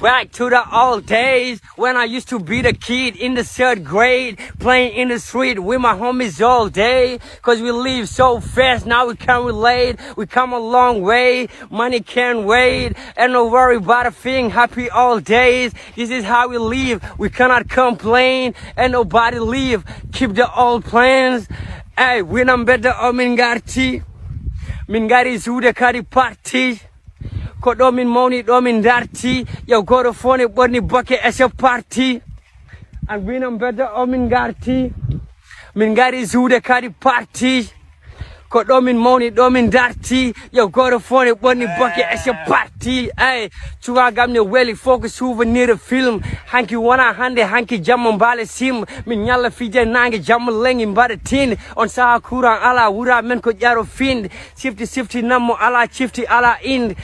Back to the old days when I used to be the kid in the 3rd grade, playing in the street with my homies all day. Cause we live so fast, now we can't relate. We come a long way, money can't wait. And no worry about a thing, happy all days. This is how we live, we cannot complain. And nobody leave, keep the old plans. Hey, when I'm better, Mingarti. Mingari Zuda Kari Party. Kodomin Moni Domin Darty, yo go to phone Bonnie Bucket as your party. And when I'm better, Mingarti. Mingari Zuda Kari Party. Kodomin Moni Domin Darty, yo go to phone Bonnie Bucket as your party. Hey, Chuagamne Welly focus souvenir the film. Hanky wana hande hanky jamambale sim. Minyala fije nange jamalengi mbaratin. On saha kurang ala wura men ko jaro find. Sifty namo ala chifty ala ind.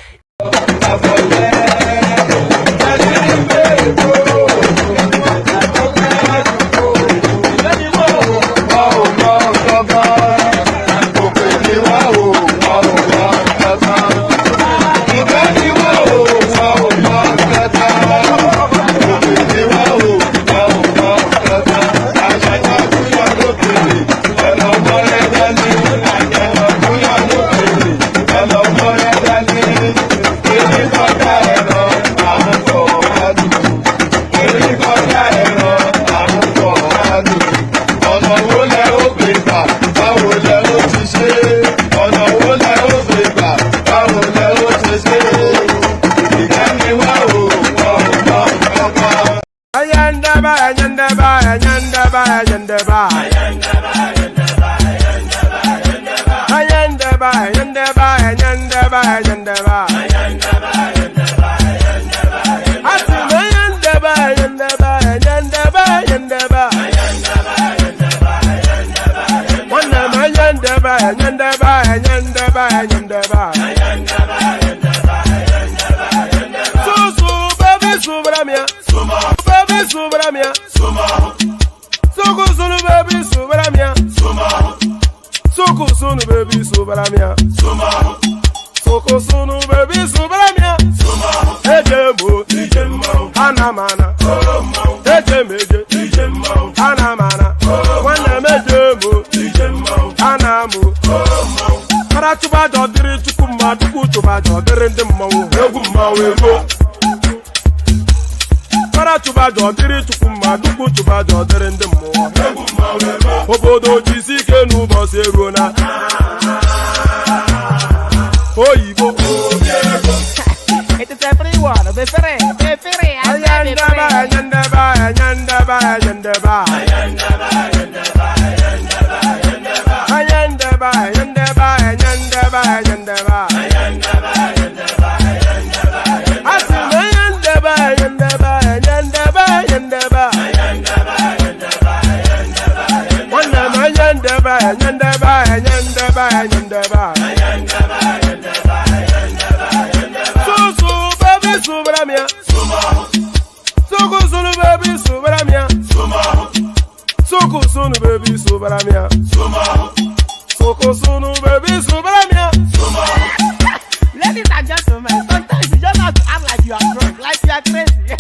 Ladies and gentlemen, sometimes you just have to act like you are drunk, like you are crazy.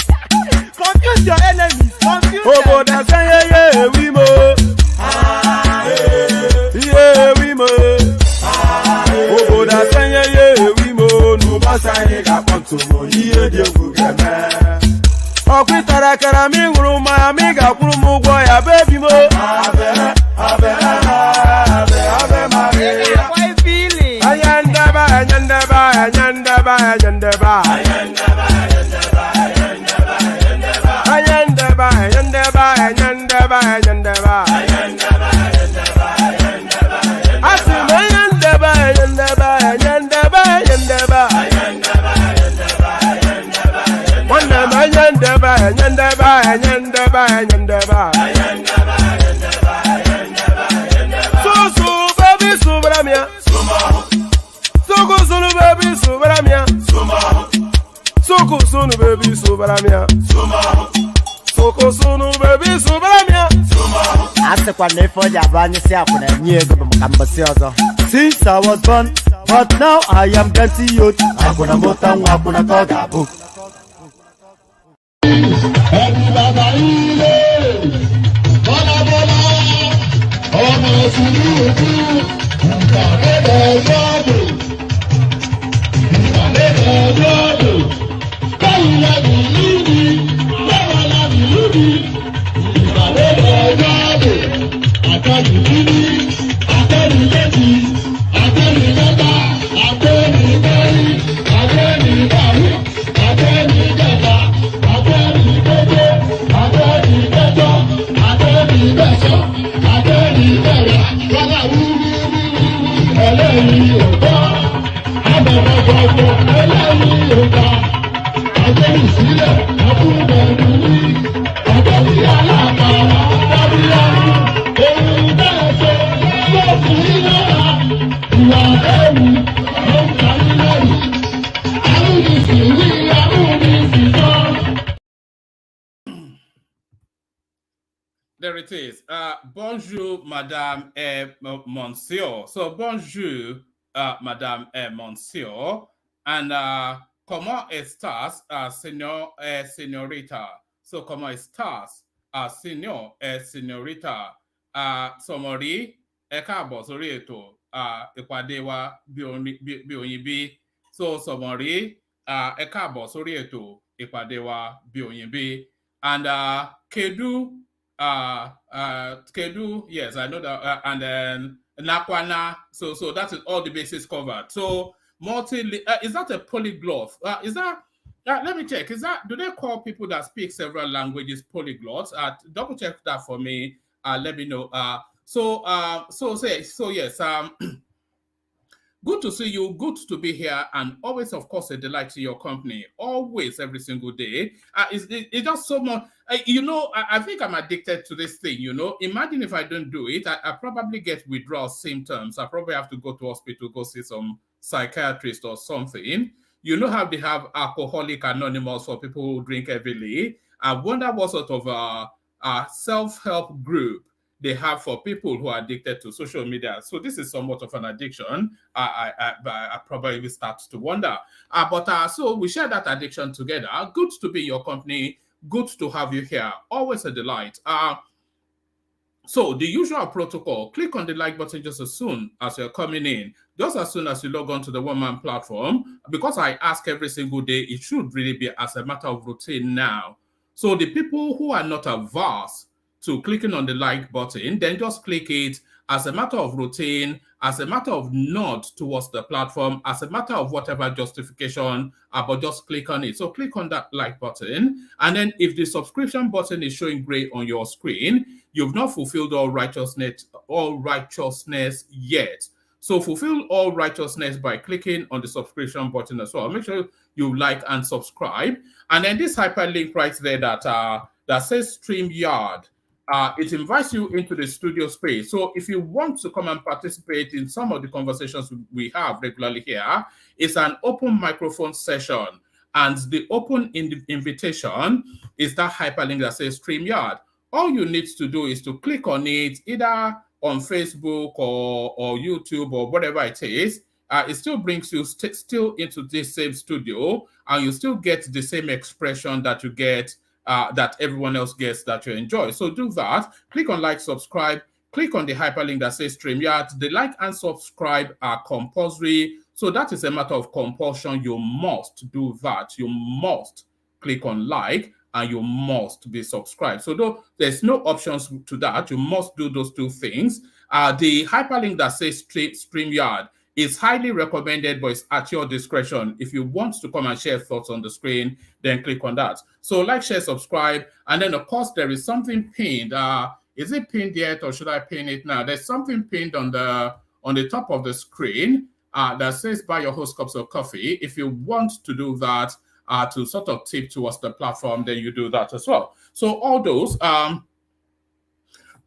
Confuse your enemies, confuse them. We mo. Yeah, we mo. We mo. No basani ka ponto mo. Iye de gugeme. Okwitara kara mi nguru ma mi ga kuru mu gwo ya baby mo. Abe Maria. Why feeling? Ayandaba. Sunu baby subramia. Soko sunu baby subramia. Ase kwa nefo ya bani si akuna nyego mkambasi ozo. Since I was born, but now I am getting youth. Akuna mota, akuna koga book. bàbá ilé. Bọ́lá bọ́lá ọmọ Tinubu ìpàdé lọ́dọ̀. Ìpàdé lọ́dọ̀. Báwo la bí lùdì? Báwo la bí lùdì? Ìpàdé lọ́dọ̀. Àtẹ̀lù lùdì. Àtẹ̀lù méjì. Àtẹ̀lù mẹ́ta. Àtẹ̀lù mẹ́rin. Àtẹ̀lù márùn. Àtẹ̀lù kẹta. Àtẹ̀lù méje. Àtẹ̀lù mẹ́jọ. Àtẹ̀lù mẹ́sàn. Àtẹ̀lù mẹ́wàá. Wọ́lá wúwúwú. Ẹlẹ́yìí ò gbọ́. Àbẹ̀bẹ̀bẹ̀bẹ̀ ẹlẹ́yìí ò gbà. Àtẹ̀lù sílẹ̀. Àkúbẹ̀rù ní. Àtẹ̀lù aláàbàrà. Dábìlárù. Ohun bẹ́ẹ̀ ṣe yóò fún yín lára. Ìwà ẹ̀rù ló ń ta yín lẹ́rù. Amúnisìn wí, amúnisìn sọ. There it is. Bonjour, Madame et Monsieur. So, bonjour, Madame et Monsieur. And comment estás, señor et señorita? So, comment estás, señor et señorita? Somori, ẹ káàbọ̀ sórí ètò ìpàdé wa bí oyin bí. So, Somori, ẹ káàbọ̀ sórí ètò ìpàdé wa bí oyin bí. And Kedu, Kedu, yes, I know that, and then Nakwana. So that is all the bases covered. So is that a polyglot? Is that? Let me check. Do they call people that speak several languages polyglots? Double check that for me. Let me know. Yes. Good to see you. Good to be here, and always, of course, a delight to your company. Always, every single day. It's just so much. I think I'm addicted to this thing. Imagine if I don't do it, I probably get withdrawal symptoms. I probably have to go to hospital, go see some psychiatrist or something. You know how they have Alcoholic Anonymous for people who drink heavily. I wonder what sort of self-help group they have for people who are addicted to social media. So this is somewhat of an addiction. I probably will start to wonder. So we share that addiction together. Good to be in your company. Good to have you here. Always a delight. So the usual protocol, click on the like button just as soon as you're coming in. Just as soon as you log on to the one-man platform. Because I ask every single day, it should really be as a matter of routine now. So the people who are not averse to clicking on the like button, then just click it as a matter of routine, as a matter of nod towards the platform, as a matter of whatever justification, but just click on it. So click on that like button. And then if the subscription button is showing gray on your screen, you've not fulfilled all righteousness yet. So fulfill all righteousness by clicking on the subscription button as well. Make sure you like and subscribe. And then this hyperlink right there that says StreamYard, it invites you into the studio space. So if you want to come and participate in some of the conversations we have regularly here, it's an open microphone session. And the open invitation is that hyperlink that says StreamYard. All you need to do is to click on it, either on Facebook or YouTube or whatever it is. It still brings you still into this same studio, and you still get the same expression that you get that everyone else gets that you enjoy. So do that. Click on like, subscribe. Click on the hyperlink that says StreamYard. The like and subscribe are compulsory. So that is a matter of compulsion. You must do that. You must click on like and you must be subscribed. So though there's no options to that, you must do those two things. The hyperlink that says StreamYard is highly recommended, but it's at your discretion. If you want to come and share thoughts on the screen, then click on that. So like, share, subscribe. And then, of course, there is something pinned. Is it pinned yet, or should I pin it now? There's something pinned on the top of the screen that says buy your host cups of coffee. If you want to do that to sort of tip towards the platform, then you do that as well. So all those...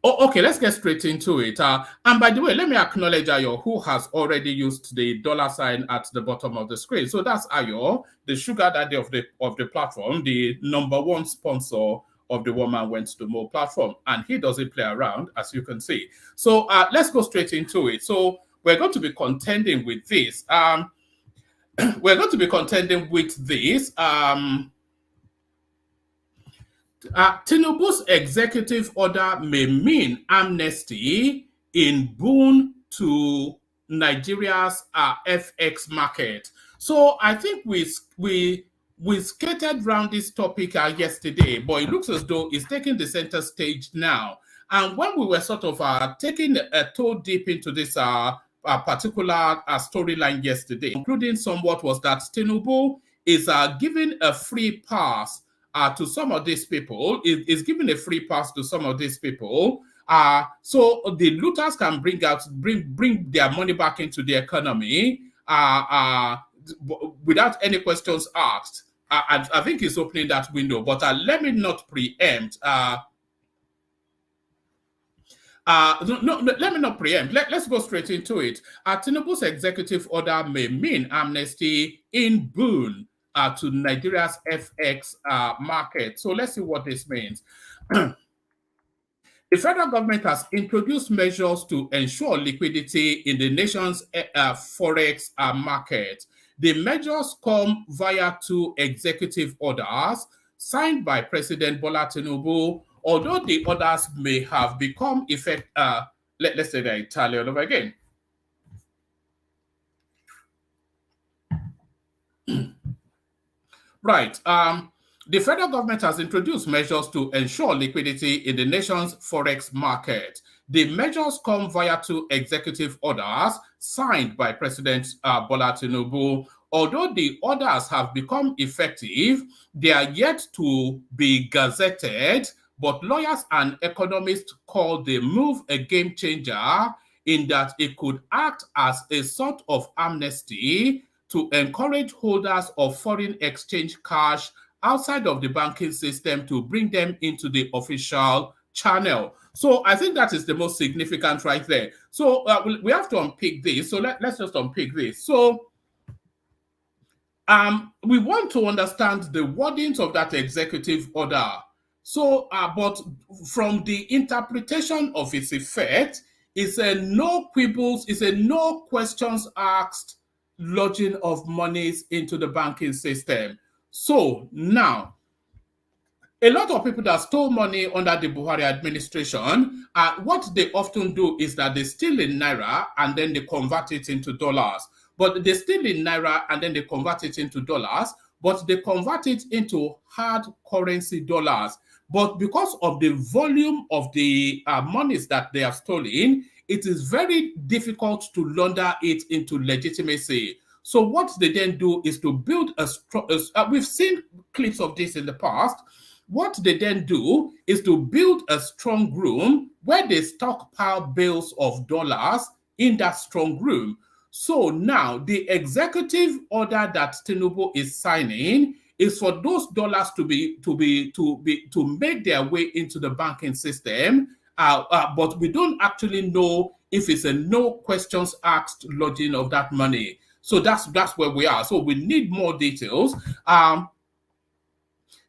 okay, let's get straight into it. And by the way, let me acknowledge Ayo, who has already used the $sign at the bottom of the screen. So that's Ayo, the sugar daddy of the platform, the #1 sponsor of the Woman Went to Mo platform. And he doesn't play around, as you can see. So let's go straight into it. So we're going to be contending with this. Tinubu's executive order may mean amnesty in boon to Nigeria's FX market. So I think we skated around this topic yesterday, but it looks as though it's taking the center stage now. And when we were sort of taking a toe deep into this particular storyline yesterday, including somewhat was that Tinubu is giving a free pass to some of these people, is giving a free pass to some of these people, so the looters can bring their money back into the economy without any questions asked. I think he's opening that window, but let me not preempt. No, let me not preempt. Let's go straight into it. Tinubu's executive order may mean amnesty in boon to Nigeria's FX market. So let's see what this means. The federal government has introduced measures to ensure liquidity in the nation's forex market. The measures come via two executive orders signed by President Bola Tinubu, although the orders may have become effective. Let's say the Italian over again. Right. The federal government has introduced measures to ensure liquidity in the nation's forex market. The measures come via two executive orders signed by President Bola Tinubu. Although the orders have become effective, they are yet to be gazetted, but lawyers and economists call the move a game changer in that it could act as a sort of amnesty to encourage holders of foreign exchange cash outside of the banking system to bring them into the official channel. So I think that is the most significant right there. So we have to unpick this. So let's just unpick this. So we want to understand the wordings of that executive order. So, but from the interpretation of its effect, it's a no quibbles, it's a no questions asked lodging of monies into the banking system. So now, a lot of people that stole money under the Buhari administration, what they often do is that they steal in Naira and then they convert it into dollars. But they steal in Naira and then they convert it into dollars, but they convert it into hard currency dollars. But because of the volume of the monies that they have stolen, it is very difficult to launder it into legitimacy. So what they then do is to build a strong, we've seen clips of this in the past. What they then do is to build a strong room where they stockpile bills of dollars in that strong room. So now the executive order that Tinubu is signing is for those dollars to make their way into the banking system. But we don't actually know if it's a no questions asked lodging of that money. So that's where we are. So we need more details.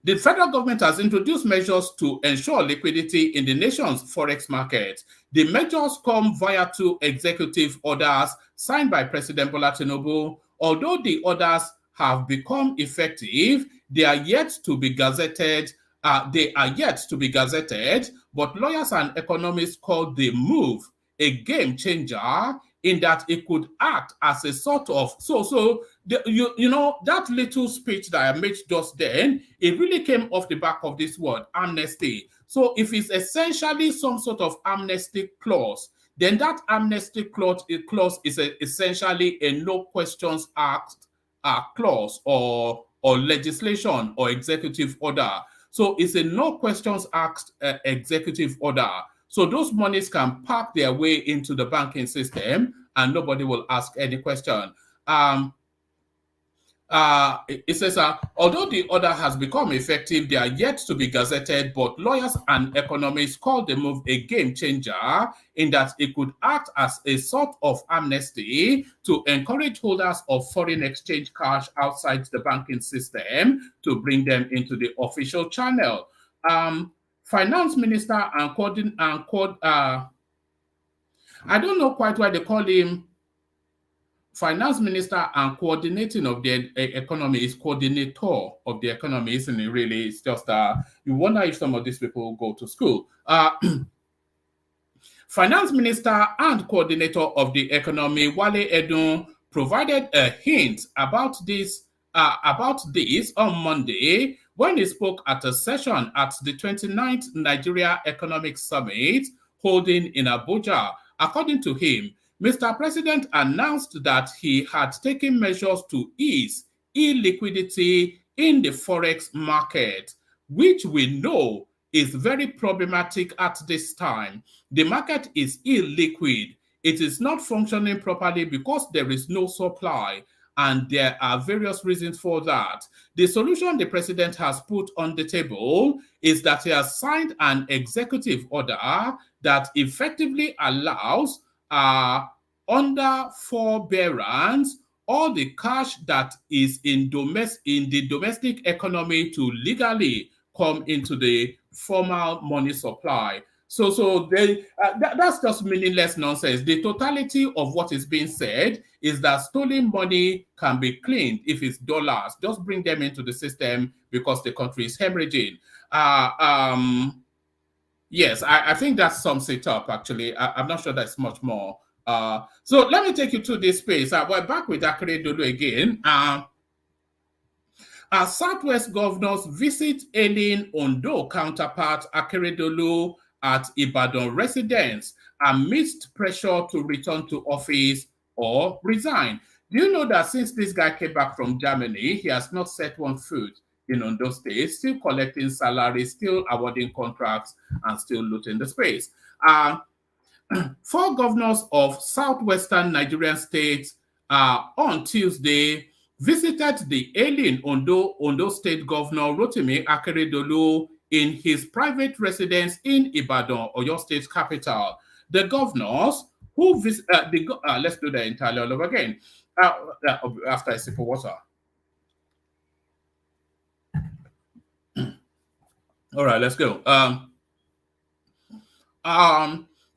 The federal government has introduced measures to ensure liquidity in the nation's forex market. The measures come via two executive orders signed by President Bola Tinubu. Although the orders have become effective, they are yet to be gazetted. But lawyers and economists call the move a game changer in that it could act as a sort of that little speech that I made just then, it really came off the back of this word amnesty. So if it's essentially some sort of amnesty clause, then that amnesty clause is essentially a no questions asked clause or legislation or executive order. So it's a no questions asked executive order. So those monies can pack their way into the banking system and nobody will ask any question. It says, although the order has become effective, they are yet to be gazetted, but lawyers and economists call the move a game changer in that it could act as a sort of amnesty to encourage holders of foreign exchange cash outside the banking system to bring them into the official channel. Finance Minister I don't know quite why they call him finance minister and coordinating of the economy is coordinator of the economy, isn't it? Really, it's just you wonder if some of these people go to school. Finance minister and coordinator of the economy, Wale Edun, provided a hint about this on Monday when he spoke at a session at the 29th Nigeria Economic Summit holding in Abuja. According to him, Mr. President announced that he had taken measures to ease illiquidity in the forex market, which we know is very problematic at this time. The market is illiquid. It is not functioning properly because there is no supply, and there are various reasons for that. The solution the president has put on the table is that he has signed an executive order that effectively allows under forbearance all the cash that is in the domestic economy to legally come into the formal money supply. So that's just meaningless nonsense. The totality of what is being said is that stolen money can be cleaned if it's dollars. Just bring them into the system because the country is hemorrhaging. Yes, I think that sums it up, actually. I'm not sure that's much more. So let me take you to this space. We're back with Akeredolu again. Southwest governors visit ailing Ondo counterpart Akeredolu at Ibadan residence amidst pressure to return to office or resign. Do you know that since this guy came back from Germany, he has not set one foot in Ondo State, still collecting salaries, still awarding contracts, and still looting the space? 4 governors of southwestern Nigerian states on Tuesday visited the ailing Ondo State Governor Rotimi Akeredolu in his private residence in Ibadan, Oyo State capital. The governors who visit, let's do the entirely all over again. After a sip of water. All right, let's go.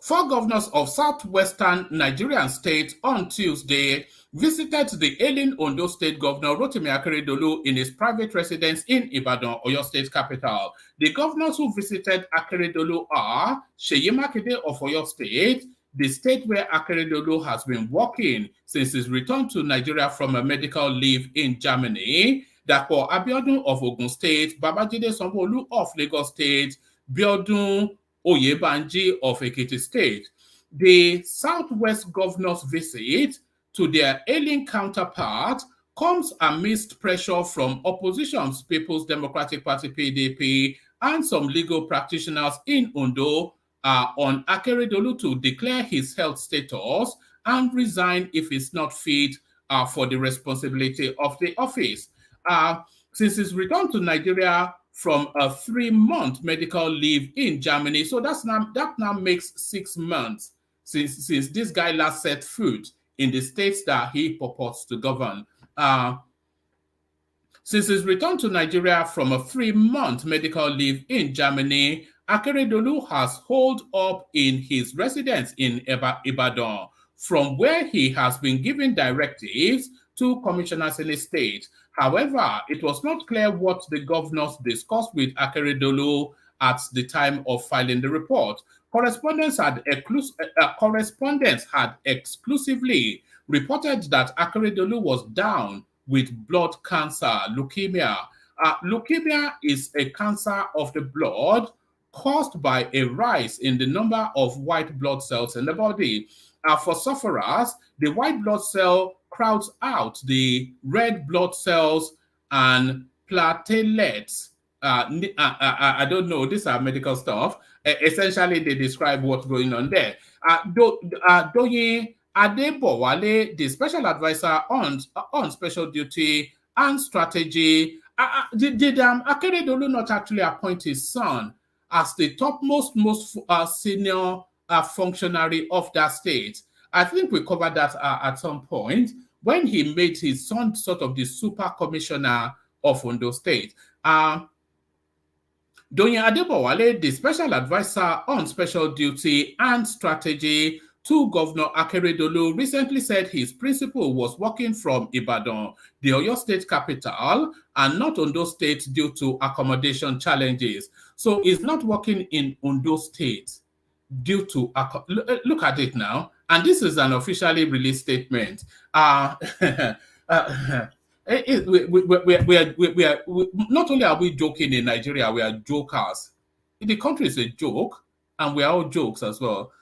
4 governors of southwestern Nigerian states on Tuesday visited the ailing Ondo State Governor Rotimi Akeredolu in his private residence in Ibadan, Oyo State capital. The governors who visited Akeredolu are Seyi Makinde of Oyo State, the state where Akeredolu has been working since his return to Nigeria from a medical leave in Germany, Dapo Abiodun of Ogun State, Babajide Sanwo-Olu of Lagos State, Biodun Oyebanji of Ekiti State. The Southwest Governor's visit to their ailing counterpart comes amidst pressure from opposition's People's Democratic Party (PDP) and some legal practitioners in Ondo on Akeredolu to declare his health status and resign if he's not fit for the responsibility of the office. Since his return to Nigeria from a 3-month medical leave in Germany, so that now makes 6 months since this guy last set foot in the states that he purports to govern. Since his return to Nigeria from a 3-month medical leave in Germany, Akeredolu has holed up in his residence in Ibadan, from where he has been giving directives to commissioners in the state. However, it was not clear what the governors discussed with Akeredolu at the time of filing the report. Correspondents had exclusively reported that Akeredolu was down with blood cancer, leukemia. Leukemia is a cancer of the blood caused by a rise in the number of white blood cells in the body. For sufferers, the white blood cell crowds out the red blood cells and platelets. I don't know, these are medical stuff. Essentially, they describe what's going on there. Doyin Adebowale, the special advisor on special duty and strategy, did Akeredolu not actually appoint his son as the topmost, most senior functionary of that state? I think we covered that at some point when he made his son sort of the super commissioner of Ondo State. Doyin Adebowale, the special advisor on special duty and strategy, 2 Governor Akeredolu recently said his principal was working from Ibadan, the Oyo State capital, and not Ondo State due to accommodation challenges. So he's not working in Ondo State due to look at it now, and this is an officially released statement. Not only are we joking in Nigeria, we are jokers. The country is a joke, and we are all jokes as well.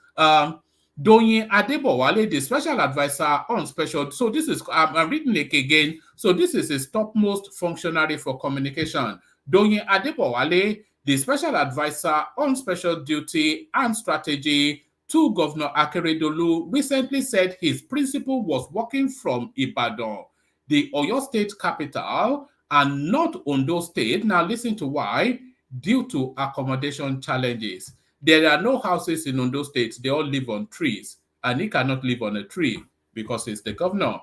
Doyin Adebowale, the special advisor on special. So this is I'm reading it again. So this is his topmost functionary for communication. Doyin Adebowale, the special advisor on special duty and strategy to Governor Akeredolu, recently said his principal was working from Ibadan, the Oyo State capital, and not Ondo State. Now listen to why. Due to accommodation challenges. There are no houses in Ondo State. They all live on trees. And he cannot live on a tree because he's the governor.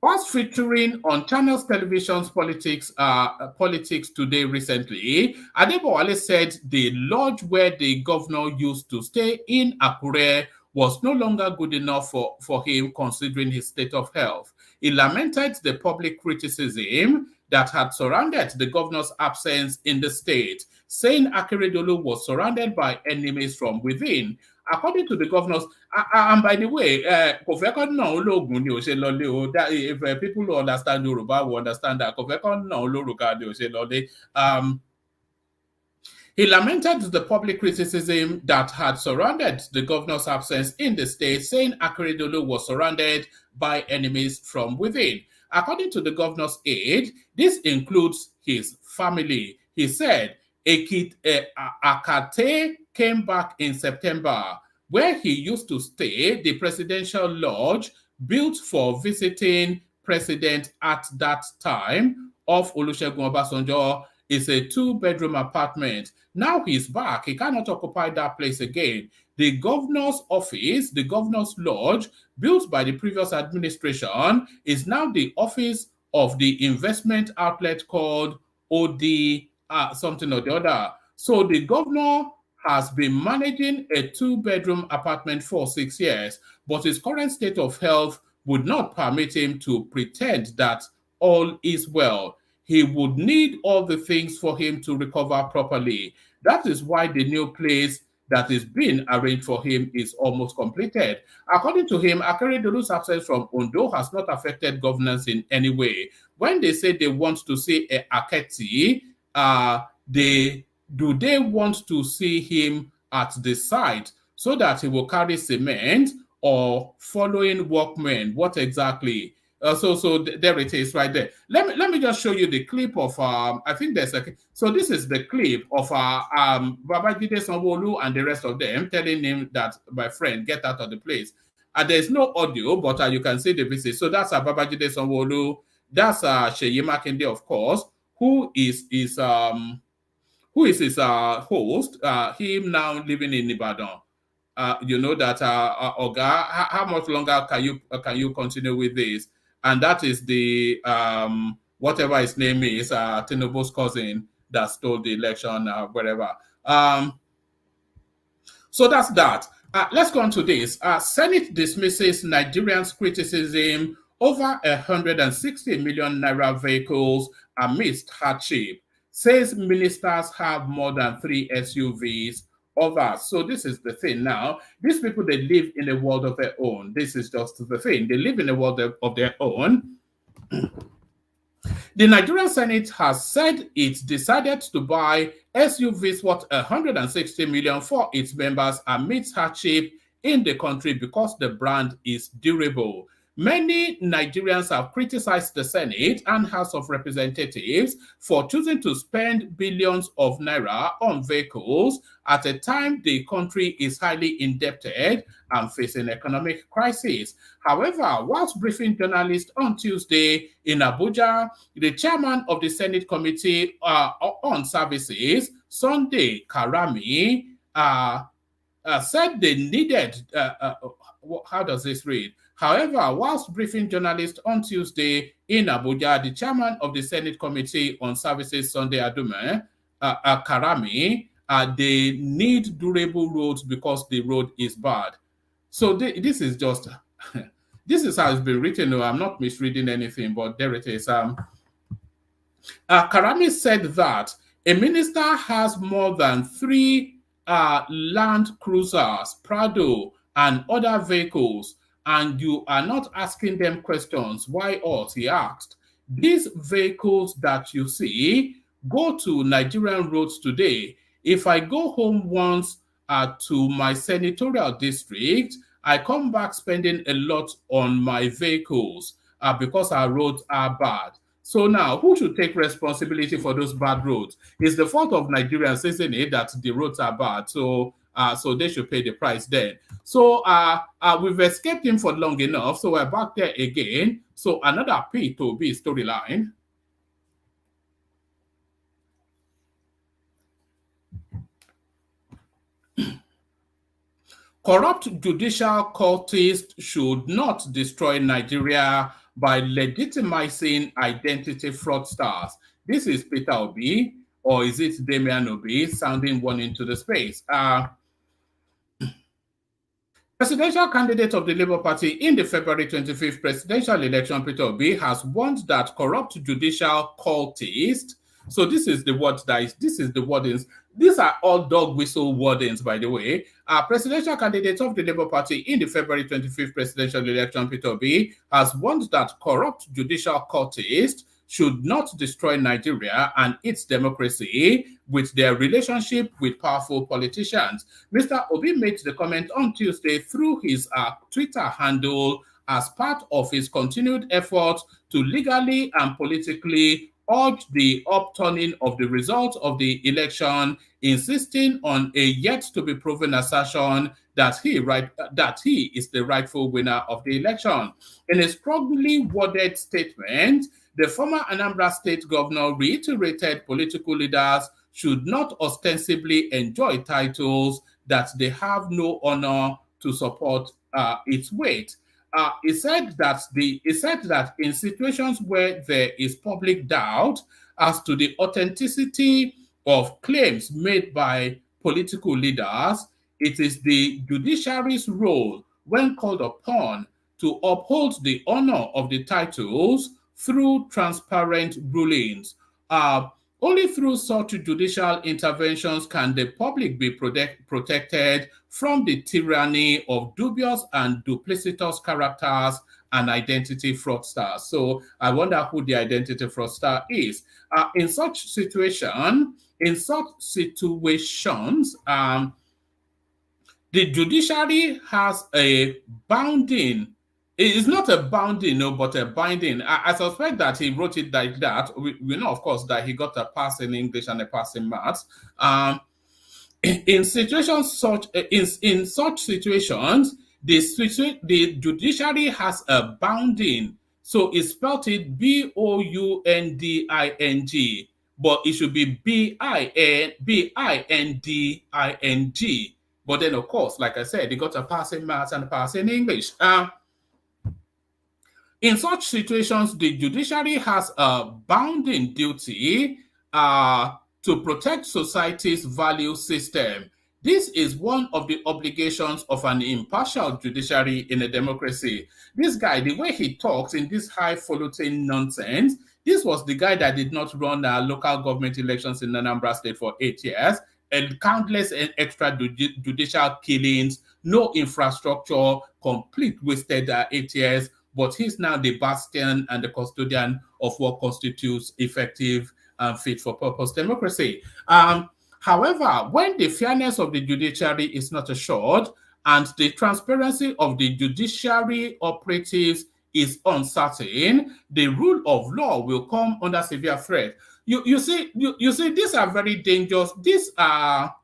Was featuring on Channels Television's Politics Today recently, Adebowale said the lodge where the governor used to stay in Akure was no longer good enough for him considering his state of health. He lamented the public criticism that had surrounded the governor's absence in the state, saying Akeredolu was surrounded by enemies from within. According to the governors, and by the way, if people who understand Yoruba will understand that. He lamented the public criticism that had surrounded the governor's absence in the state, saying Akeredolu was surrounded by enemies from within. According to the governor's aide, this includes his family. He said Akate came back in September, where he used to stay, the presidential lodge built for visiting president at that time of Olusegun Obasanjo is a 2-bedroom apartment. Now he's back. He cannot occupy that place again. The governor's office, the governor's lodge, built by the previous administration, is now the office of the investment outlet called OD something or the other. So the governor has been managing a 2-bedroom apartment for 6 years, but his current state of health would not permit him to pretend that all is well. He would need all the things for him to recover properly. That is why the new place that is being arranged for him is almost completed. According to him, Akeredolu's absence from Ondo has not affected governance in any way. When they say they want to see a Aketi, do they want to see him at the site so that he will carry cement or following workmen? What exactly? So there it is right there. Let me just show you the clip of I think there's so this is the clip of Babajide Sanwo-Olu and the rest of them telling him that, my friend, get out of the place. There's no audio, but you can see the visit. So that's Babajide Sanwo-Olu. That's Seyi Makinde, of course, who is his host. Him now living in Ibadan. You know that Oga, how much longer can you continue with this? And that is the whatever his name is, Tinubu's cousin that stole the election, wherever. So that's that. Let's go on to this. Senate dismisses Nigerians' criticism over 160 million naira vehicles amidst hardship. Says ministers have more than 3 SUVs. Others. So this is the thing now. These people, they live in a world of their own. This is just the thing. They live in a world of their own. The Nigerian Senate has said it decided to buy SUVs worth 160 million for its members amidst hardship in the country because the brand is durable. Many Nigerians have criticized the Senate and House of Representatives for choosing to spend billions of naira on vehicles at a time the country is highly indebted and facing economic crisis. However, whilst briefing journalists on Tuesday in Abuja, the chairman of the Senate Committee on Services, Sunday Karami, said they needed, how does this read? However, whilst briefing journalists on Tuesday in Abuja, the chairman of the Senate Committee on Services, Sunday Karami, they need durable roads because the road is bad. So this is just this is how it's been written. No, I'm not misreading anything, but there it is. Karami said that a minister has more than 3 Land Cruisers, Prado, and other vehicles, and you are not asking them questions. Why us? He asked. These vehicles that you see go to Nigerian roads today. If I go home once to my senatorial district, I come back spending a lot on my vehicles because our roads are bad. So now, who should take responsibility for those bad roads? It's the fault of Nigerians, isn't it, that the roads are bad? So, so they should pay the price then. So, we've escaped him for long enough. So we're back there again. So another P2B storyline. Corrupt judicial cultists should not destroy Nigeria by legitimizing identity fraudsters. This is Peter Obi, or is it Damian Obi, sounding one into the space. Presidential candidate of the Labour Party in the February 25th presidential election, Peter Obi, has warned that corrupt judicial cultists. So this is the word this is the wordings. These are all dog whistle wordings, by the way. Presidential candidate of the Labour Party in the February 25th presidential election, Peter Obi, has warned that corrupt judicial cultists should not destroy Nigeria and its democracy with their relationship with powerful politicians. Mr. Obi made the comment on Tuesday through his Twitter handle as part of his continued effort to legally and politically urge the upturning of the results of the election, insisting on a yet-to-be proven assertion that he is the rightful winner of the election. In a strongly worded statement, the former Anambra State governor reiterated political leaders should not ostensibly enjoy titles that they have no honor to support its weight. He said that in situations where there is public doubt as to the authenticity of claims made by political leaders, it is the judiciary's role, when called upon, to uphold the honor of the titles through transparent rulings. Only through such judicial interventions can the public be protected from the tyranny of dubious and duplicitous characters and identity fraudsters. So I wonder who the identity fraudster is. In such situations, the judiciary has a bounding. It is not a bounding, no, but a binding. I suspect that he wrote it like that. We know, of course, that he got a pass in English and a pass in maths. In situations such situations, the judiciary has a bounding. So it spelled it bounding, but it should be binding. But then, of course, like I said, he got a pass in maths and a pass in English. In such situations, the judiciary has a bounding duty to protect society's value system. This is one of the obligations of an impartial judiciary in a democracy. This guy, the way he talks in this highfalutin nonsense, this was the guy that did not run local government elections in Anambra State for 8 years, and countless extrajudicial killings, no infrastructure, complete wasted 8 years. But he's now the bastion and the custodian of what constitutes effective and fit-for-purpose democracy. However, when the fairness of the judiciary is not assured and the transparency of the judiciary operatives is uncertain, the rule of law will come under severe threat. You see, these are very dangerous. These are...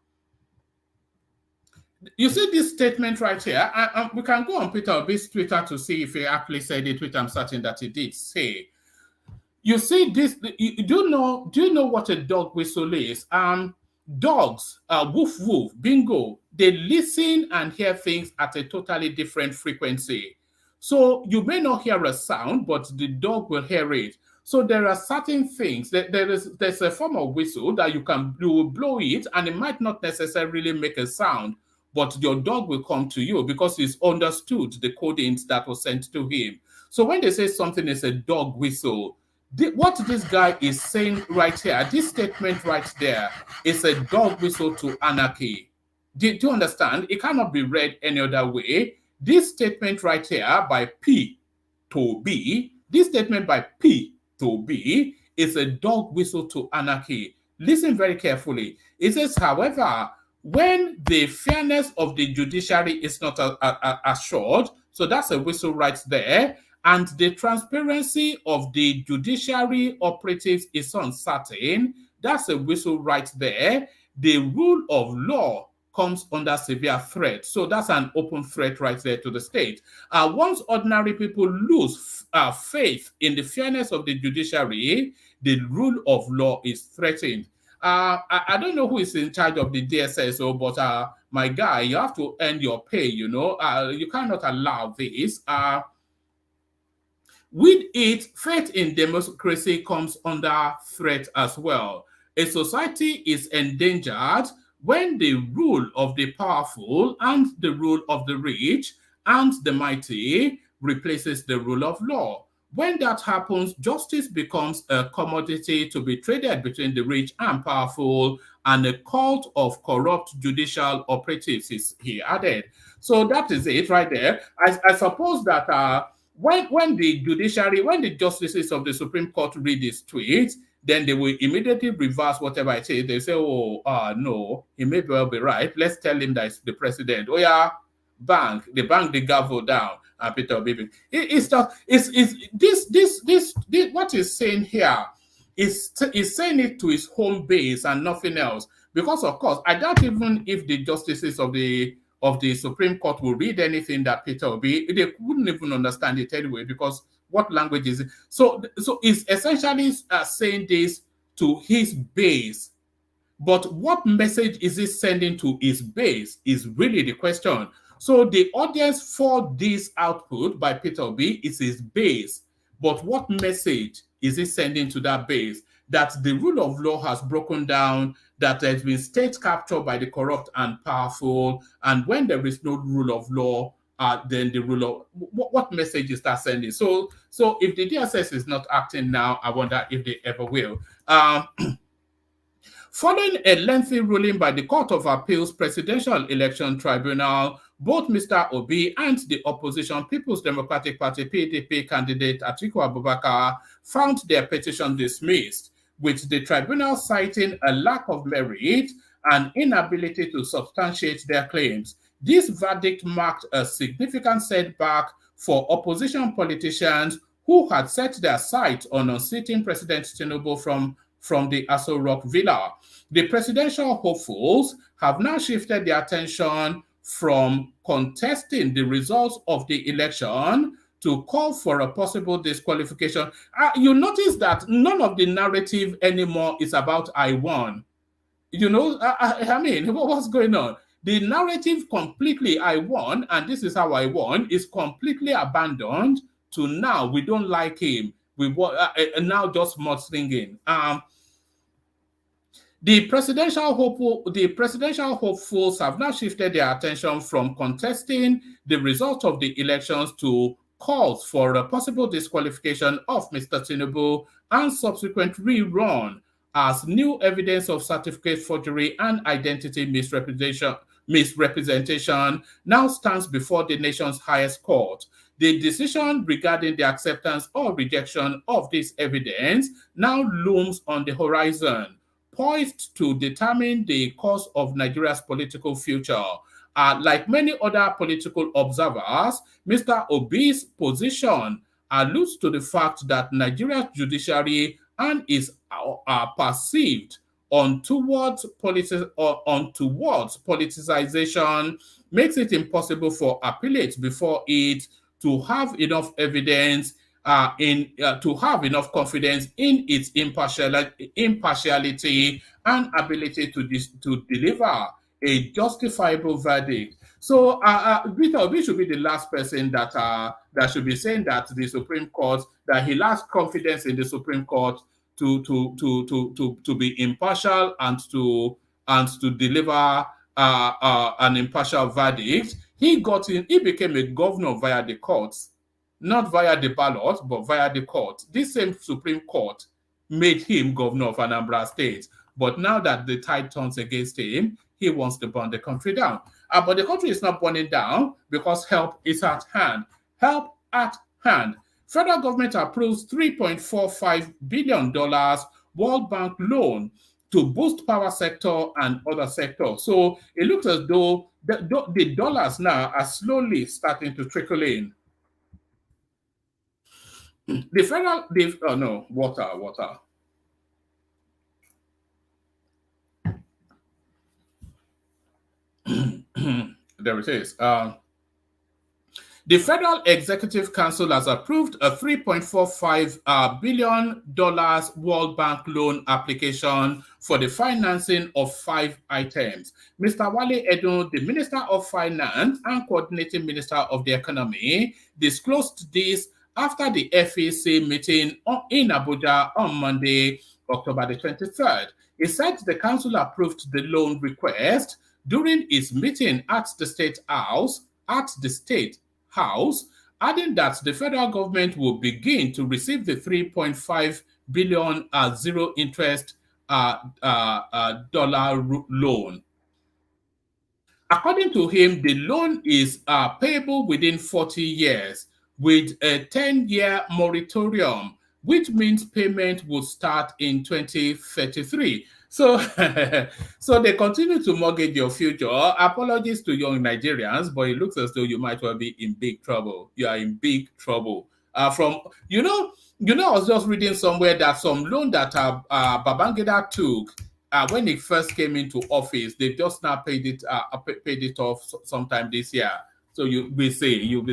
You see this statement right here? We can go on Peter Obi's Twitter to see if he actually said it, which I'm certain that he did say. You see this? Do you know what a dog whistle is? Dogs, woof woof, bingo. They listen and hear things at a totally different frequency. So you may not hear a sound, but the dog will hear it. So there are certain things that there's a form of whistle that you will blow it, and it might not necessarily make a sound, but your dog will come to you because he's understood the codings that was sent to him. So when they say something is a dog whistle, what this guy is saying right here, this statement right there, is a dog whistle to anarchy. Do you understand? It cannot be read any other way. This statement right here by P to B, this statement by P to B is a dog whistle to anarchy. Listen very carefully. It says, however, when the fairness of the judiciary is not assured, so that's a whistle right there, and the transparency of the judiciary operatives is uncertain, that's a whistle right there. The rule of law comes under severe threat. So that's an open threat right there to the state. Once ordinary people lose faith in the fairness of the judiciary, the rule of law is threatened. I don't know who is in charge of the DSSO, but my guy, you have to earn your pay, you know. You cannot allow this. With it, faith in democracy comes under threat as well. A society is endangered when the rule of the powerful and the rule of the rich and the mighty replaces the rule of law. When that happens, justice becomes a commodity to be traded between the rich and powerful, and a cult of corrupt judicial operatives is here added. So that is it right there. I suppose that when the judiciary, when the justices of the Supreme Court read this tweet, then they will immediately reverse whatever I say. They say, oh, no, he may well be right. Let's tell him that it's the president. Oh, yeah, bank the gavel down. Peter Obi. It's what he's saying here is saying it to his home base and nothing else. Because, of course, I doubt even if the justices of the Supreme Court will read anything that Peter Obi, they wouldn't even understand it anyway, because what language is it? So it's essentially saying this to his base. But what message is he sending to his base is really the question. So the audience for this output by Peter Obi is his base. But what message is he sending to that base? That the rule of law has broken down, that there has been state capture by the corrupt and powerful, and when there is no rule of law, then the rule of what message is that sending? So if the DSS is not acting now, I wonder if they ever will. Following a lengthy ruling by the Court of Appeals Presidential Election Tribunal, both Mr. Obi and the opposition People's Democratic Party PDP candidate Atiku Abubakar found their petition dismissed, with the tribunal citing a lack of merit and inability to substantiate their claims. This verdict marked a significant setback for opposition politicians who had set their sights on unseating President Tinubu from the Aso Rock Villa. The presidential hopefuls have now shifted their attention from contesting the results of the election to call for a possible disqualification. You notice that none of the narrative anymore is about I won. You know, I mean, what's going on? The narrative completely I won, and this is how I won, is completely abandoned to now we don't like him. We now just mudslinging. The presidential hopefuls have now shifted their attention from contesting the result of the elections to calls for a possible disqualification of Mr. Tinubu and subsequent rerun as new evidence of certificate forgery and identity misrepresentation now stands before the nation's highest court. The decision regarding the acceptance or rejection of this evidence now looms on the horizon, poised to determine the course of Nigeria's political future. Like many other political observers, Mr. Obi's position alludes to the fact that Nigeria's judiciary and is perceived on towards politicization makes it impossible for appellates before it to have enough evidence to have enough confidence in its impartiality and ability to deliver a justifiable verdict. So, Victor, we should be the last person that should be saying that the Supreme Court, that he lacks confidence in the Supreme Court to be impartial and to deliver an impartial verdict. He became a governor via the courts, not via the ballot, but via the court. This same Supreme Court made him governor of Anambra State. But now that the tide turns against him, he wants to burn the country down. But the country is not burning down because help is at hand. Help at hand. Federal government approves $3.45 billion World Bank loan to boost power sector and other sectors. So it looks as though the dollars now are slowly starting to trickle in. Water. There it is. The Federal Executive Council has approved a $3.45 billion World Bank loan application for the financing of 5 items. Mr. Wale Edun, the Minister of Finance and Coordinating Minister of the Economy, disclosed this after the FEC meeting in Abuja on Monday, October the 23rd. He said the council approved the loan request during its meeting at the State House, adding that the federal government will begin to receive the $3.5 billion zero interest dollar loan. According to him, the loan is payable within 40 years with a 10-year moratorium, which means payment will start in 2033. So, so they continue to mortgage your future. Apologies to young Nigerians, but it looks as though you might well be in big trouble. You are in big trouble. I was just reading somewhere that some loan that Babangida took when he first came into office, they just now paid it off sometime this year. So you'll be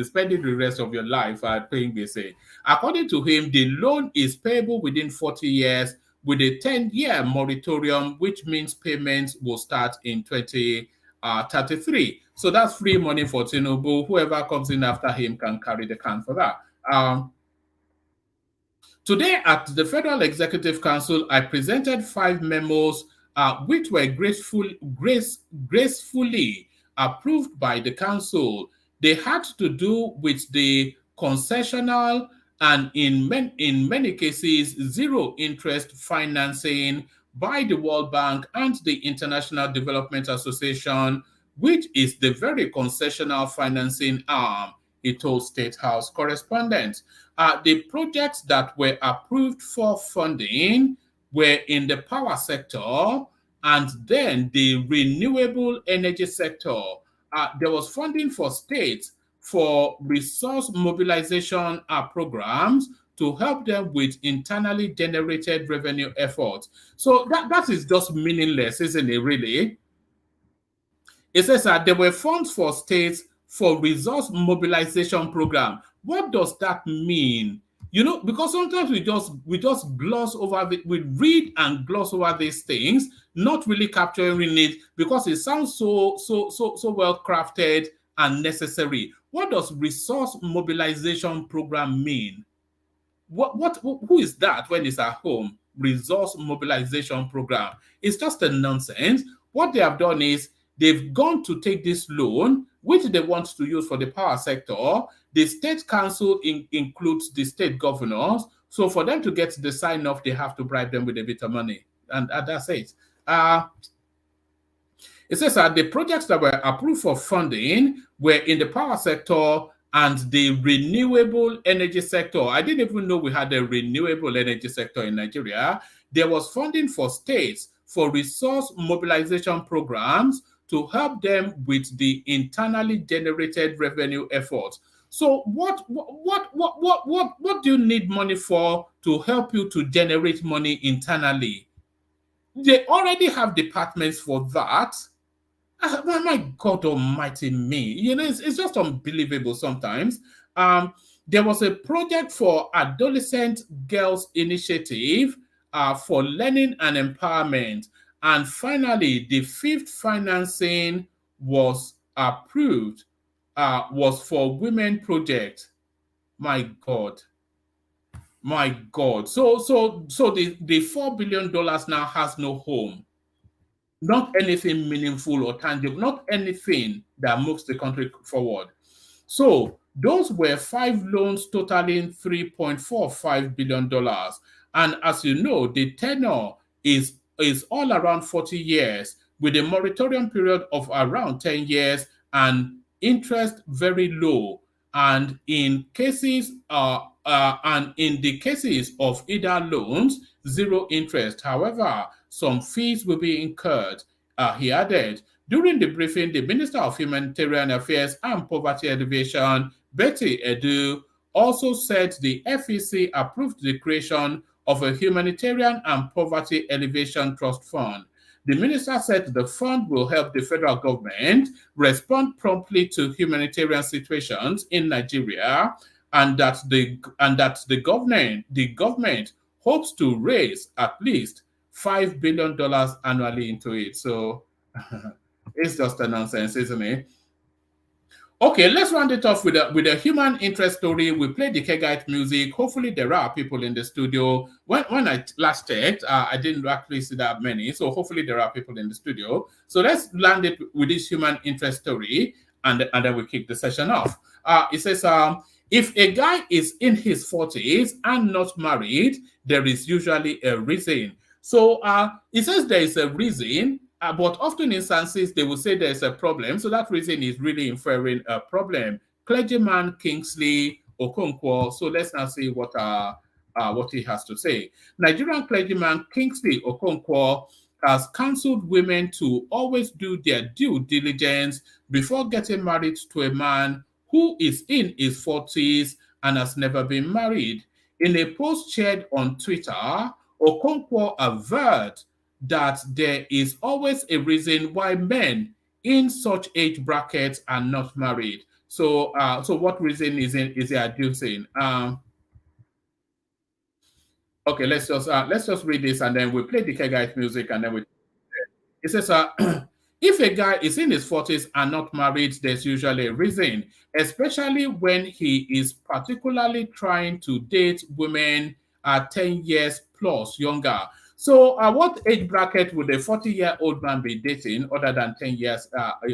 spending the rest of your life paying BC. According to him, the loan is payable within 40 years with a 10-year moratorium, which means payments will start in 2033. So that's free money for Tinubu. Whoever comes in after him can carry the can for that. Today at the Federal Executive Council, I presented 5 memos which were gracefully approved by the council. They had to do with the concessional and in many cases zero interest financing by the World Bank and the International Development Association, which is the very concessional financing arm, he told State House correspondents. The projects that were approved for funding were in the power sector and then the renewable energy sector. There was funding for states for resource mobilization programs to help them with internally generated revenue efforts. So that is just meaningless, isn't it, really? It says that there were funds for states for resource mobilization program. What does that mean? Because sometimes we just gloss over it, we read and gloss over these things, not really capturing it because it sounds so well crafted and necessary. What does resource mobilization program mean? Who is that when it's at home? Resource mobilization program. It's just a nonsense. What they have done is they've gone to take this loan, which they want to use for the power sector. The state council includes the state governors. So for them to get the sign off, they have to bribe them with a bit of money. And that's it. It says that the projects that were approved for funding were in the power sector and the renewable energy sector. I didn't even know we had a renewable energy sector in Nigeria. There was funding for states for resource mobilization programs to help them with the internally generated revenue efforts. So what do you need money for to help you to generate money internally? They already have departments for that. My God almighty me. It's just unbelievable sometimes. There was a project for Adolescent Girls Initiative for learning and empowerment. And finally, the 5th financing was approved was for women project. My God. My God. So the $4 billion now has no home. Not anything meaningful or tangible, not anything that moves the country forward. So those were 5 loans totaling $3.45 billion. And as you know, the tenure is all around 40 years with a moratorium period of around 10 years and interest very low. And in the cases of either loans, zero interest. However, some fees will be incurred. He added, during the briefing, the Minister of Humanitarian Affairs and Poverty Alleviation, Betty Edu, also said the FEC approved the creation of a Humanitarian and Poverty Alleviation Trust Fund. The minister said the fund will help the federal government respond promptly to humanitarian situations in Nigeria, and that the government hopes to raise at least $5 billion annually into it. So it's just a nonsense, isn't it? Okay, let's round it off with a human interest story. We play the Kegite music. Hopefully, there are people in the studio. When I last checked, I didn't actually see that many. So hopefully, there are people in the studio. So let's land it with this human interest story, and then we kick the session off. It says, if a guy is in his 40s and not married, there is usually a reason. So it says there is a reason. But often instances, they will say there's a problem. So that reason is really inferring a problem. Clergyman Kingsley Okonkwo. So let's now see what he has to say. Nigerian clergyman Kingsley Okonkwo has counseled women to always do their due diligence before getting married to a man who is in his 40s and has never been married. In a post shared on Twitter, Okonkwo averred that there is always a reason why men in such age brackets are not married. So, what reason is he adducing? Okay, let's just read this and then we play the Kegite music and then we. It says, if a guy is in his 40s and not married, there's usually a reason, especially when he is particularly trying to date women 10 years plus younger. So what age bracket would a 40-year-old man be dating other than 10 years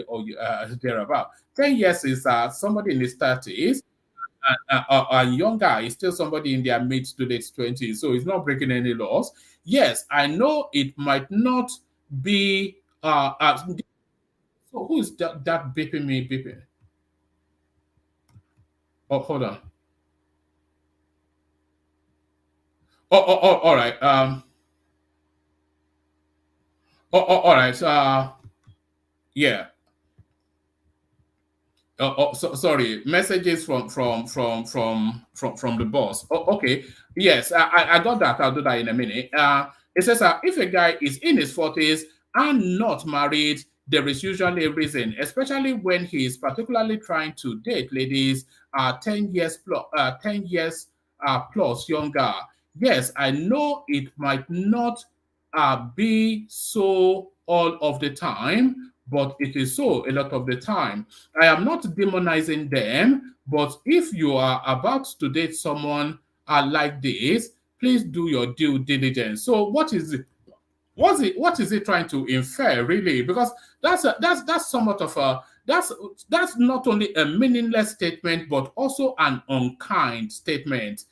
or thereabout? 10 years is somebody in his 30s, and younger is still somebody in their mid to late 20s. So he's not breaking any laws. Yes, I know it might not be... so who's that beeping me, beeping? Oh, hold on. Oh, all right. All right. Yeah. Sorry. Messages from the boss. Okay. Yes, I got that. I'll do that in a minute. It says if a guy is in his 40s and not married, there is usually a reason, especially when he is particularly trying to date ladies 10 years plus younger. Yes, I know it might not be so all of the time, but it is so a lot of the time. I am not demonizing them, but if you are about to date someone like this, please do your due diligence. So what is it? What is it trying to infer, really? Because that's somewhat of a that's not only a meaningless statement, but also an unkind statement.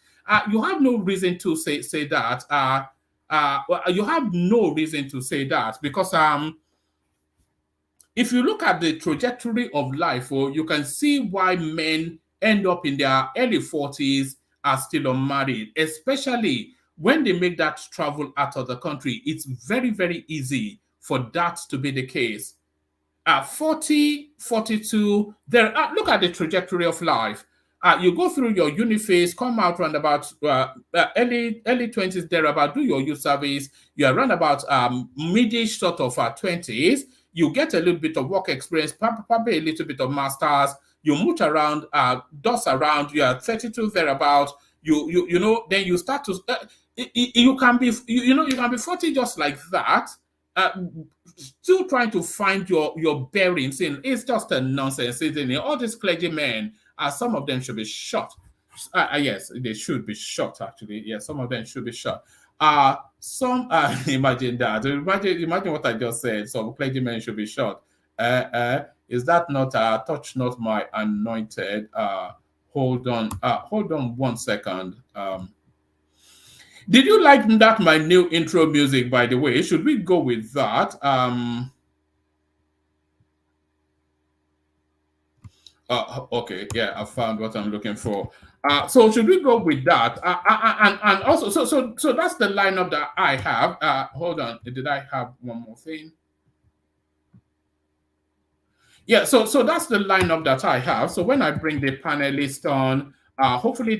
You have no reason to say that. You have no reason to say that because if you look at the trajectory of life, you can see why men end up in their early 40s are still unmarried, especially when they make that travel out of the country. It's very, very easy for that to be the case. 40, 42, look at the trajectory of life. You go through your uni phase, come out around about early 20s, thereabout, do your youth service. You are around about mid-ish sort of 20s. You get a little bit of work experience, probably a little bit of masters. You move around, dust around. You are 32 thereabout. You know, then you start to you can be 40 just like that, still trying to find your bearings in. It's just a nonsense, isn't it? All these clergymen, some of them should be shot. Yes, they should be shot. Actually, yes, some of them should be shot. Some imagine that. Imagine what I just said. Some clergymen should be shot. Is that not touch not my anointed? Hold on 1 second. Did you like that my new intro music, by the way? Should we go with that? Okay, yeah, I found what I'm looking for. So should we go with that? And also, so that's the lineup that I have. Hold on, did I have one more thing? Yeah, so that's the lineup that I have. So when I bring the panelists on, hopefully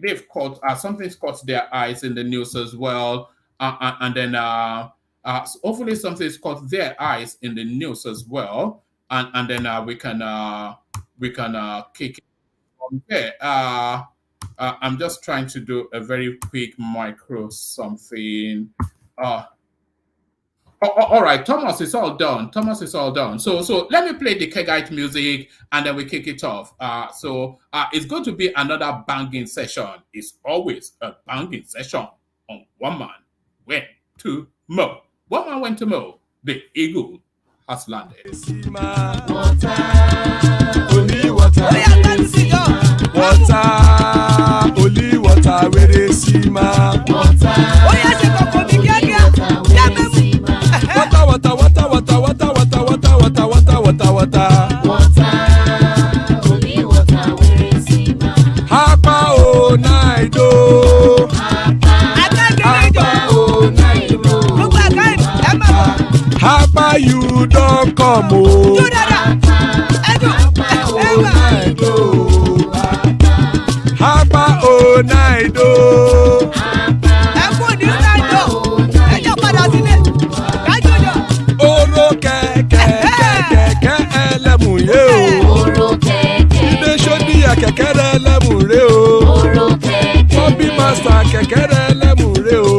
they've caught something's caught their eyes in the news as well, and then so hopefully something's caught their eyes in the news as well, and then we can kick it from there. I'm just trying to do a very quick micro something. All right, Thomas is all done. Thomas is all done. So let me play the Kegite music and then we kick it off. So it's going to be another banging session. It's always a banging session on One Man Went to Mo. One Man Went to Mo. The eagle has landed. Only water, where they see ma. Hapa o naido. Hapa you don't come o. Hapa o naido. Oro kẹ̀kẹ́ ẹlẹ́mù yé o. Ilé sọ́dí àkẹ́kẹ́ ẹlẹ́mù ré o. Bobby Master kẹ̀kẹ́ ẹlẹ́mù ré o.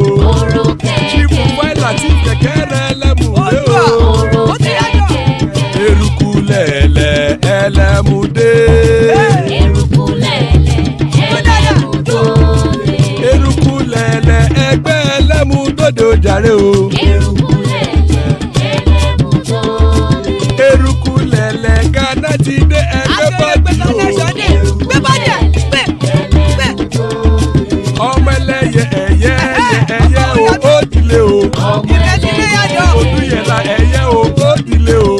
Chief Wáìlà tí kẹ̀kẹ́ ẹlẹ́mù ré o. Eruku lẹ̀lẹ̀ ẹlẹ́mù dé. Eruku lẹ̀lẹ̀ ẹgbẹ́ ẹlẹ́mù dòde ojàre o. Eruku lẹ̀lẹ̀ Ghana ti dé ẹgbẹ́ bọ́dì o. Ọmọ ẹlẹ́yẹ ẹyẹ o ó dìlé o. Odúyẹ̀lá ẹyẹ o ó dìlé o.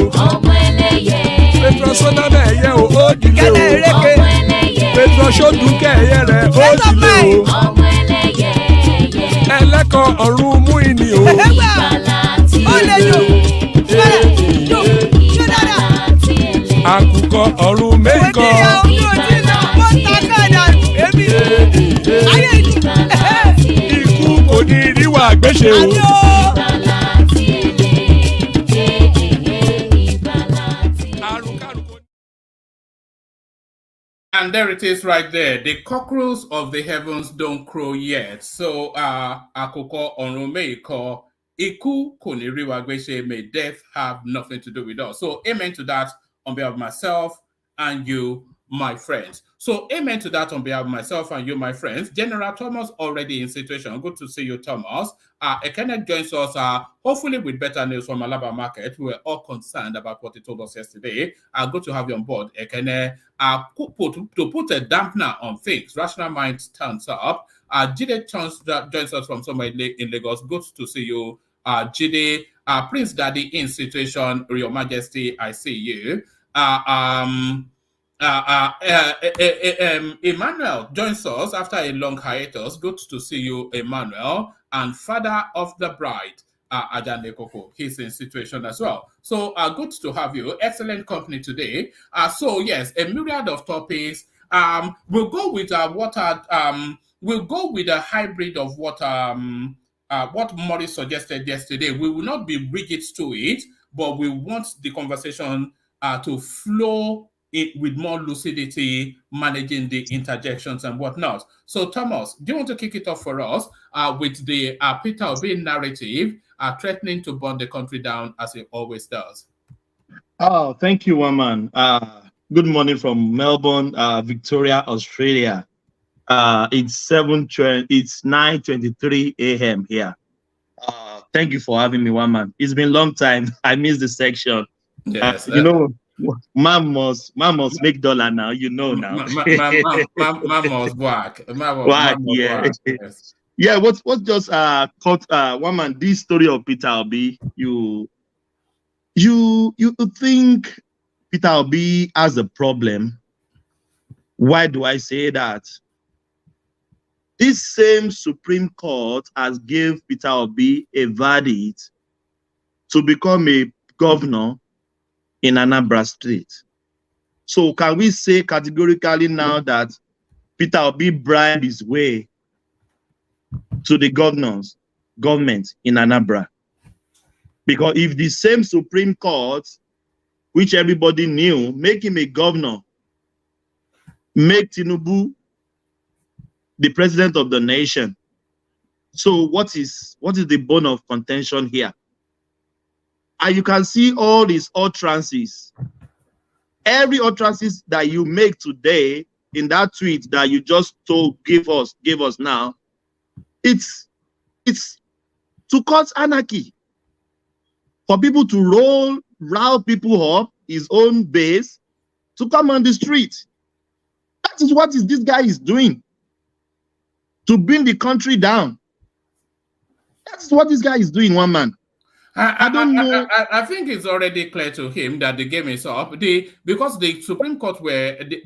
Petrosonana ẹyẹ o ó dìlé o. Petrosodúnkẹ́ ẹyẹ rẹ̀ ó dìlé o. Ẹlẹ́kọ̀ ọ̀run mú ìní o. Àkùkọ ọ̀run mẹ́kọ̀. Ikú kò ní ríwà gbéṣe o. And there it is right there. The cockerels of the heavens don't crow yet. So, Akoko Onrumeiko, Iku Koniriwa Gweshe, may death have nothing to do with us. So, amen to that on behalf of myself and you, my friends. So, amen to that on behalf of myself and you, my friends. General Thomas already in situation. Good to see you, Thomas. Ekene joins us, hopefully with better news from Alaba Market. We were all concerned about what he told us yesterday. Good to have you on board, Ekene. To put a dampener on things, Rational Mind turns up. Jide joins us from somewhere in Lagos. Good to see you, Jide. Prince Daddy in situation, Your Majesty, I see you. Emmanuel joins us after a long hiatus. Good to see you, Emmanuel. And father of the bride, Ajane Koko. He's in situation as well. So good to have you. Excellent company today. So yes, a myriad of topics. We'll go with we'll go with a hybrid of what Morris suggested yesterday. We will not be rigid to it, but we want the conversation to flow with more lucidity, managing the interjections and whatnot. So, Thomas, do you want to kick it off for us with the Peter Obi narrative threatening to burn the country down as it always does? Oh, thank you, Waman. Good morning from Melbourne, Victoria, Australia. It's 9:23 a.m. here. Thank you for having me, Waman. It's been a long time. I missed the section. Yes, you know, man must make dollar now. You know now. Man must work. Yeah. Yes. Yeah. What just caught Waman? This story of Peter Obi. You think Peter Obi has a problem? Why do I say that? This same Supreme Court has gave Peter Obi a verdict to become a governor in Anambra State. So can we say categorically now that Peter Obi bribed his way to the government in Anambra? Because if the same Supreme Court, which everybody knew, make him a governor, make Tinubu the president of the nation. So what is the bone of contention here? And you can see all these utterances. Every utterances that you make today in that tweet that you just gave us now, it's to cause anarchy. For people to rile people up, his own base, to come on the street. That is what this guy is doing. To bring the country down. That's what this guy is doing, one man. I don't know. I think it's already clear to him that the game is up. Because the Supreme Court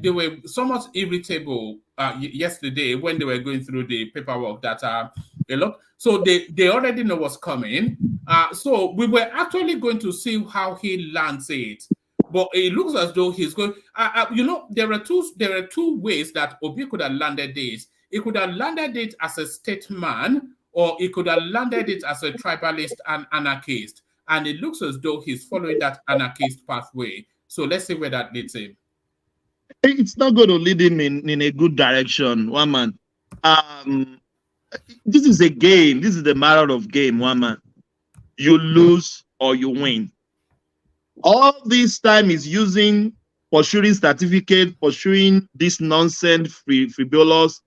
they were somewhat irritable yesterday when they were going through the paperwork that so they already know what's coming. So we were actually going to see how he lands it. But it looks as though he's going. There are two ways that Obi could have landed this. He could have landed it as a statesman, or he could have landed it as a tribalist and anarchist. And it looks as though he's following that anarchist pathway. So let's see where that leads him. It's not going to lead him in a good direction, one man. This is a game. This is the matter of game, one man. You lose or you win. All this time is pursuing certificate, pursuing this nonsense frivolous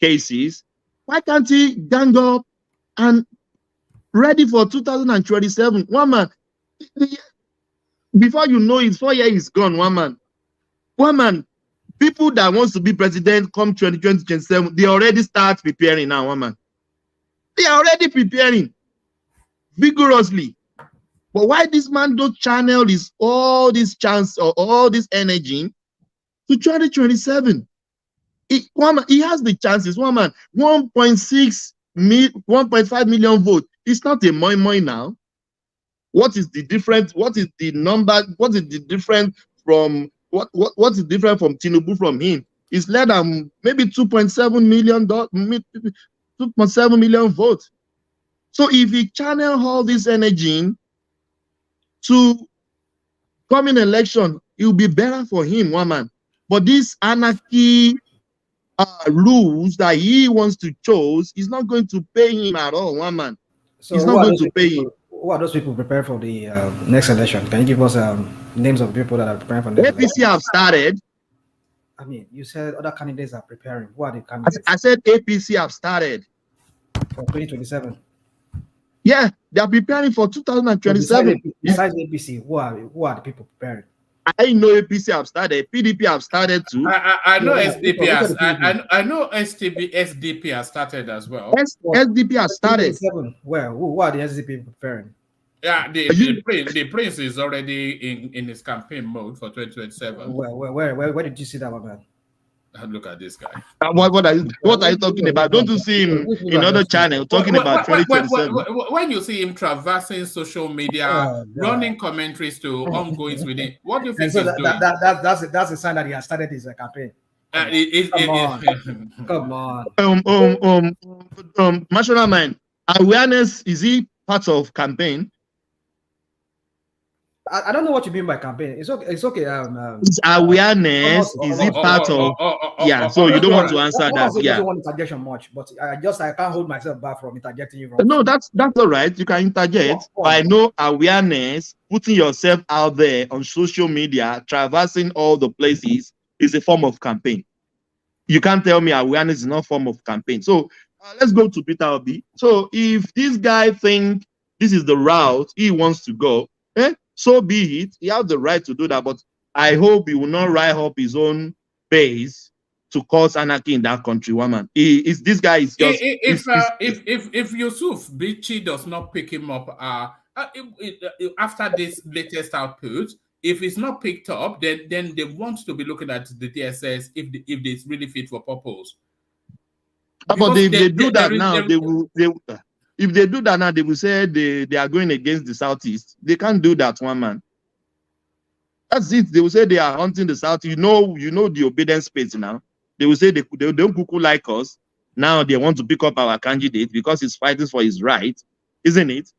cases. Why can't he gang up and ready for 2027? One man, before you know it, 4 years is gone. One man, people that wants to be president come 2027, they already start preparing now. One man, they are already preparing vigorously. But why this man don't channel all this chance or all this energy to 2027? He has the chances. 1.5 million votes. It's not a moi now. What is the difference? What is the number? What is the difference from what is different from Tinubu from him? It's less than maybe 2.7 million votes. So if he channel all this energy to coming election, it will be better for him, one man. But this anarchy rules that he wants to choose is not going to pay him at all, one man. So it's not going to pay him. Who are those people prepared for the next election? Can you give us names of people that are preparing for the next election? APC have started. I mean, you said other candidates are preparing. Who are the candidates? I said APC have started. For 2027. Yeah, they are preparing for 2027. Besides APC, who are the people preparing? I know APC have started. PDP have started too. I know SDP has. I know SDP has started as well. SDP has started. Where? Who are the SDP preparing? Yeah, the prince is already in his campaign mode for 2027. Where did you see that one, man? Look at this guy. What are you talking about? Don't you see him in other channel talking about 2027? When you see him traversing social media, running commentaries to ongoings with it, what do you think he's doing? That's a sign that he has started his campaign. Come on. National mind, awareness, is he part of campaign? I don't know what you mean by campaign. It's okay. It's okay. Is awareness, is it part of, yeah, so you don't want to answer that, I yeah. don't want interjection much, but I can't hold myself back from interjecting you. No, that's all right. You can interject. But I know awareness, putting yourself out there on social media, traversing all the places is a form of campaign. You can't tell me awareness is not a form of campaign. So let's go to Peter Obi. So if this guy thinks this is the route he wants to go, so be it. He has the right to do that. But I hope he will not rise up his own base to cause anarchy in that country, woman. This guy is just. If Yusuf Bichi does not pick him up after this latest output, if it's not picked up, then they want to be looking at the DSS if it's really fit for purpose. But if they do that now, if they do that now, they will say they are going against the Southeast. They can't do that, one man. That's it. They will say they are hunting the South. You know the obedience space now. They will say they don't cuckoo like us. Now they want to pick up our candidate because he's fighting for his right, isn't it?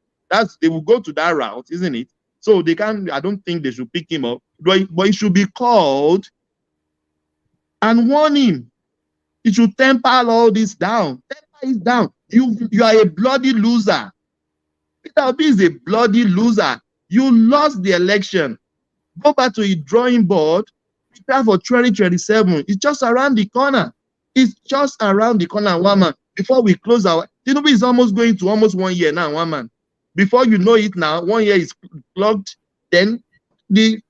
They will go to that route, isn't it? So they can. I don't think they should pick him up, but he should be called and warn him. He should temper all this down. Temper it down. You are a bloody loser. Peter Obi is a bloody loser. You lost the election. Go back to a drawing board. Prepare for 2027. It's just around the corner. It's just around the corner, one man. Before we close our, Tinubu is almost going to almost 1 year now, one man. Before you know it now, 1 year is plugged. Then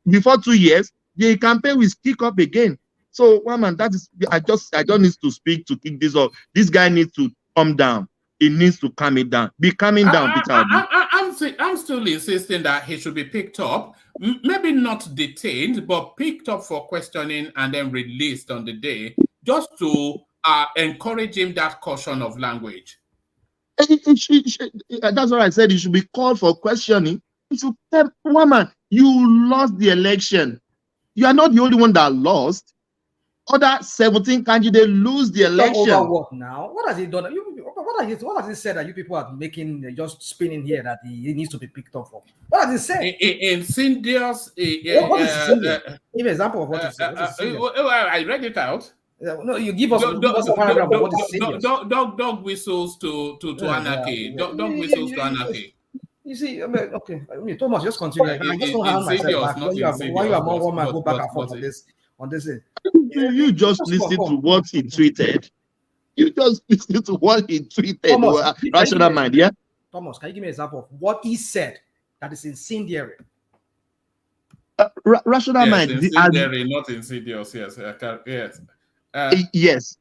before 2 years, the campaign will kick up again. So, one man, that is, I don't need to speak to kick this off. This guy needs to calm down. He needs to calm it down. Be calming down, Peter. I'm still insisting that he should be picked up, maybe not detained, but picked up for questioning and then released on the day, just to encourage him that caution of language. That's what I said. He should be called for questioning. He should tell, woman, you lost the election. You are not the only one that lost. Other 17 candidates lose the election. Over what now? What has he done? What has he said that you people are making, just spinning here that he needs to be picked up for? What has he said? Insidious. What is insidious? Give an example of what he said. I read it out. No, you give us a paragraph of what is insidious. Dog whistles to anarchy. Dog whistles to anarchy. You see, okay. Thomas, just continue. I just don't have myself back. Why you are more one man go back and forth on this thing. You just listen to what he tweeted. You just listen to what he tweeted. Thomas, rational mind, yeah? Thomas, can you give me an example of what he said that is incendiary? Rational mind. Incendiary, not insidious. Yes. Yes. Yes.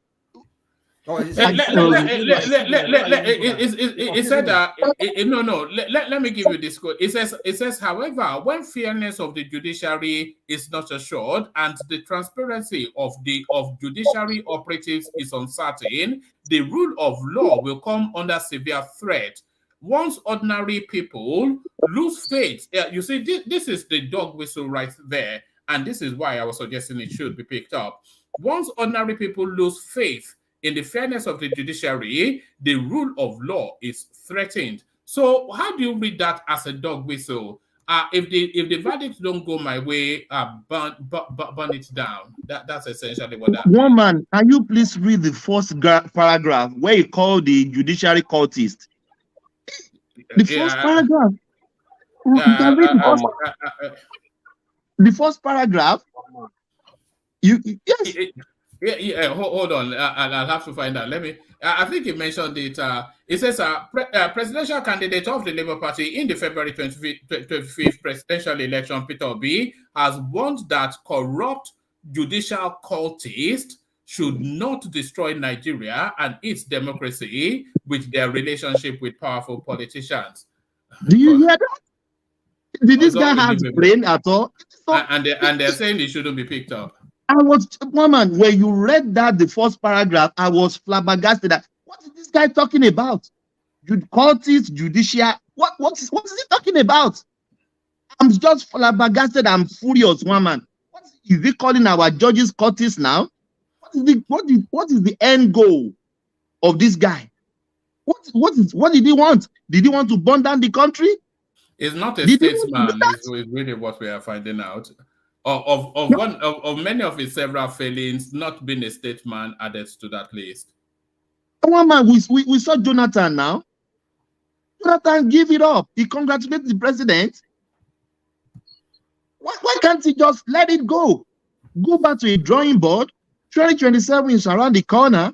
He said that let me give you this quote. It says, however, when fairness of the judiciary is not assured and the transparency of judiciary operatives is uncertain, the rule of law will come under severe threat. Once ordinary people lose faith, you see, this is the dog whistle right there, and this is why I was suggesting it should be picked up. Once ordinary people lose faith in the fairness of the judiciary, the rule of law is threatened. So how do you read that as a dog whistle? If the verdicts don't go my way, burn it down. That's essentially what that means. Woman, can you please read the first paragraph where you call the judiciary cultist? The first paragraph. The first paragraph. Yes. Yeah. Hold on. I'll have to find out. I think you mentioned it. It says presidential candidate of the Labour Party in the February 25th presidential election, Peter Obi, has warned that corrupt judicial cultists should not destroy Nigeria and its democracy with their relationship with powerful politicians. Do you hear that? Did this guy have brain at all? And they're saying it shouldn't be picked up. Woman, when you read that, the first paragraph, I was flabbergasted. What is this guy talking about? Cultists, judicial. What is he talking about? I'm just flabbergasted. I'm furious, woman. What is he calling our judges cultists now? What is the end goal of this guy? What did he want? Did he want to burn down the country? Is not a Did you do statesman, that? is really what we are finding out. Of many of his several failings, not being a statesman added to that list. One man, we saw Jonathan now. Jonathan give it up. He congratulates the president. Why can't he just let it go? Go back to a drawing board. 2027 is around the corner.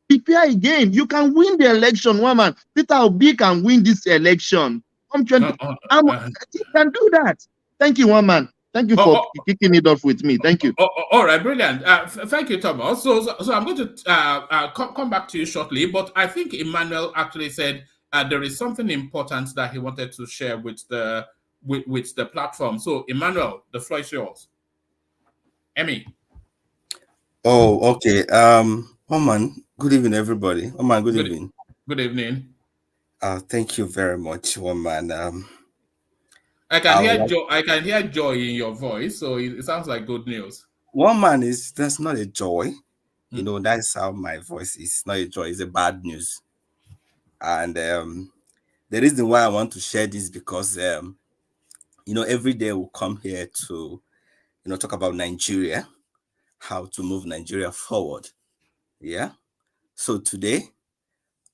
Prepare again. You can win the election, one man. Peter Obi can win this election. He can do that. Thank you, one man. Thank you for kicking it off with me. Thank you. All right, brilliant. Thank you, Thomas. So I'm going to come back to you shortly, but I think Emmanuel actually said there is something important that he wanted to share with the platform. So, Emmanuel, the floor is yours. Emmy. Oh, okay. Oman, good evening, everybody. Oman, good evening. Good evening. Thank you very much, Oman. I can hear joy in your voice, so it sounds like good news. Oman that's not a joy. You know, that's how my voice is. Not a joy, it's a bad news. And the reason why I want to share this because you know, every day we'll come here to, you know, talk about Nigeria, how to move Nigeria forward. Yeah. So today,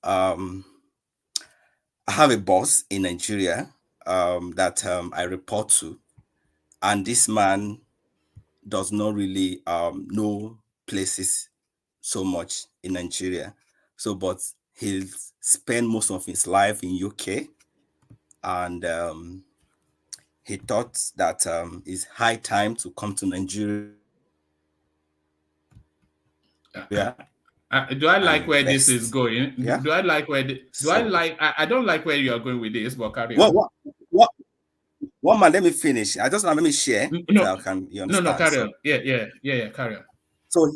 I have a boss in Nigeria that I report to, and this man does not really know places so much in Nigeria. So, but he'll spend most of his life in UK, and he thought that it's high time to come to Nigeria. Do I like where this is going? Yeah? Do I like where? I don't like where you are going with this, but carry on. What? One man, let me finish. Let me share. No, so you understand. No, carry on. Yeah, carry on. So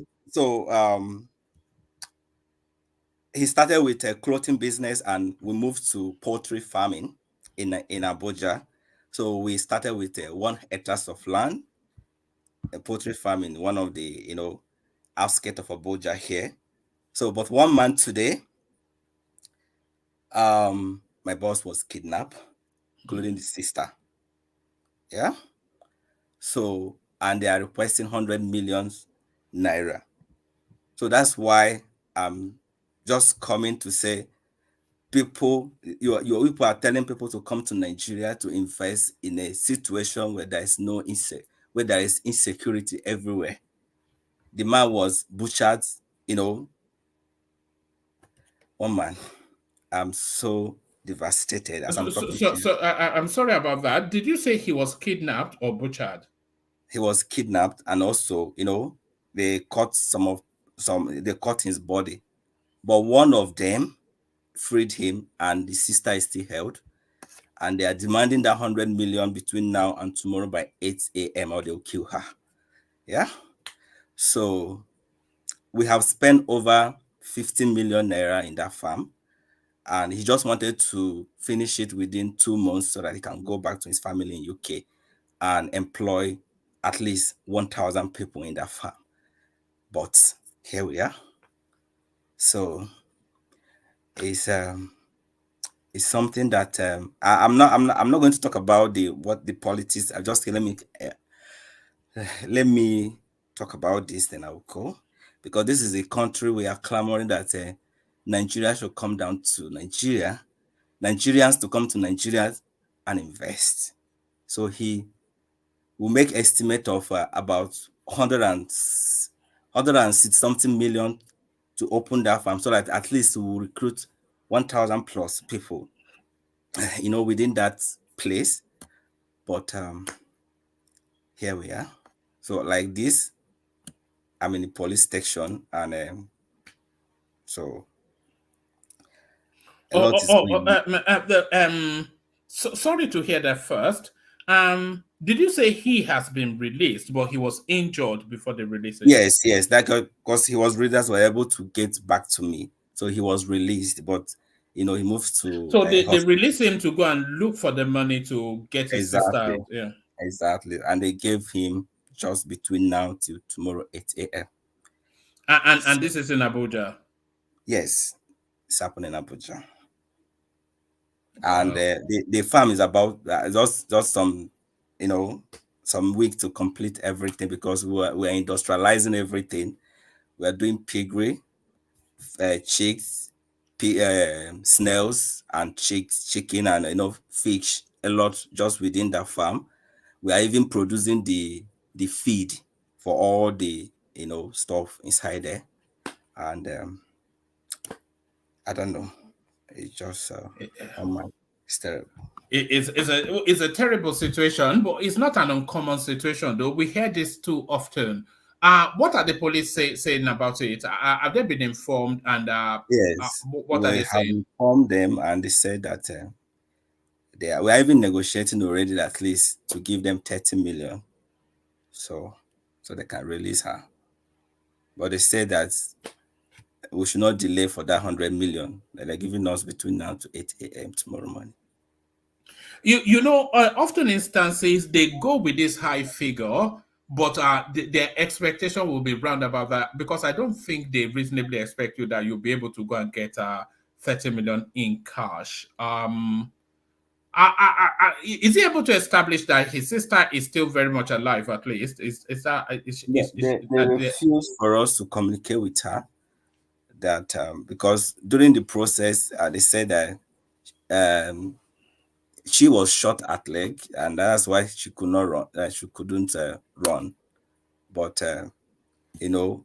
he started with a clothing business, and we moved to poultry farming in Abuja. So we started with 1 hectare of land, a poultry farming, one of the, you know, outskirts of Abuja here. So, but one man today, my boss was kidnapped, including the sister. Yeah. So, and they are requesting 100 million naira. So that's why I'm just coming to say, your people are telling people to come to Nigeria to invest in a situation where there is where there is insecurity everywhere. The man was butchered, you know. One man, I'm so devastated as I'm talking to you. So I'm sorry about that. Did you say he was kidnapped or butchered? He was kidnapped, and also, you know, they cut they cut his body, but one of them freed him, and the sister is still held, and they are demanding that 100 million between now and tomorrow by 8 a.m. or they'll kill her. Yeah. So we have spent over 15 million naira in that farm, and he just wanted to finish it within 2 months so that he can go back to his family in UK and employ at least 1,000 people in that farm. But here we are. So it's something that I'm not going to talk about what the politics. I just let me talk about this, then I will go, because this is a country we are clamoring that Nigeria should come down to Nigeria, Nigerians to come to Nigeria and invest. So he will make estimate of about 106 something million to open that farm, so that at least we will recruit 1,000 plus people, you know, within that place. But here we are. So like this, I'm in the police station, and so a lot is going. Sorry to hear that first. Did you say he has been released, but he was injured before they released him? Yes, that because he was released, were able to get back to me, so he was released, but you know, he moved to. So they released him to go and look for the money to get his sister out. Yeah, exactly, and they gave him just between now till tomorrow 8 a.m. And this is in Abuja. Yes, it's happening in Abuja. And the farm is about just some, some week to complete everything, because we're industrializing everything. We're doing piggery, chicks, snails, and chicken, and fish, a lot just within that farm. We are even producing the feed for all the stuff inside there. And I don't know, it's just oh my, it's terrible. It's a terrible situation, but it's not an uncommon situation, though. We hear this too often. What are the police saying about it? Have they been informed? And Yes, what are we they have saying? informed them, and they said that we are even negotiating already, at least to give them 30 million, so they can release her. But they said that we should not delay for that 100 million that they're giving us between now to 8 a.m. tomorrow morning. Often instances they go with this high figure, but their expectation will be round about that, because I don't think they reasonably expect you that you'll be able to go and get 30 million in cash. Is he able to establish that his sister is still very much alive? At least They refused for us to communicate with her, that because during the process they said that she was shot at leg, and that's why she could not run. She couldn't run. But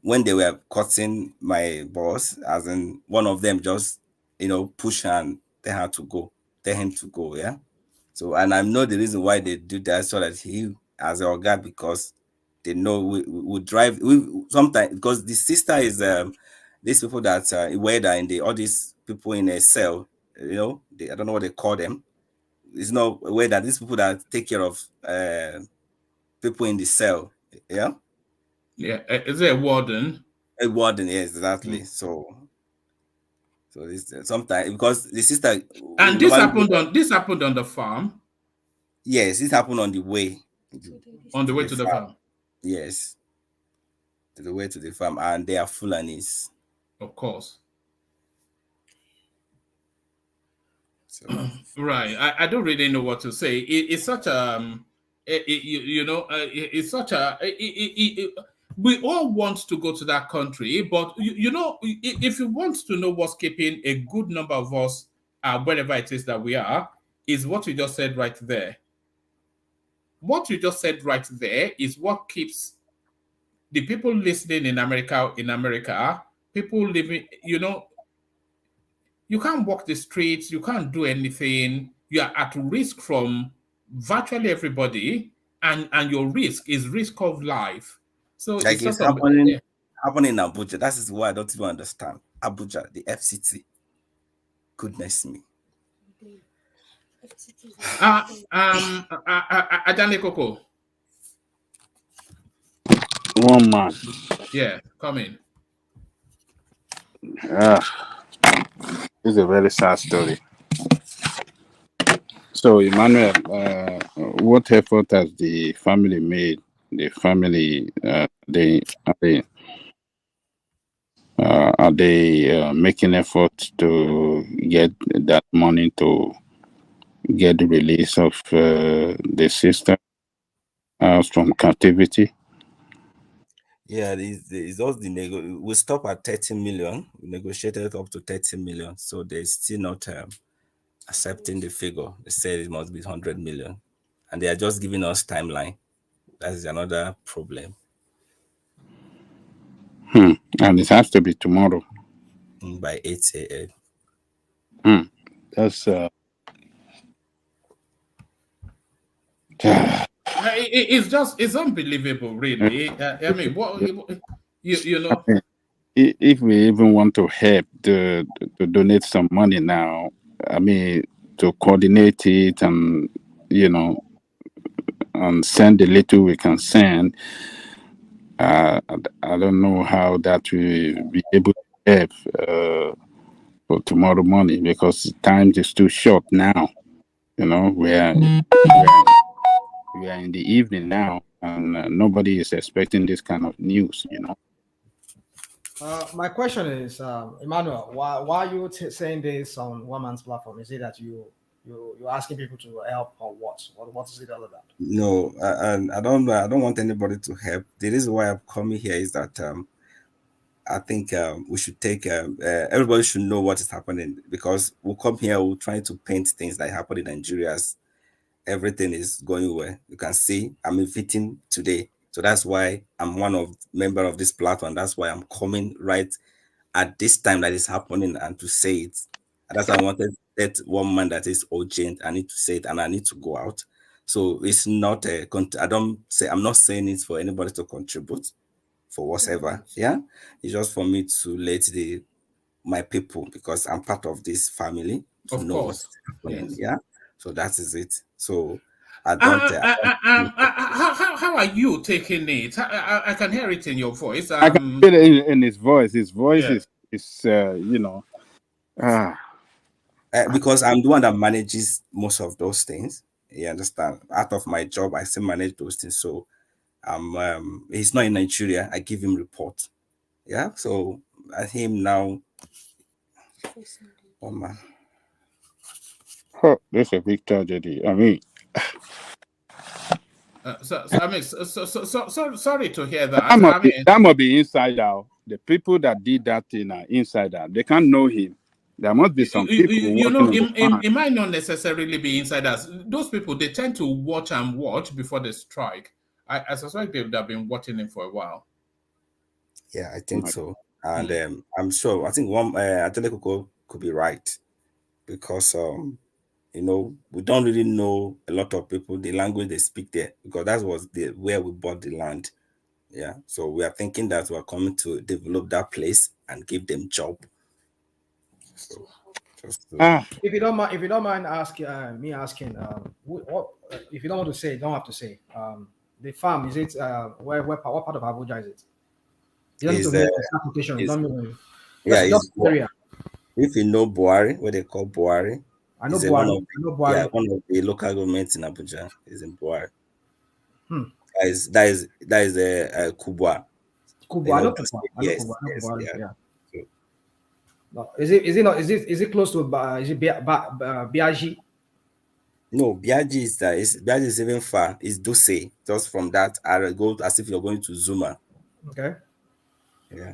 when they were cutting my boss, as in one of them just push her and tell him to go. Yeah. So, and I know the reason why they do that, so that he, as a guy, because they know we drive. We sometimes, because the sister is these people that where that in all these people in a cell. I don't know what they call them. It's not where that these people that take care of people in the cell. Yeah. Yeah. Is it a warden? A warden, yes, exactly. So this sometimes, because the sister, and this happened on the farm. Yes, this happened on the way. On the way to the farm. Yes. To the way to the farm, and they are Fulanis. Of course. So. Right. I don't really know what to say. It's such it's such a. We all want to go to that country, but if you want to know what's keeping a good number of us wherever it is that we are, is what you just said right there. What you just said right there is what keeps the people listening in America, people living, you can't walk the streets, you can't do anything, you are at risk from virtually everybody, and your risk of life. So like it's happening in Abuja. That is why I don't even understand. Abuja, the FCT. Goodness me. Adani Koko. One man. Yeah, come in. It's a very sad story. So, Emmanuel, what effort has the family made? The family, are they making effort to get that money to get the release of the sister from captivity? Yeah, it's just we stop at 30 million. We negotiated up to 30 million, so they're still not accepting the figure. They said it must be 100 million, and they are just giving us timeline. That is another problem. And it has to be tomorrow by 8 a.m. That's it's unbelievable, really. I mean, what you know. If we even want to help to donate some money now, I mean, to coordinate it and and send the little we can send. I don't know how that will be able to help for tomorrow morning, because time is too short now. We are in the evening now, and nobody is expecting this kind of news. My question is, Emmanuel, why are you saying this on one man's platform? Is it that you you're asking people to help or what? What is it all about? No, and I don't want anybody to help. The reason why I'm coming here is that I think we should take everybody should know what is happening, because we'll come here, we'll try to paint things that happen in Nigeria as everything is going well. You can see I'm inviting today, so that's why I'm one of member of this platform. That's why I'm coming right at this time that is happening and to say it. And that's why I wanted that one man that is urgent. I need to say it and I need to go out. So it's not I'm not saying it for anybody to contribute for whatever. Yeah, it's just for me to let my people, because I'm part of this family, to Of know course. what's happening. Yes. Yeah, so that is it. So I don't. How are you taking it? I can hear it in your voice. I can feel it in his voice. His voice Yeah. is you know. Because I'm the one that manages most of those things. You understand? Out of my job, I still manage those things. So he's not in Nigeria. I give him report. Yeah. So at him now. Oh man. Oh, that's a big tragedy. I mean, sorry to hear that. That must be inside out. The people that did that thing are inside out. They can't know him. There must be some people. It might not necessarily be insiders. Those people, they tend to watch before they strike. I suspect they've been watching him for a while. Yeah, I think so. And I'm sure. I think one Adeleko could be right, because we don't really know a lot of people, the language they speak there, because that was where we bought the land. Yeah, so we are thinking that we're coming to develop that place and give them job. So, if you don't mind me asking, what if you don't want to say, don't have to say. The farm, is it what part of Abuja is it? You don't need to make a application. You don't know. Just area. If you know Buhari, what they call Buhari, I know Buhari. Yeah, one of the local governments in Abuja is in Buhari. That is Kubwa. Kubwa, I know Kubwa. Yes. Yeah. No, is it close to is it Biaji? No, Biaji is even far. It's Duse. Just from that, I go as if you're going to Zuma. Okay. Yeah.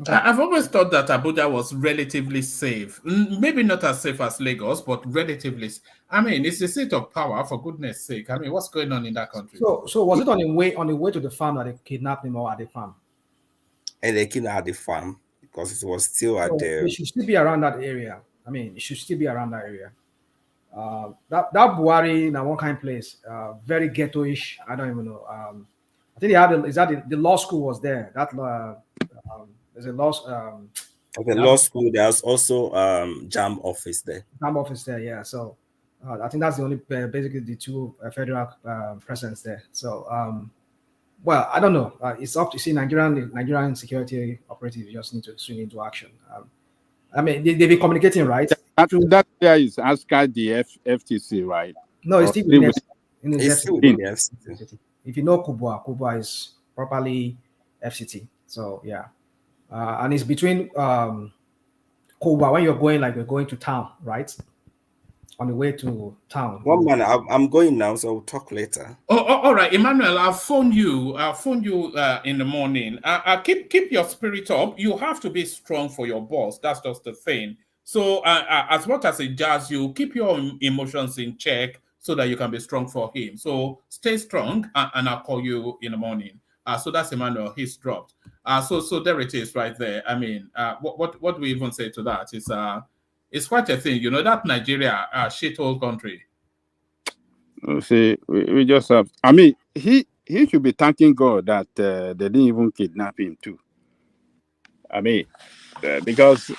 Okay. I've always thought that Abuja was relatively safe. Maybe not as safe as Lagos, but relatively. I mean, it's a seat of power, for goodness sake. I mean, what's going on in that country? So was it on the way to the farm that they kidnapped him, or at the farm? And they kidnapped at the farm, because it was still at the. It should still be around that area. I mean, it should still be around that area. That Buhari in one kind of place, very ghetto-ish. I don't even know. I think they had the law school was there. There's a law. Okay, law school. There's also JAM office there. JAM office there, yeah. So I think that's the only basically the two federal presence there. So well, I don't know. It's up to see. Nigerian security operatives just need to swing into action. I mean, they've been communicating, right? That there is Asker the FTC, right? No, it's still in the FCT. If you know Kubwa is properly FCT. So yeah, and it's between Kubwa when you're going to town, right? On the way to town. One man, I'm going now, so we'll talk later. Oh, all right, Emmanuel. I'll phone you in the morning. Keep your spirit up. You have to be strong for your boss. That's just the thing. So as much as it jars you, keep your emotions in check so that you can be strong for him. So stay strong, and I'll call you in the morning. So that's Emmanuel. He's dropped. So there it is right there. I mean, what do we even say to that? It's quite a thing, that Nigeria, shithole country. See, we just have. I mean, he should be thanking God that they didn't even kidnap him too. I mean, because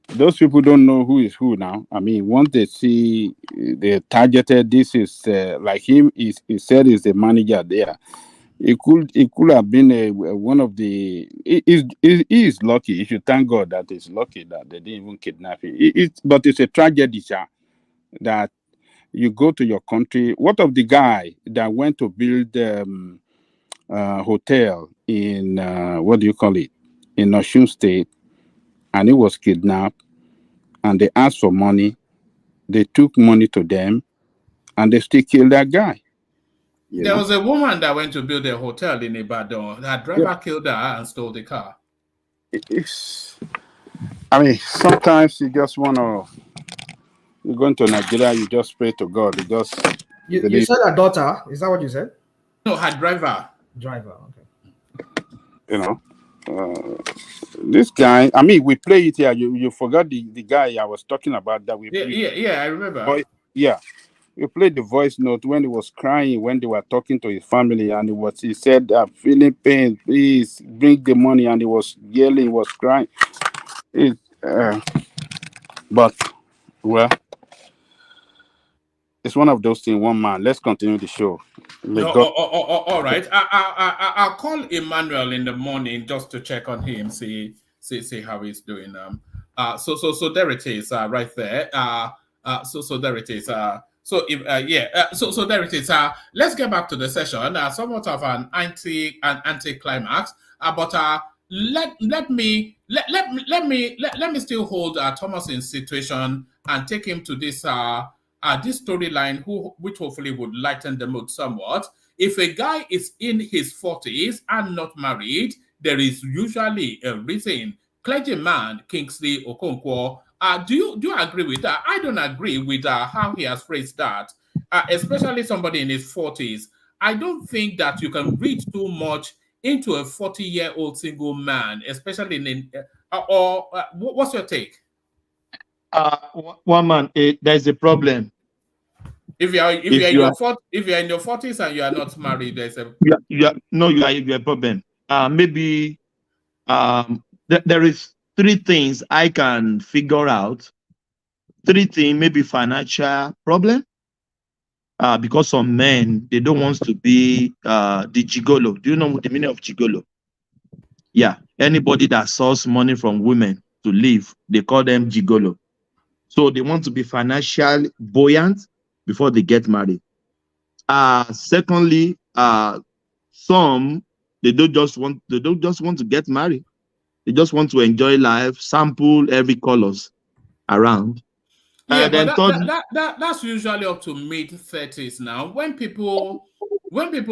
those people don't know who is who now. I mean, once they see they targeted, this is like him. He said he's the manager there. It could have been one of the. He is lucky. He should thank God that he's lucky that they didn't even kidnap him. But it's a tragedy, sir, that you go to your country. What of the guy that went to build hotel in what do you call it, in Osun State, and he was kidnapped, and they asked for money. they took money to them, and they still killed that guy. There was a woman that went to build a hotel in Ibadan. Her driver killed her and stole the car. I mean, sometimes you just want to. You go into Nigeria, you just pray to God. You said her daughter. Is that what you said? No, her driver. Driver. Okay. You know, this guy. I mean, we play it here. You forgot the guy I was talking about that we. Yeah, I remember. We played the voice note when he was crying when they were talking to his family, and he said, "I'm feeling pain. Please bring the money." And he was yelling, he was crying. But well, it's one of those things. One man. Let's continue the show. All right. I'll call Emmanuel in the morning just to check on him, see how he's doing. So there it is, right there. So there it is. So there it is. Let's get back to the session. Somewhat of an anti-climax. But let me still hold Thomas's situation and take him to this this storyline, which hopefully would lighten the mood somewhat. If a guy is in his 40s and not married, there is usually a reason. Clergyman Kingsley Okonkwo, do you agree with that? I don't agree with how he has phrased that, especially somebody in his 40s. I don't think that you can read too much into a 40-year-old single man, especially what's your take? One man, there's a problem. If you're in your 40s and you are not married, there's a you are a problem. Maybe there is three things I can figure out. Three things, maybe financial problem. Because some men, they don't want to be the gigolo. Do you know the meaning of gigolo? Yeah, anybody that source money from women to live, they call them gigolo. So they want to be financially buoyant before they get married. Secondly, some they don't just want to get married. They just want to enjoy life, sample every colors around. Yeah, but that's usually up to mid-30s now. When people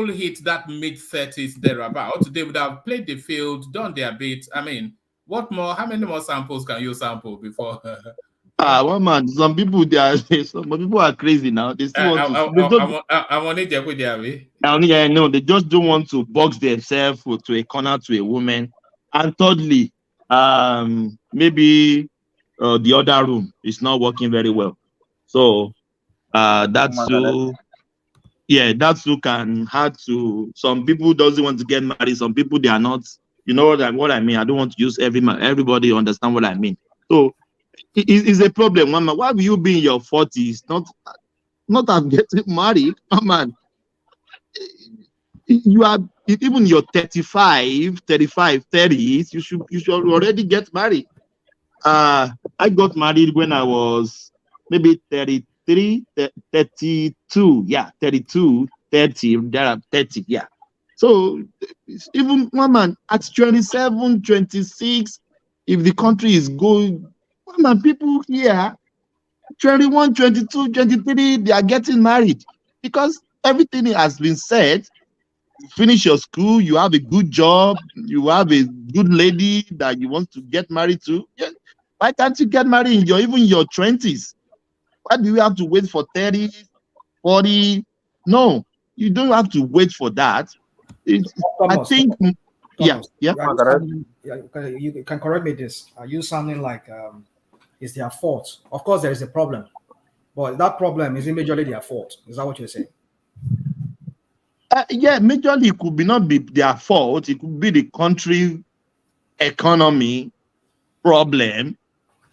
hit that mid-30s thereabout, they would have played the field, done their bit. I mean, what more? How many more samples can you sample before? One man. Some people are crazy now. They still want to. I know they just don't want to box themselves to a corner to a woman. And thirdly, maybe the other room is not working very well. So that's can hard to. Some people doesn't want to get married. Some people they are not. You know what I mean. I don't want to use everybody understand what I mean. So it's a problem. Mama, why will you be in your 40s not getting married? Man, you are even your 35, 30s. You should already get married. I got married when I was maybe 33, 32. Yeah, 32, 30. There are 30. Yeah. So even one man at 27, 26, if the country is good, one man, people here 21, 22, 23, they are getting married because everything has been said. You finish your school, you have a good job, you have a good lady that you want to get married to. Yeah. Why can't you get married in even your 20s? Why do you have to wait for 30, 40? No, you don't have to wait for that. I think, Thomas, you can correct me this. Are you sounding like it's their fault? Of course, there is a problem, but that problem isn't majorly their fault. Is that what you're saying? Yeah, majorly it could not be their fault. It could be the country economy problem,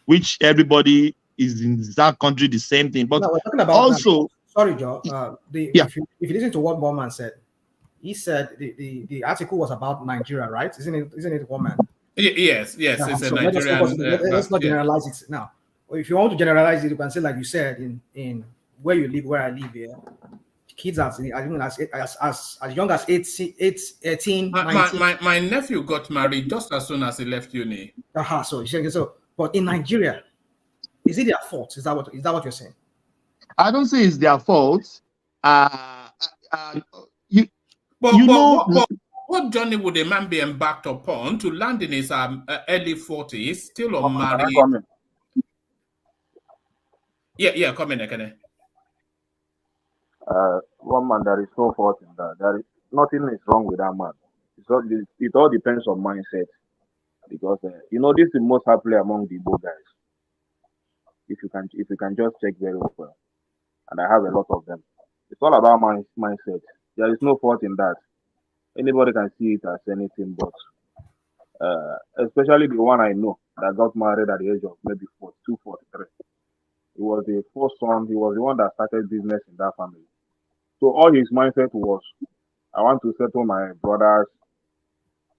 which everybody is in that country the same thing. But we're talking about also, sorry, Joe. If you listen to what Borman said, he said the article was about Nigeria, right? Isn't it, woman? Yes, it's a Nigerian. Let's not generalize it now. If you want to generalize it, you can say, like you said, in where you live, where I live here, kids as young as 18, 19. My nephew got married just as soon as he left uni. So but in Nigeria, is it their fault? Is that what you're saying? I don't say it's their fault. You But, you but, know, what journey would a man be embarked upon to land in his early 40s, still unmarried? Yeah, come in, Ekene. One man, there is no fault in that. There is nothing is wrong with that man. It all depends on mindset because you know this is most happily among the Igbo guys. If you can just check very well, and I have a lot of them. It's all about mindset. There is no fault in that. Anybody can see it as anything, but especially the one I know that got married at the age of maybe 42, 43. He was the first son. He was the one that started business in that family. So all his mindset was, I want to settle my brothers,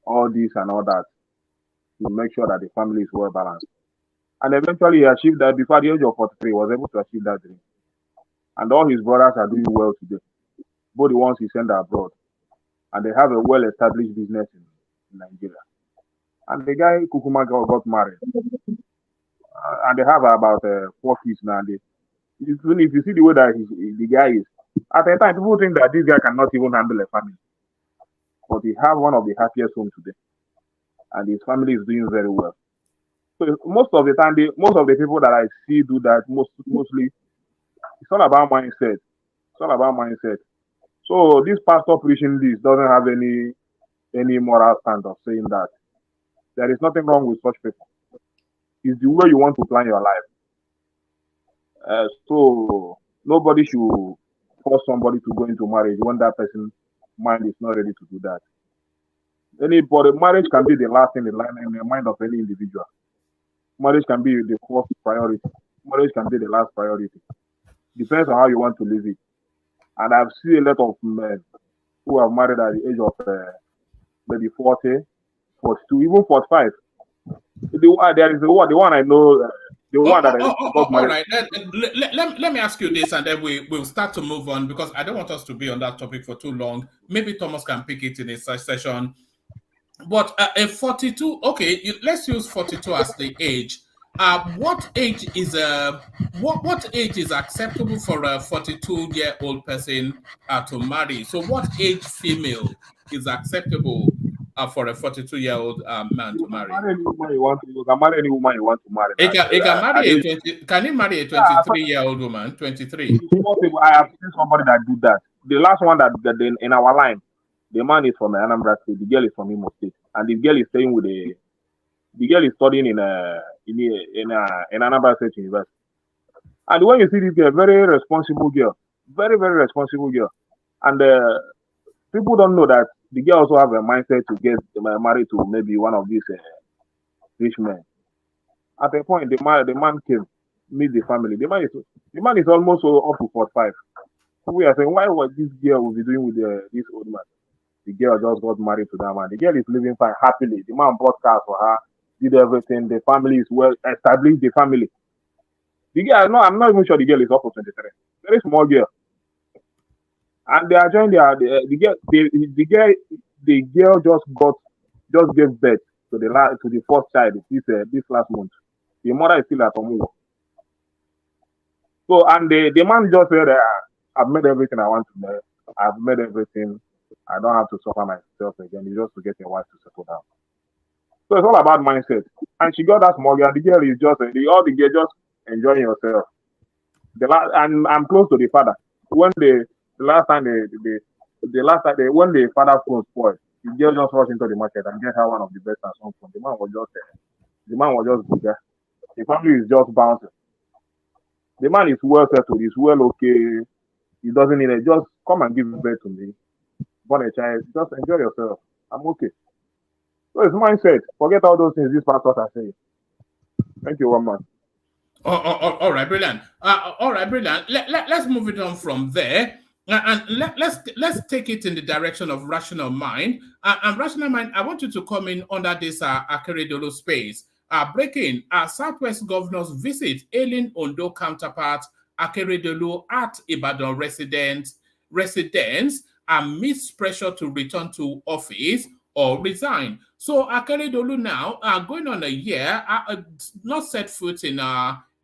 all this and all that, to make sure that the family is well balanced. And eventually he achieved that before the age of 43, he was able to achieve that dream. And all his brothers are doing well today. Both the ones he sent abroad. And they have a well-established business in Nigeria. And the guy, Kukuma, got married. And they have about 4 kids now. Even if you see the way that the guy is, at the time, people think that this guy cannot even handle a family. But he has one of the happiest homes today. And his family is doing very well. So most of the time, most of the people that I see do that, mostly, it's all about mindset. It's all about mindset. So this pastor preaching this doesn't have any moral stand of saying that. There is nothing wrong with such people. It's the way you want to plan your life. So nobody should force somebody to go into marriage when that person's mind is not ready to do that. Marriage can be the last thing in the mind of any individual. Marriage can be the first priority. Marriage can be the last priority. Depends on how you want to live it. And I've seen a lot of men who have married at the age of maybe 40, 42, even 45. There is the one I know. The one that got married. All right. Let me ask you this, and then we'll start to move on because I don't want us to be on that topic for too long. Maybe Thomas can pick it in a session. But a 42, okay, let's use 42 as the age. What age is acceptable for a 42-year-old person to marry? So what age female is acceptable for a 42-year-old man to marry? You can marry any woman you want to marry. Can you marry a 23-year-old woman? 23. It's possible. I have seen somebody that do that. The last one that in our line, the man is from Anambra State, the girl is from Imo State, and the girl is staying with the girl is studying in Anambra State University. And when you see this girl, very responsible girl, very, very responsible girl, and people don't know that the girl also have a mindset to get married to maybe one of these rich men. At a point, the man came, meet the family. The man is almost up to 45. So we are saying, why was this girl will be doing with this old man? The girl just got married to that man. The girl is living fine, happily. The man bought cars for her, did everything. The family is well established. The family. The girl, no, I'm not even sure the girl is up to 23. Very small girl. And they are joining the girl just gave birth to the first child this last month. The mother is still at home. So and the man just said, I've made everything I want to do. I've made everything. I don't have to suffer myself again. It's just to get a wife to settle down. So it's all about mindset. And she got that small girl. The girl is just just enjoying yourself. And I'm close to the father. When when the father phone spoiled, the girl just rushed into the market and get her one of the best and some from. The man was just bigger. The family is just bouncing. The man is well settled. He's well okay. He doesn't need it. Just come and give birth to me. Born a child. Just enjoy yourself. I'm okay. So it's mindset. Forget all those things these pastors are saying. Thank you, one man. All right, brilliant. All right, brilliant. Let's move it on from there. And let's take it in the direction of rational mind. And rational mind, I want you to come in under this Akeredolu space. Breaking, Southwest governors visit ailing Ondo counterpart Akeredolu at Ibadan residence amidst pressure to return to office or resign. So Akeredolu now going on a year, not set foot in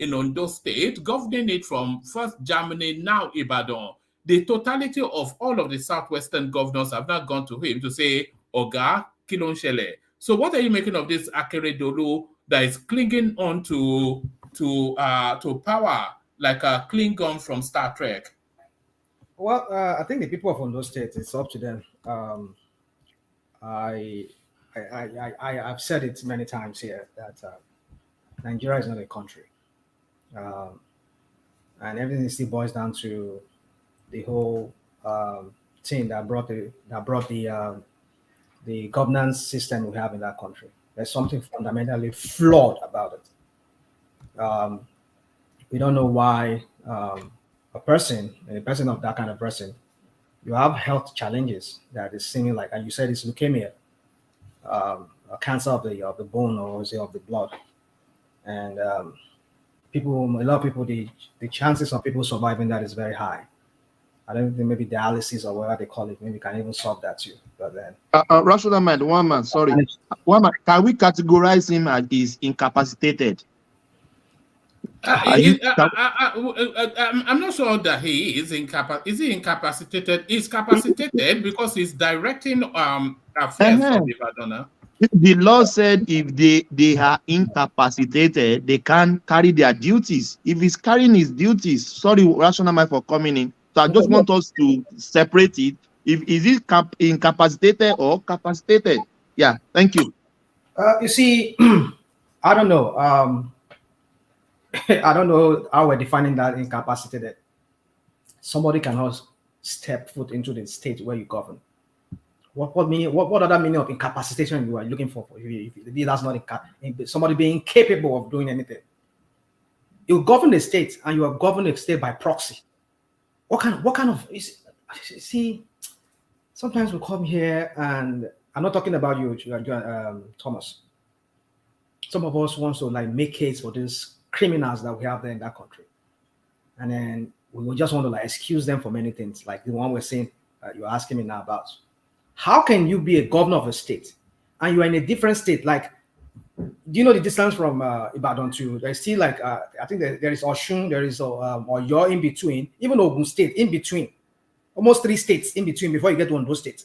in Ondo State, governing it from first Germany, now Ibadan. The totality of all of the southwestern governors have now gone to him to say, Oga, Kilon Shele. So what are you making of this Akeredolu that is clinging on to power like a Klingon from Star Trek? Well, I think the people of Ondo State, it's up to them. I've said it many times here that Nigeria is not a country, and everything still boils down to the whole thing that brought the governance system we have in that country. There's something fundamentally flawed about it. We don't know why a person of that kind of person, you have health challenges that is seeming like, and you said it's leukemia, a cancer of the bone or is it of the blood, and a lot of people, the chances of people surviving that is very high. I don't think maybe dialysis or whatever they call it, maybe can even solve that too. But then, Rational man, one man, sorry, one man. Can we categorize him as is incapacitated? I'm not sure that he is incapacitated. Is he incapacitated? He's capacitated because he's directing affairs of the Ibadan. The law said if they are incapacitated, they can't carry their duties. If he's carrying his duties, sorry, Rational man, for coming in. So I just want us to separate it. Is it incapacitated or capacitated? Yeah, thank you. You see, I don't know. I don't know how we're defining that incapacitated. Somebody cannot step foot into the state where you govern. What other meaning of incapacitation you are looking for? If that's not somebody being incapable of doing anything. You govern the state and you are governing the state by proxy. What kind of see? Sometimes we come here and I'm not talking about you, Thomas. Some of us want to like make case for these criminals that we have there in that country, and then we will just want to like excuse them for many things, like the one we're saying you're asking me now about. How can you be a governor of a state and you're in a different state? Like, do you know the distance from Ibadan to? There's still like I think there is Oshun, there is or you're in between, even Ogun State in between, almost 3 states in between before you get to Ondo State.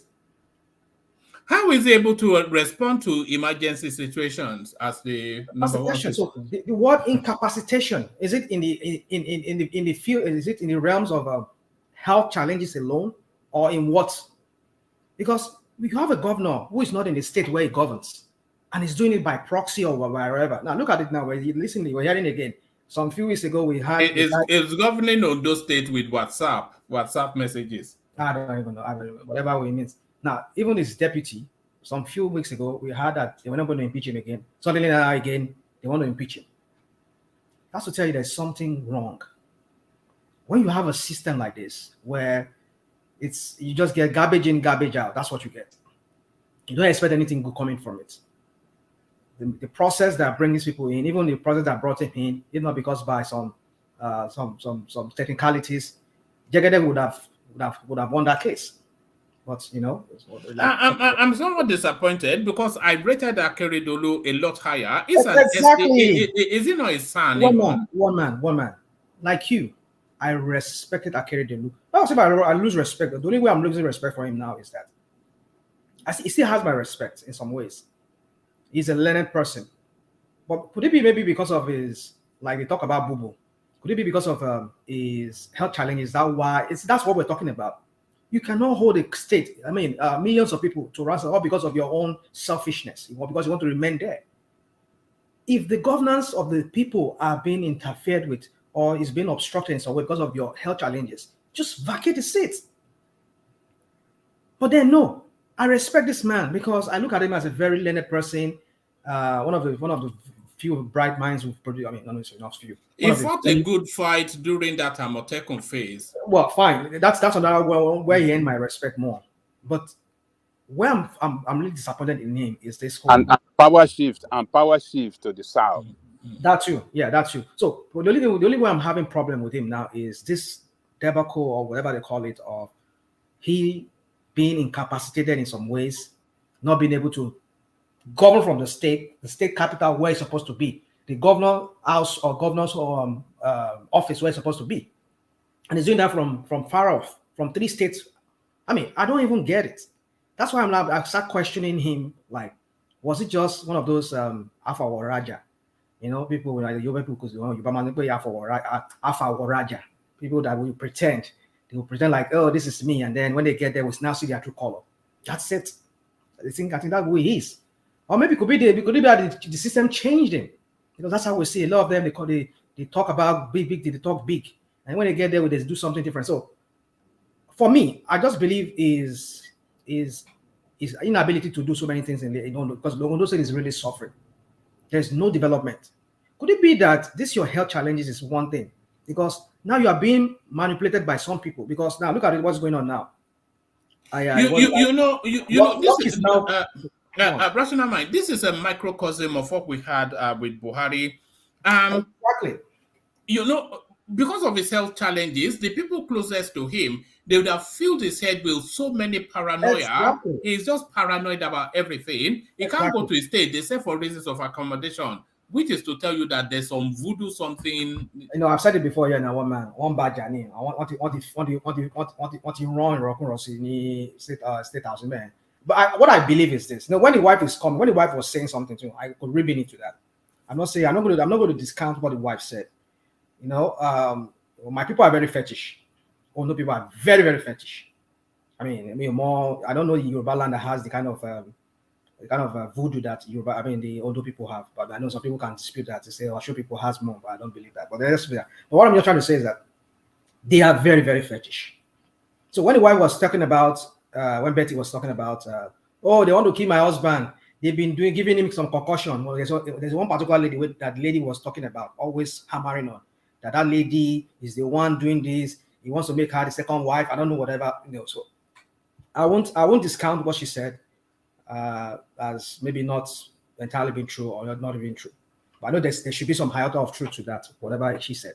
How is he able to respond to emergency situations as the number one? So the word incapacitation, is it in the field? Is it in the realms of health challenges alone, or in what? Because we have a governor who is not in the state where he governs, and he's doing it by proxy or wherever. Now look at it now. We're listening. We're hearing again. Some few weeks ago we had. It's governing Ondo State with WhatsApp messages. I don't even know. Whatever it means. Now, even his deputy, some few weeks ago, we heard that they were not going to impeach him again. Suddenly now again, they want to impeach him. That's to tell you there's something wrong. When you have a system like this, where you just get garbage in, garbage out, that's what you get. You don't expect anything good coming from it. The process that brings people in, even the process that brought him in, if not because by some technicalities, Jegede would have won that case. But you know, I'm somewhat disappointed because I rated Akeredolu a lot higher. Is he not his son? One man. Like you, I respected Akeredolu. Not if I lose respect. The only way I'm losing respect for him now is that he still has my respect in some ways. He's a learned person, but could it be maybe because of his, like they talk about Bubu? Could it be because of his health challenges? That's what we're talking about. You cannot hold a state, millions of people to ransom, all because of your own selfishness, or because you want to remain there. If the governance of the people are being interfered with or is being obstructed in some way because of your health challenges, just vacate the seat. But then no, I respect this man because I look at him as a very learned person, one of the few bright minds who've produced. Not few. He fought a good fight during that Amotekun phase. Well, fine. That's another where he earned my respect more. But where I'm really disappointed in him is this whole and power shift to the south. That too, yeah, that too. So the only way I'm having problem with him now is this debacle or whatever they call it, of he being incapacitated in some ways, not being able to govern from the state capital where he's supposed to be. the governor house or governor's office where it's supposed to be, and he's doing that from far off, from 3 states. I mean, I don't even get it. That's why I start questioning him. Like, was it just one of those Alpha Waraja? You know, people like Yoruba people, because Alpha Waraja, people that will pretend. They will pretend like, oh, this is me, and then when they get there, we now see their true color. That's it. I think that's who he is. Or maybe it could be that the system changed him, because that's how we see a lot of them. They talk about big, they talk big, and when they get there, they do something different. So, for me, I just believe is inability to do so many things because Logondo is really suffering. There's no development. Could it be that this your health challenges is one thing, because now you are being manipulated by some people? Because now look at what's going on now. You know, this is now. rational mind. This is a microcosm of what we had with Buhari. Exactly. You know, because of his health challenges, the people closest to him, they would have filled his head with so many paranoia. Exactly. He's just paranoid about everything. He can't go to his state, they say, for reasons of accommodation, which is to tell you that there's some voodoo something. You know, I've said it before. Yeah, now one bad journey. I want to run Rossi state house, man. But what I believe is this. You know, when the wife is coming, when the wife was saying something to him, I could read into that. I'm not going to discount what the wife said. You know, my people are very fetish. Ondo people are very, very fetish. I mean, more. I don't know the Yoruba land that has the kind of voodoo that the Ondo people have. But I know some people can dispute that. They say, Osho people has more, but I don't believe that. But what I'm just trying to say is that they are very, very fetish. So when the wife was talking about, when Betty was talking about, oh, they want to kill my husband. They've been giving him some concussion. Well, there's one particular lady that lady was talking about, always hammering on that lady is the one doing this. He wants to make her the second wife. I don't know, whatever. You know, so I won't discount what she said as maybe not entirely being true or not even true. But I know there should be some iota of truth to that, whatever she said.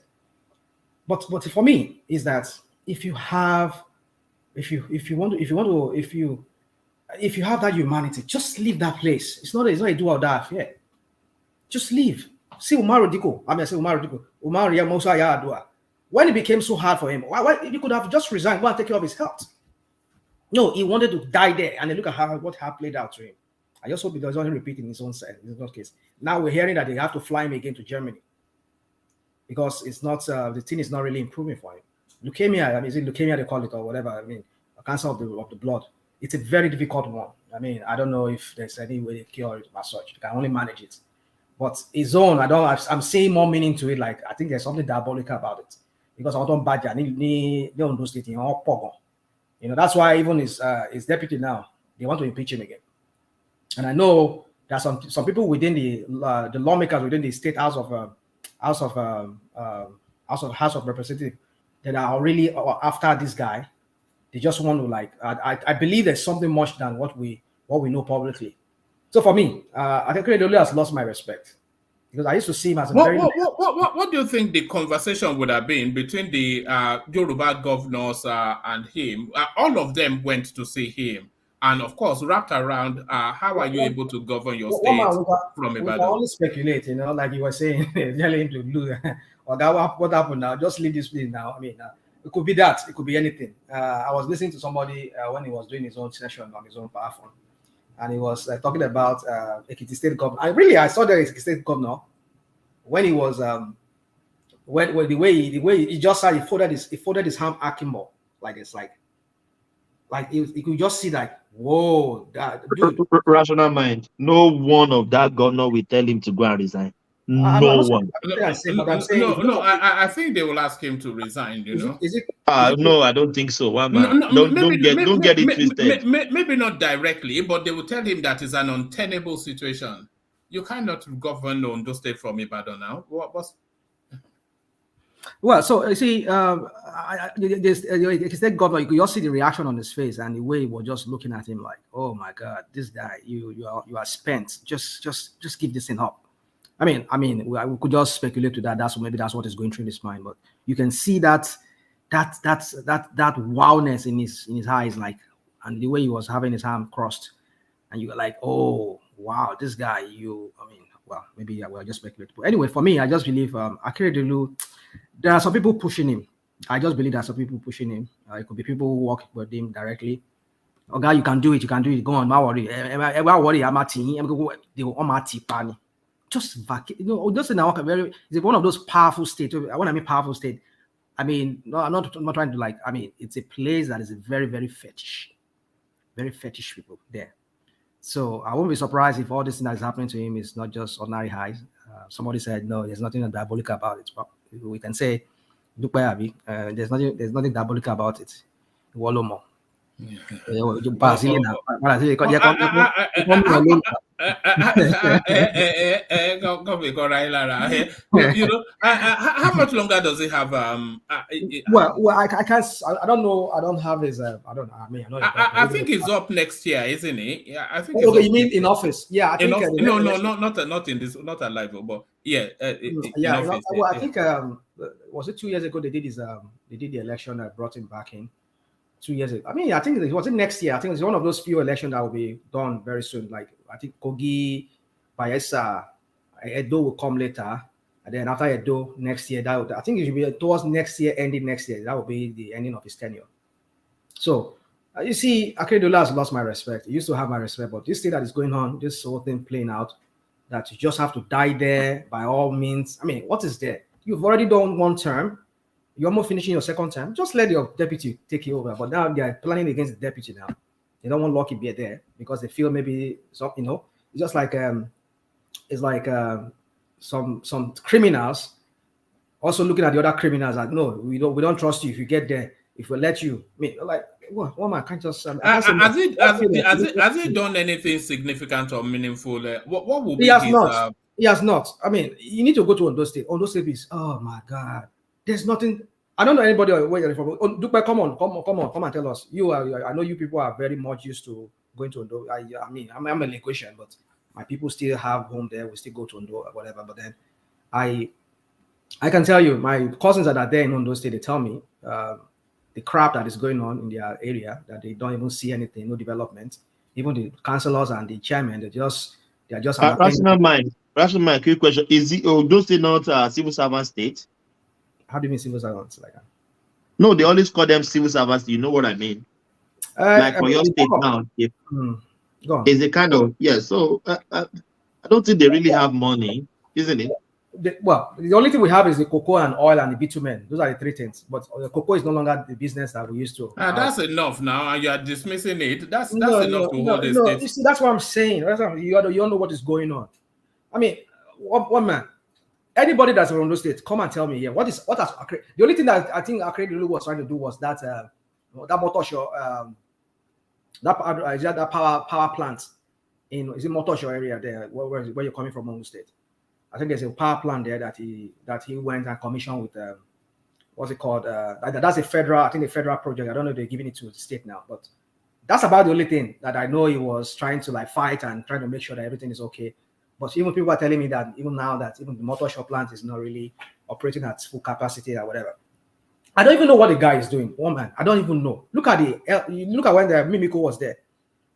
But for me is that if you have that humanity, just leave that place. It's not a do or die affair. Just leave. See Umaru Diko. Umaru Musa Yar'Adua. When it became so hard for him, why he could have just resigned, go and take care of his health. No, he wanted to die there, and then look at what played out to him. I just hope he doesn't repeat in his own case. Now we're hearing that they have to fly him again to Germany because it's not the thing is not really improving for him. Leukemia, is it leukemia they call it or whatever? I mean, a cancer of the blood. It's a very difficult one. I mean, I don't know if there's any way to cure it as such. You can only manage it. But his own, I'm seeing more meaning to it. Like I think there's something diabolical about it because I don't badger they don't do it. You know, that's why even his deputy now they want to impeach him again. And I know there's some people within the lawmakers within the state House of Representatives that are really after this guy. They just want to I believe there's something much than what we know publicly. So for me, I think Akeredolu has lost my respect because I used to see him as a What do you think the conversation would have been between the Yoruba governors and him? All of them went to see him, and of course, wrapped around how are you able to govern your state from Ibadan? We can only speculate, you know, like you were saying, telling him to lose. Or what happened now? Just leave this place now. I mean, it could be that. It could be anything. I was listening to somebody when he was doing his own session on his own platform. And he was talking about Ekiti State Governor. I saw the Ekiti State Governor when he was when the way he just said he folded his hand akimbo like it's like you could just see like whoa that dude. Rational mind. No one of that governor will tell him to go and resign. No one. I think they will ask him to resign. You know? No, I don't think so. One man. Don't get it twisted. Maybe not directly, but they will tell him that it's an untenable situation. You cannot govern Ondo State from Ibadan now. Well, so you see, the state governor, you could just see the reaction on his face and the way he was just looking at him like, "Oh my God, this guy, you are spent. Just give this thing up." I mean, we could just speculate to that. Maybe that's what is going through his mind. But you can see that wildness in his eyes, like, and the way he was having his arm crossed, and you were like, oh wow, this guy, well, maybe we're just speculating. But anyway, for me, I just believe Akeredolu, there are some people pushing him. I just believe there are some people pushing him. It could be people who work with him directly. Oh, God, you can do it. You can do it. Go on, my worry. Worry. I'm a team. I'm going to go on my team. Just vacate. You know, just in our very. It's one of those powerful states. When I mean powerful state, I mean no, I'm not trying to like. I mean it's a place that is a very fetish people there. So I won't be surprised if all this thing that is happening to him is not just ordinary highs. Somebody said no, there's nothing diabolical about it. But we can say, there's nothing diabolical about it. Wolomo. You know, how much longer does he have? Well, I can't. I don't know. I don't have his. I don't know. I mean, I think he's up next year, isn't he? Yeah, I think. Okay, you mean in office? Yeah, I think. No, not in this, not alive, but yeah. Yeah, in office, well, I think was it 2 years ago they did the election that brought him back in. 2 years ago. I mean, I think it was next year. I think it's one of those few elections that will be done very soon. Like I think Kogi, Bayelsa, Edo will come later, and then after Edo next year, I think it should be towards next year, ending next year. That will be the ending of his tenure. So you see, Akeredolu has lost my respect. He used to have my respect, but this thing that is going on, this whole thing playing out, that you just have to die there by all means. I mean, what is there? You've already done one term. You're almost finishing your second term. Just let your deputy take you over. But now they are planning against the deputy now. They don't want Lucky Bear there because they feel maybe some, you know, it's just like some criminals also looking at the other criminals like, no, we don't trust you if you get there. If we let you, I mean, like, what man can't just has he done anything significant or meaningful? What will be he has not. He has not. I mean, you need to go to Ondo State. Ondo State is, oh my God. There's nothing. I don't know anybody where you're from. Dupe, come on, come and tell us. I know you people are very much used to going to Ondo. I mean, I'm a Lagosian, but my people still have home there. We still go to Ondo or whatever. But then, I can tell you, my cousins that are there in Ondo State, they tell me the crap that is going on in their area, that they don't even see anything, no development. Even the councillors and the chairman, they are just. Rational mind, quick question: is Ondo State not a civil servant state? How do you mean civil servants like that? No, they always call them civil servants. You know what I mean? Like for your state now, is a kind of So I don't think they really have money, isn't it? The only thing we have is the cocoa and oil and the bitumen. Those are the three things. But the cocoa is no longer the business that we used to. That's enough now, and you are dismissing it. That's enough to hold the state. You see, that's what I'm saying. You don't know what is going on. I mean, one man. Anybody that's from those states, come and tell me here. What has the only thing that I think Akeredolu was trying to do was that Motosho, that power plant is it Motosho area there where you're coming from, Ondo State. I think there's a power plant there that he went and commissioned with what's it called? That's a federal project. I don't know if they're giving it to the state now, but that's about the only thing that I know he was trying to like fight and trying to make sure that everything is okay. But even people are telling me that even now that even the motor shop plant is not really operating at full capacity or whatever. I don't even know what the guy is doing. One man, I don't even know. Look at when the Mimiko was there.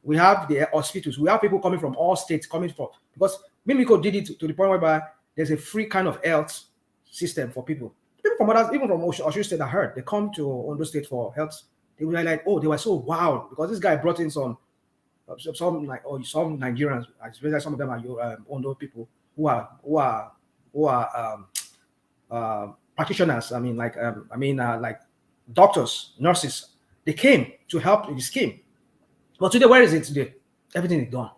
We have the hospitals. We have people coming from all states because Mimiko did it to the point whereby there's a free kind of health system for people. People from others, even from Osun State, I heard they come to Ondo State for health. They were like, oh, they were so wow because this guy brought in some Nigerians, especially some of them are Ondo people who are practitioners. I mean, like doctors, nurses. They came to help in the scheme. But today, where is it today? Everything is gone,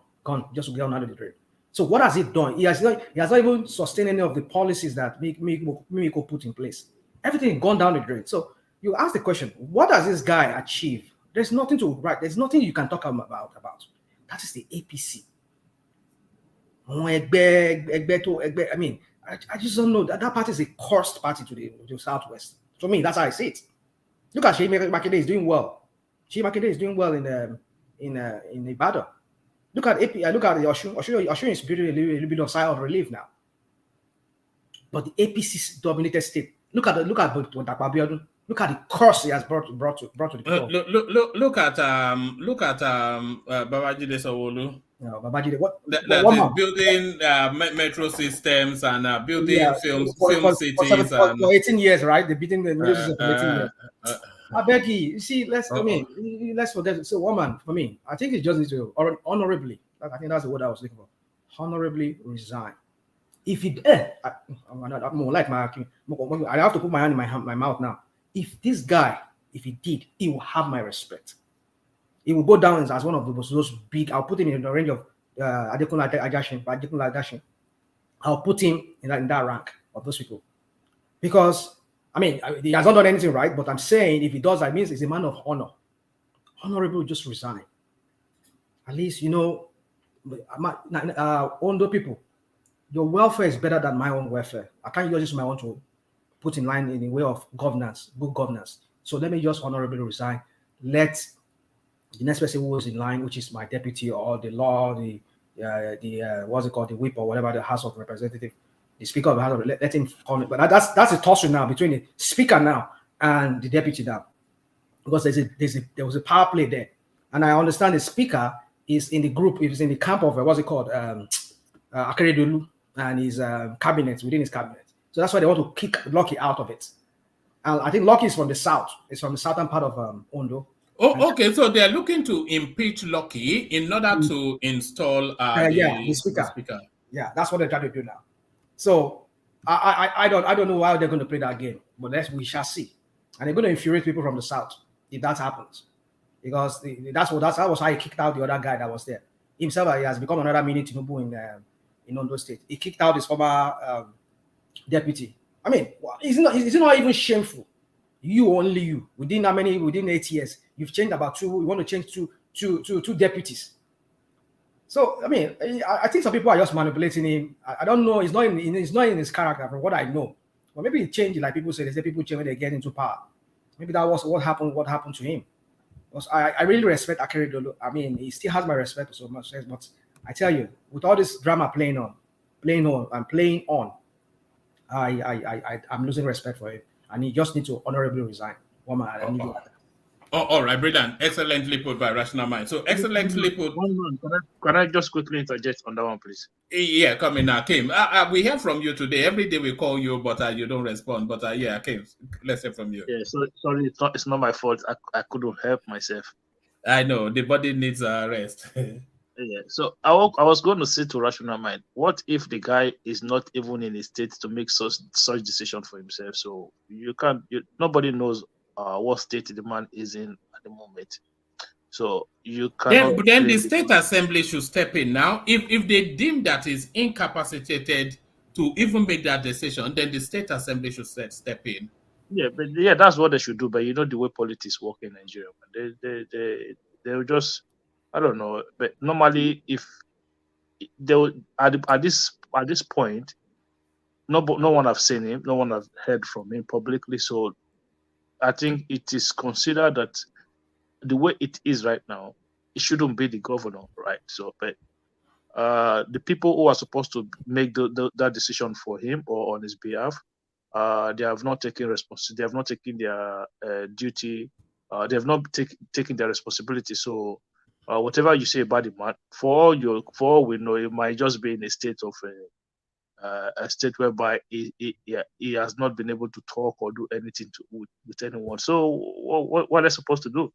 just to get out of the drain. So what has it done? He has not even sustained any of the policies that Mimiko put in place. Everything has gone down the drain. So you ask the question, what does this guy achieve? There's nothing to write. There's nothing you can talk about. That is the APC. I mean, I just don't know. That party is a cursed party to the Southwest. To me, that's how I see it. Look at Sheyi Makinde is doing well. Sheyi Makinde is doing well in Ibadan. Look at AP. Look at the Osun is building a little bit of sigh of relief now. But the APC dominated state. Look at Abiodun. Look at the curse he has brought to the people. Look at Babajide Sanwo-Olu. Babajide, That one is man. building metro systems and building Yeah, film cities and for 18 years, right? They've been in the middle system for 18 uh, years. uh, I beg you see, uh, let's forget. So, one man, for me, I think it just needs to honorably, I think that's the word I was looking for, honorably resign. If he, I'm more like I have to put my hand in my mouth now. If this guy, if he did, he will have my respect. He will go down as one of those big. I'll put him in the range of Adekunle Agashin. I'll put him in that rank of those people. Because, I mean, he has not done anything right, but I'm saying if he does, that means he's a man of honor. Honorable, just resign. At least, Ondo people, your welfare is better than my own welfare. I can't use this my own to put in line in the way of governance, good governance. So let me just honorably resign. Let the next person who is in line, which is my deputy or the law, what's it called, the whip or whatever, the House of Representatives, the Speaker of the House of let him come. But that's a tussle now between the Speaker now and the deputy now, because there was a power play there, and I understand the Speaker is in the group, is in the camp of what's it called, Akeredolu and his cabinet, within his cabinet. So that's why they want to kick Lucky out of it. And I think Lucky is from the south. It's from the southern part of Ondo. Oh, okay. So they're looking to impeach Lucky in order to install the speaker. Yeah, that's what they're trying to do now. So I don't know how they're going to play that game, but we shall see. And they're going to infuriate people from the south if that happens, because that was how he kicked out the other guy that was there. Himself, he has become another mini Tinubu in Ondo State. He kicked out his former deputy. I mean, is it not even shameful? Only you within 8 years, you've changed about two. You want to change two deputies. So I mean, I think some people are just manipulating him. I don't know. It's not in his character, from what I know. Or maybe it changed, like people say. They say people change when they get into power. Maybe that was what happened. What happened to him? Because I really respect Akeredolu. I mean, he still has my respect so much. But I tell you, with all this drama playing on, I'm losing respect for him, and he just needs to honorably resign. All right, brilliant. Excellently put by Rational Mind. So excellently put. Can I just quickly interject on that one, please? Yeah, come in now, Kim. We hear from you today. Every day we call you, but you don't respond. But yeah, Kim, let's hear from you. Yeah, so sorry, it's not my fault. I couldn't help myself. I know the body needs rest. Yeah, so I was going to say to Rational Mind, what if the guy is not even in a state to make such decision for himself? So nobody knows what state the man is in at the moment. So you can. Then the state assembly should step in now. If they deem that is incapacitated to even make that decision, then the state assembly should step in. Yeah, but that's what they should do. But you know the way politics work in Nigeria, they'll just, I don't know. But normally, if they would, at this point, no one have seen him, no one have heard from him publicly. So I think it is considered that the way it is right now, it shouldn't be the governor, right? So, but the people who are supposed to make that decision for him or on his behalf, they have not taken responsibility. They have not taken their duty. They have not taken their responsibility. So, whatever you say about the man, for all we know, it might just be in a state of a state whereby he has not been able to talk or do anything with anyone. So, what are they supposed to do?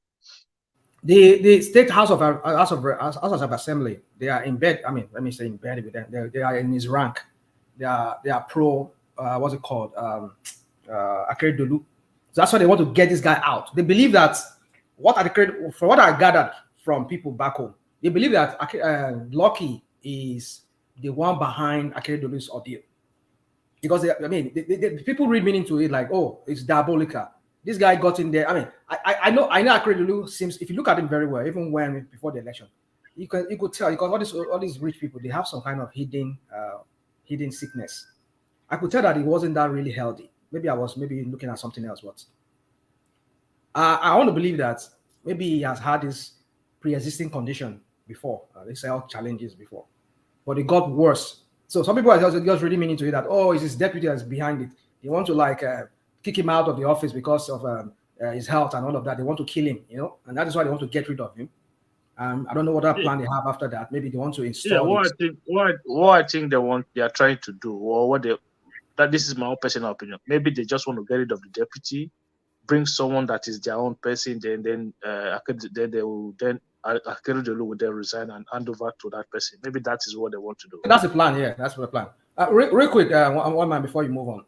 The state House of Assembly, they are in bed. I mean, let me say in bed with them. They are in his rank. They are pro. What's it called? Akeredolu. So that's why they want to get this guy out. They believe that from what I gathered from people back home, they believe that Lucky is the one behind Akeredolu's ordeal, because the people read meaning to it like, oh, it's diabolical. This guy got in there. I mean, I know Akeredolu seems, if you look at him very well, even before the election, you could tell, because all these rich people, they have some kind of hidden sickness. I could tell that he wasn't that really healthy. Maybe I was looking at something else, but I want to believe that maybe he has had this pre-existing condition before, these health challenges before, but it got worse. So some people are just really meaning to it that, oh, it's his deputy that's behind it. They want to kick him out of the office because of his health and all of that. They want to kill him, and that is why they want to get rid of him. I don't know what other plan they have after that. Maybe they want to install. Yeah, what I think they are trying to do, or that this is my own personal opinion. Maybe they just want to get rid of the deputy, bring someone that is their own person, then Akeredolu will then resign and hand over to that person. Maybe that is what they want to do. That's the plan. Yeah, that's the plan. Real quick, one man before you move on.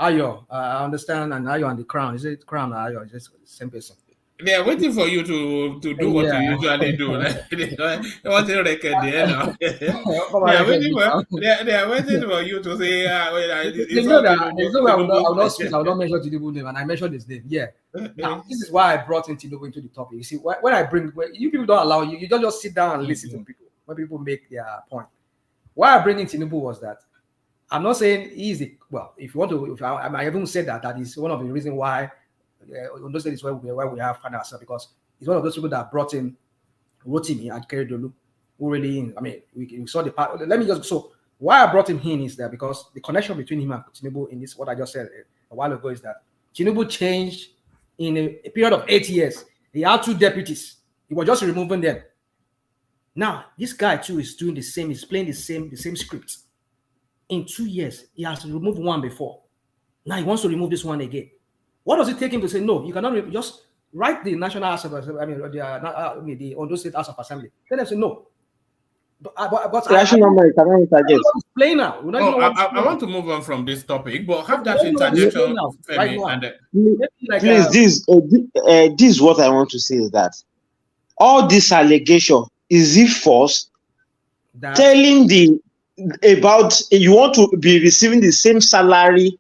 Ayo, I understand, and Ayo and the Crown. Is it Crown or Ayo? Is it the same person? They are waiting for you to do what you usually do. They want to record there now. They are waiting for you to say. They know that I will not speak. I will not mention Tinubu's name, and I mentioned his name. Yeah. Now, this is why I brought in Tinubu into the topic. You see, when you people don't allow you don't just sit down and listen to people when people make their point. Why I bring in Tinubu was that I'm not saying he's if you want to, I even said that is one of the reasons why. Those days where we have found ourselves, because he's one of those people that brought in Rotimi and Akeredolu, who really, we saw the part. Let me just, so why I brought him in is that because the connection between him and Tinubu in this, what I just said a while ago, is that Tinubu changed in a period of 8 years. He had 2 deputies. He was just removing them. Now, this guy too is doing the same, he's playing the same script. In 2 years, he has removed one before. Now he wants to remove this one again. What does it take him to say, no, you cannot just write the National House of Assembly, the Ondo State House of Assembly. Then they say, no. Rational mind, can I interject? Explain now. I want to move on from this topic, but have that interjection, Femi. Please, this is what I want to say, is that all this allegation, is it false? Telling about you want to be receiving the same salary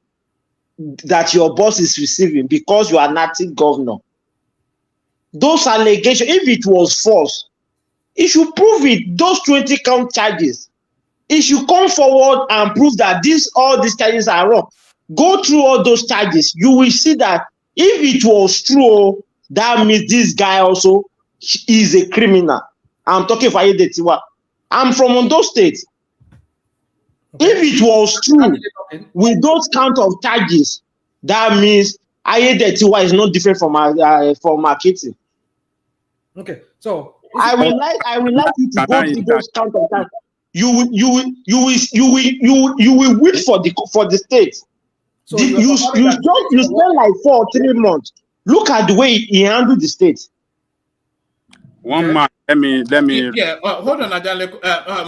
that your boss is receiving because you are an acting governor. Those allegations, if it was false, it should prove it. Those 20 count charges, it should come forward and prove that all these charges are wrong. Go through all those charges. You will see that if it was true, that means this guy also is a criminal. I'm talking for Ayedetiwa. I'm from Ondo State. If it was true with those count of charges, that means Ayedetiwa is not different from marketing. Okay, so I will like you to go through those count of charges. You will wait for the state. So you spend like 4 or 3 months. Look at the way he handled the state. One man. Let me. Yeah. Hold on, Ajanleko.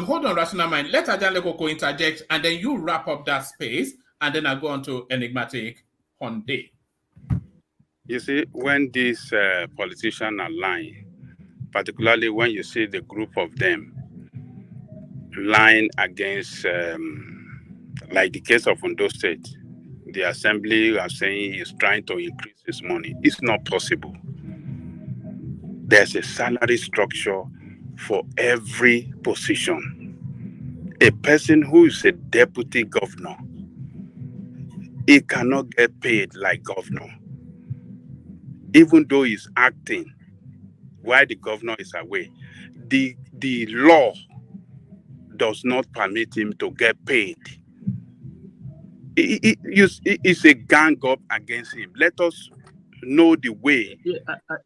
Hold on, Rational Mind. Let Ajanleko interject, and then you wrap up that space, and then I go on to Enigmatic Hyundai. You see, when these politicians are lying, particularly when you see the group of them lying against, like the case of Ondo State, the assembly are saying he's trying to increase his money. It's not possible. There's a salary structure for every position. A person who is a deputy governor, he cannot get paid like governor, even though he's acting while the governor is away. The law does not permit him to get paid. It's a gang up against him. Let us know the way.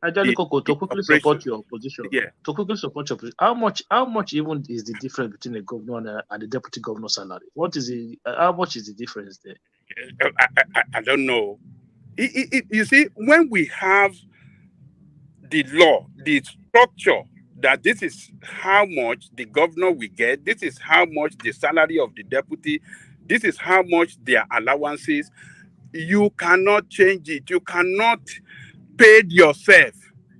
Ajanleko, to quickly support your position. Yeah. To quickly support your position. How much even is the difference between a governor and the deputy governor salary? How much is the difference there? I don't know. You see, when we have the law, the structure, that this is how much the governor will get, this is how much the salary of the deputy, this is how much their allowances, you cannot change it. You cannot pay yourself.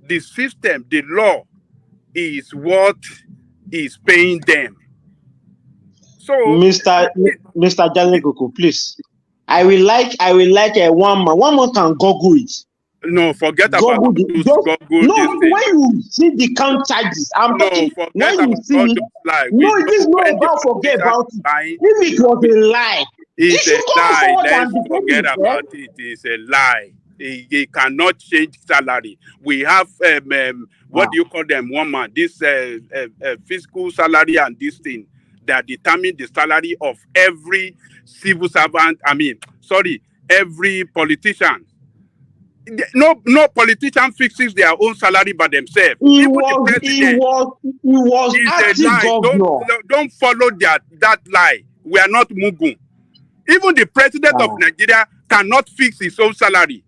The system, the law, is what is paying them. So, Mr. Ajanleko, please. I will like a one man can Google it. No, forget about Google when you see the count charges, I'm talking when you see it. No, it is not about forget about it. If it was a lie, it's a lie. Let's forget about it. It's a lie. He cannot change salary. We have what do you call them? One man. This fiscal salary and this thing that determine the salary of every civil servant. Every politician. No politician fixes their own salary by themselves. He Even the president was is a acting lie. governor. Don't follow that lie. We are not Mugun. Even the president of Nigeria cannot fix his own salary.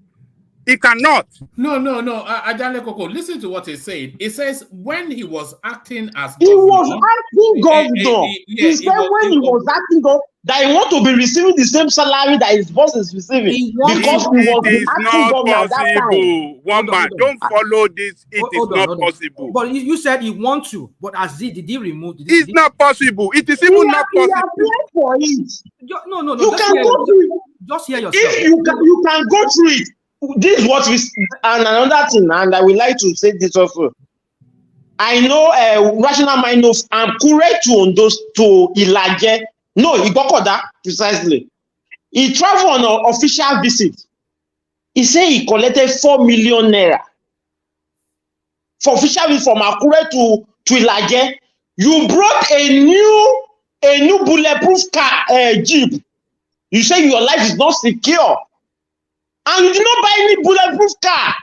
He cannot. No. Ajale Koko, listen to what he said. He says when he was acting as He governor, was acting governor. He said when he was acting governor that he want to be receiving the same salary that his boss is receiving because he was It is acting not governor at that time. possible. One man, don't follow this. It is not possible. But you said he want to, but as did he remove? It's not possible. It is even not He possible. applied for it. No. You can go through it. Just hear yourself. If you can go through it. This is what we and another thing, and I would like to say this also. I know rational mind knows I'm correct to those to Ilaje. No, Igokoda precisely. He traveled on an official visit. He said he collected 4 million naira for official visit from Akure to Ilaje. You brought a new bulletproof car, Jeep. You say your life is not secure. And you did not buy any bulletproof car.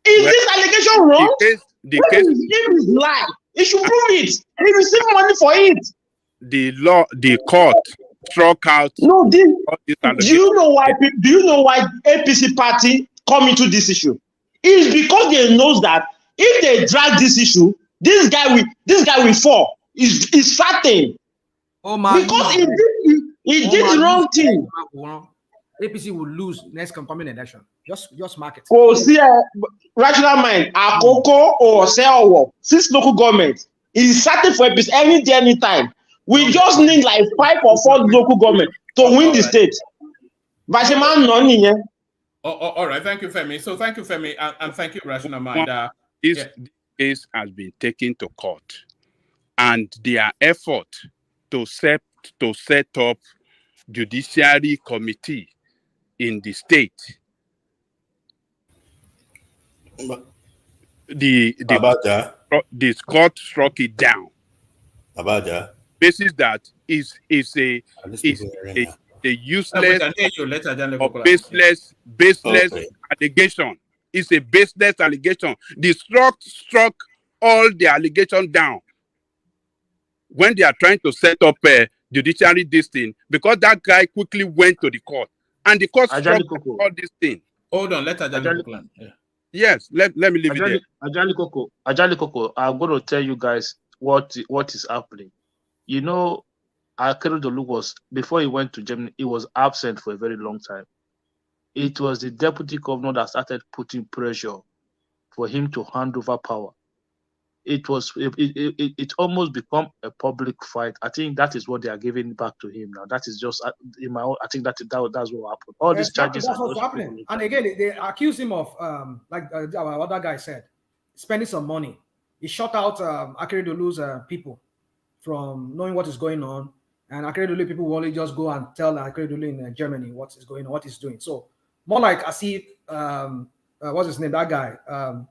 Is this allegation wrong? The case is lie. He should prove it. He received money for it. The court struck out. No, do you know why APC party come into this issue? It's because they know that if they drag this issue, this guy will fall. It's certain. Oh man, because he did the wrong thing. APC will lose next coming election. Just mark it. Oh, see, rational mind, Akoko or Seowo, 6 local governments is certain for APC any day, anytime. We just need like 5 or 4 local governments to win the state. All right, thank you, Femi. So thank you, Femi, and thank you, rational mind. This case has been taken to court, and their effort to set up judiciary committee in the state. The court struck it down. Basis that is a useless or baseless allegation. It's a baseless allegation. The struck all the allegation down when they are trying to set up a judiciary this thing, because that guy quickly went to the court and the court struck all this thing. Hold on, let Ajali plan. Yes, let me leave it there. Ajali Koko, I'm going to tell you guys what is happening. You know, Akeredolu was, before he went to Germany, he was absent for a very long time. It was the deputy governor that started putting pressure for him to hand over power. It almost become a public fight. I think that is what they are giving back to him now. That is just in my own. I think that's what happened. All these charges. That's what's happening. And again, they accuse him of like our other guy said, spending some money. He shut out Akeredolu's people from knowing what is going on, and Akeredolu people will only just go and tell Akeredolu in Germany what is going on, what he's doing. So more like I see what's his name? That guy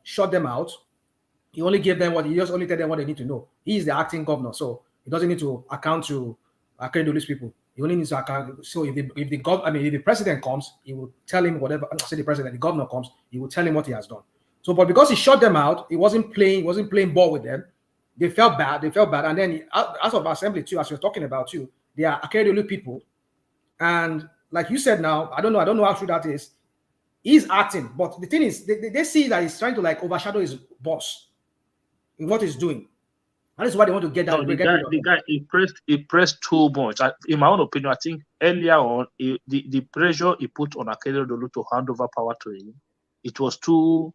shut them out. He only gave them he just only tell them what they need to know. He is the acting governor, so he doesn't need to account to Akeredolu's people. He only needs to account. So if the president comes, he will tell him whatever. Say the president, the governor comes, he will tell him what he has done. So, but because he shut them out, he wasn't playing ball with them. They felt bad. And then as of assembly too, as you're talking about too, they are Akeredolu people, and like you said now, I don't know how true that is. He's acting, but the thing is, they see that he's trying to like overshadow his boss in what he's doing. That is why they want to get that. The guy he pressed too much. In my own opinion, I think earlier on, the pressure he put on Akeredolu to hand over power to him, it was too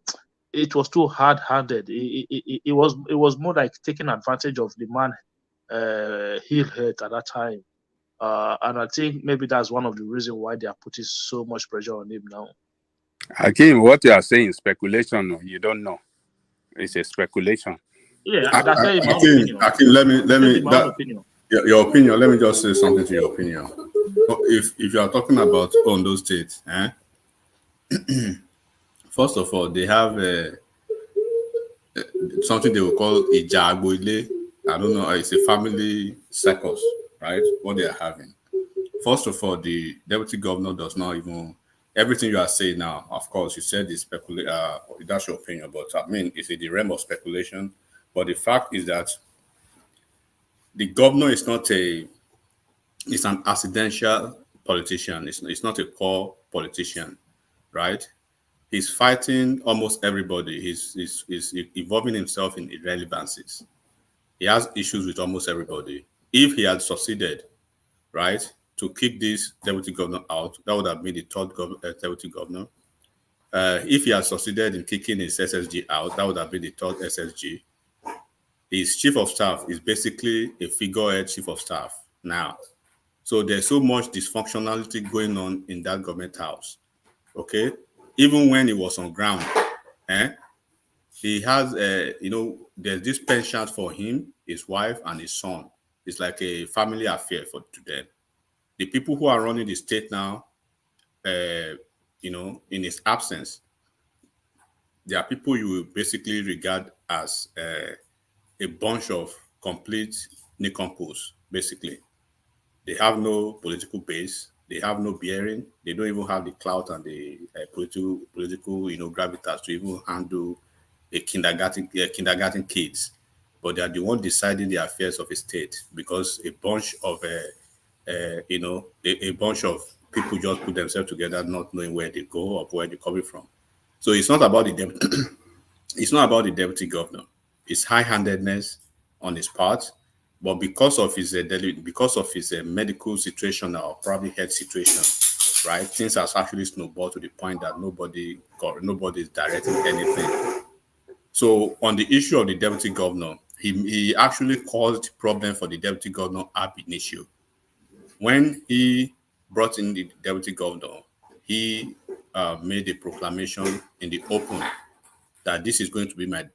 hard-handed. It was more like taking advantage of the man heel hurt at that time, and I think maybe that's one of the reasons why they are putting so much pressure on him now. Hakeem, what you are saying is speculation. No, you don't know. It's a speculation. Yeah, that's my opinion. Hakeem, let me your opinion. Let me just say something to your opinion. If you are talking about Ondo State, first of all, they have something they will call Ijagboile. I don't know. It's a family circus, right? What they are having. First of all, the deputy governor does not even everything you are saying now, of course, you said is that's your opinion, but I mean, it's in the realm of speculation. But the fact is that the governor is not it's an accidental politician. It's not a core politician, right? He's fighting almost everybody. He's involving himself in irrelevancies. He has issues with almost everybody. If he had succeeded, right, to kick this deputy governor out, that would have been the third deputy governor. If he had succeeded in kicking his SSG out, that would have been the third SSG. His chief of staff is basically a figurehead chief of staff now. So there's so much dysfunctionality going on in that government house. Okay, even when he was on ground, he has, there's this penchant for him, his wife, and his son. It's like a family affair to them. The people who are running the state now, in his absence, there are people you will basically regard as a bunch of complete nincompoos, basically. They have no political base. They have no bearing. They don't even have the clout and the political, gravitas to even handle a kindergarten kids. But they are the one deciding the affairs of a state because a bunch of, a bunch of people just put themselves together, not knowing where they go or where they're coming from. So it's not about the it's not about the deputy governor. It's high-handedness on his part. But because of his medical situation or probably health situation, right, things has actually snowballed to the point that nobody is directing anything. So on the issue of the deputy governor, he actually caused problem for the deputy governor ab initio. When he brought in the deputy governor, he made a proclamation in the open that this is going to be my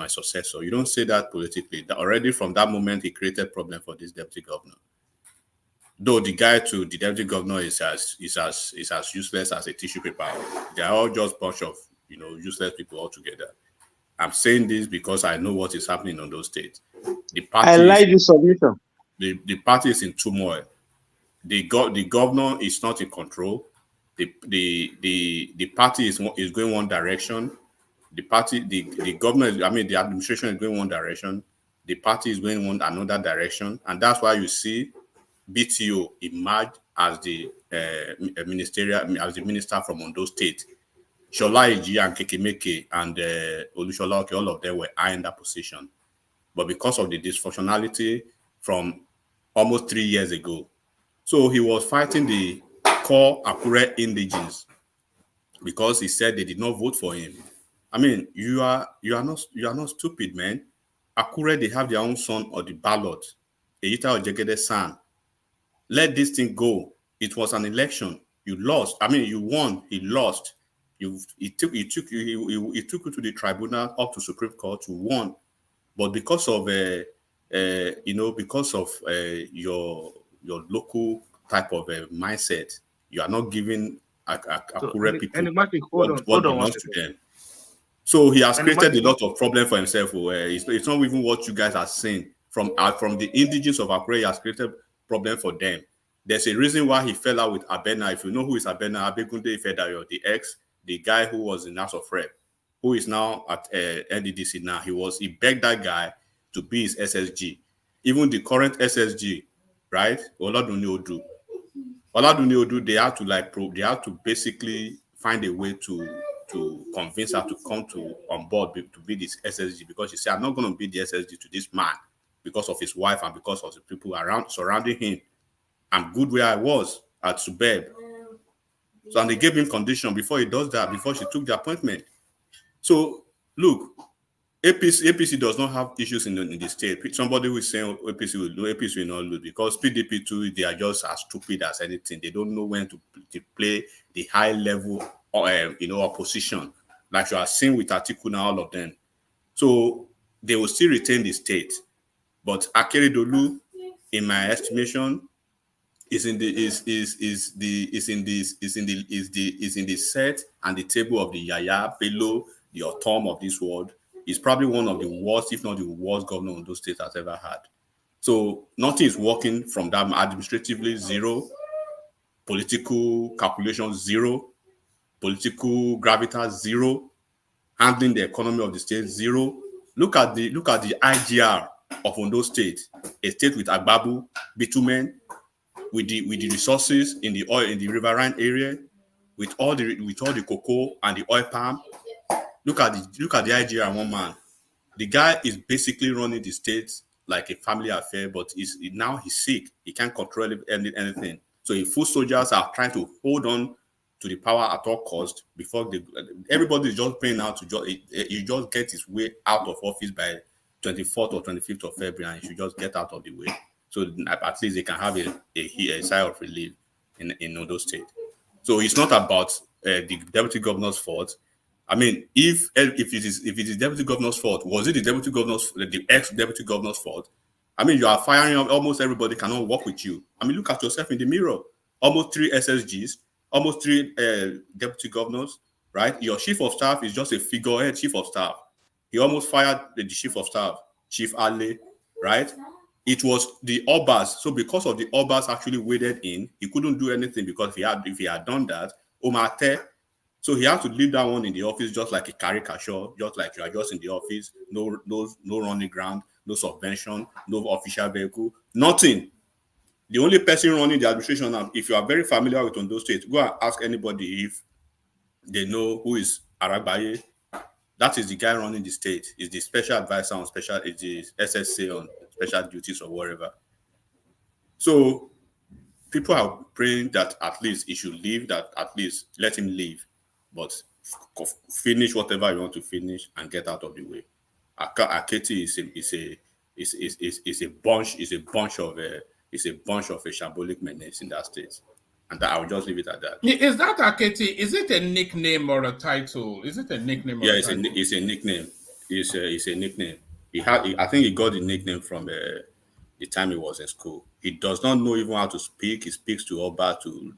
successor. You don't say that politically. That already from that moment, he created problem for this deputy governor. Though the deputy governor is as useless as a tissue paper. They are all just bunch of useless people altogether. I'm saying this because I know what is happening on those states. The party I like the submission. The party is in turmoil. The governor is not in control. The party is going one direction. The governor, the administration is going one direction. The party is going another direction, and that's why you see BTO emerge as the minister from Ondo State. Shola Eji and Kekemeke and Olushola, all of them were in that position, but because of the dysfunctionality from almost 3 years ago, so he was fighting the core Akure indigenes because he said they did not vote for him. I mean, you are not stupid, man. Akure, they have their own son on the ballot. Eyita Ojegede's son. Let this thing go. It was an election. You lost. I mean, you won. He lost. He took you to the tribunal, up to Supreme Court. You won, but because of your local type of mindset, you are not giving Akure people what belongs to them. So he has created a lot of problem for himself. It's not even what you guys are saying. From the indigenous of Akure, he has created problem for them. There's a reason why he fell out with Abena. If you know who is Abena, Abegunde Ifedayo, the guy who was in House of Rep, who is now at NDDC now. He begged that guy to be his SSG. Even the current SSG, right? Oladuni Odu, they have to basically find a way to convince her to come on board to be this SSG, because she said, I'm not going to be the SSG to this man because of his wife and because of the people surrounding him. I'm good where I was at Subeb. So, and they gave him condition before he does that, before she took the appointment. So, look, APC does not have issues in the state. Somebody who is saying APC will not lose because PDP too, they are just as stupid as anything. They don't know when to play the high level opposition, like you are seeing with Atiku and all of them. So they will still retain the state. But Akeredolu, in my estimation, is in the set and the table of the Yaya Bello, the Otom of this world. Is probably one of the worst, if not the worst governor Ondo State has ever had. So nothing is working from that administratively, zero. political calculation, zero. Political gravitas, zero. Handling the economy of the state, zero. Look at the IGR of Ondo State, a state with agbabu, bitumen, with the resources in the oil in the riverine area, with all the cocoa and the oil palm. Look at the IGR, one man. The guy is basically running the state like a family affair, but now he's sick. He can't control anything. So if foot soldiers are trying to hold on to the power at all cost before everybody is just praying now to just get his way out of office by 24th or 25th of February, and he should just get out of the way. So at least they can have a sigh of relief in Ondo State. So it's not about the deputy governor's fault. I mean, if it is deputy governor's fault, was it the ex-deputy governor's fault? I mean, you are firing almost everybody cannot work with you. I mean, look at yourself in the mirror. Almost 3 SSGs, almost 3 deputy governors, right? Your chief of staff is just a figurehead chief of staff. He almost fired the chief of staff, Chief Ale, right? It was the Obas. So because of the Obas actually waded in, he couldn't do anything because if he had done that, Omate. So he had to leave that one in the office just like a caricature, just like you are just in the office, no running ground, no subvention, no official vehicle, nothing. The only person running the administration now, if you are very familiar with Ondo State, go and ask anybody if they know who is Aragbaye. That is the guy running the state. Is the special advisor on is the SSA on special duties or whatever. So people are praying that at least he should leave, that at least let him leave. But finish whatever you want to finish and get out of the way. Aketi is a bunch of a shambolic menace in that state, and I will just leave it at that. Is that Aketi? Is it a nickname or a title? Is it a nickname? Yeah, it's a nickname. It's a nickname. I think he got the nickname from the time he was in school. He does not know even how to speak. He speaks to Oba, to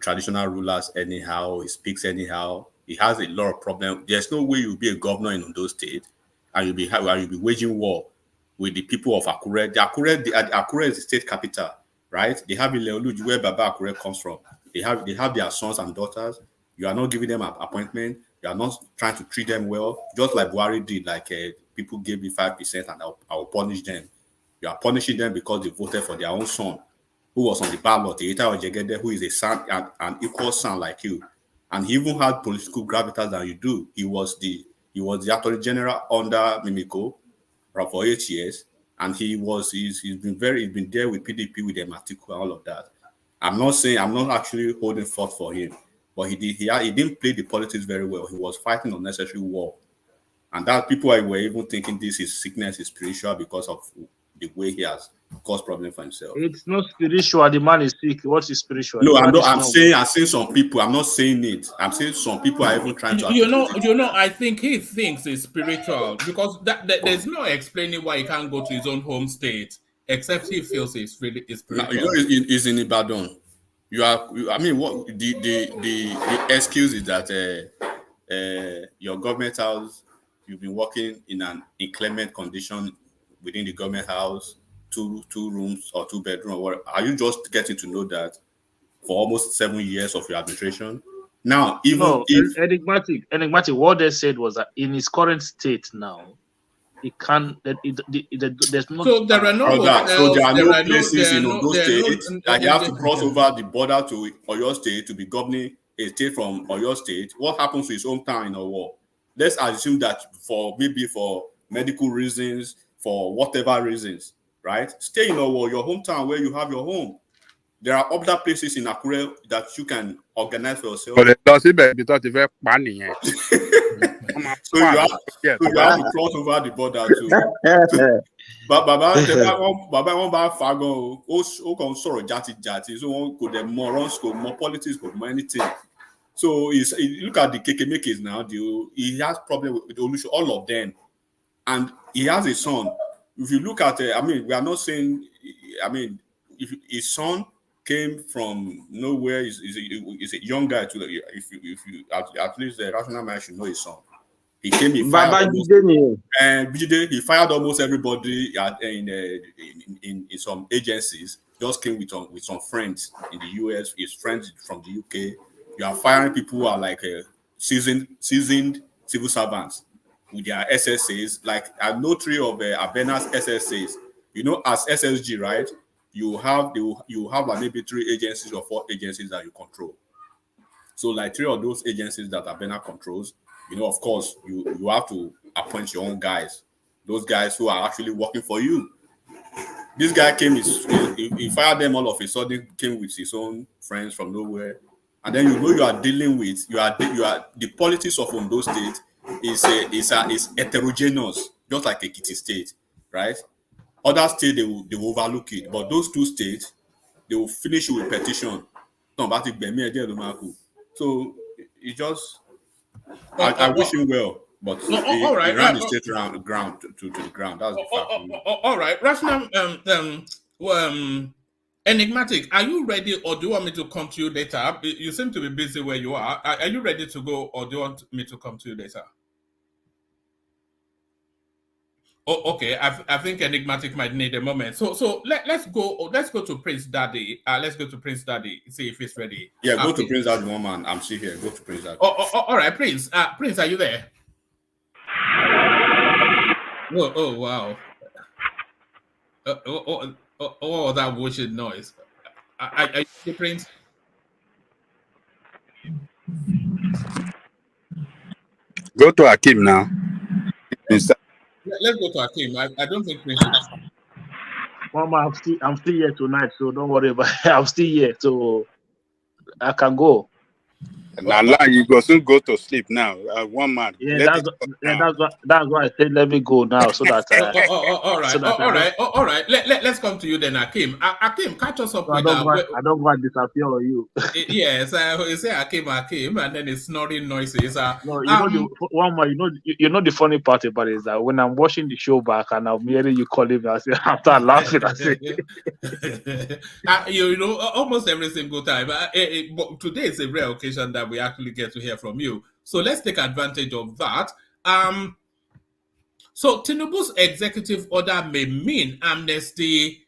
traditional rulers anyhow. He speaks anyhow. He has a lot of problems. There's no way you'll be a governor in Ondo State and you'll be waging war with the people of Akure. Akure is the state capital, right? They have Ileoluji, where Baba Akure comes from. They have their sons and daughters. You are not giving them an appointment. You are not trying to treat them well, just like Buhari did. Like people gave me 5% and I'll punish them. You are punishing them because they voted for their own son, who was on the ballot, Eita Ojegede, who is a son, an equal son like you, and he even had political gravitas than you do. He was the Attorney General under Mimiko for 8 years, and he's been there with PDP with Ematiku and all of that. I'm not actually holding forth for him, but he didn't play the politics very well. He was fighting unnecessary war, and that people were even thinking this is sickness is spiritual because of the way he has caused problem for himself. It's not spiritual. The man is sick. What is spiritual? No, I'm saying some people. I'm not saying it. I'm saying some people are even trying to. You know. I think he thinks it's spiritual because there's no explaining why he can't go to his own home state except he feels it's spiritual. No, it's in Ibadan. I mean, what the excuse is that your government house, you've been working in an inclement condition within the government house. Two rooms or 2 bedroom, or are you just getting to know that for almost 7 years of your administration? Now, enigmatic. What they said was that in his current state now, it can't. There's no. So there are no hotels. So there are no places in Ondo State that you have to cross over the border to Oyo State to be governing a state from Oyo State. What happens to his hometown in Owo? Let's assume that for medical reasons, for whatever reasons. Right? Stay in your hometown where you have your home. There are other places in Akure that you can organize for yourself. So you have to cross over the border too. But Baba won't buy Fago. Oh, sorry, jati. So one could have more politics, but more anything. So look at the Kekemekes now. He has problem with Olusegun, all of them, and he has a son. If you look at it, we are not saying, if his son came from nowhere, he's a young guy too. If you at least the rational man should know his son. He came, he fired he fired almost everybody in some agencies. just came with some friends in the US, his friends from the UK. You are firing people who are like seasoned civil servants with their SSAs. Like I know 3 of Abena's SSAs. You know, as SSG, right? You have like maybe 3 agencies or 4 agencies that you control. So like 3 of those agencies that Abena controls, you know, of course, you have to appoint your own guys. Those guys who are actually working for you. This guy came, he fired them all of a sudden, came with his own friends from nowhere. And then you are dealing with, the politics of Ondo State is heterogeneous, just like Ekiti State, right? Other states, they will overlook it. But those 2 states, they will finish you with petition. So it just, I wish him well, but he ran the state ground to the ground. That's the fact. All right, Rational, Enigmatic, are you ready, or do you want me to come to you later? You seem to be busy where you are. Are you ready to go, or do you want me to come to you later? Oh, okay. I think Enigmatic might need a moment. So let's go to Prince Daddy. Let's go to Prince Daddy. See if he's ready. Yeah, go to Prince Daddy, one man. I'm still here. Go to Prince Daddy. All right, Prince. Prince, are you there? Oh wow. Oh, that whooshing noise. Are you Prince? Go to Akim now. Let's go to Akim. I don't think Prince is. Mama, I'm still here tonight, so don't worry about it. I'm still here, so I can go. Now you go soon go to sleep now. One man. Yeah, that's why I said let me go now, so that. All right. Let's come to you then, Akim. Akim, catch us up. I don't want to disappear on you. Yes, you say Akim, and then it's snoring noises. No, one more. You know the funny part about it is that when I'm watching the show back and I'm hearing you calling me, I start laughing. I say, you know, almost every single time. But today is a rare occasion that we actually get to hear from you. So let's take advantage of that. So Tinubu's executive order may mean amnesty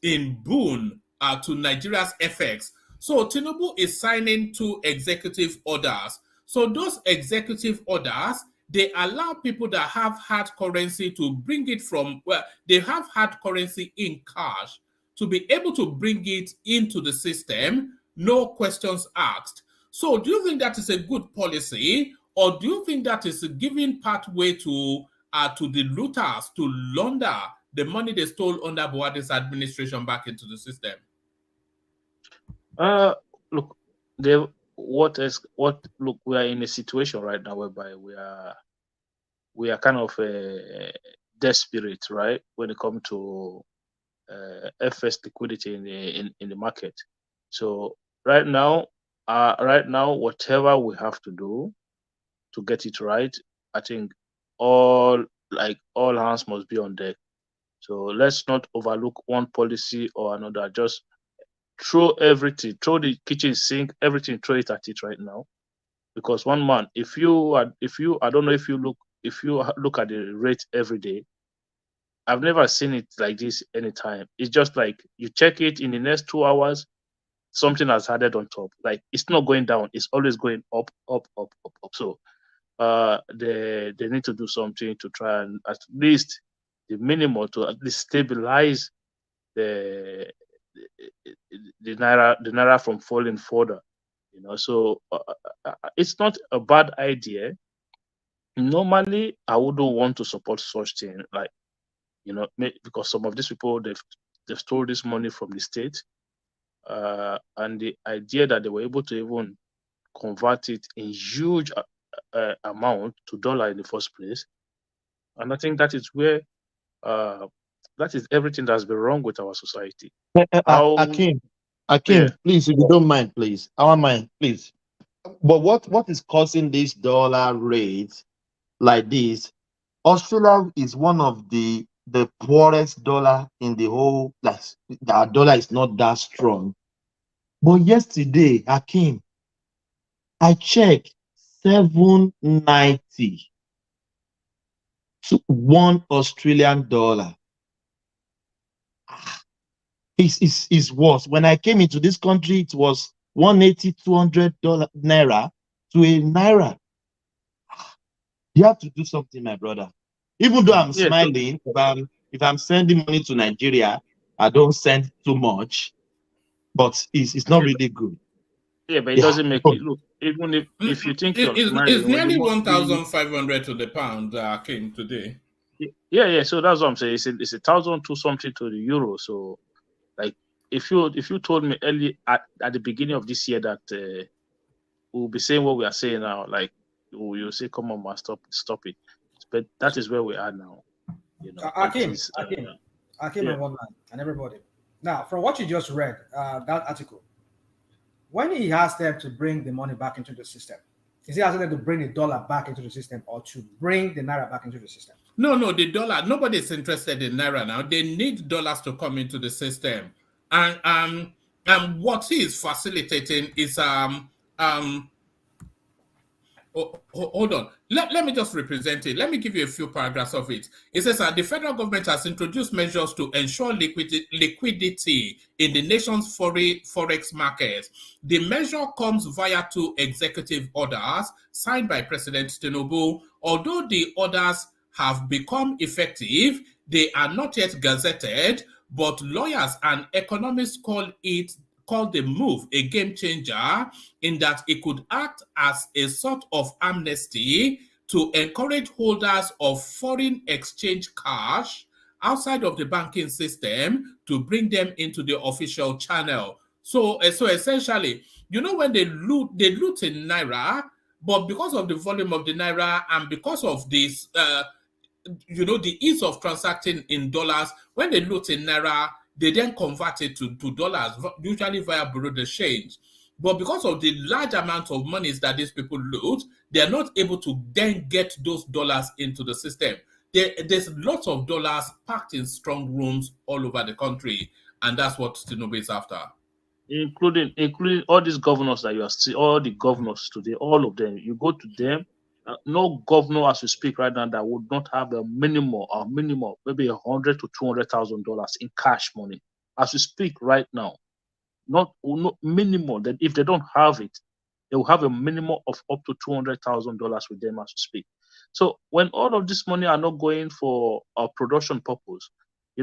in boon to Nigeria's FX. So Tinubu is signing 2 executive orders. So those executive orders, they allow people that have hard currency to bring it from, well, they have hard currency in cash to be able to bring it into the system, no questions asked. So do you think that is a good policy, or do you think that is giving pathway to the looters to launder the money they stole under Buhari's administration back into the system? Look, we are in a situation right now whereby we are kind of desperate, right, when it comes to FS liquidity in the market. So right now, whatever we have to do to get it right, I think all hands must be on deck. So let's not overlook one policy or another. Just throw everything, throw the kitchen sink, everything, throw it at it right now. Because one man, I don't know if you look at the rate every day, I've never seen it like this anytime. It's just like you check it in the next 2 hours, something has added on top. Like it's not going down, it's always going up. So they need to do something to try and at least the minimum to at least stabilize the naira from falling further. So it's not a bad idea. Normally, I wouldn't want to support such thing, like because some of these people they've stole this money from the state, and the idea that they were able to even convert it in huge amount to dollar in the first place, and I think that is where that is everything that's been wrong with our society. Akim, yeah. Please, if you don't mind, please. I don't mind, please. But what is causing this dollar rate like this? Australia is one of the poorest dollar in the whole. Like, the dollar is not that strong. But yesterday, Akim, I checked 790 to $1 Australian. is worse. When I came into this country, it was $180, $200 naira to a naira. You have to do something, my brother. Even though I'm smiling, if I'm sending money to Nigeria, I don't send too much, but it's not really good. Yeah, but it doesn't make it look. Even if you think you're smiling, it's nearly 1,500 to the pound came today. Yeah. So that's what I'm saying. It's 1,002 something to the euro. So, like, if you told me early at the beginning of this year that we'll be saying what we are saying now, like you'll say, "Come on, man, stop it." But that is where we are now. You know, Akim and one man and everybody. Now, from what you just read, that article, when he asked them to bring the money back into the system, is he asking them to bring the dollar back into the system or to bring the naira back into the system? No, the dollar. Nobody's interested in naira now. They need dollars to come into the system, and what he is facilitating is hold on. Let me just represent it. Let me give you a few paragraphs of it. It says that the federal government has introduced measures to ensure liquidity in the nation's forex markets. The measure comes via 2 executive orders signed by President Tinubu. Although the orders have become effective, they are not yet gazetted, but lawyers and economists call the move a game changer in that it could act as a sort of amnesty to encourage holders of foreign exchange cash outside of the banking system to bring them into the official channel. So essentially, when they loot in naira, but because of the volume of the naira and because of this, the ease of transacting in dollars, when they loot in naira, they then convert it to dollars, usually via bureau de change. But because of the large amount of monies that these people loot, they are not able to then get those dollars into the system. There's lots of dollars packed in strong rooms all over the country, and that's what Tinubu is after. Including all these governors that you are seeing, all the governors today, all of them, you go to them, no governor as we speak right now that would not have a minimum maybe $100,000 to $200,000 in cash money as we speak right now. Not minimum. That if they don't have it, they will have a minimum of up to $200,000 with them as we speak. So when all of this money are not going for a production purpose, the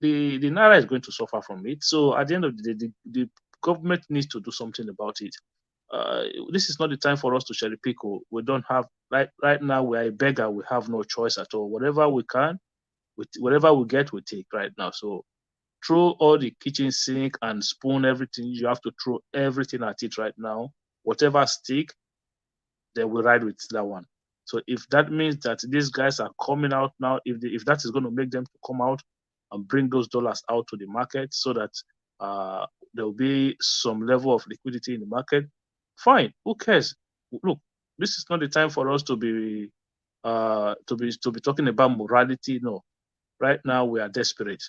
naira is going to suffer from it. So at the end of the day, the government needs to do something about it. This is not the time for us to cherry pick. We don't have right now. We are a beggar. We have no choice at all. Whatever we can, whatever we get, we take right now. So throw all the kitchen sink and spoon, everything. You have to throw everything at it right now. Whatever stick, then we ride with that one. So if that means that these guys are coming out now, if that is going to make them to come out and bring those dollars out to the market so that there will be some level of liquidity in the market, fine. Who cares? Look, this is not the time for us to be talking about morality. No, right now we are desperate,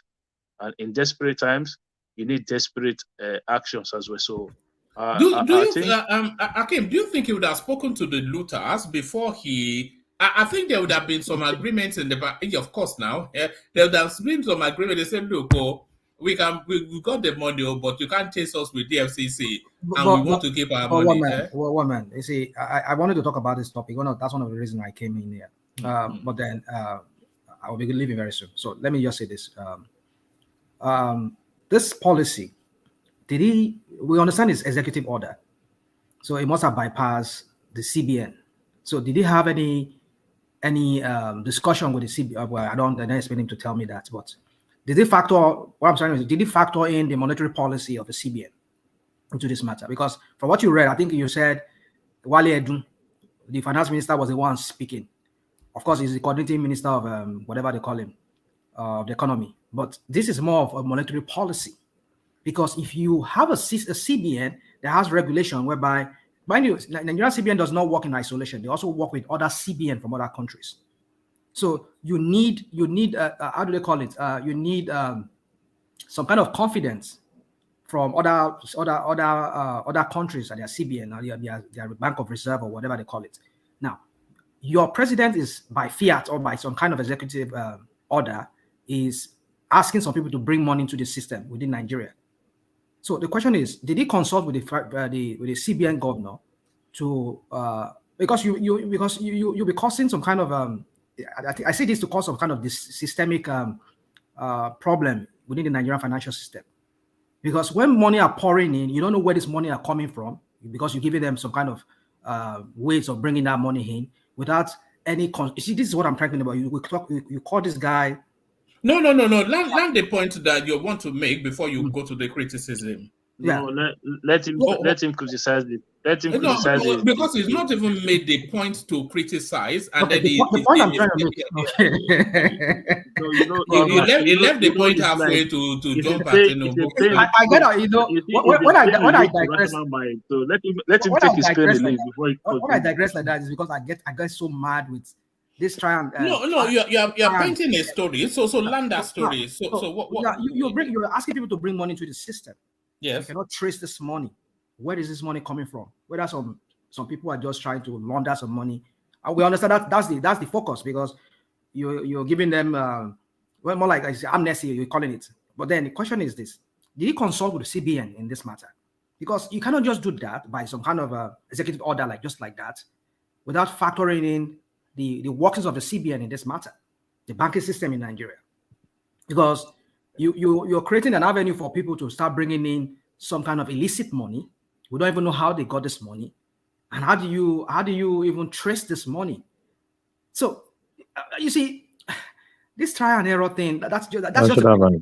and in desperate times, you need desperate actions as well. So, Akim, do you think he would have spoken to the looters before he? I think there would have been some agreements in the back. Of course, now there would have been some agreement. They said, "Look, we got the money, but you can't chase us with the FCC, and we want to keep our money." One man. You see, I wanted to talk about this topic. That's one of the reasons I came in here. But then I will be leaving very soon. So let me just say this: this policy. We understand it's executive order, so it must have bypassed the CBN. So did he have any discussion with the CBN? Well, I don't expect him to tell me that, but did he factor? What I'm saying is, did he factor in the monetary policy of the CBN into this matter? Because from what you read, I think you said Wale Edun, the finance minister, was the one speaking. Of course, he's the coordinating minister of whatever they call him, the economy. But this is more of a monetary policy. Because if you have a CBN that has regulation whereby, mind you, Nigerian CBN does not work in isolation. They also work with other CBN from other countries. So you need how do they call it? You need some kind of confidence from other countries and their CBN or their Bank of Reserve or whatever they call it. Now, your president is by fiat or by some kind of executive order is asking some people to bring money into the system within Nigeria. So the question is, did he consult with the CBN governor to because you'll be causing some kind of I say this to cause some kind of this systemic problem within the Nigerian financial system, because when money are pouring in, you don't know where this money are coming from, because you're giving them some kind of ways of bringing that money in without any. You see, this is what I'm talking about. You call this guy. No. Land the point that you want to make before you go to the criticism. No, let him criticize it. Let him criticize it. Because he's not even made the point to criticize, and okay, then the point I'm trying to make. He left the point halfway to jump at. I get it. When I digress, so let him take his pen and leave before he. When I digress like that is because I get so mad with this trial. You're painting a story. So land that story. So what? You're asking people to bring money to the system. Yes. You cannot trace this money. Where is this money coming from? Whether some people are just trying to launder some money, and we understand that that's the focus, because you're giving them more like I say amnesty, you're calling it. But then the question is this: did he consult with the CBN in this matter? Because you cannot just do that by some kind of executive order like that, without factoring in the workings of the CBN in this matter, the banking system in Nigeria, because you're creating an avenue for people to start bringing in some kind of illicit money. We don't even know how they got this money, and how do you even trace this money? So you see, this trial and error thing. That's the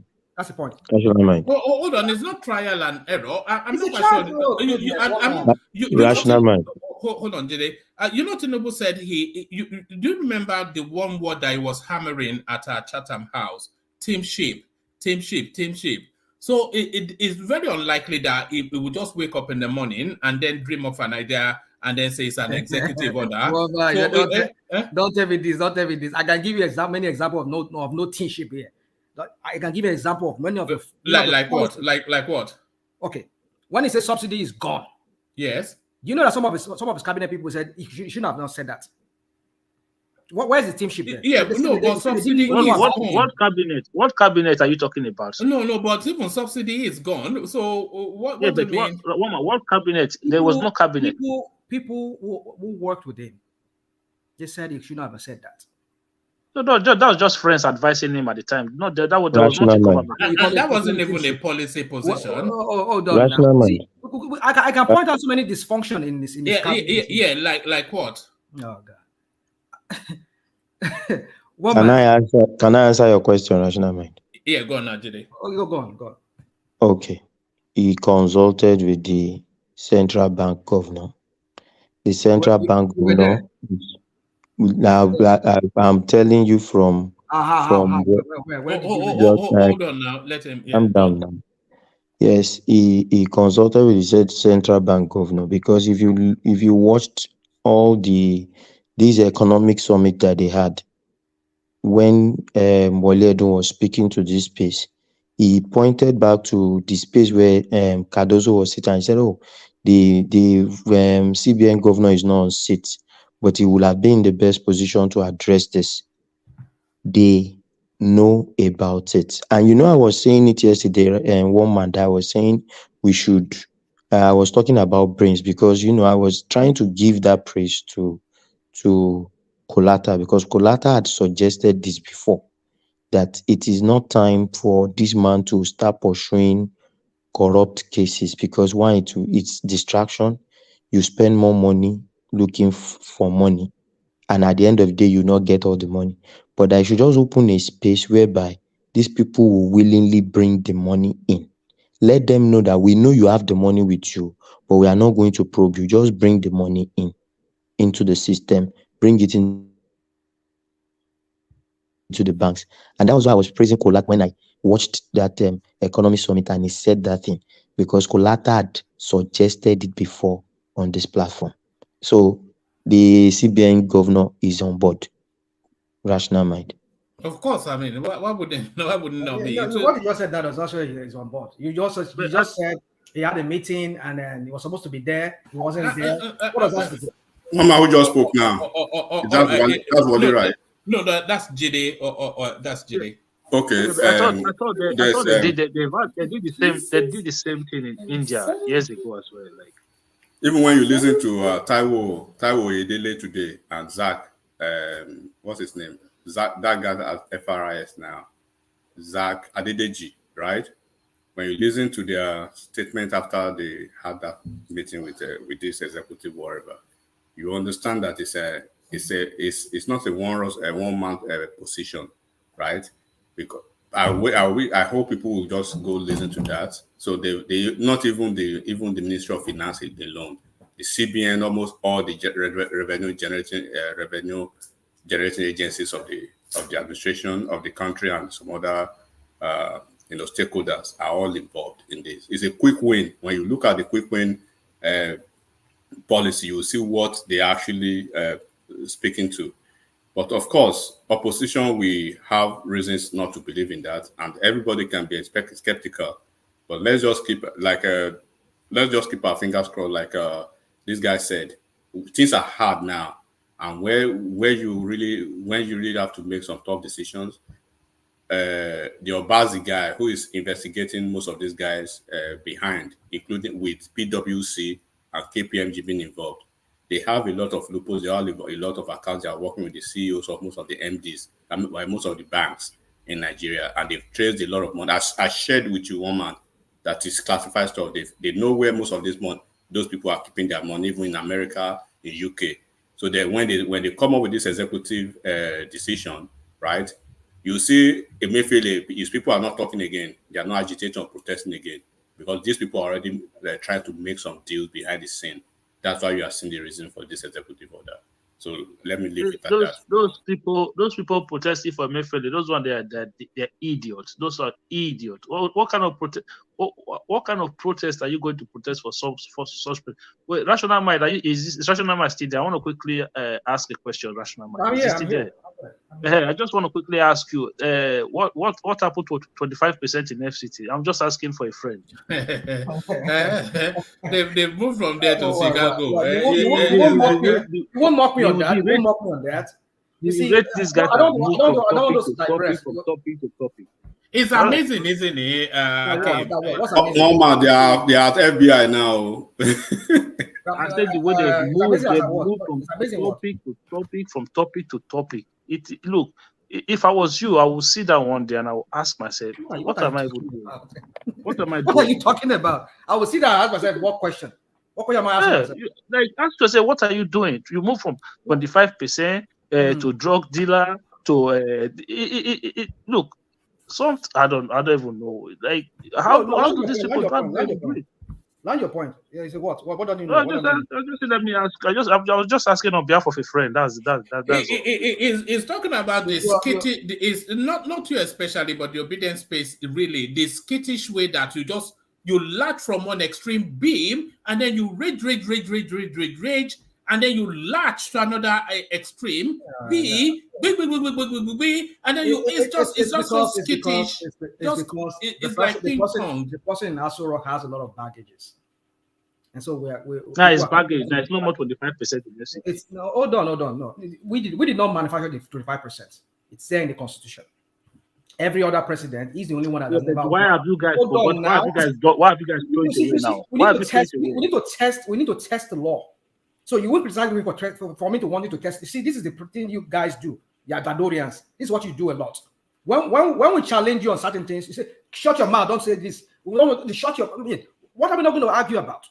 point. Hold on, it's not trial and error. I'm not sure. Rational mind. Hold on, Jide. Tinubu said do you remember the one word that he was hammering at our Chatham House? Teamship. So it is very unlikely that he would just wake up in the morning and then dream of an idea and then say it's an executive order. Don't tell me this. I can give you many examples of no teamship here. I can give you an example of many of the like what? Okay, when he says subsidy is gone. Yes. You know that some of his cabinet people said he shouldn't have not said that. Where's the teamship there? Yeah, but subsidy. What cabinet are you talking about? No, but even subsidy is gone. So what do you mean? What cabinet? There was no cabinet. People who worked with him, they said he shouldn't have said that. No, that was just friends advising him at the time. No, that was nothing covered. And that wasn't even a policy position. I can point out so many dysfunction in this. Like what? Oh God. Can I answer your question, Rational Mind? Yeah, go on, Najide. Go on. Okay. He consulted with the central bank governor. The central bank governor. Now, I'm telling you from. Hold on now. Let him. Calm down now. Yes, he consulted with the central bank governor, because if you watched all these economic summit that they had, when Wole Edun was speaking to this space, he pointed back to the space where Cardozo was sitting and he said, the CBN governor is not on seat, but he will have been in the best position to address this. They know about it. And I was saying it yesterday, one man that I was saying we should, I was talking about brains, because, I was trying to give that praise to Kolata, because Kolata had suggested this before, that it is not time for this man to start pursuing corrupt cases, because one, it's distraction. You spend more money looking for money, and at the end of the day, you not get all the money. But I should just open a space whereby these people will willingly bring the money in. Let them know that we know you have the money with you, but we are not going to probe you. Just bring the money into the system, bring it into the banks. And that was why I was praising Kolata when I watched that economy summit, and he said that thing, because Kolata had suggested it before on this platform. So the CBN governor is on board. Rational Mind. Of course, I mean, why wouldn't not be? What you just said, that was not sure he's on board. You just said he had a meeting and then he was supposed to be there. He wasn't there. What does that do? Mama, who just spoke now? That's Wale, right? No, that's Jide. Or that's Jide. Okay. I thought they did the same thing in India years ago as well. Like even when you listen to Taiwo Edele today and Zach, what's his name? Zach, that guy at FRIS now, Zach Adedeji, right? When you listen to their statement after they had that meeting with this executive, whatever, you understand that it's not a one man position, right? Because I hope people will just go listen to that. So they not even the Ministry of Finance alone, the CBN, almost all the revenue generating agencies of the administration of the country and some other stakeholders are all involved in this. It's a quick win. When you look at the quick win policy, you will see what they are actually speaking to. But of course, opposition, we have reasons not to believe in that, and everybody can be skeptical. But let's just keep our fingers crossed, like this guy said. Things are hard now, and when you really have to make some tough decisions, the Obazi guy who is investigating most of these guys behind, including with PwC and KPMG being involved, they have a lot of loopholes. They have a lot of accounts. They are working with the CEOs of most of the MDs, most of the banks in Nigeria, and they've traced a lot of money. I shared with you one man that is classified stuff. They know where most of this money, those people are keeping their money, even in America, in UK. So that when they come up with this executive decision, right, you see Emefiele, his people are not talking again. They are not agitating or protesting again, because these people are already trying to make some deals behind the scene. That's why you are seeing the reason for this executive order. So let me leave it at that. Those people protesting for Emefiele, those ones they're idiots. Those are idiots. What kind of protest are you going to protest for such? Wait, Rational Mind, is Rational Mind still there? I want to quickly ask a question, Rational Mind. Is still there? I just want to quickly ask you, what happened to 25% in FCT? I'm just asking for a friend. They've moved from there to Chicago. You won't mock me on that. You see, this guy I don't want to digress from topic to topic. It's amazing, isn't it? What's amazing? Normal, they are at FBI now. I said the way they move from topic to topic. Look, if I was you, I would sit down one day and I would ask myself, what am I doing? What am I doing? What are you talking about? I would sit down and ask myself, what question? What question am I asking myself? Like, ask yourself, what are you doing? You move from 25% to drug dealer to look. I don't even know. Like, how do these people Land your point. Yeah, you say what? What don't you know? Let me ask. I was just asking on behalf of a friend. That's He's talking about the skittish. Is not you especially, but the obedience space. Really, the skittish way that you latch from one extreme beam and then you rage, and then you latch to another extreme B, and then it's just so skittish. It's like ping pong. The person in Aso Rock has a lot of baggages, and so it's baggage. It's no more 25%. It's no. Hold on. No, we did not manufacture the 25%. It's there in the Constitution. Every other president is the only one that has never. Why have you guys thrown it away now? We need to test the law. So you will criticize me for me to want you to test. You see, this is the thing you guys do. You are Gadorians. This is what you do a lot. When we challenge you on certain things, you say, shut your mouth, don't say this. We don't want to shut your mouth. What are we not going to argue about?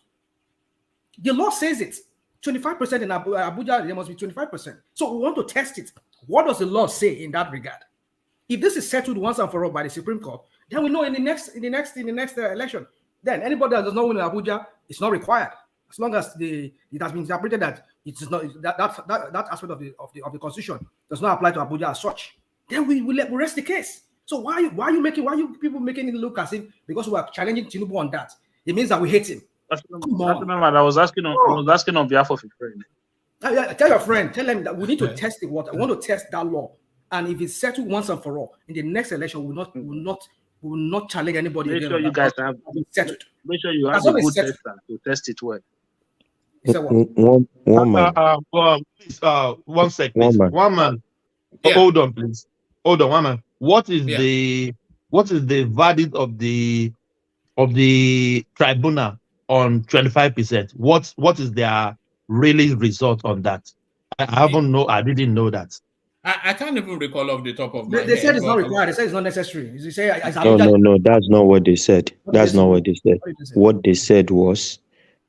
The law says it. 25% in Abuja, there must be 25%. So we want to test it. What does the law say in that regard? If this is settled once and for all by the Supreme Court, then we know in the next election, then anybody that does not win in Abuja, it's not required. As long as it has been interpreted that it is not that aspect of the Constitution does not apply to Abuja as such, then we rest the case. So why are you people making it look as if because we are challenging Tinubu on that, it means that we hate him? I was asking on behalf of a friend. Tell your friend, tell him that we need to test the water. I want to test that law, and if it's settled once and for all, in the next election, we will not challenge anybody. Make sure you guys have settled. Make sure you have a good tester to test it well. One man. Please, 1 second. One man. Yeah. Hold on, please. Hold on, one man. what is the verdict of the tribunal on 25%? What is their really result on that? I didn't know that. I can't even recall off the top of my They head. said it's not required. They said it's not necessary. They say it's No, that's not what they said. That's not what they said. What they said was,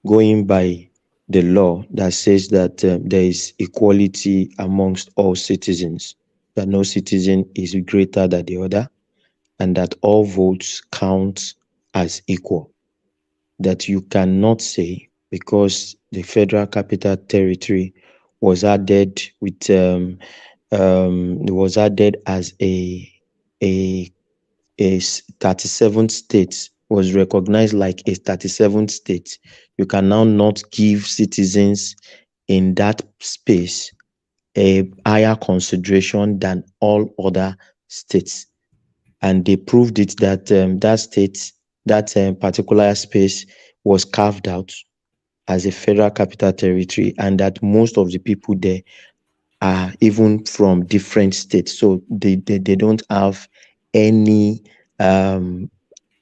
going by the law that says that there is equality amongst all citizens, that no citizen is greater than the other, and that all votes count as equal. That you cannot say, because the Federal Capital Territory was added with was added as a 37th state, was recognized like a 37th state. You can now not give citizens in that space a higher consideration than all other states. And they proved it that that state, that particular space was carved out as a Federal Capital Territory, and that most of the people there are even from different states. So they don't have any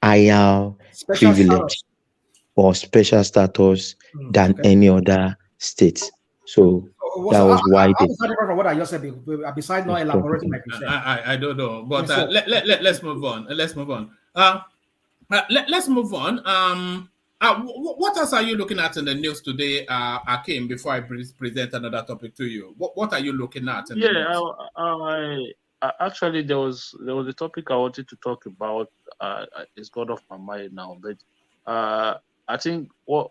higher special privilege status or special status than any other state. So that was why I was starting from what I just said, besides not elaborating like you said. I don't know, but let's move on. Let's move on. Let's move on. What else are you looking at in the news today, Akim? Before I present another topic to you, what are you looking at? In the news? Actually, there was a topic I wanted to talk about. It's gone off my mind now, but I think what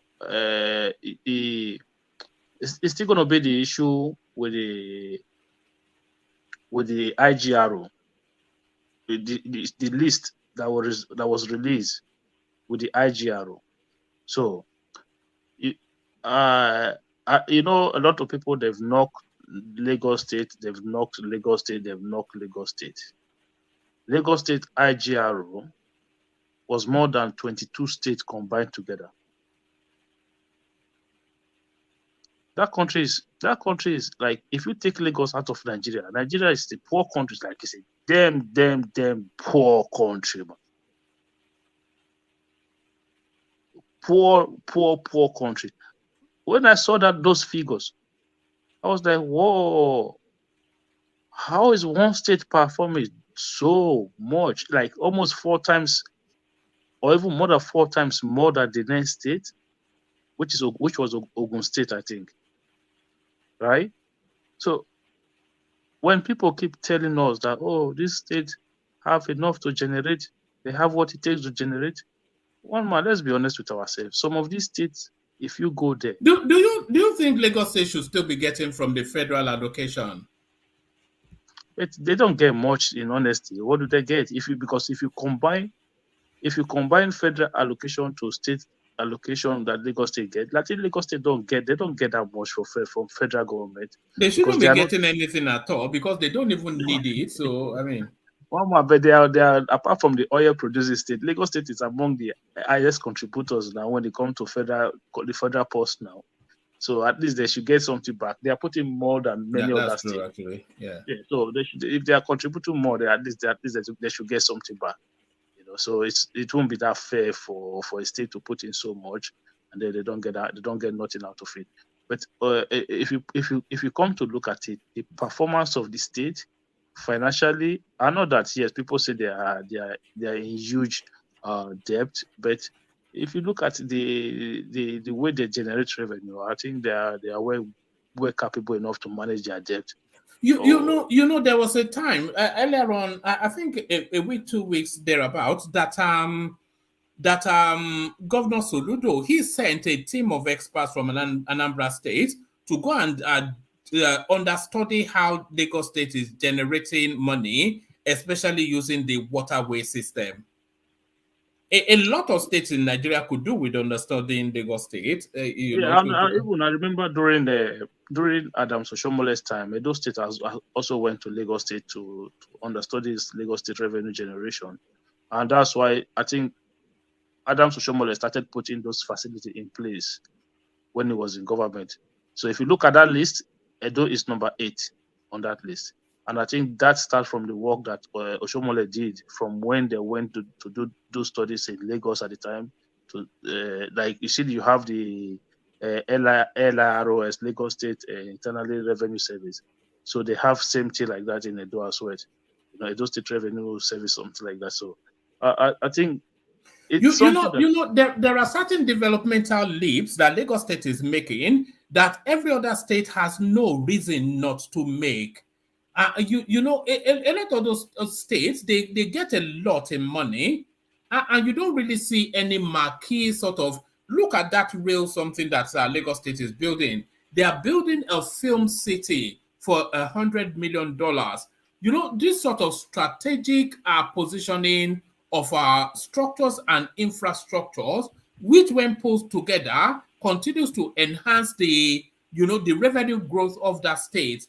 it's still going to be the issue with the IGRO, the list that was released with the IGRO. So, you know, a lot of people, they've knocked Lagos State, they've knocked Lagos State. Lagos State IGRO was more than 22 states combined together. That country is like, if you take Lagos out of Nigeria is the poor country. Like you say, damn poor country, man. Poor country. When I saw those figures, I was like, whoa, how is one state performing so much, like almost 4 times or even more than 4 times more than the next state, which was Ogun State, I think. Right? So when people keep telling us that, oh, this state have enough to generate, they have what it takes to generate, let's be honest with ourselves. Some of these states, if you go there, do you think Lagos State should still be getting from the federal allocation? They don't get much, in honesty. What do they get? Because if you combine federal allocation to state allocation that Lagos State get, like Lagos State don't get that much from federal government. They shouldn't be getting anything at all because they don't even need it. So I mean, but they are apart from the oil producing state, Lagos State is among the highest contributors now when it comes to the federal post now. So at least they should get something back. They are putting more than many other states. Actually, yeah. So if they are contributing more, at least they should get something back. So it won't be that fair for a state to put in so much and then they don't get nothing out of it. But if you come to look at it, the performance of the state financially, I know that yes, people say they are in huge debt, but if you look at the way they generate revenue, I think they are well capable enough to manage their debt. You know, there was a time earlier on, I think a week, 2 weeks thereabouts, that Governor Soludo, he sent a team of experts from Anambra State to go and understudy how Lagos State is generating money, especially using the waterway system. A lot of states in Nigeria could do with understudying Lagos State. I remember during Adams Oshomole's time, Edo State also went to Lagos State to understudy Lagos State revenue generation, and that's why I think Adams Oshomole started putting those facilities in place when he was in government. So if you look at that list, Edo is number 8 on that list. And I think that starts from the work that Oshomole did from when they went to do studies in Lagos at the time. To like you see, you have the LIROS, Lagos State Internally Revenue Service. So they have same thing like that in Edo as well. You know, Edo State Revenue Service, something like that. So I think it's there are certain developmental leaps that Lagos State is making that every other state has no reason not to make. A lot of those states, they get a lot in money, and you don't really see any marquee sort of, look at that real something that Lagos State is building. They are building a film city for $100 million. You know, this sort of strategic positioning of our structures and infrastructures, which when pulled together continues to enhance the revenue growth of that state.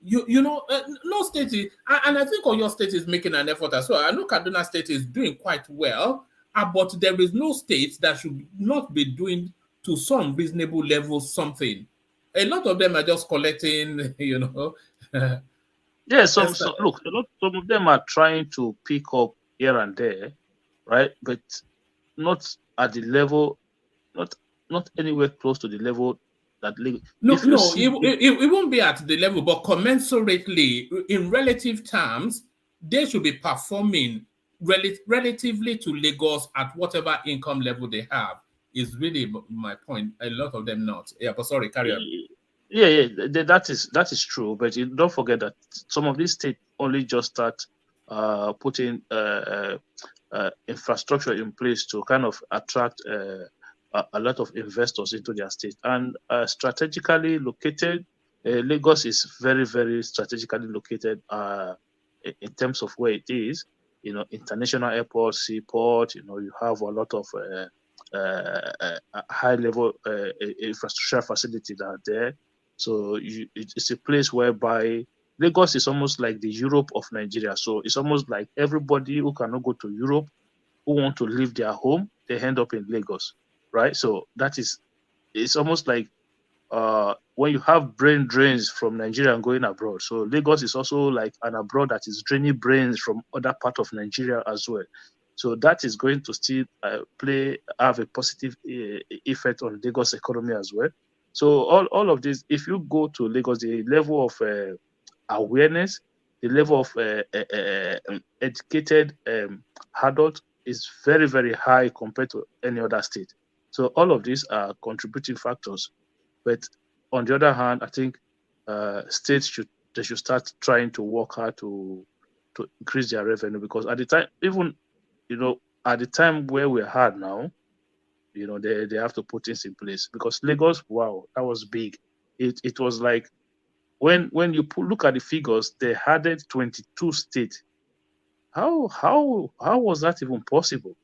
No state is, and I think your state is making an effort as well. I know Kaduna State is doing quite well, but there is no state that should not be doing to some reasonable level something. A lot of them are just collecting, Yeah, some of them are trying to pick up here and there, right? But not at the level, not anywhere close to the level that it won't be at the level, but commensurately, in relative terms, they should be performing relatively to Lagos at whatever income level they have. Is really my point. A lot of them not. Yeah, but sorry, carry on. Yeah, that is true. But you don't forget that some of these states only just start putting infrastructure in place to kind of attract a lot of investors into their state. And strategically located, Lagos is very, very strategically located in terms of where it is. You know, international airport, seaport. You know, you have a lot of high-level infrastructure facility that are there. So it's a place whereby Lagos is almost like the Europe of Nigeria. So it's almost like everybody who cannot go to Europe, who want to leave their home, they end up in Lagos, right? So it's almost like when you have brain drains from Nigeria and going abroad. So Lagos is also like an abroad that is draining brains from other part of Nigeria as well. So that is going to still have a positive effect on Lagos economy as well. So all of this, if you go to Lagos, the level of awareness, the level of educated adult is very, very high compared to any other state. So all of these are contributing factors. But on the other hand, I think states should start trying to work hard to increase their revenue, because at the time, even at the time where we're at now, they have to put things in place, because Lagos, wow, that was big. It was like when you look at the figures, they added 22 states. How was that even possible?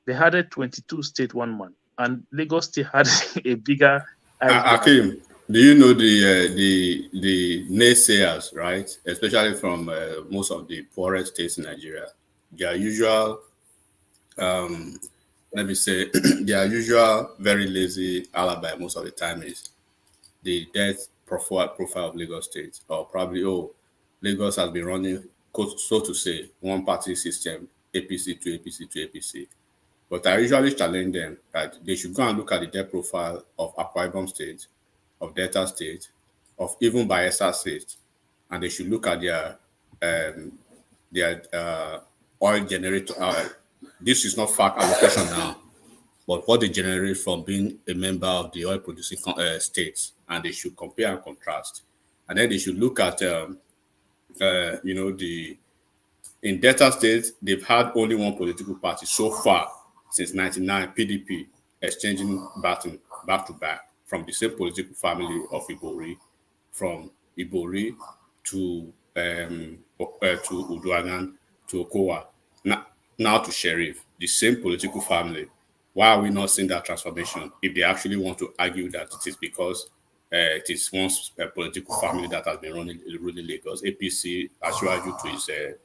They added 22 states 1 month, and Lagos still had a bigger. Akim, do you know the naysayers, right? Especially from most of the poorest states in Nigeria, their usual let me say, their usual very lazy alibi most of the time is the debt profile of Lagos State, or probably, Lagos has been running, so to say, one party system, APC to APC to APC. But I usually challenge them that they should go and look at the debt profile of Akwa Ibom State, of Delta State, of even Bayelsa State, and they should look at their oil generator. This is not fact allocation now, but what they generate from being a member of the oil producing states, and they should compare and contrast. And then they should look at, in Delta State, they've had only one political party so far since 1999, PDP, exchanging baton back to back from the same political family of Ibori, from Ibori to Uduagan to Okowa, now to Sheriff, the same political family. Why are we not seeing that transformation? If they actually want to argue that it is because it is once a political family that has been ruling Lagos, APC, Asiwaju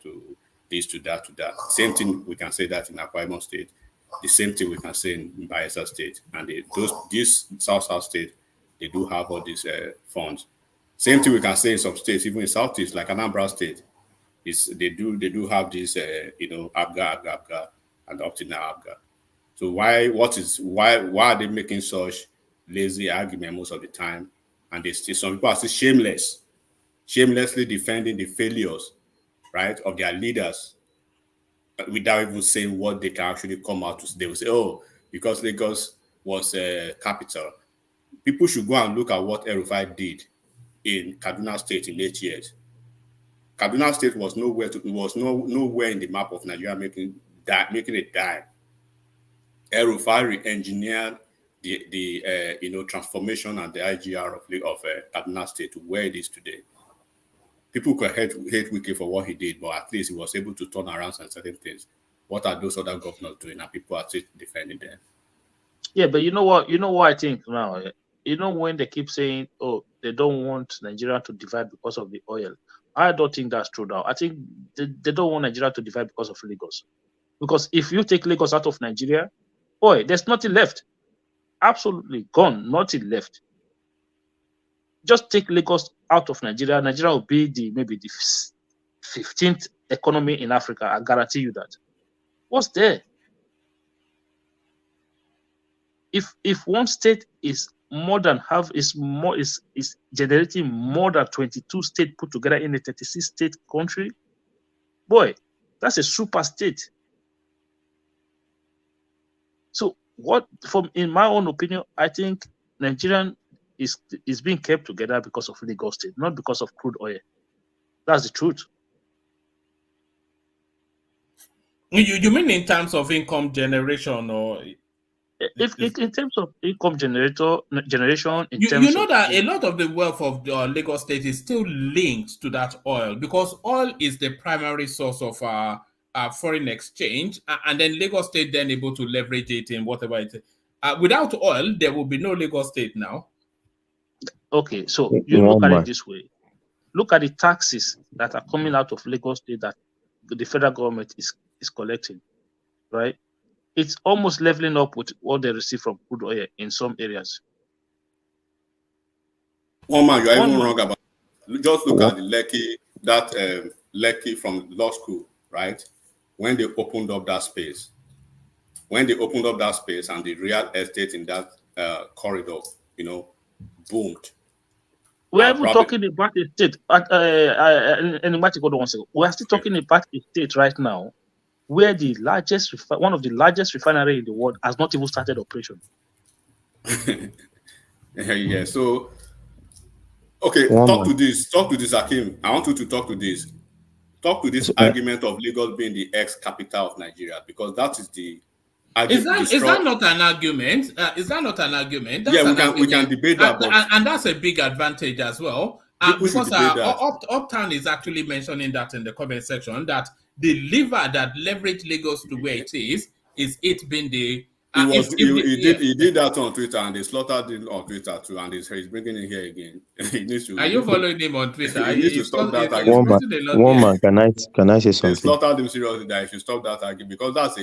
to this, to that, to that. Same thing, we can say that in Akwa Ibom State. The same thing we can say in Bayelsa State. And these South State, they do have all these funds. Same thing we can say in some states, even in Southeast, like Anambra State, they do have this, ABGA, and up to now ABGA. So why are they making such lazy argument most of the time? And some people are still shamelessly defending the failures, right, of their leaders, without even saying what they can actually come out to. They will say, oh, because Lagos was a capital. People should go and look at what El-Rufai did in Kaduna State in 8 years. Kaduna State was nowhere in the map of Nigeria making a dime. El-Rufai re-engineered the transformation and the IGR of Kaduna State to where it is today. People could hate Wike for what he did, but at least he was able to turn around certain things. What are those other governors doing? And people are still defending them. Yeah, but you know what? You know what I think now. You know when they keep saying, "Oh, they don't want Nigeria to divide because of the oil." I don't think that's true now. I think they don't want Nigeria to divide because of Lagos. Because if you take Lagos out of Nigeria, boy, there's nothing left. Absolutely gone. Nothing left. Just take Lagos out of Nigeria. Nigeria will be maybe the 15th economy in Africa. I guarantee you that. What's there? If one state is more than half, is generating more than 22 states put together in a 36 state country, boy, that's a super state. So in my own opinion, I think Nigerian is being kept together because of Lagos State, not because of crude oil. That's the truth. You mean in terms of income generation, or if in terms of income generation, you know that a lot of the wealth of the Lagos State is still linked to that oil, because oil is the primary source of foreign exchange, and then Lagos State then able to leverage it in whatever it is. Without oil, there will be no Lagos State now. Okay, so you look at it this way. Look at the taxes that are coming out of Lagos State that the federal government is collecting, right? It's almost leveling up with what they receive from crude oil in some areas. One man, you're even wrong about it. Just look at the Lekki from law school, right? When they opened up that space, and the real estate in that corridor, boomed. We're even talking about a state. We are still talking about a state right now where one of the largest refinery in the world has not even started operation. Yeah. So, okay, talk to this, Hakeem. I want you to talk to this. Talk to this argument of Lagos being the ex-capital of Nigeria, because that is the argument. Is that not an argument? Is that not an argument? That's we can debate that. And that's a big advantage as well. Because Uptown is actually mentioning that in the comment section, that the lever that leveraged Lagos to where it is it being the... He did that on Twitter, and they slaughtered him on Twitter too, and he's bringing it here again. He needs to. Are you following him on Twitter? He needs to stop that argument. One man, can I say something? They slaughtered him seriously. That he should stop that argument, because that's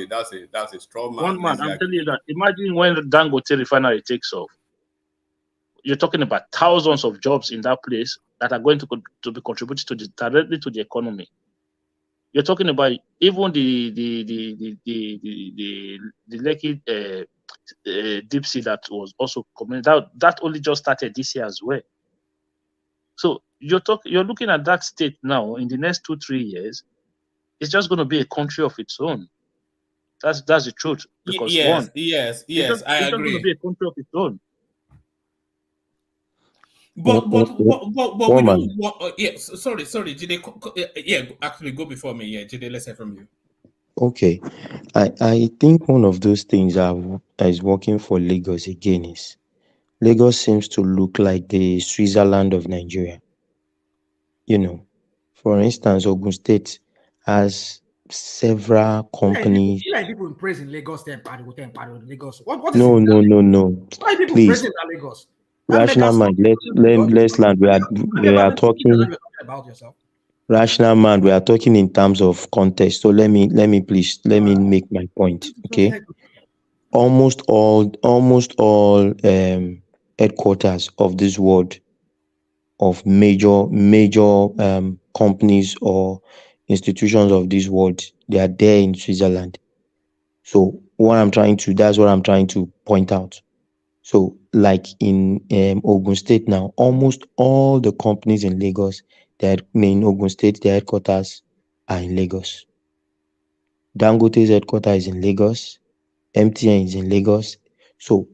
a strong man. One man, I'm telling you that. Imagine when the Dangote refinery takes off. You're talking about thousands of jobs in that place that are going to be contributed directly to the economy. You're talking about even the Lekki deep sea that was also coming. That only just started this year as well. So you're looking at that state now. In the next 2-3 years, it's just going to be a country of its own. That's the truth. Because yes, I agree. It's just going to be a country of its own. But we don't want, sorry, Jide, actually go before me. Yeah, Jide, let's hear from you. Okay, I think one of those things that is working for Lagos again is Lagos seems to look like the Switzerland of Nigeria. For instance, Ogun State has several companies. You like people praising Lagos, Lagos. What is No. Why people Please. praising Lagos? Rational mind, let's land. We are talking about yourself. Rational mind, we are talking in terms of context. So let me make my point. Okay. Almost all headquarters of this world of major companies or institutions of this world. They are there in Switzerland. So that's what I'm trying to point out. So like in Ogun State now, almost all the companies in Lagos, in Ogun State, their headquarters are in Lagos. Dangote's headquarters is in Lagos. MTN is in Lagos. So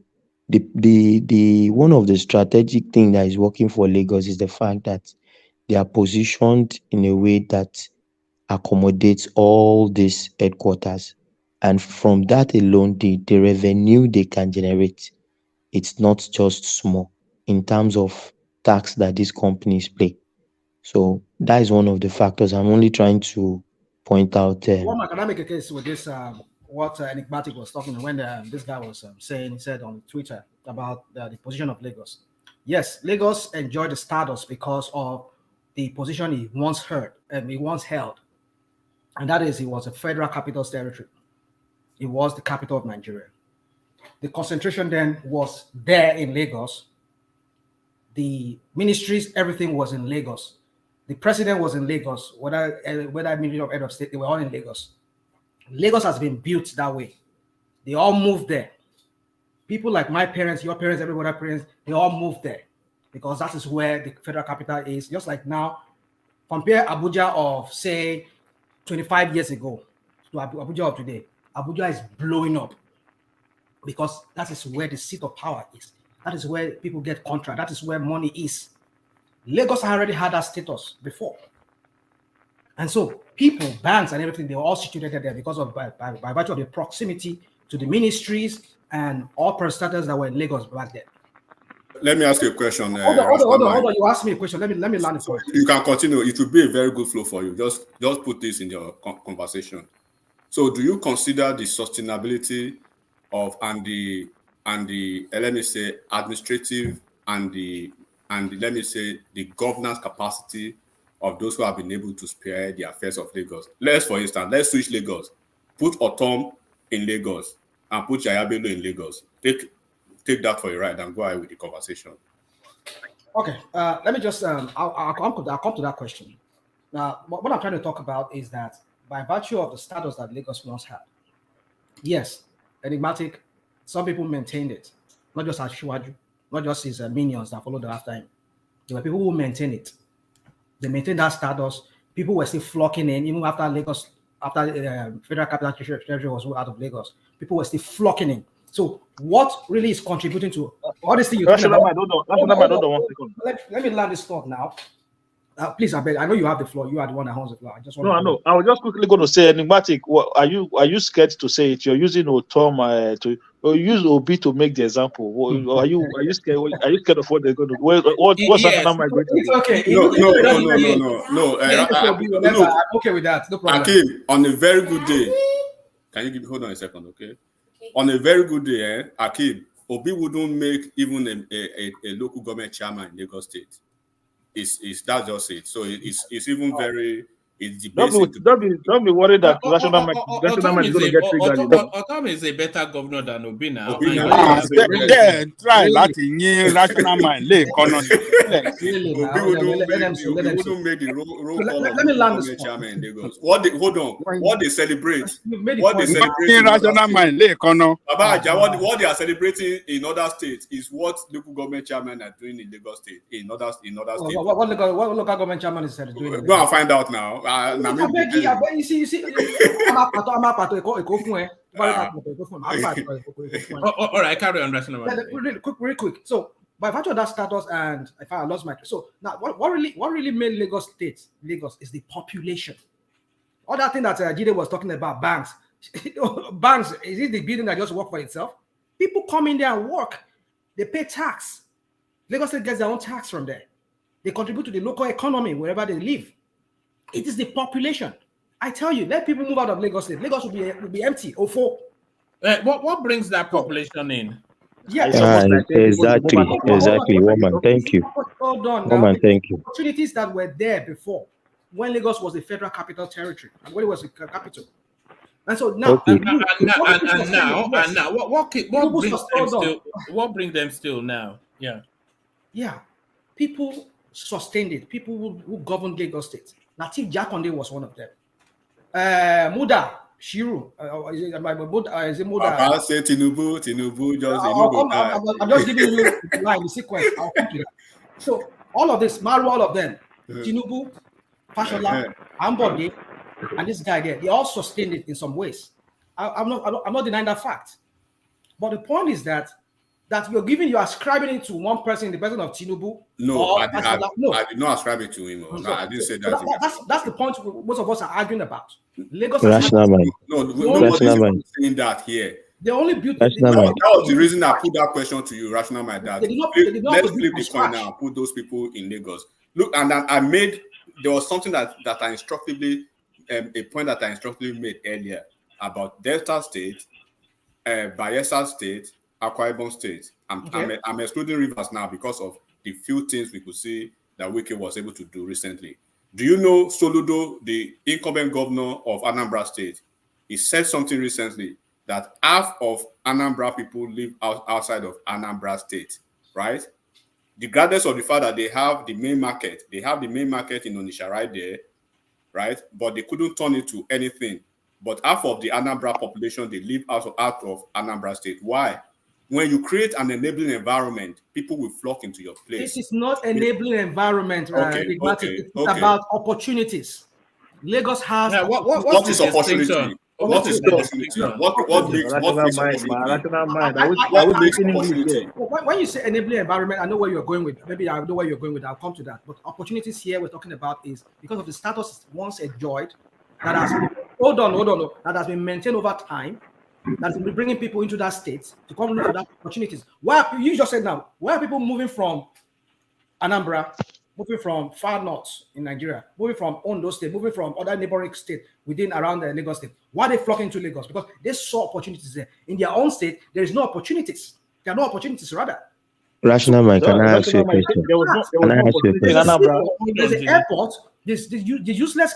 the one of the strategic thing that is working for Lagos is the fact that they are positioned in a way that accommodates all these headquarters. And from that alone, the revenue they can generate, it's not just small in terms of tax that these companies pay. So that is one of the factors. I'm only trying to point out. Can I make a case with this? What Enigmatic was talking when this guy was saying, he said on Twitter about the position of Lagos. Yes, Lagos enjoyed the status because of the position he once held, and that is, it was a federal capital territory. It was the capital of Nigeria. The concentration then was there in Lagos. The ministries, everything was in Lagos. The president was in Lagos. Whether Ministry of Head of State, they were all in Lagos. Lagos has been built that way. They all moved there. People like my parents, your parents, everybody's parents, they all moved there because that is where the federal capital is. Just like now, compare Abuja of, say, 25 years ago to Abuja of today. Abuja is blowing up because that is where the seat of power is. That is where people get contract. That is where money is. Lagos already had that status before. And so people, banks and everything, they were all situated there because of by virtue of the proximity to the ministries and all parastatals that were in Lagos back then. Let me ask you a question. Hold on. You asked me a question. Let me land it. You can continue. It will be a very good flow for you. Just put this in your conversation. So, do you consider the sustainability of and the let me say administrative and the let me say the governance capacity of those who have been able to spare the affairs of Lagos? For instance, let's switch Lagos. Put Otom in Lagos and put Yaya Bello in Lagos. Take that for a ride and go ahead with the conversation. Okay, let me just I'll come to that question. Now, what I'm trying to talk about is that by virtue of the status that Lagos once had, yes, enigmatic, some people maintained it, not just Ashiwaju, not just his minions that followed after him. There were people who maintained it. They maintained that status. People were still flocking in, even after Lagos, after the federal capital territory was out of Lagos. People were still flocking in. So, what really is contributing to all this thing you're talking about? Let me land this thought now. Please, I beg. I know you have the floor. You are the one that owns the floor. I just want. No, I know. I was just quickly going to say, enigmatic. Are you scared to say it? You're using Otom to use Obi to make the example. Are you scared? Are you scared of what they're going to do? What's another migrant? It's okay. No. I'm okay with that. No problem. Akeem, on a very good day, can you hold on a second, okay? On a very good day, Akeem, Obi wouldn't make even a local government chairman in Lagos State. It's that's just it. So it's even very. Don't be worried that national is going to get triggered. Otom is a better governor than Obi now. Try Latin national mind. Obi wouldn't make the roll call of the government chairman in Lagos. What they celebrate? National mind. What they are celebrating in other states is what local government chairmen are doing in Lagos State. In other states. What local government chairman is doing? Go and find out now. You see. I'm all right, carry on. Really quick. So, by virtue of that status, and if I lost my so now, what really made Lagos is the population. All that thing that Jide was talking about, banks, is it the building that just work for itself? People come in there and work. They pay tax. Lagos State gets their own tax from there. They contribute to the local economy wherever they live. It is the population. I tell you, let people move out of Lagos State. Lagos will be empty. What brings that population in? Exactly, woman. Thank you. Hold on. Woman, thank you. Opportunities that were there before, when Lagos was the federal capital territory, and when it was the capital. And so now, what brings them still now? Yeah. People sustained it. People who governed Lagos State. Lateef Jakonde was one of them. Muda Shiru. Is it Muda? Papa say Tinubu just I'm just giving you the line, the sequence. I'll come to that. So all of this, Maru, all of them, Tinubu, Fashola, Ambode, and this guy there, they all sustained it in some ways. I'm not denying that fact. But the point is that you're ascribing it to one person, the person of Tinubu. No, I did not ascribe it to him. No, I didn't say that. That's the point most of us are arguing about. Lagos rational mind. Nobody's saying that here. The only beauty. That was the reason I put that question to you, rational mind. That let's flip the coin now. Put those people in Lagos. Look, and there was something that I instructively, a point that I instructively made earlier about Delta State, Bayelsa State, Akwa Ibom State. I'm excluding Rivers now because of the few things we could see that Wike was able to do recently. Do you know Soludo, the incumbent governor of Anambra State? He said something recently that half of Anambra people live outside of Anambra State, right? Regardless of the fact that they have the main market, in Onitsha right there, right? But they couldn't turn it to anything. But half of the Anambra population, they live out of Anambra State. Why? When you create an enabling environment, people will flock into your place. This is not enabling environment, it's about opportunities. Lagos has. What is opportunity? What is opportunity? What makes opportunity? When you say enabling environment, I know where you're going with. Maybe I know where you're going with. I'll come to that. But opportunities here we're talking about is because of the status once enjoyed that has been, that has been maintained over time. That's been bringing people into that state to come into that opportunities. Where you just said now, where are people moving from Anambra, moving from far north in Nigeria, moving from Ondo State, moving from other neighboring states around the Lagos State? Why are they flocking to Lagos? Because they saw opportunities there. In their own state, there is no opportunities. There are no opportunities, rather. Rational mind, can I ask you a question? There's an airport. The useless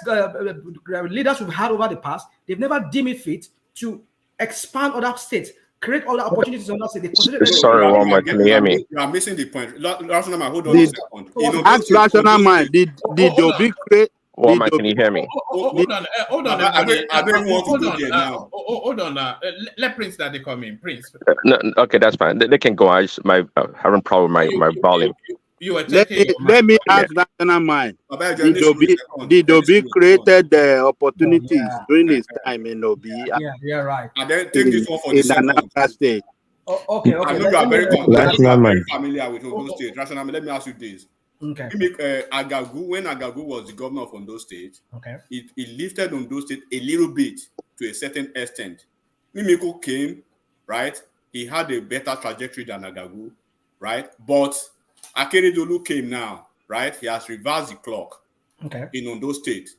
leaders we've had over the past, they've never deemed it fit to expand other states, create other opportunities on that state. Sorry, Walmart, can you hear me? You are missing the point. Rational mind, hold on a second. Ask rational mind. Did Obi create? Walmart, can you hear me? Hold on. I don't want to do it now. Hold on. Let Prince that they come in. Prince. No, okay, that's fine. They can go. I having problem with my volume. Let me ask rational mind. Did Obi created the opportunities during his time in Obi? Yeah, right. And then take this one for the Anambra State. Okay. I know you are very familiar with Ondo State. Rational mind, let me ask you this. Okay. When Agagu was the governor of Ondo State, he lifted Ondo State a little bit to a certain extent. Mimiko came, right? He had a better trajectory than Agagu, right? But Akeredolu came now, right? He has reversed the clock in Ondo State.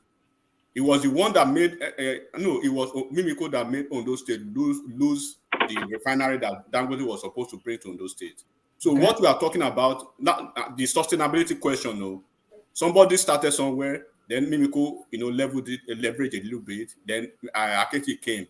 He was the one that made, it was Mimiko that made Ondo State lose the refinery that Dangote was supposed to bring to Ondo State. So what we are talking about, the sustainability question, no. Somebody started somewhere, then Mimiko, leveraged a little bit, then Aketi came,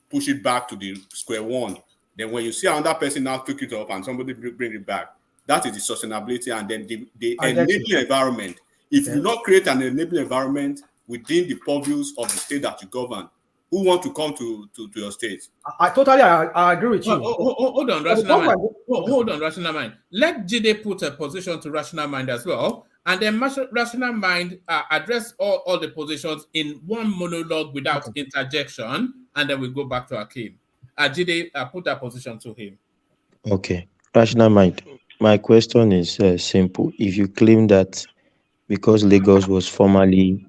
push it back to the square one. Then when you see another person now pick it up and somebody bring it back, that is the sustainability, and then the enabling environment. If you not create an enabling environment within the purviews of the state that you govern, who want to come to your state? I totally agree with you. Hold on, rational mind. Hold on, rational mind. Let Jide put a position to rational mind as well, and then rational mind address all the positions in one monologue without interjection, and then we go back to Akeem. Jide, put that position to him. Okay, rational mind. My question is simple. If you claim that because Lagos was formerly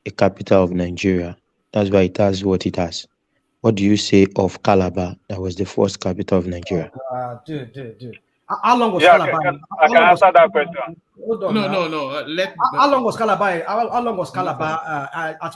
a capital of Nigeria, that's why it has what it has, what do you say of Calabar, that was the first capital of Nigeria? Dude. How long was Calabar? I can answer that question. Hold on. No. How long was Calabar? How long was Calabar? At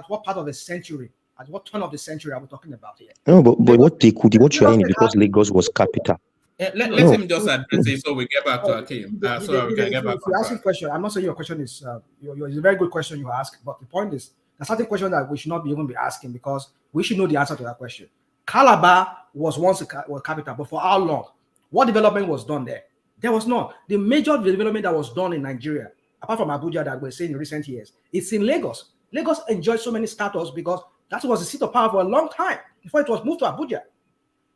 what part of the century? At what turn of the century are we talking about here? No, but what you're saying is because Lagos was capital. Let him just address it so we get back to Akeem. So we can get back to you ask a question. I'm not saying your question is it's a very good question you ask, but the point is there's certain question that we should not even be asking because we should know the answer to that question. Calabar was once a capital, but for how long? What development was done there? There was none. The major development that was done in Nigeria apart from Abuja that we're seeing in recent years. It's in Lagos. Lagos enjoyed so many status because that was the seat of power for a long time before it was moved to Abuja.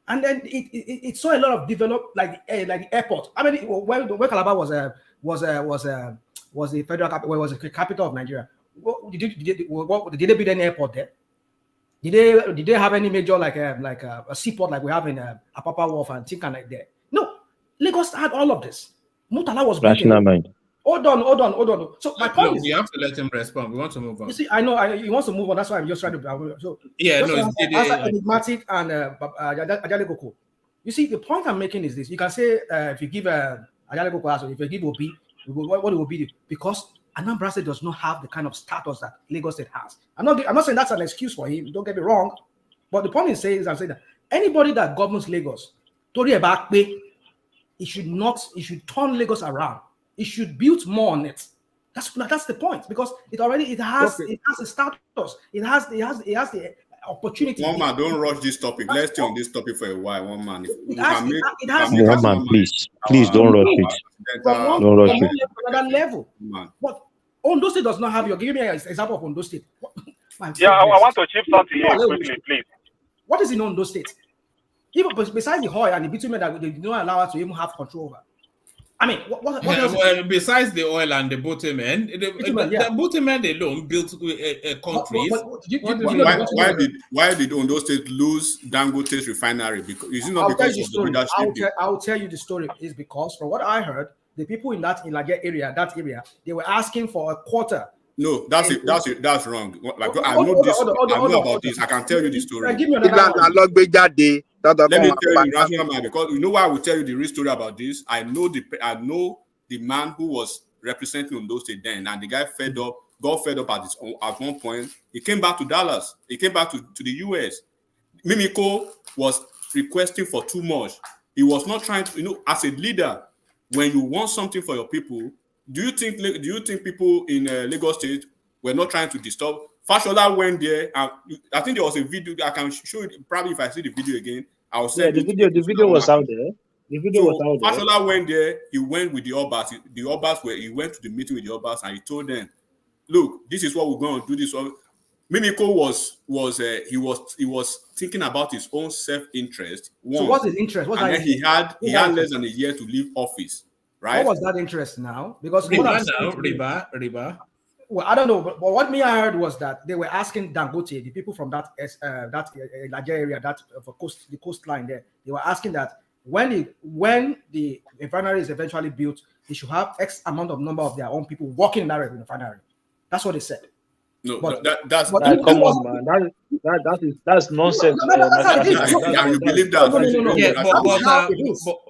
And then it saw a lot of develop like the airport. I mean, when Calabar was the federal capital, was the capital of Nigeria. Did they build any airport there? Did they have any major like a seaport like we have in Apapa Wharf and things like that? No, Lagos had all of this. Murtala was rational mind. Hold on. So my point is, we have to let him respond. We want to move on. You see, I know he wants to move on. That's why I'm just trying to. So yeah, no, it's enigmatic and Ajale Koko. You see, the point I'm making is this: you can say if you give Ajale Koko answer, if you give Obi, what it will be because Anambra State does not have the kind of status that Lagos State has. I'm not saying that's an excuse for him. Don't get me wrong, but the point is saying I'm saying that anybody that governs Lagos, Tori Ebakpe, it should turn Lagos around. It should build more on it. That's the point because it has a status. It has the opportunity. One man, don't rush this topic. Let's stay on this topic for a while. One man, one man, please don't rush it. Don't rush it. Another level. But Ondo State does not have. You're giving me an example of Ondo State. I want to chip something here quickly, please. What is in Ondo State? Even besides the oil and the bitumen that they do not allow us to even have control over. I mean, what else? Well, besides the oil and the bitumen, the bitumen alone built countries. Why did Ondo State lose Dangote's refinery? Because is it not because of the leadership? I'll tell you the story. Is because from what I heard, the people in that area, they were asking for a quarter. No, that's wrong. Like I know about this. I can tell you the story. Give me another. Let me tell you, rational man, because you know why I will tell you the real story about this. I know the man who was representing Ondo State then, and the guy got fed up at one point. He came back to Dallas. He came back to the US. Mimiko was requesting for too much. He was not trying to, as a leader, when you want something for your people, do you think people in Lagos State were not trying to disturb? Fashola went there, and I think there was a video. I can show it. Probably if I see the video again, I'll send the video. The video was out there. The video was out there. Fashola went there. He went with the Obas. The Obas he went to the meeting with the Obas, and he told them, "Look, this is what we're going to do. This one." Mimiko was thinking about his own self-interest. So what's his interest? He had less than a year to leave office. Right? What was that interest now? Because Riba. Well, I don't know, but what I heard was that they were asking Dangote, the people from that Nigeria area, the coastline there, they were asking that when the refinery is eventually built, they should have X amount of number of their own people working in that refinery. That's what they said. No, that's come on, man. That's nonsense. You believe that?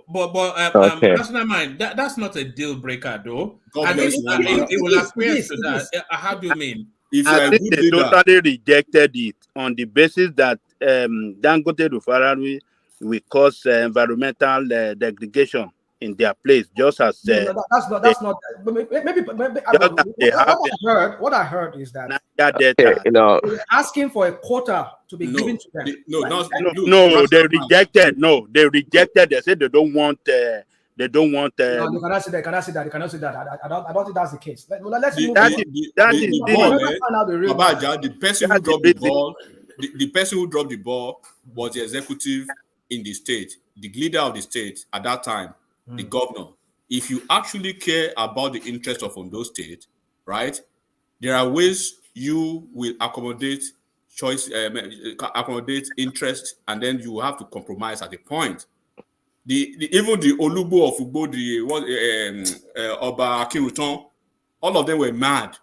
But national mind. That's not a deal breaker, though. It will appear to that. How do you mean? I think they totally rejected it on the basis that Dangote refinery will cause environmental degradation in their place, just as that's not. Maybe what I heard is that they're asking for a quota to be given to them. No, they rejected. No, they rejected. They said they don't want. No, they cannot say that. I don't think that's the case. Let's move on. The person who dropped the ball. The person who dropped the ball was the executive in the state, the leader of the state at that time. The governor. If you actually care about the interest of Ondo State, right, there are ways you will accommodate accommodate interest, and then you have to compromise at a point. Even the Olubo of Ugbo, Oba Akinrutan, all of them were mad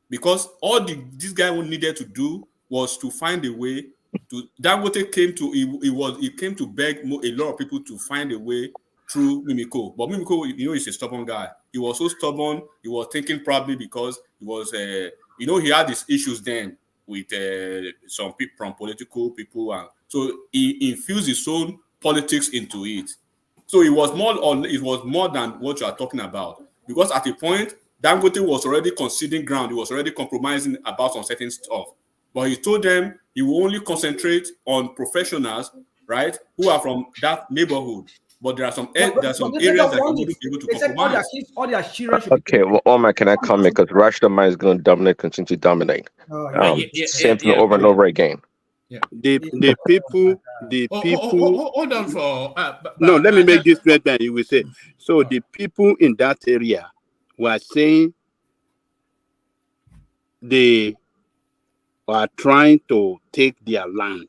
because all this guy needed to do was to find a way to. Dangote came to beg a lot of people to find a way through Mimiko. But Mimiko, he's a stubborn guy. He was so stubborn, he was thinking probably because he was, he had these issues then with some people from political people. And so he infused his own politics into it. So it was more than what you are talking about. Because at a point, Dangote was already conceding ground. He was already compromising about some certain stuff. But he told them he will only concentrate on professionals, right, who are from that neighborhood. But there are some But areas that you wouldn't be able to compromise. All their children should Okay, well, Omar, can I comment? Because rational mind is going to dominate, continue to dominate. Same thing over and over again. Yeah. The people. Hold on for no. Let me make this statement. You will say so. The people in that area were saying they are trying to take their land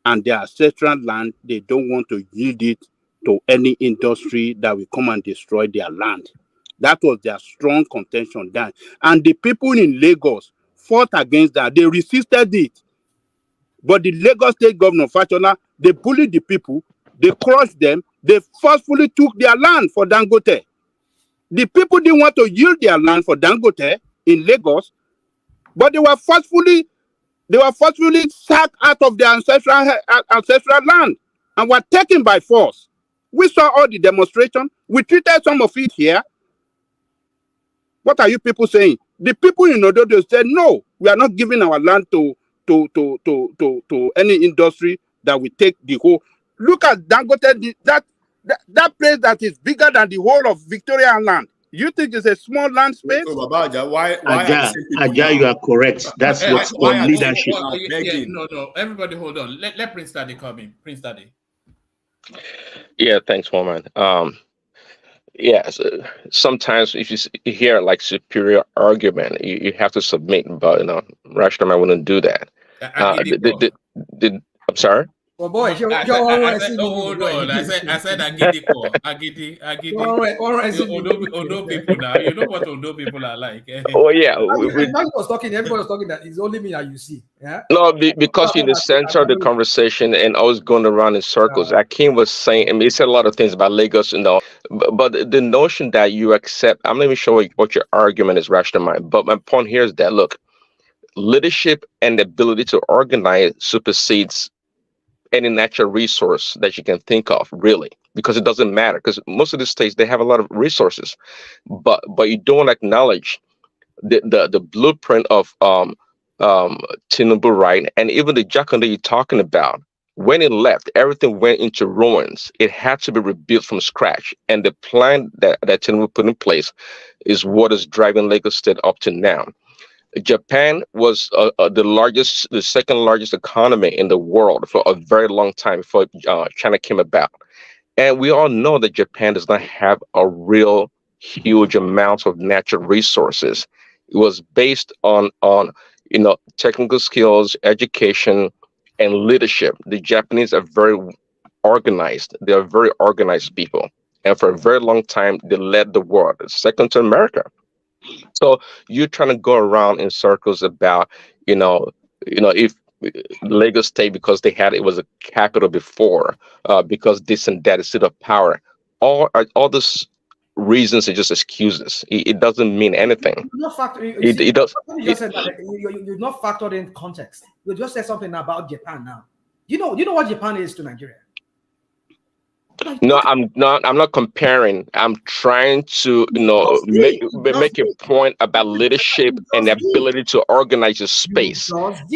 and their ancestral land. They don't want to yield it to any industry that will come and destroy their land. That was their strong contention then. And the people in Lagos fought against that. They resisted it. But the Lagos State Governor, Fashola, they bullied the people. They crushed them. They forcefully took their land for Dangote. The people didn't want to yield their land for Dangote in Lagos, but they were forcefully sacked out of their ancestral land and were taken by force. We saw all the demonstration. We treated some of it here. What are you people saying? The people in Ododo said, no, we are not giving our land to any industry that will take the whole. Look at Dangote, that place that is bigger than the whole of Victoria land. You think it's a small land space? So, Baba, why Aja, you are correct. That's what's called leadership. No. Everybody hold on. Let Prince Daddy come in. Prince Daddy. Yeah, thanks, woman. Yes, sometimes if you hear like superior argument, you have to submit, but rational mind wouldn't do that. I'm sorry? Oh boy, I said Agidi. Odo people now. You know what Odo people are like. Oh yeah. Everybody was talking that it's only me that you see. Yeah. No, because you're in the center of the conversation and I was going around in circles. Akeem was saying, I mean, he said a lot of things about Lagos, but the notion that you accept, I'm not even sure what your argument is, rational mind. But my point here is that, look, leadership and the ability to organize supersedes any natural resource that you can think of, really, because it doesn't matter. Because most of the states, they have a lot of resources, but you don't acknowledge the blueprint of Tinubu, right? And even the Jakande you're talking about, when it left, everything went into ruins. It had to be rebuilt from scratch. And the plan that Tinubu put in place is what is driving Lagos State up to now. Japan was the second largest economy in the world for a very long time before China came about. And we all know that Japan does not have a real huge amount of natural resources. It was based on technical skills, education, and leadership. The Japanese are very organized. They are very organized people. And for a very long time, they led the world, second to America. So you're trying to go around in circles about, if Lagos State, because it was a capital before, because this and that is seat of power. All these reasons are just excuses. It doesn't mean anything. You're not factored in context. You just said something about Japan now. You know what Japan is to Nigeria. No, I'm not comparing. I'm trying to, make a point about leadership and the ability to organize your space.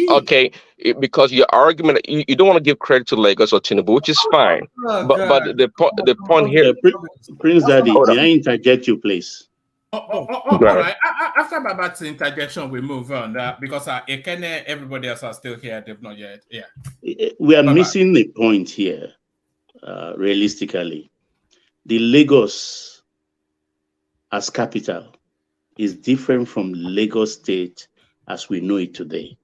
Okay, because your argument, you don't want to give credit to Lagos or Tinubu, which is fine. But the point here, Prince Daddy, may I interject you, please? All right. After Baba's interjection, we move on because Ekene, everybody else are still here. They've not yet. Yeah. We are missing the point here. Realistically, the Lagos as capital is different from Lagos State as we know it today.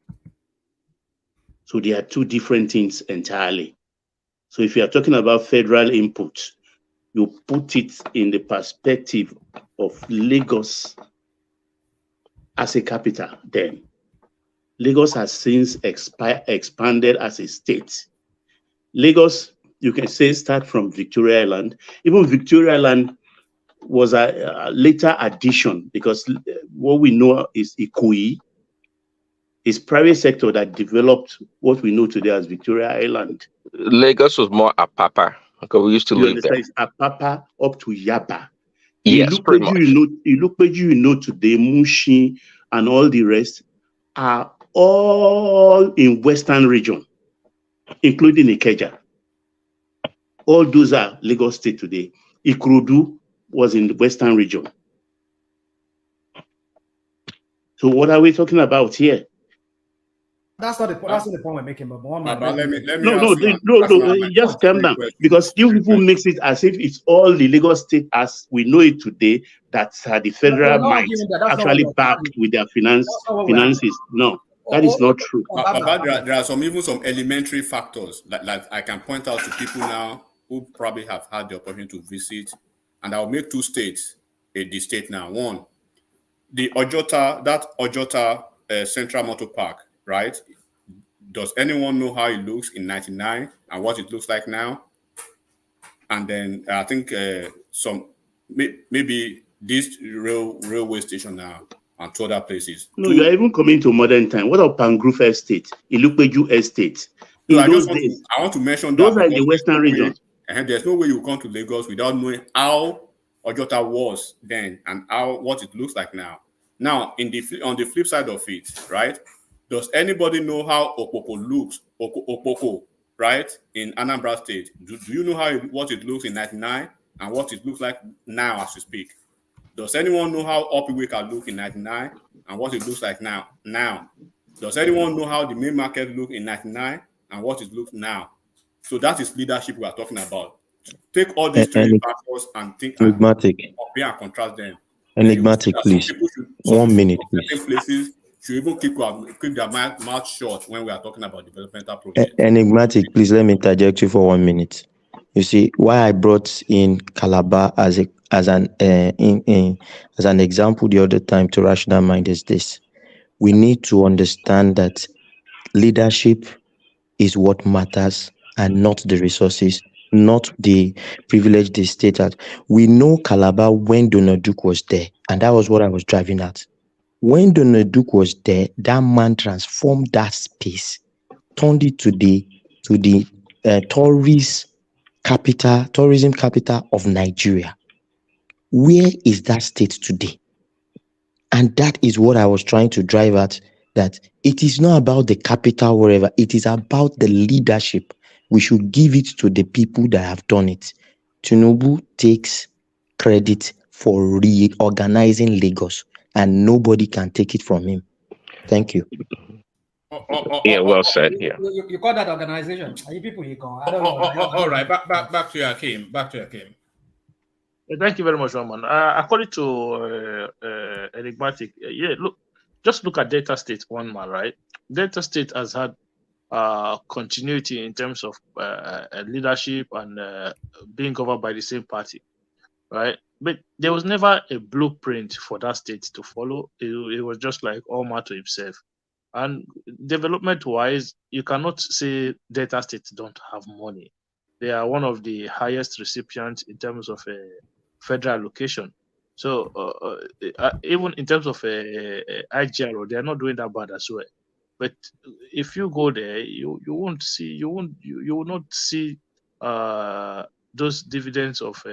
So they are two different things entirely. So if you are talking about federal input, you put it in the perspective of Lagos as a capital, then Lagos has since expanded as a state. Lagos, you can say, start from Victoria Island. Even Victoria Island was a later addition because what we know is Ikoyi. It's private sector that developed what we know today as Victoria Island. Lagos was more Apapa because we used to live there. It's Apapa up to Yaba. Yes, pretty much. You know today, Mushi and all the rest are all in Western region, including Ikeja. All those are Lagos State today. Akeredolu was in the Western region. So what are we talking about here? That's not the point we're making, but one man. Just calm down. Because you people makes it as if it's all the Lagos State as we know it today that the federal might actually back with their finances. No, that is not true. But there are even some elementary factors like I can point out to people now who probably have had the opportunity to visit, and I'll make two states the state now. One, the Ojota Central Motor Park, right? Does anyone know how it looks in 99 and what it looks like now? And then I think maybe this railway station now and two other places. No, you're even coming to modern time. What about Pangrove Estate, Ilupeju Estate? No, I want to mention that those are in the Western region. And there's no way you come to Lagos without knowing how Ojota was then and what it looks like now. Now, on the flip side of it, right? Does anybody know how Okpoko looks? Okpoko, right? In Anambra State. Do you know what it looks in 99 and what it looks like now as we speak? Does anyone know how Opiweka looked in 99 and what it looks like now? Does anyone know how the main market looked in 99 and what it looks now? So that is leadership we are talking about. Take all these three factors and think and compare and contrast them. Enigmatic, please. 1 minute, please. Places should even keep their mouth shut when we are talking about developmental projects. Enigmatic, please let me interject you for 1 minute. You see, why I brought in Calabar as an example the other time to rational mind is this. We need to understand that leadership is what matters and not the resources, not the privilege the state had. We know Calabar when Donald Duke was there, and that was what I was driving at. When Donald Duke was there, that man transformed that space, turned it to the tourism capital of Nigeria. Where is that state today? And that is what I was trying to drive at, that it is not about the capital, wherever. It is about the leadership. We should give it to the people that have done it. Tinubu takes credit for reorganizing Lagos, and nobody can take it from him. Thank you. Yeah, well said. Yeah. You call that organization? Are you people? I don't know. All right, back to Akeem. Thank you very much, Roman. According to Enigmatic, just look at Delta State, one man, right? Delta State has had continuity in terms of leadership and being governed by the same party, right? But there was never a blueprint for that state to follow. It was just like all man to himself. And development-wise, you cannot say Delta State don't have money. They are one of the highest recipients in terms of federal allocation. So even in terms of IGRO, they are not doing that bad as well. But if you go there, you will not see those dividends of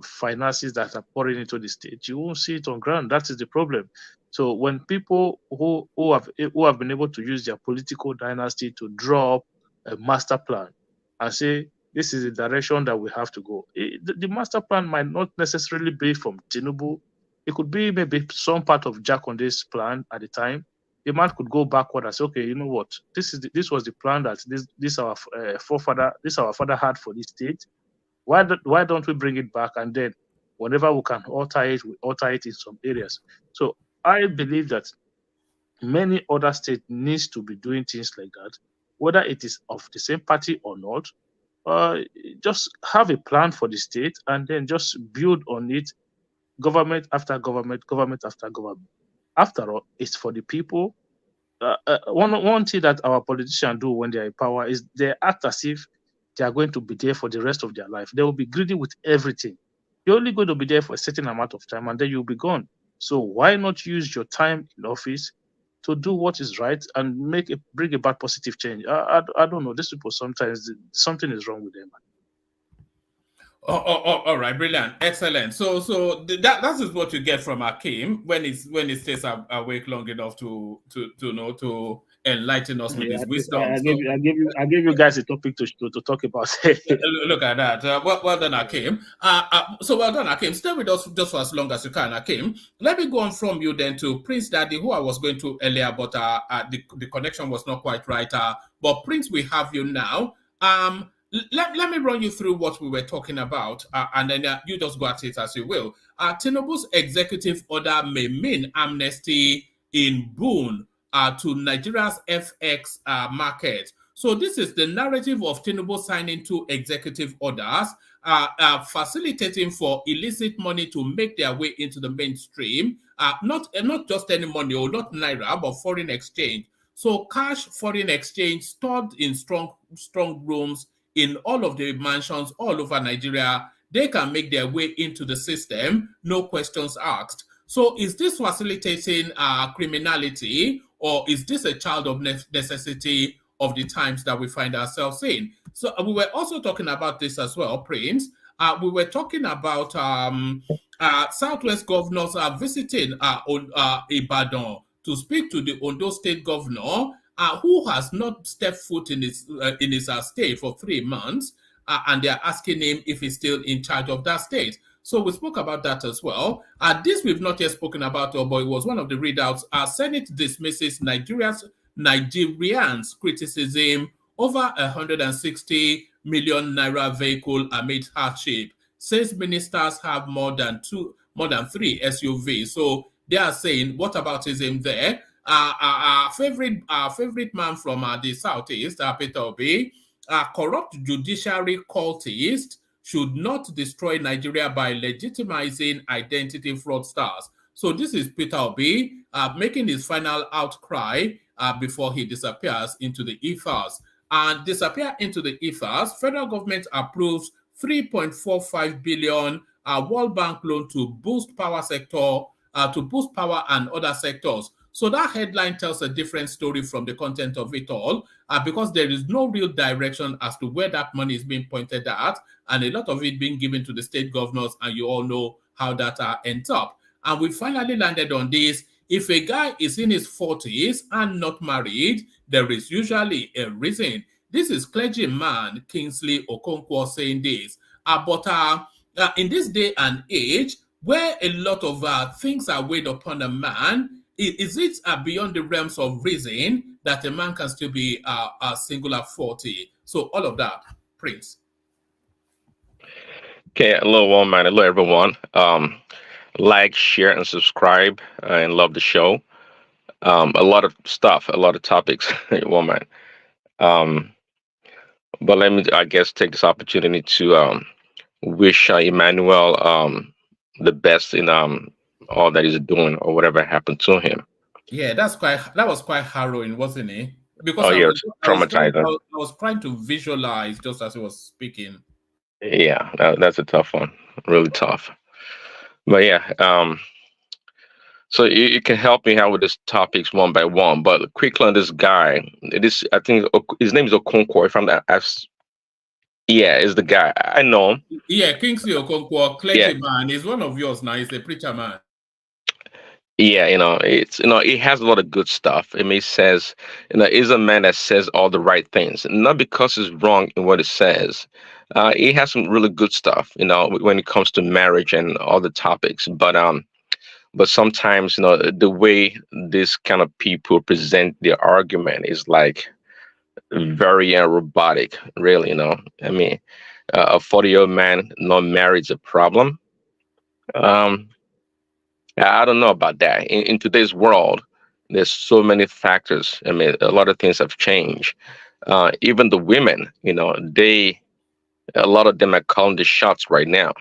finances that are pouring into the state. You won't see it on ground. That is the problem. So when people who have been able to use their political dynasty to draw up a master plan and say, this is the direction that we have to go. The master plan might not necessarily be from Tinubu. It could be maybe some part of Jakonde's plan at the time. The man could go backward and say, okay, you know what? This was the plan that this our father had for this state. Why don't we bring it back, and then whenever we can alter it, we alter it in some areas. So I believe that many other states needs to be doing things like that, whether it is of the same party or not. Just have a plan for the state and then just build on it, government after government, government after government. After all, it's for the people. One thing that our politicians do when they are in power is they act as if they are going to be there for the rest of their life. They will be greedy with everything. You're only going to be there for a certain amount of time and then you'll be gone. So why not use your time in office to do what is right and bring about positive change? I don't know. These people, sometimes something is wrong with them. All right, brilliant, excellent. So that is what you get from Akeem when he stays awake long enough to know to enlighten us with his wisdom. I gave you guys a topic to talk about. Look at that. Well done, Akeem. So well done, Akeem. Stay with us just for as long as you can, Akeem. Let me go on from you then to Prince Daddy, who I was going to earlier, but the connection was not quite right. But Prince, we have you now. Let me run you through what we were talking about, and then you just go at it as you will. Tinubu's executive order may mean amnesty in boon to Nigeria's FX market. So this is the narrative of Tinubu signing two executive orders, facilitating for illicit money to make their way into the mainstream. Not just any money, or not naira, but foreign exchange. So cash foreign exchange stored in strong rooms in all of the mansions all over Nigeria. They can make their way into the system, no questions asked. So is this facilitating criminality, or is this a child of necessity of the times that we find ourselves in? So we were also talking about this as well, Prince. We were talking about Southwest governors are visiting Ibadan to speak to the Ondo State governor, who has not stepped foot in his state for 3 months, and they are asking him if he's still in charge of that state. So we spoke about that as well. This we've not yet spoken about, but it was one of the readouts. Senate dismisses Nigerians' criticism over 160 million naira vehicle amid hardship. Says ministers have more than 3 SUVs. So they are saying, what about him there? Our favorite man from the southeast, Peter Obi, corrupt judiciary cultist should not destroy Nigeria by legitimizing identity fraudsters. So this is Peter Obi making his final outcry before he disappears into the ethers. And disappear into the ethers, federal government approves 3.45 billion World Bank loan to boost power sector, to boost power and other sectors. So that headline tells a different story from the content of it all, because there is no real direction as to where that money is being pointed at, and a lot of it being given to the state governors, and you all know how that ends up. And we finally landed on this. If a guy is in his 40s and not married, there is usually a reason. This is clergyman Kingsley Okonkwo saying this. But in this day and age, where a lot of things are weighed upon a man, is it beyond the realms of reason that a man can still be single at 40? So all of that, Prince. Okay, hello, woman. Hello, everyone. Like, share, and subscribe, and love the show. A lot of stuff, a lot of topics, woman. But let me, I guess, take this opportunity to wish Emmanuel the best in all that he's doing or whatever happened to him. Yeah, that was quite harrowing, wasn't it? Because traumatizing. I was trying to visualize just as he was speaking. Yeah, that's a tough one, really tough. But yeah, so you can help me out with these topics one by one. But quickly on this guy, I think his name is Okonkwo. If I'm not, yeah, is the guy I know him. Yeah, Kingsley Okonkwo, clergyman, is one of yours now. He's a preacher man. Yeah, he has a lot of good stuff. I mean, he says, he's a man that says all the right things, not because he's wrong in what he says. He has some really good stuff, when it comes to marriage and all the topics. But sometimes, the way this kind of people present their argument is like very robotic, really. I mean, a 40-year-old man not married is a problem. I don't know about that. In today's world, there's so many factors. I mean, a lot of things have changed. Even the women, a lot of them are calling the shots right now.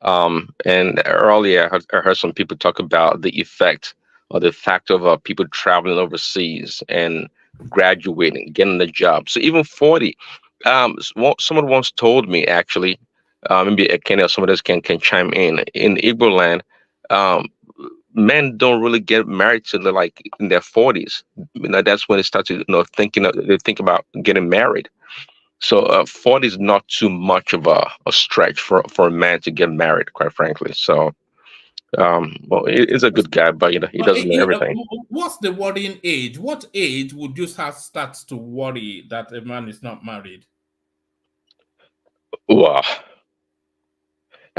And earlier, I heard some people talk about the effect or the fact of people traveling overseas and graduating, getting a job. So even 40, someone once told me, actually, maybe Kenny or somebody else can chime in Igbo land, men don't really get married till they're like in their 40s. That's when they start to they think about getting married. So 40 is not too much of a stretch for a man to get married, quite frankly. So well, he's a good guy, but he doesn't know everything. What's the worrying age? What age would you start to worry that a man is not married? Wow.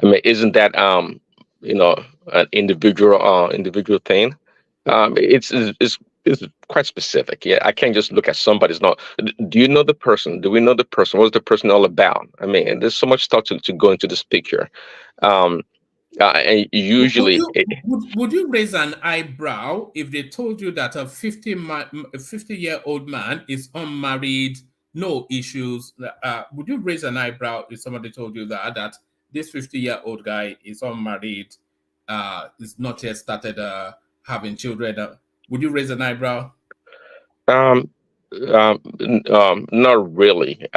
I mean, isn't that an individual thing? It's quite specific. Yeah, I can't just look at somebody's not. Do you know the person? Do we know the person? What's the person all about? I mean, there's so much stuff to go into this picture. And usually, would you raise an eyebrow if they told you that a 50-year-old man is unmarried, no issues? Would you raise an eyebrow if somebody told you that this 50-year-old guy is unmarried, is not yet started having children? Would you raise an eyebrow? Not really.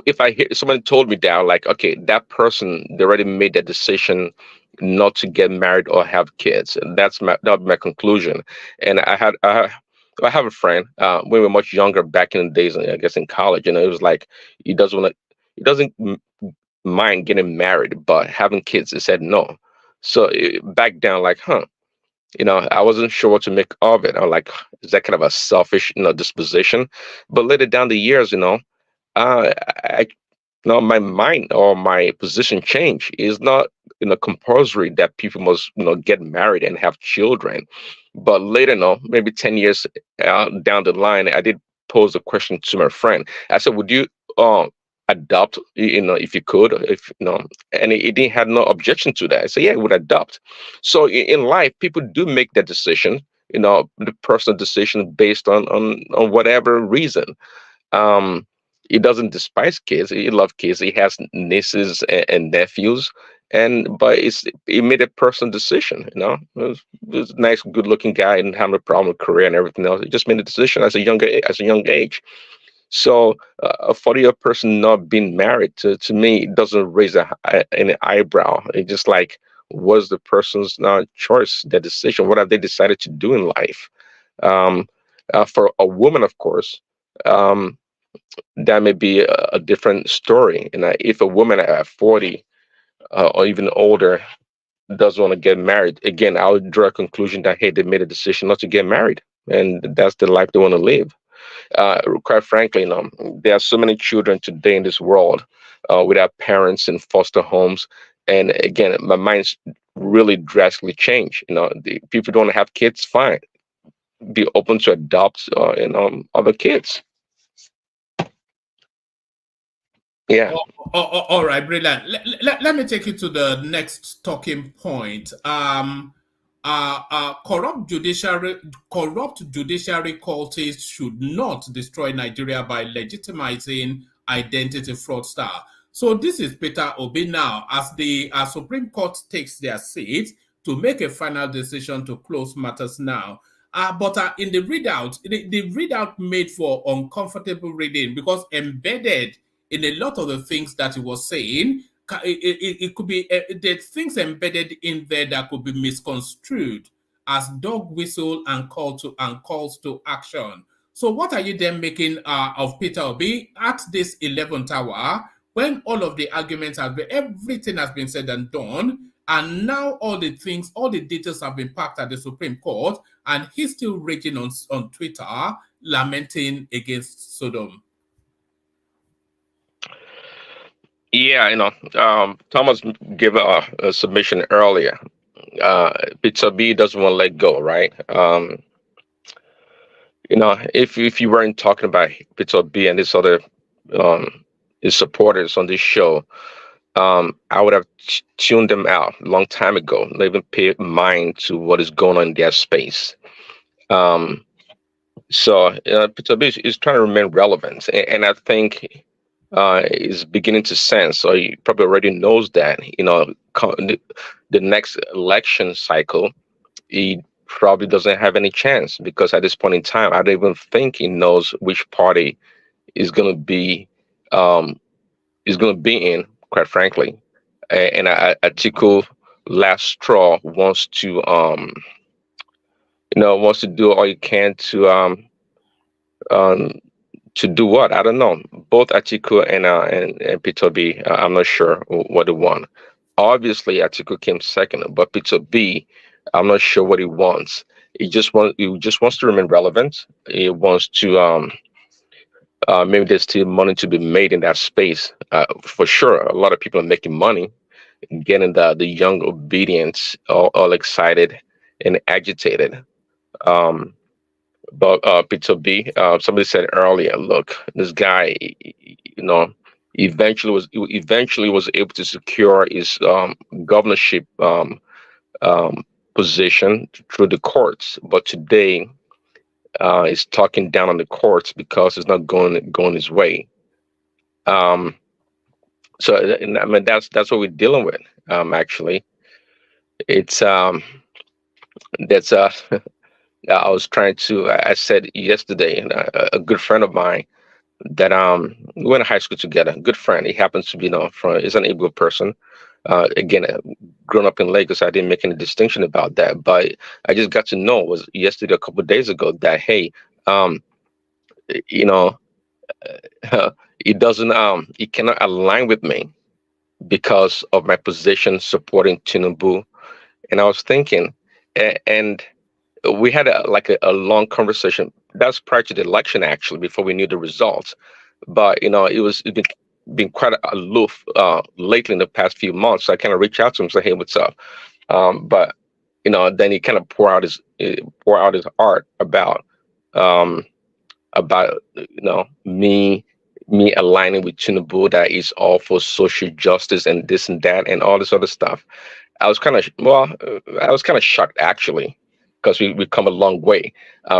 If I hear someone told me that, like, okay, that person, they already made that decision not to get married or have kids, and that would be my conclusion. And I have a friend when we were much younger back in the days, I guess in college, and it was like he doesn't mind getting married, but having kids, he said no. So back down, like, I wasn't sure what to make of it. I'm like, is that kind of a selfish, disposition? But later down the years, I my mind or my position changed. It's not compulsory that people must get married and have children. But later, maybe 10 years down the line, I did pose a question to my friend. I said, would you adopt, if you could, and he didn't have no objection to that. I said, yeah, I would adopt. So in life, people do make that decision, the personal decision based on whatever reason. He doesn't despise kids. He loves kids. He has nieces and nephews, but he made a personal decision. It was a nice, good-looking guy, and having a problem with career and everything else. He just made a decision as a young age. So a 40-year person not being married to me doesn't raise any eyebrow. It's just like, what's the person's choice, their decision? What have they decided to do in life? For a woman, of course. That may be a different story. And if a woman at 40 or even older doesn't want to get married, again, I would draw a conclusion that, hey, they made a decision not to get married, and that's the life they want to live. Quite frankly, there are so many children today in this world without parents in foster homes. And again, my mind's really drastically changed. The people don't have kids, fine. Be open to adopt other kids. Yeah. All right, brilliant. Let me take you to the next talking point. Corrupt judiciary cultists should not destroy Nigeria by legitimizing identity fraudster. So this is Peter Obi now, as the Supreme Court takes their seat to make a final decision to close matters now. But in the readout, the readout made for uncomfortable reading, because embedded in a lot of the things that he was saying, it could be the things embedded in there that could be misconstrued as dog whistle and calls to action. So what are you then making of Peter Obi at this 11th hour, when all of the arguments everything has been said and done, and now all the details have been packed at the Supreme Court, and he's still raging on Twitter, lamenting against Sodom? Yeah, Thomas gave a submission earlier. Peter B doesn't want to let go, right? If you weren't talking about Peter B and his other his supporters on this show, I would have tuned them out a long time ago, not even pay mind to what is going on in their space. So Peter B is trying to remain relevant, and I think is beginning to sense, or he probably already knows that, the next election cycle, he probably doesn't have any chance, because at this point in time, I don't even think he knows which party is going to be in, quite frankly. And Atiku, last straw, wants to do all he can to To do what? I don't know. Both Atiku and Peter B. I'm not sure what they want. Obviously, Atiku came second, but Peter B. I'm not sure what he wants. He just wants to remain relevant. He wants to maybe there's still money to be made in that space. For sure, a lot of people are making money, getting the young obedience all excited and agitated. Um, but Peter B, somebody said earlier, look, this guy, eventually was able to secure his governorship position through the courts, but today is talking down on the courts because it's not going his way. So I mean that's what we're dealing with. Actually, it's that's I was trying to. I said yesterday, and a good friend of mine that we went to high school together. Good friend. He happens to be from. He's an Igbo person. Again, grown up in Lagos, I didn't make any distinction about that. But I just got to know was yesterday, a couple of days ago, that hey, um, you know, it doesn't it cannot align with me because of my position supporting Tinubu. And I was thinking, and we had a long conversation. That's prior to the election, actually, before we knew the results. But it's been quite aloof lately in the past few months. So I kind of reached out to him and said, "Hey, what's up?" But then he kind of pour out his art um, about me aligning with Tinubu, that is all for social justice and this and that and all this other stuff. I was kind of shocked actually, because we come a long way.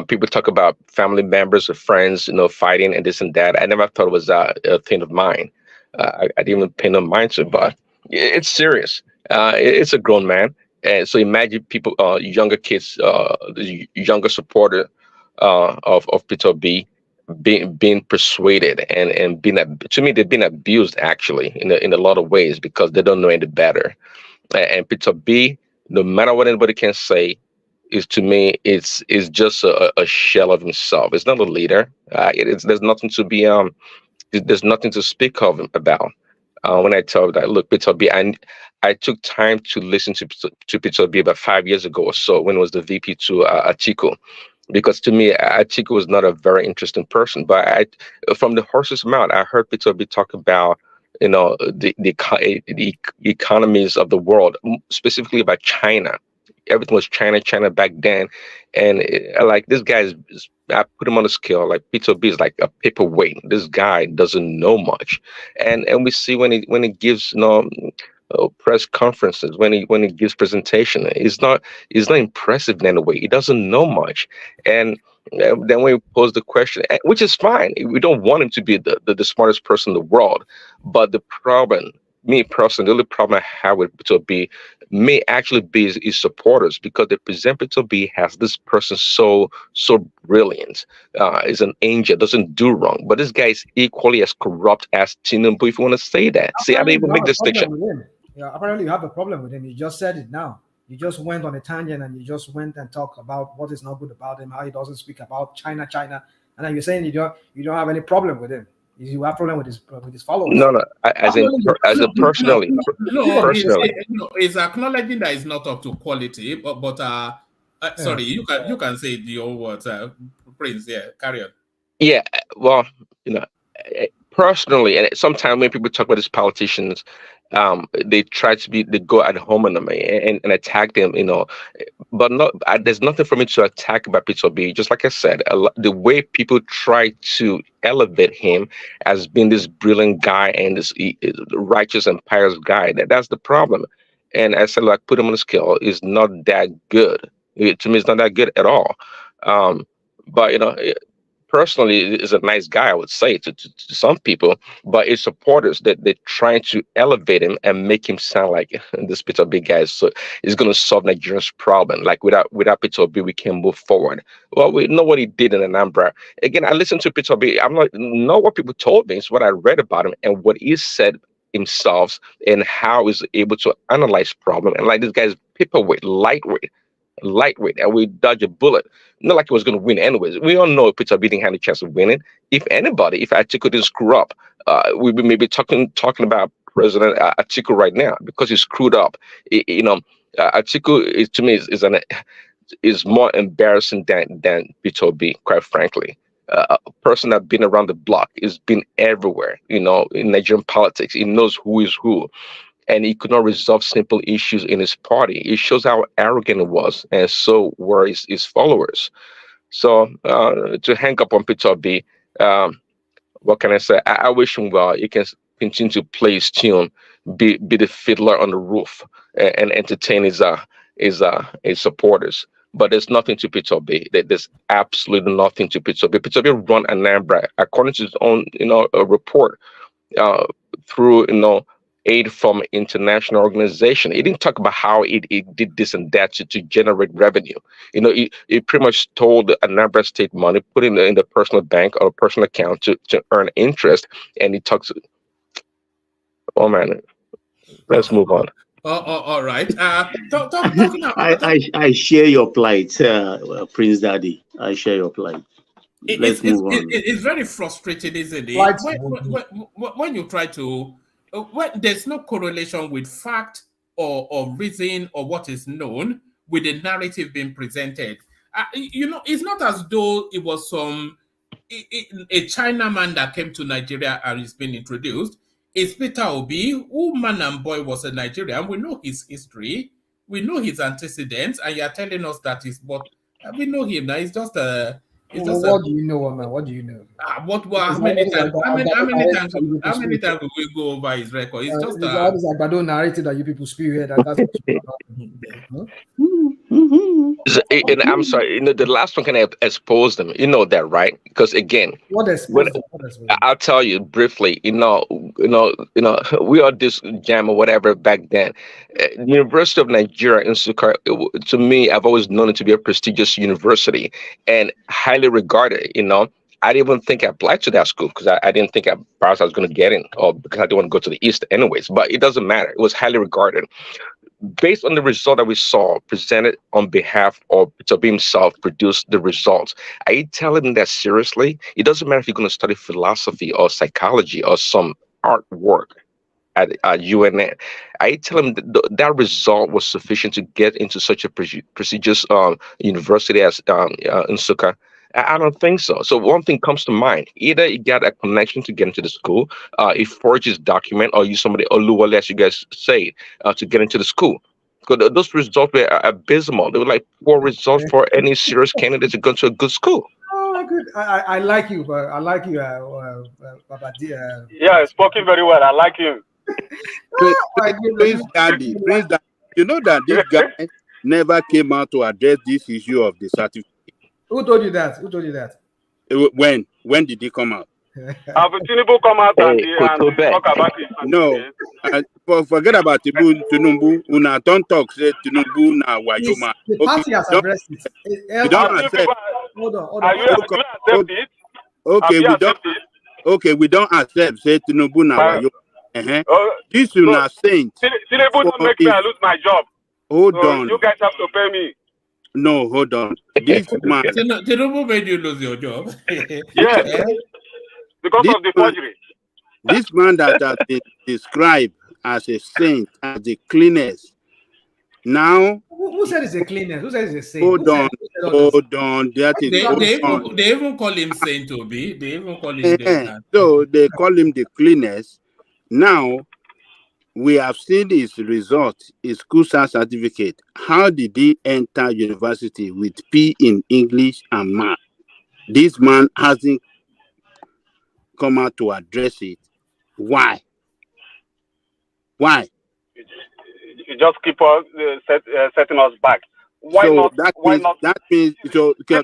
People talk about family members or friends, fighting and this and that. I never thought it was a thing of mine. I didn't even pay no mind to it, but it's serious. It's a grown man, and so imagine people, younger kids, the younger supporter of Peter B, being persuaded and being to me they've been abused actually in a lot of ways because they don't know any better. And Peter B, no matter what anybody can say, is to me it's just a shell of himself. It's not a leader. There's nothing to be there's nothing to speak of him about. When I tell that, look, Peter B, I took time to listen to Peter B about 5 years ago or so when it was the VP to Atiku, because to me Atiku was not a very interesting person. But from the horse's mouth, I heard Peter B talk about the economies of the world, specifically about China. Everything was China back then, and like this guy I put him on a scale. Like Peter B is like a paperweight. This guy doesn't know much, and we see when he gives press conferences, when he gives presentation, it's not impressive in any way. He doesn't know much, and then when we pose the question, which is fine, we don't want him to be the smartest person in the world, but the problem, me personally, the only problem I have with Peter B may actually be his supporters, because they present Peter B as this person so brilliant, is an angel, doesn't do wrong. But this guy is equally as corrupt as Tinubu, if you want to say that. See, I don't even make distinction. Yeah, apparently you have a problem with him. You just said it now. You just went on a tangent and you just went and talked about what is not good about him, how he doesn't speak about China, and then you're saying you don't have any problem with him. You have a problem with his followers. No, personally. It's acknowledging that it's not up to quality, but sorry, you can say the old words, Prince. Yeah, carry on. Yeah, well, personally, and sometimes when people talk about these politicians, they go ad hominem and attack them, but there's nothing for me to attack about Peter B. Just like I said, the way people try to elevate him as being this brilliant guy and this righteous and pious guy, that's the problem. And I said, like, put him on the scale is not that good. To me, it's not that good at all. But personally, is a nice guy, I would say to some people, but his supporters that they're trying to elevate him and make him sound like this Peter B guy is going to solve Nigeria's problem. Like without Peter B, we can move forward. Well, we know what he did in Anambra. Again, I listened to Peter B. I'm not what people told me. It's what I read about him and what he said himself and how he's able to analyze problem. And like this guy's paperweight, lightweight. lightweight, and we dodge a bullet. Not like he was going to win anyways. We all know Peter Obi didn't have a chance of winning. If anybody, if Atiku didn't screw up, we'd be maybe talking about President Atiku right now because he screwed up. Atiku to me is more embarrassing than Peter Obi, quite frankly. A person that's been around the block, has been everywhere, in Nigerian politics. He knows who is who, and he could not resolve simple issues in his party. It shows how arrogant he was, and so were his followers. So to hang up on Peter Obi, what can I say? I wish him well. He can continue to play his tune, be the fiddler on the roof, and entertain his supporters. But there's nothing to Peter Obi. There's absolutely nothing to Peter Obi. Peter Obi run Anambra according to his own, report through, aid from international organization. He didn't talk about how it did this and that to generate revenue. He pretty much stole the Anambra State money, put it in the personal bank or personal account to earn interest, and he talks. Oh man, let's move on. All right. Talking about I share your plight, Prince Daddy. I share your plight. Let's move on. It's very frustrating, isn't it? When you try to, when there's no correlation with fact or reason or what is known with the narrative being presented. It's not as though it was a Chinaman that came to Nigeria and is being introduced. It's Peter Obi, who man and boy was a Nigerian. We know his history. We know his antecedents. And you're telling us that is what we know him now. It's just a... What do you know, man? What do you know? How many times will we go over his record? It's just all this Agbado narrative that you people spew here. That's and I'm sorry, the last one can expose them. You know that, right? Because again, I'll tell you briefly. We are this jam or whatever back then. The University of Nigeria in Nsukka, to me, I've always known it to be a prestigious university and highly regarded. I didn't even think I applied to that school because I didn't think perhaps I was going to get in, or because I didn't want to go to the East anyways. But it doesn't matter. It was highly regarded. Based on the result that we saw presented on behalf of Peter Obi himself, produced the results. Are you telling them that seriously? It doesn't matter if you're going to study philosophy or psychology or some artwork at UNN. Are you telling them that result was sufficient to get into such a prestigious university as Nsukka? I don't think so. So one thing comes to mind: either you got a connection to get into the school, he forges document, or use somebody Oluwole, as you guys say, to get into the school. Because those results were abysmal. They were like poor results for any serious candidate to go to a good school. Oh, good. I like you, but I like you, Baba. Yeah, spoken very well. I like you. Prince Daddy, you know that this guy never came out to address this issue of the certificate. Who told you that? When did he come out? Have Tinubu come out and talk about it? No, forget about Tinubu. Una don't talk. Say Tinubu na Wayoma. The party has addressed it. You don't accept. Hold on. Are you accept it? Okay, we don't accept. Say Tinubu na Wayoma. This is not saying. Tinubu to make me lose my job. Hold on. You guys have to pay me. No, hold on. This man. Tinubu made you lose your job. Yes. Because of the forgery. This man that has been described as a saint, as the cleanest. Now, who said he's a cleanest? Who said he's a saint? Hold on. That is they even call him Saint Obi. They even call him that. So they call him the cleanest. Now, we have seen his result, his CUSA certificate. How did he enter university with P in English and math? This man hasn't come out to address it. Why? You just keep on setting us back. Why so not? That means so can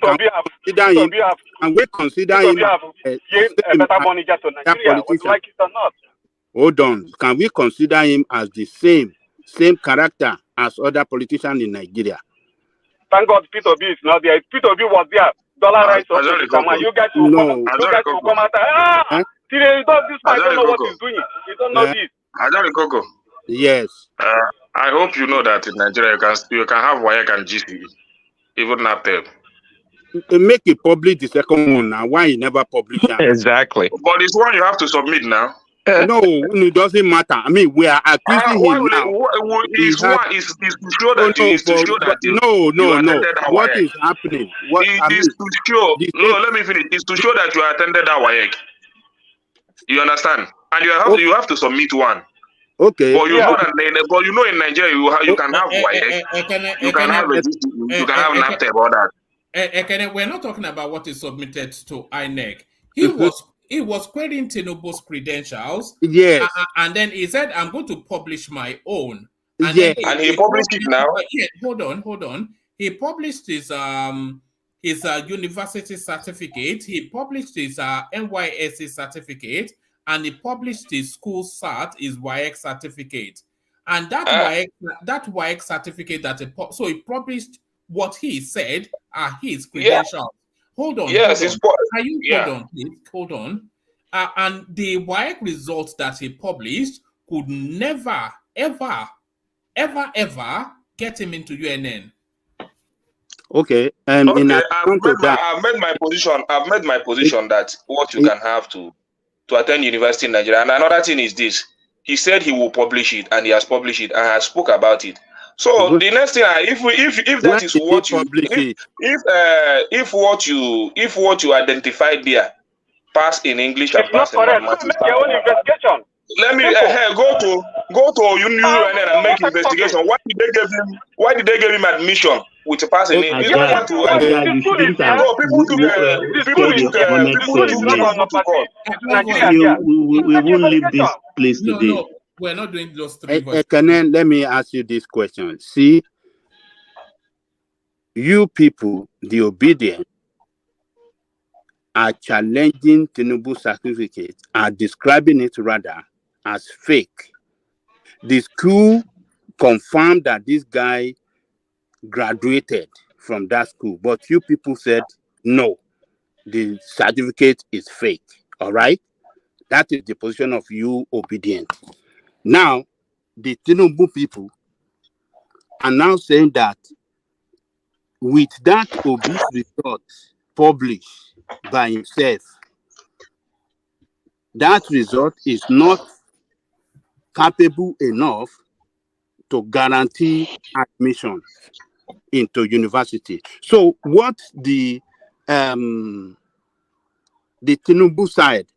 we consider him a better manager to Nigeria, would you like it or not? Hold on. Can we consider him as the same character as other politicians in Nigeria? Thank God Peter Obi is not there. If Peter Obi was there, dollar rights also come out. You guys will come out. This man don't know what he's doing. You don't know this. Ajari Koko. Yes. I hope you know that in Nigeria you can have WAEC and GCE. Even NAPTEP. Make it public the second one now. Why you never publish that? Exactly. But this one you have to submit now. No, it doesn't matter. I mean, we are accusing Why him will now. is to show that you attended that what WAEC. is happening? What It I is mean, to show. No, let me finish. It's to show that you attended that WAEC. You understand? And you have to submit one. Okay. But you know that, but you know in Nigeria you can have WAEC, you can have NAPTEP or that. We're not talking about what is submitted to INEC. He was querying Tinubu's credentials. Yes. And then he said, I'm going to publish my own. And yes. then he published it now. Yeah, hold on. He published his university certificate. He published his NYSC certificate, and he published his school cert, his WAEC certificate. And that WAEC certificate so he published what he said are his credentials. Yeah. Hold on. Yes, Hold on. And the WAEC results that he published could never, ever get him into UNN. Okay. I've made my position that what you can have to attend university in Nigeria. And another thing is this: he said he will publish it, and he has published it, and has spoke about it. So the next thing, if that is what you if what you identified there pass in English and pass in mathematics, let me go to UNN and make investigation. Why did they give him admission with a pass in English? We won't leave this place today. No, we're not doing those three. Let me ask you this question. See, you people, the obedient, are challenging Tinubu certificate, are describing it rather as fake. The school confirmed that this guy graduated from that school, but you people said no, the certificate is fake. All right, that is the position of you obedient. Now, the Tinubu people are now saying that with that obese result published by himself, that result is not capable enough to guarantee admission into university. So what the Tinubu side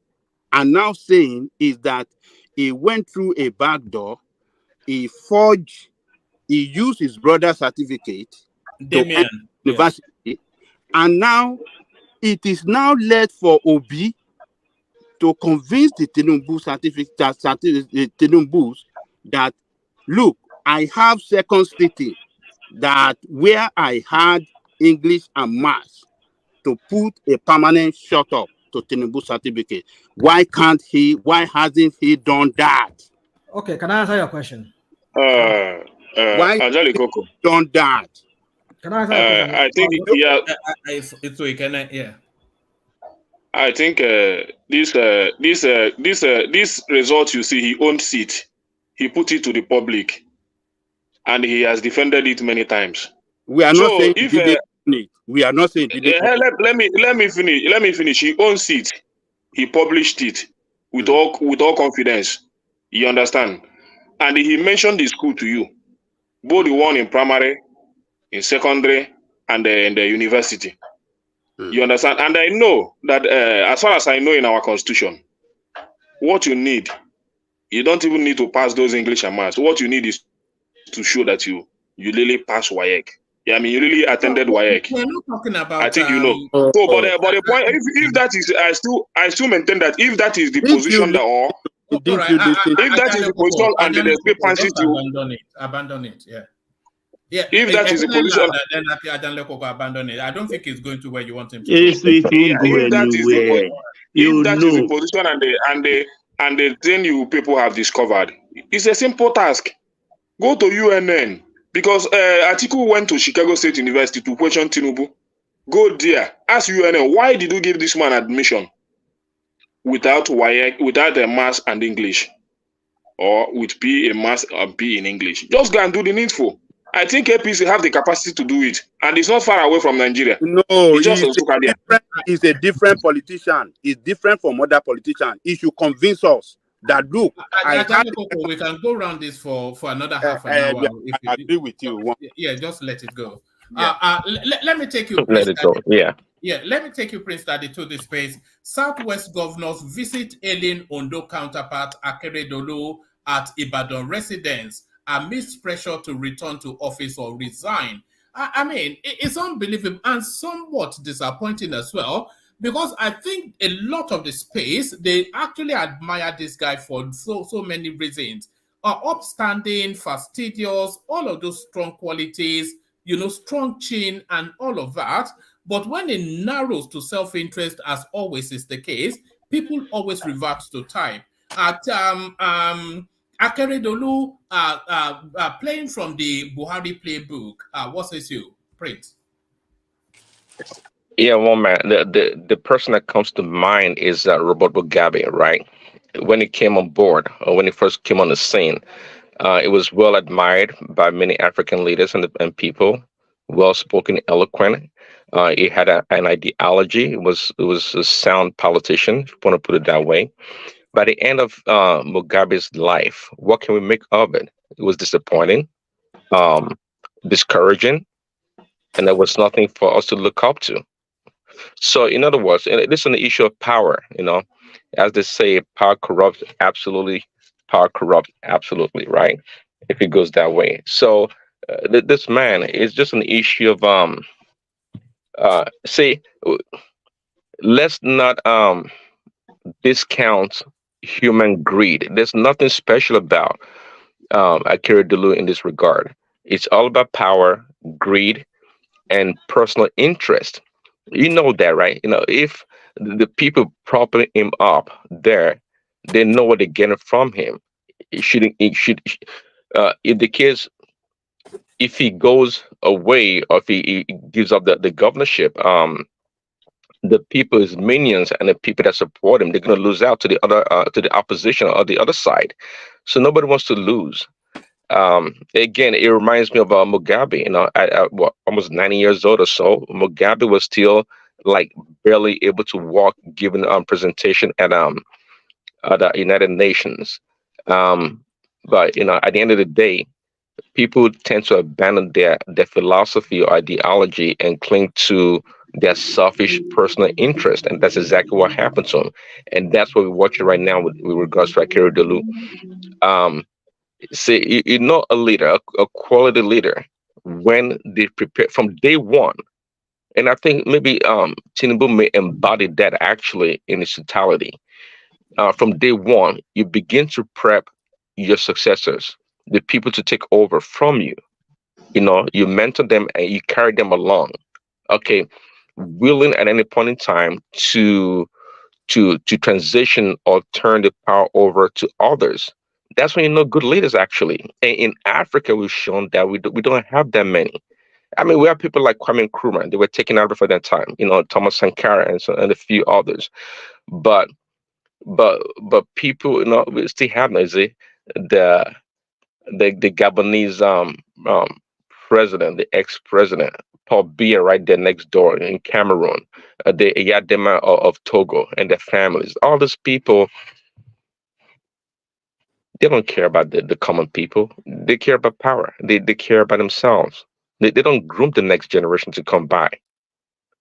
are now saying is that he went through a back door, he used his brother's certificate to enter university, and now it is now left for Obi to convince the Tinubu Tinubus that, look, I have second sitting that where I had English and maths to put a permanent shut up to Tinubu certificate. Why hasn't he done that? Okay, can I answer your question? Why hasn't he done that? Can I answer your question? I think this result you see, he owns it. He put it to the public, and he has defended it many times. We are not saying he didn't own it. We are not saying he didn't. Let me finish. He owns it. He published it with all confidence. You understand? And he mentioned the school to you, both the one in primary, in secondary, and in the university. You understand? And I know that as far as I know in our constitution, what you need, you don't even need to pass those English and maths. What you need is to show that you really pass WAEC. Yeah, I mean, you really attended WAEC. We're not talking about. I think you know. So, but the point, if that is, I still maintain that if that is the position that, or if that is the position, and the discrepancy to abandon it. Yeah. If that is the position, then abandon it. I don't think it's going to where you want him to. Yes, we can go anywhere. If that is the position, and the thing you people have discovered, it's a simple task. Go to UNN, because Atiku went to Chicago State University to question Tinubu. Go there, ask UNN, why did you give this man admission without WAEC, without a maths and English, or with P a maths and P in English? Just go and do the needful. I think APC have the capacity to do it, and it's not far away from Nigeria. No, he's a different politician. He's different from other politicians. He should convince us that look, we can go around this for another half an hour. Yeah, I agree with you. Yeah, just let it go. Yeah. Let me take you. Let it go. Yeah. Yeah, let me take you, Prince Daddy, to the space. Southwest governors visit alien Ondo counterpart Akeredolu at Ibadan residence amidst pressure to return to office or resign. I mean, it's unbelievable and somewhat disappointing as well, because I think a lot of the space, they actually admire this guy for so many reasons. Upstanding, fastidious, all of those strong qualities, strong chin and all of that. But when it narrows to self-interest, as always is the case, people always revert to type. At Akeredolu playing from the Buhari playbook. What says you, Prince? Yeah, well, man, the person that comes to mind is Robert Mugabe, right? When he came on board, or when he first came on the scene, it was well admired by many African leaders and people, well spoken, eloquent. He had an ideology. It was a sound politician, if you want to put it that way. By the end of Mugabe's life, what can we make of it? It was disappointing, discouraging, and there was nothing for us to look up to. So, in other words, this is an issue of power. As they say, power corrupts absolutely. Power corrupts absolutely, right? If it goes that way. So, this man is just an issue of see, let's not discount human greed. There's nothing special about Akeredolu in this regard. It's all about power, greed, and personal interest. You know that, right? If the people propping him up there, they know what they're getting from him. If the case, if he goes away or if he gives up the governorship, the people, his minions, and the people that support him, they're going to lose out to the other, to the opposition or the other side. So nobody wants to lose. Again, it reminds me of Mugabe. At almost 90 years old or so, Mugabe was still like barely able to walk, giving presentation at the United Nations. But at the end of the day, people tend to abandon their philosophy or ideology and cling to their selfish personal interest, and that's exactly what happened to him. And that's what we're watching right now with regards to Akeredolu. See, you're not a leader, a quality leader, when they prepare from day one. And I think maybe Tinubu may embody that actually in its totality. From day one, you begin to prep your successors, the people to take over from you. You mentor them and you carry them along. Okay, willing at any point in time to transition or turn the power over to others. That's when good leaders actually. And in Africa, we've shown that we don't have that many. I mean, we have people like Kwame Nkrumah. They were taken out for that time. Thomas Sankara and a few others. But people, we still have the Gabonese president, the ex-president Paul Biya, right there next door in Cameroon, the Yadema of Togo and their families. All these people, they don't care about the common people. They care about power. They care about themselves. They don't groom the next generation to come by.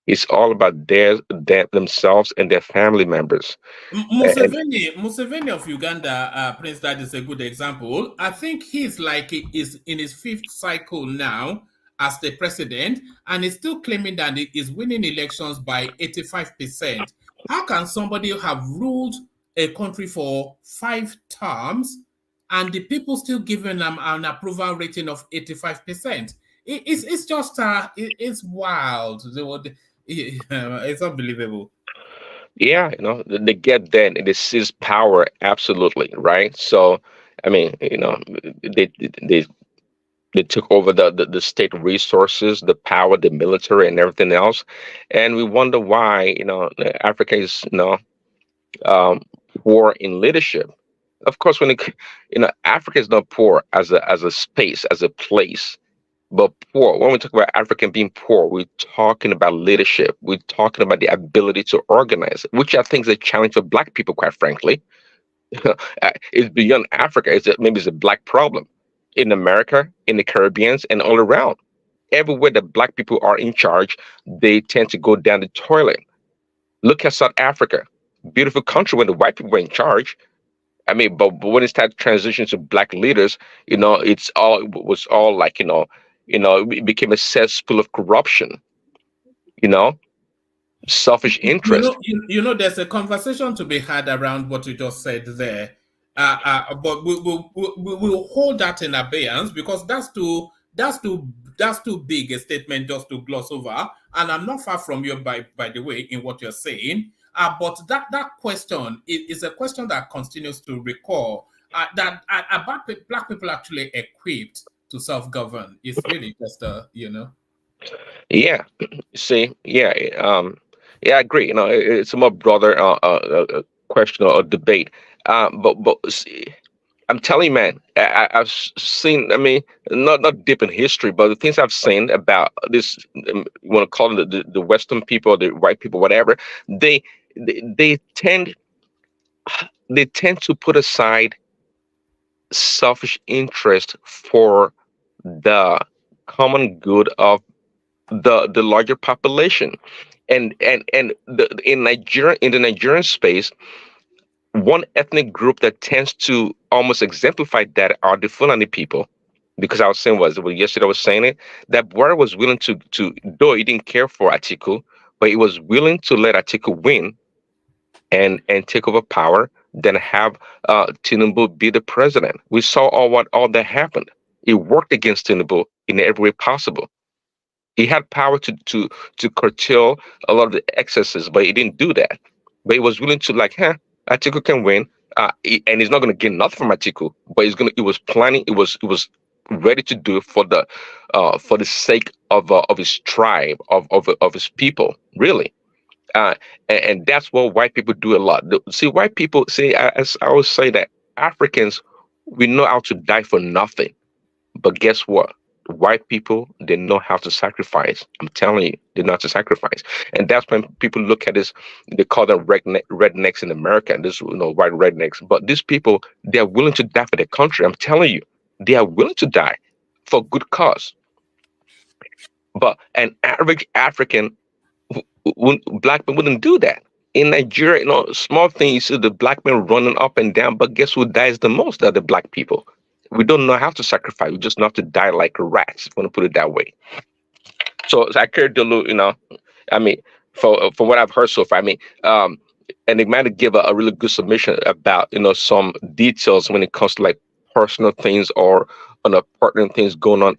It's all about themselves and their family members. Museveni of Uganda, Prince Dad, is a good example. I think he's in his fifth cycle now as the president, and he's still claiming that he is winning elections by 85%. How can somebody have ruled a country for 5 terms and the people still giving them an approval rating of 85%? It's just it's wild. It's unbelievable. Yeah, they get that and they seize power absolutely, right? So, I mean, they took over the state resources, the power, the military, and everything else, and we wonder why Africa is poor in leadership. Of course, when Africa is not poor as a space, as a place. But poor, when we talk about African being poor, we're talking about leadership. We're talking about the ability to organize, which I think is a challenge for Black people, quite frankly. It's beyond Africa. Maybe it's a Black problem in America, in the Caribbean, and all around. Everywhere that Black people are in charge, they tend to go down the toilet. Look at South Africa, beautiful country when the white people were in charge. I mean, but when it started transition to Black leaders, it was all like it became a cesspool of corruption. You know, selfish interest. There's a conversation to be had around what you just said there. But we'll hold that in abeyance because that's too big a statement just to gloss over. And I'm not far from you, by the way, in what you're saying. But that question is a question that continues to recall that about Black people actually equipped to self-govern. It's really just Yeah. See. Yeah. Yeah. I agree. It's a more broader question or debate. But see, I'm telling you, man, I've seen. I mean, not deep in history, but the things I've seen about this, you want to call them the Western people, or the white people, whatever. They tend to put aside selfish interest for the common good of the larger population, and in the Nigerian space, one ethnic group that tends to almost exemplify that are the Fulani people. Because I was saying yesterday I was saying it, that Buhari was willing to though he didn't care for Atiku, but he was willing to let Atiku win and take over power than have Tinubu be the president. We saw all that happened. It worked against Tinubu in every way possible. He had power to curtail a lot of the excesses, but he didn't do that. But he was willing to Atiku can win, and he's not going to gain nothing from Atiku. But he was planning. It was ready to do it for the sake of his tribe, of his people, really. And that's what white people do a lot. See, white people as I always say that Africans, we know how to die for nothing, but guess what? White people, they know how to sacrifice. I'm telling you, they know how to sacrifice. And that's when people look at this, they call them rednecks in America, this white rednecks. But these people, they are willing to die for their country. I'm telling you, they are willing to die for good cause. But an average African, Black people wouldn't do that. In Nigeria, small things, you see the Black men running up and down, but guess who dies the most? Are the Black people. We don't know how to sacrifice. We just know how to die like rats, if you want to put it that way. So Akeredolu, I mean, from what I've heard so far, I mean, and they might give a really good submission about, some details when it comes to like personal things or partner things going on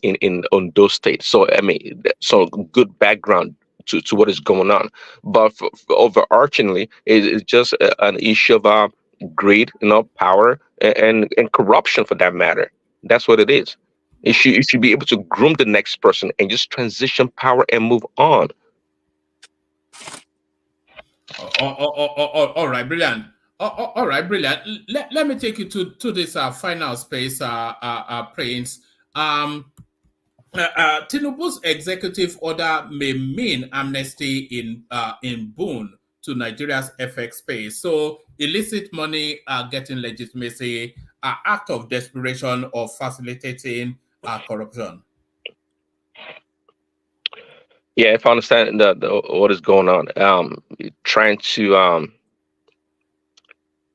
on those states. So, I mean, so good background to what is going on. But for overarchingly, it's just an issue of greed, power, and corruption for that matter. That's what it is. You should be able to groom the next person and just transition power and move on. All right, brilliant. All right, brilliant. Let me take you to this final space, Prince. Tinubu's executive order may mean amnesty in boon to Nigeria's FX space. So illicit money getting legitimacy, act of desperation of facilitating corruption. Yeah, if I understand what is going on, trying to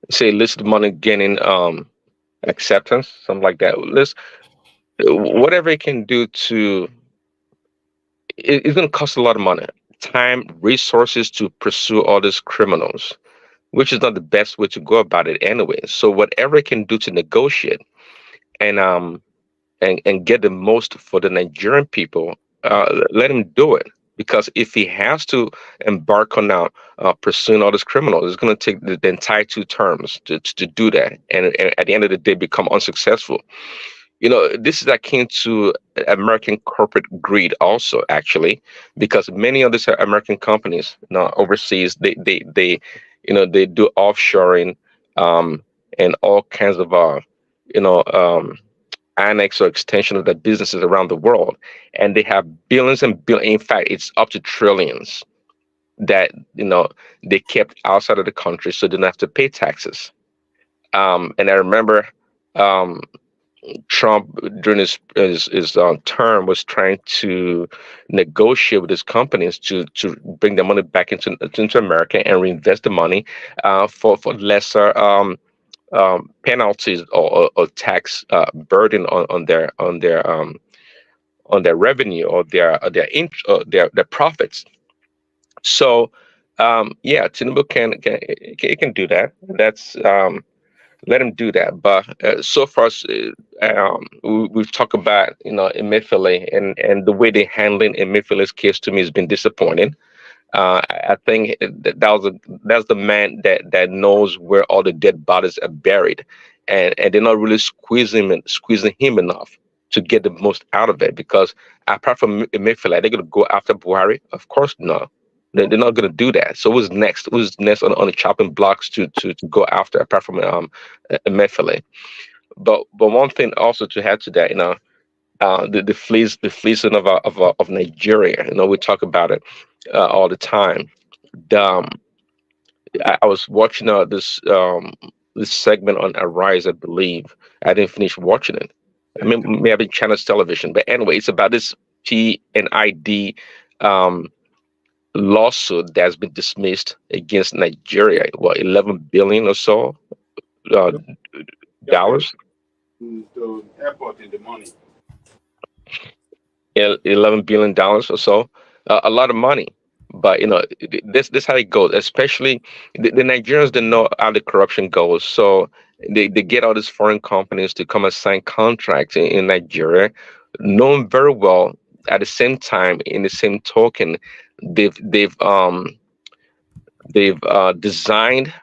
say illicit money gaining acceptance, something like that. Whatever it can do it's going to cost a lot of money, time, resources to pursue all these criminals, which is not the best way to go about it anyway. So whatever it can do to negotiate and get the most for the Nigerian people, let him do it. Because if he has to embark on now pursuing all these criminals, it's going to take the entire 2 terms to do that, and at the end of the day become unsuccessful. This is akin to American corporate greed also, actually, because many of these American companies overseas, they do offshoring and all kinds of annex or extension of their businesses around the world, and they have billions and billions. In fact, it's up to trillions that they kept outside of the country, so they don't have to pay taxes. And I remember Trump during his term was trying to negotiate with his companies to bring the money back into America and reinvest the money for lesser penalties or tax burden on their revenue or their profits. So yeah, Tinubu can do that. That's let him do that. But so far, we've talked about Emefiele and the way they're handling Emefiele's case to me has been disappointing. I think that's the man that knows where all the dead bodies are buried, and they're not really squeezing him enough to get the most out of it. Because apart from Emefiele, they're going to go after Buhari? Of course, no. They're not going to do that. So who's next? Who's next on the chopping blocks to go after apart from Emefiele? But one thing also to add to that, the fleecing of Nigeria. We talk about it all the time. I was watching this segment on Arise, I believe. I didn't finish watching it. I mean, maybe China's television, but anyway, it's about this PNID lawsuit that's been dismissed against Nigeria. What, 11 billion or so dollars? To airport in the money. $11 billion or so, a lot of money. But this how it goes. Especially the Nigerians, they know how the corruption goes. So they get all these foreign companies to come and sign contracts in Nigeria, knowing very well at the same time, in the same token, they've designed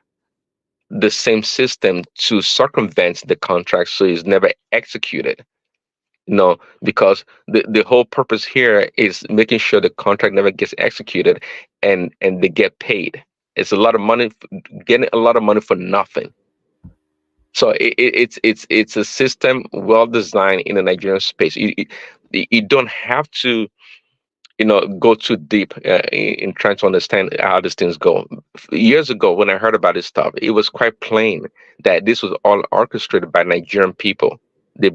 the same system to circumvent the contract, so it's never executed. Because the whole purpose here is making sure the contract never gets executed, and they get paid. It's a lot of money, getting a lot of money for nothing. So it's a system well designed in the Nigerian space. You don't have to go too deep in trying to understand how these things go. Years ago, when I heard about this stuff, it was quite plain that this was all orchestrated by Nigerian people. They're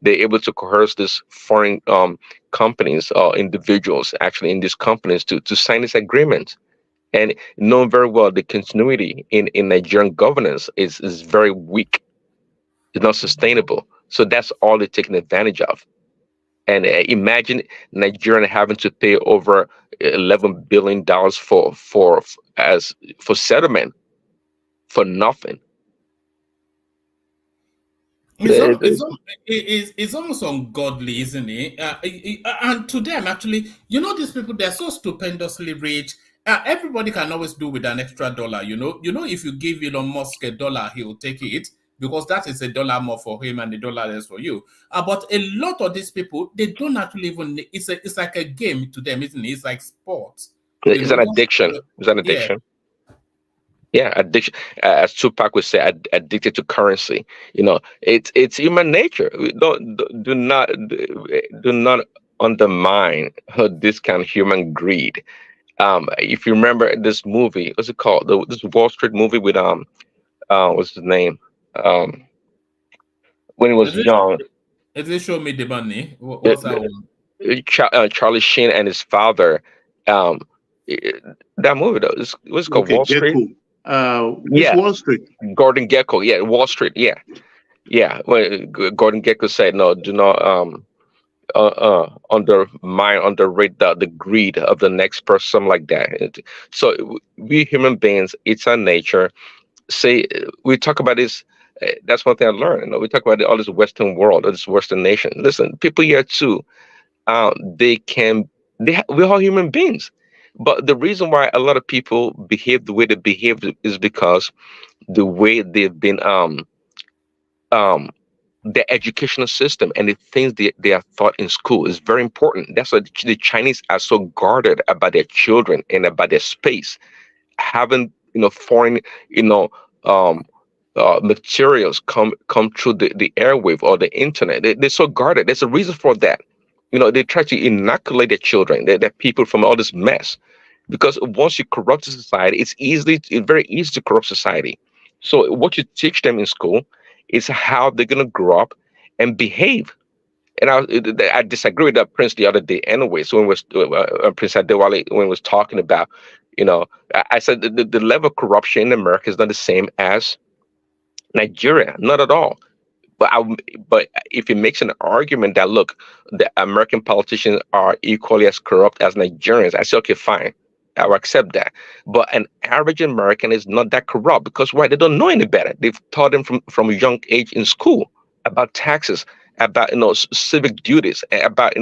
able to coerce these foreign companies or individuals actually in these companies to sign this agreement. And knowing very well the continuity in Nigerian governance is very weak. It's not sustainable. So that's all they're taking advantage of. And imagine Nigeria having to pay over $11 billion for settlement for nothing. It's almost ungodly, isn't it? And to them, actually, these people, they're so stupendously rich. Everybody can always do with an extra dollar. If you give Elon Musk $1, he will take it, because that is $1 more for him and $1 less for you. But a lot of these people, they don't actually even. It's like a game to them, isn't it? It's like sports. It's an addiction. It's an addiction. Yeah, addiction. As Tupac would say, addicted to currency. It's human nature. Do not undermine this kind of human greed. If you remember this movie, what's it called? This Wall Street movie with what's his name? When he was young. Is it Show Me the Money? What's that one? Charlie Sheen and his father. That movie though, what's it called? Wall Street. Wall Street. Gordon Gekko, yeah, Wall Street, yeah. When Gordon Gekko said, "No, do not underrate the greed of the next person," something like that. So we human beings, it's our nature. Say we talk about this. That's one thing I learned. We talk about all this Western world, all this Western nation. Listen, people here too. We're all human beings. But the reason why a lot of people behave the way they behave is because the way they've been the educational system and the things they are taught in school is very important. That's why the Chinese are so guarded about their children and about their space. Having foreign materials come through the airwave or the internet. They're so guarded. There's a reason for that. They try to inoculate their children, their people from all this mess. Because once you corrupt a society, it's very easy to corrupt society. So what you teach them in school is how they're gonna grow up and behave. And I disagree with that Prince the other day. Anyway, so when was Prince Adewale when he was talking about, I said the level of corruption in America is not the same as Nigeria, not at all. But if he makes an argument that look, the American politicians are equally as corrupt as Nigerians, I say okay, fine, I will accept that. But an average American is not that corrupt because why? They don't know any better. They've taught them from a young age in school about taxes, about civic duties, about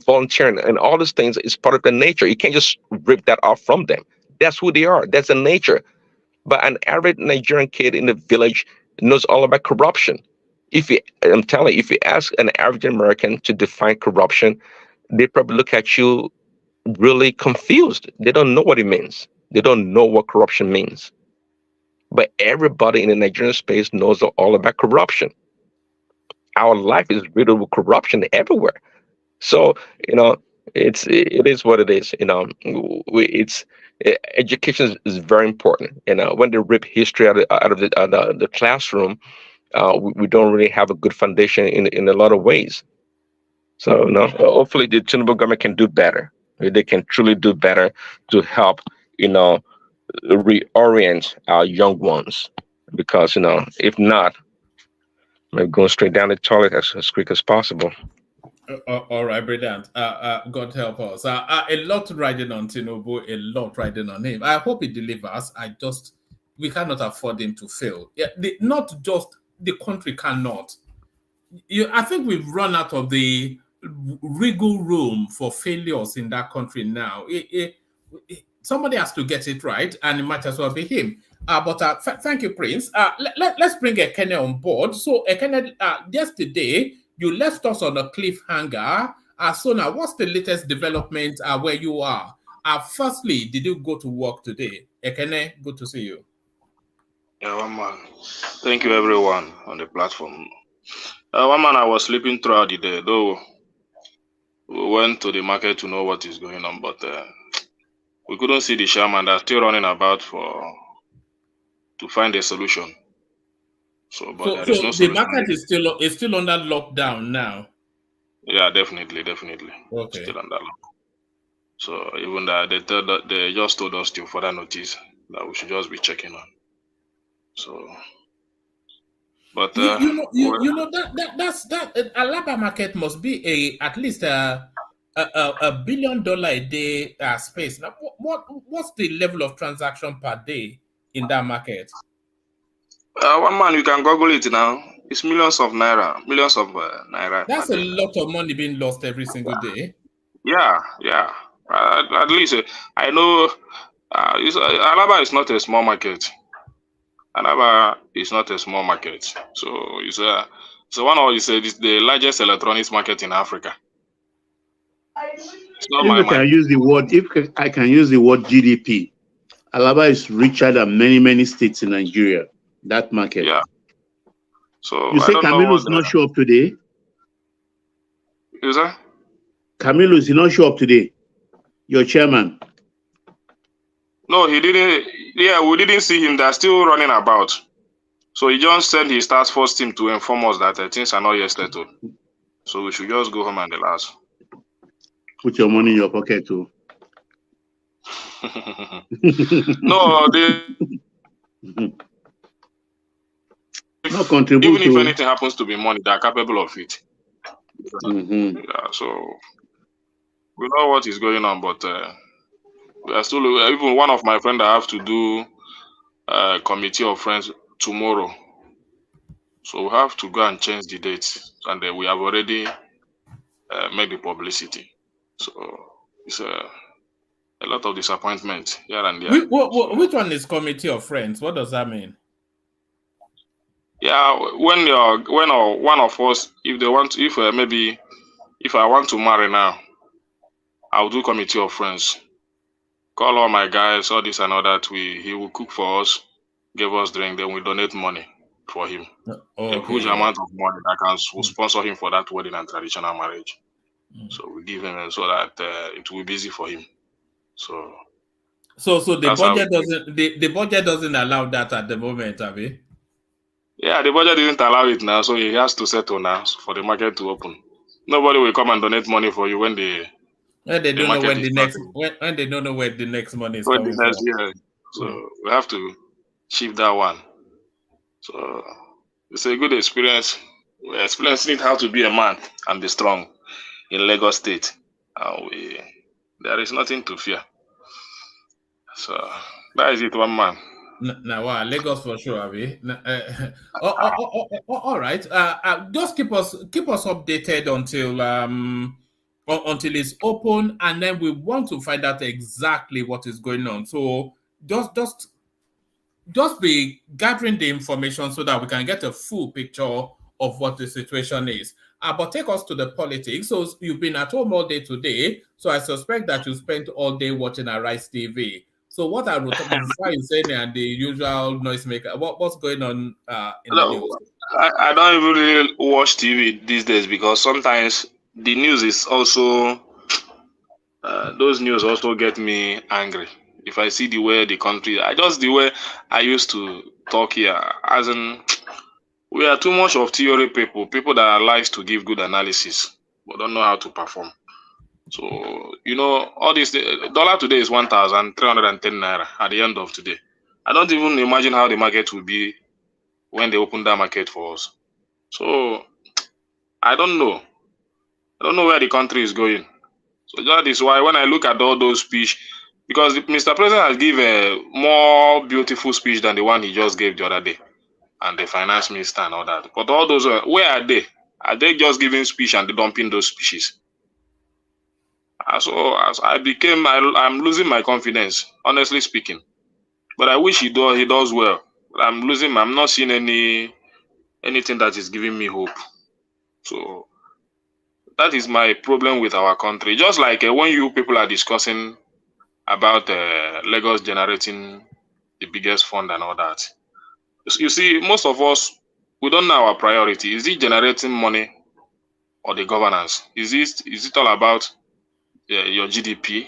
volunteering, and all these things is part of their nature. You can't just rip that off from them. That's who they are. That's the nature. But an average Nigerian kid in the village knows all about corruption. I'm telling you, if you ask an average American to define corruption, they probably look at you really confused. They don't know what it means. They don't know what corruption means. But everybody in the Nigerian space knows all about corruption. Our life is riddled with corruption everywhere. So it is what it is. Education is very important. When they rip history out of the classroom, we don't really have a good foundation in a lot of ways. So hopefully the Tinubu government can do better. They can truly do better to help reorient our young ones, because if not, maybe going straight down the toilet as quick as possible. All right, brilliant. God help us. A lot riding on Tinubu, a lot riding on him. I hope he delivers. We cannot afford him to fail. Yeah, not just the country cannot. I think we've run out of the wriggle room for failures in that country now. Somebody has to get it right, and it might as well be him. Thank you, Prince. Let's bring Ekene on board. So, Ekene, yesterday, you left us on a cliffhanger. So now, what's the latest development where you are? Firstly, did you go to work today? Ekene, good to see you. Yeah, one man. Thank you, everyone on the platform. One man, I was sleeping throughout the day, though we went to the market to know what is going on, but we couldn't see the shaman. They're still running about to find a solution. So there is no solution. The market is still under lockdown now. Yeah, definitely. Okay. Still under lockdown. So even that they just told us till further notice that we should just be checking on. So, but that's Alaba market must be at least a $1 billion a day space. Now, what's the level of transaction per day in that market? One man, you can Google it now. It's millions of naira. That's a lot of money being lost every single day. Yeah. At least I know. Alaba is not a small market. Alaba is not a small market. So it's the largest electronics market in Africa. If I can use the word GDP, Alaba is richer than many states in Nigeria. That market. Yeah. So you say Camilo's not show up today? Is that? Camilo's not show up today. Your chairman. No, he didn't. Yeah, we didn't see him. They're still running about. So he just sent his task force team to inform us that things are not yet settled. So we should just go home and relax. Put your money in your pocket too. No, not contribute. Even if anything happens to be money, they are capable of it. Yeah, so we know what is going on, but we are still. Even one of my friends, I have to do a committee of friends tomorrow, so we have to go and change the date, and we have already made the publicity. So it's a lot of disappointment here and there. Which one is committee of friends? What does that mean? Yeah, when one of us, if I want to marry now, I'll do committee of friends. Call all my guys, all this and all that. He will cook for us, give us drink, then we donate money. for him. Okay. A huge amount of money that can sponsor him for that wedding and traditional marriage. So we give him so that it will be easy for him. So the budget doesn't the budget doesn't allow that at the moment, Abi? Yeah, the budget didn't allow it now, so he has to settle now for the market to open. Nobody will come and donate money for you when they don't know when the next when they don't know where the next money is coming from. Yeah. So we have to shift that one. So it's a good experience. We're experiencing how to be a man and be strong in Lagos State. There is nothing to fear. So that is it, one man. Now, wow, Lagos for sure, Abi. All right. Just keep us updated until it's open, and then we want to find out exactly what is going on. So just be gathering the information so that we can get a full picture of what the situation is. But take us to the politics. So you've been at home all day today, so I suspect that you spent all day watching Arise TV. So what are you saying and the usual noisemaker? What's going on in the news? I don't even really watch TV these days because sometimes the news is also those news also get me angry. If I see the way the country, the way I used to talk here, as in we are too much of theory people that are likes to give good analysis but don't know how to perform. So, all this, dollar today is 1,310 naira at the end of today. I don't even imagine how the market will be when they open that market for us. So, I don't know. I don't know where the country is going. So that is why when I look at all those speech, because Mr. President has given a more beautiful speech than the one he just gave the other day, and the finance minister and all that. But all those, where are they? Are they just giving speech and dumping those speeches? So as I'm losing my confidence, honestly speaking. But I wish he does well. I'm not seeing anything that is giving me hope. So that is my problem with our country. Just like when you people are discussing about Lagos generating the biggest fund and all that. You see, most of us, we don't know our priority. Is it generating money or the governance? Is it all about your GDP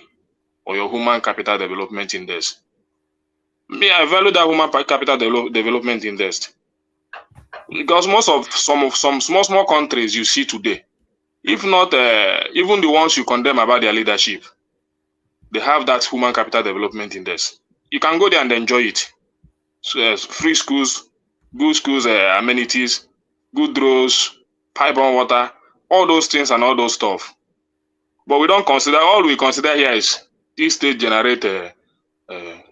or your human capital development index? Me, I value that human capital development index because some small countries you see today, if not even the ones you condemn about their leadership, they have that human capital development index. You can go there and enjoy it. So, free schools, good schools, amenities, good roads, pipe-on water, all those things and all those stuff. But we don't consider, all we consider here is this state generate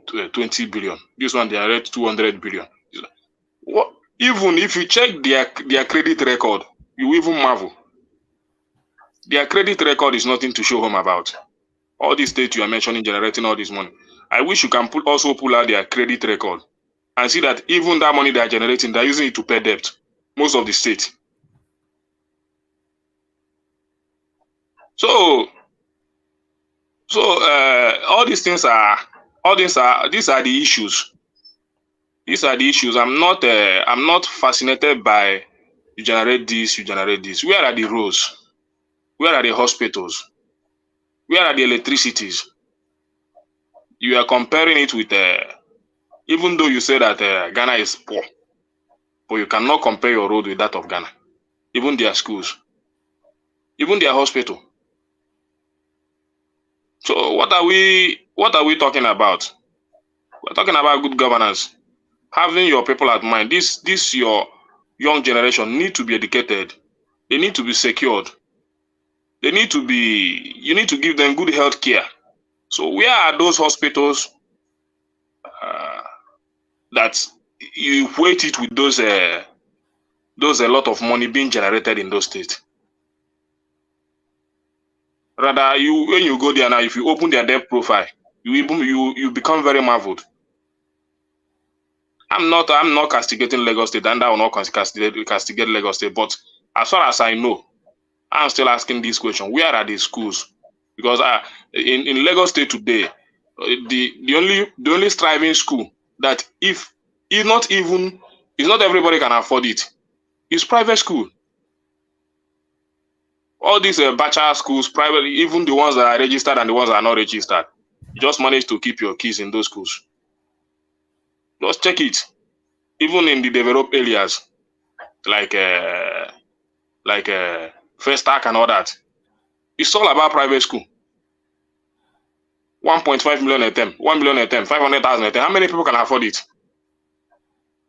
20 billion. This one generate 200 billion. What? Even if you check their credit record, you even marvel. Their credit record is nothing to show home about. All these states you are mentioning generating all this money. I wish you can also pull out their credit record and see that even that money they are generating, they're using it to pay debt. Most of the states. So these are the issues. These are the issues. I'm not fascinated by you generate this. Where are the roads? Where are the hospitals? Where are the electricities? You are comparing it with even though you say that Ghana is poor, but you cannot compare your road with that of Ghana. Even their schools, even their hospital. So what are we talking about? We're talking about good governance, having your people at mind. This your young generation need to be educated. They need to be secured. You need to give them good health care. So where are those hospitals that you equate it with those a lot of money being generated in those states? Rather, when you go there now, if you open their debt profile, you become very marveled. I'm not castigating Lagos State, and I will not castigate Lagos State. But as far as I know, I'm still asking this question: where are the schools? Because in Lagos State today, the only striving school that if not even It's not everybody can afford it. It's private school. All these bachelor schools, private, even the ones that are registered and the ones that are not registered, you just manage to keep your kids in those schools. Just check it. Even in the developed areas, like First Stack and all that, it's all about private school. 1.5 million a term, 1 million a term, 500,000 a term. How many people can afford it?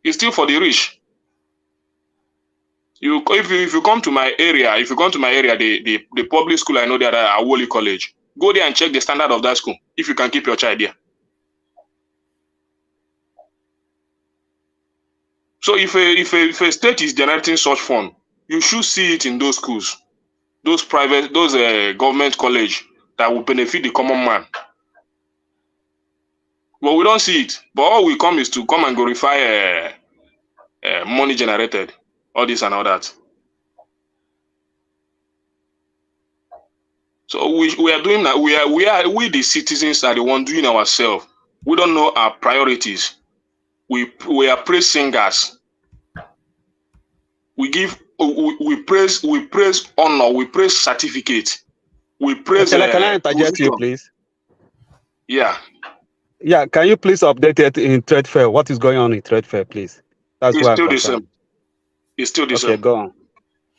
It's still for the rich. If you come to my area, the public school I know there at Awoli College, go there and check the standard of that school. If you can keep your child there. So if a state is generating such fund, you should see it in those schools, those government college that will benefit the common man. But we don't see it. But all we come is to come and glorify money generated, all this and all that. So we are doing that. We the citizens are the one doing ourselves. We don't know our priorities. We are praise singers. We praise honor. We praise certificate. We praise. Can I interject you, please? Yeah. Yeah. Can you please update it in trade fair? What is going on in trade fair, please? That's it's still the same. It's still the same. Okay, go on.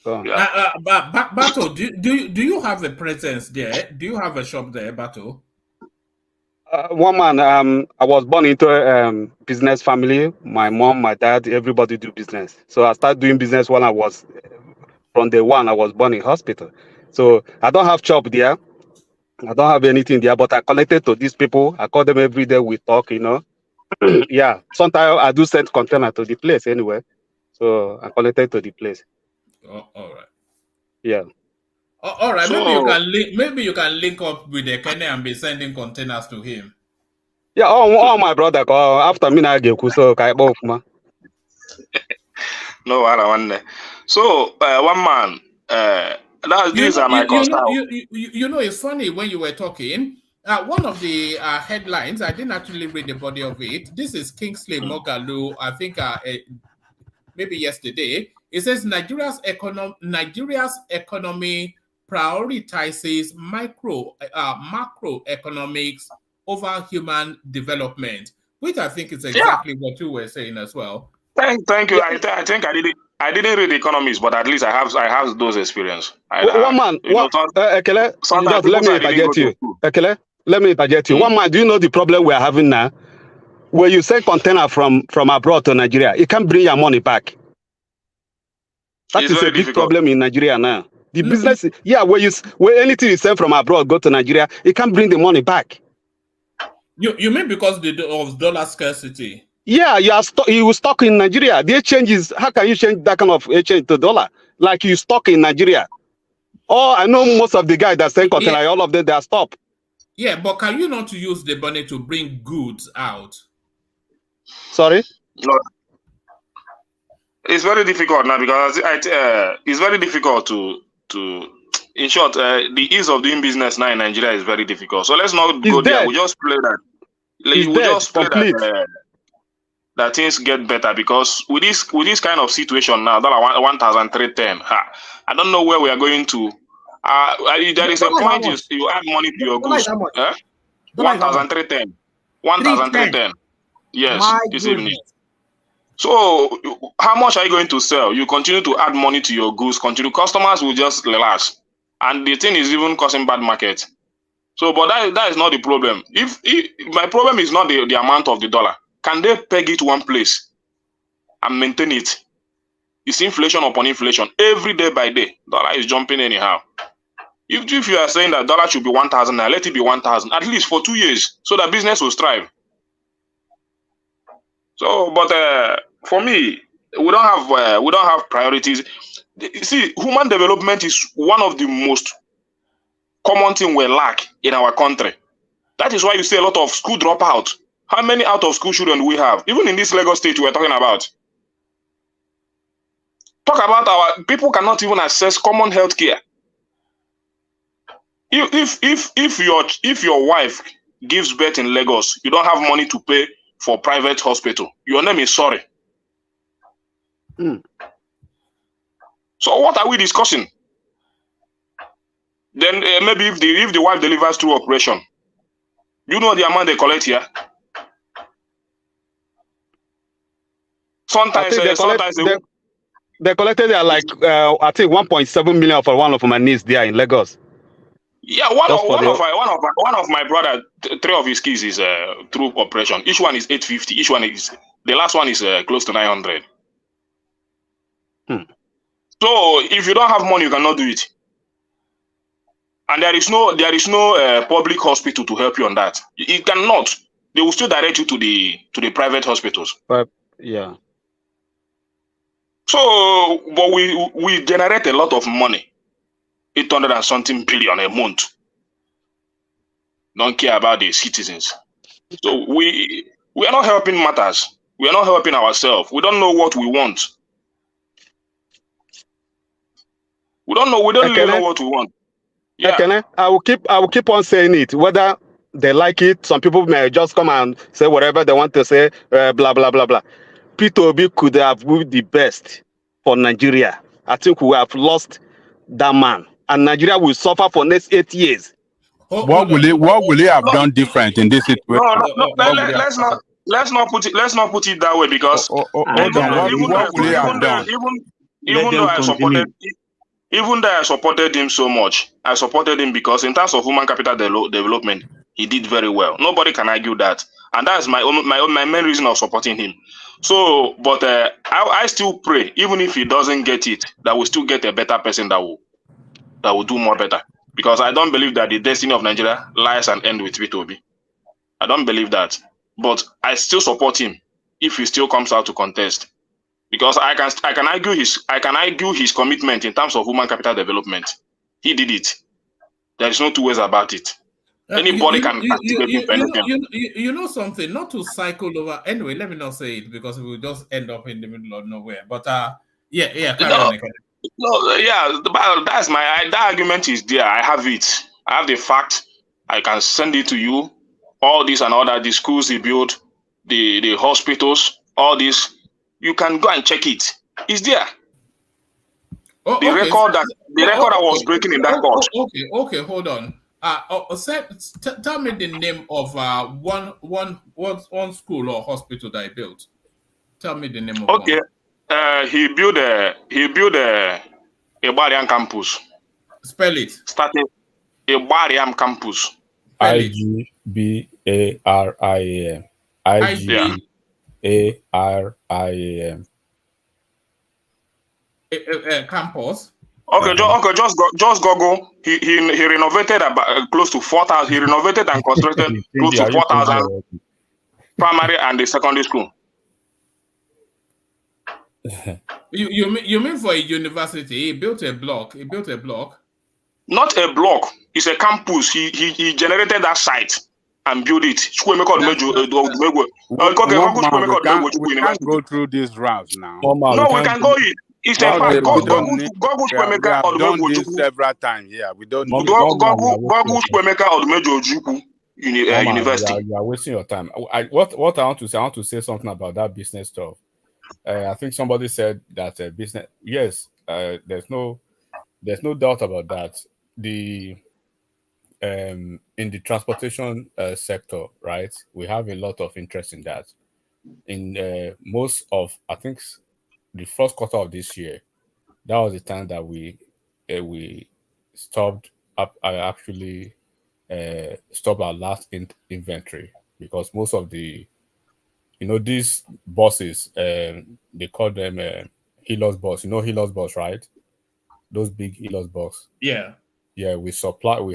Go on. Yeah. Bato, do you have a presence there? Do you have a shop there, Bato? One man, I was born into a business family. My mom, my dad, everybody do business. So I started doing business when I was, from day one, I was born in hospital. So I don't have shop there. I don't have anything there, but I connected to these people. I call them every day. We talk, you know. Yeah. Sometimes I do send container to the place anyway. So I connected to the place. Oh, all right. Yeah. All right. So, maybe you can link up with the Kenny and be sending containers to him. Yeah. Oh my brother. After me, I get so no, I don't want. So one man. These are my concerns. You know, it's funny when you were talking. One of the headlines, I didn't actually read the body of it. This is Kingsley Moghalu, I think maybe yesterday. It says Nigeria's economy prioritizes macroeconomics over human development, which I think is exactly what you were saying as well. Thank you. I think I didn't read economics, but at least I have those experience. One man, Ekele, just let me interject you. Ekele, let me interject you. One man, do you know the problem we are having now? Where you send container from abroad to Nigeria, you can't bring your money back. That is a big problem in Nigeria now. The business, where anything you send from abroad go to Nigeria, you can't bring the money back. You mean because of dollar scarcity? Yeah, you stuck in Nigeria. The exchange is, how can you change that kind of exchange to dollar? Like you stuck in Nigeria. Oh, I know most of the guys that send container, all of them, they are stopped. Yeah, but can you not use the money to bring goods out? Sorry? No. It's very difficult now because it's very difficult to in short, the ease of doing business now in Nigeria is very difficult. So let's not go there. We just play that. We just play that things get better because with this kind of situation now, $1,310. I don't know where we are going to. There is a point you add money to your goods. 1,310. 1,310. Yes, this evening. So how much are you going to sell? You continue to add money to your goods, customers will just relax. And the thing is even causing bad market. So, but that is not the problem. If my problem is not the amount of the dollar. Can they peg it one place and maintain it? It's inflation upon inflation. Every day by day, dollar is jumping anyhow. If you are saying that dollar should be 1,000, now let it be 1,000, at least for 2 years, so that business will strive. So, but for me, we don't have priorities. You see, human development is one of the most common thing we lack in our country. That is why you see a lot of school dropout. How many out of school children do we have? Even in this Lagos state we're talking about. Talk about our people cannot even access common health care. If your wife gives birth in Lagos, you don't have money to pay for private hospital. Your name is sorry. So what are we discussing? Then maybe if the wife delivers through operation, you know the amount they collect here. Sometimes, they collected like I think 1.7 million for one of my niece there in Lagos. Yeah, one of my brother, three of his kids is through operation. Each one is 850. Each one is the last one is close to 900. So if you don't have money, you cannot do it. And there is no public hospital to help you on that. It cannot. They will still direct you to the private hospitals. Yeah. So, but we generate a lot of money, 800 and something billion a month. Don't care about the citizens. So we are not helping matters. We are not helping ourselves. We don't know what we want. We don't really know what we want. Yeah. I will keep on saying it. Whether they like it, some people may just come and say whatever they want to say, blah blah blah blah. P2B could have been the best for Nigeria. I think we have lost that man, and Nigeria will suffer for next 8 years. What will he have done different in this situation? Let's not put it that way, because even though I supported him so much, I supported him because in terms of human capital development, he did very well. Nobody can argue that, and that's my main reason of supporting him. So, but I still pray, even if he doesn't get it, that we still get a better person that will do more better. Because I don't believe that the destiny of Nigeria lies and ends with P2B. I don't believe that, but I still support him if he still comes out to contest. Because I can argue his commitment in terms of human capital development. He did it. There is no two ways about it. Anybody can activate him for anything. You know something, not to cycle over. Anyway, let me not say it because we'll just end up in the middle of nowhere. But that's that argument is there. I have it. I have the fact. I can send it to you. All this and all that, the schools he built, the hospitals, all this. You can go and check it. It's there. The record I was breaking in that court. Okay, hold on. Tell me the name of one school or hospital that he built. Tell me the name of one. He built a Ibariam campus. Spell it. Starting Ibariam campus. IGBARIAM. IGBARIAM. Campus. Okay, just Google. He renovated about close to 4,000. He renovated and constructed close to 4,000 primary and the secondary school. You mean for a university? He built a block. Not a block. It's a campus. He generated that site and built it. We can't go through these routes now. No, we can go it. It's a fact. Google Squemeka or done this several times. Yeah, we don't need Google Squemeka or Ojukwu University. You are wasting your time. What I want to say something about that business stuff. I think somebody said that business. Yes, there's no doubt about that. In the transportation sector, right? We have a lot of interest in that. In most of, I think, the first quarter of this year, that was the time that we stopped up. I actually stopped our last inventory, because most of the, these buses, they call them Helios bus. You know Helios bus, right? Those big Helios bus. Yeah. Yeah, we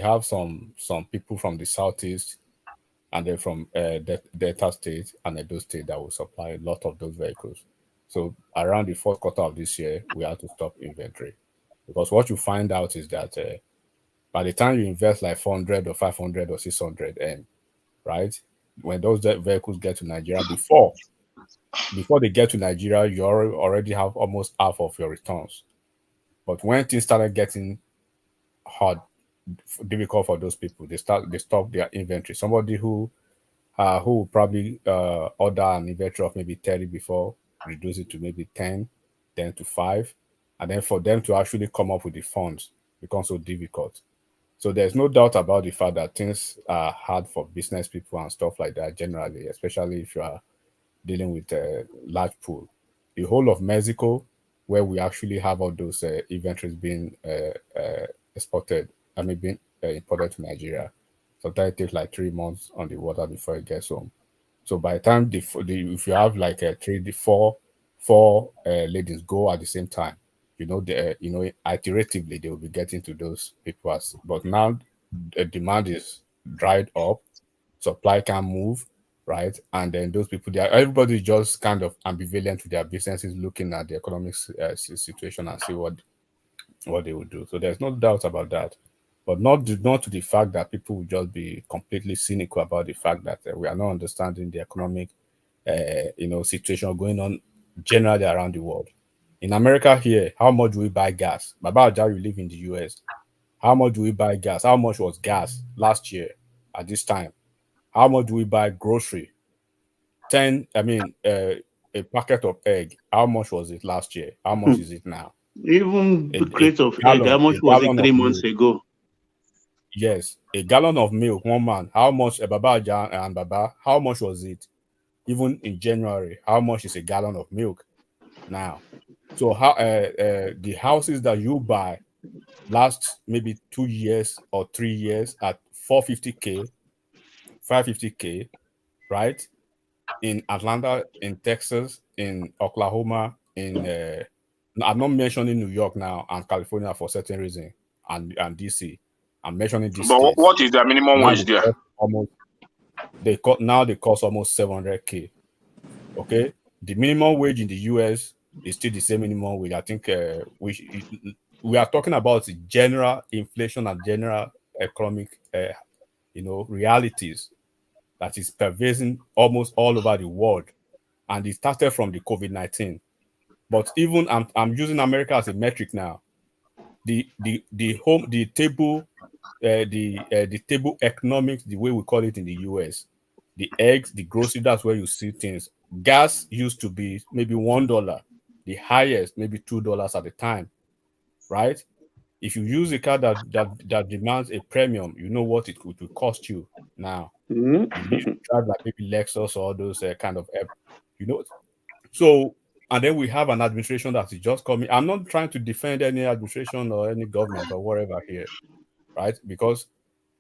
have some people from the southeast, and then from Delta State and Edo State that will supply a lot of those vehicles. So around the fourth quarter of this year, we had to stop inventory, because what you find out is that by the time you invest like 400 or 500 or 600 right, when those vehicles get to Nigeria, before they get to Nigeria, you already have almost half of your returns. But when things started getting hard, difficult for those people, they stop their inventory. Somebody who will probably order an inventory of maybe 30 before, reduce it to maybe 10 then to 5, and then for them to actually come up with the funds becomes so difficult. So there's no doubt about the fact that things are hard for business people and stuff like that generally, especially if you are dealing with a large pool. The whole of Mexico, where we actually have all those inventories being exported, being imported to Nigeria, sometimes it takes like 3 months on the water before it gets home. So by the time if you have like four ladies go at the same time, iteratively they will be getting to those people. But now the demand is dried up, supply can move, right? And then those people, everybody's just kind of ambivalent to their businesses, looking at the economic situation and see what they will do. So there's no doubt about that. But not to the fact that people will just be completely cynical about the fact that we are not understanding the economic, situation going on generally around the world. In America here, how much do we buy gas? Baba Aja, you live in the US. How much do we buy gas? How much was gas last year at this time? How much do we buy grocery? A packet of egg. How much was it last year? How much is it now? Even the crate of egg, how much was it 3 months ago? Yes, a gallon of milk, one man. How much, Baba Aja and Baba, how much was it? Even in January, how much is a gallon of milk now? So how the houses that you buy last maybe 2 years or 3 years at 450K, 550K, right? In Atlanta, in Texas, in Oklahoma, I'm not mentioning New York now and California for certain reason, and DC. I'm mentioning these states. But what is the minimum wage there? They cost almost 700K. Okay, the minimum wage in the US is still the same minimum wage. I think we are talking about the general inflation and general economic, realities that is pervading almost all over the world, and it started from the COVID-19. But even I'm using America as a metric now. The table economics, the way we call it in the US, the eggs, the grocery, that's where you see things. Gas used to be maybe $1, the highest maybe $2 at the time, right? If you use a car that demands a premium, you know what it could cost you now. You need to drive like maybe Lexus or those kind of, So, and then we have an administration that is just coming. I'm not trying to defend any administration or any government or whatever here, right? Because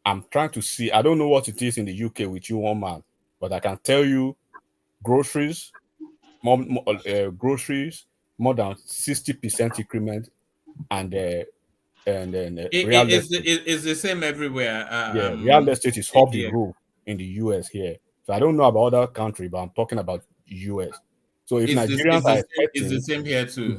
I'm trying to see. I don't know what it is in the UK with you, one man, but I can tell you, groceries, more than 60% increment, and then real estate it's the same everywhere. Real estate is off the roof in the US here. So I don't know about other countries, but I'm talking about US. So if Nigerians are expecting it's the same here too.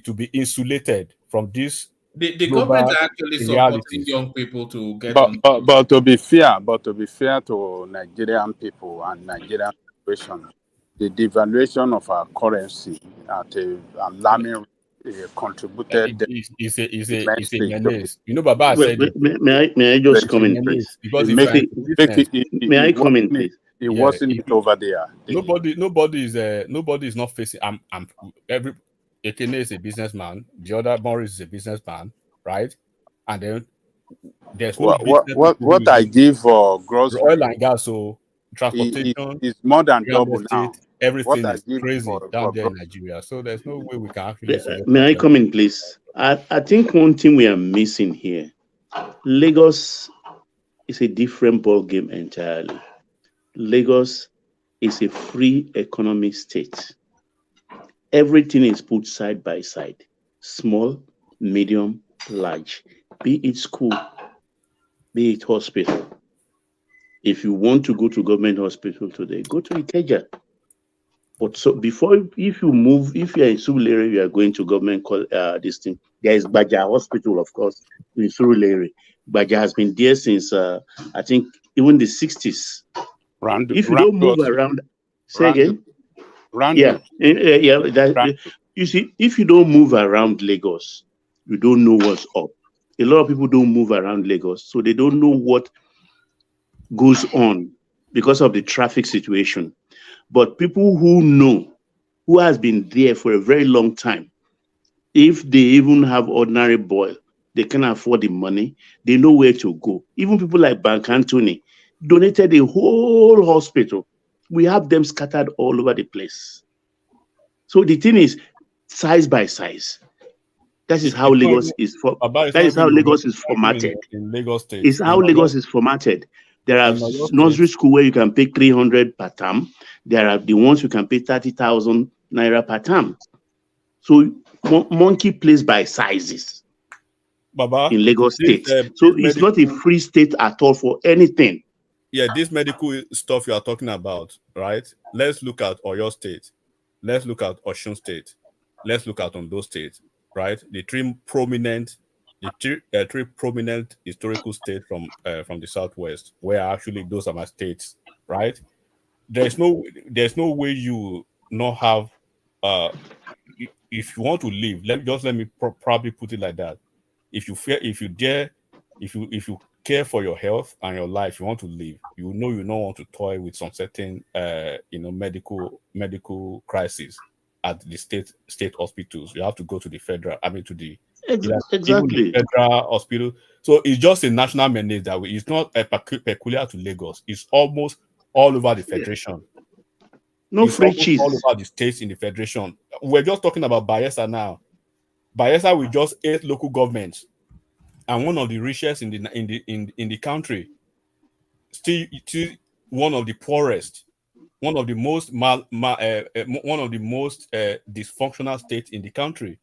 to be insulated from this, the government are actually supporting young people to get but to be fair to Nigerian people and Nigerian situation, the devaluation of our currency at a alarming contributed. Is a menace. Baba said. May I just come in, please? Because may I come in, please? It wasn't over there. Nobody is not facing. Ekene is a businessman. The other Morris is a businessman, right? And then there's what I give for gross oil and gas, so transportation is more than double now. Everything is crazy down there in Nigeria. So there's no way we can actually. May I come in, please? I think one thing we are missing here, Lagos is a different ball game entirely. Lagos is a free economic state. Everything is put side by side, small, medium, large, be it school, be it hospital. If you want to go to government hospital today, go to Ikeja. But so before, if you are in Surulere, you are going to government this thing. There is Baja Hospital, of course, in Surulere. Baja has been there since I think even the 60s. If you don't move around, say again. You see, if you don't move around Lagos, you don't know what's up. A lot of people don't move around Lagos, so they don't know what goes on because of the traffic situation. But people who know who has been there for a very long time, if they even have ordinary boil, they can afford the money, they know where to go. Even people like Bank Anthony donated a whole hospital. We have them scattered all over the place. So the thing is, size by size. That is how Lagos is for. That is how Lagos is formatted. In Lagos State, it's how Lagos is formatted. There are nursery school where you can pay 300 per term. There are the ones you can pay 30,000 naira per term. So monkey plays by sizes. Baba, in Lagos State. So it's not a free state at all for anything. Yeah, this medical stuff you are talking about, right? Let's look at Oyo State. Let's look at Osun State. Let's look at Ondo State, right? The three prominent historical states from the Southwest, where actually those are my states, right? There's no way you not have if you want to live. Let me probably put it like that. If you care for your health and your life, you want to live, you know you don't want to toy with some certain medical crisis at the state hospitals. You have to go to the federal, to the exactly the federal hospital. So it's just a national mandate that way. It's not a peculiar to Lagos. It's almost all over the federation. No it's free cheese. All over the states in the federation. We're just talking about Bayelsa now. Bayelsa with just 8 local governments and one of the richest in the country. Still one of the poorest, one of the most dysfunctional states in the country.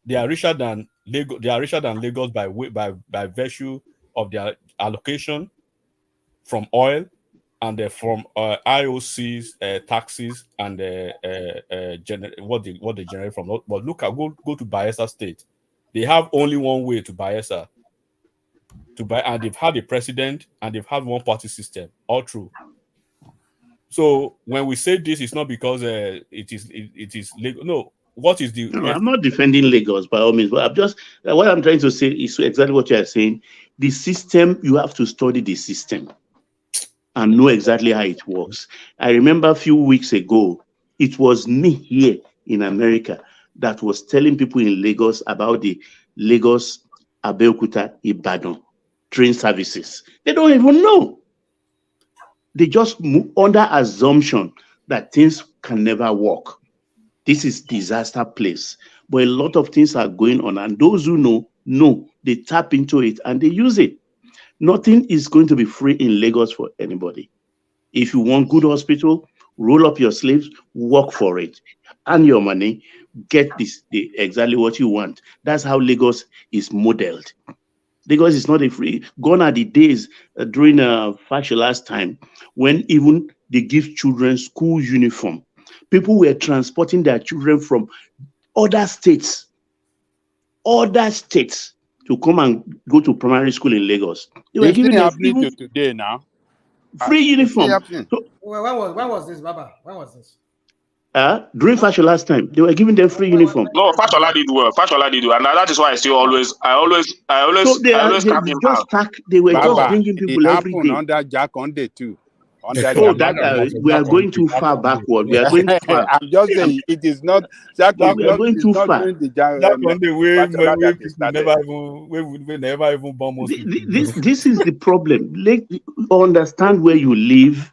They are richer than Lagos. They are richer than Lagos by virtue of their allocation from oil and from IOCs, taxes, and what they generate from. But look at go to Bayelsa State. They have only one way to Bayelsa to buy, and they've had a president and they've had one party system all through. So when we say this, it's not because it is legal. No. What is the? No, I'm not defending Lagos by all means, but what I'm trying to say is exactly what you are saying. The system, you have to study the system and know exactly how it works. I remember a few weeks ago, it was me here in America that was telling people in Lagos about the Lagos Abeokuta Ibadan train services. They don't even know. They just move under assumption that things can never work. This is disaster place, but a lot of things are going on, and those who know, they tap into it and they use it. Nothing is going to be free in Lagos for anybody. If you want good hospital, roll up your sleeves, work for it, earn your money, get exactly what you want. That's how Lagos is modeled. Lagos is not a free. Gone are the days during Fashola's time when even they give children school uniform. People were transporting their children from other states to come and go to primary school in Lagos. They were giving them happening today now. Free uniform. So, when was this, Baba? When was this? During Fashola's time, they were giving them free uniform. No, Fashola did well, and that is why I always so they were just bringing people every day. Under Jack Conde too. We are going too far backward. We are going too far. I'm just saying it is not. We are going too far. Never even bomb us. This is the problem. Understand where you live,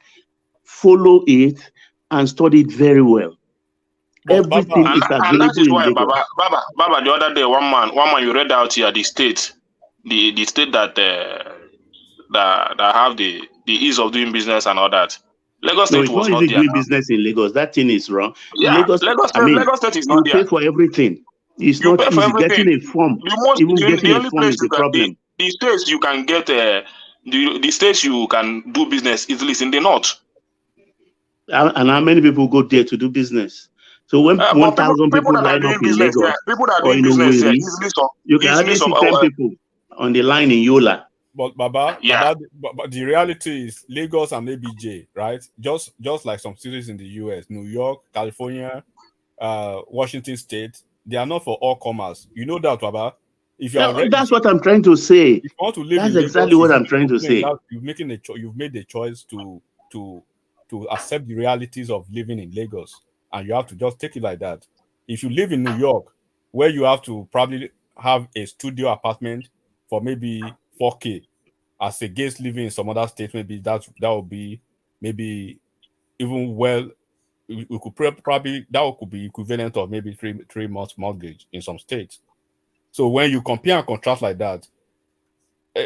follow it, and study it very well. Everything is available. And that is why, Baba, the other day, one man, you read out here the state that have the ease of doing business and all that. Lagos State was not there. Doing business in Lagos. That thing is wrong. Yeah, Lagos State is not there. You pay for everything. It's not easy. Getting a form. Getting a form is the problem. The states you can get the states you can do business easily is in the north. And how many people go there to do business? So when 1,000 people line up in Lagos or in Owerri, you can hardly see 10 people on the line in Yola. But Baba, but the reality is Lagos and ABJ, right? Just like some cities in the US, New York, California, Washington State, they are not for all comers. You know that, Baba. If you are that's what I'm trying to say. If you want to live that's in Lagos, exactly what I'm trying to say. You've made the choice to accept the realities of living in Lagos. and you have to just take it like that. If you live in New York, where you have to probably have a studio apartment for maybe 4K, as against living in some other state, maybe that would be maybe even we could probably that could be equivalent of maybe three months mortgage in some states. So when you compare and contrast like that,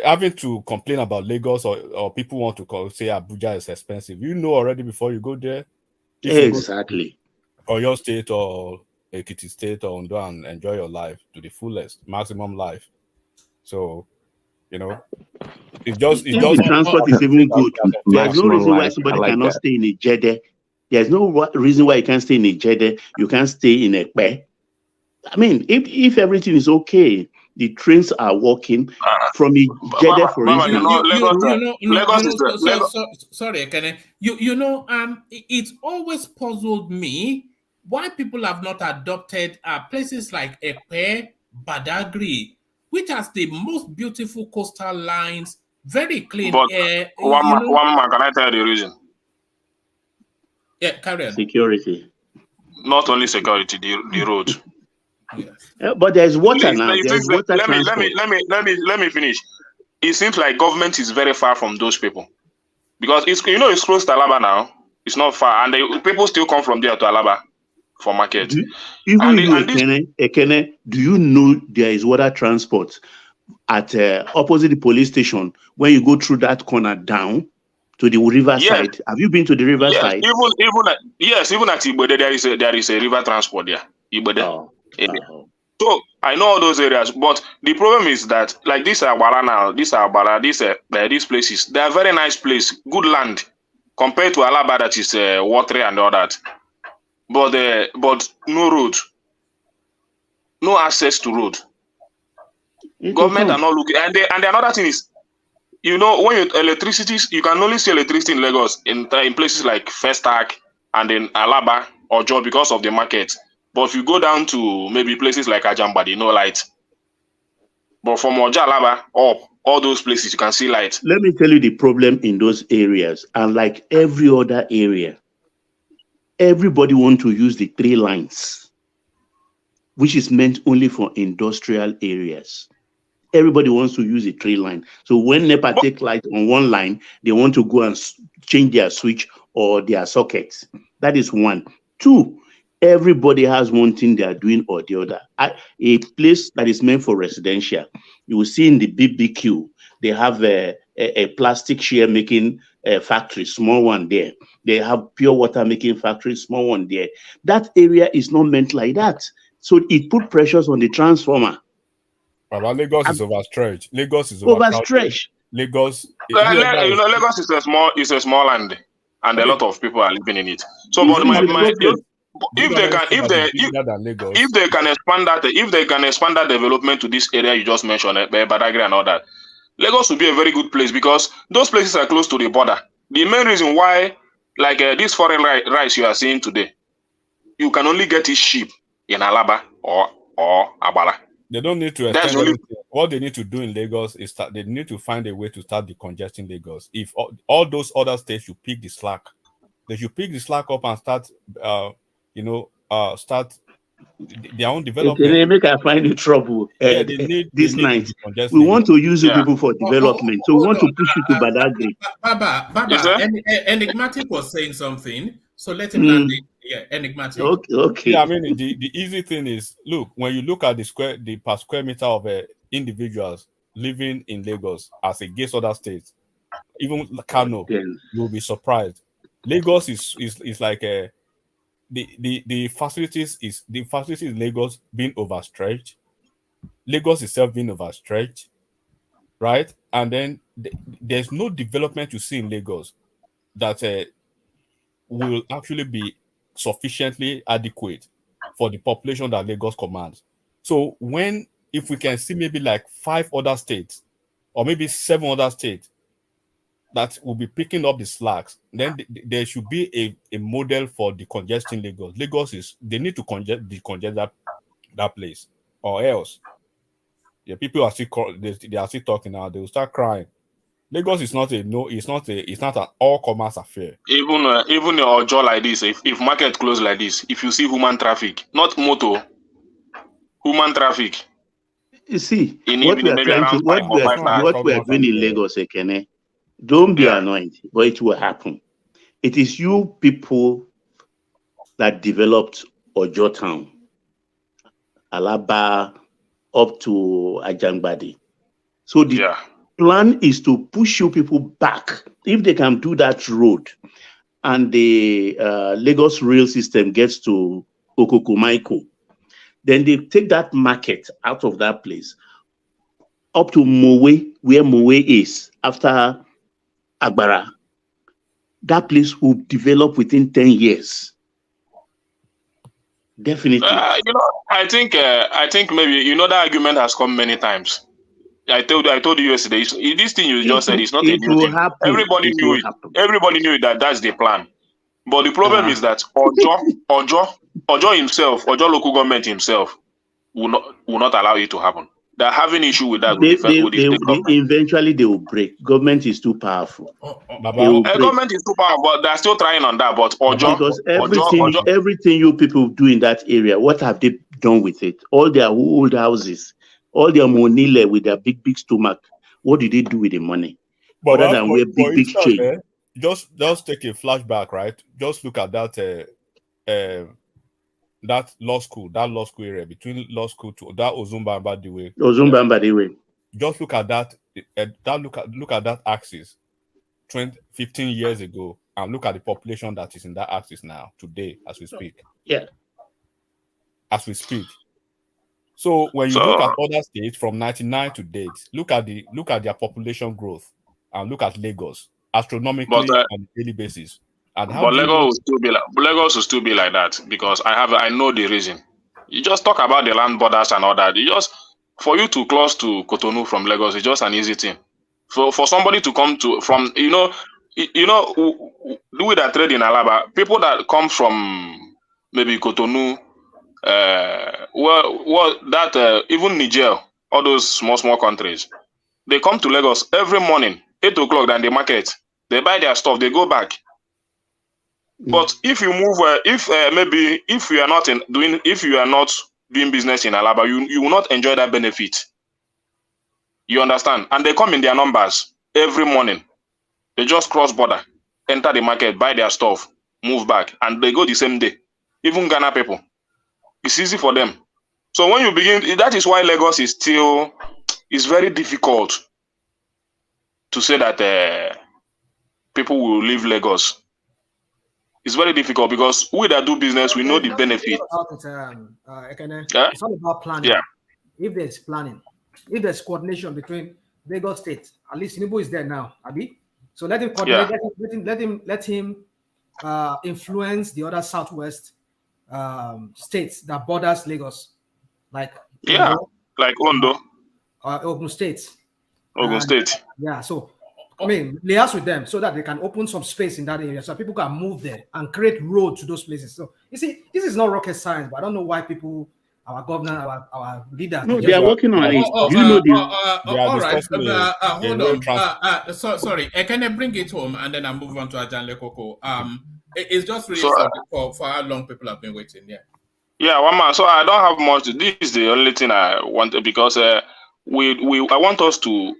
having to complain about Lagos or people want to say Abuja is expensive, you know already before you go there. If exactly. You go or your state or Ekiti State or Ondo and enjoy your life to the fullest, maximum life. So, it's just the transport is even good. There's no reason why somebody cannot stay in a Jede. There's no reason why you can't stay in a Jede. You can't stay in a Ekpe. I mean, if everything is okay, the trains are working from a Jede, for instance. Sorry, Ekene. It's always puzzled me why people have not adopted places like Ekpe, Badagry, which has the most beautiful coastal lines, very clean air. One man, can I tell you the reason? Yeah, carry on. Security. Not only security, the road. Yes. But there's water now. There's water transport. Let me finish. It seems like government is very far from those people, because it's close to Alaba now. It's not far, and people still come from there to Alaba for market. Ekene, do you know there is water transport at opposite the police station when you go through that corner down to the river side? Have you been to the river side? Even at Ibode there is a river transport there. Ibode. So I know all those areas, but the problem is that like this Agbara now, these places, they are very nice place, good land compared to Alaba that is watery and all that. But no road, no access to road. Government are not looking, and another thing is, when you can only see electricity in Lagos in places like Festac and in Alaba or Joe because of the market. But if you go down to maybe places like Ajambadi, no light. But from Oja, Alaba up, all those places you can see light. Let me tell you the problem in those areas, and like every other area, everybody wants to use the 3 lines, which is meant only for industrial areas. Everybody wants to use a 3 line. So when NEPA take light on one line, they want to go and change their switch or their sockets. That is 1. 2, everybody has one thing they are doing or the other. A place that is meant for residential, you will see in the BBQ, they have a plastic shear making factory, small one there. They have pure water making factory, small one there. That area is not meant like that. So it put pressures on the transformer. But Lagos is overstretched. Lagos is overstretched. Lagos is a small land, and a lot of people are living in it. So, but if they can expand that development to this area you just mentioned, Badagry and all that, Lagos will be a very good place because those places are close to the border. The main reason why, like this foreign rice you are seeing today, you can only get it cheap in Alaba or Agbara. They don't need to extend anything. What they need to do in Lagos is they need to find a way to start decongesting Lagos. If all those other states should pick the slack, they should pick the slack up and start, start their own development. They make I find the trouble this night. We want to use you people for development, so we want to push you to Badagry. Baba, Enigmatic was saying something, so let him land it. Yeah, Enigmatic. Okay. Yeah, I mean the easy thing is, look, when you look at the per square meter of individuals living in Lagos as against other states, even Kano, you'll be surprised. Lagos is like the facilities in Lagos being overstretched. Lagos itself being overstretched, right? And then there's no development you see in Lagos that will actually be sufficiently adequate for the population that Lagos commands. So if we can see maybe like 5 other states or maybe 7 other states that will be picking up the slacks, then there should be a model for decongesting Lagos. They need to decongest that place, or else people are still they are still talking now. They will start crying Lagos is not an all commerce affair. Even your jaw like this, if market close like this, if you see human traffic, not motor, human traffic. You see, in what we evening, are maybe trying around to, what 5 we or are, 5:30. what we are doing in Lagos, Ekene, don't be annoyed, but it will happen. It is you people that developed Ojo Town, Alaba, up to Ajangbadi. So the plan is to push you people back. If they can do that road, and the Lagos rail system gets to Okokomaiko, then they take that market out of that place up to Mowe, where Mowe is, after Agbara. That place will develop within 10 years. Definitely. I think maybe that argument has come many times. I told you yesterday. This thing you just said is not a new thing. Everybody knew it. Everybody knew that that's the plan. But the problem is that Ojo himself, Ojo local government himself, will not allow it to happen. They're having issue with that with the government. Eventually they will break. Government is too powerful. Government is too powerful, but they're still trying on that. But Ojo, because everything you people do in that area, what have they done with it? All their old houses, all their monile with their big stomach. What did they do with the money? But other than wear big chain. Just take a flashback, right? Just look at that law school area, between law school to that Ozumba Mbadiwe. Just look at that. Look at that axis 15 years ago, and look at the population that is in that axis now today as we speak. Yeah. As we speak. So when you look at other states from 99 to date, look at their population growth, and look at Lagos astronomically on a daily basis. And but Lagos will still be like that, because I know the reason. You just talk about the land borders and all that. For you to cross to Cotonou from Lagos is just an easy thing. For somebody to come from we that trade in Alaba, people that come from maybe Cotonou, even Niger, all those small countries, they come to Lagos every morning, 8 o'clock, than the market. They buy their stuff, they go back. But if you move, if you are not doing business in Alaba, you will not enjoy that benefit. You understand? And they come in their numbers every morning. They just cross border, enter the market, buy their stuff, move back, and they go the same day. Even Ghana people, it's easy for them. So when you begin, that is why Lagos is very difficult to say that people will leave Lagos. It's very difficult because we that do business, we know the benefit. It's all about planning. Yeah. If there's planning, if there's coordination between Lagos State, at least Tinubu is there now, Abi. So let him coordinate. Let him influence the other southwest states that borders Lagos, like Ondo, Ogun State. Ogun State. Yeah. So liaise with them so that they can open some space in that area so people can move there and create roads to those places. So you see, this is not rocket science, but I don't know why people, our governor, our leaders. No, they are working on it. All right. Hold on. Sorry. Can I bring it home and then I move on to Ajanle Koko? It's just really for how long people have been waiting. Yeah. Yeah, one man. So I don't have much. This is the only thing I want, because I want us to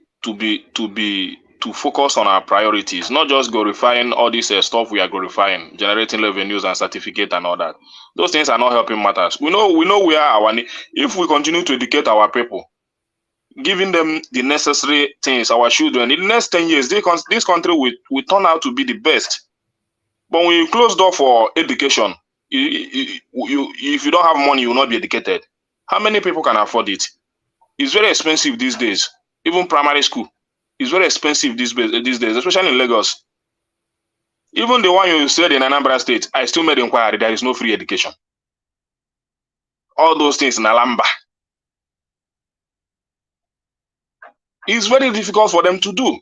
focus on our priorities, not just glorifying all this stuff we are glorifying, generating revenues and certificate and all that. Those things are not helping matters. We know where our need. If we continue to educate our people, giving them the necessary things, our children, in the next 10 years, this country will turn out to be the best. But when you close door for education, if you don't have money, you will not be educated. How many people can afford it? It's very expensive these days. Even primary school. It's very expensive these days, especially in Lagos. Even the one you said in Anambra State, I still made inquiry. There is no free education. All those things in Alamba. It's very difficult for them to do.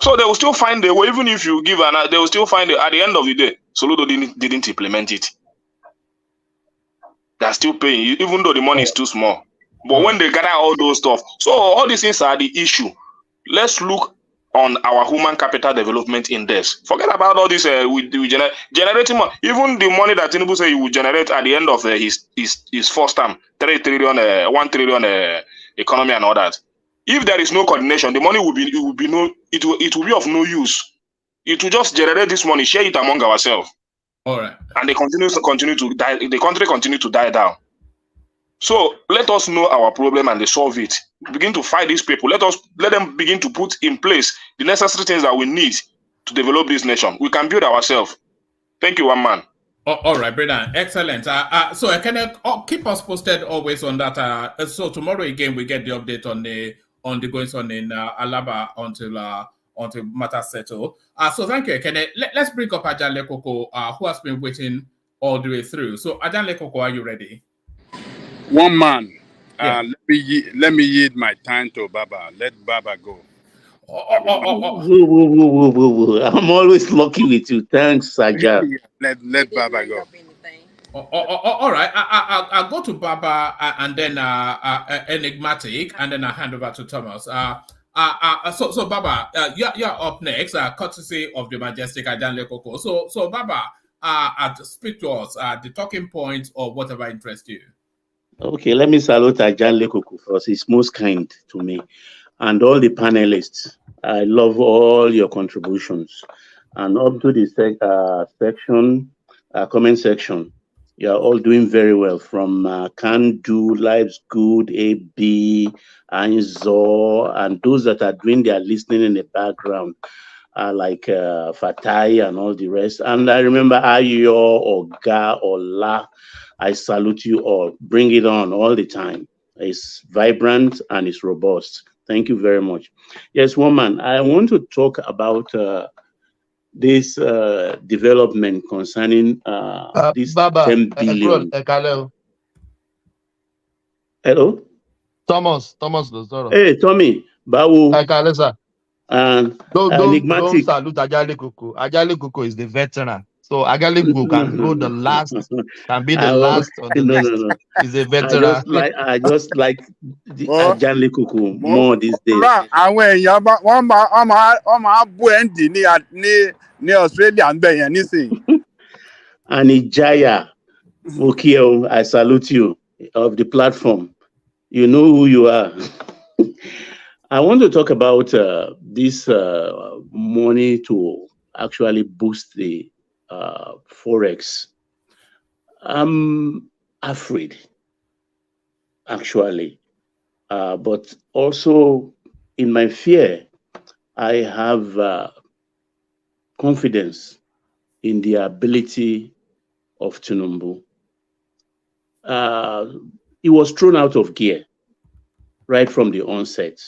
So they will still find a way, even if you give they will still find it at the end of the day. Soludo didn't implement it. They're still paying, even though the money is too small. But when they gather all those stuff, so all these things are the issue. Let's look on our human capital development index. Forget about all this. We generating money. Even the money that Tinubu say he will generate at the end of his first term, 3 trillion, 1 trillion economy and all that. If there is no coordination, the money will be of no use. It will just generate this money, share it among ourselves. All right. And they continue to die. The country continue to die down. So let us know our problem and they solve it. Begin to fight these people. Let them begin to put in place the necessary things that we need to develop this nation. We can build ourselves. Thank you, one man. All right, Brendan. Excellent. So I can keep us posted always on that. So tomorrow again we get the update on the goings on in Alaba until matters settle. So thank you, Ekene. Let's bring up Ajanle Koko, who has been waiting all the way through. So Ajanle Koko, are you ready? One man. Yeah. Let me yield my time to Baba. Let Baba go. Whoa. I'm always lucky with you. Thanks, Saja. Let Baba go. All right. I'll go to Baba and then Enigmatic, and then I'll hand over to Thomas. So Baba, you're up next, courtesy of the majestic Ajanle Koko. So Baba, speak to us, the talking points or whatever interests you. Okay, let me salute Ajanle Koko first. He's most kind to me. And all the panelists. I love all your contributions. And up to the comment section, you're all doing very well. From Can Do, Life's Good, AB, Anzo, and those that are doing their listening in the background, like Fatai and all the rest. And I remember Ayo, Oga, Ola. I salute you all. Bring it on all the time. It's vibrant and it's robust. Thank you very much. Yes, woman, I want to talk about this development concerning this Baba, 10 billion. Hello? Thomas Lozoro. Hey, Tommy, Bawo. Sir. And don't salute Ajanle Koko. Ajanle Koko is the veteran. So Ajanle Koko can go the last, can be the last on the list. No. He's a veteran. I just like the Ajanle Koko more these days. Àwọn èèyàn wọ́n máa bú Andy ní Australia ń bẹ̀ yẹn nísìnyí. And Ijaya, Mokio, I salute you of the platform. You know who you are. I want to talk about this money to actually boost the Forex. I'm afraid, actually. But also in my fear, I have confidence in the ability of Tinubu. He was thrown out of gear right from the onset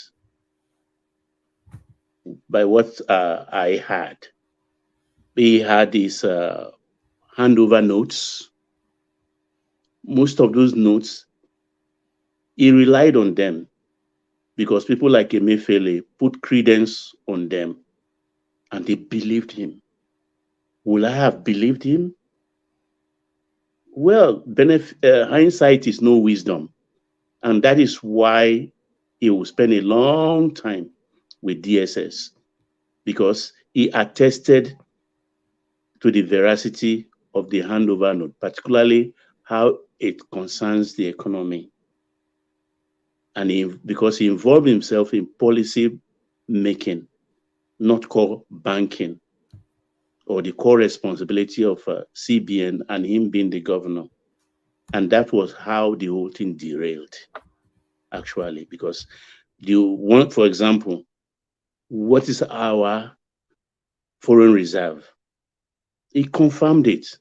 by what I had. He had his handover notes. Most of those notes, he relied on them because people like Emefiele put credence on them and they believed him. Will I have believed him? Well, hindsight is no wisdom. And that is why he will spend a long time with DSS, because he attested to the veracity of the handover note, particularly how it concerns the economy. And because he involved himself in policy making, not core banking, or the core responsibility of CBN and him being the governor. And that was how the whole thing derailed, actually, because for example, what is our foreign reserve? He confirmed it.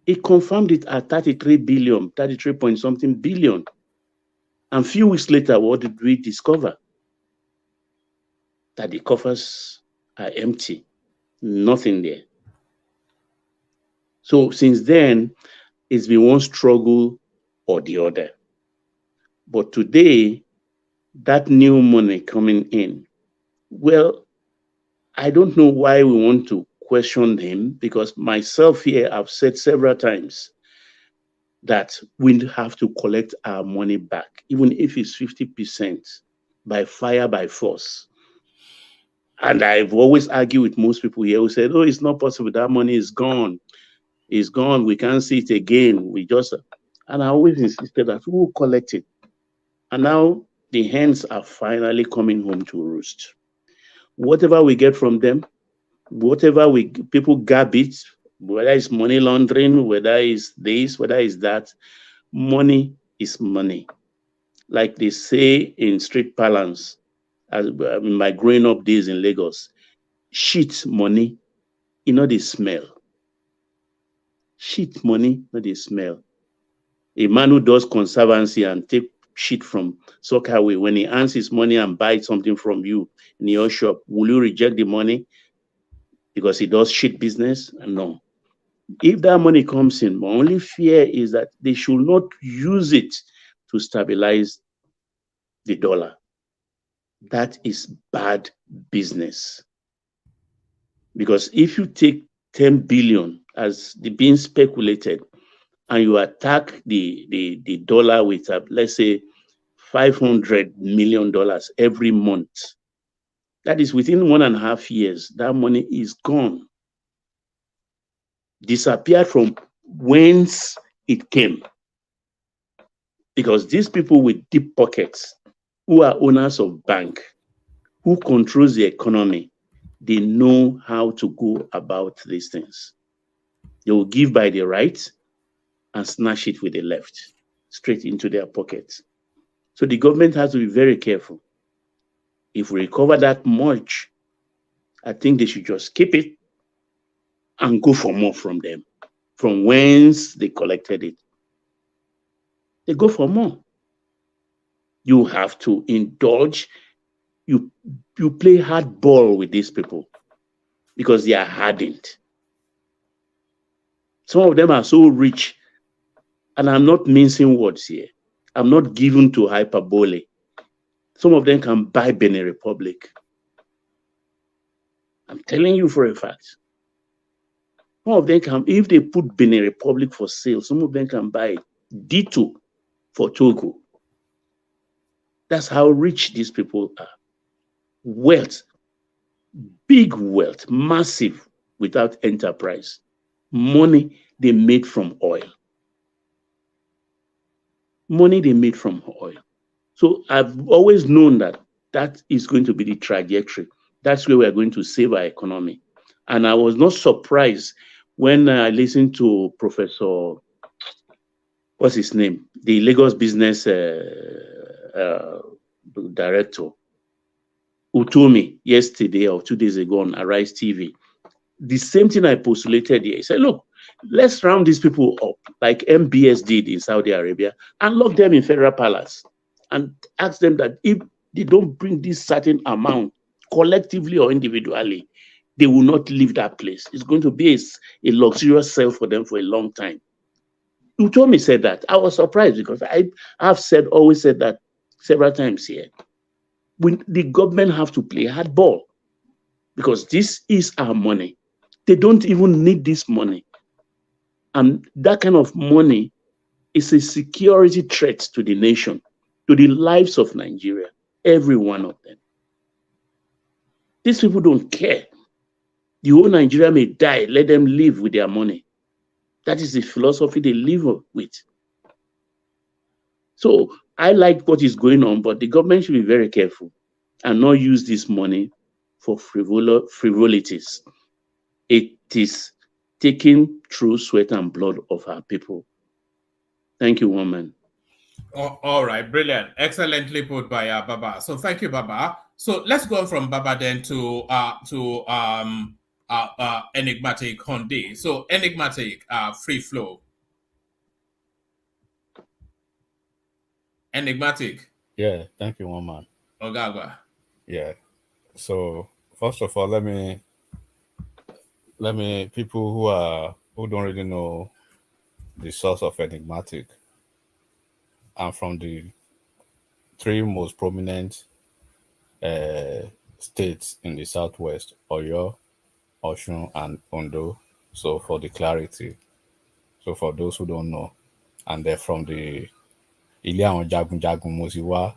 He confirmed it at 33 point something billion. And a few weeks later, what did we discover? That the coffers are empty, nothing there. So since then, it's been one struggle or the other. But today, that new money coming in, well, I don't know why we want to question him, because myself here, I've said several times, that we have to collect our money back, even if it's 50%, by fire, by force. And I've always argued with most people here who said, oh, it's not possible. That money is gone. It's gone. We can't see it again. And I always insisted that we will collect it. And now the hens are finally coming home to roost. Whatever we get from them, whatever people grab it, whether it's money laundering, whether it's this, whether it's that, money is money. Like they say in street parlance, in my growing up days in Lagos, shit money, they smell. Shit money, they smell. A man who does conservancy and take shit from Sockaway, when he earns his money and buys something from you in your shop, will you reject the money because he does shit business? No. If that money comes in, my only fear is that they should not use it to stabilize the dollar. That is bad business. Because if you take 10 billion as being speculated and you attack the dollar with, let's say, $500 million every month, that is within 1.5 years, that money is gone. Disappeared from whence it came. Because these people with deep pockets, who are owners of bank, who controls the economy, they know how to go about these things. They will give by the right and snatch it with the left, straight into their pockets. So the government has to be very careful. If we recover that much, I think they should just keep it and go for more from them, from whence they collected it. They go for more. You have to indulge. You play hardball with these people because they are hardened. Some of them are so rich, and I'm not mincing words here. I'm not given to hyperbole. Some of them can buy Benin Republic. I'm telling you for a fact. Some of them can, if they put Benin Republic for sale, some of them can buy Dito for Togo. That's how rich these people are. Wealth, big wealth, massive, without enterprise. Money they made from oil. Money they made from oil. So I've always known that that is going to be the trajectory. That's where we're going to save our economy. And I was not surprised when I listened to Professor, what's his name? The Lagos business director, who told me yesterday or 2 days ago on Arise TV, the same thing I postulated here. He said, look, let's round these people up like MBS did in Saudi Arabia and lock them in Federal Palace and ask them that if they don't bring this certain amount collectively or individually, they will not leave that place. It's going to be a luxurious sale for them for a long time. You told me said that. I was surprised because I've always said that several times here. The government have to play hardball because this is our money. They don't even need this money. And that kind of money is a security threat to the nation, to the lives of Nigeria, every one of them. These people don't care. The whole Nigeria may die, let them live with their money. That is the philosophy they live with. So I like what is going on, but the government should be very careful and not use this money for frivolities. It is taking true sweat and blood of our people. Thank you, woman. All right, brilliant. Excellently put by Baba. So thank you, Baba. So let's go from Baba then to Enigmatic Honde. So Enigmatic, free flow. Enigmatic. Yeah, thank you, woman. Ogawa. Yeah. So first of all, let me people who don't really know the source of Enigmatic. I'm from the 3 most prominent states in the southwest: Oyo, Osun, and Ondo. So for the clarity, so for those who don't know, and they're from the Ilian Jagun Jagun Mosiwa,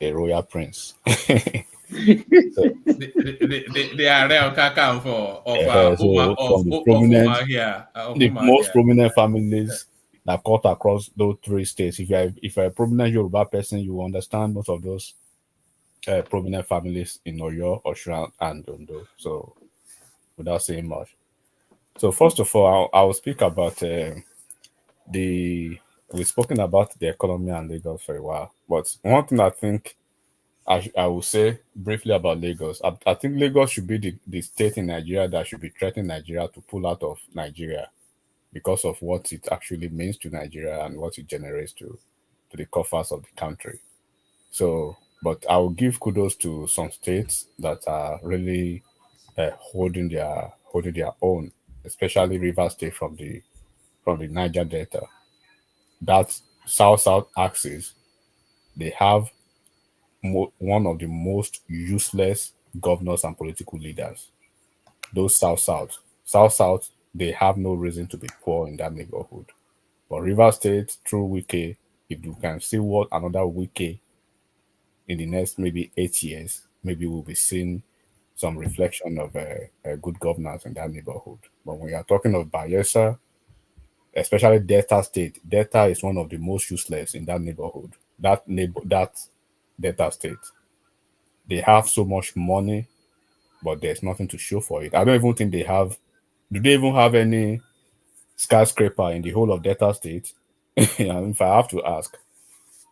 a royal prince. So, the Ariel Kakanfo of so from the most prominent families that cut across those three states. If you're a prominent Yoruba person, you understand most of those prominent families in Oyo, Osun, and Ondo. So, without saying much. So, first of all, I'll speak about we've spoken about the economy and Lagos for a while. But one thing I think I will say briefly about Lagos. I think Lagos should be the state in Nigeria that should be threatening Nigeria to pull out of Nigeria because of what it actually means to Nigeria and what it generates to the coffers of the country. So, but I will give kudos to some states that are really holding their own, especially River State from the Niger Delta. That south axis, they have one of the most useless governors and political leaders. Those south, they have no reason to be poor in that neighborhood. But River State, through Wike, if you can see what another Wike in the next maybe 8 years, maybe we'll be seeing some reflection of good governance in that neighborhood. But when you are talking of Bayelsa, especially Delta State, Delta is one of the most useless in that neighborhood. That Delta State, they have so much money, but there's nothing to show for it. I don't even think they have. Do they even have any skyscraper in the whole of Delta State? If I have to ask.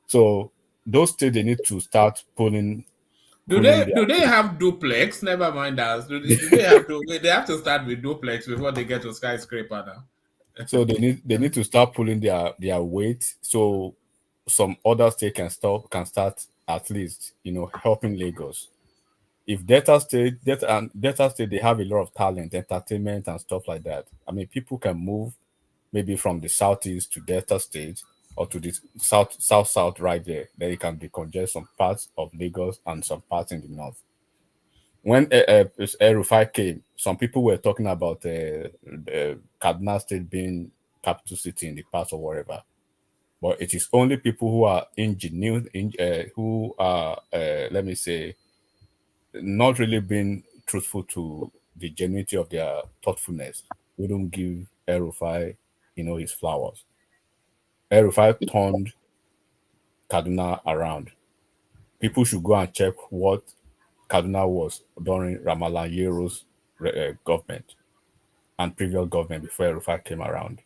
So those states, they need to start pulling. Do they have duplex? Never mind us. Do they have they have to start with duplex before they get to skyscraper now? So they need to start pulling their weight, so some other state can start at least helping Lagos. If Delta State they have a lot of talent, entertainment and stuff like that. I mean, people can move maybe from the southeast to Delta State or to the south right there. Then it can decongest some parts of Lagos and some parts in the north. When Rufai came, some people were talking about Kaduna State being capital city in the past or whatever. But it is only people who are who are, let me say, not really being truthful to the genuinity of their thoughtfulness. We don't give Rufai, his flowers. Rufai turned Kaduna around. People should go and check what Kaduna was during Ramallah Yero's government and previous government before Rufai came around.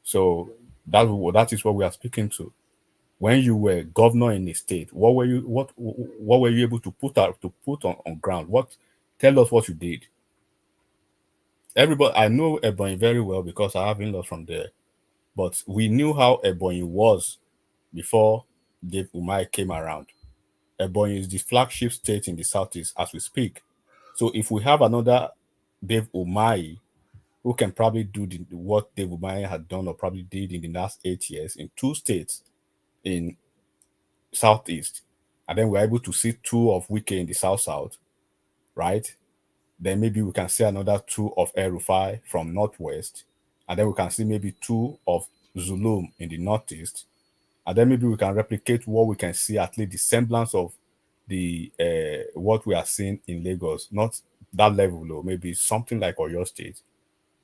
So that is what we are speaking to. When you were governor in a state, what were you able to put on ground? Tell us what you did. Everybody, I know Ebonyi very well because I have in-laws from there. But we knew how Ebonyi was before Dave Umahi came around. Ebonyi is the flagship state in the southeast as we speak. So if we have another Dave Umahi who can probably do what Dave Umahi had done or probably did in the last 8 years in 2 states in southeast, and then we're able to see 2 of Wike in the south, right? Then maybe we can see another 2 of El-Rufai from northwest, and then we can see maybe 2 of Zulum in the northeast, and then maybe we can replicate what we can see, at least the semblance of the what we are seeing in Lagos, not that level though, maybe something like Oyo State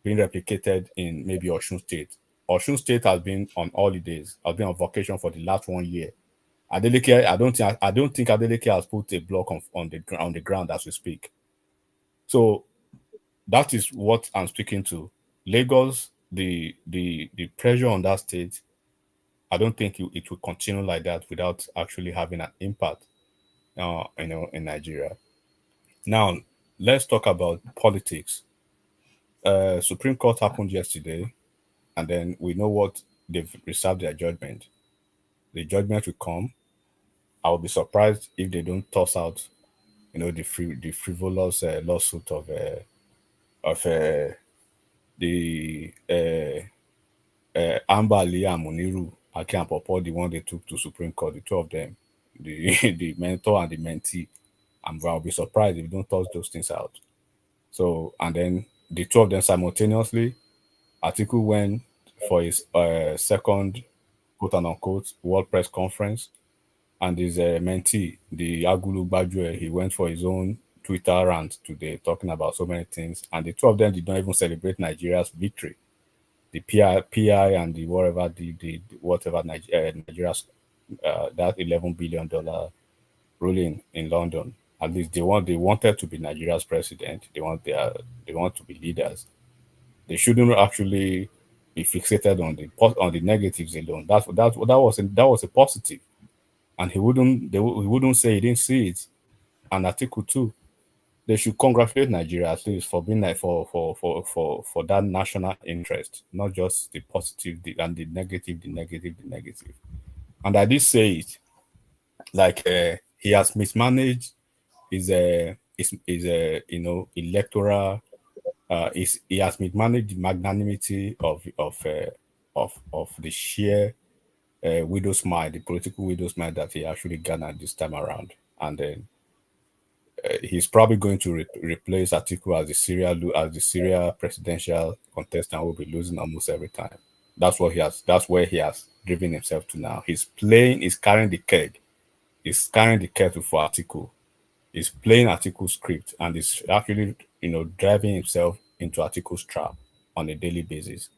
being replicated in maybe Osun State. Osun State has been on holidays, has been on vacation for the last 1 year. Adeleke, I don't think Adeleke has put a block on the ground as we speak. So that is what I'm speaking to. Lagos, the pressure on that state, I don't think it will continue like that without actually having an impact, in Nigeria. Now, let's talk about politics. Supreme Court happened yesterday, and then we know what they've reserved their judgment. The judgment will come. I will be surprised if they don't toss out, the frivolous lawsuit of the Ambali and Muniru Akiampopo, the one they took to Supreme Court, the 2 of them, the mentor and the mentee. I'll be surprised if you don't toss those things out. So, and then the 2 of them simultaneously, Atiku went for his second quote unquote World Press Conference, and his mentee, the Agulu Bajwe, he went for his own Twitter rant today, talking about so many things, and the two of them did not even celebrate Nigeria's victory. The PI and the whatever the whatever Nigeria's that $11 billion ruling in London. At least they wanted to be Nigeria's president. They want to be leaders. They shouldn't actually be fixated on the negatives alone. That was a positive, and he wouldn't say he didn't see it. And Article 2, they should congratulate Nigeria at least for being like for that national interest, not just the positive and the negative. And I did say it, like he has mismanaged his electoral. He has mismanaged the magnanimity of the sheer widow's mite, the political widow's mite that he actually garnered this time around, and then. He's probably going to replace Atiku as the Syria presidential contestant, will be losing almost every time. That's where he has driven himself to now. He's carrying the keg. He's carrying the kettle for Atiku. He's playing Atiku's script, and he's actually, driving himself into Atiku's trap on a daily basis.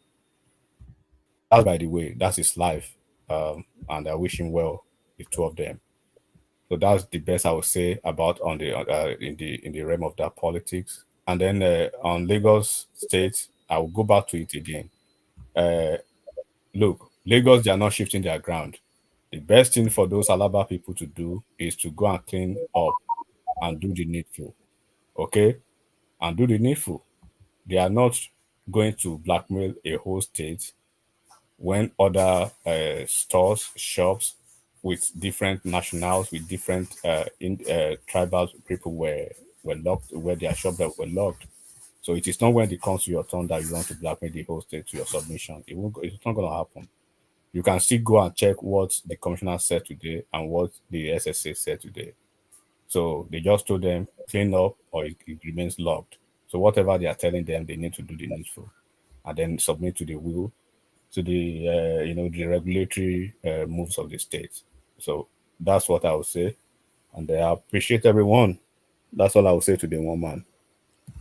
That, by the way, that's his life, and I wish him well, the two of them. So that's the best I would say about in the realm of that politics. And then on Lagos State, I will go back to it again. Look, Lagos, they are not shifting their ground. The best thing for those Alaba people to do is to go and clean up and do the needful. Okay? And do the needful. They are not going to blackmail a whole state when other stores, shops, with different nationals, with different tribal people were locked, where their shops were locked. So it is not when it comes to your turn that you want to blackmail the whole state to your submission. It's not going to happen. You can still go and check what the commissioner said today and what the SSA said today. So they just told them, clean up or it remains locked. So whatever they are telling them, they need to do the needful and then submit to the will, to the the regulatory moves of the state. So that's what I would say, and I appreciate everyone. That's all I would say to the woman.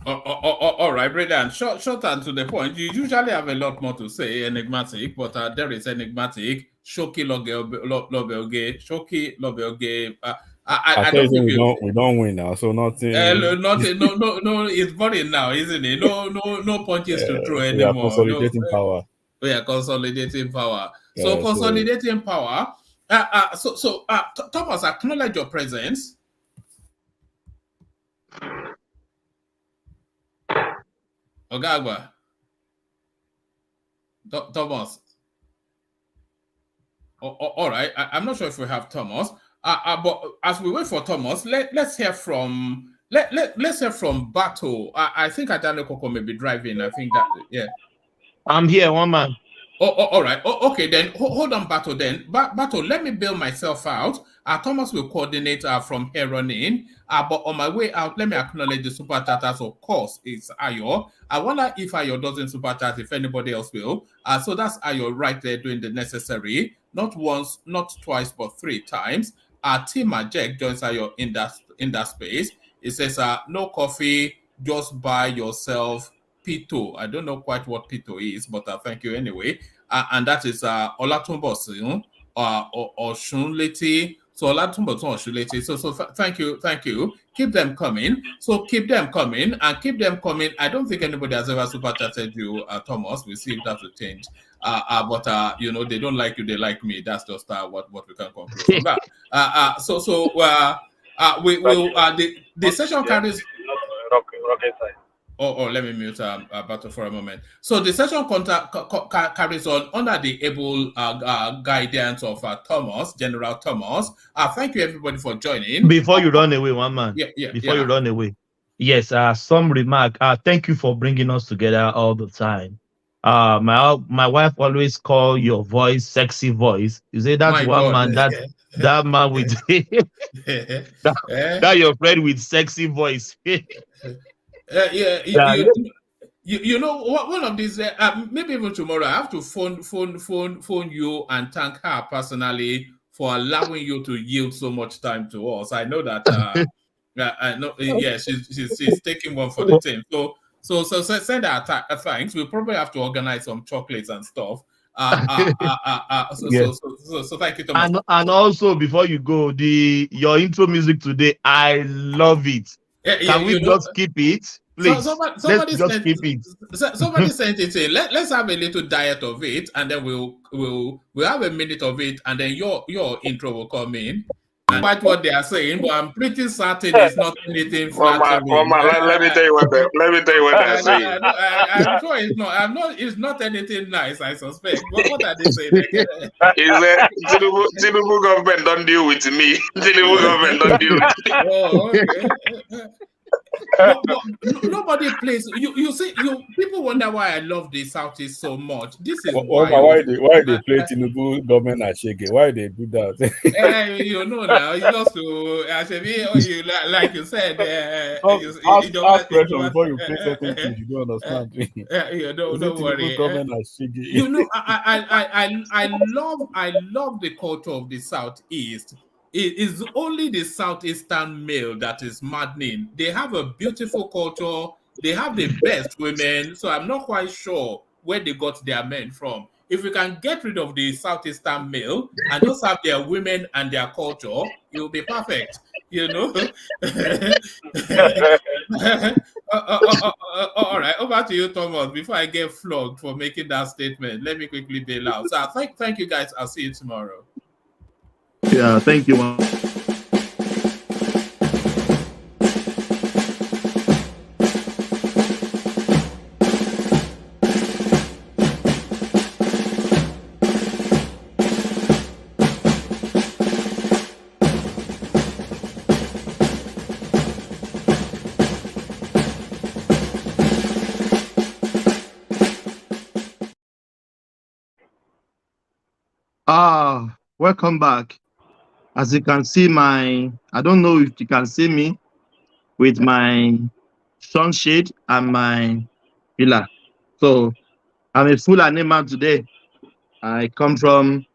All right, brilliant. Short and to the point. You usually have a lot more to say, enigmatic, but there is enigmatic. Shoki Lobelge, Shoki Lobelge. I don't think we don't win now, so nothing. No, it's boring now, isn't it? No punches to throw anymore. We are consolidating power. We are consolidating power. So consolidating power. Thomas, acknowledge your presence. Ogagwa. Thomas. All right. I'm not sure if we have Thomas. But as we wait for Thomas, let's hear from let's hear from Bato. I think Adane Koko may be driving. I think that I'm here, one man. All right. Okay, then hold on, Bato. Then, Bato, let me bail myself out. Thomas will coordinate from here on in. But on my way out, let me acknowledge the super chatters. Of course, it's Ayo. I wonder if Ayo doesn't super chat, if anybody else will. So that's Ayo right there doing the necessary. Not once, not twice, but 3 times. Tima Jack joins Ayo in that space. It says, no coffee, just buy yourself Pito. I don't know quite what Pito is, but thank you anyway. And that is Olatunbo Oshunleti. So Olatunbo Oshunleti. So thank you. Keep them coming. So keep them coming and keep them coming. I don't think anybody has ever super chatted you, Thomas. We'll see if that will change. But they don't like you, they like me. That's just what we can conclude from that. We will the session carries. Let me mute Bato for a moment. So the session carries on under the able guidance of Thomas, General Thomas. Thank you everybody for joining. Before you run away, one man. Before you run away. Yes, some remark. Thank you for bringing us together all the time. My wife always call your voice sexy voice. You say that's one man, that man with that your friend with sexy voice. You know what? One of these, maybe even tomorrow, I have to phone you and thank her personally for allowing you to yield so much time to us. I know that. I know. Yeah, she's taking one for the team. So send her thanks. We'll probably have to organize some chocolates and stuff. So thank you, Thomas. And also before you go, your intro music today, I love it. Can we just keep it? Please, somebody sent it in. Let's have a little diet of it, and then we'll have a minute of it, and then your intro will come in. And quite what they are saying, but I'm pretty certain it's not anything flattering. Let me tell you what they're saying. I'm sure it's not. It's not anything nice. I suspect. What are they saying? Tinubu government don't deal with me. Tinubu government don't deal with me. Oh, okay. Nobody plays. You see, people wonder why I love the Southeast so much. This is why they play Tinubu government at Shege? Why they do that? You know now, it's just to actually, like you said, ask questions before you play certain things you don't understand. Don't worry. Government at Shege. You know, I love the culture of the Southeast. It is only the Southeastern male that is maddening. They have a beautiful culture. They have the best women. So I'm not quite sure where they got their men from. If we can get rid of the Southeastern male and just have their women and their culture, it will be perfect. You know? All right, over to you, Thomas. Before I get flogged for making that statement, let me quickly bail out. So thank you guys. I'll see you tomorrow. Yeah, thank you. Welcome back. As you can see, I don't know if you can see me with my sunshade and my pillar. So I'm a Fulani man today. I come from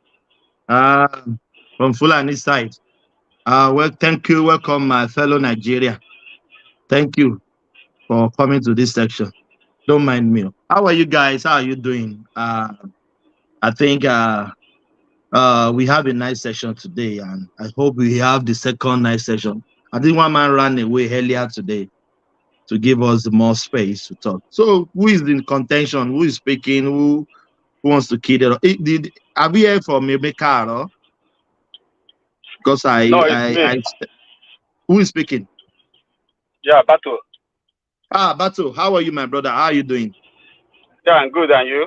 Fulani side. Well, thank you. Welcome, my fellow Nigeria. Thank you for coming to this section. Don't mind me. How are you guys? How are you doing? I think we have a nice session today, and I hope we have the second nice session. I think one man ran away earlier today to give us more space to talk. So who is in contention? Who is speaking? Who wants to kid it? Have you heard from Emeka? Because who is speaking? Yeah, Bato. Bato, how are you, my brother? How are you doing? Yeah, I'm good, and you?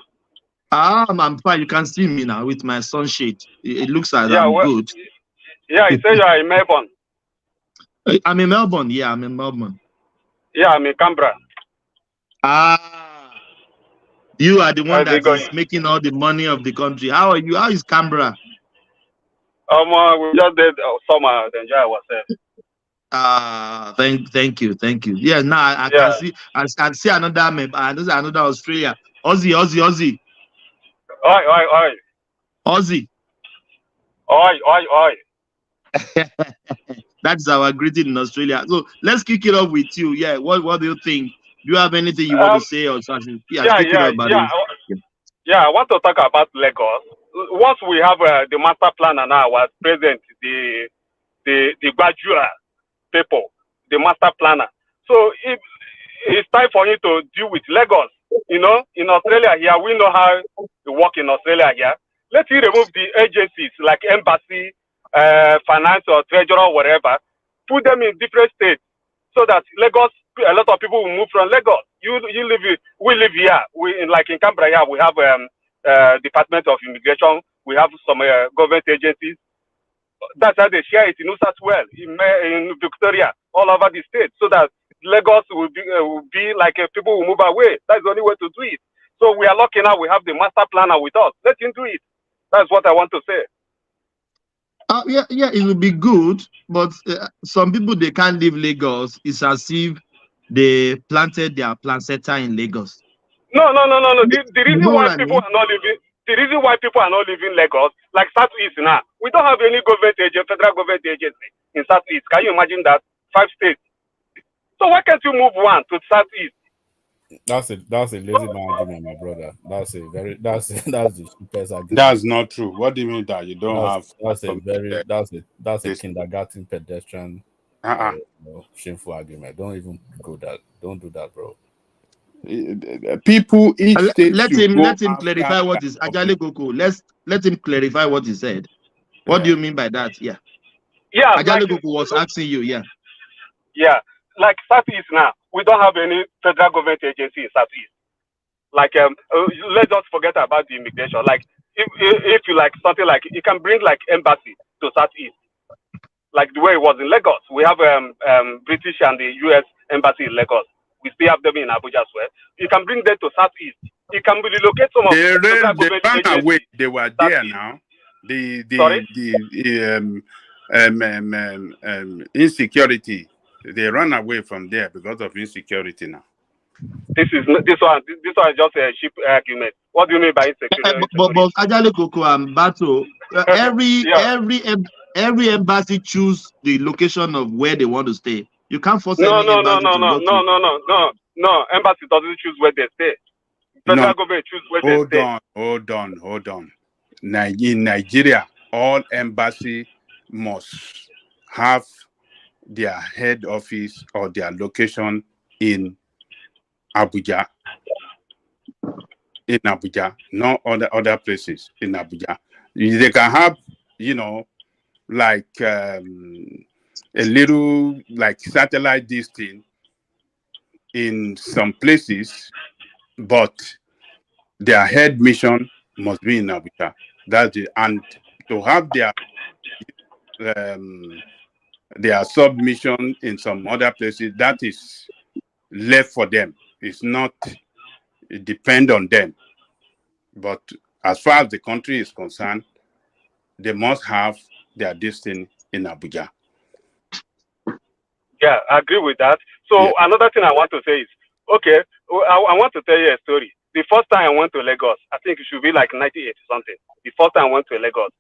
I'm fine. You can see me now with my sunshade. It looks like I'm good. Yeah, you say you are in Melbourne. I'm in Melbourne. Yeah, I'm in Melbourne. Yeah, I'm in Canberra. You are the one that is making all the money of the country. How are you? How is Canberra? We just did summer to enjoy ourselves. Thank you. Yeah, now I can see. I can see another map. This is another Australia. Aussie. Oi. Aussie. Oi. That's our greeting in Australia. So let's kick it off with you. Yeah, what do you think? Do you have anything you want to say or something? Yeah, I want to talk about Lagos. Once we have the master plan and our president, the graduate people, the master planner. So it's time for him to deal with Lagos. You know, in Australia here, we know how to work in Australia here. Let him remove the agencies like embassy, finance or treasurer or whatever, put them in different states so that Lagos, a lot of people will move from Lagos. We live here. In Canberra here, we have Department of Immigration. We have some government agencies. That's how they share it in New South Wales, in Victoria, all over the state, so that Lagos will be like people will move away. That's the only way to do it. So we are lucky now. We have the master planner with us. Let him do it. That's what I want to say. Yeah, it will be good, but some people, they can't leave Lagos. It's as if they planted their placenta in Lagos. No. The reason why people are not living. The reason why people are not living Lagos, like Southeast now, we don't have any government agent, federal government agency in Southeast. Can you imagine that? 5 states. So why can't you move one to Southeast? That's a lazy man argument, my brother. That's the cheapest argument. That's not true. What do you mean that you don't have? That's a kindergarten pedestrian shameful argument. Don't even go that. Don't do that, bro. People each state let him clarify what is Ajale Koko. Let him clarify what he said. What do you mean by that? Yeah. Ajale Koko was asking you. Yeah, like Southeast now, we don't have any federal government agency in Southeast. Like let's just forget about the immigration. Like if you like something like you can bring like embassy to Southeast, like the way it was in Lagos. We have British and the US embassy in Lagos. We still have them in Abuja as well. You can bring them to Southeast. You can relocate some of the federal government agencies. Away. They were there now. Insecurity. They run away from there because of insecurity now. This one is just a cheap argument. What do you mean by insecurity? But Ajale Koko and Bato, every embassy choose the location of where they want to stay. You can't force any embassy to go to. No. Embassy doesn't choose where they stay. Federal government choose where they stay. Hold on. In Nigeria, all embassy must have their head office or their location in Abuja. In Abuja, not other places in Abuja. They can have, like a little like satellite distinct in some places, but their head mission must be in Abuja. That's it. And to have their submission in some other places, that is left for them. It's not depend on them. But as far as the country is concerned, they must have their destiny in Abuja. Yeah, I agree with that. So another thing I want to say is, okay, I want to tell you a story. The first time I went to Lagos, I think it should be like 98 something. The first time I went to Lagos,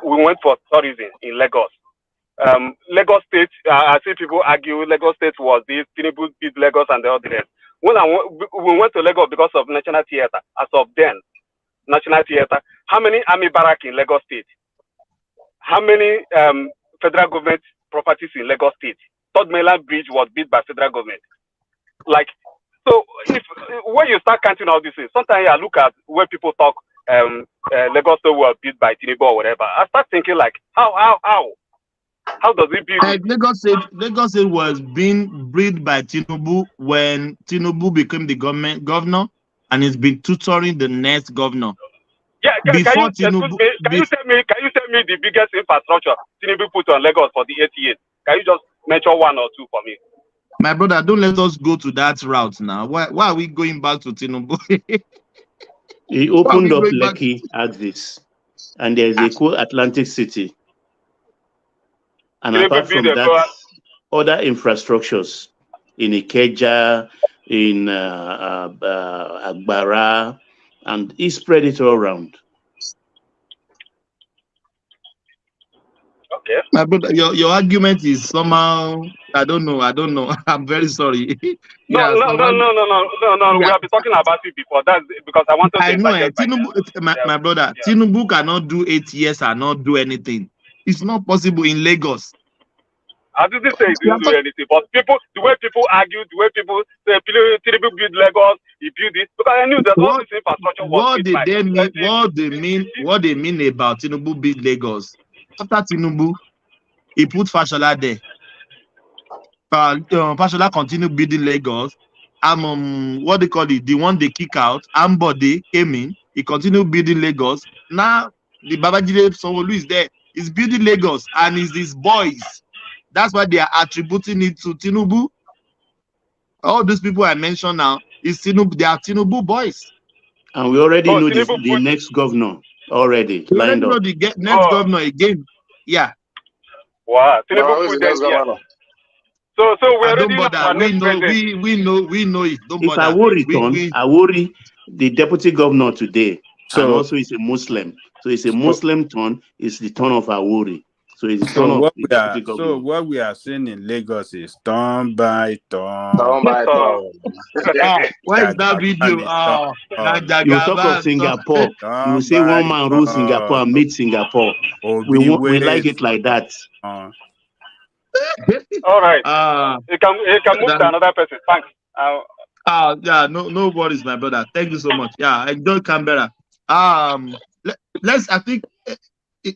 we went for tourism in Lagos. Lagos State, I see people argue Lagos State was this, Tinubu beat Lagos and the other rest. When we went to Lagos because of National Theatre, as of then, National Theatre, how many army barracks in Lagos State? How many federal government properties in Lagos State? Third Mainland Bridge was built by federal government. Like, so when you start counting all these things, sometimes I look at when people talk Lagos State was built by Tinubu or whatever. I start thinking like, how does it build? Lagos State was being built by Tinubu when Tinubu became the governor, and he's been tutoring the next governor. Yeah, can you tell me the biggest infrastructure Tinubu put on Lagos for the 8 years? Can you just mention one or two for me? My brother, don't let us go to that route now. Why are we going back to Tinubu? He opened up Lekki axis, and there is a cool Atlantic City. And apart from that, other infrastructures in Ikeja, in Agbara, and he spread it all around. Okay. My brother, your argument is somehow, I don't know. I'm very sorry. No. We have been talking about it before. That's because I want to. I know. Tinubu, my brother, Tinubu cannot do 8 years and not do anything. It's not possible in Lagos. I didn't say he didn't do anything, but the way people argue, the way people say Tinubu built Lagos, he built this, because I knew that all this infrastructure was what they mean about Tinubu built Lagos. After Tinubu, he put Fashola there. Fashola continued building Lagos. What they call it, the one they kick out, Ambode came in, he continued building Lagos. Now the Babajide Sanwo-Olu is there. He's building Lagos, and it's his boys. That's why they are attributing it to Tinubu. All these people I mentioned now is Tinubu. They are Tinubu boys. And we already know the next governor already lined up. The next governor again. Yeah. Wow. Tinubu put them here. So we're don't ready bother. for our We next know, president. we know it. Don't If bother. Awori, the deputy governor today, So- and also is a Muslim. So it's a Muslim turn. It's the turn of Awori. So it's the turn of the deputy governor. So what we are saying in Lagos is turn by turn. Turn by turn. Where is that video? You talk of Singapore. You will say one man rule Singapore and made Singapore. We like it like that. All right. You can move to another person. Thanks. Yeah, no worries, my brother. Thank you so much. Yeah, I enjoy Canberra. Let's. I think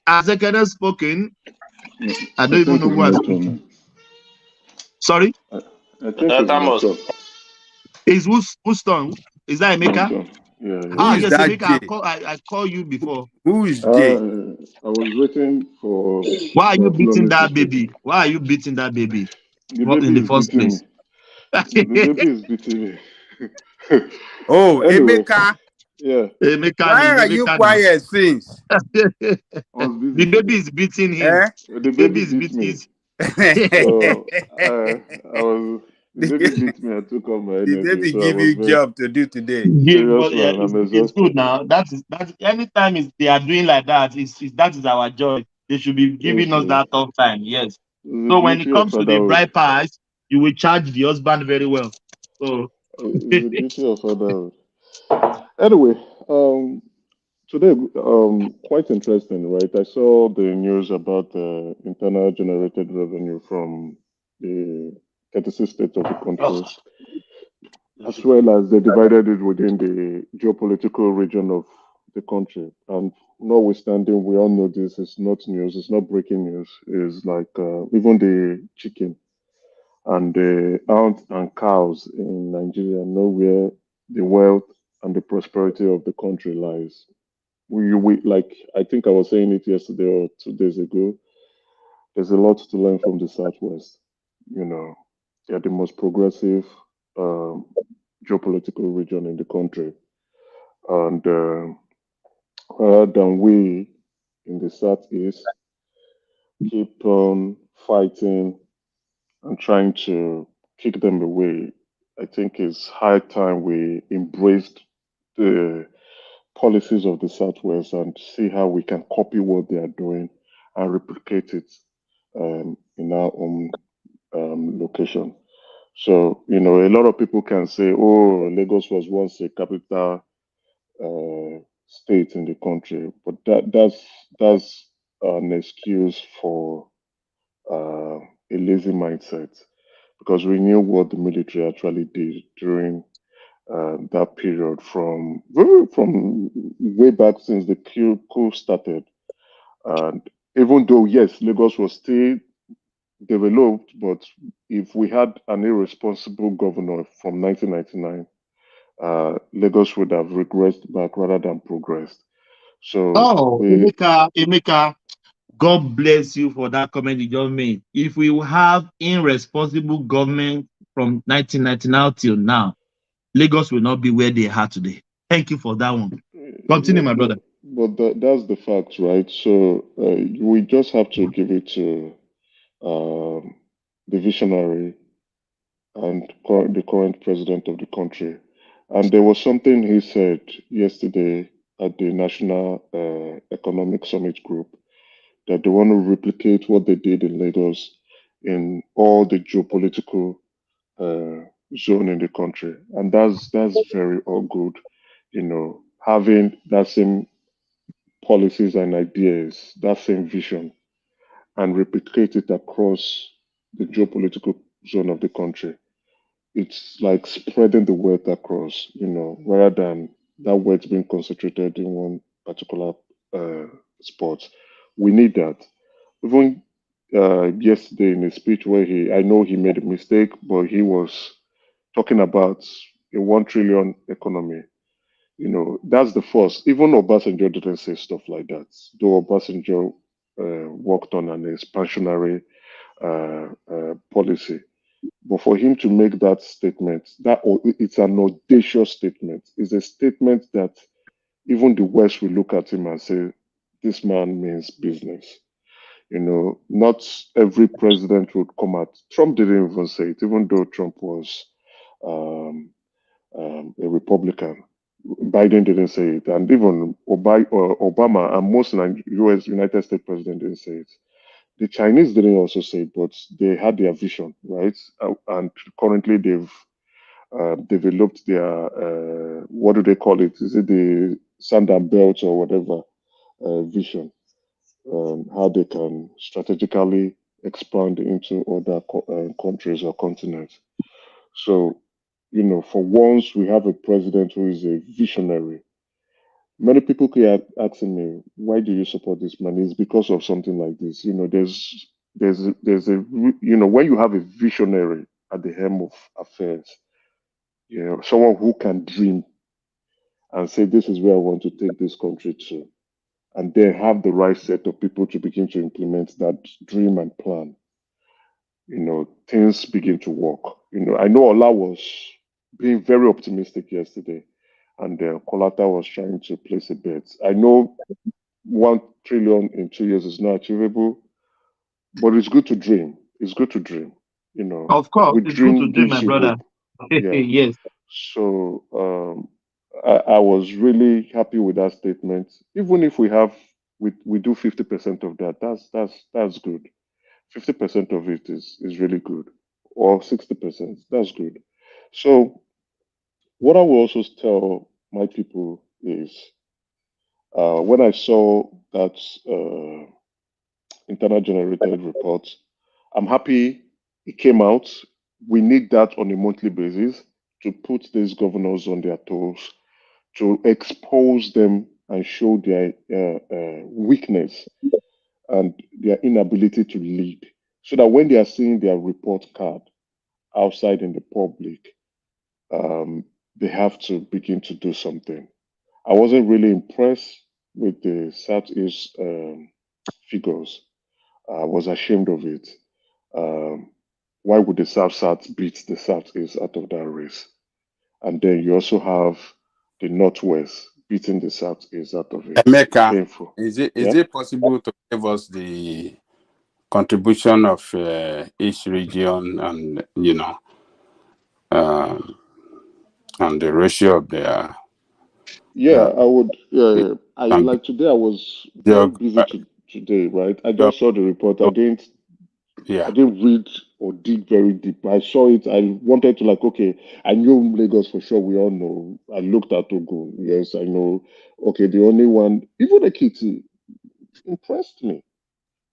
has Ekene spoken? I don't even know who has spoken. Sorry. I think it's Is who's turn? Is that Emeka? Yeah. Yes, Emeka. I call you before. Who is Jay? I was waiting for. Why are you beating that baby? Why are you beating that baby? The baby in the is first beating place? me. The baby is beating me. Anyway, Emeka. Yeah. Emeka. Why are you quiet since? The baby is beating him. The baby beat me. So the baby beat me. I took all my energy. The baby so give you job to do today. It's good now. That's anytime they are doing like that, that is our joy. They should be giving us that tough time. Yes. So when it comes to the bride price, you will charge the husband very well. So it's the beauty of fatherhood. Anyway, today, quite interesting, right? I saw the news about the internal generated revenue from the 36 states of the country, as well as they divided it within the geopolitical region of the country. And notwithstanding, we all know this is not news, it's not breaking news. It's like even the chicken and the ants and cows in Nigeria know where the wealth and the prosperity of the country lies. We like I think I was saying it yesterday or 2 days ago. There's a lot to learn from the Southwest. You know, they're the most progressive geopolitical region in the country, and rather than we in the Southeast keep on fighting and trying to kick them away, I think it's high time we embraced the policies of the Southwest and see how we can copy what they are doing and replicate it in our own location. So, you know, a lot of people can say, oh, Lagos was once a capital state in the country, but that's an excuse for a lazy mindset, because we knew what the military actually did during that period from way back since the coup started. And even though, yes, Lagos was still developed, but if we had an irresponsible governor from 1999, Lagos would have regressed back rather than progressed. So, Emeka, God bless you for that comment you just made. If we have irresponsible government from 1999 till now, Lagos will not be where they are today. Thank you for that one. Continue, my brother. But that's the fact, right? So we just have to give it to the visionary and the current president of the country. And there was something he said yesterday at the National Economic Summit Group, that they want to replicate what they did in Lagos in all the geopolitical zone in the country. And that's very all good, you know, having that same policies and ideas, that same vision, and replicate it across the geopolitical zone of the country. It's like spreading the wealth across, you know, rather than that wealth being concentrated in one particular spot. We need that. Even yesterday in a speech where I know he made a mistake, but he was talking about a 1 trillion economy. You know, that's the first. Even Obasanjo didn't say stuff like that, though Obasanjo worked on an expansionary policy. But for him to make that statement, it's an audacious statement. It's a statement that even the West will look at him and say, this man means business. You know, not every president would come out. Trump didn't even say it, even though Trump was a Republican. Biden didn't say it, and even Obama and most U.S. United States president didn't say it. The Chinese didn't also say it, but they had their vision, right? And currently they've developed their what do they call it? Is it the sand and belt or whatever vision? How they can strategically expand into other countries or continents. So, you know, for once we have a president who is a visionary. Many people keep asking me, why do you support this man? It's because of something like this. You know, you know, when you have a visionary at the helm of affairs, you know, someone who can dream and say, this is where I want to take this country to, and then have the right set of people to begin to implement that dream and plan, you know, things begin to work. You know, I know Ola was being very optimistic yesterday, and Kolata was trying to place a bet. I know 1 trillion in 2 years is not achievable, but it's good to dream. It's good to dream. You know, Of course, with it's good to dream dream, gives my you brother. hope. Yeah. Yes. So I was really happy with that statement. Even if we do 50% of that, that's good. 50% of it is really good, or 60%. That's good. So what I will also tell my people is when I saw that internal generated report, I'm happy it came out. We need that on a monthly basis to put these governors on their toes, to expose them and show their weakness and their inability to lead, so that when they are seeing their report card outside in the public, they have to begin to do something. I wasn't really impressed with the Southeast figures. I was ashamed of it. Why would the South beat the Southeast out of that race? And then you also have the Northwest beating the Southeast out of it. Emeka, Painful. is it Yeah? possible to give us the contribution of each region, and you know, and the ratio of their Yeah, I would. the- Yeah, I and like today. I was very geog- busy today, right? I geog- just saw the report. I yeah. didn't read or dig very deep. I saw it. I wanted to like, okay, I knew Lagos for sure. We all know. I looked at Togo. Yes, I know. Okay, the only one, even Ekiti, impressed me,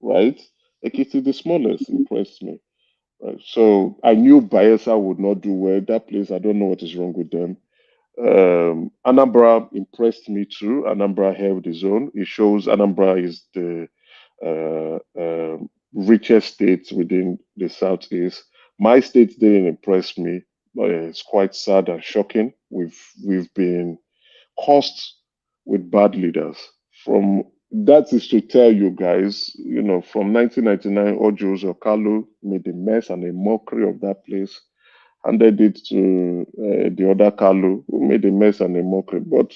right? Ekiti, the smallest, impressed me. Right. So I knew Bayelsa would not do well. That place, I don't know what is wrong with them. Anambra impressed me too. Anambra held his own. It shows Anambra is the richest state within the Southeast. My state didn't impress me. It's quite sad and shocking. We've been cursed with bad leaders. From that is to tell you guys, you know, from 1999, Ojos Okalu made a mess and a mockery of that place, handed it to the other Kalu, who made a mess and a mockery. But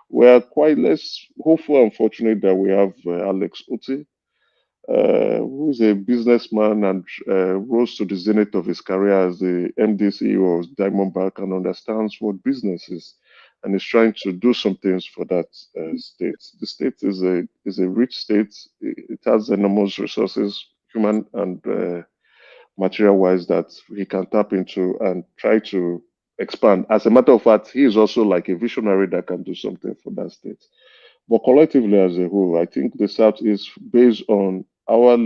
we're quite less hopeful and fortunate that we have Alex Uti, who's a businessman and rose to the zenith of his career as the MD CEO of Diamondback and understands what business is, and is trying to do some things for that state. The state is a rich state. It has enormous resources, human and material-wise, that he can tap into and try to expand. As a matter of fact, he is also like a visionary that can do something for that state. But collectively, as a whole, I think the South is based on our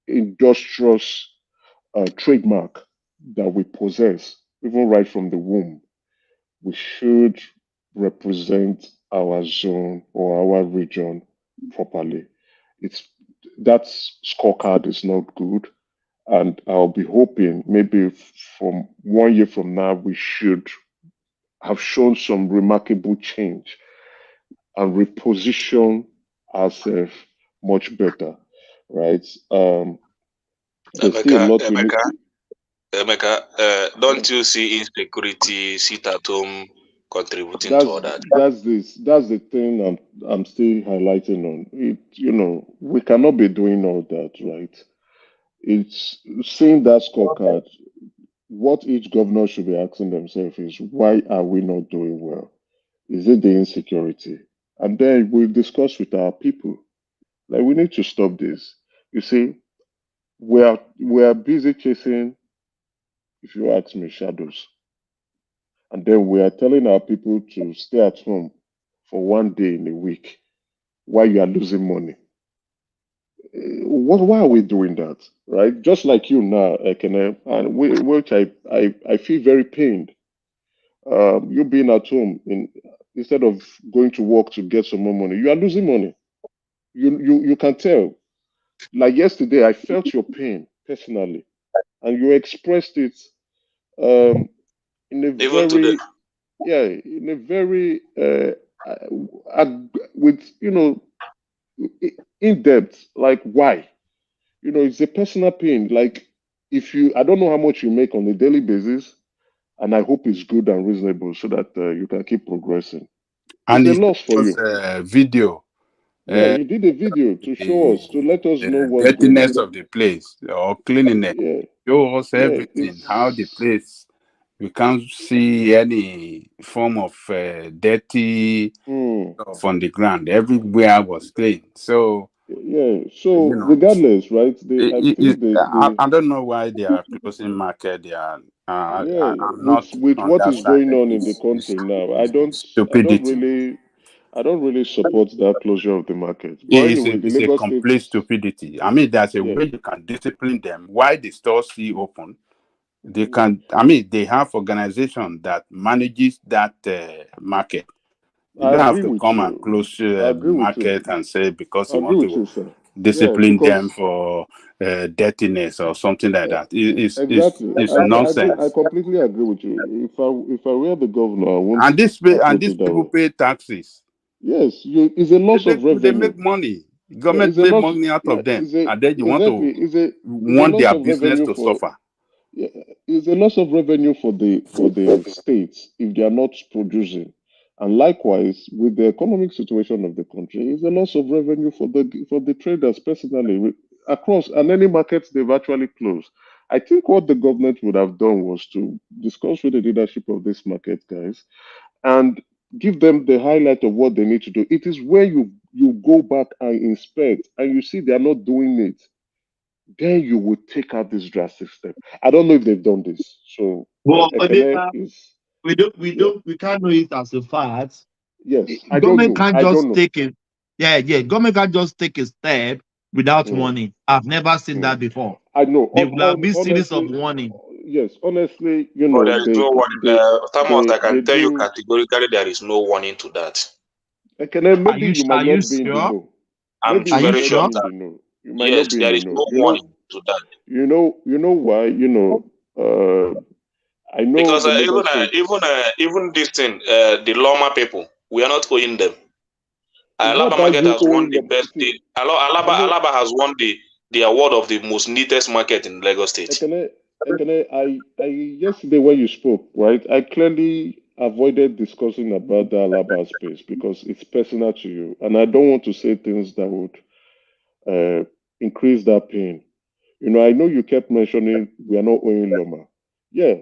industrious trademark that we possess, even right from the womb. We should represent our zone or our region properly. It's that scorecard is not good, and I'll be hoping maybe from 1 year from now we should have shown some remarkable change and reposition ourselves much better, right? There's still a lot we need. Emeka, don't you see insecurity sit at home contributing that's to that. that's the thing I'm still highlighting on it. You know, we cannot be doing all that, right? It's seeing that scorecard. What each governor should be asking themselves is, why are we not doing well? Is it the insecurity? And then we discuss with our people. Like, we need to stop this. You see, we are busy chasing, if you ask me, shadows. And then we are telling our people to stay at home for 1 day in a week while you are losing money. Why are we doing that? Right? Just like you now, Ekene, and which I feel very pained. You being at home instead of going to work to get some more money, you are losing money. You can tell. Like yesterday, I felt your pain personally, and you expressed it um, in a Even today. very, yeah, in a very with in depth. Like, why? It's a personal pain. Like, I don't know how much you make on a daily basis, and I hope it's good and reasonable so that you can keep progressing. And It's a it loss for was you. a video. Yeah, you did a video to show us, to let us know The what's going dirtiness on. of the place or cleanliness. Yeah, Show us yeah, everything, how the place, we can't see any form of dirty stuff on the ground. Everywhere was clean. So, yeah. So you know, regardless, right? I think I don't know why they are closing market. They are, yeah, I'm not with on what that is side. going on in the country now, It's stupidity. I don't really support that closure of the market. But anyway, the It's a Lagos State, complete stupidity. I mean, there's a yeah, way you can discipline them. Why the stores still open? They can. I mean, they have organization that manages that market. You I don't have agree to with come and you. close I agree with you. market and say because I you agree want with to you, sir. Yeah, discipline them because for dirtiness or something like that. exactly, It's I agree. I nonsense. completely agree with you. If I were the governor, I won't And approach these it that people way. pay taxes. Yes, it's a loss of They revenue. make money. Yeah, Government it's a make loss. money out Yeah, of them, and then you want to exactly. It's a want loss their of business revenue to for. suffer. Yeah, it's a loss of revenue for the states if they are not producing, and likewise with the economic situation of the country, it's a loss of revenue for the traders personally across and any markets they've actually closed. I think what the government would have done was to discuss with the leadership of this market guys and give them the highlight of what they need to do. It is where you go back and inspect and you see they are not doing it, then you would take out this drastic step. I don't know if they've done this. So Well, Ekene is we can't know it as a fact. yes. I don't Government know. can't I don't just know. take it. Yeah. Government can't just take a step without Mm, warning. I've never seen mm. that before. I know. There will have been series of Honestly, warning. yes. Honestly, But there is no warning. Thomas, I they can tell you do. categorically there is no warning to that. Ekene, Are maybe you you are might you not be in the sure? know. I'm Maybe Are you you might very not sure be sure? in that the know. You might not yes, be in there the is know. no warning to that. You know why? I know Because the Lagos State. even this thing, the Loma people, we are not owing them. It's not Alaba about market you has won owing the them. best. See, I know. Alaba has won the award of the most neatest market in Lagos State. I yesterday when you spoke, right? I clearly avoided discussing about the Alaba space because it's personal to you, and I don't want to say things that would increase that pain. I know you kept mentioning we are not owing Loma. Yeah,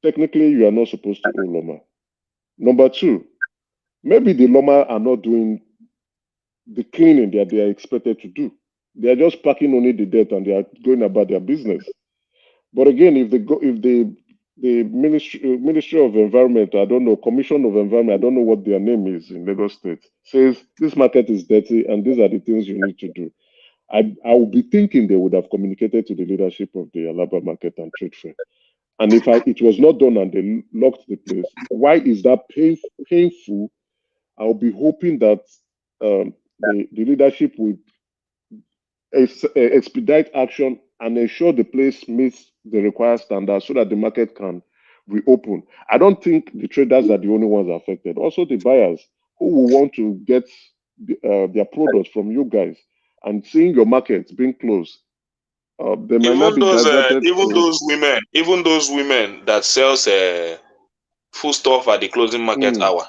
technically you are not supposed to owe Loma. Number two, maybe the Loma are not doing the cleaning that they are expected to do. They are just packing only the debt and they are going about their business. But again, if the Ministry of Environment, I don't know, Commission of Environment, I don't know what their name is in Lagos State, says this market is dirty and these are the things you need to do. I would be thinking they would have communicated to the leadership of the Alaba Market and Trade Fair. And if it was not done and they locked the place, why is that painful? I'll be hoping that the leadership will expedite action and ensure the place meets the required standards so that the market can reopen. I don't think the traders are the only ones affected. Also, the buyers who will want to get their products from you guys and seeing your markets being closed, they might not be diverted Even to. those women that sells food stuff at the closing market hour.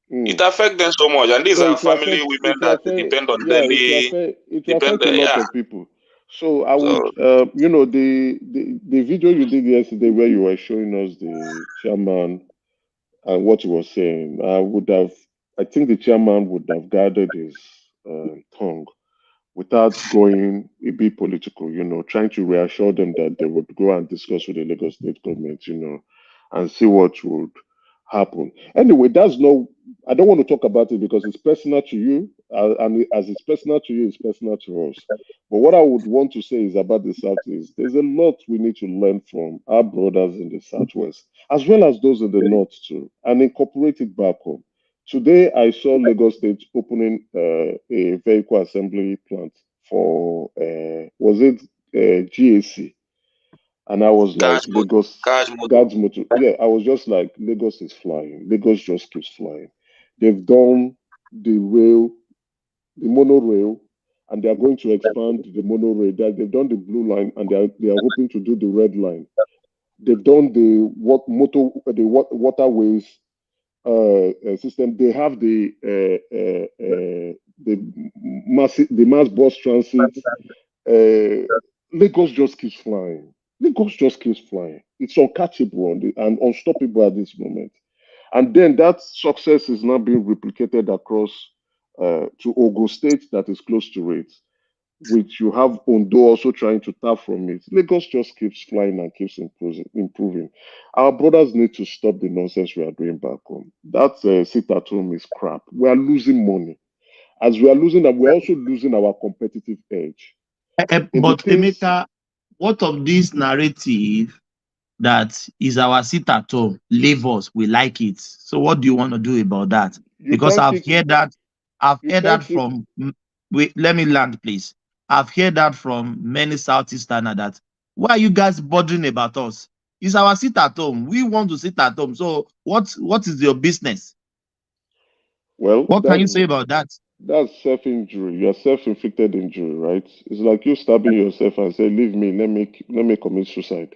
It affects them so much, and these So are it will family affect, women that depend on daily. it will affect a lot of people. So I would, you know, the video you did yesterday where you were showing us the chairman and what he was saying, I think the chairman would have guarded his tongue without going a bit political, you know, trying to reassure them that they would go and discuss with the Lagos state government, you know, and see what would happen. Anyway, that's no, I don't want to talk about it because it's personal to you, and as it's personal to you, it's personal to us. But what I would want to say is about the Southeast, there's a lot we need to learn from our brothers in the Southwest, as well as those in the North too, and incorporate it back home. Today, I saw Lagos State opening a vehicle assembly plant for, was it GAC? And I was like, Lagos, God's motor. Yeah, I was just like, Lagos is flying. Lagos just keeps flying. They've done the rail, the monorail, and they are going to expand the monorail. They've done the blue line, and they are hoping to do the red line. They've done the waterways system. They have the mass bus transit. Lagos just keeps flying. Lagos just keeps flying. It's uncatchable and unstoppable at this moment. And then that success is now being replicated across to Ogun State that is close to it, which you have Ondo also trying to tap from it. Lagos just keeps flying and keeps improving. Our brothers need to stop the nonsense we are doing back home. That sit at home is crap. We are losing money. As we are losing that, we're also losing our competitive edge. But Emeka, what of this narrative that is our sit at home, leave us, we like it? So what do you want to do about that? Because I've heard that from, wait, let me land, please. I've heard that from many Southeasterners that, why are you guys bothering about us? It's our sit at home. We want to sit at home. So what is your business? Well, what can you say about that? That's self-injury. You're self-inflicted injury, right? It's like you stabbing yourself and say, leave me, let me commit suicide.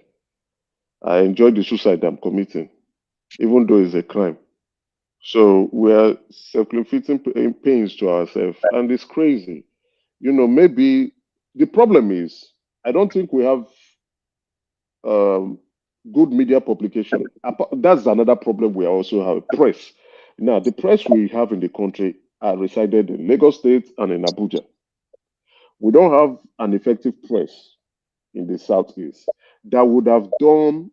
I enjoy the suicide I'm committing, even though it's a crime. So we're self-inflicting pains to ourselves, and it's crazy. You know, maybe the problem is, I don't think we have good media publication. That's another problem we also have. Press. Now, the press we have in the country are resided in Lagos State and in Abuja. We don't have an effective press in the Southeast that would have done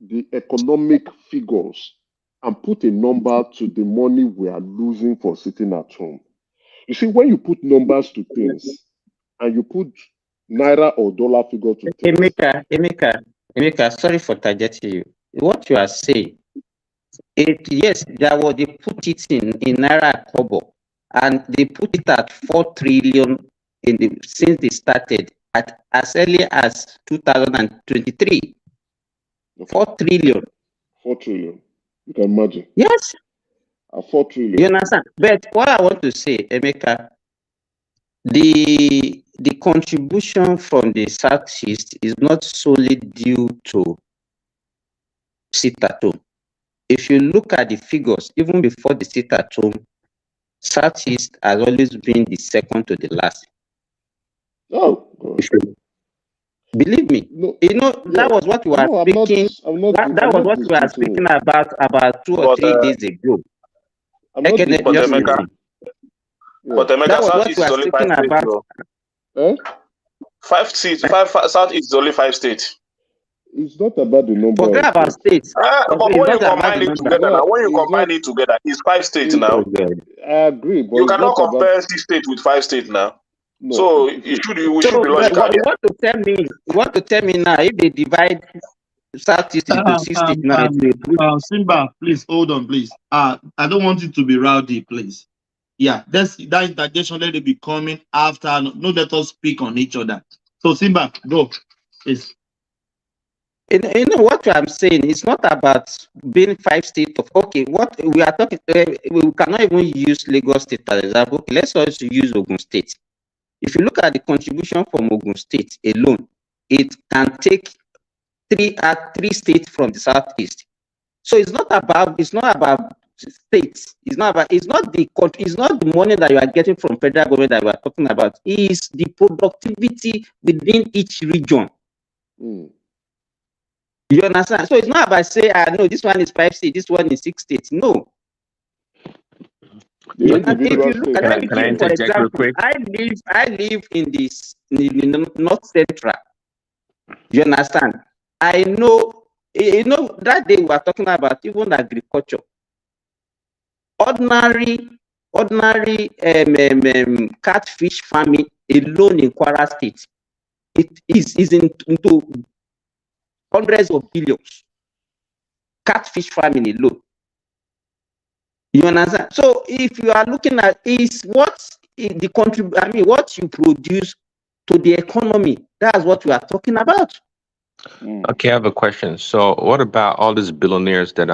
the economic figures and put a number to the money we are losing for sitting at home. You see, when you put numbers to things and you put naira or dollar figure to things. Emeka, sorry for targeting you. What you are saying, yes, they put it in naira kobo, and they put it at 4 trillion since they started at as early as 2023. 4 trillion. 4 trillion. You can imagine. Yes. 4 trillion. You understand? But what I want to say, Emeka, the contribution from the Southeast is not solely due to sit at home. If you look at the figures, even before the sit at home, Southeast has always been the second to the last. Oh, believe me, no, you know, that was what we were speaking. That was what we were speaking about 2 or 3 days ago. But Emeka, Southeast is only 5 states. 5 seats. 5 Southeast is only 5 states. It's not about the number. Forget about states. But when you combine it together, now, when you combine it together, it's 5 states now. I agree, but you cannot compare 6 states with 5 states now. No. So we should be logical. You want to tell me now, if they divide Southeast into 6 states now, Simba, please hold on, please. I don't want it to be rowdy, please. Yeah, that interjection, let it be coming after. No, let us speak on each other. So Simba, go, please. You know what I'm saying? It's not about being 5 states of what we are talking. We cannot even use Lagos State as an example. Let's also use Ogun State. If you look at the contribution from Ogun State alone, it can take three states from the Southeast. So it's not about states. It's not the country. It's not the money that you are getting from federal government that we are talking about. It's the productivity within each region. You understand? So it's not about say, no, this one is 5 states, this one is 6 states. No. If you look at it, for example, I live in the North Central. You understand? I know, that day we were talking about even agriculture. Ordinary catfish farming alone in Kwara State, it is into hundreds of billions. Catfish farming alone. You understand? So if you are looking at what you produce to the economy, that's what we are talking about. Okay, I have a question. So what about all these billionaires that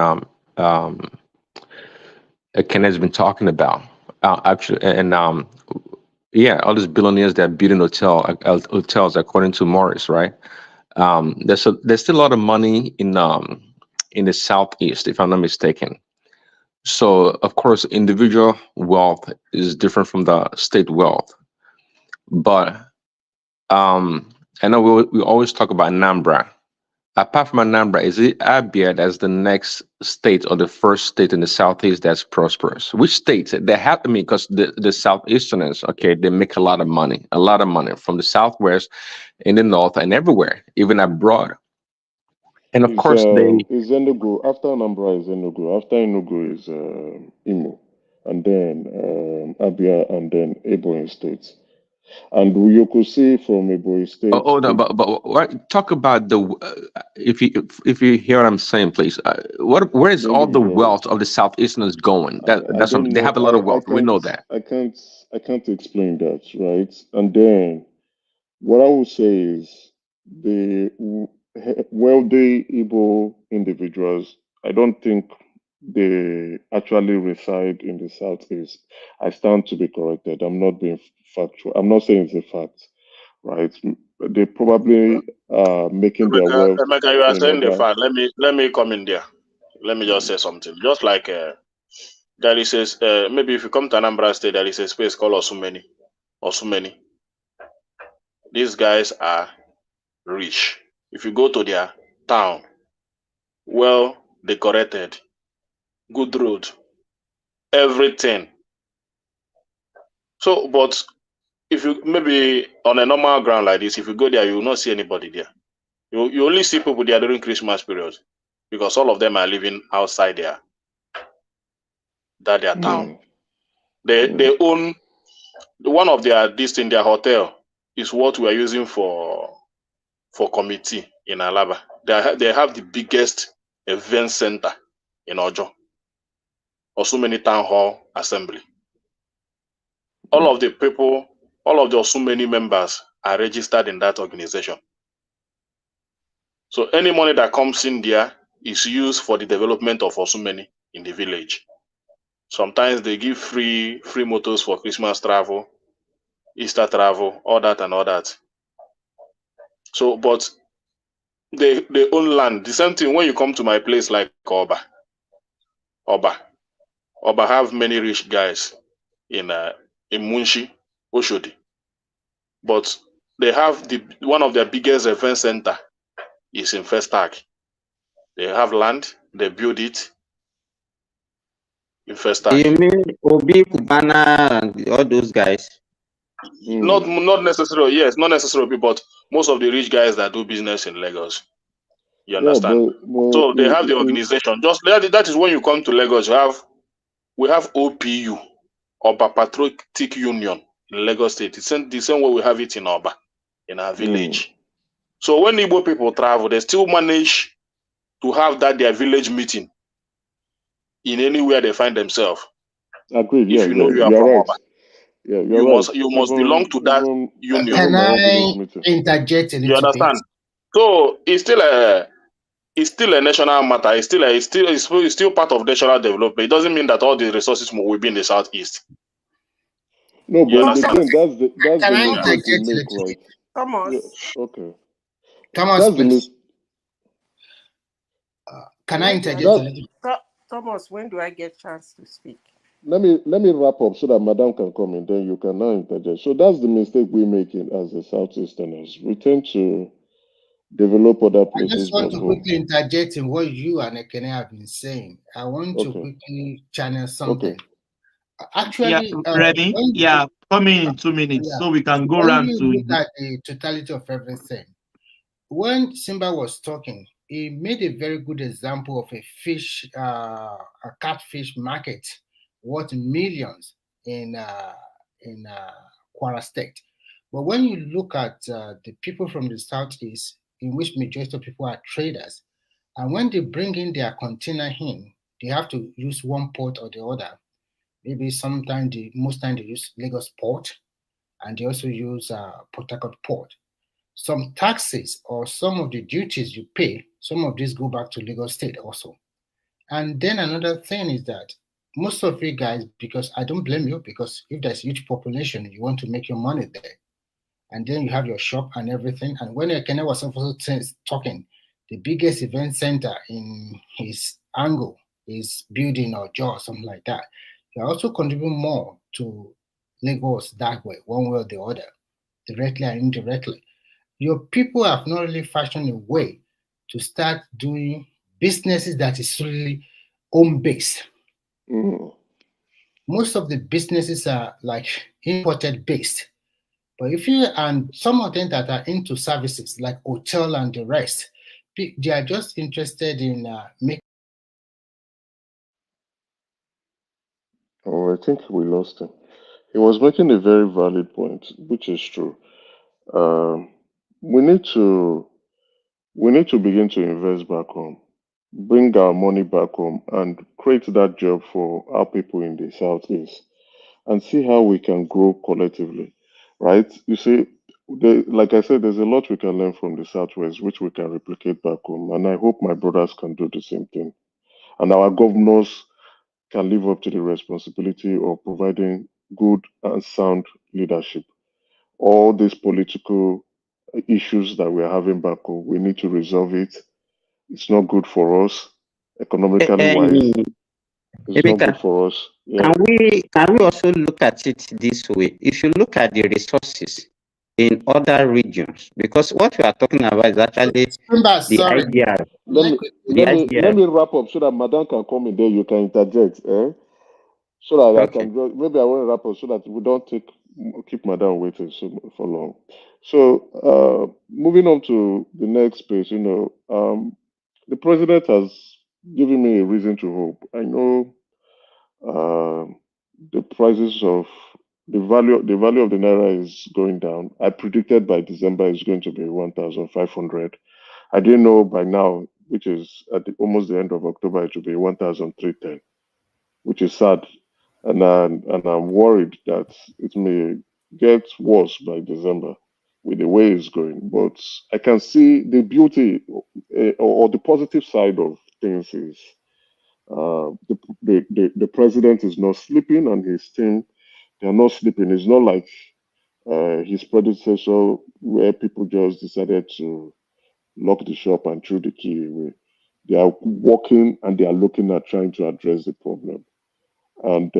Ken has been talking about? Actually, and all these billionaires that are building hotels, according to Morris, right? There's still a lot of money in the Southeast, if I'm not mistaken. So of course, individual wealth is different from the state wealth, but I know we always talk about Anambra. Apart from Anambra, is it Abia that's the next state or the first state in the Southeast that's prosperous? Which states? They have to mean, because the Southeasterners, okay, they make a lot of money from the Southwest, in the North, and everywhere, even abroad. And of course, is Enugu. After Anambra is Enugu. After Enugu is Imo, and then Abia, and then Ebonyi State. And you could see from Ebonyi State. No, but talk about if you hear what I'm saying, please. Where is all the wealth of the Southeasterners going? They have a lot of wealth. We know that. I can't explain that, right? And then what I would say is the wealthy Igbo individuals, I don't think they actually reside in the Southeast. I stand to be corrected. I'm not being factual. I'm not saying it's a fact, right? They probably are making their wealth. Emeka, you are saying the fact. Let me come in there. Let me just say something. Just like there is maybe if you come to Anambra State, there is a space called Osumeni. These guys are rich. If you go to their town, well decorated, good road, everything. So, but if you maybe on a normal ground like this, if you go there, you will not see anybody there. You only see people there during Christmas period, because all of them are living outside their town. They own one of their their hotel is what we are using for committee in Alaba. They have the biggest event center in Ojo. Osumeni Town Hall Assembly. All of the people, all of the Osumeni members are registered in that organization. So any money that comes in there is used for the development of Osumeni in the village. Sometimes they give free motors for Christmas travel, Easter travel, all that and all that. So, but they own land. The same thing when you come to my place like Oba have many rich guys in Munshi, Oshodi. But they have one of their biggest event center is in Festac. They have land, they build it in Festac. You mean Obi, Kubana, and all those guys? Not necessarily, yes, not necessarily, but most of the rich guys that do business in Lagos. You understand? So they have the organization. Just that is when you come to Lagos, we have OPU, Oba Patriotic Union in Lagos State. It's the same way we have it in Oba, in our village. So when Igbo people travel, they still manage to have their village meeting in anywhere they find themselves. Agreed. If you know you are from right. Oba. Yeah, you must belong to that union. Can I interject a little bit? You understand? So it's still a national matter. It's still part of national development. It doesn't mean that all the resources will be in the Southeast. No, but again, that's the mistake we make, right? Come on. Yeah, okay. Come on, that's the Can I interject a little? Thomas, when do I get chance to speak? Let me wrap up so that Madam can come in, then you can now interject. So that's the mistake we're making as the Southeasterners. We tend to develop other I places. just want to quickly interject in what you and Ekene have been saying. I want to quickly channel something. Actually, ready? Coming in 2 minutes, so we can go when around you to look at the totality of everything. When Simba was talking, he made a very good example of a fish, a catfish market worth millions in Kwara State. But when you look at the people from the southeast, in which majority of people are traders, and when they bring in their container in, they have to use one port or the other. Maybe most time they use Lagos port, and they also use Port Harcourt port. Some taxes or some of the duties you pay, some of these go back to Lagos State also. And then another thing is that most of you guys, because I don't blame you, because if there's huge population, you want to make your money there. And then you have your shop and everything. And when Ekene was also talking, the biggest event center in his angle is building or jaw, something like that. You also contribute more to Lagos that way, one way or the other, directly and indirectly. Your people have not really fashioned a way to start doing businesses that is really home-based. Most of the businesses are like imported based. But if you, and some of them that are into services like hotel and the rest, they are just interested in making. Oh, I think we lost him. He was making a very valid point, which is true. We need to begin to invest back home, bring our money back home, and create that job for our people in the southeast, and see how we can grow collectively. Right? You see, like I said, there's a lot we can learn from the southwest, which we can replicate back home, and I hope my brothers can do the same thing, and our governors can live up to the responsibility of providing good and sound leadership. All these political issues that we're having back home, we need to resolve it. It's not good for us, economically wise. It's not good for us. Yeah. Can we also look at it this way? If you look at the resources in other regions, because what we are talking about is actually the idea. Let me wrap up so that Madam can come in there. You can interject, so that I can maybe I want to wrap up so that we don't keep Madam waiting for long. So moving on to the next page, the president has given me a reason to hope. I know the prices of the value of the naira is going down. I predicted by December it's going to be 1,500. I didn't know by now, which is at almost the end of October, it will be 1,310, which is sad, and I'm worried that it may get worse by December with the way it's going. But I can see the beauty or the positive side of things is the president is not sleeping, and his team, they are not sleeping. It's not like his predecessor where people just decided to lock the shop and threw the key away. They are working and they are looking at trying to address the problem. And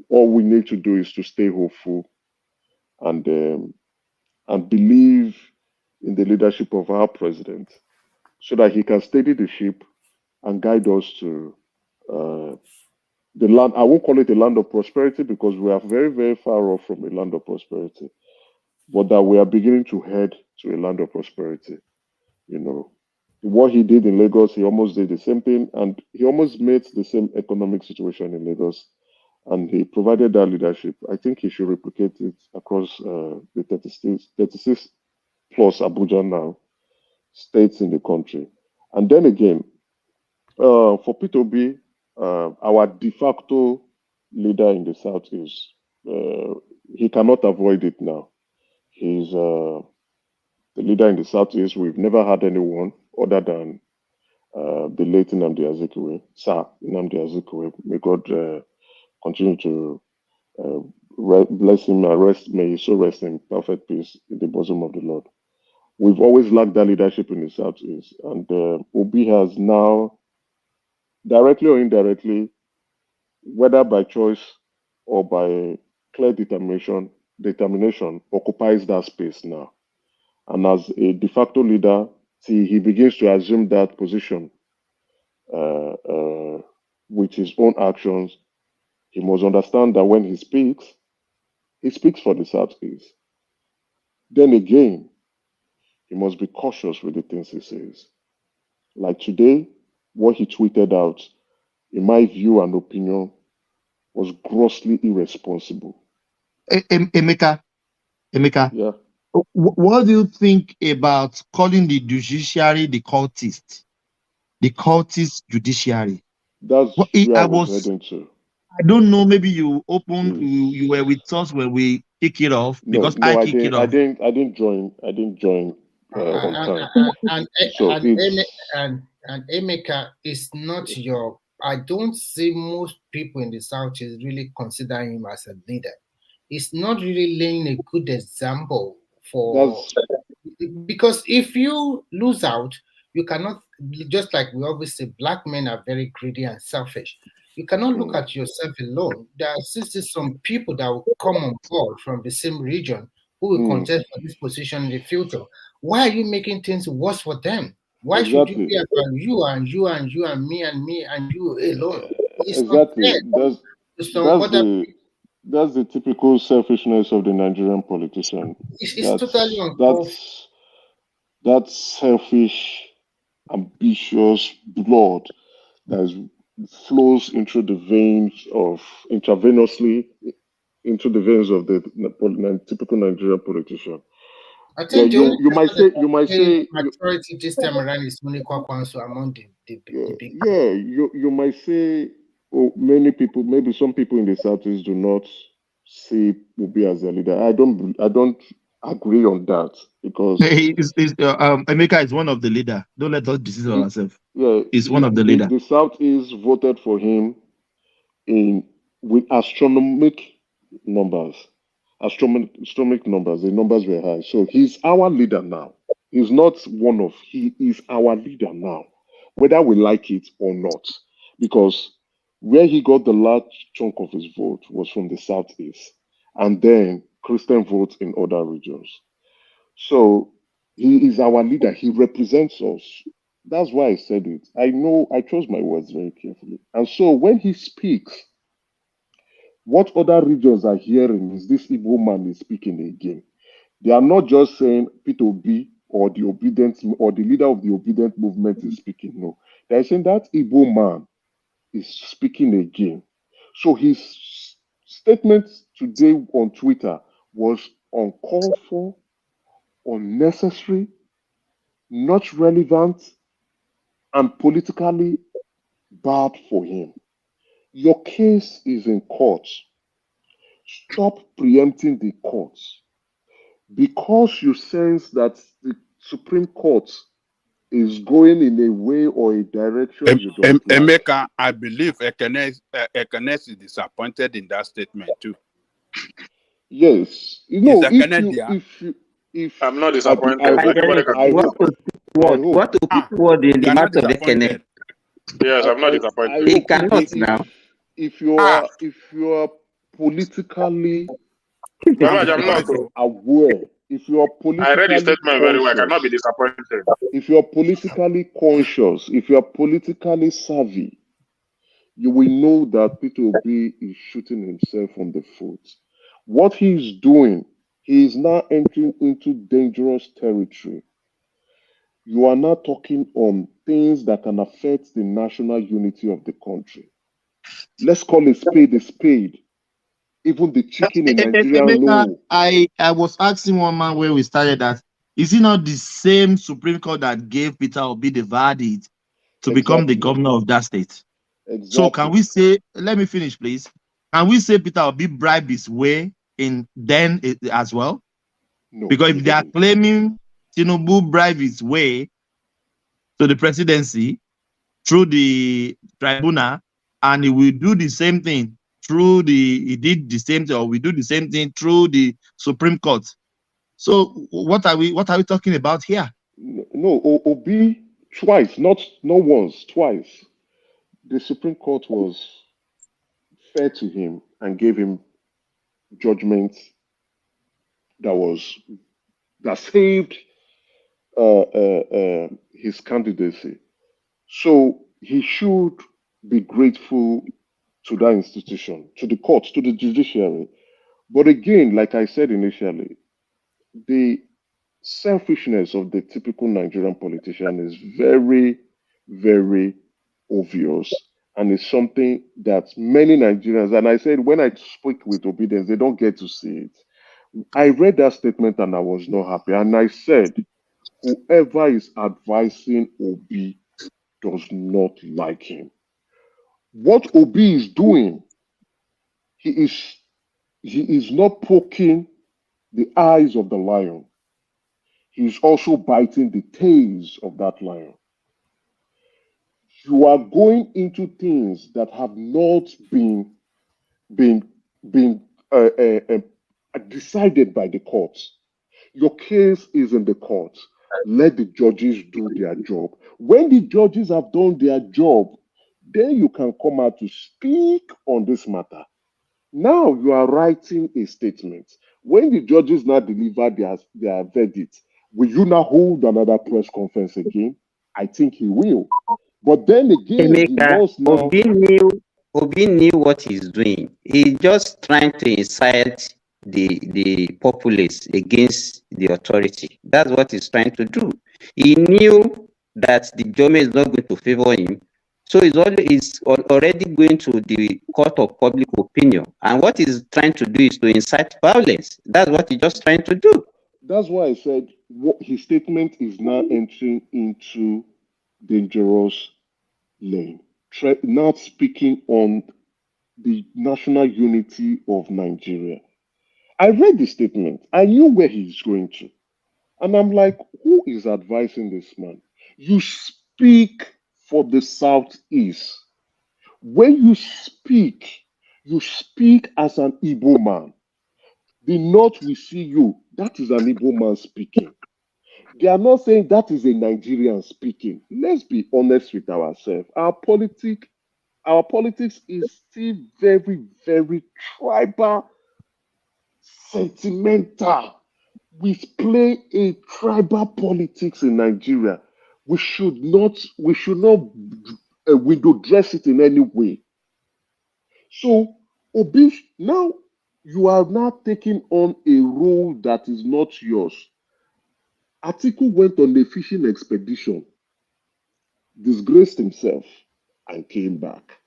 all we need to do is to stay hopeful and believe in the leadership of our president, so that he can steady the ship and guide us to the land. I won't call it a land of prosperity, because we are very, very far off from a land of prosperity, but that we are beginning to head to a land of prosperity. What he did in Lagos, he almost did the same thing, and he almost made the same economic situation in Lagos, and he provided that leadership. I think he should replicate it across the 36 plus Abuja now states in the country. And then again, for P2B, our de facto leader in the South is, he cannot avoid it now. He's the leader in the Southeast. We've never had anyone other than the late Nnamdi Azikiwe, Sir Nnamdi Azikiwe. May God continue to bless him and may he so rest in perfect peace in the bosom of the Lord. we've always lacked that leadership in the Southeast. And Obi has now, directly or indirectly, whether by choice or by clear determination, occupies that space now. And as a de facto leader, he begins to assume that position with his own actions. He must understand that when he speaks for the Southeast. Then again, he must be cautious with the things he says. Like today, what he tweeted out, in my view and opinion, was grossly irresponsible. Emeka, Yeah, what do you think about calling the judiciary the cultist judiciary? that's Well, where I was heading to. I don't know. Maybe you Please. you were with us when we kick it off because No, I I kick it didn't. off. I didn't join. I didn't join on time. And So and it's and Emeka is not your. I don't see most people in the South is really considering him as a leader. It's not really laying a good example for, because if you lose out, you cannot, just like we always say, black men are very greedy and selfish. You cannot look at yourself alone. There are still some people that will come on board from the same region who will contest for this position in the future. Why are you making things worse for them? Why should you exactly. be about you and you and you and me and you alone? It's not Exactly. fair to some That's other. the typical selfishness of the Nigerian politician. It's totally uncalled for. That's selfish, ambitious blood that flows into the veins of intravenously into the veins of the typical Nigerian politician. I think the only you might person say you might that say maturity this time around is only Kwakwanso among the big. yeah, you might say, oh, many people, maybe some people in the Southeast do not see Mubi as a leader. I don't agree on that because Emeka is one of the leader. Don't let us deceive ourselves. He's one of the leader. The Southeast voted for him with astronomical numbers. Astronomical numbers. The numbers were high. So he's our leader now. He's not he is our leader now, whether we like it or not. Because where he got the large chunk of his vote was from the Southeast, and then Christian votes in other regions. So he is our leader. He represents us. That's why I said it. I know I chose my words very carefully. And so when he speaks, what other regions are hearing is this Igbo man is speaking again. They are not just saying Peter Obi or the obedient or the leader of the obedient movement is speaking. No, they're saying that Igbo man is speaking again. So his statement today on Twitter was uncalled for, unnecessary, not relevant, and politically bad for him. Your case is in court. Stop preempting the courts. Because you sense that the Supreme Court is going in a way or a direction you don't like. Emeka, I believe Ekenes is disappointed in that statement too. Yes. You know, if I'm not disappointed. What to put word in the mouth of the Kenneth? Yes, I'm not disappointed. He cannot now. If you are politically I'm not. aware, if you are politically I read the statement very well. I cannot be conscious, disappointed. if you are politically conscious, if you are politically savvy, you will know that Peter Obi is shooting himself on the foot. What he is doing, he is now entering into dangerous territory. You are now talking on things that can affect the national unity of the country. Let's call a spade a spade. Even the chicken in Nigeria know. I was asking one man where we started that, is it not the same Supreme Court that gave Peter Obi the verdict to become the governor of that state? Exactly. So can we say, let me finish, please. Can we say Peter Obi bribed his way in then as well? No. Because if they are claiming Tinubu bribed his way to the presidency through the tribunal, and he will do the same thing he did the same thing, or we do the same thing through the Supreme Court. So what are we talking about here? No, Obi twice, not once, twice. The Supreme Court was fair to him and gave him judgment that saved his candidacy. So he should be grateful to that institution, to the courts, to the judiciary. But again, like I said initially, the selfishness of the typical Nigerian politician is very, very obvious. And it's something that many Nigerians, and I said when I speak with obedience, they don't get to see it. I read that statement and I was not happy. And I said, whoever is advising Obi does not like him. What Obi is doing, he is not poking the eyes of the lion. He's also biting the tails of that lion. You are going into things that have not been uh, uh, decided by the courts. Your case is in the courts. Let the judges do their job. When the judges have done their job, then you can come out to speak on this matter. Now you are writing a statement. When the judges now deliver their verdict, will you now hold another press conference again? I think he will. But then again, he Emeka, must now. Obi knew what he's doing. He's just trying to incite the populace against the authority. That's what he's trying to do. He knew that the government is not going to favor him, so he's already going to the court of public opinion. And what he's trying to do is to incite violence. That's what he's just trying to do. That's why I said his statement is now entering into dangerous lane. Not speaking on the national unity of Nigeria. I read the statement. I knew where he's going to. And I'm like, who is advising this man? You speak for the Southeast. When you speak as an Igbo man. The North will see you. That is an Igbo man speaking. They are not saying that is a Nigerian speaking. Let's be honest with ourselves. Our politics is still very, very tribal, sentimental. We play a tribal politics in Nigeria. We should not window dress it in any way. So, Obi, now you are now taking on a role that is not yours. Atiku went on a fishing expedition, disgraced himself, and came back.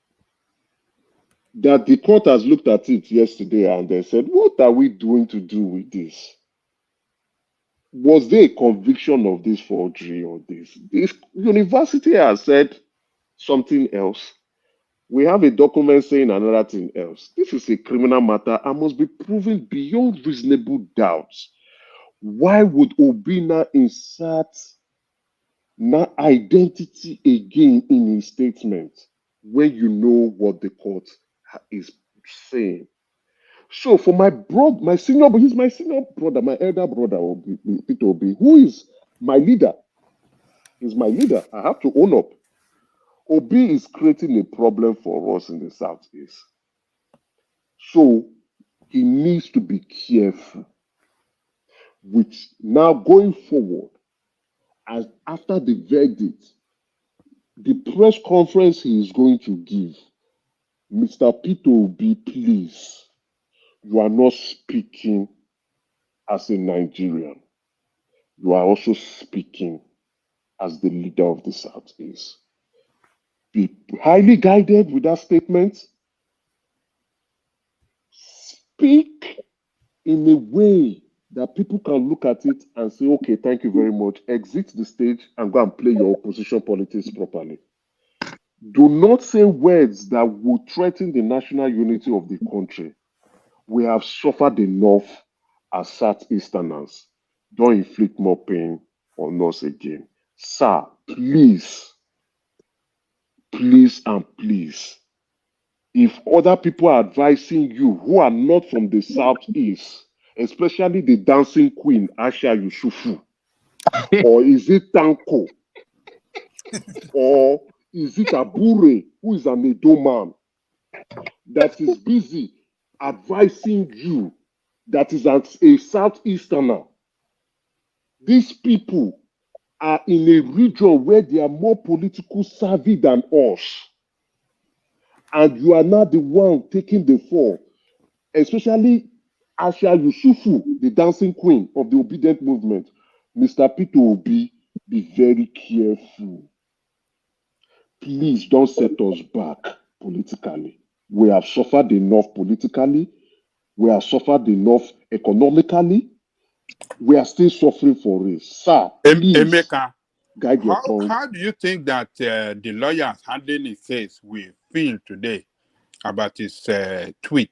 That the court has looked at it yesterday and they said, what are we doing to do with this? Was there a conviction of this forgery or this? This university has said something else. We have a document saying another thing else. This is a criminal matter and must be proven beyond reasonable doubts. Why would Obina insert identity again in his statement when you know what the court is saying? So for my senior brother, my elder brother, Peter Obi, who is my leader, I have to own up. Obi is creating a problem for us in the Southeast. So he needs to be careful with now going forward. As after the verdict, the press conference he is going to give, Mr. Peter Obi, please, you are not speaking as a Nigerian. You are also speaking as the leader of the Southeast. Be highly guided with that statement. Speak in a way that people can look at it and say, okay, thank you very much. Exit the stage and go and play your opposition politics properly. Do not say words that will threaten the national unity of the country. We have suffered enough as Southeasterners. Don't inflict more pain on us again. Sir, please, please and please, if other people are advising you who are not from the Southeast, especially the dancing queen, Asha Yusufu? Or is it Tanko? Or is it Abure, who is an Edo man, that is busy advising you, that is a Southeasterner? These people are in a region where they are more political savvy than us. And you are not the one taking the fall, especially Asha Yusufu, the dancing queen of the obedient movement. Mr. Peter Obi, be very careful. Please don't set us back politically. We have suffered enough politically. We have suffered enough economically. We are still suffering for it. Sir, please Emeka, guide your tongue. how do you think that the lawyers handling his case will feel today about his tweet?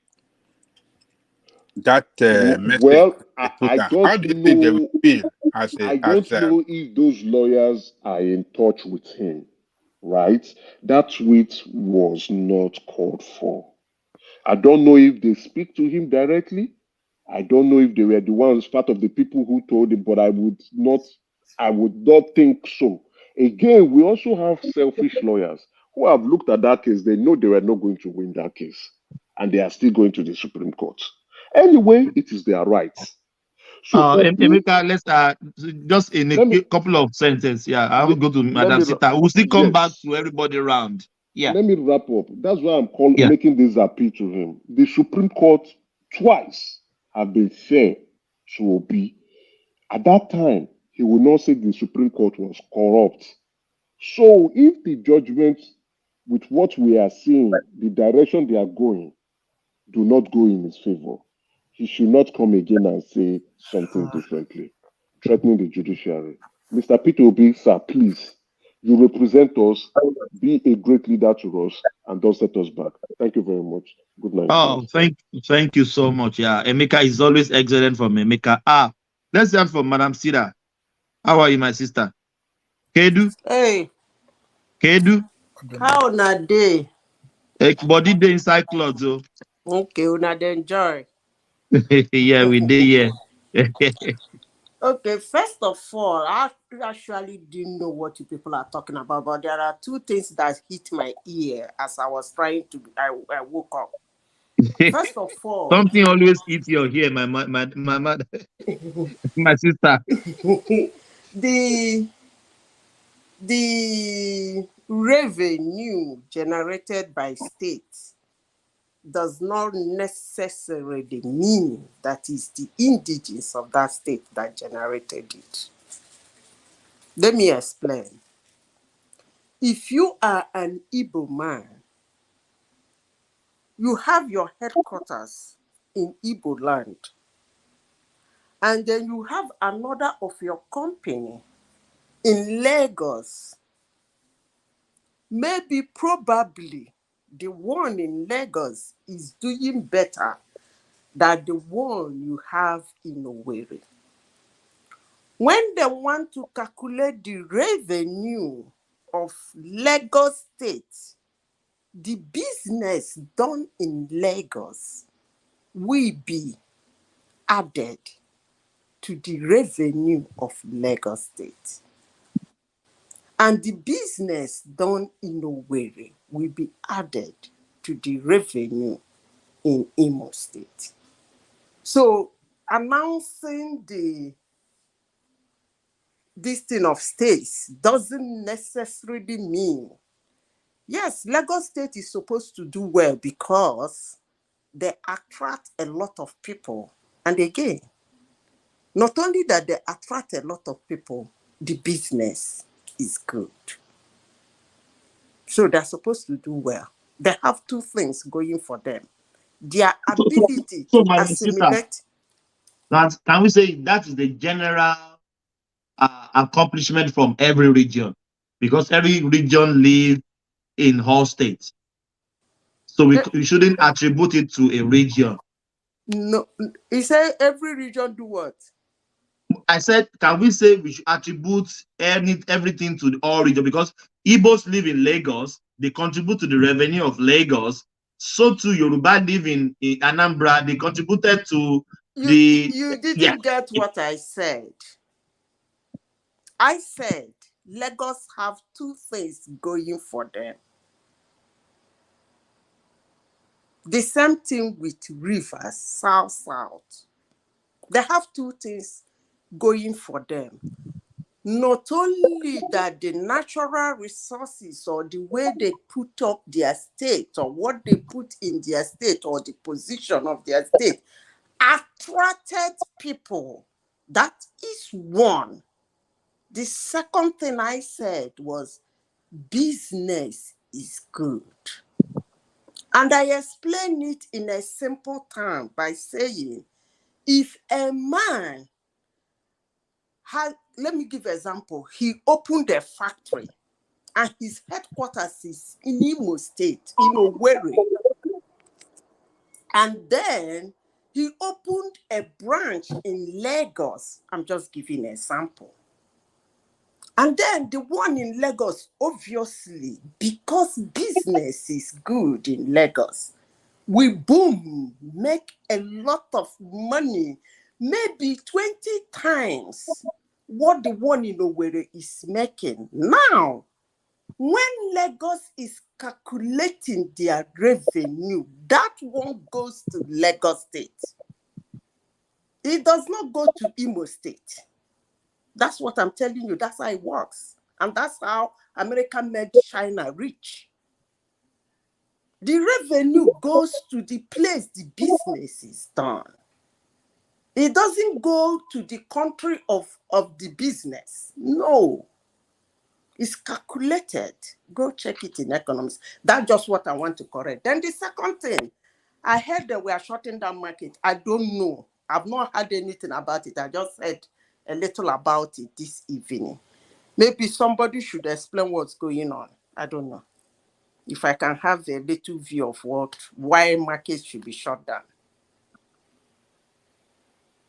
That message. Well, I don't How do you think they will know. feel as I don't know if those lawyers are in touch with him, right? That tweet was not called for. I don't know if they speak to him directly. I don't know if they were the ones, part of the people who told him, but I would not think so. Again, we also have selfish lawyers who have looked at that case. They know they were not going to win that case, and they are still going to the Supreme Court. Anyway, it is their rights. So, Emeka, let's just in a couple of sentences. Yeah, I will go to Madam Sita. We'll still come back to everybody around. Yeah. Let me wrap up. That's why I'm making this appeal to him. The Supreme Court twice have been fair to Obi. At that time, he would not say the Supreme Court was corrupt. So if the judgment, with what we are seeing, the direction they are going, do not go in his favor, he should not come again and say something differently, threatening the judiciary. Mr. Peter Obi, sir, please, you represent us, be a great leader to us, and don't set us back. Thank you very much. Good night. Oh, thank you so much. Yeah, Emeka is always excellent from Emeka. Let's hear from Madam Sita. How are you, my sister? Kedu? Hey. Kedu? How na day? Body day inside clothes, oh. Okay, una dey enjoy. Yeah, we did, yeah. Okay, first of all, I actually didn't know what you people are talking about, but there are two things that hit my ear as I was trying to, I woke up. First of all, something always hits your ear, my mother, my sister. The revenue generated by states does not necessarily mean that it's the indigenes of that state that generated it. Let me explain. If you are an Igbo man, you have your headquarters in Igbo land, and then you have another of your company in Lagos. Maybe, probably, the one in Lagos is doing better than the one you have in Owerri. When they want to calculate the revenue of Lagos State, the business done in Lagos will be added to the revenue of Lagos State. And the business done in Owerri will be added to the revenue in Imo State. So announcing this thing of states doesn't necessarily mean, yes, Lagos State is supposed to do well because they attract a lot of people. And again, not only that they attract a lot of people, the business is good. So they're supposed to do well. They have two things going for them. Their ability to assimilate. Can we say that is the general accomplishment from every region? Because every region lives in whole states. So we shouldn't attribute it to a region. No, he said every region do what? I said, can we say we should attribute everything to all regions? Because Igbos live in Lagos, they contribute to the revenue of Lagos. So too, Yoruba live in Anambra, they contributed to You didn't get what I said. I said Lagos have two things going for them. The same thing with Rivers, South. They have two things going for them. Not only that the natural resources or the way they put up their state or what they put in their state or the position of their state attracted people. That is one. The second thing I said was business is good. And I explain it in a simple term by saying, if a man had, let me give an example, he opened a factory and his headquarters is in Imo State, in Owerri. And then he opened a branch in Lagos. I'm just giving an example. And then the one in Lagos, obviously, because business is good in Lagos, we boom, make a lot of money, maybe 20 times what the one in Owerri is making. Now, when Lagos is calculating their revenue, that one goes to Lagos State. It does not go to Imo State. That's what I'm telling you. That's how it works. And that's how America made China rich. The revenue goes to the place the business is done. It doesn't go to the country of the business. No. It's calculated. Go check it in economics. That's just what I want to correct. Then the second thing, I heard that we are shutting down market. I don't know. I've not heard anything about it. I just heard a little about it this evening. Maybe somebody should explain what's going on. I don't know. If I can have a little view of why markets should be shut down.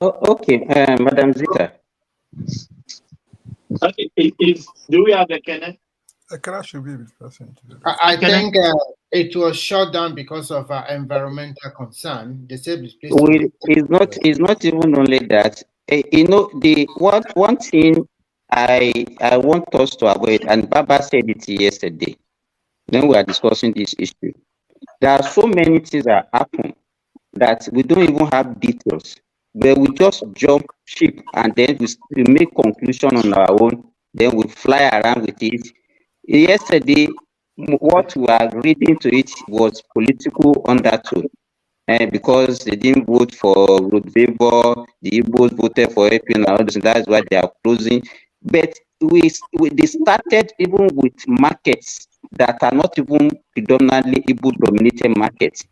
Okay, Madam Zita. Do we have a Kenneth? Ekene should be the person to do this. I think it was shut down because of environmental concern. They said It's not even only that. You know, one thing I want us to avoid, and Baba said it yesterday when we are discussing this issue. There are so many things that happen that we don't even have details, where we just jump ship and then we make conclusion on our own, then we fly around with it. Yesterday, what we are reading to it was political undertone. Because they didn't vote for Rodrigo, the Igbos voted for AP and all this, and that's why they are closing. But they started even with markets that are not even predominantly Igbo-dominated markets.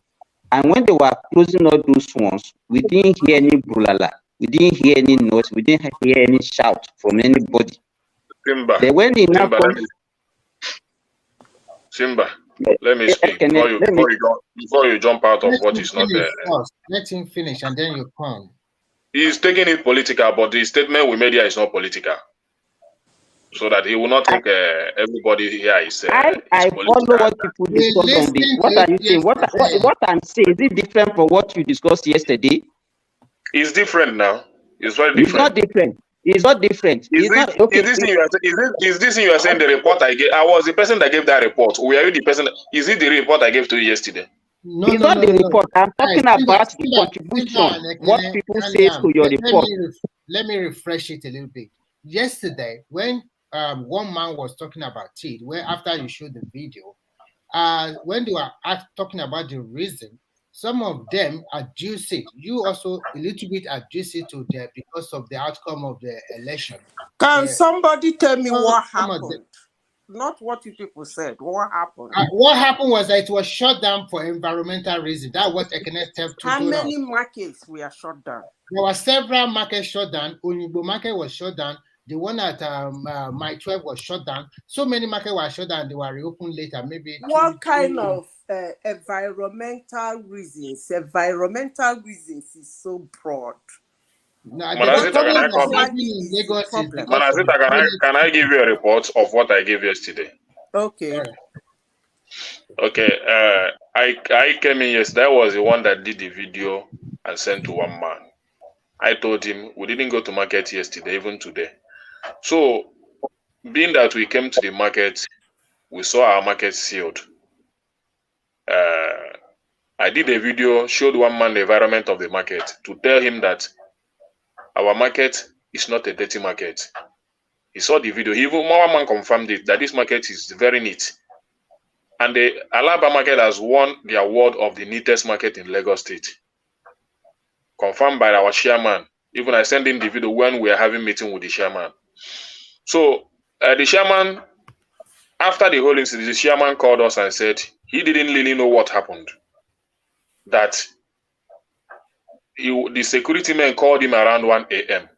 And when they were closing all those ones, we didn't hear any brulala, we didn't hear any noise, we didn't hear any shout from anybody. Simba, let me speak before you jump out of what is not there. Let him finish and then you come. He's taking it political, but the statement we made here is not political. So that he will not think everybody here is I follow what people discuss on this. What are you saying? What I'm saying, is it different from what you discussed yesterday? It's different now. It's very different. It's not different. It's not different. Is this thing you are saying the report I gave? I was the person that gave that report. Were you the person? Is it the report I gave to you yesterday? No, it's not the report. I'm talking about the contribution. What people say to your report. Let me refresh it a little bit. Yesterday, when one man was talking about it, where after you showed the video, when they were talking about the reason, some of them adduce it. You also a little bit adduce it to them because of the outcome of the election. Can somebody tell me what happened? Not what you people said. What happened? What happened was that it was shut down for environmental reasons. That's what Ekene told us. How many markets were shut down? There were several markets shut down. Onigbo market was shut down. The one at My 12 was shut down. So many markets were shut down. They were reopened later. Maybe. What kind of environmental reasons? Environmental reasons is so broad. Manazita, can I give you a report of what I gave yesterday? Okay. Okay. I came in yesterday. I was the one that did the video and sent to one man. I told him we didn't go to market yesterday, even today. So, being that we came to the market, we saw our market sealed. I did a video, showed one man the environment of the market to tell him that our market is not a dirty market. He saw the video. Even one man confirmed it that this market is very neat. And the Alaba market has won the award of the neatest market in Lagos State. Confirmed by our chairman. Even I sent him the video when we are having meeting with the chairman. So the chairman, after the whole incident, the chairman called us and said he didn't really know what happened. That the security men called him around 1 a.m.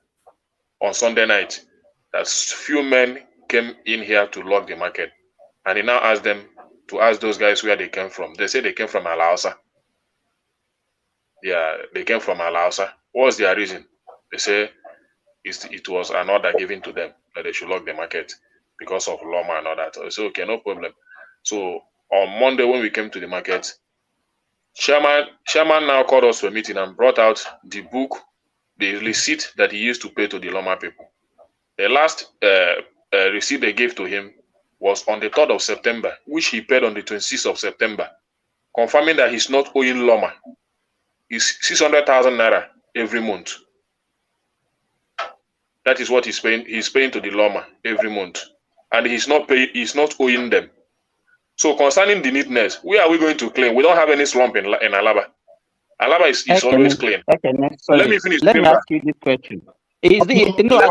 on Sunday night. That few men came in here to lock the market. And he now asked them to ask those guys where they came from. They say they came from Alausa. Yeah, they came from Alausa. What was their reason? They say it was an order given to them that they should lock the market because of Loma and all that. I said, okay, no problem. So on Monday when we came to the market, Chairman now called us to a meeting and brought out the book, the receipt that he used to pay to the Loma people. The last receipt they gave to him was on the 3rd of September, which he paid on the 26th of September, confirming that he's not owing Loma. It's 600,000 naira every month. That is what he's paying. He's paying to the Loma every month, and he's not owing them. So concerning the neatness, where are we going to claim? We don't have any slump in Alaba. Alaba is always clean. Let me finish. Let me ask you this question. I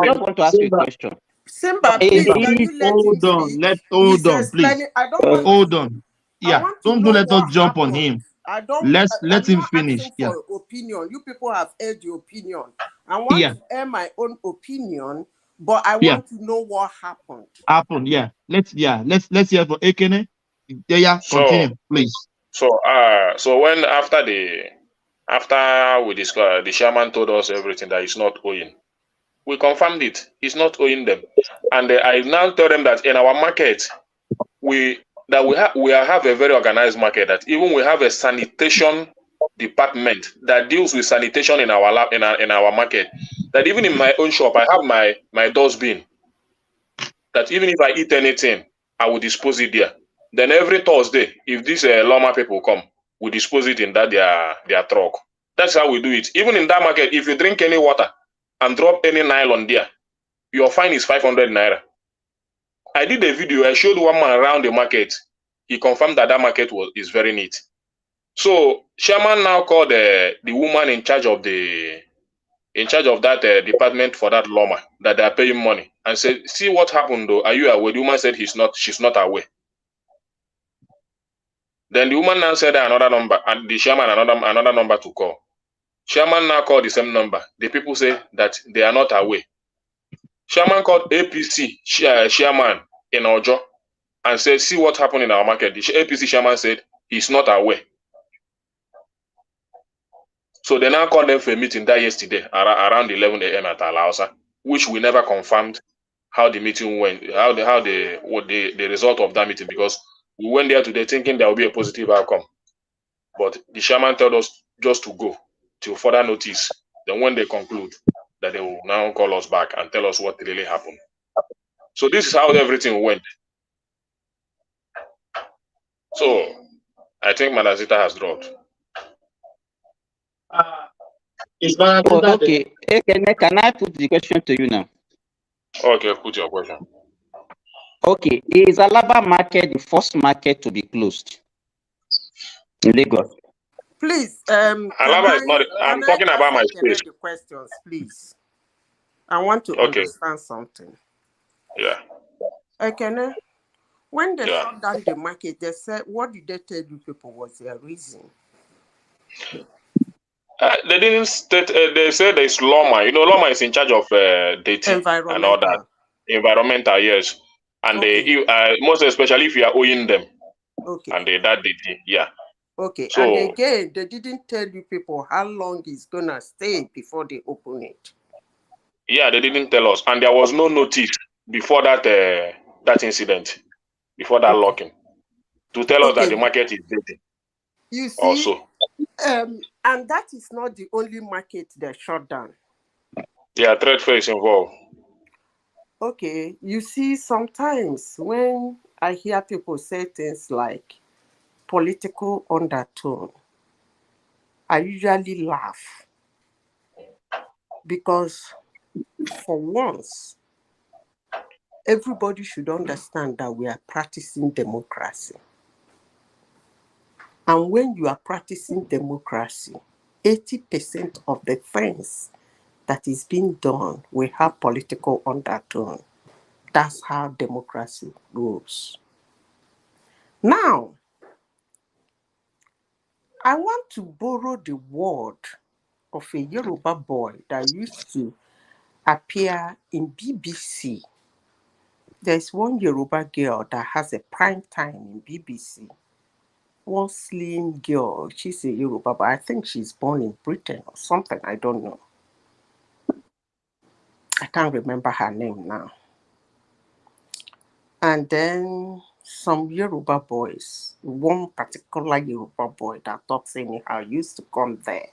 just want to ask you a question. Simba, please, can you let hold him on, speak? hold on, please. I don't want Hold on. Yeah, don't let us jump on him. Let him finish. Yeah. For opinion. You people have heard your opinion. I want to air my own opinion, but I want to know what happened. Yeah. Let's hear from Ekene. Yeah, continue, please. So when after we discussed, the chairman told us everything that he's not owing. We confirmed it. He's not owing them, and I now tell them that in our market, we have a very organized market. That even we have a sanitation department that deals with sanitation in our lab in our market. That even in my own shop, I have my dustbin. That even if I eat anything, I will dispose it there. Then every Thursday, if these Loma people come, we dispose it in that their truck. That's how we do it. Even in that market, if you drink any water and drop any nylon there, your fine is 500 naira. I did a video. I showed one man around the market. He confirmed that market is very neat. So Chairman now called the woman in charge of that department for that Loma that they are paying money and said, "See what happened though? Are you aware?" The woman said she's not aware. Then the woman now said another number and the chairman another number to call. Chairman now called the same number. The people say that they are not aware. Chairman called APC chairman in Ojo and said, "See what happened in our market." The APC chairman said he's not aware. So they now called them for a meeting that yesterday around 11 a.m. at Alausa, which we never confirmed how the meeting went, what the result of that meeting, because we went there today thinking there will be a positive outcome. But the chairman told us just to go till further notice. Then when they conclude, that they will now call us back and tell us what really happened. So this is how everything went. So I think Manazita has dropped. Okay. Can I put the question to you now? Okay, put your question. Okay. Is Alaba market the first market to be closed in Lagos? Please, Alaba is not. I'm talking about my space. The questions, please. I want to understand something. Yeah. Okay. When they shut down the market, they said, what did they tell you people was their reason? They didn't state. They said there's Loma. You know, Loma is in charge of dating and all that. Environmental, yes. And they, most especially if you are owing them. Okay. And that dating, yeah. Okay. So, and again, they didn't tell you people how long it's gonna stay before they open it. Yeah, they didn't tell us, and there was no notice before that incident, before that locking, to tell us that the market is dating. You see, also, and that is not the only market they shut down. Yeah, trade fair is involved. Okay, you see, sometimes when I hear people say things like political undertone, I usually laugh because for once, everybody should understand that we are practicing democracy. And when you are practicing democracy, 80% of the things that is being done will have political undertone. That's how democracy goes. Now, I want to borrow the word of a Yoruba boy that used to appear in BBC. There's one Yoruba girl that has a prime time in BBC. One slim girl, she's a Yoruba, but I think she's born in Britain or something, I don't know. I can't remember her name now. And then some Yoruba boys, one particular Yoruba boy that talks anyhow used to come there.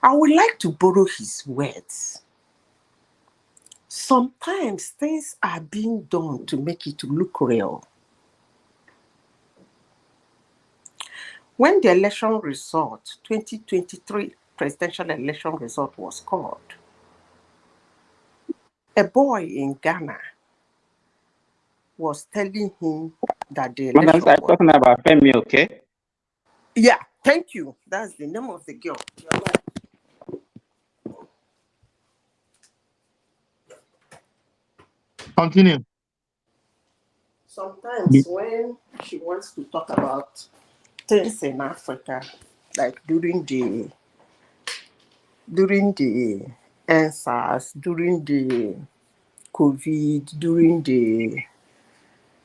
I would like to borrow his words. Sometimes things are being done to make it look real. When the election result, 2023 presidential election result was called, a boy in Ghana was telling him that the Madam, election I'm was... talking about Femi, okay? Yeah, thank you. That's the name of the girl. You're right. Continue. Sometimes when she wants to talk about things in Africa, like during the NSAS, during the COVID, during the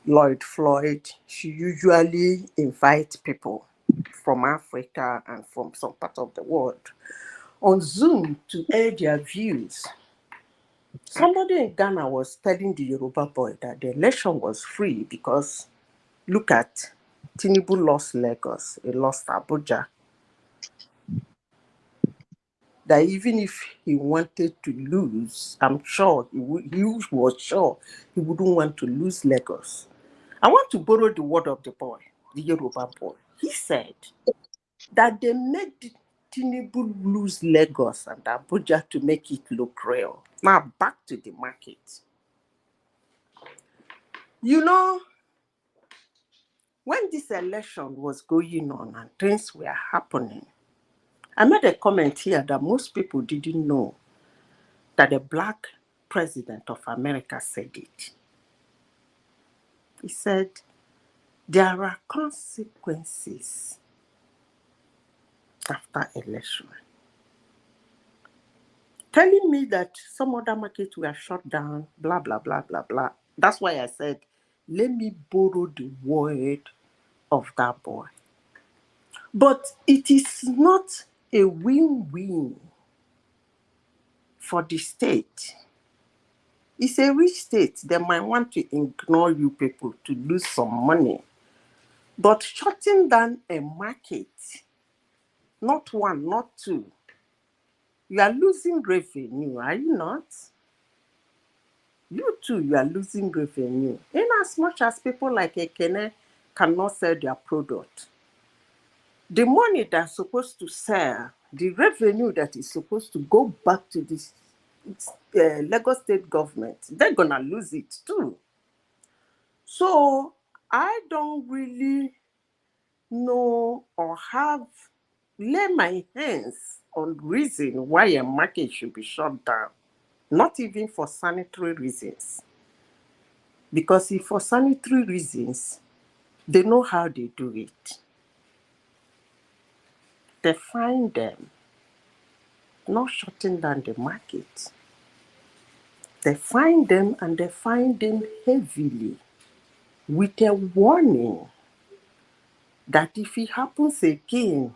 Lloyd Floyd, she usually invites people from Africa and from some part of the world on Zoom to air their views. Somebody in Ghana was telling the Yoruba boy that the election was free because look at Tinubu lost Lagos, he lost Abuja. That even if he wanted to lose, I'm sure he was sure he wouldn't want to lose Lagos. I want to borrow the word of the boy, the Yoruba boy. He said that they made Tinubu lose Lagos and Abuja to make it look real. Now back to the market. You know, when this election was going on and things were happening, I made a comment here that most people didn't know that the black president of America said it. He said, there are consequences after election. Telling me that some other markets were shut down, blah, blah, blah, blah, blah. That's why I said, let me borrow the word of that boy. But it is not a win-win for the state. It's a rich state. They might want to ignore you people to lose some money. But shutting down a market, not one, not two, you are losing revenue, are you not? You too, you are losing revenue. In as much as people like Ekene cannot sell their product, the money that's supposed to sell, the revenue that is supposed to go back to this Lagos state government, they're gonna lose it too. So I don't really know or have lay my hands on reason why a market should be shut down, not even for sanitary reasons. Because if for sanitary reasons, they know how they do it. They find them not shutting down the market. They find them and they find them heavily with a warning that if it happens again,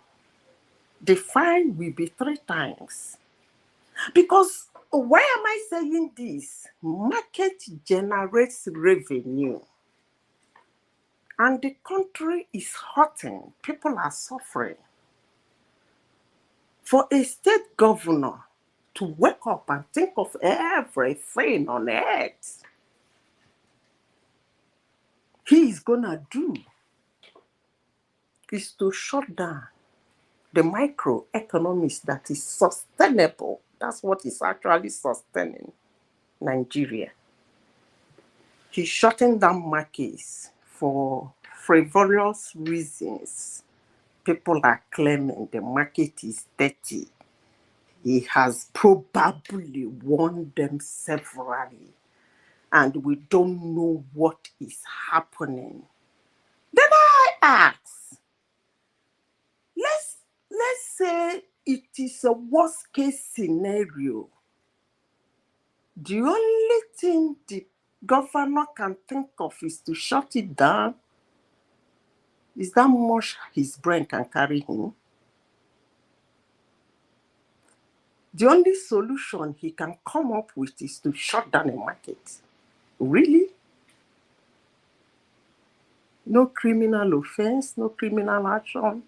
the fine will be 3 times. Because why am I saying this? Market generates revenue. And the country is hurting. People are suffering. For a state governor to wake up and think of everything on earth he is gonna do is to shut down the microeconomics that is sustainable. That's what is actually sustaining Nigeria. He's shutting down markets for frivolous reasons. People are claiming the market is dirty. He has probably warned them severally, and we don't know what is happening. Then I ask, let's say it is a worst case scenario. The only thing the governor can think of is to shut it down. Is that much his brain can carry him? The only solution he can come up with is to shut down a market. Really? No criminal offense, no criminal action.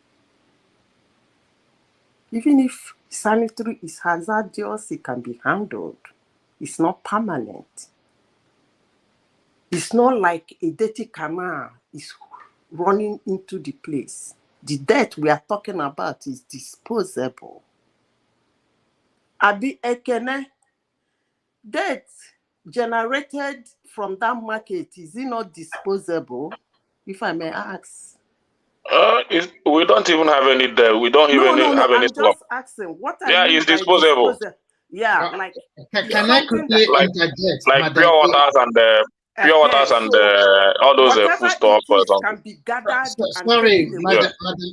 Even if sanitary is hazardous, it can be handled. It's not permanent. It's not like a dirty canal is running into the place. The debt we are talking about is disposable. Abi Ekene, debt generated from that market, is it not disposable, if I may ask? We don't even have any debt. We don't even have any I'm just asking. What I mean it's by disposable. Yeah, like can I quickly interject, like Madam? pure waters and all those food stuff or something. Can be gathered. Sorry, Madam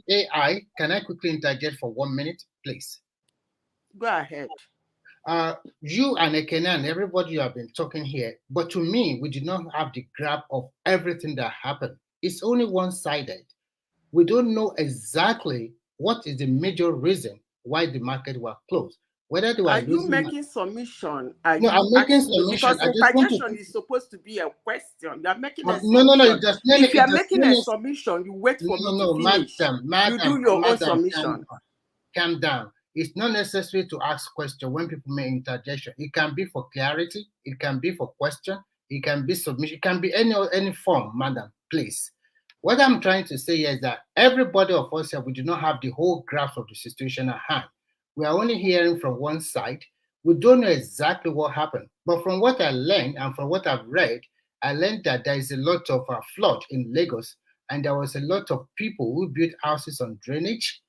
AI. Can I quickly interject for 1 minute, please? Go ahead. You and Ekene and everybody you have been talking here, but to me, we did not have the grasp of everything that happened. It's only one-sided. We don't know exactly what is the major reason why the market was closed. Whether they were you making submission? No, I'm making submission. Because interjection is supposed to be a question. You are making a no. If you are making a submission, you wait for me to finish. Madam, you do your own submission. Calm down. It's not necessary to ask question when people make interjection. It can be for clarity. It can be for question. It can be submission. It can be any form, madam, please. What I'm trying to say is that everybody of us here, we do not have the whole graph of the situation at hand. We are only hearing from one side. We don't know exactly what happened. But from what I learned and from what I've read, I learned that there is a lot of flood in Lagos, and there was a lot of people who built houses on drainage,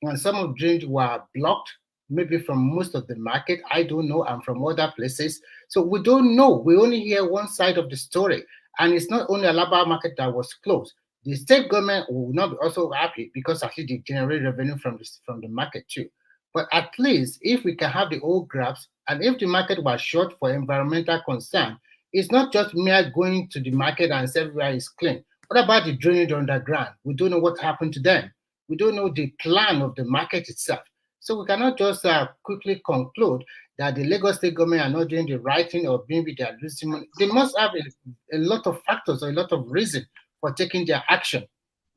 and some of drainage were blocked, maybe from most of the market, I don't know, and from other places. So we don't know. We only hear one side of the story. And it's not only Alaba market that was closed. The state government will not be also happy because actually they generate revenue from the market too. But at least if we can have the old graphs, and if the market was short for environmental concern, it's not just mere going to the market and say everywhere is clean. What about the drainage underground? We don't know what happened to them. We don't know the plan of the market itself. So we cannot just quickly conclude that the Lagos state government are not doing the right thing or maybe they are losing money. They must have a lot of factors or a lot of reason for taking their action.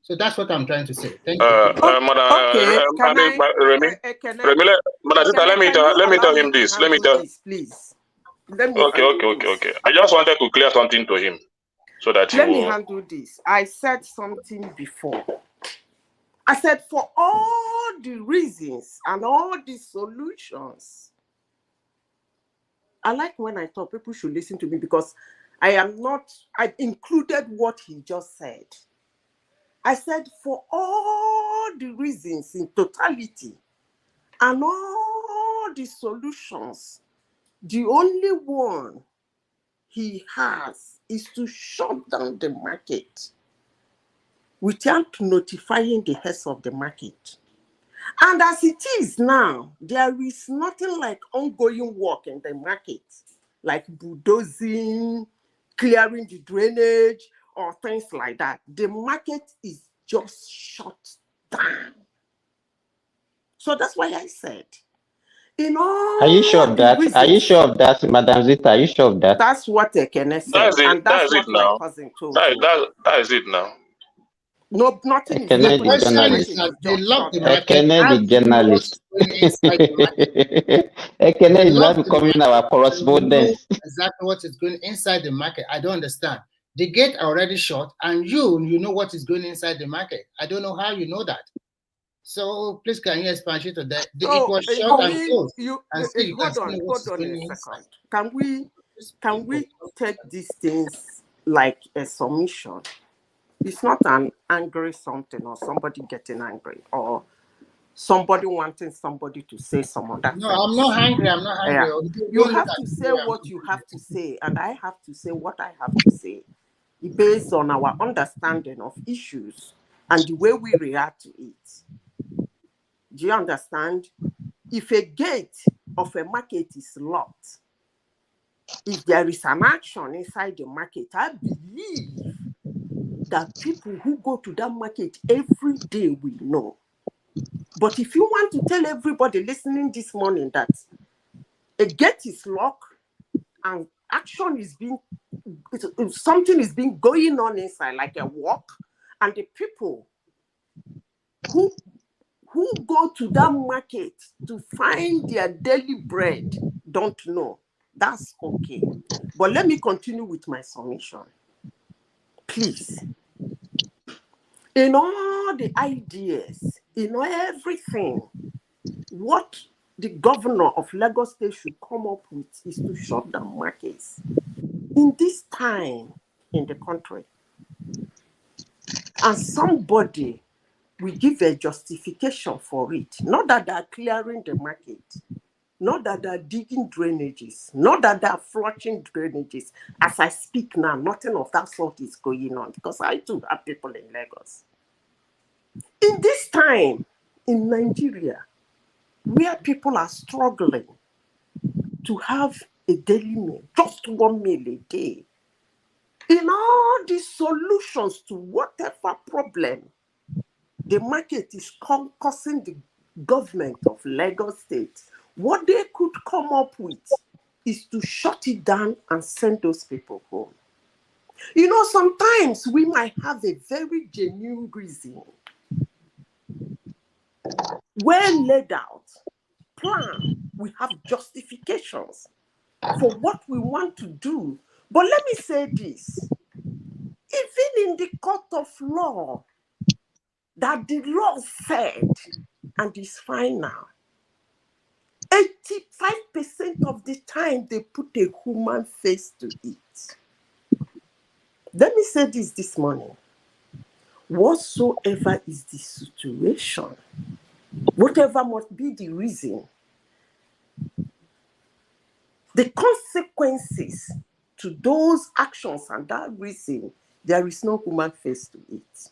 So that's what I'm trying to say. Thank you. Let me tell him this. Let me tell. Please. Okay. I just wanted to clear something to him so that let me handle this. I said something before. I said for all the reasons and all the solutions. I like when I thought people should listen to me because I included what he just said. I said for all the reasons in totality and all the solutions, the only one he has is to shut down the market without notifying the heads of the market. And as it is now, there is nothing like ongoing work in the market, like bulldozing, clearing the drainage, or things like that. The market is just shut down. So that's why I said, in all are you sure of that? Are you sure of that, Madam Zita? Are you sure of that? That's what Ekene said, and that's what my cousin told me. That is it now. No, nothing is Can I The the happening. The question is journalist? market that is they just lock shut the down. market. Can I How the do you know what's journalist? going inside the market? Can They I is lock now the becoming market our and you know correspondent? exactly what is going inside the market. I don't understand. The gate already shut, and you know what is going inside the market. I don't know how you know that. So please, can you expand to that? It So was shut you and mean closed, you and still you can hold still on, know what hold is on going a inside. second. Can we take these things like a submission? It's not an angry something or somebody getting angry or somebody wanting somebody to say some other No, I'm things. not hungry. I'm not hungry. Yeah. You Don't look have at to me say the way I'm what you have to say, and I have to say what I have to say based on our understanding of issues and the way we react to it. Do you understand? If a gate of a market is locked, if there is an action inside the market, I believe that people who go to that market every day will know. But if you want to tell everybody listening this morning that a gate is locked and action is being, something is being going on inside, like a walk, and the people who go to that market to find their daily bread don't know, that's okay. But let me continue with my submission. Please. In all the ideas, in everything, what the governor of Lagos State should come up with is to shut down markets. In this time in the country, and somebody will give a justification for it, not that they're clearing the market, not that they're digging drainages, not that they're flushing drainages. As I speak now, nothing of that sort is going on because I too have people in Lagos. In this time in Nigeria, where people are struggling to have a daily meal, just 1 meal a day, in all these solutions to whatever problem the market is causing the government of Lagos State, what they could come up with is to shut it down and send those people home. You know, sometimes we might have a very genuine reason, well laid out, plan, we have justifications for what we want to do. But let me say this, even in the court of law, that the law said, and is final, 85% of the time they put a human face to it. Let me say this morning. Whatsoever is the situation, whatever must be the reason, the consequences to those actions and that reason, there is no human face to it.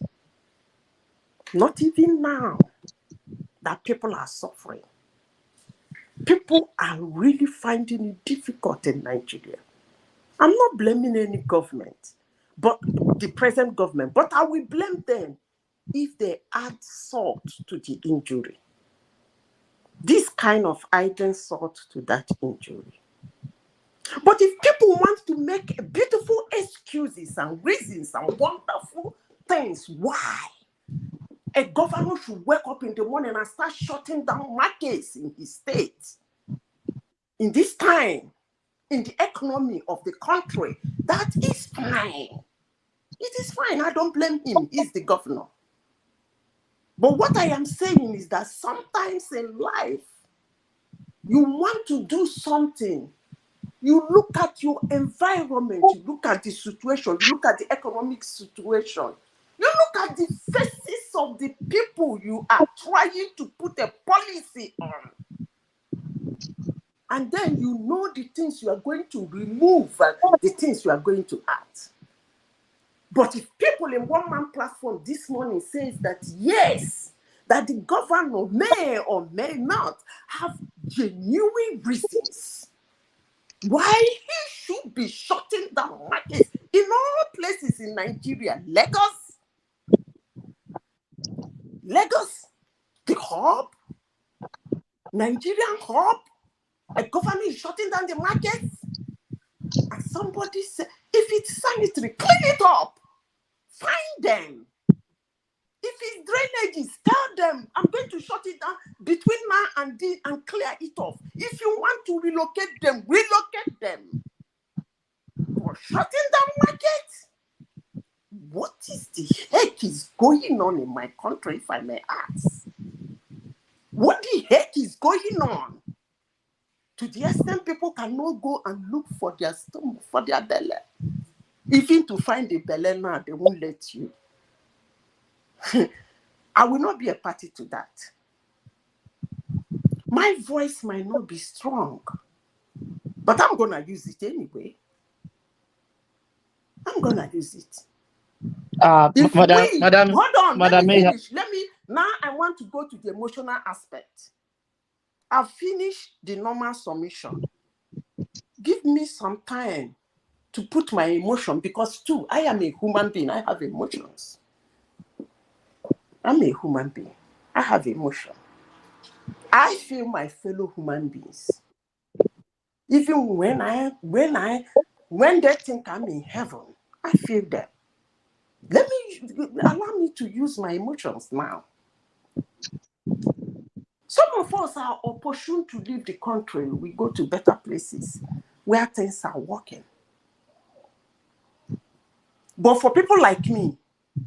Not even now that people are suffering. People are really finding it difficult in Nigeria. I'm not blaming any government, but the present government, but I will blame them if they add salt to the injury. This kind of adding salt to that injury. But if people want to make beautiful excuses and reasons and wonderful things why a governor should wake up in the morning and start shutting down markets in his state, in this time, in the economy of the country, that is fine. It is fine. I don't blame him. He's the governor. But what I am saying is that sometimes in life, you want to do something. You look at your environment, you look at the situation, you look at the economic situation, you look at the faces of the people you are trying to put a policy on. And then you know the things you are going to remove and the things you are going to add. But if people in one man platform this morning says that yes, that the governor may or may not have genuine reasons why he should be shutting down markets in all places in Nigeria, Lagos, the hub, Nigerian hub, a governor is shutting down the markets, and somebody said, if it's sanitary, clean it up, find them. If it's drainages, tell them I'm going to shut it down between now and then and clear it off. If you want to relocate them, relocate them. But shutting down market? What is the heck is going on in my country, if I may ask? What the heck is going on? To the extent people cannot go and look for their stomach, for their belly. Even to find the belly now, they won't let you. I will not be a party to that. My voice might not be strong, but I'm going to use it anyway. I'm going to use it. Hold on, let me finish. Now I want to go to the emotional aspect. I've finished the normal submission. Give me some time to put my emotion, because too, I am a human being. I have emotions. I'm a human being. I have emotion. I feel my fellow human beings. Even when they think I'm in heaven, I feel them. Allow me to use my emotions now. Some of us are opportune to leave the country. We go to better places where things are working. But for people like me,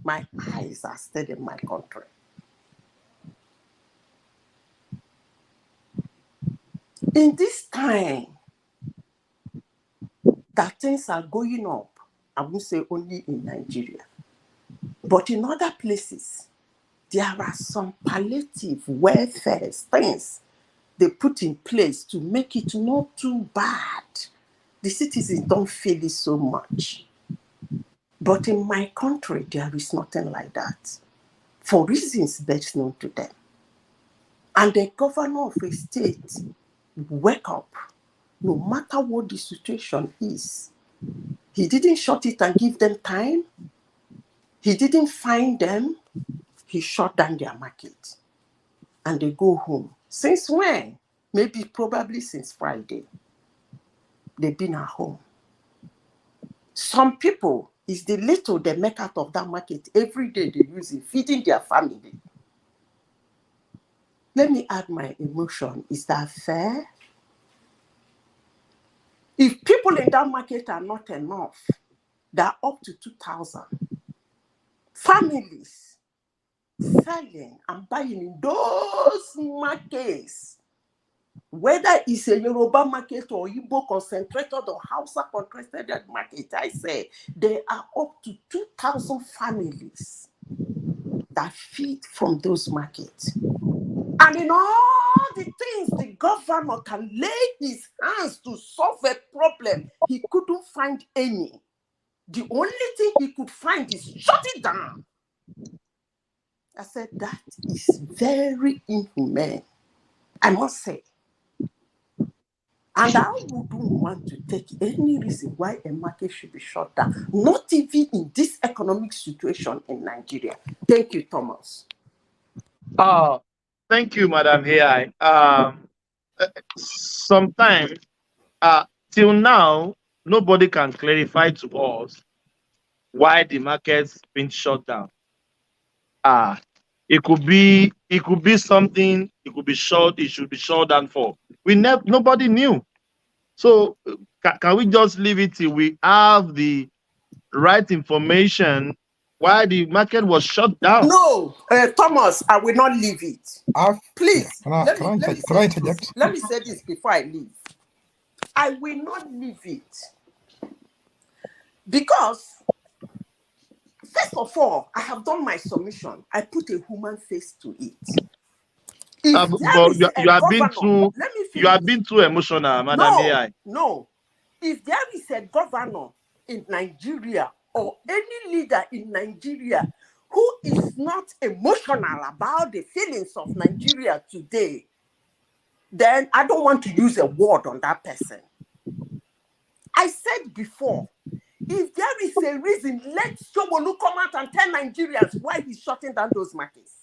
my eyes are still in my country. In this time that things are going up, I won't say only in Nigeria, but in other places, there are some palliative welfare things they put in place to make it not too bad. The citizens don't feel it so much. But in my country, there is nothing like that, for reasons best known to them. And the governor of a state wake up, no matter what the situation is. He didn't shut it and give them time. He didn't find them. He shut down their market. And they go home. Since when? Probably since Friday. They've been at home. Some people, it's the little they make out of that market. Every day they use it, feeding their family. Let me add my emotion. Is that fair? If people in that market are not enough, they're up to 2,000. Families selling and buying in those markets, whether it's a Yoruba market or Igbo concentrated or Hausa concentrated market, I say there are up to 2,000 families that feed from those markets. And in all the things the governor can lay his hands to solve a problem, he couldn't find any. The only thing he could find is shut it down. I said, that is very inhumane, I must say. And I wouldn't want to take any reason why a market should be shut down, not even in this economic situation in Nigeria. Thank you, Thomas. Thank you, Madam AI. Sometimes, till now, nobody can clarify to us why the market's been shut down. It could be something. It could be short. It should be shut down for. Nobody knew. So can we just leave it till we have the right information why the market was shut down? No, Thomas, I will not leave it. Please, let me say this before I leave. I will not leave it because, first of all, I have done my submission. I put a human face to it. You have been too emotional, Madam AI. No. If there is a governor in Nigeria or any leader in Nigeria who is not emotional about the feelings of Nigeria today, then I don't want to use a word on that person. I said before, if there is a reason, let Shobolu come out and tell Nigerians why he's shutting down those markets.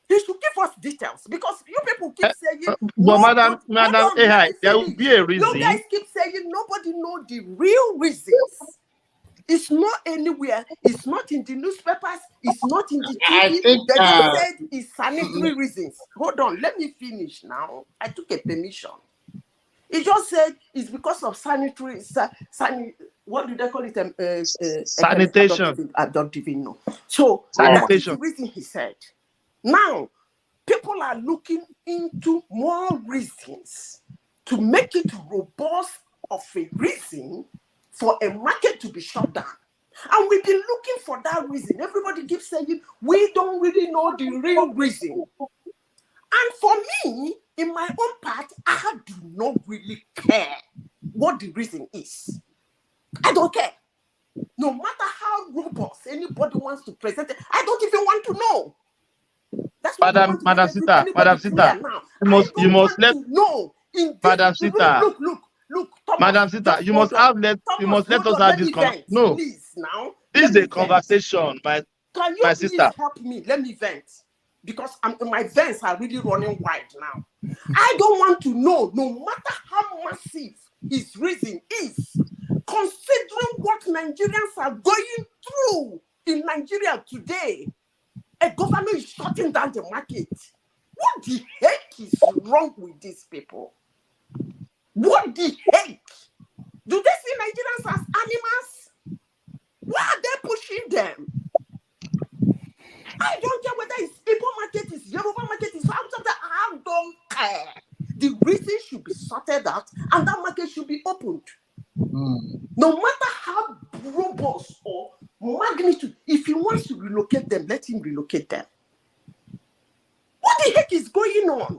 He should give us details, because you people keep saying, but Madam AI, there will be a reason. You guys keep saying nobody knows the real reasons. It's not anywhere. It's not in the newspapers. It's not in the I TV. think They just said it's sanitary reasons. Hold on, let me finish now. I took a permission. It just said it's because of sanitary, what do they call it? Sanitation. I don't even know. So that is the reason he said. Now, people are looking into more reasons to make it robust of a reason for a market to be shut down. And we've been looking for that reason. Everybody keeps saying, we don't really know the real reason. And for me, in my own part, I do not really care what the reason is. I don't care. No matter how robust anybody wants to present it, I don't even want to know. That's what I want to Madam make Sita, now. you must let to know. In this, Madam Sita. Look, Thomas. Madam Sita, you must let us have this conversation. No, please, now. This is a conversation, Can you my please sister. help me? Let me vent. Because my vents are really running wide now. I don't want to know, no matter how massive his reason is, considering what Nigerians are going through in Nigeria today. A government is shutting down the market. What the heck is wrong with these people? What the heck? Do they see Nigerians as animals? Why are they pushing them? I don't care whether it's Igbo market, it's Yoruba market, it's Hausa. I don't care. The reason should be sorted out and that market should be opened. No matter how robust or magnitude, if he wants to relocate them, let him relocate them. What the heck is going on?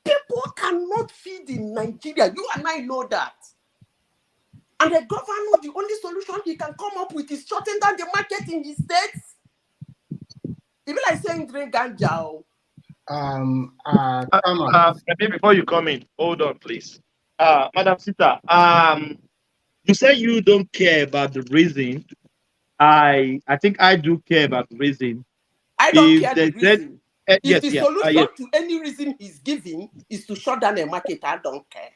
People cannot feed in Nigeria. You and I know that. And the governor, the only solution he can come up with is shutting down the market in his states. Even like saying drink ganja. Before you come in, hold on, please. Madam Sita, you say you don't care about the reason. I think I do care about the reason. I don't care the reason. If the solution yes. to any reason he's giving is to shut down a market, I don't care.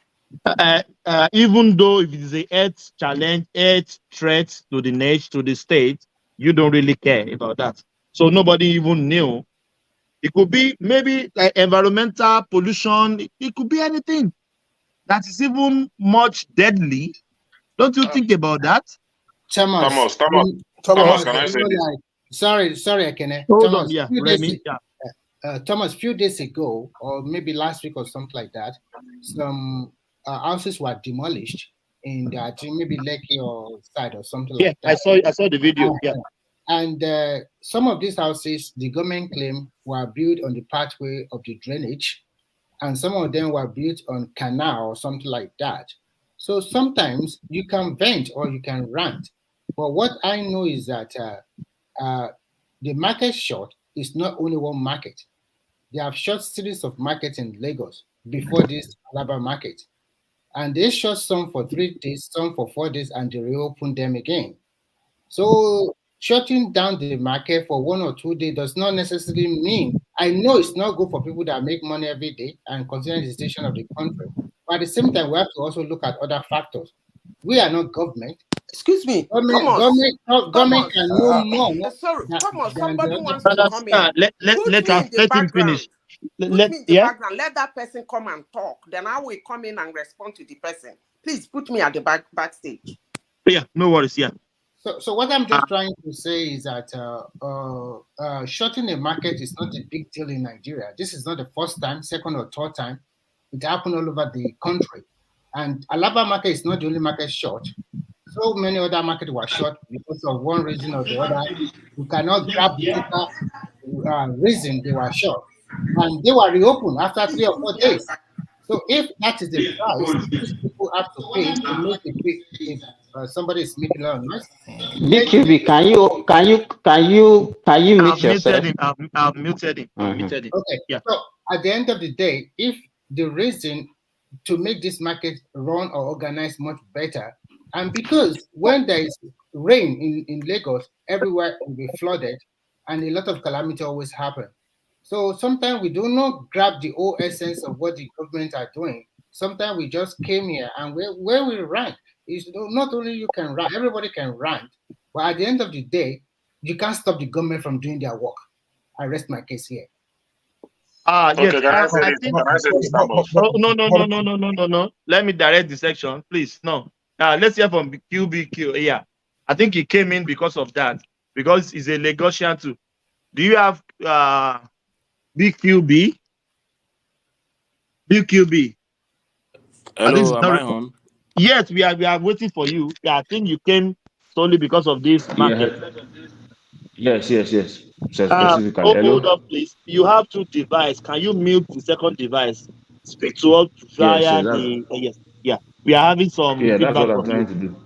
Even though if it is a health challenge, health threat to the nation, to the state, you don't really care about that. So nobody even knew. It could be maybe like environmental pollution. It could be anything that is even much deadly. Don't you think about that? Thomas, can I say this? Sorry, Akene. Hold Thomas, on, yeah, Remy. Yeah. Thomas, few days ago, or maybe last week or something like that, some houses were demolished in that maybe Lekki or side or something like that. I saw the video. And some of these houses, the government claim, were built on the pathway of the drainage, and some of them were built on canal or something like that. So sometimes you can vent or you can rant. But what I know is that the market short is not only one market. They have short series of markets in Lagos before this Alaba market. And they shut some for 3 days, some for 4 days, and they reopened them again. So shutting down the market for 1 or 2 days does not necessarily mean, I know it's not good for people that make money every day and consider the situation of the country. But at the same time, we have to also look at other factors. We are not government. Excuse me, government can know more. Sorry, Thomas, somebody wants to come in. Let him finish. Put me in the background. Let that person come and talk. Then I will come in and respond to the person. Please put me at the backstage. Yeah, no worries. Yeah. So what I'm just trying to say is that shutting a market is not a big deal in Nigeria. This is not the first time, second or third time. It happened all over the country. And Alaba market is not the only market short. So many other markets were short because of one reason or the other. You cannot grab the total reason they were short. And they were reopened after 3 or 4 days. So if that is the price these people have to pay to make the big, somebody is making a lot of noise. BQB, can you mute yourself? I've muted him. Okay. Yeah. So at the end of the day, if the reason to make this market run or organize much better, and because when there is rain in Lagos, everywhere will be flooded, and a lot of calamity always happen. So sometimes we do not grab the whole essence of what the government are doing. Sometimes we just came here and where we rant is not only you can rant, everybody can rant, But at the end of the day, you can't stop the government from doing their work. I rest my case here. Yes. Okay, can I say this? think. Can I say this, Amos? Oh, no. Let me direct the section, please. No. Let's hear from QBQ. Yeah. I think he came in because of that, because he's a Lagosian too. Do you have BQB? BQB. Hello, am I on? Yes, we are waiting for you. Yeah, I think you came solely because of this market. Yes. Specifically. Hello. Hold up, please. You have two devices. Can you mute the second device? Speak to us via the yes. Yeah. We are having some That's feedback what I'm from trying you. to do.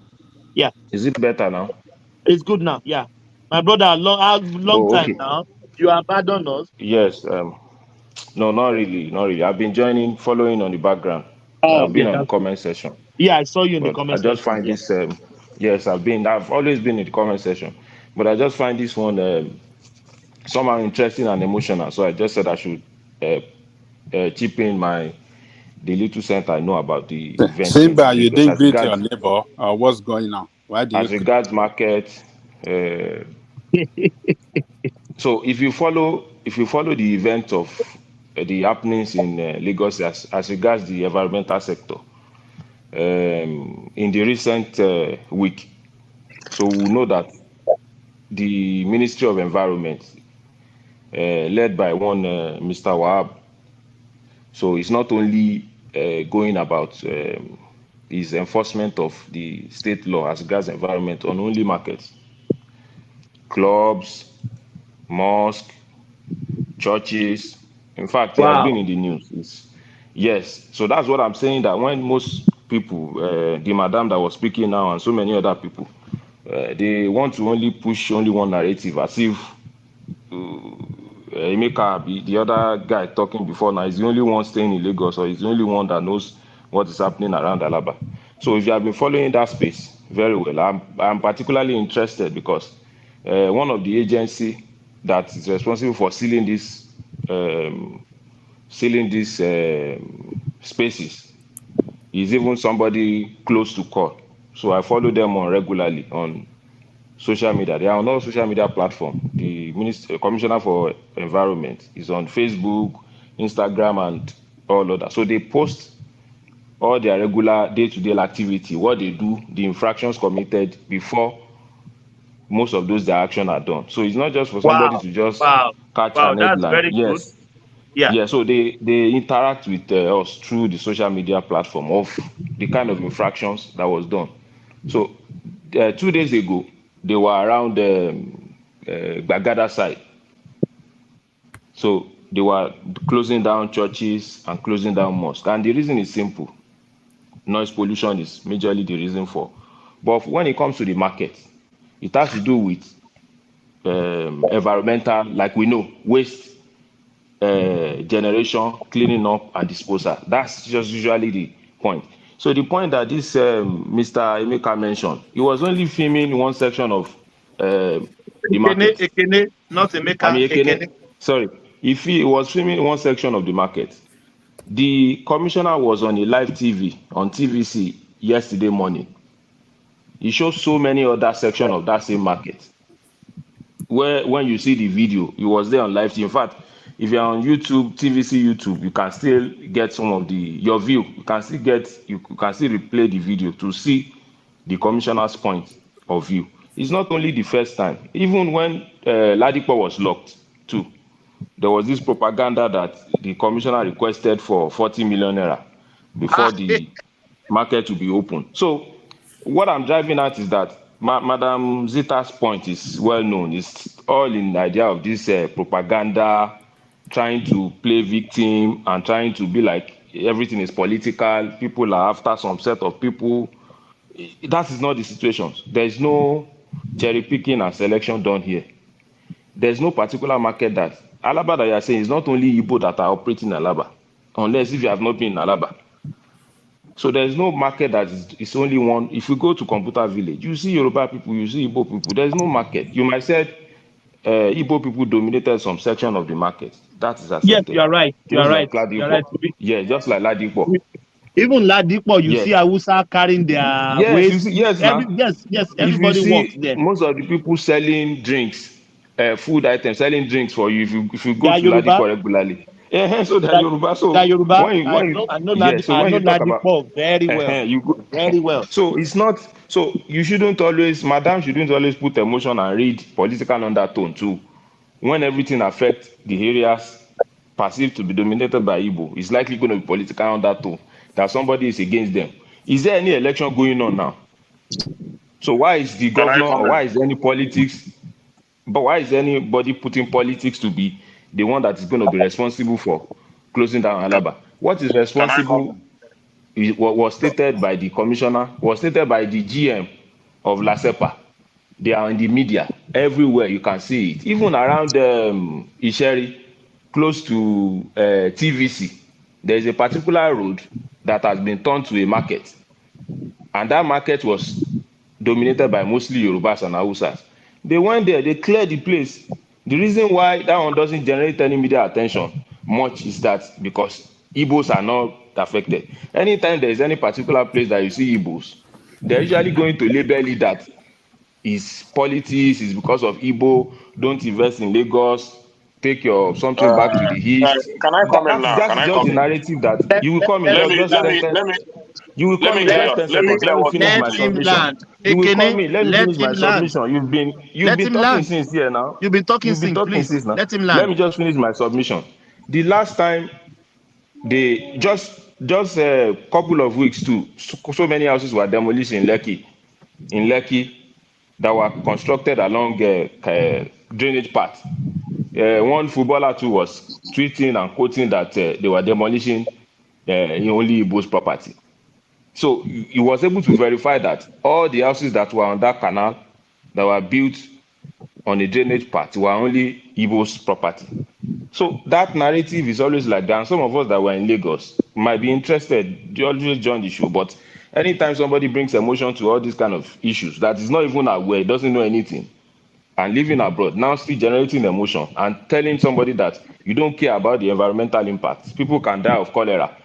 Yeah. Is it better now? It's good now. Yeah. My brother, long time Okay. now. You abandoned us. Yes. No, not really. I've been following on the background. Oh, I've been yeah. on the comment section. Yeah, I saw you in the But I comment just section. find Yeah. this. Yes, I've always been in the comment section, but I just find this one somehow interesting and emotional. So I just said I should chip in the little cent I know about the events in Simba, you Lagos didn't greet your neighbor. What's going on? Why do you? as regards market. So if you follow the event of the happenings in Lagos as regards the environmental sector in the recent week, so we know that the Ministry of Environment, led by one Mr. Wahab, so it's not only going about his enforcement of the state law as regards environment on only markets, clubs, mosques, churches. In fact, it has been in the news. Yes, so that's what I'm saying, that when most people, the madam that was speaking now and so many other people, they want to only push only one narrative, as if Emeka, the other guy talking before now, is the only one staying in Lagos, or is the only one that knows what is happening around Alaba. So if you have been following that space very well, I'm particularly interested because one of the agency that is responsible for sealing these spaces is even somebody close to court. So I follow them on regularly on social media. They are on all social media platforms. The Commissioner for Environment is on Facebook, Instagram, and all other. So they post all their regular day-to-day activity, what they do, the infractions committed before most of those their action are done. So it's not just for somebody to just catch an That's headline. very good. Yes. Yeah, so they interact with us through the social media platform of the kind of infractions that was done. So 2 days ago, they were around Bagada side. So they were closing down churches and closing down mosques. And the reason is simple. Noise pollution is majorly the reason for. But when it comes to the market, it has to do with environmental, like we know, waste generation, cleaning up, and disposal. That's just usually the point. So the point that this Mr. Emeka mentioned, he was only filming one section of the market. Ekene, not Emeka. I mean, Ekene, sorry. If he was filming one section of the market, the commissioner was on a live TV on TVC yesterday morning. He showed so many other sections of that same market, where when you see the video, he was there on live TV. In fact, if you're on YouTube, TVC YouTube, you can still get some of your view. You can still replay the video to see the commissioner's point of view. It's not only the first time. Even when Ladipo was locked too, there was this propaganda that the commissioner requested for 40 million naira before the market will be open. So what I'm driving at is that Madam Zita's point is well known. It's all in the idea of this propaganda, trying to play victim and trying to be like everything is political. People are after some set of people. That is not the situation. There is no cherry picking and selection done here. There's no particular market that Alaba that you are saying is not only Igbo that are operating in Alaba, unless if you have not been in Alaba. So there's no market that is only one. If you go to Computer Village, you see Yoruba people, you see Igbo people. There's no market. You might say Igbo people dominated some section of the market. That is accepted. Yes, you are right. You are Just right. like You are right. Ladipo. Yeah, just like Ladipo. Even Ladipo, you Yes. see Hausa carrying their Yes, you waste. see, yes, now. Yes, If you everybody works see there. most of the people selling drinks, food items, selling drinks for you, if you They go are to Yoruba. Ladipo regularly, so they're They Yoruba. they are So Yoruba. yeah, so I when know you talk about Ladipo very well. you go, Very well. so it's not, so you shouldn't always, madam shouldn't always put emotion and read political undertone too. When everything affects the areas perceived to be dominated by Igbo, it's likely going to be political undertone that somebody is against them. Is there any election going on now? So why is the Can I governor, or comment? why is any politics, but why is anybody putting politics to be the one that is going to be responsible for closing down Alaba? What is Can I responsible comment? was stated by the commissioner, was stated by the GM of LASEPA. They are in the media everywhere. You can see it, even around Isheri, close to TVC. There is a particular road that has been turned to a market, and that market was dominated by mostly Yorubas and Hausas. They went there, they cleared the place. The reason why that one doesn't generate any media attention much is that because Igbos are not affected. Anytime there is any particular place that you see Igbos, they're usually going to label it that is politics, is because of Igbo, don't invest in Lagos, take your something back to the east. Can I comment That's now? that's Can I just the comment? narrative that you will come in. Let Just me just let 10 me seconds. let me You will let come me in clear just 10 let me seconds. Let clear me what finish Tom my Let said. him submission. land. You will call Ekene, me. Let me let finish my him land. submission. You've Let been him talking land. since here now. You've been talking You've been since, talking please. since now. Let him Let land. me just finish my submission. The last time they just a couple of weeks too, so many houses were demolished in Lekki that were constructed along drainage path. One footballer too was tweeting and quoting that they were demolishing in only Igbo's property. So he was able to verify that all the houses that were on that canal that were built on a drainage path were only Igbo's property. So that narrative is always like that. And some of us that were in Lagos might be interested, you always join the show. But anytime somebody brings emotion to all these kind of issues that is not even aware, doesn't know anything, and living abroad, now still generating emotion and telling somebody that you don't care about the environmental impacts. People can die of cholera,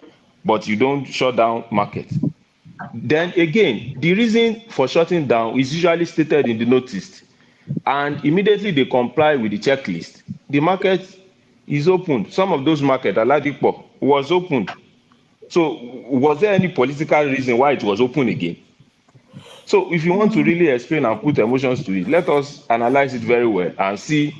but you don't shut down market. Then again, the reason for shutting down is usually stated in the notice, and immediately they comply with the checklist. The market is opened. Some of those markets, Aladipo, was opened. So was there any political reason why it was open again? So if you want to really explain and put emotions to it, let us analyze it very well and see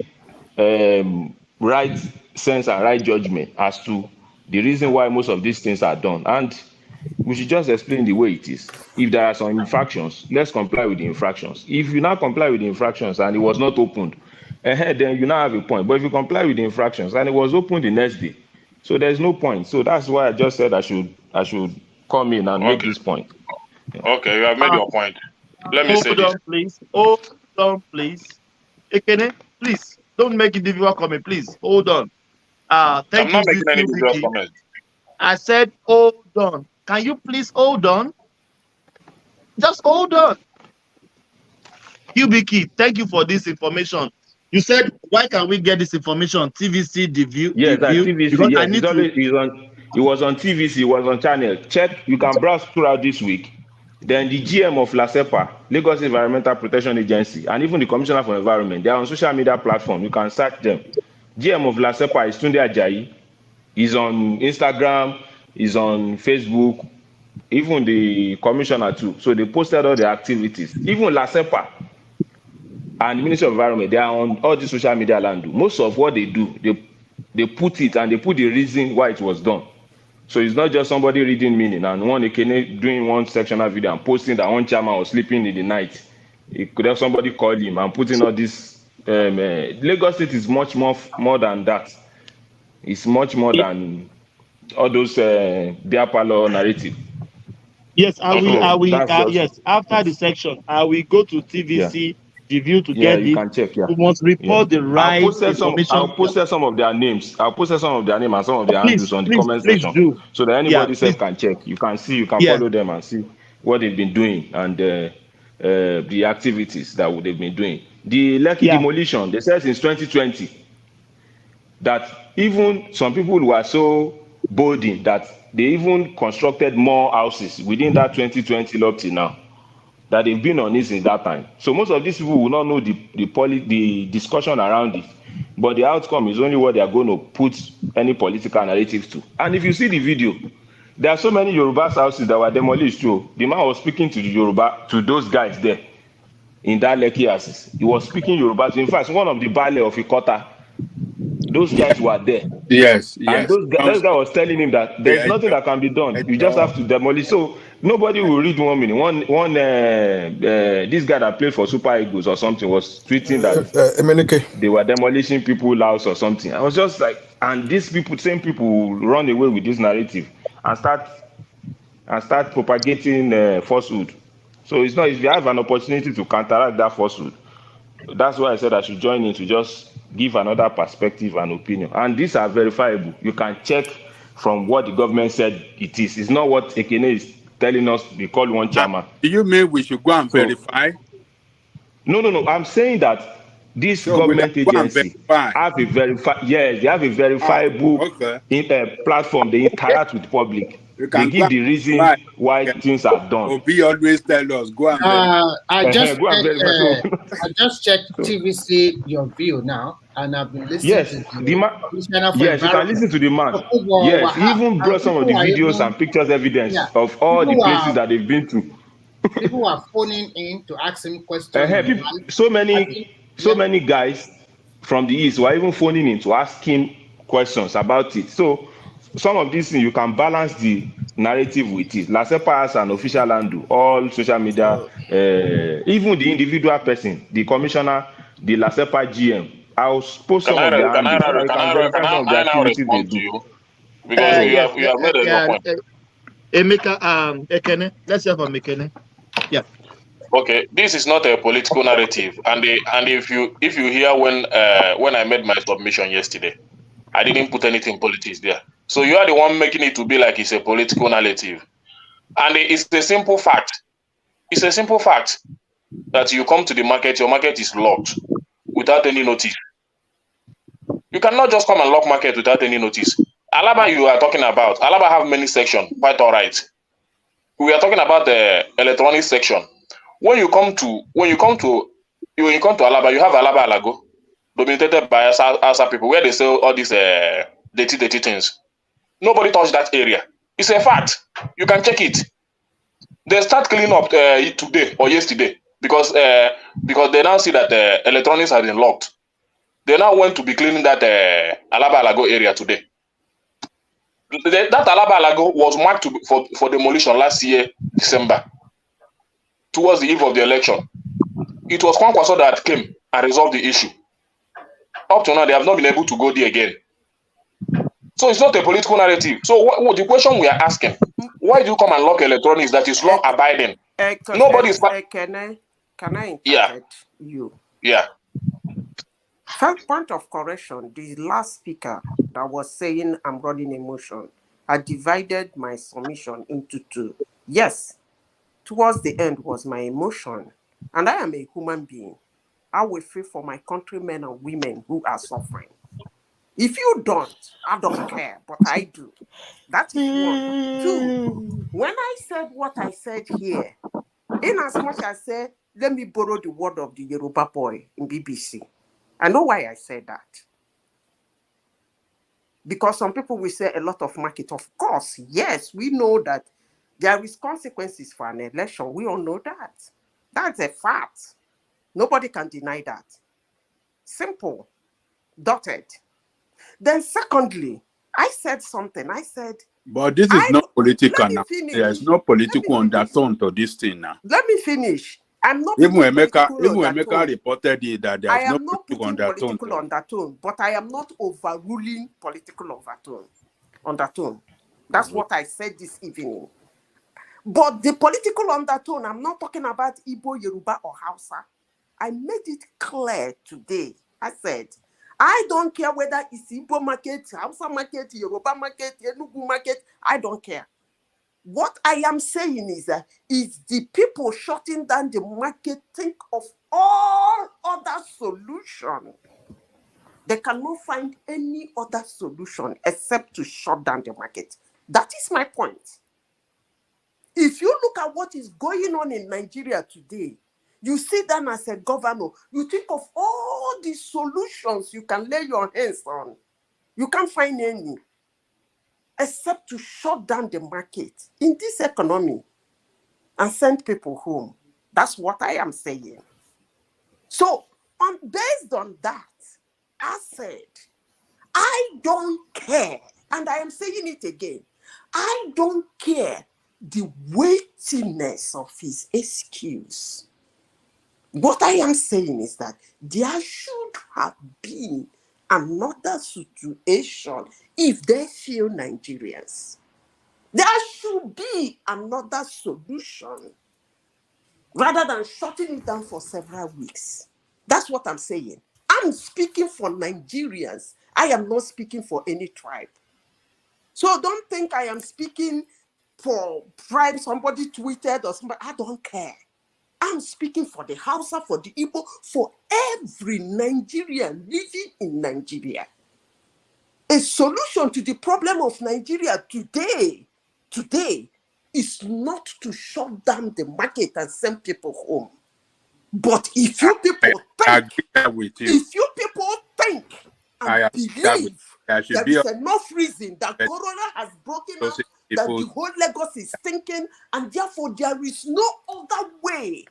right sense and right judgment as to the reason why most of these things are done. And we should just explain the way it is. If there are some infractions, let's comply with the infractions. If you now comply with the infractions and it was not opened, then you now have a point. But if you comply with the infractions and it was opened the next day, so there's no point. So that's why I just said I should come in and make Okay. this point. Yeah. Okay, you have made your point. Let me say Hold this. on, please. Hold on, please. Ekene, please. Don't make it difficult for me, please. Hold on. I'm Thank you, not making any individual CQBG. comment. I said, hold on. Can you please hold on? Just hold on. QBK, thank you for this information. You said, why can we get this information? TVC, the Yes, at view, TVC. because I Yes, need to. it was on TVC, it was on channel. Check, you can browse throughout this week. Then the GM of LASEPA, Lagos Environmental Protection Agency, and even the Commissioner for Environment, they are on social media platform. You can search them. GM of LASEPA is Tunde Ajayi. He's on Instagram, he's on Facebook, even the commissioner too. So they posted all the activities. Even LASEPA and the Ministry of Environment, they are on all the social media land. Most of what they do, they put it and they put the reason why it was done. So it's not just somebody reading meaning and one Ekene doing one sectional video and posting that one chairman was sleeping in the night. It could have somebody call him and putting all this. Lagos State is much more than that. It's much more than all those beer parlor narrative. Yes, So that's just yes, after the section, I will go to yeah. TVC, the view to Yeah, get you this. can check. Yeah, We must yeah. report the right I'll information. post some of their names. I'll post some of their name and some of their handles Please, on the please, comment please section, do. so that Yeah, anybody please. self can check. You can see, you can Yeah. follow them and see what they've been doing and the activities that they've been doing. The Lekki demolition, they said since 2020 that even some people were so bolding that they even constructed more houses within that 2020 up till now, that they've been on this in that time. So most of these people will not know the discussion around it, but the outcome is only what they are going to put any political narrative to. And if you see the video, there are so many Yoruba houses that were demolished too. The man was speaking to the Yoruba, to those guys there in that Lekki houses. He was speaking Yoruba. In fact, one of the Baale of Ikota, those guys were there. Yes, And yes. those guy was telling him that there's nothing that can be done. You just have to demolish. So nobody will read 1 minute. This guy that played for Super Eagles or something was tweeting that they were demolishing people's house or something. I was just like, and these people, same people, will run away with this narrative and start propagating falsehood. So it's not, if you have an opportunity to counteract that falsehood, that's why I said I should join in to just give another perspective and opinion. And these are verifiable. You can check from what the government said it is. It's not what Ekene is telling us. They call one chairman. Do you mean we should go and verify? No. I'm saying that this So government agency have a they have a verifiable platform. They interact with the public. They give the reason why things are done. Obi always tell us go and verify. I just Go and verify. I just checked TVC Your View now, and I've been listening to yes, you can listen to the man. Yes, he even brought some of the videos and pictures evidence of all the places that they've been to. People are phoning in to ask him questions. So many guys from the east were even phoning in to ask him questions about it. So some of these things you can balance the narrative with it. LASEPA has an official handle, all social media, even the individual person, the commissioner, the LASEPA GM. I'll post some of their handles so that you can verify some of the activities they do. Because you have made a good point. Emeka, Ekene, let's hear from Ekene. Yeah. Okay, this is not a political narrative, and if you hear when I made my submission yesterday, I didn't put anything politics there. So you are the one making it to be like it's a political narrative, and it's a simple fact. It's a simple fact that you come to the market, your market is locked without any notice. You cannot just come and lock market without any notice. Alaba, you are talking about. Alaba have many sections, quite all right. We are talking about the electronic section. When you come to Alaba, you have Alaba Alago, dominated by Asa people, where they sell all these dirty things. Nobody touched that area. It's a fact. You can check it. They start cleaning up today or yesterday because they now see that electronics have been locked. They now went to be cleaning that Alaba Alago area today. That Alaba Alago was marked for demolition last year, December, towards the eve of the election. It was Kwankwaso that came and resolved the issue. Up to now, they have not been able to go there again. So it's not a political narrative. So what the question we are asking, why do you come and lock electronics that is law abiding? Nobody is... Can I interject you? Yeah. First point of correction, the last speaker that was saying I'm running a motion, I divided my submission into two. Yes, towards the end was my emotion, and I am a human being. I will feel for my countrymen and women who are suffering. If you don't, I don't care, but I do. That is one. Two, when I said what I said here, in as much as I said, let me borrow the word of the Yoruba boy in BBC. I know why I said that. Because some people will say a lot of market. Of course, yes, we know that there is consequences for an election. We all know that. That's a fact. Nobody can deny that. Simple. Dotted. Then secondly, I said something. I said... But this is not political now. There is no political undertone to this thing now. Let me finish. I'm not even Emeka reported it that there is no political undertone, but I am not overruling political undertone. That's what I said this evening. But the political undertone, I'm not talking about Igbo, Yoruba, or Hausa. I made it clear today. I said, I don't care whether it's Igbo market, Hausa market, Yoruba market, Enugu market. I don't care. What I am saying is that is the people shutting down the market think of all other solutions. They cannot find any other solution except to shut down the market. That is my point. If you look at what is going on in Nigeria today, you sit down as a governor, you think of all the solutions you can lay your hands on. You can't find any except to shut down the market in this economy and send people home. That's what I am saying. So, based on that, I said, I don't care, and I am saying it again, I don't care the weightiness of his excuse. What I am saying is that there should have been another situation if they feel Nigerians. There should be another solution rather than shutting it down for several weeks. That's what I'm saying. I'm speaking for Nigerians. I am not speaking for any tribe. So don't think I am speaking for tribe, somebody tweeted or somebody. I don't care. I'm speaking for the Hausa, for the Igbo, for every Nigerian living in Nigeria. A solution to the problem of Nigeria today is not to shut down the market and send people home. But if you people think and believe there is enough reason that Corona has broken out, that the whole Lagos is stinking, and therefore there is no other way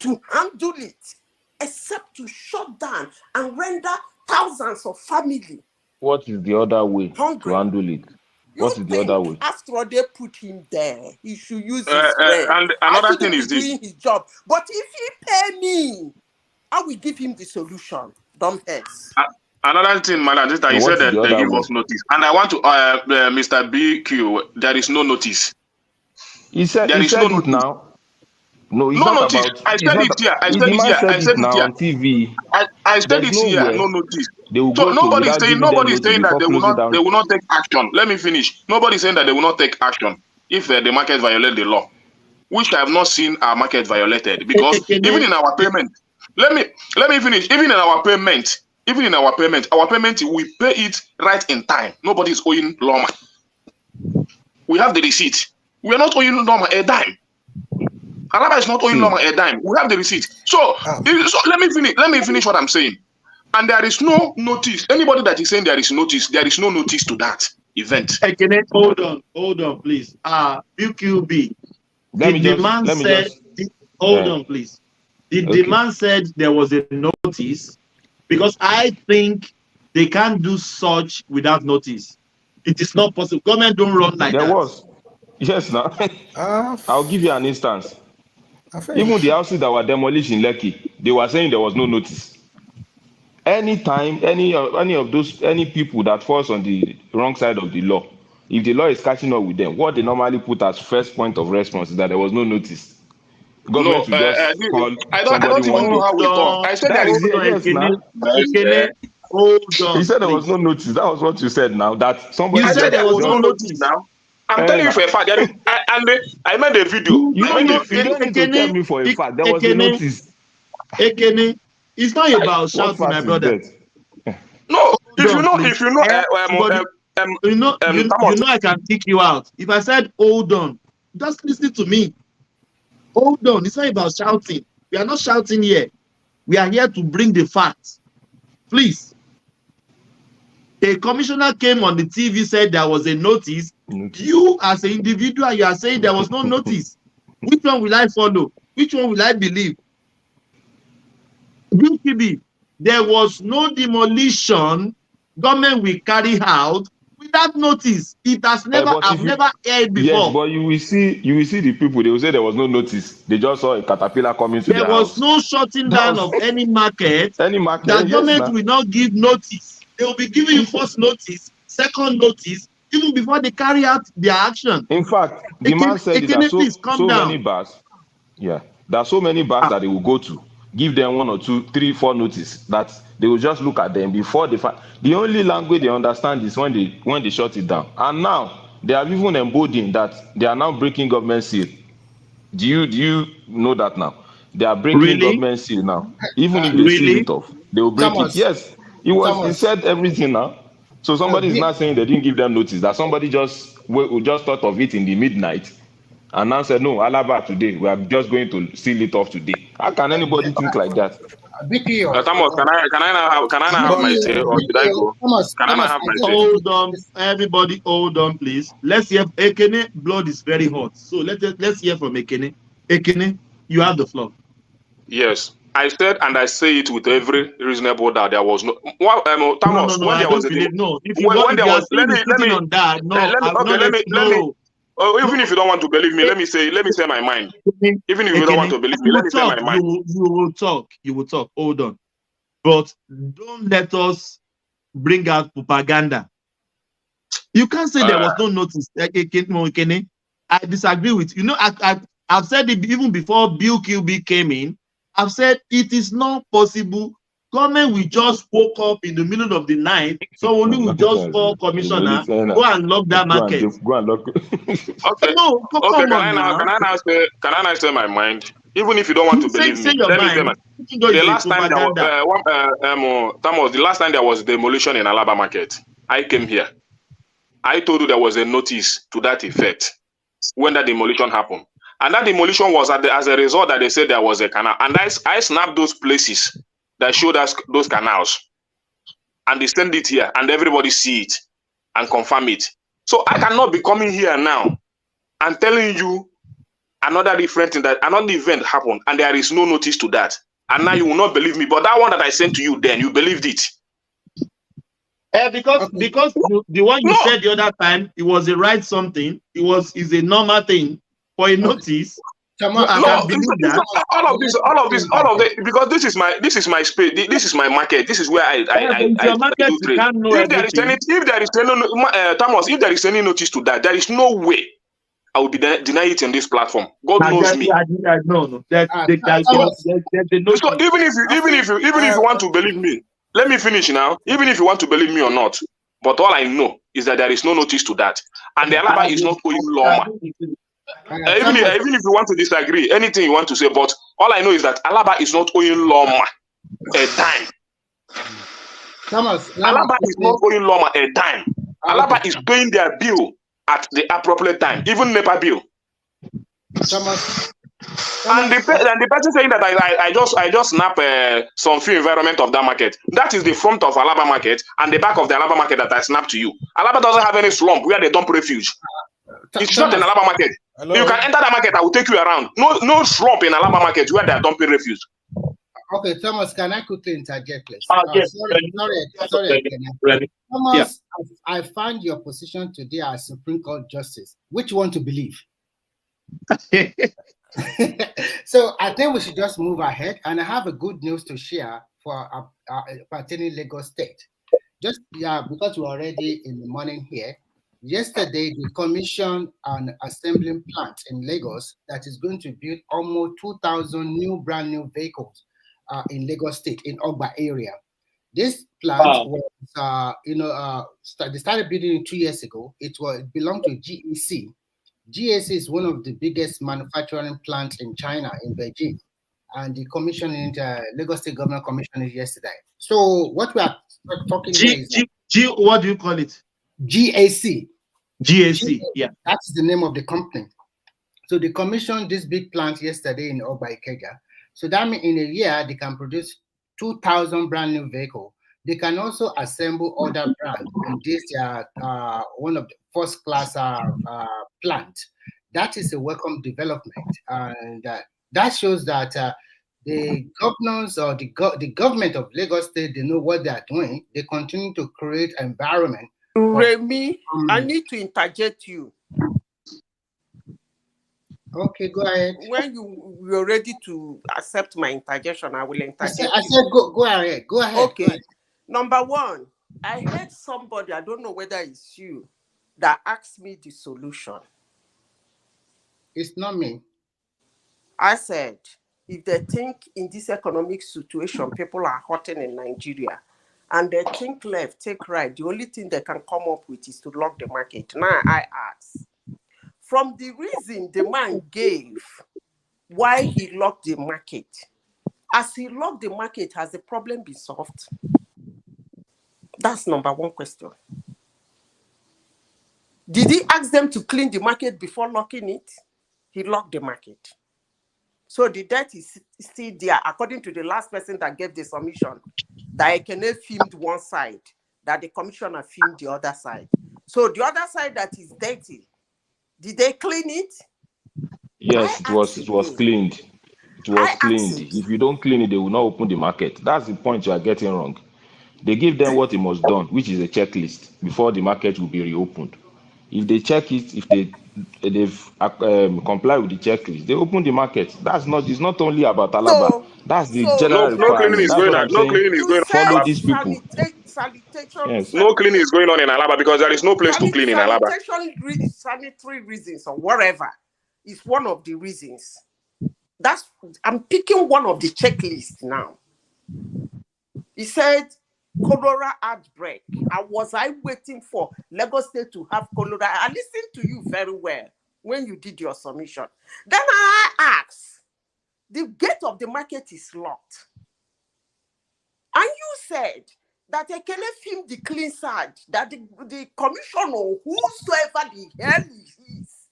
to handle it except to shut down and render thousands of families. What is the other way hungry to handle it? What is the other way? After they put him there, he should use his brain. And I another shouldn't thing be is this. doing his job. But if he pay me, I will give him the solution. Dumb heads. Another thing, Madam, is that he said that they give us notice. And I want to, Mr. BQ, there is no notice. He said, there is no notice now. No, it's no not notice. about. I said it here. I said it here. I said it here on TV. I said it here. No notice. They will so go nobody's saying that they down. will not take action. Let me finish. Nobody's saying that they will not take action if the market violate the law, which I have not seen our market violated, because even in our payment, let me finish. Even in our payment, we pay it right in time. Nobody's owing Loma. We have the receipt. We are not owing Loma a dime. Alaba is not owing Loma a dime. We have the receipt. So let me finish what I'm saying. And there is no notice. Anybody that is saying there is notice, there is no notice to that event. Hold on, please. BQB. Hold on, please. The demand said there was a notice, because I think they can't do such without notice. It is not possible. Government don't run like that. There was. Yes, now. I'll give you an instance. Even the houses that were demolished in Lekki, they were saying there was no notice. Anytime, any people that falls on the wrong side of the law, if the law is catching up with them, what they normally put as first point of response is that there was no notice. Government will just call I don't even know how we talk. I said there is yes, now. Hold on. He said there was no notice. That was what you said now. That somebody said there was no notice now. I'm telling you for a fact. I made a video. You don't need to tell me for a fact. There was a notice. Ekene, it's not about shouting, my brother. No, if you know, I can kick you out. If I said hold on, just listen to me. Hold on. It's not about shouting. We are not shouting here. We are here to bring the facts. Please. A commissioner came on the TV, said there was a notice. You, as an individual, you are saying there was no notice. Which one will I follow? Which one will I believe? BKB, there was no demolition government will carry out without notice. It has never, I've never heard before. Yes, but you will see the people, they will say there was no notice. They just saw a caterpillar coming to their house. There was no shutting down of any market. Any market, the government will not give notice. They will be giving you first notice, second notice, even before they carry out their action. In fact, the man said there are so many bars. Yeah, there are so many bars that they will go to. Give them 1 or 2, 3, 4 notice that they will just look at them before they find. The only language they understand is when they shut it down. And now they have even emboldened that they are now breaking government seal. Do you know that now? They are breaking government seal now. Even if they seal it off, they will break it. Yes. He said everything now. So somebody is not saying they didn't give them notice, that somebody just thought of it in the midnight and now said, no, Alaba today, we are just going to seal it off today. How can anybody think like that? Thomas, can I now have my say, or should I go? Can I now have my say? Hold on, everybody, hold on, please. Let's hear. Ekene, blood is very hot, so let's hear from Ekene. Ekene, you have the floor. Yes, I said, and I say it with every reasonable doubt. There was no Thomas. No, When I there was don't believe. No, if you when there was, let me on that. No, even if you don't want to believe me, let me say my mind. Even if you don't want to believe me, let me say my mind. You will talk. Hold on, but don't let us bring out propaganda. You can't say there was no notice. I disagree with you. I've said it even before Bill QB came in. I've said it is not possible. Government will just woke up in the middle of the night. So only will just call commissioner, go and lock that market. Go and lock. Okay. No, come on now. Can I now say my mind? Even if you don't want to believe me, let me say my. The last time there was the last time there was demolition in Alaba market, I came here. I told you there was a notice to that effect when that demolition happened. And that demolition was as a result that they said there was a canal. And I snapped those places that showed us those canals. And they send it here and everybody see it and confirm it. So I cannot be coming here now and telling you another different thing, that another event happened and there is no notice to that. And now you will not believe me. But that one that I sent to you then, you believed it. Because the one you said the other time, it was a right something. Is a normal thing for a notice. So I can believe that. All of this, because this is my space. This is my market. This is where I do trade. If there is any notice to that, there is no way I will be deny it on this platform. God knows me. No. So even if you want to believe me, let me finish now. Even if you want to believe me or not, but all I know is that there is no notice to that, and the Alaba is not owing Loma. Even if you want to disagree, anything you want to say, but all I know is that Alaba is not owing Loma a dime. Alaba is not owing Loma a dime. Alaba is paying their bill at the appropriate time, even NEPA bill. And the person saying that I just snap some few environment of that market. That is the front of Alaba market and the back of the Alaba market that I snapped to you. Alaba doesn't have any slump where they dump refuge. It's not an Alaba market. Hello? You can enter the market. I will take you around. No slump in Alaba market where they are dumping refuge. Okay, Thomas, can I quickly interject, please? Yes. Sorry. Thomas, yeah. I find your position today as Supreme Court Justice. Which one to believe? So I think we should just move ahead, and I have a good news to share for pertaining Lagos State. Just because we're already in the morning here. Yesterday, they commissioned an assembling plant in Lagos that is going to build almost 2,000 brand new vehicles in Lagos State, in Ogba area. This plant was, they started building it 2 years ago. It belonged to GEC. GEC is one of the biggest manufacturing plants in China, in Beijing, and the commissioning, Lagos State government commissioned it yesterday. So what we are talking here is what do you call it? GAC. GAC, yeah. That's the name of the company. So they commissioned this big plant yesterday in Ogba Ikeja. So that means in a year, they can produce 2,000 brand new vehicles. They can also assemble other brands in this one of the first class plant. That is a welcome development. And that shows that the governors or the government of Lagos State, they know what they are doing. They continue to create environment. Remy, I need to interject you. Okay, go ahead. When you're ready to accept my interjection, I will interject. I said go ahead. Go ahead. Okay. Go ahead. Number one, I heard somebody, I don't know whether it's you, that asked me the solution. It's not me. I said, if they think in this economic situation, people are hurting in Nigeria, and they think left, take right, the only thing they can come up with is to lock the market. Now I ask, from the reason the man gave why he locked the market, as he locked the market, has the problem been solved? That's number one question. Did he ask them to clean the market before locking it? He locked the market. So the debt is still there, according to the last person that gave the submission, that Ekene filmed one side, that the commissioner filmed the other side. So the other side that is dirty, did they clean it? Yes, it was cleaned. It was cleaned. If you don't clean it, they will not open the market. That's the point you are getting wrong. They give them what they must done, which is a checklist, before the market will be reopened. If they check it, if they've comply with the checklist, they open the market. It's not only about Alaba. That's the general No cleaning requirement. is That's going what on. I'm No saying. cleaning is going on. Follow Alaba. these people. Yes. No cleaning is going on in Alaba because there is no place to clean in Alaba. Sanitary reasons or whatever is one of the reasons. I'm picking one of the checklists now. He said cholera outbreak. Was I waiting for Lagos State to have cholera? I listened to you very well when you did your submission. Then I asked, the gate of the market is locked. And you said that Ekene filmed the clean side, that the commissioner, whosoever the hell he is,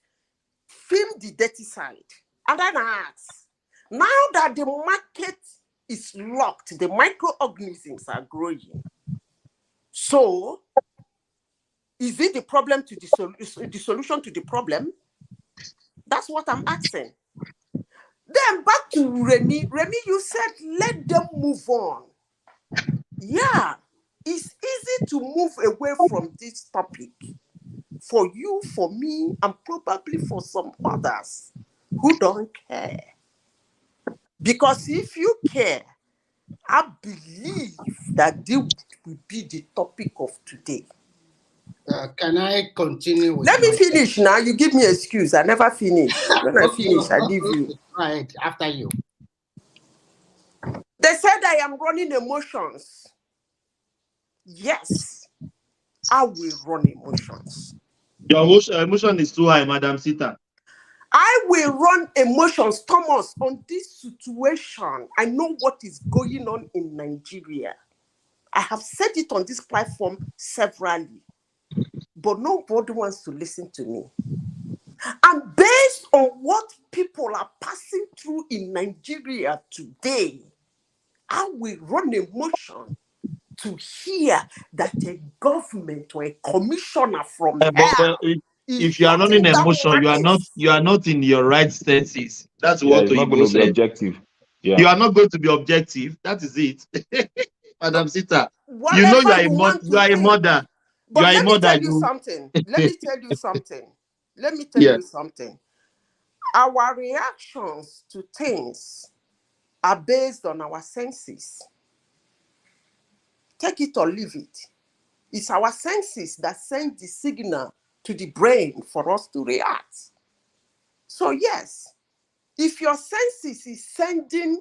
filmed the dirty side. And then I asked, now that the market is locked, the microorganisms are growing. So, is it the problem to the solution to the problem? That's what I'm asking. Then back to Remy. Remy, you said let them move on. Yeah, it's easy to move away from this topic for you, for me, and probably for some others who don't care. Because if you care, I believe that this will be the topic of today. Can I continue with Let me finish now. You give me an excuse. I never finish. When I finish, I leave you. Right, after you. They said I am running emotions. Yes, I will run emotions. Your emotion is too high, Madam Sita. I will run emotions, Thomas, on this situation. I know what is going on in Nigeria. I have said it on this platform severally, but nobody wants to listen to me. And based on what people are passing through in Nigeria today, I will run emotion to hear that a government or a commissioner from hell if you are not in emotion, you are not in your right senses. That's what it's not going to be objective. Yeah. You are not going to be objective. That is it. Madam Sita, whatever you know you are a mother. But let me tell you something. Let me tell you something. Let me tell you something. Our reactions to things are based on our senses. Take it or leave it. It's our senses that send the signal to the brain for us to react. So yes, if your senses is sending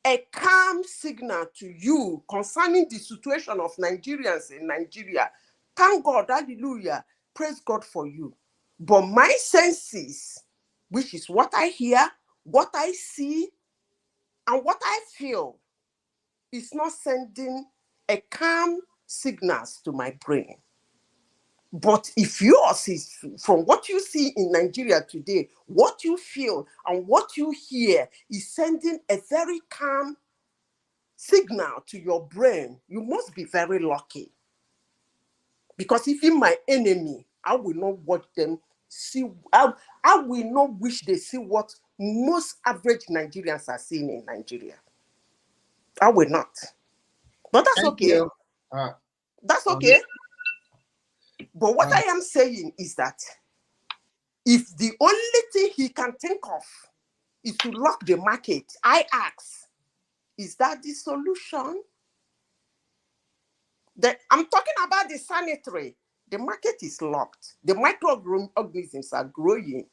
a calm signal to you concerning the situation of Nigerians in Nigeria, thank God, hallelujah, praise God for you. But my senses, which is what I hear, what I see, and what I feel, is not sending a calm signals to my brain. But if yours is from what you see in Nigeria today, what you feel and what you hear is sending a very calm signal to your brain, you must be very lucky. Because even my enemy, I will not watch them see, I will not wish they see what most average Nigerians are seeing in Nigeria. I will not. But that's okay. That's okay. But what I am saying is that if the only thing he can think of is to lock the market, I ask, is that the solution? I'm talking about the sanitary. The market is locked. The microorganisms are growing.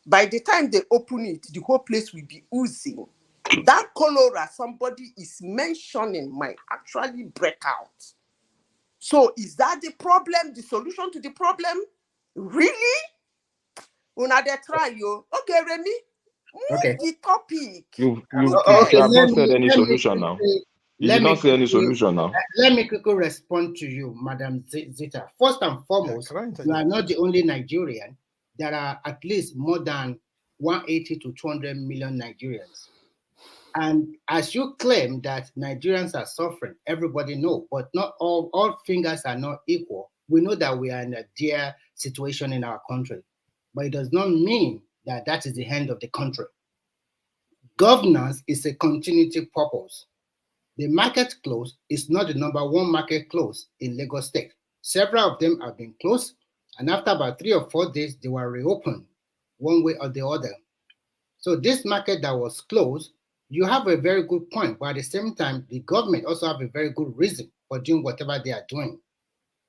By the time they open it, the whole place will be oozing. That cholera somebody is mentioning might actually break out. So is that the problem, the solution to the problem? Really? Una de try you. Okay, Remy, move the topic. You have not said any solution now. You did not say any solution now. Let me quickly respond to you, Madam Zita. First and foremost, you are not the only Nigerian. There are at least more than 180 to 200 million Nigerians. And as you claim that Nigerians are suffering, everybody knows, but not all fingers are not equal. We know that we are in a dire situation in our country, but it does not mean that that is the end of the country. Governance is a continuity purpose. The market close is not the number one market close in Lagos State. Several of them have been closed, and after about 3 or 4 days, they were reopened one way or the other. So this market that was closed, you have a very good point, but at the same time, the government also have a very good reason for doing whatever they are doing.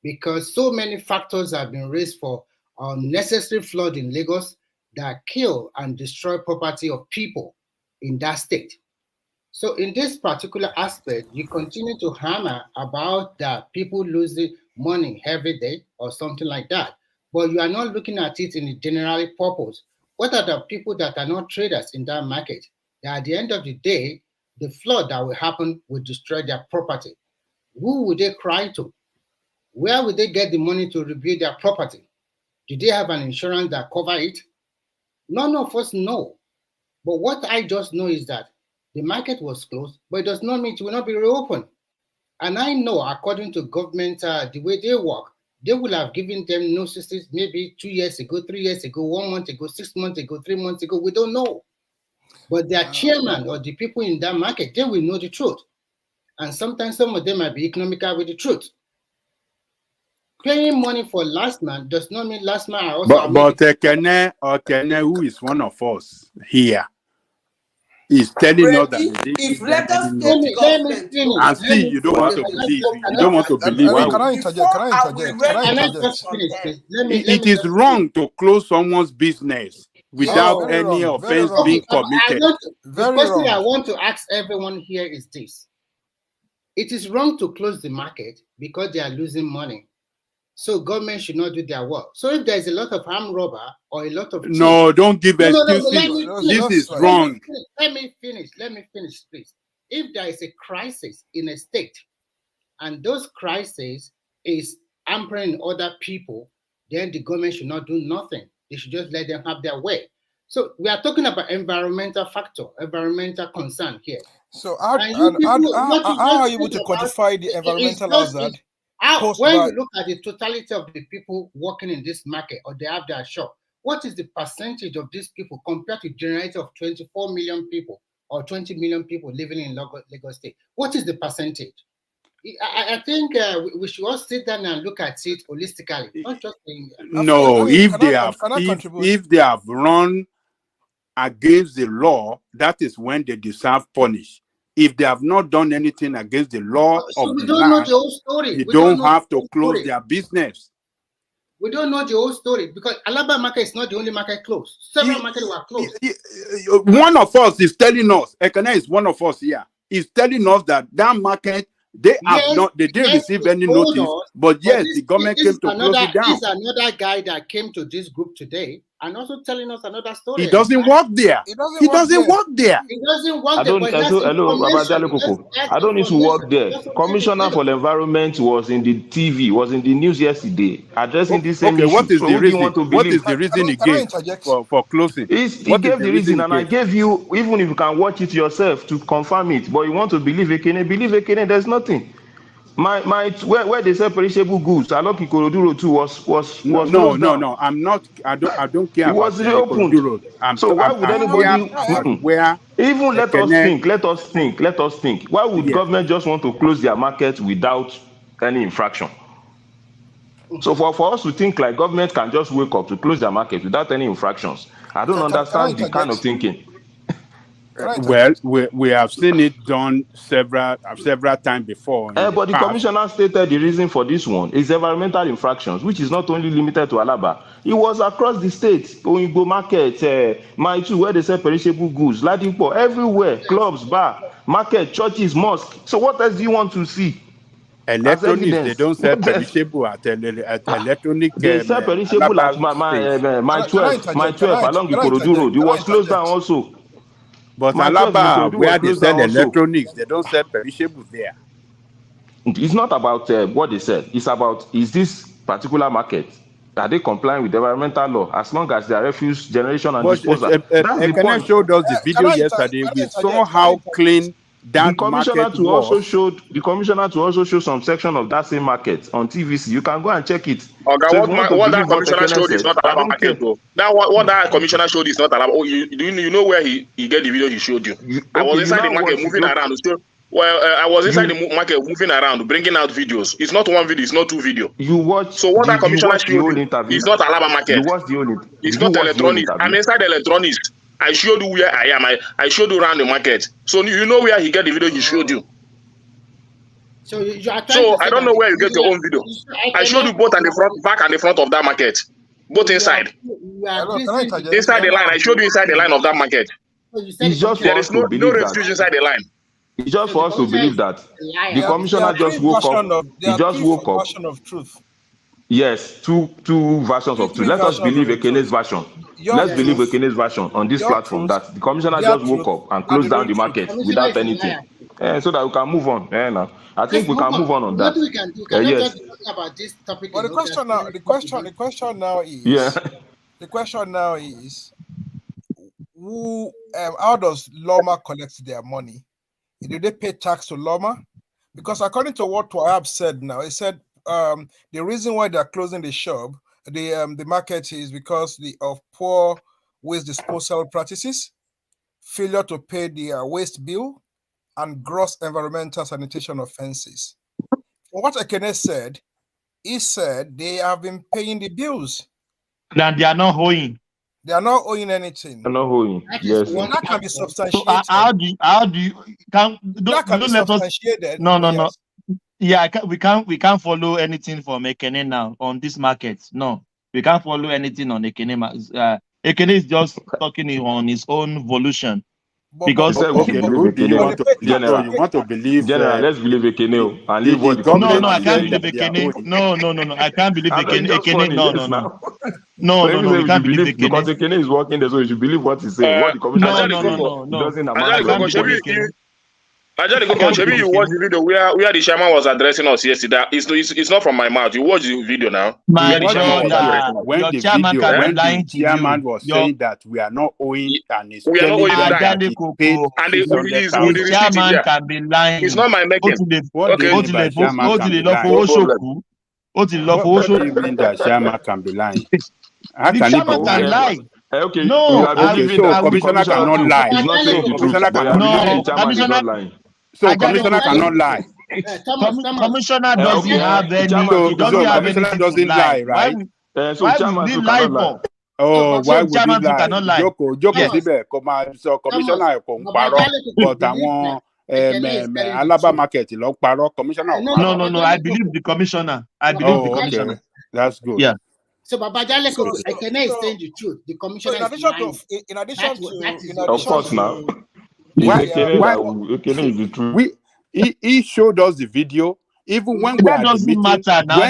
Because so many factors have been raised for unnecessary flood in Lagos that kill and destroy property of people in that state. So in this particular aspect, you continue to hammer about that people losing money every day or something like that, but you are not looking at it in the general purpose. What are the people that are not traders in that market? That at the end of the day, the flood that will happen will destroy their property. Who would they cry to? Where would they get the money to rebuild their property? Do they have an insurance that cover it? None of us know. But what I just know is that the market was closed, but it does not mean it will not be reopened. And I know, according to government, the way they work, they will have given them notices maybe 2 years ago, 3 years ago, 1 month ago, 6 months ago, 3 months ago. We don't know. But their chairman or the people in that market, they will know the truth. And sometimes some of them might be economical with the truth. Paying money for last man does not mean last man are also. But Kene, who is one of us here, is telling us that they didn't give them any notice. And still, you don't want to believe. You don't want to believe. Can I interject? It is wrong to close someone's business without any offense being committed. The question I want to ask everyone here is this. It is wrong to close the market because they are losing money. So government should not do their work. So if there is a lot of armed robber or a lot of no, don't give excuses. This is wrong. Let me finish, please. If there is a crisis in a state and those crises is hampering other people, then the government should not do nothing. They should just let them have their way. So we are talking about environmental factor, environmental concern here. So how are you able to quantify the environmental hazard? When you look at the totality of the people working in this market or they have their shop, what is the percentage of these people compared to the generality of 24 million people or 20 million people living in Lagos State? What is the percentage? I think we should all sit down and look at it holistically, not just no. If they have run against the law, that is when they deserve punish. If they have not done anything against the law of the land, you don't have to close their business. We don't know the whole story because Alaba market is not the only market closed. Several markets were closed. One of us is telling us, Ekene is one of us here, is telling us that market, they didn't receive any notice, but yes, the government came to close it down. There's another guy that came to this group today and also telling us another story. He doesn't work there. He doesn't work there. I don't need to work there. Commissioner for the Environment was in the TV, was in the news yesterday, addressing this same issue. What is the reason? What is the reason he gave for closing? He gave the reason, and I gave you, even if you can watch it yourself to confirm it, but you want to believe Ekene, there's nothing. Where they sell perishable goods, Aloki Koroduro too was no. I'm not. I don't care. It was reopened. So why would anybody? Even let us think. Why would government just want to close their market without any infraction? So for us to think like government can just wake up to close their market without any infractions, I don't understand the kind of thinking. Well, we have seen it done several times before. But the commissioner stated the reason for this one is environmental infractions, which is not only limited to Alaba. It was across the state, Oyinbo Market, Maitu, where they sell perishable goods, Ladipo, everywhere, clubs, bar, market, churches, mosques. So what else do you want to see? Electronics, they don't sell perishable at electronic. They sell perishable at my 12 along the Ikorodu Road. It was closed down also. But My trust Mr. Alaba, Odu was where they closed down sell also. electronics, they don't sell perishables there. It's not about what they said. It's about, is this particular market, are they complying with environmental law? As long as they are refuse generation and But disposal. That's the Ekene point. showed us the Can video I yesterday. We saw Can I how clean The that commissioner market to also was. showed some section of that same market on TVC. You can go and check it. Okay, So if you want to what that believe what commissioner Ekene showed is said, not I Alaba don't market care. though. Now what that commissioner showed is not Alaba. Oh, you know where he get the video he showed you? I was Okay, you inside the now market watch. moving around. I was inside You the market moving around, bringing out videos. It's not one video, it's not two video. you watch So what that you commissioner watch the showed whole you interview. is not Alaba market. You watch the whole. It's Did you not watch the whole electronics. I'm interview? inside the electronics. I showed you where I am. I showed you around the market. So you know where he get the video he showed you. So you are trying So to say I don't that know where you get your own video. I showed you both at the front, back and the front of that market. Both inside. you are Hello, can I basing the interject Inside here? the line. I showed you inside the line of that market. So you said the It's just commissioner for There us is to no believe that. refuge inside the line. It's just so for the us to commissioner believe is that a liar. the There commissioner are just three woke versions up. of He just woke up. version of truth. Yes, two versions of truth. Three Let us versions believe of the Ekene's truth. version. Your Let's believe truth, Ekene's version on this your platform truth, that the commissioner their just woke truth, up and and closed the down real the truth. market Commissioner without is a anything. liar. So that we can move on. Now, I think Let's we move can on. move on What that. we can do, we cannot just Yes. be talking about this topic But alone. There's so many the things to do. question now Yeah. is who how does Loma collect their money? Do they pay tax to Loma? Because according to what Wahab said now, he said the reason why they're closing the shop, the market is because of poor waste disposal practices, failure to pay the waste bill, and gross environmental sanitation offenses. From what Ekene said, he said they have been paying the bills. And they are not owing. They are not owing anything. They're not owing. Yes. So that can be So substantiated. how do you don't let us Substantiated. no Yes. yeah we can't follow anything from Ekene now on this market. No, we can't follow anything on Ekene. Ekene is just talking on his own volition. Because Okay, who do you want to believe? So you want to believe? General, let's believe Ekene and leave The what the government no, I can't said believe that they are Ekene. owing. No, I can't believe I'm Ekene. just Ekene, funny. no, Yes, now. no, we can't believe Because Ekene. Ekene is working there, so you should believe what he's saying. What the commissioner is saying. It doesn't amount to anything. Ajali Koko, Shebi, you watch the video where the shaman was addressing us yesterday. It's not from my mouth. You watch the video now. My Where the shaman was brother, addressing us. When your the chairman video, can be when the lying to chairman you. was saying that we are not owing, and he's We are not telling owing them that. that he paid And His 600,000. receipt chairman there. can be lying. It's not my making. What do you mean by chairman can be lying? What do you mean that chairman can be lying? How The can he be chairman can lying? lie. Okay, No, you are believing so that the commissioner commissioner cannot too lie. is not saying So the truth, commissioner but you are cannot believing lie. the chairman is not lying. So commissioner cannot lie. Commissioner doesn't have any. Chairman He too doesn't cannot have lie. Commissioner anything to doesn't lie. lie, right? So Why chairman would he too lie cannot lie. for? Oh, why would he chairman too lie? cannot lie. Jókòó síbẹ̀ kó máa sọ commissioner kò ń parọ́, but àwọn Alaba market ló ń parọ́, commissioner ò parọ́. No. I believe the commissioner. Okay, that's good. Yeah. So Babajale Ekene is saying the truth. The commissioner is lying. In addition to Of course, now. Why? Ekene is the truth. He showed us the video. Even when we that are at the doesn't meeting, matter now.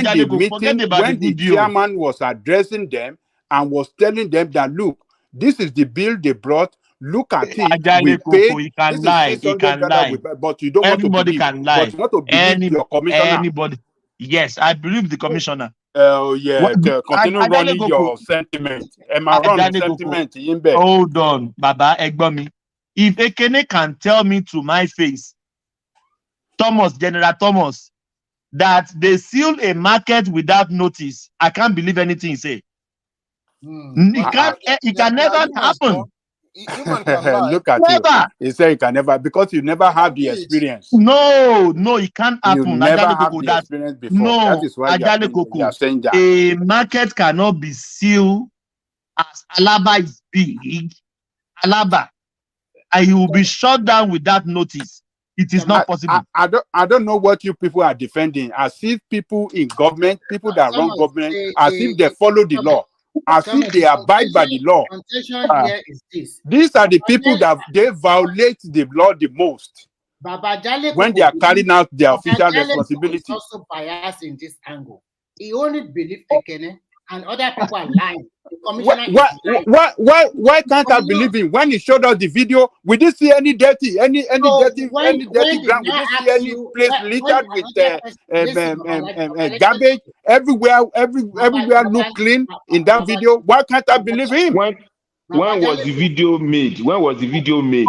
when the chairman was addressing them and was telling them that, look, this is the bill they brought. Look at it. We paid. He can This lie. is He can $600 lie. but you don't Everybody want to believe. can lie. But you want to believe your commissioner. Anybody. Yes, I believe the commissioner. Oh yeah, continue running your sentiment. Am I running sentiment in bed? Hold on, Baba Egbomi. If Ekene can tell me to my face, General Thomas, that they sealed a market without notice, I can't believe anything he say. It can never happen. Look at you. He said it can never, because you never have the experience. No, it can't happen. You never have the experience before. No, that is why you are saying that. A market cannot be sealed as Alaba is big. Alaba, and you will be shut down without notice. It is not possible. I don't know what you people are defending. As if people in government, people that run government, as if they follow the law. As if they abide by the law. Here is this. These are the people that they violate the law the most when they are carrying out their official responsibility. Also biased in this angle. He only believes Ekene and other people are lying. The commissioner is lying. Why can't I believe him? When he showed us the video, we didn't see any dirty, any dirty ground. We didn't see any place littered with garbage. Everywhere looked clean in that video. Why can't I believe him? When was the video made? When was the video made?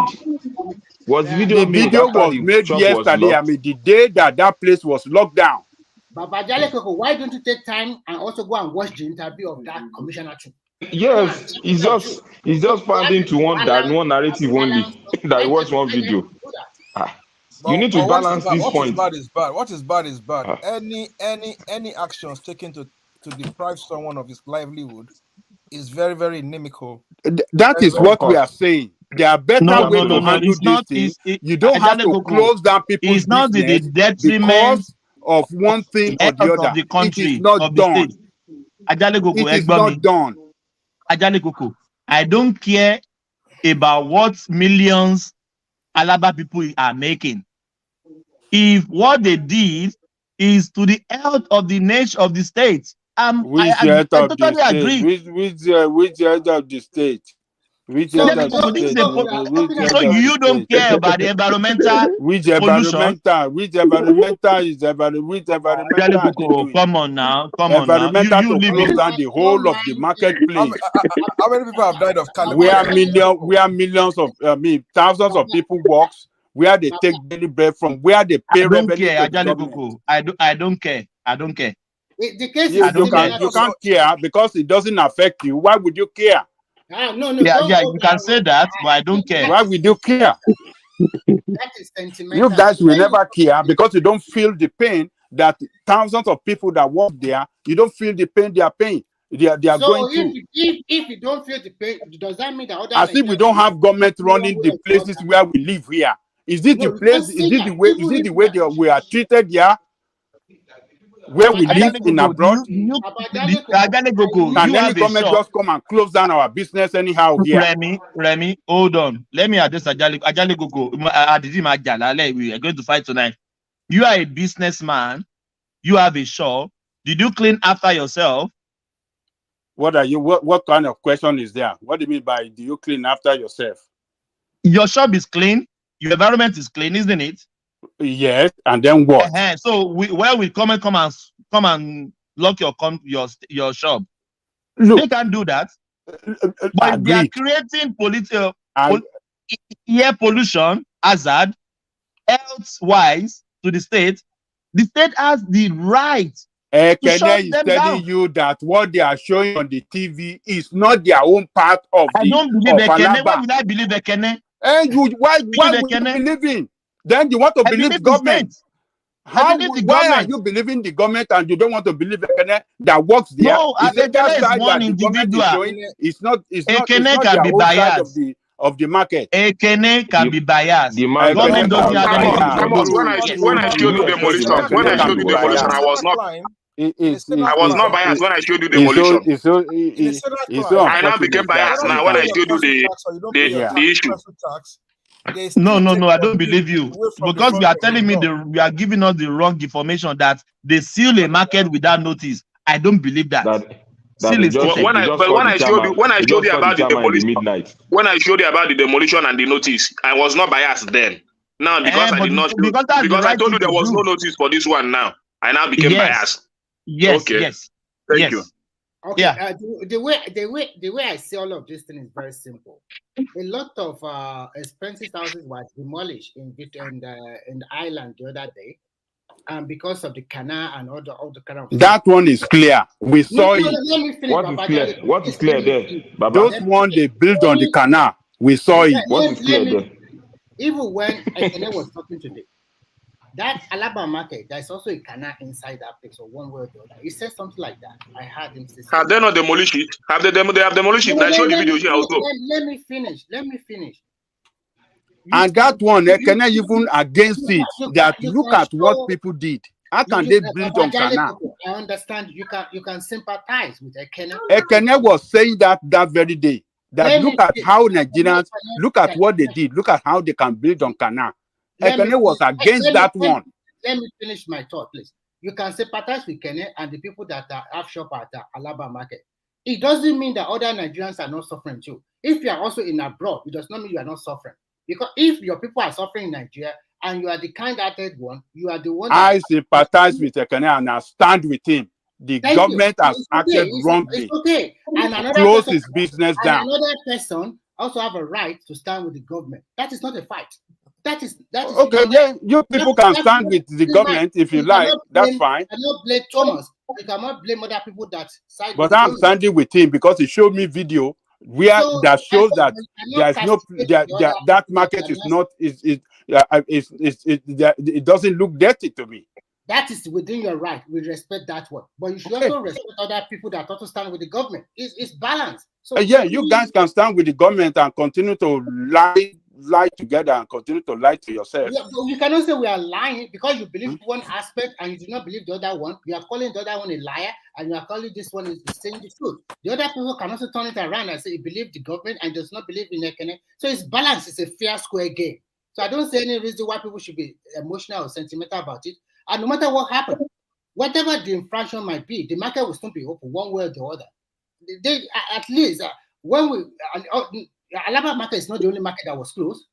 Was the video The made video after was the made shop was yesterday. I locked? mean, the day that place was locked down. Baba Jale Koko, why don't you take time and also go and watch the interview of that commissioner too? Yes, it's just pounding to one narrative only. That I watched one video. You need to balance this point. What is bad? What is bad is bad. Ah. Any actions taken to deprive someone of his livelihood is very, very inimical. That is what we are saying. There are better ways to handle this thing. You don't have to close down people's business because of one thing or the other. It is not done. It is not done. I don't care about what millions Alaba people are making. If what they did is to the health of the nation of the state, I totally agree. Which head of the state? Which head of the state? So you don't care about the environmental pollution? Which environmental is environmental? Come on now. Environmental to close down the whole of the marketplace. How many people have died of cholera? Where millions of thousands of people works, where they take daily bread from, where they pay revenue to the government. I don't care. The case you can't care because it doesn't affect you. Why would you care? No. You can say that, but I don't care. Why would you care? That is sentimental. You guys will never care because you don't feel the pain that thousands of people that work there, you don't feel the pain they are paying. They are going through. If you don't feel the pain, does that mean that other as if we don't have government running the places where we live here? Is it the place? Is it the way? Is it the way we are treated here? Where we live in abroad? Can any government just come and close down our business anyhow here? Remy, hold on. Let me address Ajale Gogo. We are going to fight tonight. You are a businessman. You have a shop. Did you clean after yourself? What are you? What kind of question is there? What do you mean by do you clean after yourself? Your shop is clean. Your environment is clean, isn't it? Yes, and then what? So where will come and lock your shop? Look, they can do that. But they are creating air pollution hazard, health-wise to the state. The state has the right to shut is them telling down. you that what they are showing on the TV is not their own part of I don't believe Ekene. Why would I believe Ekene? And why would you believe in? Then you want to believe government. Why are you believing the government and you don't want to believe Ekene that works there? No, Ekene is one individual. It's not Ekene can be biased of the market. Ekene can be biased. The government doesn't have any when I showed you demolition, I was not. I was not biased when I showed you demolition. I now became biased now when I showed you the issue. No, I don't believe you because you are telling me we are giving us the wrong information that they seal a market without notice. I don't believe that. When I showed you about the demolition and the notice, I was not biased then. Now because I did not because I told you there was no notice for this one. Now I now became biased. Yes. Okay. Yes. Thank you. Okay. Yeah. The way I see all of this thing is very simple. A lot of expensive houses were demolished in the island the other day, and because of the canal and all the kind of that one is clear. We saw it. What is clear there? Those one they built on the canal. We saw it. What is clear there? Even when Ekene was talking today, that Alaba market, there's also a canal inside that place, or one way or the other. He said something like that. I heard him say. Have they not demolished it? They have demolished it? I showed the video here also. Let me finish. And that one, Ekene even against it. That look at what people did. How can they build on canal? I understand. You can sympathize with Ekene. Ekene was saying that very day. That look at how Nigerians look at what they did. Look at how they can build on canal. Ekene was against that one. Let me finish my thought, please. You can sympathize with Kenya and the people that have shop at Alaba market. It doesn't mean that other Nigerians are not suffering too. If you are also in abroad, it does not mean you are not suffering. Because if your people are suffering in Nigeria and you are the kind-hearted one, you are the one that... I sympathize with Ekene and I stand with him. The government has acted wrongly. It's okay. And another close person, his business and down. another person also have a right to stand with the government. That is not a fight. That is okay. Yeah, you people can stand with the government if you like. That's fine. You cannot blame Thomas. You cannot blame other people that side. But I'm standing with him because he showed me video where that shows that there's no that market is not it doesn't look dirty to me. That is within your right. We respect that one, but you should also respect other people that also stand with the government. It's balanced. So yeah, you guys can stand with the government and continue to lie together and continue to lie to yourself. Yeah, but you cannot say we are lying because you believe one aspect and you do not believe the other one. You are calling the other one a liar and you are calling this one is saying the truth. The other people can also turn it around and say he believes the government and does not believe in Ekene. So it's balanced. It's a fair square game. So I don't see any reason why people should be emotional or sentimental about it. And no matter what happened, whatever the infraction might be, the market will still be open one way or the other. They, at least when we Alaba market is not the only market that was closed.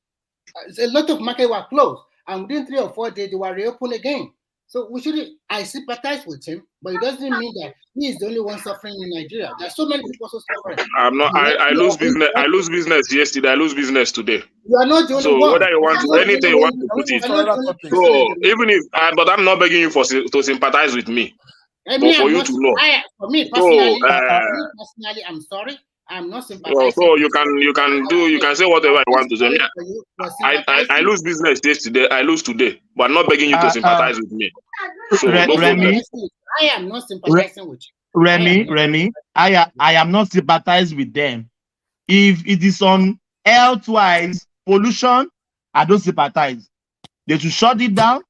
A lot of markets were closed, and within 3 or 4 days they were reopened again. So we should. I sympathize with him, but it doesn't mean that he is the only one suffering in Nigeria. There's so many people also suffering. I'm not. I lose business. I lose business yesterday. I lose business today. You are not the only so one. Whether you want to, anything you want to put it. So even if, but I'm not begging you to sympathize with me. But for you to know. For me personally, I'm sorry. I'm not sympathizing. So you can say whatever you want to say. I lose business yesterday. I lose today, but I'm not begging you to sympathize with me. So Remy, I am not sympathizing with you. Remy, I am not sympathizing with them. If it is on health-wise pollution, I don't sympathize. They should shut it down.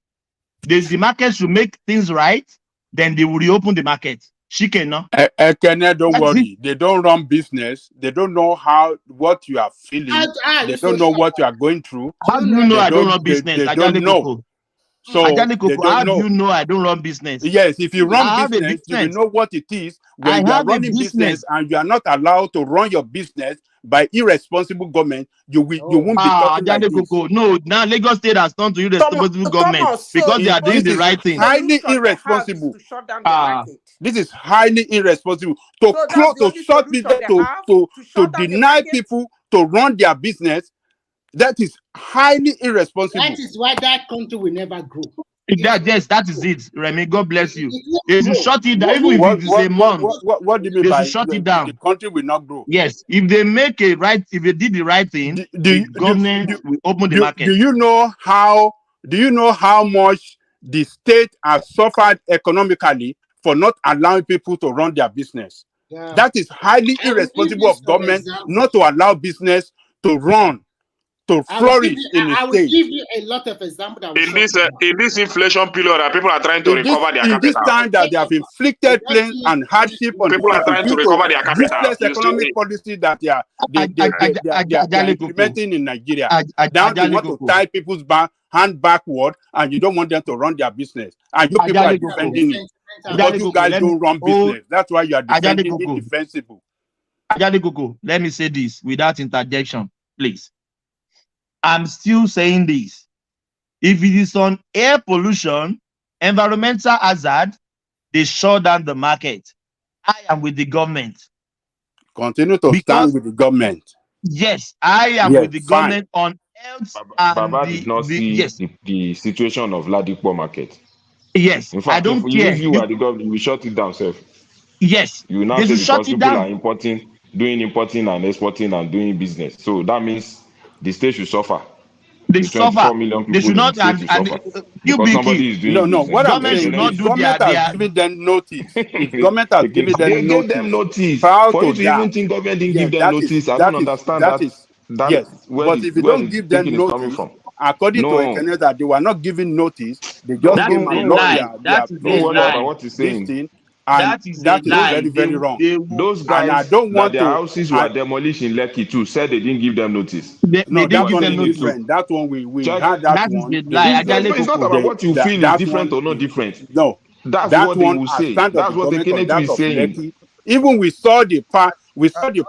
The market should make things right. Then they will reopen the market. Chicken, no? Don't worry. They don't run business. They don't know what you are feeling. They don't know what you are going through. How do you know I don't run business? They don't know. So how do you know I don't run business? Yes, if you run business, you will know what it is when you are running business and you are not allowed to run your business by irresponsible government. You won't be talking like this. No, now Lagos State has turned to irresponsible government because they are doing the right thing. Highly irresponsible. This is highly irresponsible to shut business, to deny people to run their business. That is highly irresponsible. That is why that country will never grow. Yes, that is it, Remy. God bless you. They should shut it down. Even if it is a month, what do you mean by shut it down? The country will not grow. Yes, if they did the right thing, the government will open the market. Do you know how much the state has suffered economically for not allowing people to run their business? Yeah. That is highly irresponsible of government not to allow business to run, to flourish in the state. I will give you a lot of examples. In this inflation period, people are trying to recover their capital. In this time that they have inflicted pain and hardship on people are trying to recover their capital. Useless economic policy that they are implementing in Nigeria. Now they want to tie people's hand backward, and you don't want them to run their business. And you people are defending it. Because you guys don't run business. That's why you are defending it defensible. Let me say this without interjection, please. I'm still saying this. If it is on air pollution, environmental hazard, they shut down the market. I am with the government. Continue to stand with the government. Yes, I am with the government on health. Baba did not see the situation of Ladipo market. Yes, in fact, I don't care. If you are the government, we shut it down, sir. Yes, you now say because people are doing importing and exporting and doing business. So that means the state should suffer. They suffer. 24 million people they should not. Because somebody is doing no. What I'm saying is government has given them notice. If government has given them notice, gave them notice. For you to even think government didn't give them notice, I don't understand that. Yes, but if you don't give them notice, according to Ekene, that they were not given notice, they just came and lost what he's saying. And that is very, very wrong. Those guys, and I don't want their houses were demolished in Lekki too, said they didn't give them notice. That one is different. That one we had that one. It's not about what you feel is different or not different. No, That's That what they one will has say. stand of That's the what government on Ekenetu that is of saying. Lekki. Even we saw the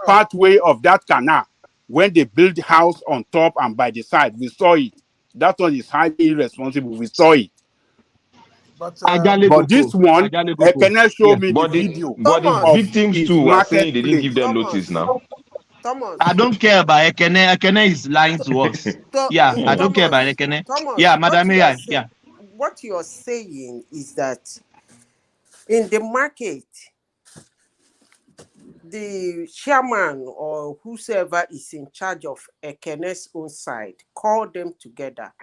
pathway of that canal when they build house on top and by the side. We saw it. That one is highly irresponsible. We saw it. But But this one, Ekene showed me the But video the of Thomas, victims his too are saying they didn't give marketplace. them notice Thomas, now. I Thomas, don't care about Ekene. Ekene is lying to us. Yeah, I don't care about Ekene. Thomas, Yeah, Madam AI. Yeah. what you are saying is that in the market, the chairman or whosoever is in charge of Ekene's own side called them together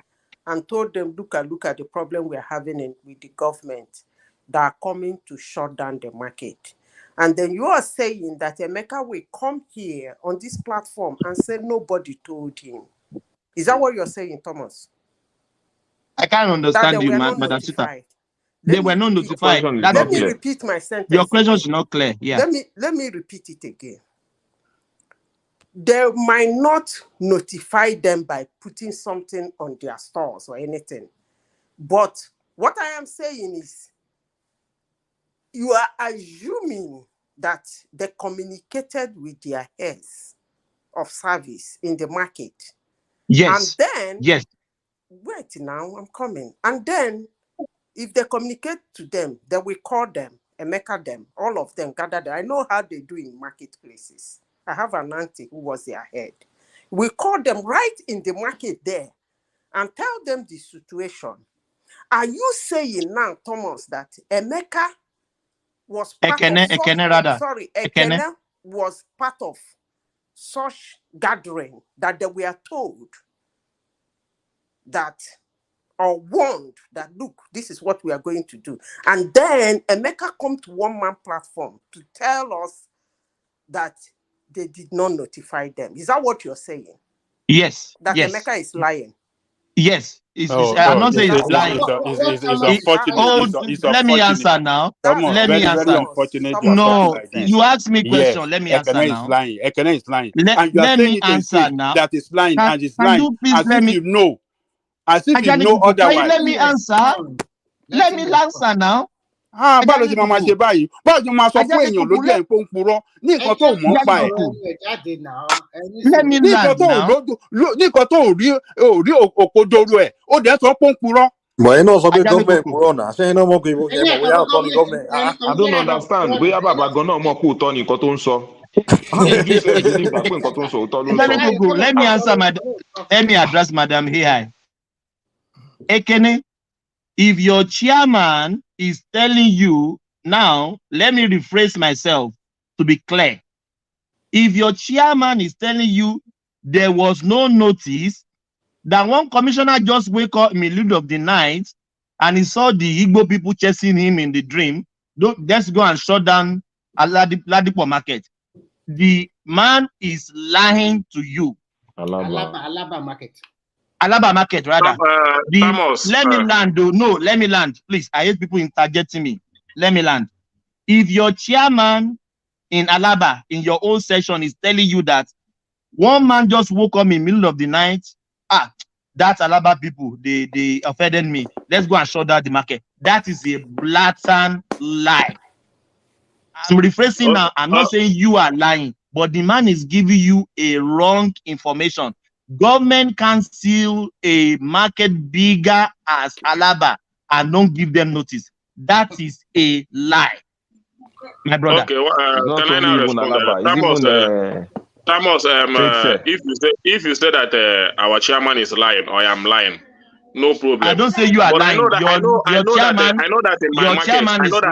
and told them, look at the problem we're having with the government that are coming to shut down the market. And then you are saying that Emeka will come here on this platform and say nobody told him. Is that what you're saying, Thomas? I can't That understand they you, were not Madam Sita. notified. They were not Your notified. question is That not Let me is clear. repeat my your sentence question again. is not clear. Yeah. Let me repeat it again. They might not notify them by putting something on their stores or anything. But what I am saying is, you are assuming that they communicated with their heads of service in the market. Yes. And then, yes. wait now, I'm coming. And then, if they communicate to them, they will call them, Emeka them, all of them, gather them. I know how they do in marketplaces. I have an auntie who was their head. We call them right in the market there and tell them the situation. Are you saying now, Thomas, that Emeka was part of Ekene rather. Ekene was part of such gathering that they were told that or warned that, look, this is what we are going to do. And then Emeka come to one-man platform to tell us that they did not notify them. Is that what you're saying? Yes. That yes. Emeka is lying? Yes. Oh, I'm no, not saying it's lying. it's unfortunate. It's Let me unfortunate. answer now. Thomas, Let me very, very answer. unfortunate you are No, talking like this. you asked me Yes, question. Let me answer Ekene is now. lying. Ekene is lying. Let And you are saying me it to his answer face now. that is lying and it's Can lying. you please As let if me? you know. As if you know Can you otherwise. let me answer? Let me answer now. Báwo ṣe máa ṣe báyìí? Báwo ṣe máa sọ fún èèyàn lójú ẹ̀ ń pọ́n purọ́ ní nǹkan tó mọ̀ pa ẹ̀? Let me land now. Ní nǹkan tó rí òkodoro ẹ̀, ó dẹ̀ sọ pọ́n purọ́. But you know, some government corona. Say no more people. We are talking government. I don't understand. Bóyá bàbá gan-an mọ̀ pé òótọ́ ni nǹkan tó ń sọ. Ojú sẹ́ẹ̀dì ní ìgbà pé nǹkan tó ń sọ òótọ́ ló ń sọ. Let me answer let me address Madam AI. Ekene, if your chairman is telling you now, let me rephrase myself to be clear. If your chairman is telling you there was no notice, that one commissioner just wake up in the middle of the night and he saw the Igbo people chasing him in the dream, let's go and shut down Ladipo market. The man is lying to you. Alaba market. Alaba market, rather. Thomas, let me land, though. No, let me land. Please, I hate people interjecting me. Let me land. If your chairman in Alaba, in your own session, is telling you that one man just woke up in the middle of the night, that's Alaba people, they offended me. Let's go and shut down the market. That is a blatant lie. I'm rephrasing now. I'm not saying you are lying, but the man is giving you a wrong information. Government can seal a market bigger as Alaba and don't give them notice. That is a lie, my brother. Okay, can I now respond? Thomas, if you say that our chairman is lying or I am lying, no problem. I don't say you are lying. I know that in my market,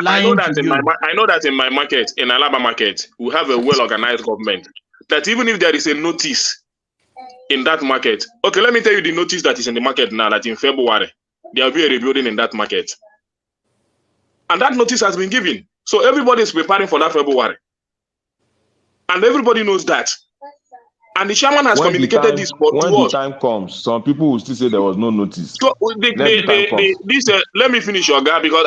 I know that in my market, in Alaba market, we have a well-organized government. That even if there is a notice in that market, okay, let me tell you the notice that is in the market now. That in February there will be a rebuilding in that market, and that notice has been given. So everybody is preparing for that February, and everybody knows that. And the chairman has communicated this to us. When the time comes, some people will still say there was no notice. So let me finish your guy because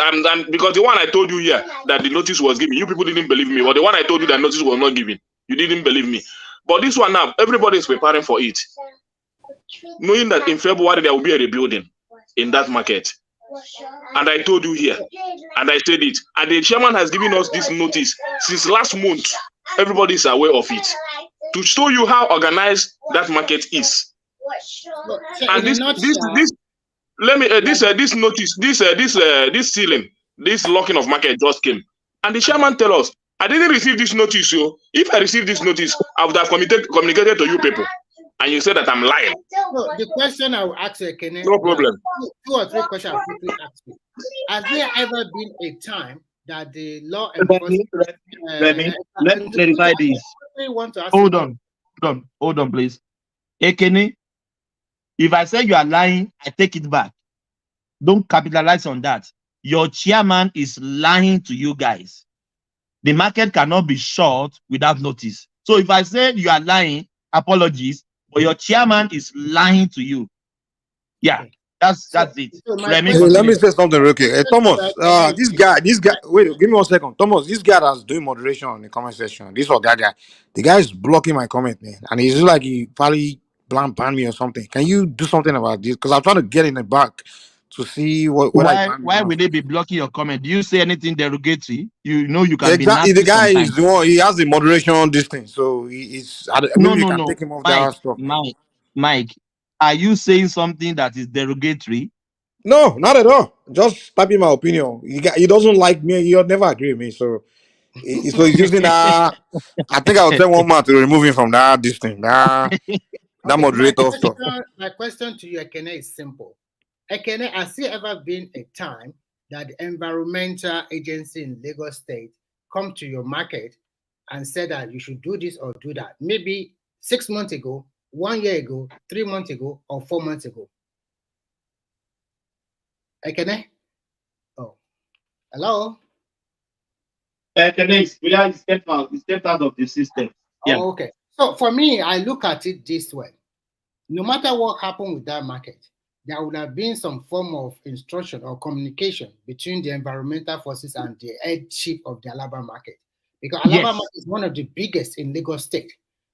because the one I told you here that the notice was given, you people didn't believe me. But the one I told you that notice was not given, you didn't believe me. But this one now, everybody is preparing for it, knowing that in February there will be a rebuilding in that market. And I told you here, and I said it. And the chairman has given us this notice since last month. Everybody is aware of it. To show you how organized that market is. And this let me this notice, this ceiling, this locking of market just came. And the chairman tell us, I didn't receive this notice, so if I received this notice, I would have communicated to you people. And you said that I'm lying. So the question I will ask you, Kenneth, no problem. Two or three questions I'll quickly ask you. Has there ever been a time that the law enforcement let me clarify this. Hold on, please. Ekene, if I say you are lying, I take it back. Don't capitalize on that. Your chairman is lying to you guys. The market cannot be short without notice. So if I say you are lying, apologies, but your chairman is lying to you. Yeah, that's it. Let me say something real quick. Thomas, this guy, wait, give me 1 second. Thomas, this guy that's doing moderation in the comment section, this or that guy, the guy is blocking my comment, man. And he's just like he probably banned me or something. Can you do something about this? Because I'm trying to get in the back to see what why will they be blocking your comment? Do you say anything derogatory? You know you can be nasty. The guy sometimes. is the one, he has the moderation on this thing, so he's maybe you can take him off that stuff. Mike, are you saying something that is derogatory? No, not at all. Just typing my opinion. He doesn't like me. He'll never agree with me. So he's using that. I think I'll tell one man to remove him from this thing. That moderator stuff. My question to you, Ekene, is simple. Ekene, has there ever been a time that the environmental agency in Lagos State come to your market and said that you should do this or do that? Maybe 6 months ago, 1 year ago, 3 months ago, or 4 months ago? Ekene? Oh, hello? Ekene, he stepped out of the system. Yeah. Oh, okay. So for me, I look at it this way. No matter what happened with that market, there would have been some form of instruction or communication between the environmental forces and the headship of the Alaba market. Because Alaba market is one of the biggest in Lagos State.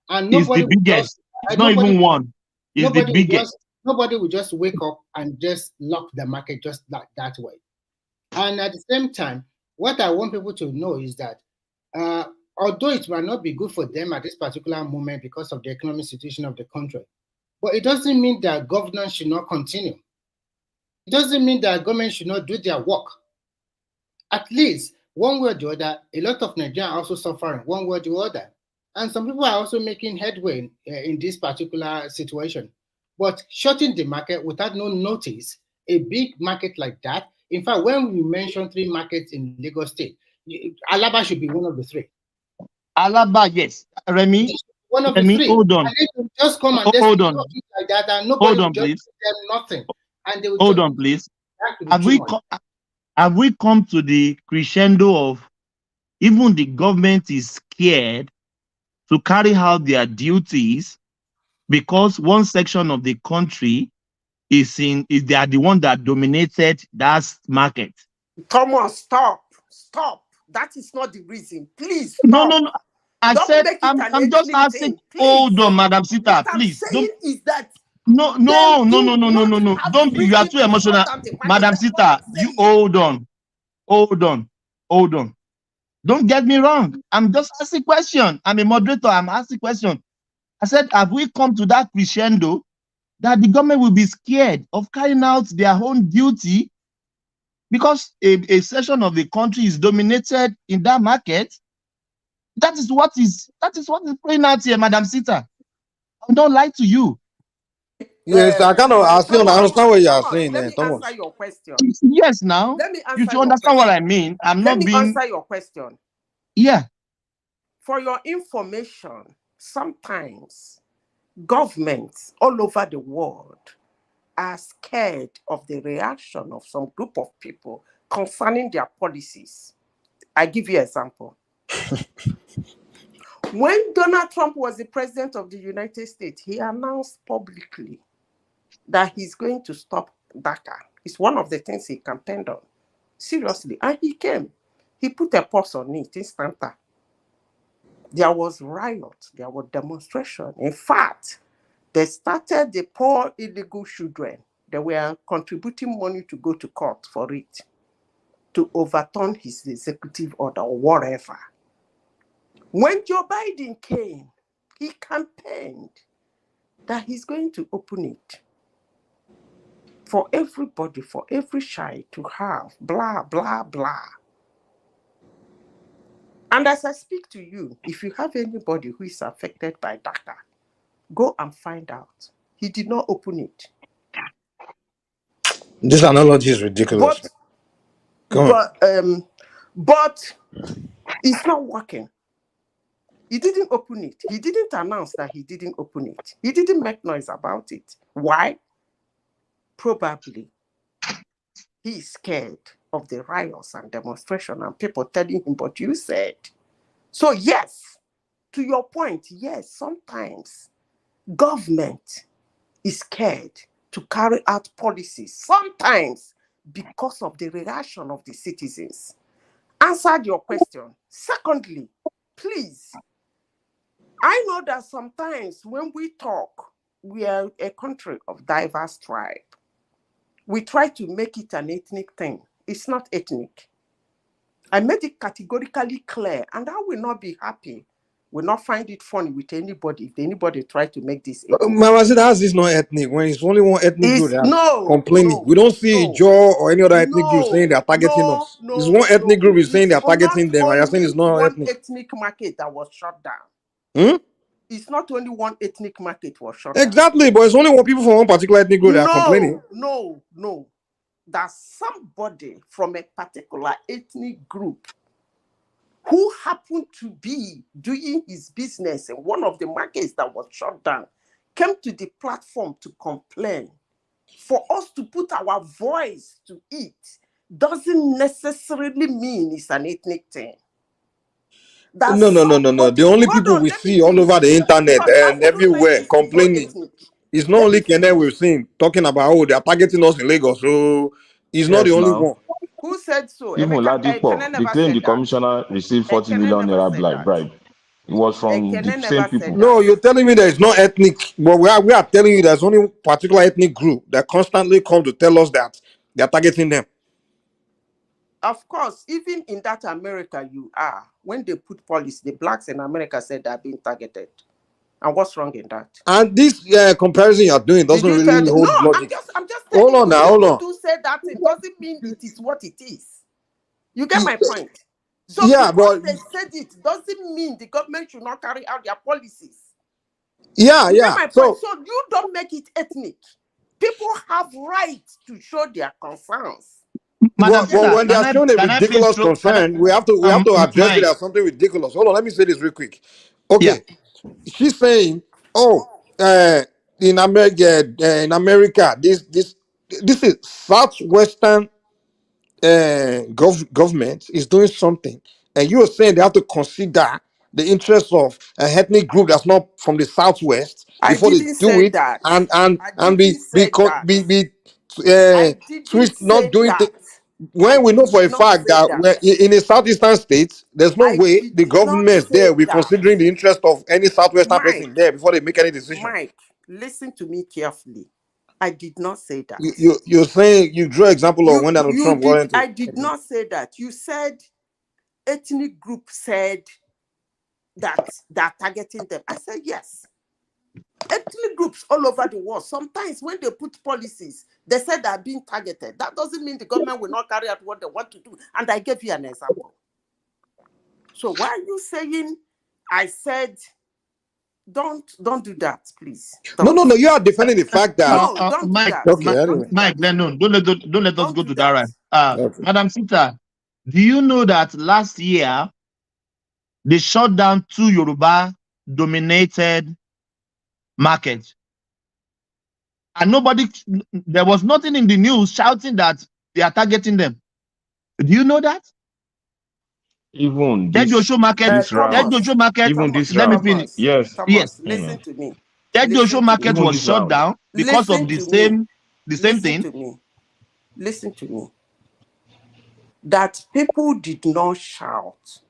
And nobody it's the biggest. It's not even one. It's the biggest. Nobody will just wake up and just lock the market just that way. And at the same time, what I want people to know is that although it might not be good for them at this particular moment because of the economic situation of the country, but it doesn't mean that governance should not continue. It doesn't mean that government should not do their work. At least one way or the other, a lot of Nigerians are also suffering one way or the other. And some people are also making headway in this particular situation. But shutting the market without no notice, a big market like that, in fact, when we mention 3 markets in Lagos State, Alaba should be one of the 3. Alaba, yes. Remy, one of the 3. Hold on. And they will just come and hold on. Like that, and nobody will just give them nothing. And they will hold on, please. Have we come to the crescendo of even the government is scared to carry out their duties because one section of the country is they are the one that dominated that market? Thomas, stop. That is not the reason. Please stop. No. I said I'm just asking. Hold on, Madam Sita, please. What I'm saying is that no. Don't be. You are too emotional, Madam Sita. You hold on. Don't get me wrong. I'm just asking question. I'm a moderator. I'm asking question. I said, have we come to that crescendo that the government will be scared of carrying out their own duty because a section of the country is dominated in that market? That is what is playing out here, Madam Sita. I don't lie to you. Yes, I still understand what you are saying. Let me answer your question. Yes, now. Let me answer. You should understand what I mean. Let me answer your question. Yeah. For your information, sometimes governments all over the world are scared of the reaction of some group of people concerning their policies. I give you an example. When Donald Trump was the president of the United States, he announced publicly that he's going to stop DACA. It's one of the things he campaigned on. Seriously. And he came. He put a pause on it instantly. There was riot. There was demonstration. In fact, they started the poor illegal children They were contributing money to go to court for it, to overturn his executive order or whatever. When Joe Biden came, he campaigned that he's going to open it for everybody, for every child to have, blah, blah, blah. And as I speak to you, if you have anybody who is affected by DACA, go and find out. He did not open it. This analogy is ridiculous. But it's not working. He didn't open it. He didn't announce that he didn't open it. He didn't make noise about it. Why? Probably he's scared of the riots and demonstration and people telling him, but you said. So yes, to your point, yes, sometimes government is scared to carry out policies, sometimes because of the reaction of the citizens. Answered your question. Secondly, please, I know that sometimes when we talk, we are a country of diverse tribe. We try to make it an ethnic thing. It's not ethnic. I made it categorically clear, and I will not be happy, will not find it funny with anybody if anybody try to make this ethnic. Mama said, how's this not ethnic? When it's only one ethnic group that's complaining. We don't see Joe or any other ethnic group saying they're targeting us. It's one ethnic group is saying they're targeting them, and you're saying it's not one ethnic. Ethnic market that was shut down. It's not only one ethnic market was shut down. Exactly, but it's only one people from one particular ethnic group that are complaining. No. That's somebody from a particular ethnic group who happened to be doing his business in one of the markets that was shut down, came to the platform to complain. For us to put our voice to it doesn't necessarily mean it's an ethnic thing. No. The only people we see all over the internet and everywhere complaining, it's not only Kenya we've seen talking about, oh, they are targeting us in Lagos. So he's not the only one. Who said so? Even Ladipo, they claim the commissioner received 40 million naira bribe. It was from the same people. No, you're telling me that it's not ethnic, but we are telling you there's only particular ethnic group that constantly come to tell us that they are targeting them. Of course, even in that America you are, when they put police, the blacks in America said they're being targeted. And what's wrong in that? And this comparison you're doing doesn't really hold logic. I'm just telling hold on now, hold on. To say that it doesn't mean it is what it is. You get my point? So yeah, because they said it doesn't mean the government should not carry out their policies. Yeah. So you don't make it ethnic. People have rights to show their concerns. But when they are showing a ridiculous concern, we have to address it as something ridiculous. Hold on, let me say this real quick. Okay, she's saying, in America, this is Southwestern government is doing something, and you are saying they have to consider the interests of an ethnic group that's not from the Southwest before they do it, and be switch not doing things. When we know for a fact that in a southeastern state, there's no way the government there will be considering the interest of any southwestern person there before they make any decision. Mike, listen to me carefully. I did not say that. You're saying you drew example of when Donald Trump wanted to. I did not say that. You said ethnic group said that they're targeting them. I said yes. Ethnic groups all over the world, sometimes when they put policies, they said they're being targeted. That doesn't mean the government will not carry out what they want to do. And I gave you an example. So why are you saying I said don't do that, please? Don't. No, you are defending the fact that don't Mike, do that. Okay, Mike, don't let us go to that right. Madam Sita, do you know that last year they shut down 2 Yoruba dominated markets? And there was nothing in the news shouting that they are targeting them. Do you know that? Even this market, even this let round. me finish. Yes. Listen to me. Joshua market was shut down because of the same thing. Listen to me. That people did not shout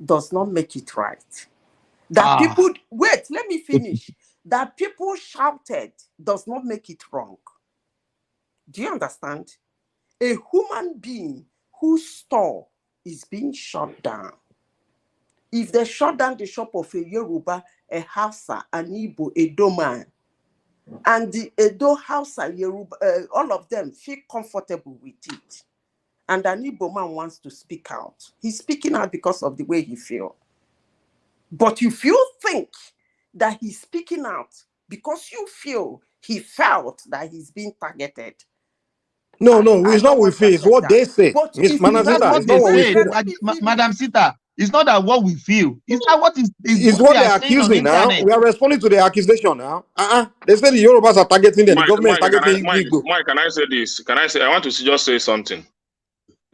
does not make it right. That people wait, let me finish. That people shouted does not make it wrong. Do you understand? A human being whose store is being shut down. If they shut down the shop of a Yoruba, a Hausa, an Igbo, a Doman, and the Edo Hausa, Yoruba, all of them feel comfortable with it, and an Igbo man wants to speak out, he's speaking out because of the way he feels. But if you think that he's speaking out because you feel he felt that he's being targeted, No, it's not what we feel. It's what they say. But Miss if Madam you That's Sita, what it's they not what we say, feel. Madam Sita. It's not that what we feel. It's that what is It's what what they are they're saying on the accusing now. internet. We are responding to the accusation now. They say the Yorubas are targeting them. The government is targeting Igbo. Mike, can I say this? Can I say? I want to just say something.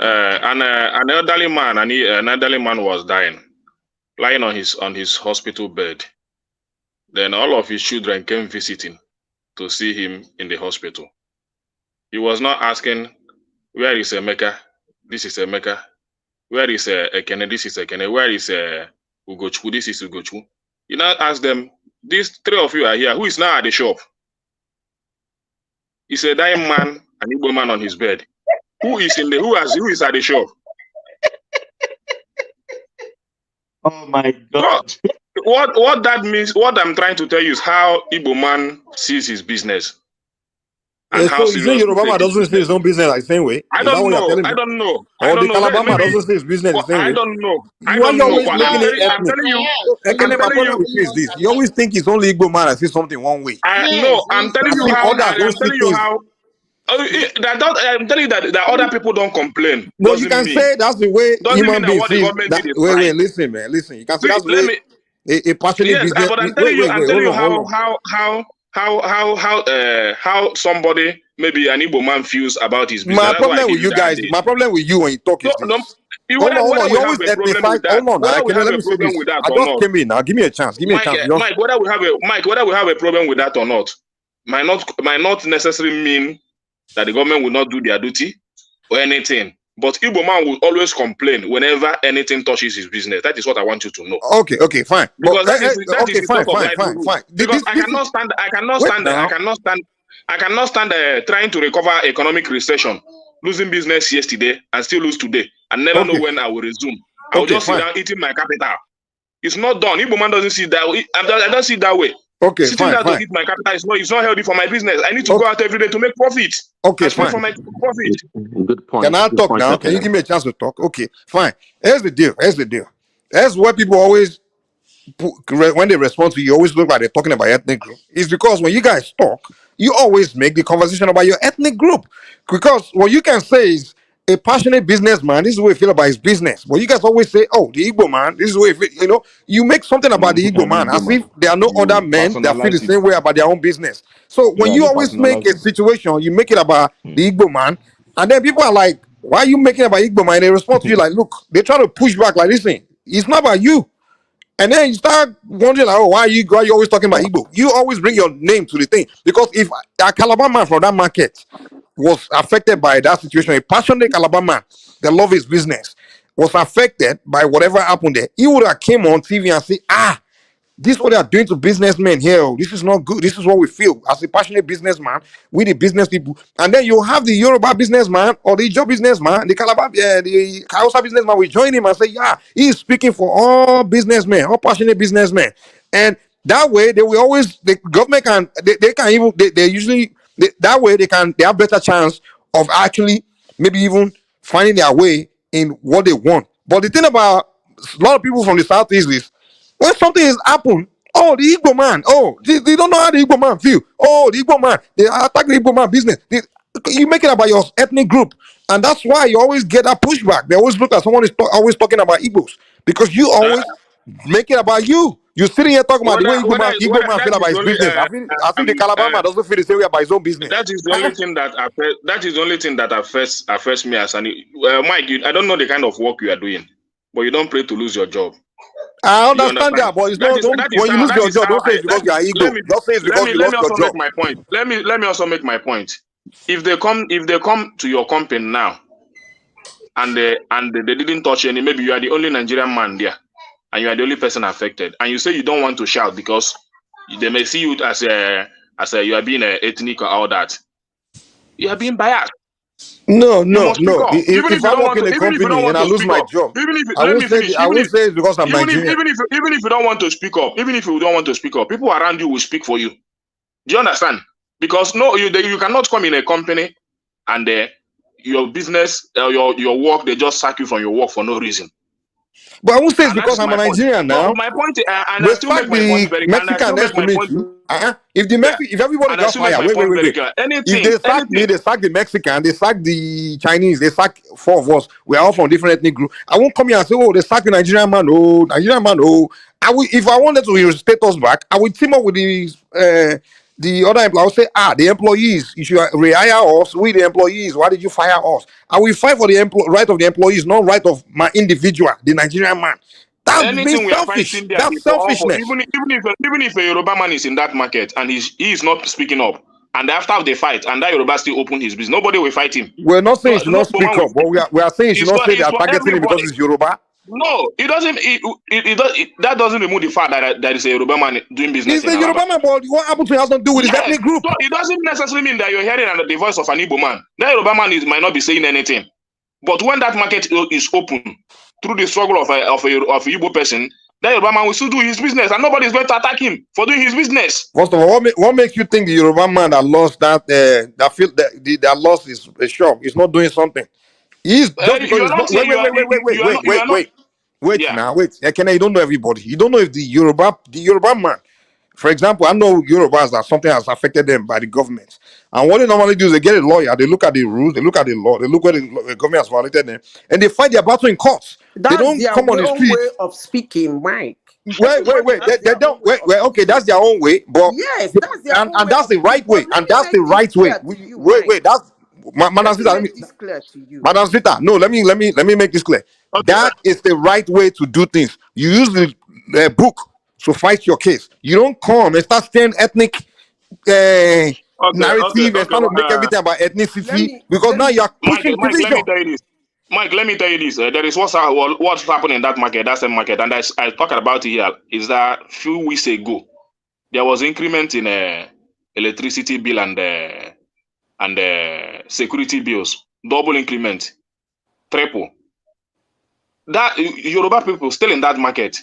An elderly man was dying, lying on his hospital bed. Then all of his children came visiting to see him in the hospital. He was not asking, where is Emeka? This is Emeka. Where is Ekene? This is Ekene. Where is Ugochukwu? This is Ugochukwu. You now ask them, these three of you are here. Who is now at the shop? It's a dying man, an Igbo man on his bed. Who is at the shop? Oh my God. So, what that means, what I'm trying to tell you is how Igbo man sees his business. And how So you say serious Yoruba man doesn't see his own business like the same way? I Is that don't what you're know. telling me? I don't know. Or the Calabar man Maybe, doesn't see his business the same I way? don't know. Why you always But making it I'm ethnic? telling you. Ekene, my problem with you is this. You always think it's only Igbo man that sees something one way. No, I'm telling As you if how. others don't I'm see telling you things. how. I'm telling you that other people don't complain. But you can say that's the way human That beings what the see. government did is right. Wait, listen, man, listen. You can say See, that's the let way me. a passionate Yes, business. but I'm Wait, telling you hold on. how somebody, maybe an Igbo man, feels about his business. My That's why I problem give with you you the guys, idea. my problem with you when you talk is No, this. Hold whether on. You we have always a problem ethnicize. with that, Hold on. whether we have Let a me say problem this. with that I or just not, came in now. Give me a chance. Give me a chance. Mike, whether we have a problem with that or not, might not necessarily mean that the government will not do their duty or anything. But Igbo man will always complain whenever anything touches his business. That is what I want you to know. Okay, fine. Because that is his fine, source of livelihood. fine. Because I cannot stand trying to recover economic recession, losing business yesterday and still lose today, and never know when I will resume. I will just sit down eating my capital. It's not done. Igbo man doesn't see that way. I don't see it that way. Okay, Sitting down to eat my capital is not healthy for my business. I need to go out every day to make profit. Okay, and spend fine. for my profit. Good point. Can I Good talk point, now? Can you Ekene. give me a chance to talk? Okay, fine. Here's the deal. That's what people always when they respond to you, always look like they're talking about ethnic group. It's because when you guys talk, you always make the conversation about your ethnic group. Because what you can say is a passionate businessman, this is the way he feel about his business. But you guys always say, oh, the Igbo man, this is the way he feel, you make something about the Igbo man as if there are no other You men that feel the personalize it. same way about their own business. So when Yeah, you they always make personalize a it. situation, you make it about the Igbo man, and then people are like, why are you making it about Igbo man? And they respond to you like, look, they try to push back like, listen, it's not about you. And then you start wondering, like, oh, why you always talking about Igbo? You always bring your name to the thing. Because if a Calabar man from that market was affected by that situation, a passionate Calabar man that love his business was affected by whatever happened there, he would have came on TV and say, this is what they are doing to businessmen here. Oh, this is not good. This is what we feel as a passionate businessman. We the business people, and then you have the Yoruba businessman or the Ijaw businessman, the Calabar, the Hausa businessman. We join him and say, yeah, he is speaking for all businessmen, all passionate businessmen, and that way they will always the government can they can even they usually that way they have better chance of actually maybe even finding their way in what they want. But the thing about a lot of people from the southeast is when something has happened, oh, the Igbo man, oh, they don't know how the Igbo man feel. Oh, the Igbo man, they attack the Igbo man business. You make it about your ethnic group. And that's why you always get that pushback. They always look at someone is always talking about Igbos because you always make it about you. You're sitting here talking about the way Igbo man That feel is about his only business. I think the Calabar man doesn't feel the same way about his own business. that is the only thing that affects me as an Mike. I don't know the kind of work you are doing, but you don't pray to lose your job. I understand that, but it's not. When you lose your job, don't say it's because you are Igbo. Don't say it's because you lost your job. Make my point. Let me also make my point. If they come to your company now, and they didn't touch any, maybe you are the only Nigerian man there, and you are the only person affected, and you say you don't want to shout because they may see you as you are being ethnic or all that. You are being biased. No, You no, must speak no. up. Even if If you I don't work want in to, a even if you don't company and want I to lose speak my up, job, even if I let won't me say finish, I won't say it's because I'm Nigerian. even if you don't want to speak up, even if you don't want to speak up, people around you will speak for you. Do you understand? Because no, you cannot come in a company and your business, your work, they just sack you from your work for no reason. But I won't say it's And that because is I'm my a point. Nigerian No, now. my point, and I We still make sack my point the very, and I Mexican still next make to my me point. too. Yeah, If everybody and I got still make fired, my point very wait. clear. If they sack me, Anything. they sack the Mexican, they sack the Chinese, they sack four of us. We are all from different ethnic groups. I won't come here and say, oh, they sack the Nigerian man. Oh, Nigerian man. Oh, I will. If I wanted to reinstate us back, I would team up with the other employees. I would say, the employees, you should rehire us. We the employees. Why did you fire us? I will fight for the right of the employees, not right of my individual, the Nigerian man. That's being Anything we are selfish. fighting there That's is for all for selfishness. even if a Yoruba man is in that market and he is not speaking up, and after the fight and that Yoruba still open his business, nobody will fight him. We're not saying No, you should no not woman speak will up, but speak. we are saying you should not say they It's are for targeting it because everybody. it's Yoruba. No, it doesn't. That doesn't remove the fact that there is a Yoruba man doing business He's in a Alaba. Yoruba man, but what happened to him has nothing to do with his Yes, ethnic group. so it doesn't necessarily mean that you're hearing the voice of an Igbo man. That Yoruba man might not be saying anything, but when that market is open through the struggle of a Igbo person, that Yoruba man will still do his business, and nobody is going to attack him for doing his business. First of all, what makes you think the Yoruba man that lost that lost his shop is not doing something? He's just because You are it's not not. saying you are not. Wait Yeah. now, wait. Ekene, you don't know everybody. You don't know if the Yoruba man, for example, I know Yorubas that something has affected them by the government. And what they normally do is they get a lawyer, they look at the rules, they look at the law, they look where the government has violated them, and they fight their battle in courts. They That's don't their come on the own street. way of speaking, Mike. Wait. Everybody has They their don't own way of okay, speaking. that's their own way, but Yes, that's their own and way that's of the speaking. right But way, let and me that's the make this right way. clear to you, Mike. Wait, that's Madam Let me Sita, make this clear to you. Madam Sita, no, let me make this clear. Okay. That is the right way to do things. You use the book to fight your case. You don't come and start saying ethnic narrative and start to make everything about ethnicity because now you are pushing Mike, let me division. tell you this. Mike, let me tell you this. There is what's happened in that market, that same market, and I talked about it here. Is that few weeks ago there was increment in electricity bill and security bills, double increment, triple. That Yoruba people still in that market,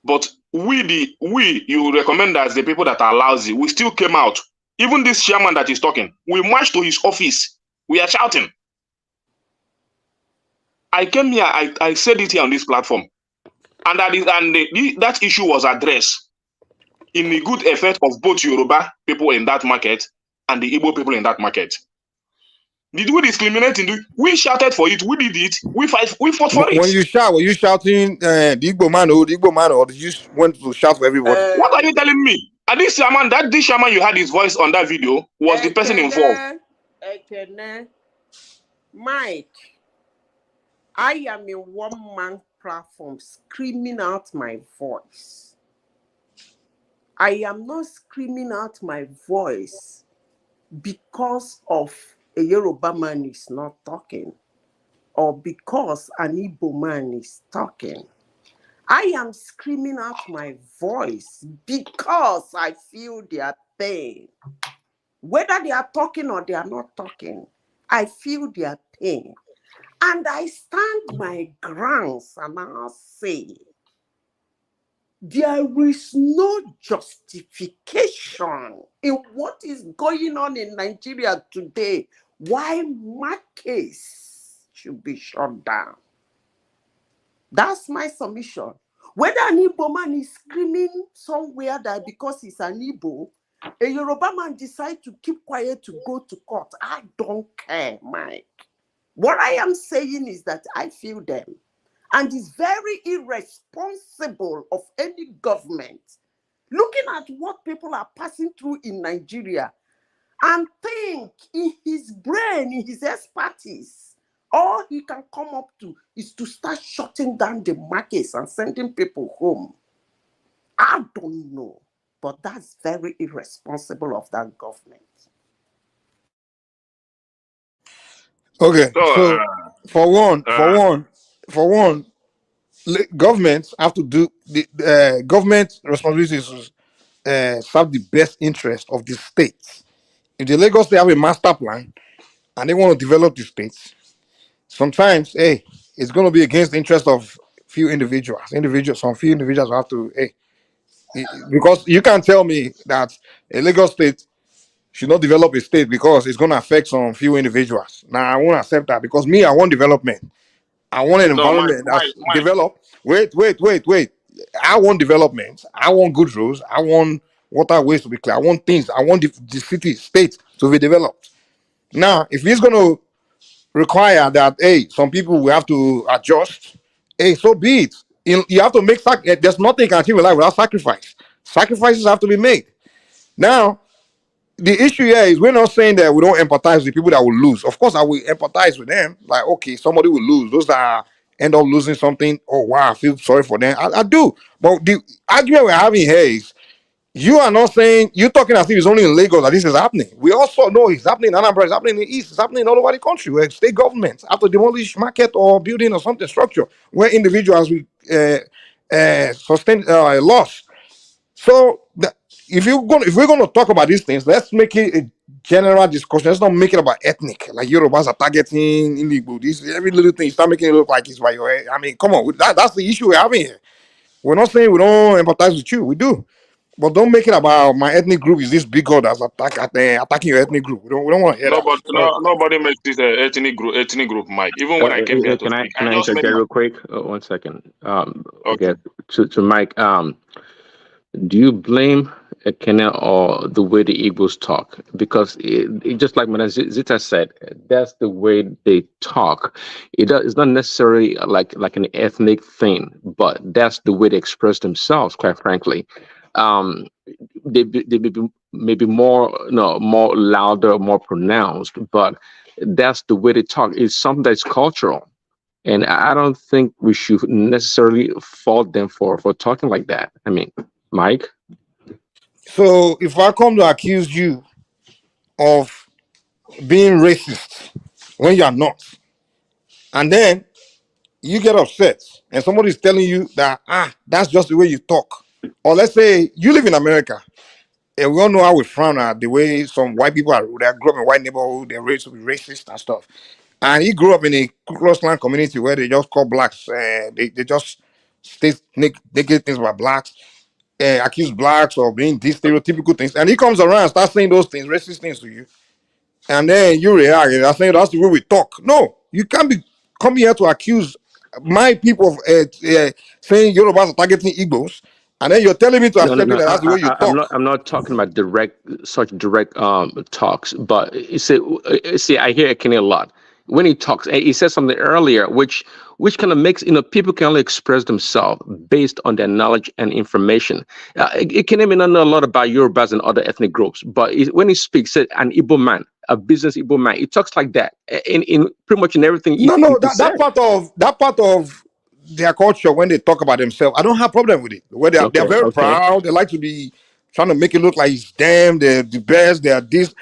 but you recommend as the people that are lousy, we still came out. Even this chairman that is talking, we marched to his office. We are shouting. I came here, I said it here on this platform, and that issue was addressed in the good effect of both Yoruba people in that market and the Igbo people in that market. Did we discriminate we shouted for it, we did it, we fought for it. When you shout, were you shouting the Igbo man, or did you just went to shout for everybody? What are you telling me? And this shaman you had his voice on that video was the person involved. Ekene, Mike, I am a one-man platform screaming out my voice. I am not screaming out my voice because of a Yoruba man is not talking or because an Igbo man is talking. I am screaming out my voice because I feel their pain. Whether they are talking or they are not talking, I feel their pain. And I stand my grounds and I say, there is no justification in what is going on in Nigeria today why markets should be shut down. That's my submission. Whether an Igbo man is screaming somewhere that because he's an Igbo, a Yoruba man decides to keep quiet to go to court, I don't care, Mike. What I am saying is that I feel them. And it's very irresponsible of any government looking at what people are passing through in Nigeria and think in his brain, in his expertise, all he can come up to is to start shutting down the markets and sending people home. I don't know, but that's very irresponsible of that government. Okay, so for one, governments have to do the government responsibilities to serve the best interest of the state If the Lagos State have a master plan and they want to develop the states, sometimes, hey, it's going to be against the interest of few individuals. Some few individuals have to, hey, because you can't tell me that a Lagos State should not develop a state because it's going to affect some few individuals. Now, I won't accept that because me, I want development. I want an So environment that's developed. Wait. I want development. I want good roads. I want waterways to be clear. I want things. I want the city, state to be developed. Now, if it's going to require that, hey, some people will have to adjust, hey, so be it. You have to make there's nothing you can achieve in life without sacrifice. Sacrifices have to be made. Now, the issue here is we're not saying that we don't empathize with people that will lose. Of course, I will empathize with them. Like, okay, somebody will lose. Those that end up losing something, oh wow, I feel sorry for them. I do. But the argument we're having here is you are not saying, you're talking as if it's only in Lagos that this is happening. We also know it's happening in Anambra, it's happening in the East, it's happening all over the country where state governments have to demolish market or building or something structure where individuals will sustain loss. So if we're gonna talk about these things, let's make it a general discussion. Let's not make it about ethnic, like Yorubas are targeting illegal. This every little thing, start making it look like it's by your head. I mean, come on, that's the issue we're having here. We're not saying we don't empathize with you, we do, but don't make it about my ethnic group is this big god that's attacking your ethnic group. We don't want to hear that. Nobody makes this ethnic group, Mike. Even when I came here to Can I speak, can I I just made interject my real quick? 1 second. okay. Okay, to Mike. Do you blame Kenya or the way the Igbos talk? Because just like Madam Zita said, that's the way they talk. It's not necessarily like an ethnic thing, but that's the way they express themselves. Quite frankly, um, they maybe more more louder, more pronounced, but that's the way they talk. It's something that's cultural. And I don't think we should necessarily fault them for talking like that. I mean, Mike. So if I come to accuse you of being racist when you are not, and then you get upset and somebody's telling you that that's just the way you talk, or let's say you live in America and we all know how we frown at the way some white people are, they grew up in a white neighborhood, they're raised to be racist and stuff, and he grew up in a Ku Klux Klan community where they just call blacks, they just state negative things about blacks, accuse blacks of being these stereotypical things, and he comes around and starts saying those things, racist things to you, and then you react and I saying that's the way we talk. No, you can't be coming here to accuse my people of saying Yorubas are targeting Igbos, and then you're telling me to No, no, accept it no. that that's the way you I'm talk. not. I'm not talking about such direct talks. But you see, I hear Kenny a lot when he talks. He said something earlier, which kind of makes people can only express themselves based on their knowledge and information. Kenny may not know a lot about Yorubas and other ethnic groups, but when he speaks, said an Igbo man, a business Igbo man, he talks like that in pretty much in everything No, no, he said. that part of their culture when they talk about themselves, I don't have problem with it. Where they're Okay, very okay. proud, they like to be trying to make it look like it's them, they're the best, they're this.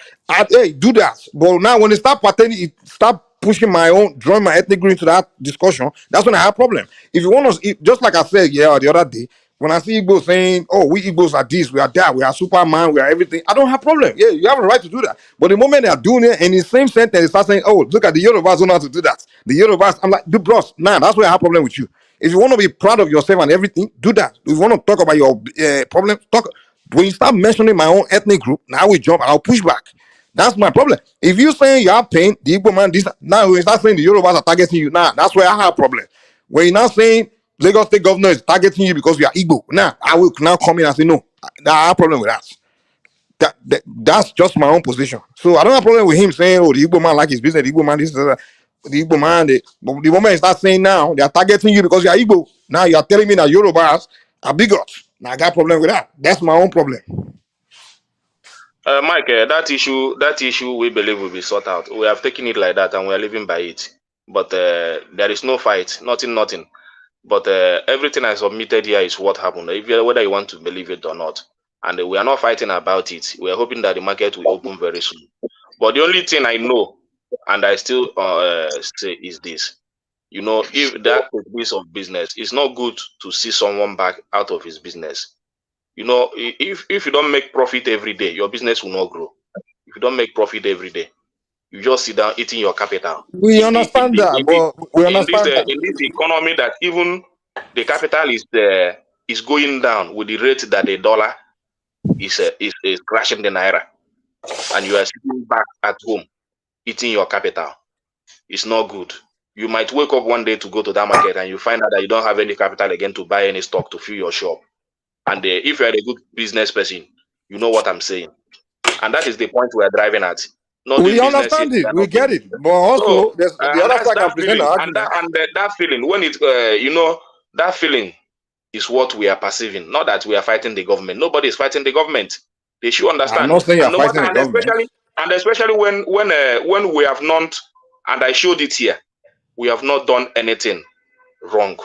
Hey, do that. But now when they start pertaining, start pushing my own, drawing my ethnic group into that discussion, that's when I have problem. If you want to, just like I said, the other day, when I see Igbos saying, "Oh, we Igbos are this, we are that, we are Superman, we are everything," I don't have problem. Yeah, you have a right to do that. But the moment they are doing it, in the same sentence, they start saying, "Oh, look at the Yorubas don't know how to do that." The Yorubas, I'm like, "Dude, bros, nah, that's why I have problem with you. If you want to be proud of yourself and everything, do that. If you want to talk about your problem, talk. When you start mentioning my own ethnic group, now we jump. I'll push back. That's my problem. If you saying you have pain, the Igbo man, this now when you start saying the Yorubas are targeting you, nah, that's where I have problem. When you're not saying Lagos State governor is targeting you because you are Igbo, nah, I will now come in and say no. I have problem with that. That's just my own position. So I don't have problem with him saying, "Oh, the Igbo man like his business, the Igbo man this, the Igbo man." But the moment he starts saying now they are targeting you because you are Igbo, now you are telling me that Yorubas are bigots. Now I got problem with that. That's my own problem. Mike, that issue, we believe will be sorted out. We have taken it like that, and we are living by it. But there is no fight, nothing. But everything I submitted here is what happened, whether you want to believe it or not. And we are not fighting about it. We are hoping that the market will open very soon. But the only thing I know, and I still say, is this: if that piece of business, it's not good to see someone back out of his business. If you don't make profit every day, your business will not grow. If you don't make profit every day. You just sit down eating your capital. We understand that, but we understand that. In this economy that even the capital is going down with the rate that the dollar is crashing the naira, and you are sitting back at home eating your capital. It's not good. You might wake up one day to go to that market and you find out that you don't have any capital again to buy any stock to fill your shop. And if you're a good business person, you know what I'm saying. And that is the point we're driving at. Not We doing understand business. it. We get it. But also, So, there's the and other that's side can that present an feeling. argument. That feeling, when it, that feeling is what we are perceiving. Not that we are fighting the government. Nobody is fighting the government. They should understand. I'm not saying you're And no fighting matter, the government. especially when we have not, and I showed it here, we have not done anything wrong.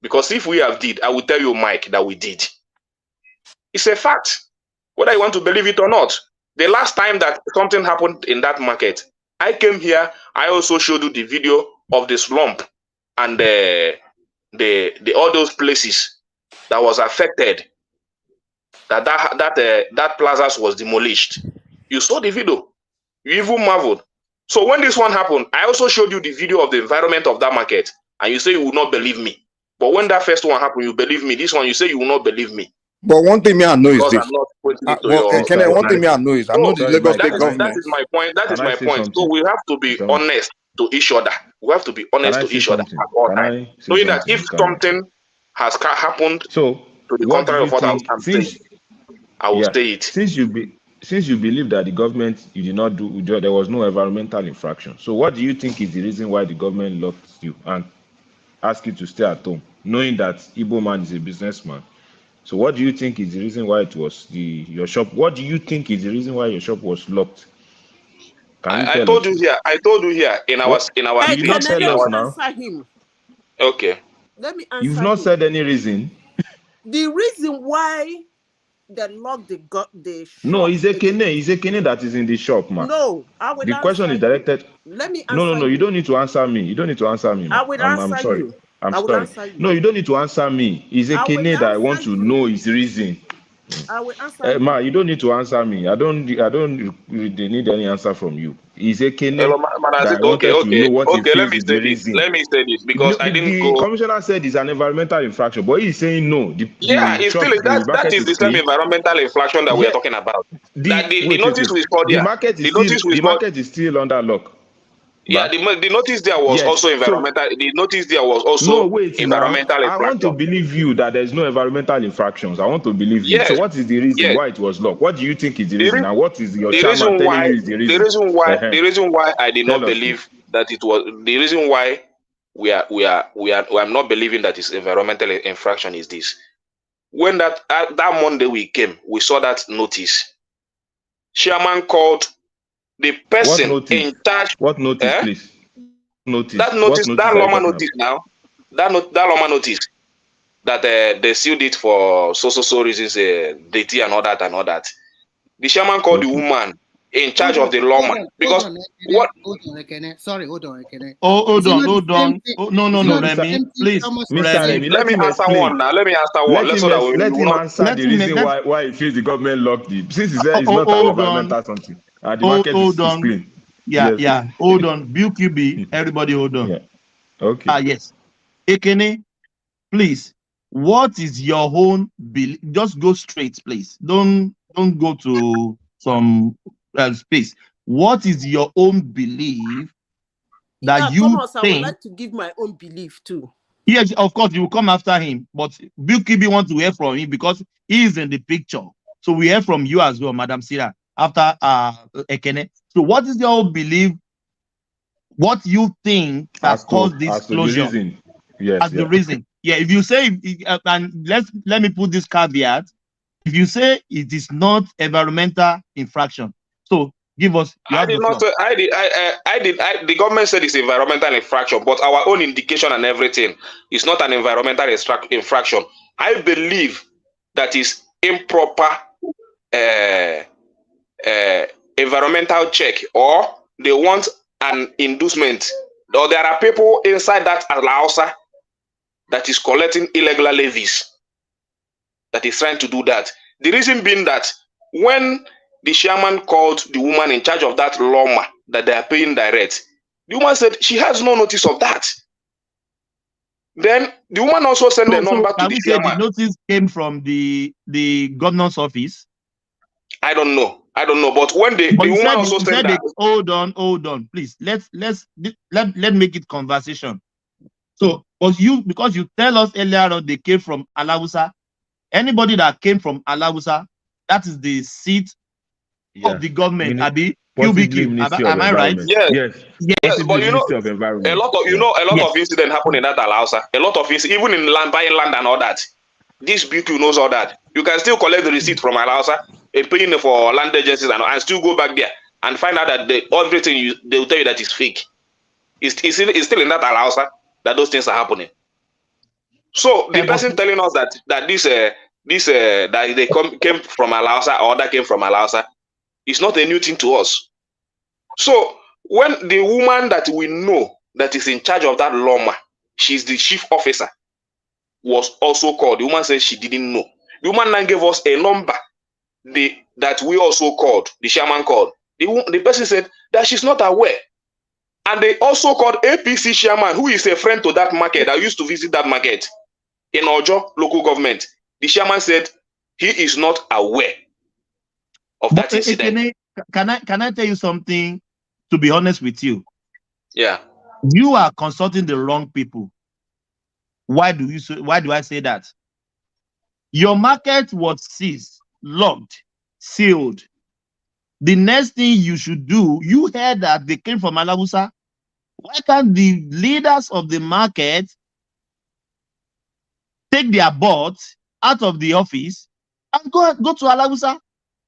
Because if we have did, I will tell you, Mike, that we did. It's a fact, whether you want to believe it or not. The last time that something happened in that market, I came here, I also showed you the video of the slump and the all those places that was affected, that plazas was demolished. You saw the video. You even marveled. So when this one happened, I also showed you the video of the environment of that market, and you say you will not believe me. But when that first one happened, you believe me. This one, you say you will not believe me. But one thing me I know is this. I'm not putting it to Well, your one thing me I know is I know the Lagos State government. that is my point. That is my point. something? So we have to be honest to each other. We have to be honest to each other at all times. Knowing that if something has happened to the contrary of what I'm saying, I will say it. Since you believe that the government, you did not do, there was no environmental infraction. So what do you think is the reason why the government locked you and asked you to stay at home, knowing that Igbo man is a businessman? So what do you think is the reason why it was your shop? What do you think is the reason why your shop was locked? I told you here. I told you here in our Hey, you not let tell us me now. answer him. Okay. Let me answer You've not him. said any reason. The reason why they locked the shop. No, it's Ekene that is in the shop, man. No, I will The question is directed. Let me answer No. You don't need to answer me. You don't need to answer me, man. I will answer I'm sorry. you. I'm I will sorry. answer you. No, you don't need to answer me. It's Ekene that I want to know his reason. I will answer you. Ma, you don't need to answer me. I don't really need any answer from you. It's Ekene that I wanted to know what he feels is the reason. Let me say this because I didn't go. The commissioner said it's an environmental infraction, but he's saying no. It's still that is the same environmental infraction that we are talking about. The notice we scored here. The market is still under lock. Yeah, the notice there was also environmental. The notice there was also environmental infraction. I want to believe you that there's no environmental infractions. I want to believe you. So what is the reason why it was locked? What do you think is the reason? And what is your chairman telling you is the reason? The reason why I did not believe that it was the reason why I'm not believing that it's environmental infraction is this. When that Monday we came, we saw that notice. Chairman called the person in charge. What notice, please? Notice. That notice, that Loma notice now. That Loma notice that they sealed it for so reasons, DT and all that. The chairman called the woman in charge of the Loma because what? Sorry, hold on, Ekene. Hold on. No, Remy, please. Mr. Remy, let me answer one now. Let me answer one. Let him answer the reason why he feels the government locked him. Since he said it's not an environmental something. The market is clean. Yeah. Hold on. BQB, everybody hold on. Yeah. Okay. Yes. Ekene, please. What is your own belief? Just go straight, please. Don't go to some space. What is your own belief that you Thomas, think? I would like to give my own belief too. Yes, of course, you will come after him, but BQB wants to hear from him because he is in the picture. So we hear from you as well, Madam Sira, after Ekene. So what is your own belief? What you think has caused this explosion? Yes, the reason. Yeah, if you say, and let me put this caveat. If you say it is not environmental infraction, so give us. I did not. The government said it's environmental infraction, but our own indication and everything is not an environmental infraction. I believe that is improper environmental check, or they want an inducement, or there are people inside that Alausa that is collecting illegal levies, that is trying to do that. The reason being that when the chairman called the woman in charge of that Loma that they are paying direct. The woman said she has no notice of that. Then the woman also sent a number to can the we say the chairman. notice came from the governor's office? I don't know. But when the woman also said that. Hold on, please. Let make it conversation. So, because you tell us earlier on they came from Alausa. Anybody that came from Alausa, that is the seat of the government. Abi, QBQ. Am I right? Yes. But you know, a lot of incidents happen in that Alausa. A lot of incidents, even in buying land and all that. This BQ knows all that. You can still collect the receipt from Alausa, paying for land agencies and still go back there and find out that everything they will tell you that is fake. It's still in that Alausa that those things are happening. So the person telling us that this that they came from Alausa or that came from Alausa is not a new thing to us. So when the woman that we know that is in charge of that Loma, she's the chief officer, was also called. The woman said she didn't know. The woman now gave us a number that we also called, the chairman called. The person said that she's not aware. And they also called APC chairman, who is a friend to that market. I used to visit that market in Ojo local government. The chairman said he is not aware of that incident. Can I tell you something? To be honest with you, yeah, you are consulting the wrong people. Why do I say that? Your market was seized, locked, sealed. The next thing you should do, you heard that they came from Alausa. Why can't the leaders of the market take their board out of the office and go to Alausa?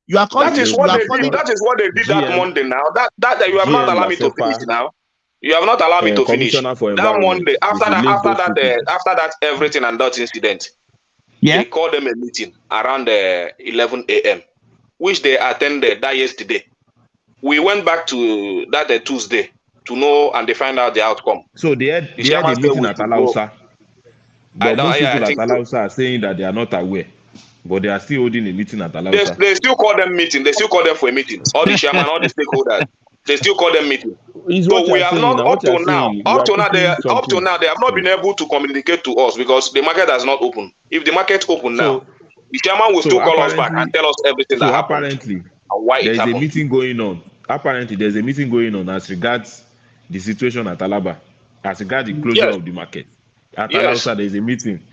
You are calling. That is what they did that Monday. Now that you have not allowed me to finish. Now you have not allowed me to finish. That Monday after that everything and that incident, they called them a meeting around 11 a.m. which they attended that yesterday. We went back to that Tuesday to know and they find out the outcome. So they had a meeting at Alausa. But most people at Alausa are saying that they are not aware. But they are still holding a meeting at Alausa. They still call them meeting. They still call them for a meeting. All the chairman, all the stakeholders, they still call them meeting. So we have not up to now they have not been able to communicate to us because the market has not opened. If the market open now, the chairman will still call us back and tell us everything that happened. Apparently, there is a meeting going on. Apparently, there's a meeting going on as regards the situation at Alaba, as regards the closure of the market. At Alausa, there is a meeting.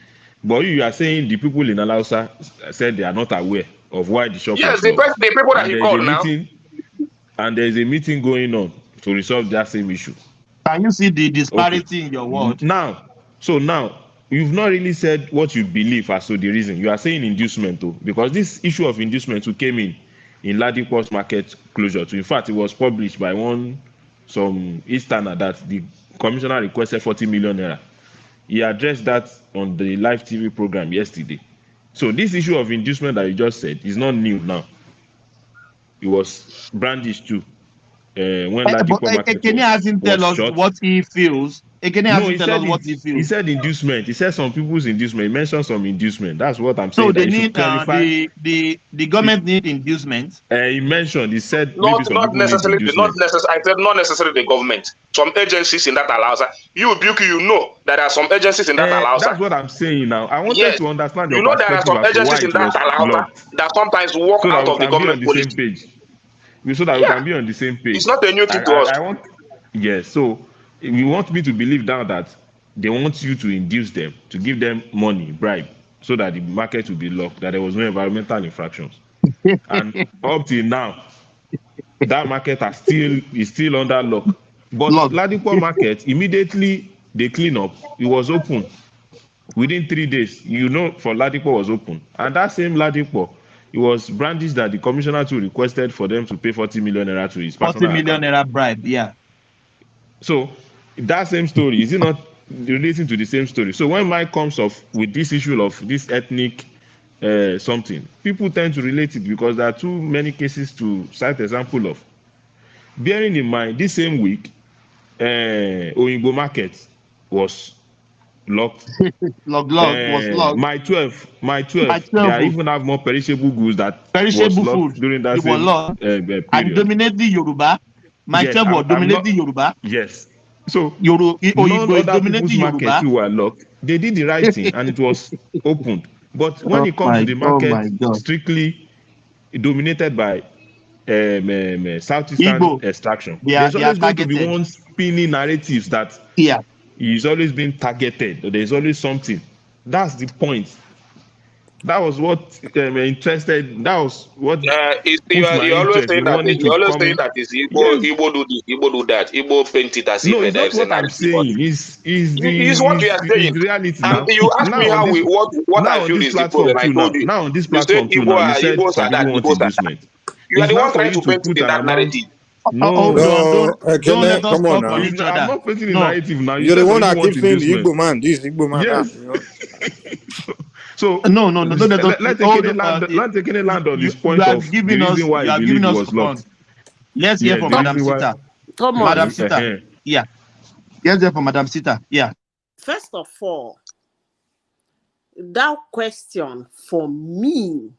But you are saying the people in Alausa said they are not aware of why the shop was the people that he called now. And there is a meeting going on to resolve that same issue. Can you see the disparity in your word? Now, you've not really said what you believe as to the reason. You are saying inducement too, because this issue of inducement who came in Ladipo's market closure too. In fact, it was published by some Easterner that the commissioner requested 40 million naira. He addressed that on the live TV program yesterday. So this issue of inducement that you just said is not new now. It was brandished too. When Ladipo market Ekene hasn't tell us short. what he feels. Ekene hasn't tell us what he feels. He said inducement. He said some people's inducement. He mentioned some inducement. That's what I'm saying. So they need the government need inducement. He mentioned. He said not necessarily. I said not necessarily the government. Some agencies in that Alausa. You know that there are some agencies in that Alausa. That's what I'm saying now. I wanted to understand your there are some agencies in that Alausa that sometimes walk out of the government policy. So that we can be on the same page. It's not a new thing to us. So we want me to believe now that they want you to induce them, to give them money, bribe, so that the market will be locked, that there was no environmental infractions. And up till now, that market is still under lock. But Ladipo market, immediately they clean up, it was open. Within 3 days, for Ladipo was open. And that same Ladipo, it was brandished that the commissioner too requested for them to pay 40 million naira to his personal 40 million naira bribe, yeah. So that same story, is it not relating to the same story? So when Mike comes off with this issue of this ethnic something, people tend to relate it because there are too many cases to cite example of. Bearing in mind, this same week, Oyinbo market was locked. Was locked. My 12, My they 12 even have more perishable goods that was perishable locked food. during that It was same locked. And period. dominating Yoruba. My Yes, 12 was I'm not. dominating Yoruba. Yes. So Oyigbo is other people's dominating market Yoruba. too were locked. They did the right thing and it was opened. But when it comes to the Oh market my God. strictly dominated by Southeastern Igbo, extraction, they are there's always going to be targeted. one spinning narratives that Yeah. is always being targeted. There's always something. That's the point. That was what interested. That was what pushed my You're always interest saying in that wanting to you're always come saying in. that is Igbo, Yes. Igbo do this, Igbo do that, Igbo paint it as if No, it's there not is a what I'm narrative, but saying. Is it is what we are is saying. the reality And now. you asked me Now on how this what I now on feel this is the problem. platform I too told now. you. Now on this You said platform too now. You said Igbos some are that, people want Igbos are that. inducement. You are It's the now one for trying you to to paint it put in an that amount. narrative. Hold No, on. No, Don't let us come on talk on now. each other. I'm not painting the No. narrative now. You You're the said some one people that want keeps saying the inducement. Igbo man, this Igbo man, that. Yes. You know. So No. Don't let us let hold Tekene land on you, this point of the reason why you he are believed giving it us was front. locked. Let's hear Yes, from the Madam reason why. Sita. Madam Thomas, Sita. Yeah. Let's hear from Madam Sita. Yeah. first of all, that question for me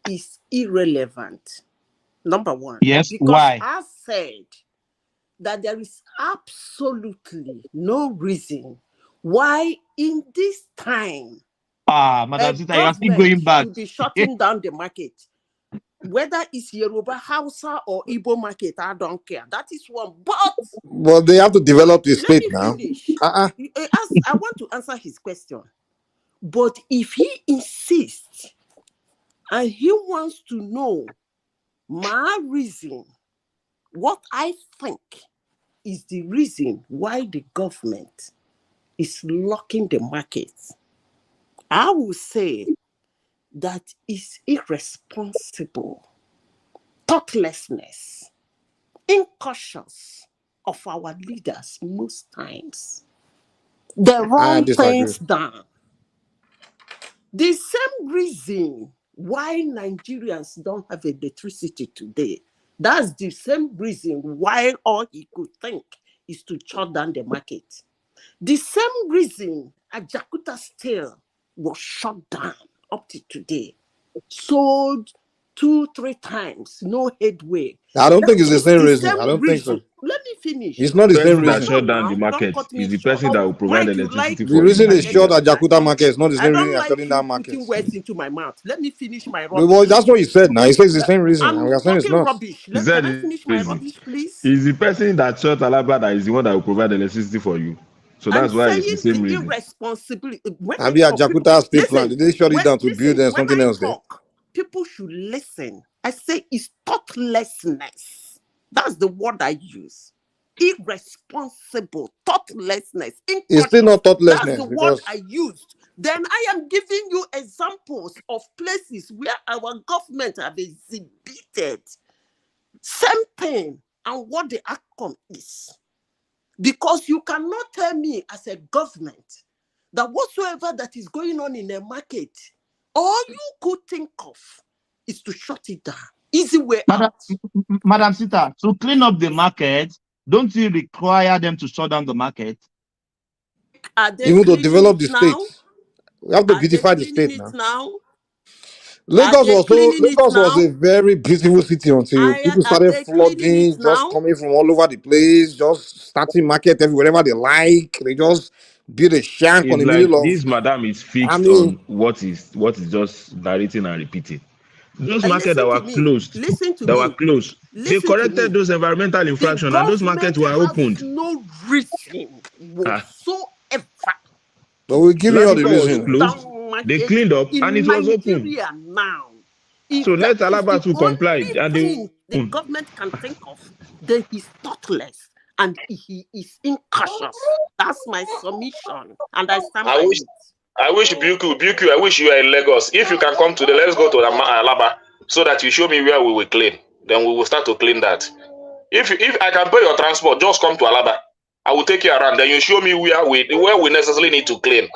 is irrelevant. Number one. Yes. Because Why? I said that there is absolutely no reason why in this time Madam a Sita, you are still government going back. should be shutting down the market. Whether it's Yoruba, Hausa, or Igbo market, I don't care. That is one. But they have to develop the let state me now. finish. I want to answer his question. But if he insists and he wants to know my reason, what I think is the reason why the government is locking the market, I will say that is irresponsible, thoughtlessness, incautious of our leaders most times. They I run disagree. things down. The same reason why Nigerians don't have electricity today, that's the same reason why all he could think is to shut down the market. The same reason Ajakuta Steel was shut down up to today. Sold 2-3 times, no headway. I don't think That it's the is same the reason. I same don't think so. reason. Let me finish. It's not the The same person that reason. shut down the Don't market cut is me the short. person that will provide Mike, you electricity like The for to reason they you. shut interject at when I Jakuta talk. market is not the I same reason don't they're like shutting you down putting markets. words into my mouth. Let me finish my Well, rubbish. that's what he said now. He says the same reason, and we I'm are saying it's talking not. rubbish. Is Can that I the finish my reason? rubbish, please? Is the person that shot Alaba that is the one that will provide electricity for you. So I'm that's why it's the saying the same reason. irresponsibility. When I Maybe at talk, people Jakuta state plant, listen. did they shut it down to build When something I else there? talk, people should listen. I say it's thoughtlessness. That's the word I use. Irresponsible, thoughtlessness, It's still incautious. not That's thoughtlessness the word because I used. Then I am giving you examples of places where our government have exhibited same thing and what the outcome is. Because you cannot tell me as a government that whatsoever that is going on in a market, all you could think of is to shut it down. Easy way out. Madam Sita, to clean up the market, don't you require them to shut down the market? Are they even to cleaning develop it the now? state, we have to Are they beautify the cleaning state it now. now? Are Lagos they cleaning it was a now? very beautiful city until people Are started they cleaning it flooding, just now? coming from all over the place, just starting market everywhere they like. They just build a shank on It's the like middle of. this madam is I fixed mean, on what is just narrating and repeating. Those markets Listen that to were me. closed, Listen to me. they Listen to corrected me. those environmental The infractions and those markets government were has opened. no reason Ah, whatsoever but we'll give you all the Ladipo was shut reason. closed, down they market cleaned up and in it was open. Nigeria now. So If that let is the Alaba to comply only and they thing the open. government can think of, then he's thoughtless and he is incautious. That's my submission, and I stand by it. I wish Buku, I wish you are in Lagos. If you can come today, let's go to Alaba so that you show me where we will clean. Then we will start to clean that. If I can pay your transport, just come to Alaba. I will take you around. Then you show me where we necessarily need to clean.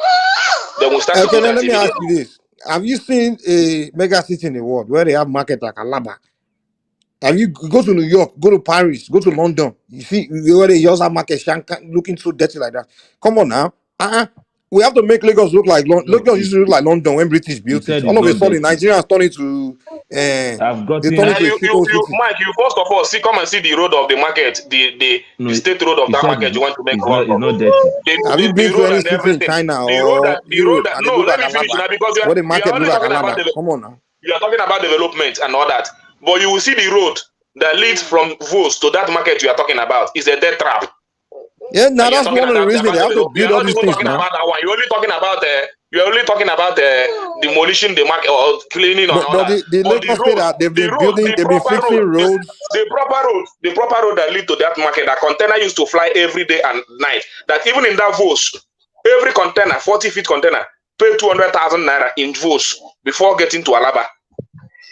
Then we'll start to Okay, do now that let me ask immediately. you this: have you seen a mega city in the world where they have market like Alaba? Have you go to New York, go to Paris, go to London? You see where they just have market shank looking so dirty like that. Come on now. we have to make Lagos look like Lagos. No, Lagos used to look like London when British he built it. said All it's of a not sudden, dirty. Nigerians turn into I've they turn gotten. into a sickle You, city. Mike, you first of all come and see the road of the market, the No, state road of he that said market you want to make it's work of. not dirty. Have you The been to road any and city in everything. China The road or that Europe and they no, look let like me finish Alaba? now because Where the we are market only look like talking about Alaba? Come on now. you are talking about development and all that. But you will see the road that leads from Vos to that market you are talking about is a death trap. Yeah, now And you're that's talking one of the about reasons they have to you build are all not these even things talking now. about that one. You're only talking about demolishing the market or cleaning and all But that. the But the Lagos state road, they've been building, they've been fixing roads. the proper road that lead to that market, that container used to fly every day and night. That even in that Vos, every container, 40-feet container, pay 200,000 naira in Vos before getting to Alaba.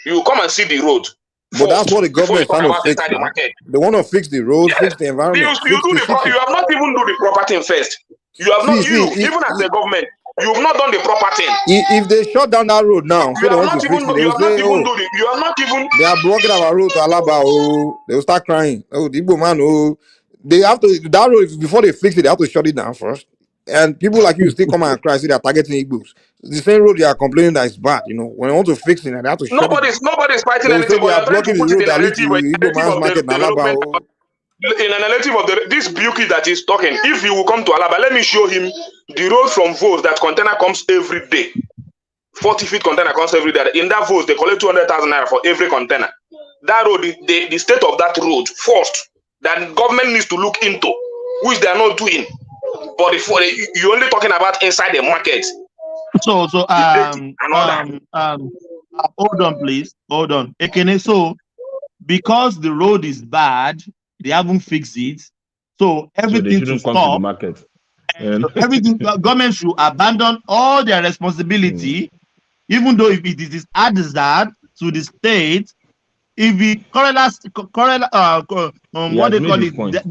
You come and see the road But that's first what the before government you is talk trying to about fix inside the now. market. They want to fix the road, Yes. fix the environment, You fix the city. have not even do the proper thing first. You have not even as a government, you have not done the proper thing. If they shut down that road now, You say they have want to not fix even it, they you will have not say, even oh, do the you have not even they are blocking our road to Alaba. Oh, they will start crying. Oh, the Igbo man. Oh, they have to that road before they fix it. They have to shut it down first. And people like you still come out and cry. See, they are targeting Igbos. The same road they are complaining that is bad. You know, when they want to fix it, and they have to shut it down. nobody's fighting They will say anything, they but are you're trying to blocking the put it road in a that lead to Igbo narrative man's of the market in Alaba. development. Oh, In a narrative of this Buki that is talking, if you will come to Alaba, let me show him the road from Vos that container comes every day. 40-feet container comes every day. In that Vos, they collect 200,000 naira for every container. That road, the state of that road, first, that government needs to look into, which they are not doing. But you're only talking about inside the market. So And all that. hold on, please. Hold on. Ekene, so because the road is bad, they haven't fixed it. So So they everything to shouldn't come to the stop. market. So everything government should abandon all their responsibility, even though if it is hazard to the state, if the cholera, He what has they made call his it, point.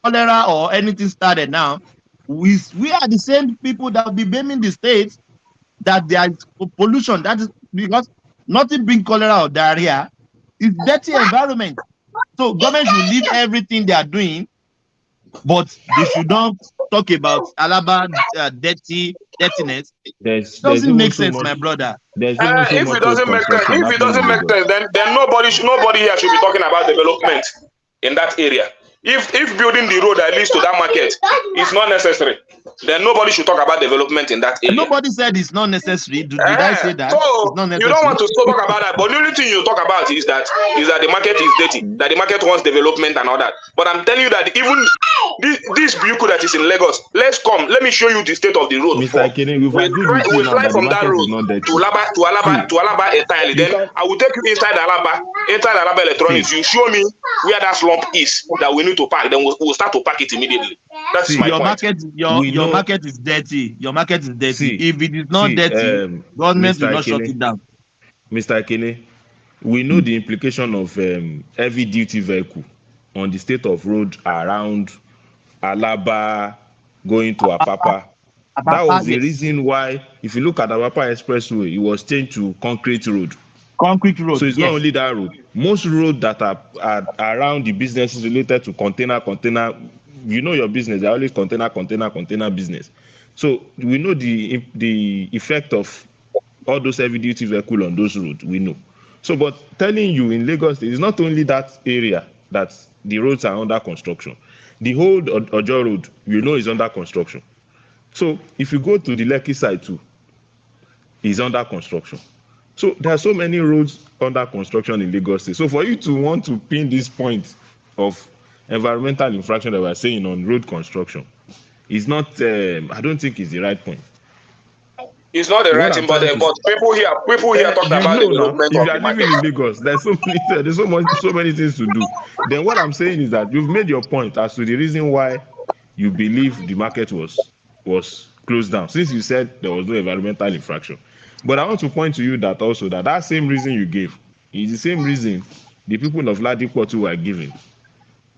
cholera or anything started now, we are the same people that will be blaming the states that there is pollution. That is because nothing brings cholera or diarrhea. It's dirty environment. So government should leave everything they are doing, but they should not talk about Alaba dirtiness. There's Doesn't even make so sense, much. my brother. There's even so If it much road doesn't make sense, construction happening in Lagos. then nobody here should be talking about development in that area. If building the road that leads to that market is not necessary, then nobody should talk about development in that area. Nobody said it's not necessary. Did I say that? So It's not you don't necessary. want to talk about that, but the only thing you talk about is that the market is dirty, that the market wants development and all that. But I'm telling you that even this vehicle that is in Lagos, let me show you the state of the road. Mr. Akene, we've agreed with you We now fly that the from that market is road not to dirty. Alaba entirely. You Then can't I will take you inside Alaba Electronics. see. You show me where that slump is that we need to park. Then we'll start to park it immediately. That's See, my Your point. market, we your know. market is dirty. Your market is dirty. See, If it is not dirty, government will Mr. not shut Akene, it down. Mr. Akene, we know the implication of heavy duty vehicle on the state of road around Alaba going to Apapa. That was the Yes. reason why, if you look at Apapa Expressway, it was changed to concrete road. Concrete road. So it's not Yes. only that road. Most roads that are around the businesses related to container, you know your business, they're always container business. So we know the effect of all those heavy duty vehicles on those roads, we know. So, but telling you in Lagos, it's not only that area that the roads are under construction. The whole Ojo Road, you know, is under construction. So if you go to the Lekki side too, it's under construction. So there are so many roads under construction in Lagos State. So for you to want to pin this point of environmental infraction that we're saying on road construction, is not. I don't think it's the right point. It's not the What right I'm thing, but trying to people here talking you about know now, development if of you the are market. living in Lagos, there's so many things to do. Then what I'm saying is that you've made your point as to the reason why you believe the market was closed down, since you said there was no environmental infraction. But I want to point to you that also that same reason you gave is the same reason the people of Ladipo too were giving.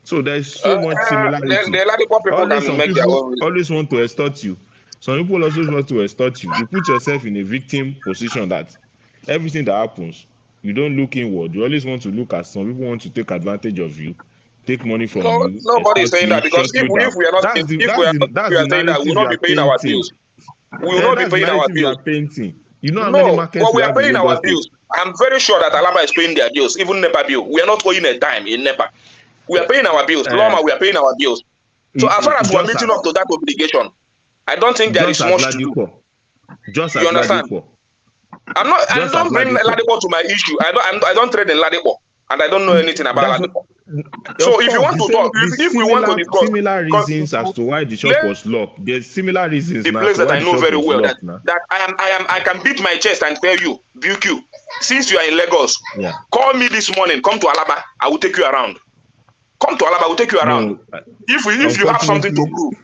So there's so much Then similarity. the Ladipo people Always can some make their people own reason. always want to extort you. Some people also want to extort you. You put yourself in a victim position that everything that happens, you don't look inward. You always want to look at some people want to take advantage of you, take money from No, you, nobody is extort saying you, that because shut you down. we are not That's the we are saying that we will narrative you not are be paying our painting. bills. We will not be That's the paying our narrative you bills. are painting. You know how many No, markets but we we are have in paying Lagos our State? bills. I'm very sure that Alaba is paying their bills, even NEPA bill. We are not owing a dime in NEPA. We are paying our bills. Uh, Loma, we are paying our bills. So as far as we are just meeting as up to that obligation, I don't think there is much to do. Just You as understand? Ladipo, I'm not. I just as don't bring Ladipo. Ladipo to my issue. I don't trade in Ladipo, and I don't know anything about That's what, Ladipo. of So if you course, want the to talk, same, the if we want to discuss, similar because reasons as to why the shop let was locked. There's similar reasons the now as place to that why I the know shop very was well locked now. that I can beat my chest and tell you, BQ, since you are in Lagos, Yeah. call me this morning. Come to Alaba. I will take you around. Come to Alaba. I will take you around. No, If you have something to unfortunately, prove,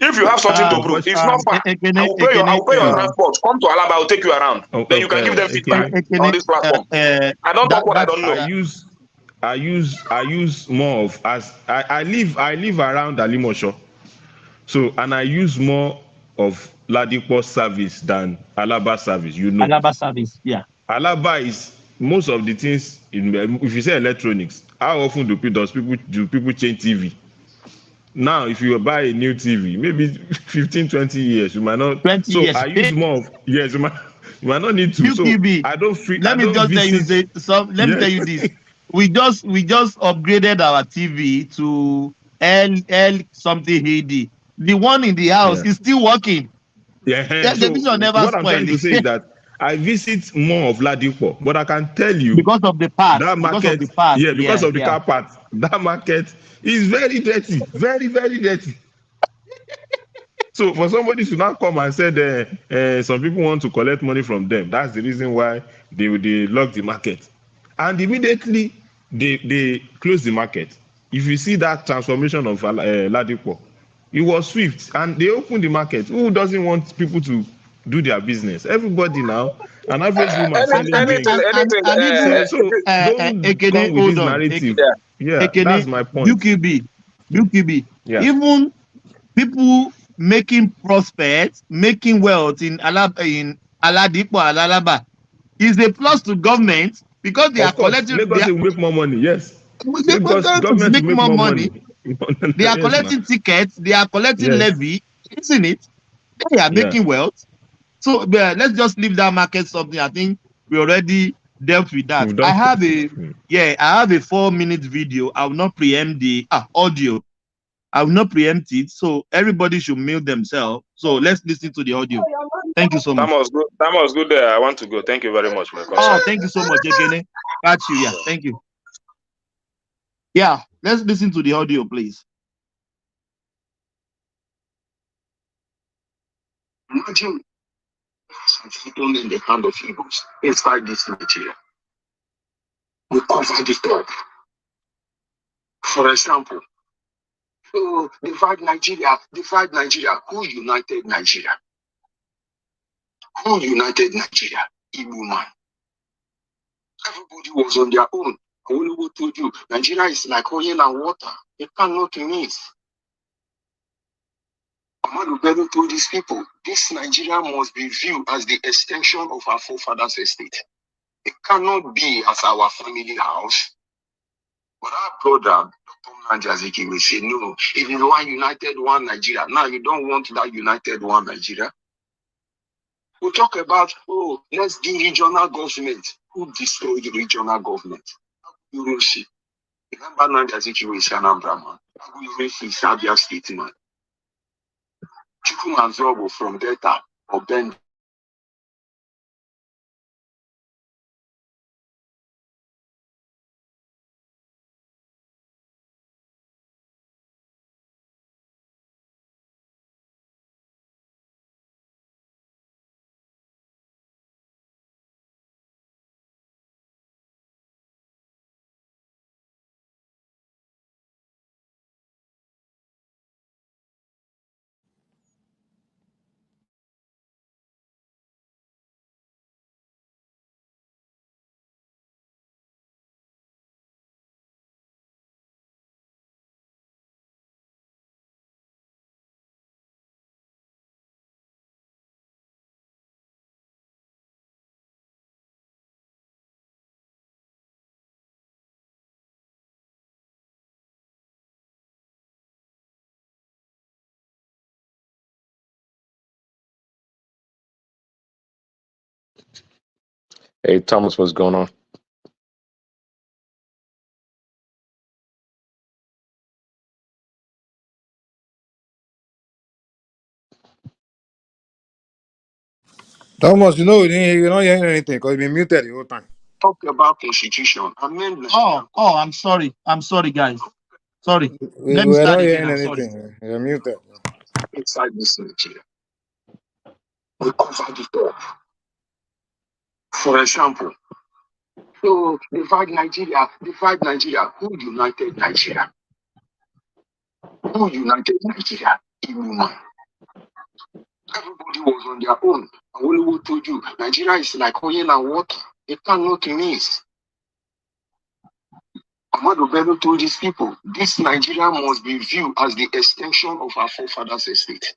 if you have something to prove, it's not far. I will pay your transport. Come to Alaba. I will take you around. Then you can give them feedback on this platform. I don't talk what I don't know. I use more of as I live around Alimosho. So and I use more of Ladipo service than Alaba service, you know. Alaba service, yeah. Alaba is most of the things in if you say electronics, how often do people change TV? Now if you buy a new TV, maybe 15, 20 years, you might not. 20 So years. I use more of yes, you might not need to. So UQB. I Let me don't just tell you visit. let me tell you this. We just upgraded our TV to L something HD. The one in the house Yeah. is still working. Yeah. The So vision never what I'm trying spoiled. to say is that I visit more of Ladipo, but I can tell you because of the parts. that Because of market, the parts. yeah, because Yeah, of the yeah. car parts, that market is very dirty, very, very dirty. So for somebody to now come and say that some people want to collect money from them, that's the reason why they lock the market. And immediately they close the market. If you see that transformation of Ladipo, it was swift and they opened the market. Who doesn't want people to do their business? Everybody now, an average woman selling drinks. Anything. So don't Ekene, come with hold this on. narrative. Yeah, that's Ekene, my point. UQB. Yeah. Even people making prospects, making wealth in Aladipo, Alalaba is a plus to government because they are Of course, collecting. Lagos will make more money. Yes, They Lagos government will make make more more money. money. They are Yes, now. collecting tickets. They are collecting Yes. levy, isn't it? They are Yeah. making wealth. So let's just leave that market something. I think we already dealt with that. We've done. I have a 4-minute video. I will not preempt the audio. I will not preempt it. So everybody should mute themselves. So let's listen to the audio. Thank you so much. That was good there. I want to go. Thank you very much for your concern. Oh, thank you so much, Ekene. Got you. Yeah, thank you. Yeah, let's listen to the audio, please. Imagine something in the hand of Igbos inside this Nigeria. We covered it up. For example, divide Nigeria. Who united Nigeria? Who united Nigeria? Igbo man. Everybody was on their own. Who told you Nigeria is like oil and water? It cannot mix. Amadu Bello told these people, this Nigeria must be viewed as the extension of our forefathers' estate. It cannot be as our family house. But our brother, Dr. Nanjaziki, will say, no, if you want united one Nigeria, now you don't want that united one Nigeria. We talk about, let's do regional government. Who destroyed the regional government? You will see. Remember Nanjaziki will say, Anambra man. You will see Sabia State man. Chukwumanzobo from Delta or Ben Hey, Thomas, what's going on? Thomas, you know, you're not hearing anything because you've been muted the whole time. Talk about constitution, amendment. I'm sorry, guys. Sorry. Let me We're start not again. hearing I'm sorry. anything. You're muted. Inside this Nigeria, we cover the top. For example, so divide Nigeria. Who united Nigeria? Who united Nigeria? Human. Everybody was on their own. And Oliwo told you, Nigeria is like oil and water. It cannot mix. Ahmadu Bello told these people, this Nigeria must be viewed as the extension of our forefathers' estate.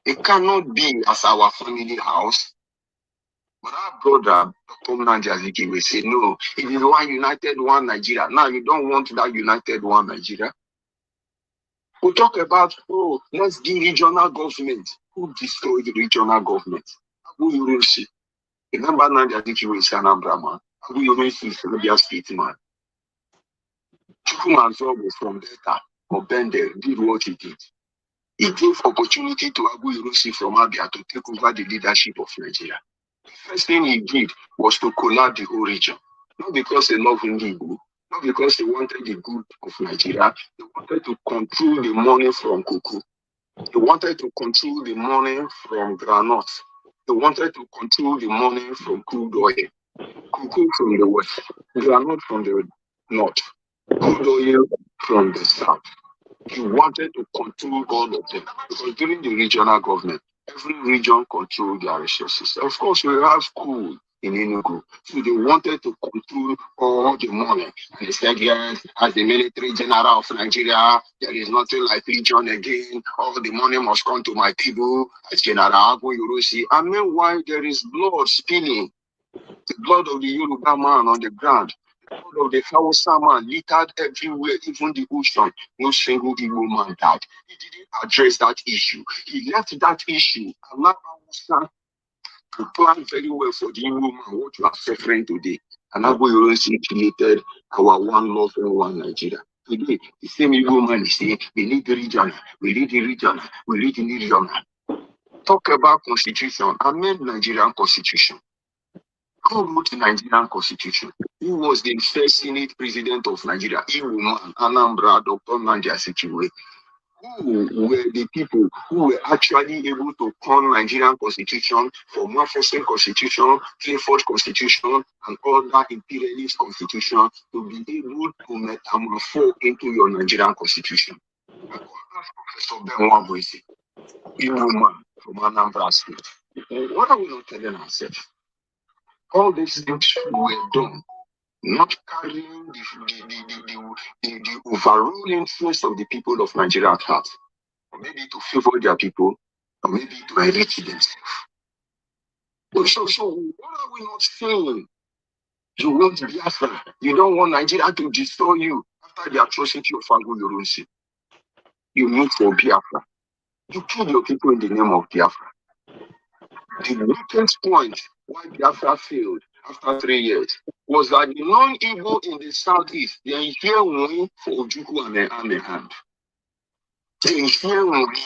It cannot be as our family house. But our brother, Dr. Nnamdi Azikiwe, will say, no, it is one united, one Nigeria. Now you don't want that united one Nigeria. We talk about, oh, let's do regional government. Who destroyed the regional government? Abu Yurusi. Remember Nnamdi Azikiwe is an Anambra man. Abu Yurusi is a State man. Chukwumanzo was from Delta, or Bendel, did what he did. He gave opportunity to Abu Yurusi from Abia to take over the leadership of Nigeria. The first thing he did was to collapse the whole region. Not because they loved Igbo, not because they wanted the good of Nigeria. They wanted to control the money from cocoa. They wanted to control the money from groundnuts. They wanted to control the money from crude oil. Cocoa from the west, groundnut from the north, crude oil from the south. He wanted to control all of them because during the regional government, every region controlled their resources. Of course, we have school in Enugu, so they wanted to control all the money. And they said, yes, as the military general of Nigeria, there is nothing like region again. All the money must come to my table as General Agu Yurusi. And meanwhile, there is blood spilling, the blood of the Yoruba man on the ground. Blood of the Hausa man littered everywhere, even the ocean. No single Igbo man died. He didn't address that issue. He left that issue. Allah Hausa to plan very well for the Igbo man, what you are suffering today. And Abu Yurusi created our one love and one Nigeria. Today, the same Igbo man is saying, we need the regional, we need the regional, we need the regional. Talk about constitution, amend Nigerian constitution. Who wrote the Nigerian constitution? Who was the first Senate president of Nigeria? Iwuman, Anambra, Dr. Nnamdi Azikiwe. Who were the people who were actually able to turn Nigerian constitution from Morrison constitution, Clifford constitution, and other imperialist constitution to be able to metamorphose into your Nigerian constitution? I could ask Professor Ben Wabwezi, Iwuman from Anambra State. What are we not telling ourselves? All these things were done, not carrying the overall interest of the people of Nigeria at heart, or maybe to favor their people, or maybe to enrich themselves. So what are we not saying? You want Biafra. You don't want Nigeria to destroy you after the atrocity of Agu Yurusi. You need for Biafra. You kill your people in the name of Biafra. The weakest point why Biafra failed after 3 years was that the non-Igbo in the southeast, they hear only for Ojukwu and their army hand. They hear only.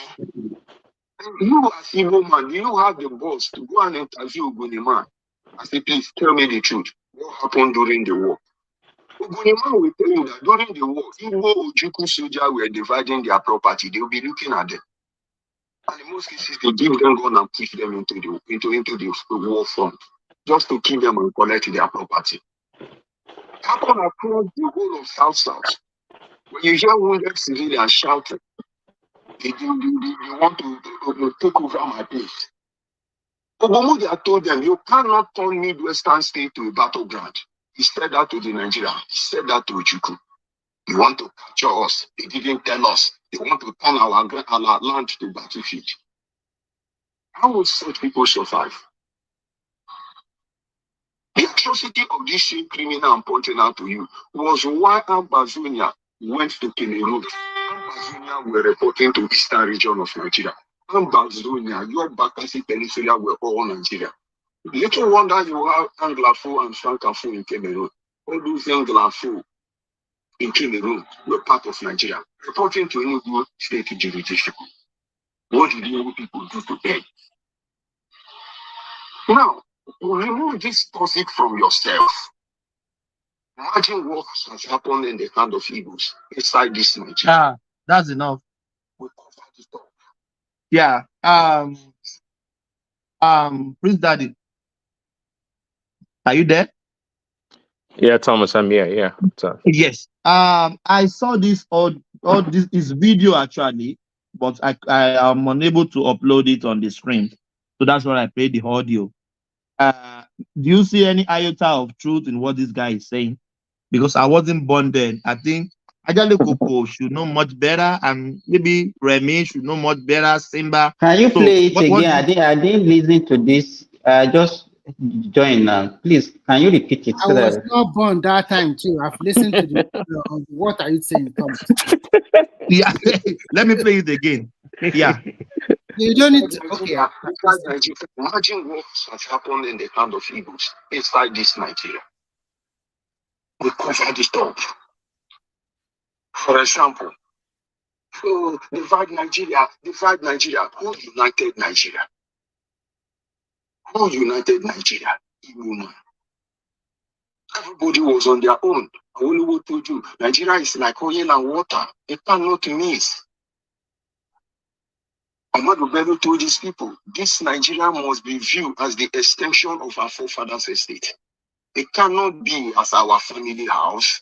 You as Igbo man, you have the balls to go and interview Ogoniman. I say, please tell me the truth. What happened during the war? Ogoniman will tell you that during the war, Igbo Ojukwu soldiers were dividing their property. They will be looking at them. And in most cases, they give them gun and push them into the war front, just to kill them and collect their property. Happen across the whole of South. When you hear wounded civilians shouting, they want to take over my place. Obomodia told them, you cannot turn Midwestern state to a battleground. He said that to the Nigerians. He said that to Ojukwu. You want to capture us. They didn't tell us. They want to turn our land to battlefield. How will such people survive? The atrocity of this same criminal I'm pointing out to you was why Ambazonia went to Cameroon. Ambazonia were reporting to eastern region of Nigeria. Ambazonia, your Bakassi Peninsula were all Nigeria. Little wonder you have Anglophone and Francophone in Cameroon. All those Anglophone in Cameroon were part of Nigeria, reporting to Enugu state jurisdiction. What did Enugu people do to them? Now, remove this toxic from yourself. Imagine what has happened in the hand of Igbos inside this Nigeria. That's enough. Yeah. Prince Daddy, are you there? Yeah, Thomas, I'm here. Yeah. Yes. I saw this all this is video actually, but I am unable to upload it on the screen. So that's why I played the audio. Do you see any iota of truth in what this guy is saying? Because I wasn't born then. I think Ajale Koko should know much better, and maybe Remy should know much better. Simba. Can you play it What again? I didn't listen to this. Just join now. Please, can you repeat it I so was that not born that time too. I've listened to the what are you saying, Thomas? Yeah, let me play it again. Yeah. You don't need to. Okay. Imagine what has happened in the hand of Igbos inside this Nigeria. We cover this up. For example, divide Nigeria. Who united Nigeria? Who united Nigeria? Igbo. Everybody was on their own. I only want to do. Nigeria is like oil and water. It cannot miss. Ahmadu Bello told these people, this Nigeria must be viewed as the extension of our forefathers' estate. It cannot be as our family house.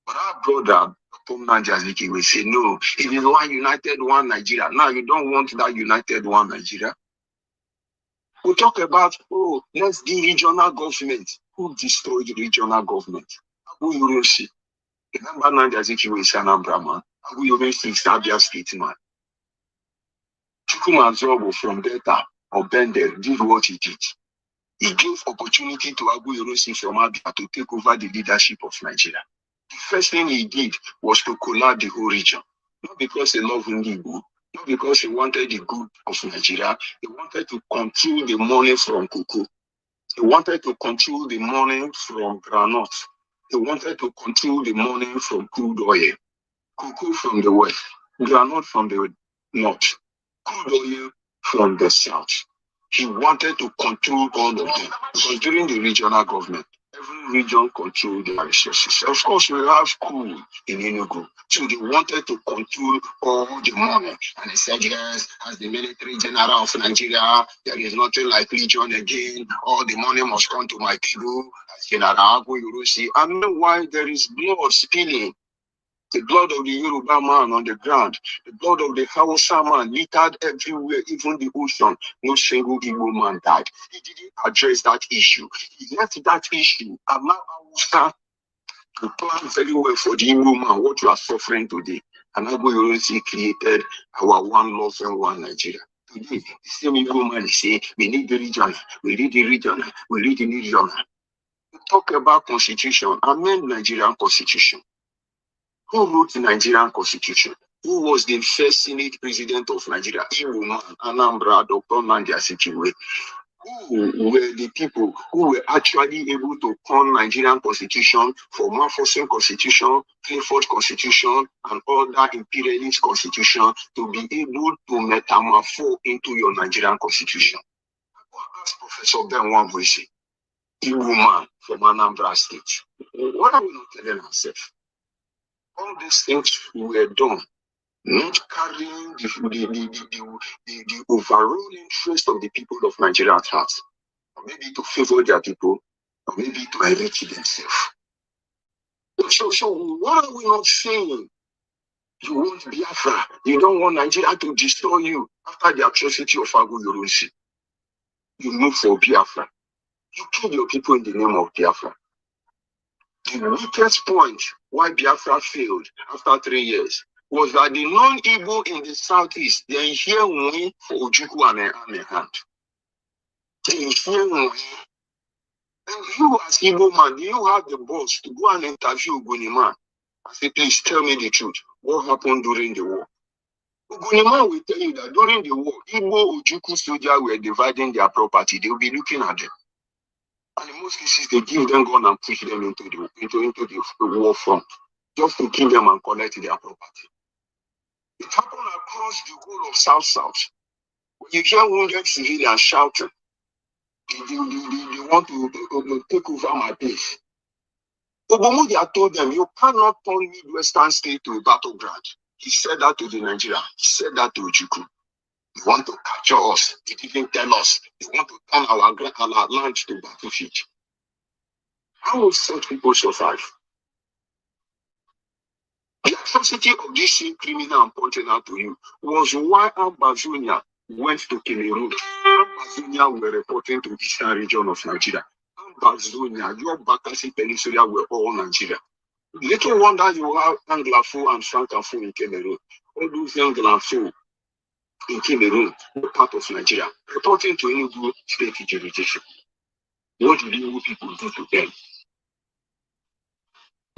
But our brother, Tom Nanjaziki, will say, no, it is one united, one Nigeria. Now you don't want that united one Nigeria. We talk about, let's do regional government. Who destroyed regional government? Abu Yurusi. Remember Nanjaziki was Anambra man. Abu Yurusi is Abia State man. Chukwumazobo from Delta or Bendel did what he did. He gave opportunity to Abu Yurusi from Abia to take over the leadership of Nigeria. The first thing he did was to collapse the whole region. Not because he loved Igbo, not because he wanted the good of Nigeria. He wanted to control the money from cocoa. He wanted to control the money from granite. He wanted to control the money from crude oil. Cocoa from the west, granite from the north, crude oil from the south. He wanted to control all of them because during the regional government, every region controlled their resources. Of course, we have coal in Enugu, so they wanted to control all the money. And they said, yes, as the military general of Nigeria, there is nothing like region again. All the money must come to my people, as General Agu Yurusi. And meanwhile, there is blood spilling. The blood of the Yoruba man on the ground, the blood of the Hausa man littered everywhere, even the ocean. No single Igbo man died. He didn't address that issue. He left that issue. Allow Hausa to plan very well for the Igbo man, what you are suffering today. And Abu Yorusi created our one love and one Nigeria. Today, the same Igbo man is saying, we need the region, we need the region, we need the region. We talk about constitution, amend Nigerian constitution. Who wrote the Nigerian Constitution? Who was the first Senate President of Nigeria? Iwuman, Anambra, Dr. Nnamdi Azikiwe. Who were the people who were actually able to turn Nigerian Constitution from Mafosin Constitution, Clifford Constitution, and other imperialist constitution to be able to metamorphose into your Nigerian Constitution? Ask Professor Ben Wambwisi, Iwuman from Anambra State. What are we not telling ourselves? All these things were done, not carrying the overall interest of the people of Nigeria at heart, or maybe to favor their people, or maybe to enrich themselves. So what are we not saying? You want Biafra, you don't want Nigeria to destroy you after the atrocity of Agu Yurusi. You move for Biafra. You kill your people in the name of Biafra. The weakest point why Biafra failed after 3 years was that the non-Igbo in the southeast, they hear we for Ojukwu and Amehan. They hear we. And you as Igbo man, you have the balls to go and interview Ogoniman. I say, please tell me the truth. What happened during the war? Ugunima will tell you that during the war, Igbo Ojukwu soldiers were dividing their property. They will be looking at them. And in most cases, they give them gun and push them into the war front, just to kill them and collect their property. It happened across the whole of South. When you hear wounded civilians shouting, they want to take over my place. Obomudia told them, you cannot turn Midwestern state to a battleground. He said that to the Nigerian. He said that to Ojukwu. You want to capture us. They didn't tell us. You want to turn our land to battlefield. How will such people survive? The atrocity of this same criminal I'm pointing out to you was why Ambazonia went to Cameroon. Ambazonia were reporting to the eastern region of Nigeria. Ambazonia, your Bakassi Peninsula were all Nigeria. Little wonder you have Anglophone and Francophone in Cameroon. All those Anglophone in Cameroon were part of Nigeria, reporting to Enugu state jurisdiction. What did Enugu people do to them?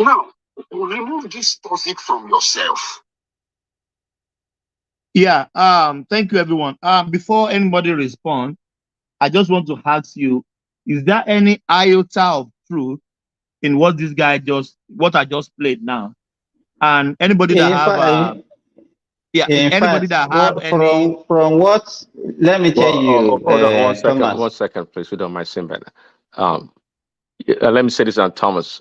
Now, remove this topic from yourself. Yeah, thank you everyone. Before anybody respond, I just want to ask you, is there any iota of truth in what this guy what I just played now? And anybody that have anybody that have any from what, let me tell you, Hold on 1 second, Thomas. 1 second, please. We don't mind Sinbad. Let me say this on Thomas.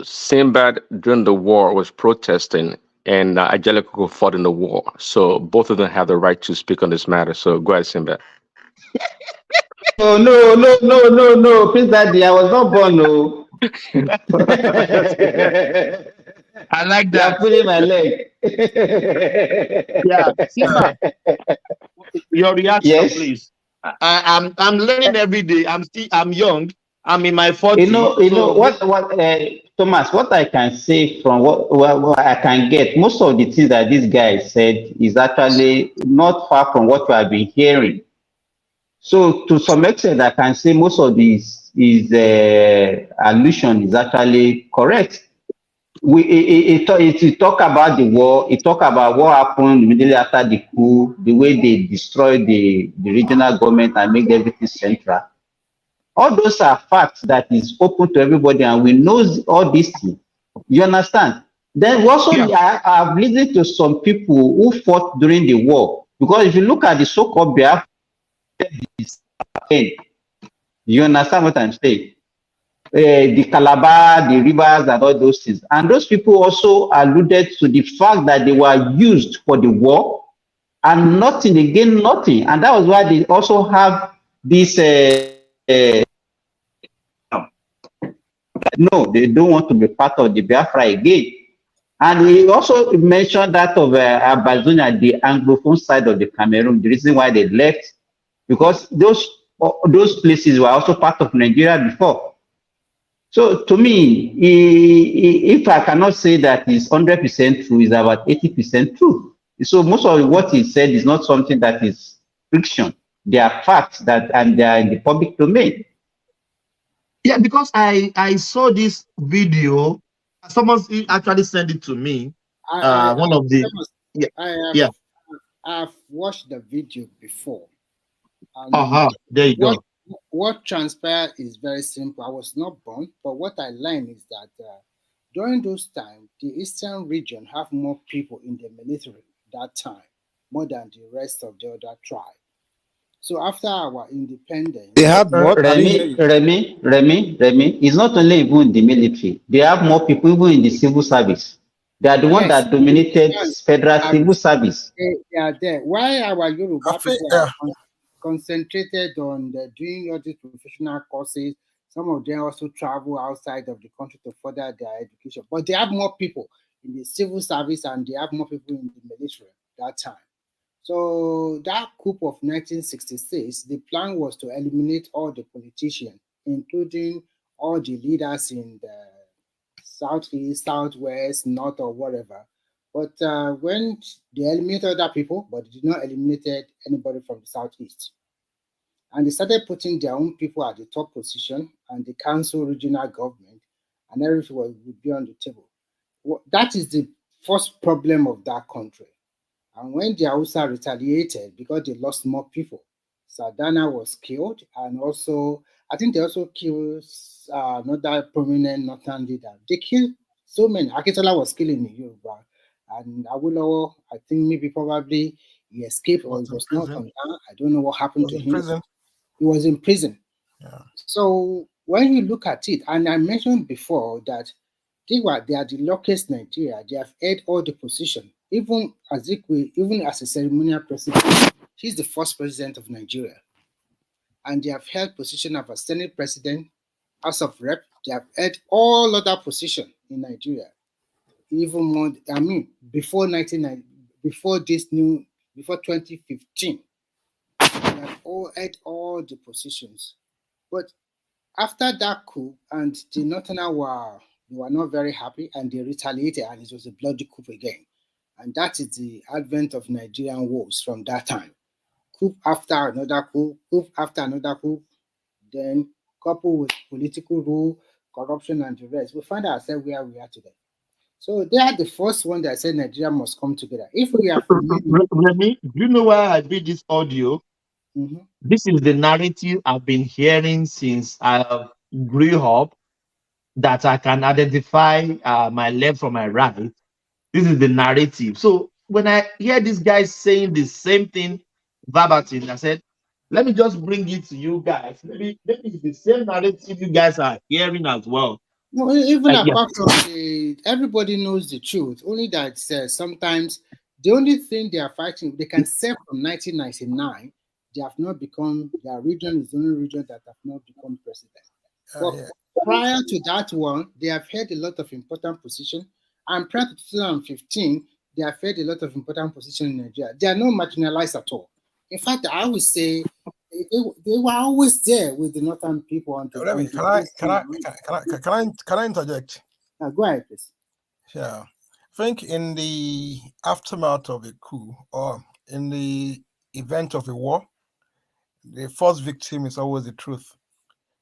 Sinbad during the war was protesting, and Angelico fought in the war. So both of them have the right to speak on this matter. So go ahead, Sinbad. No, Prince Daddy, I was not born, no. I like that. You're pulling my leg. Yeah, Sinbad, your reaction, Yes. please. I'm learning every day. I'm young. I'm in my 40s. You know what Thomas, what I can say from what I can get, most of the things that this guy said is actually not far from what we have been hearing. So to some extent, I can say most of his allusion is actually correct. It talk about the war. It talk about what happened immediately after the coup, the way they destroyed the regional government and make everything central. All those are facts that is open to everybody, and we know all these things. You understand? Then also, I've listened to some people who fought during the war, because if you look at the so-called Biafra, you understand what I'm saying? The Calabar, the rivers, and all those things. And those people also alluded to the fact that they were used for the war and nothing, again, nothing. And that was why they also have this. No, they don't want to be part of the Biafra again. And he also mentioned that of Abazonia, the Anglophone side of the Cameroon, the reason why they left, because those places were also part of Nigeria before. So to me, if I cannot say that it's 100% true, it's about 80% true. So most of what he said is not something that is fiction. They are facts and they are in the public domain. Yeah, because I saw this video. Someone actually sent it to me. I have watched the video before. There you go. What transpired is very simple. I was not born, but what I learned is that during those times, the Eastern region have more people in the military that time, more than the rest of the other tribe. So after our independence, they had what? Remy, it's not only even the military. They have more people even in the civil service. They are the one that dominated federal civil service. They are there. Why our Yoruba people are concentrated on doing all these professional courses. Some of them also travel outside of the country to further their education. But they have more people in the civil service and they have more people in the military that time. So that coup of 1966, the plan was to eliminate all the politicians, including all the leaders in the southeast, southwest, north, or whatever. But when they eliminated other people, but they did not eliminate anybody from the southeast. And they started putting their own people at the top position and the council regional government, and everything would be on the table. That is the first problem of that country. And when the Hausa retaliated because they lost more people, Sardana was killed, and also I think they also killed another prominent northern leader. They killed so many. Akitola was killing in Yoruba, and Awolowo, I think maybe probably he escaped or he was not on that. I don't know what happened to him. He was in prison. Yeah. So when you look at it, and I mentioned before that they are the luckiest Nigeria. They have held all the position. Even Azikwe, even as a ceremonial president, he's the first president of Nigeria. And they have held position of a Senate president, House of Rep. They have held all other position in Nigeria. Even more, I mean, before 1990, before 2015, they have all held all the positions. But after that coup, and the Northerners were not very happy, and they retaliated, and it was a bloody coup again. And that is the advent of Nigerian wars from that time. Coup after another coup after another coup, then coupled with political rule, corruption, and the rest, we find ourselves where we are today. So they are the first one that said Nigeria must come together. If we are Remy, do you know why I did this audio? Mhm. This is the narrative I've been hearing since I grew up, that I can identify my left from my right. This is the narrative. So when I hear these guys saying the same thing verbatim, I said, let me just bring it to you guys. Maybe it's the same narrative you guys are hearing as well. No, even Yeah. apart from everybody knows the truth. Only that sometimes the only thing they are fighting, they can say from 1999, they have not become, their region is the only region that have not become president. But prior to that one, they have held a lot of important position. And prior to 2015, they have held a lot of important position in Nigeria. They are not marginalized at all. In fact, I would say they were always there with the northern people. Can I interject? Go ahead, please. Yeah, I think in the aftermath of a coup or in the event of a war, the first victim is always the truth.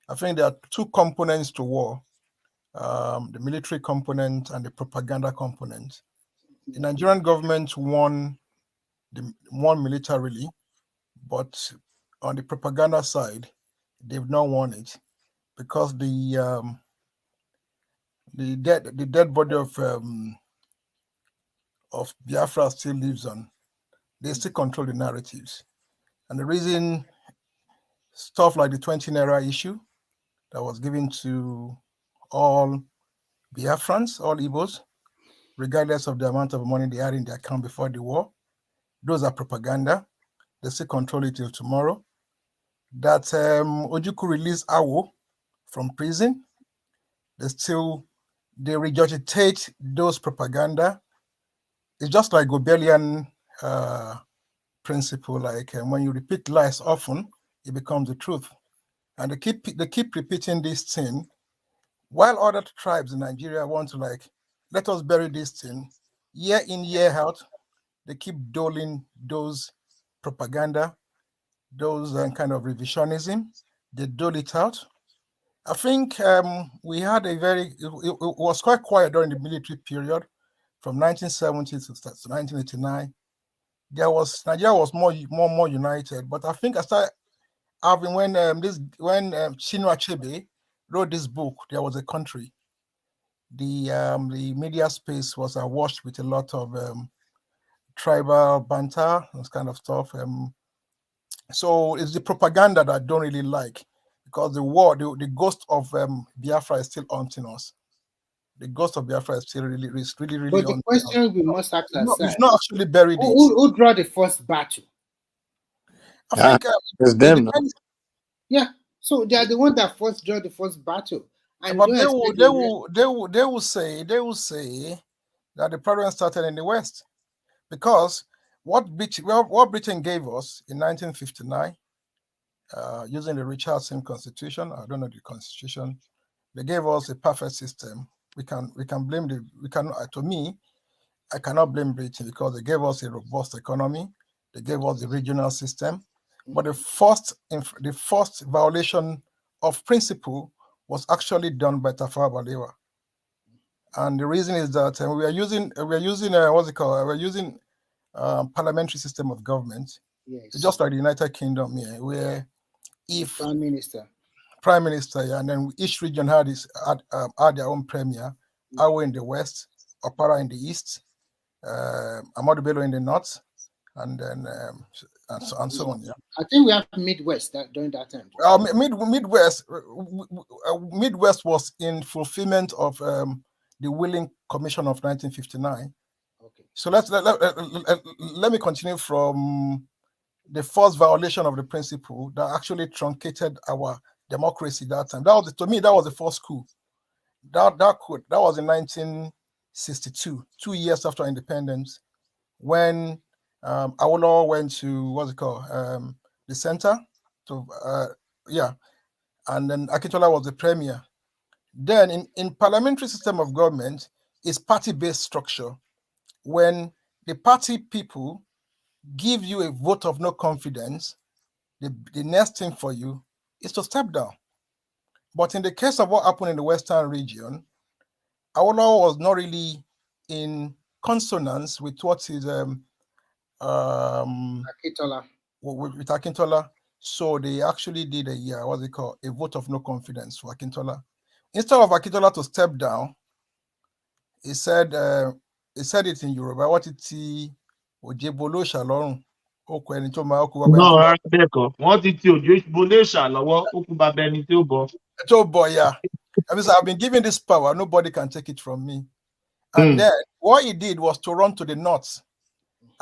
I think there are two components to war, the military component and the propaganda component. The Nigerian government won militarily, but on the propaganda side, they've not won it because the dead body of Biafra still lives on. They still control the narratives. And the reason stuff like the 20 Naira issue that was given to all Biafrans, all Igbos, regardless of the amount of money they had in their account before the war, those are propaganda. They still control it till tomorrow. That Ojukwu released Awo from prison, they regurgitate those propaganda. It's just like Gobelian principle, like when you repeat lies often, it becomes the truth. And they keep repeating this thing, while other tribes in Nigeria want to let us bury this thing. Year in, year out, they keep doling those propaganda, those kind of revisionism. They dole it out. I think we had it was quite quiet during the military period from 1970 to 1989. Nigeria was more united, but I think I started having when Chinua Achebe wrote this book, There Was a Country. The media space was awash with a lot of tribal banter, this kind of stuff. So it's the propaganda that I don't really like, because the ghost of Biafra is still haunting us. The ghost of Biafra is still really But the question we must ask ourselves: we've not actually buried it. Who draw the first battle? I think it's them. No? Yeah, so they are the one that first draw the first battle. And but they will say that the problem started in the West, because what Britain gave us in 1959, using the Richardson Constitution, I don't know the Constitution, they gave us a perfect system. We can blame to me, I cannot blame Britain, because they gave us a robust economy. They gave us the regional system. But the first violation of principle was actually done by Tafawa Balewa. And the reason is that we are using what's it called? We're using parliamentary system of government. Yes. Just like the United Kingdom, yeah, where if Prime Minister, yeah, and then each region had their own premier. Awe in the west, Opara in the east, Amadu Bello in the north, and then and so on. Yeah. I think we have Midwest during that time. Midwest was in fulfillment of the Wheeling Commission of 1959. Okay. So let me continue from the first violation of the principle that actually truncated our democracy that time. To me, that was the first coup. That was in 1962, 2 years after independence, when Awolowo went to the center. So and then Akintola was the premier. Then in parliamentary system of government is party-based structure. When the party people give you a vote of no confidence, the next thing for you is to step down. But in the case of what happened in the Western region, Awolowo was not really in consonance with what is Akintola. With Akintola. So they actually did a vote of no confidence for Akintola. Instead of Akintola to step down, he said it in Yoruba. What it Ojebolo Shalom. No, bẹ́ẹ̀kọ́. Wọ́n ti ti òjò bolé ṣàlọ́wọ́, ó kú bàbá ẹni tí ó bọ̀. Yeah. I've been given this power, nobody can take it from me. And then what he did was to run to the north.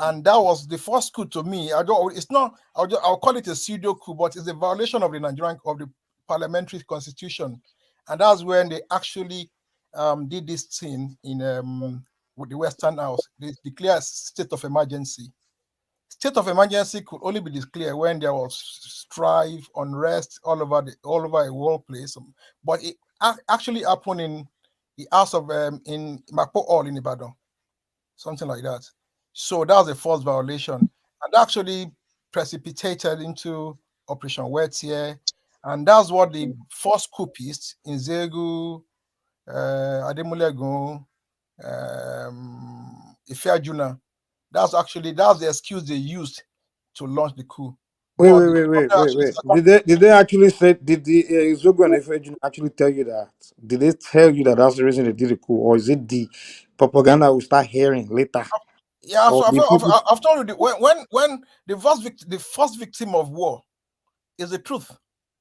And that was the first coup to me. I'll call it a pseudo coup, but it's a violation of the parliamentary constitution. And that's when they actually did this thing with the Western House. They declared state of emergency. State of emergency could only be declared when there was strife, unrest all over a workplace. But it actually happened in the house of in Mapo Hall in Ibadan, something like that. So that was the first violation, and actually precipitated into Operation Wettier, and that's what the first coupists in Zegu, Ademulegun, Ifeajuna. That's the excuse they used to launch the coup. Wait. Did they actually say, did the Zogo and Efejun actually tell you that? Did they tell you that that's the reason they did the coup, or is it the propaganda we start hearing later? Yeah, so I've told you when the first victim of war is the truth,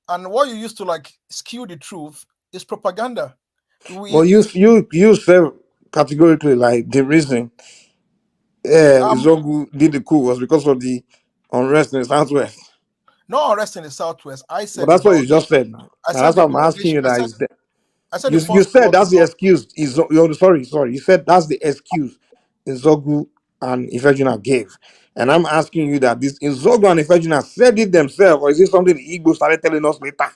and what you used to skew the truth is propaganda. Well, you said categorically like the reason Zogu did the coup was because of the unrest in the southwest. No unrest in the southwest. I said. But that's what you just said. Now that's what I'm asking you. That is that. You said that's the excuse. Sorry. You said that's the excuse Zogu and Ifejuna gave, and I'm asking you that this Zogu and Ifejuna said it themselves, or is it something the Igbo started telling us later?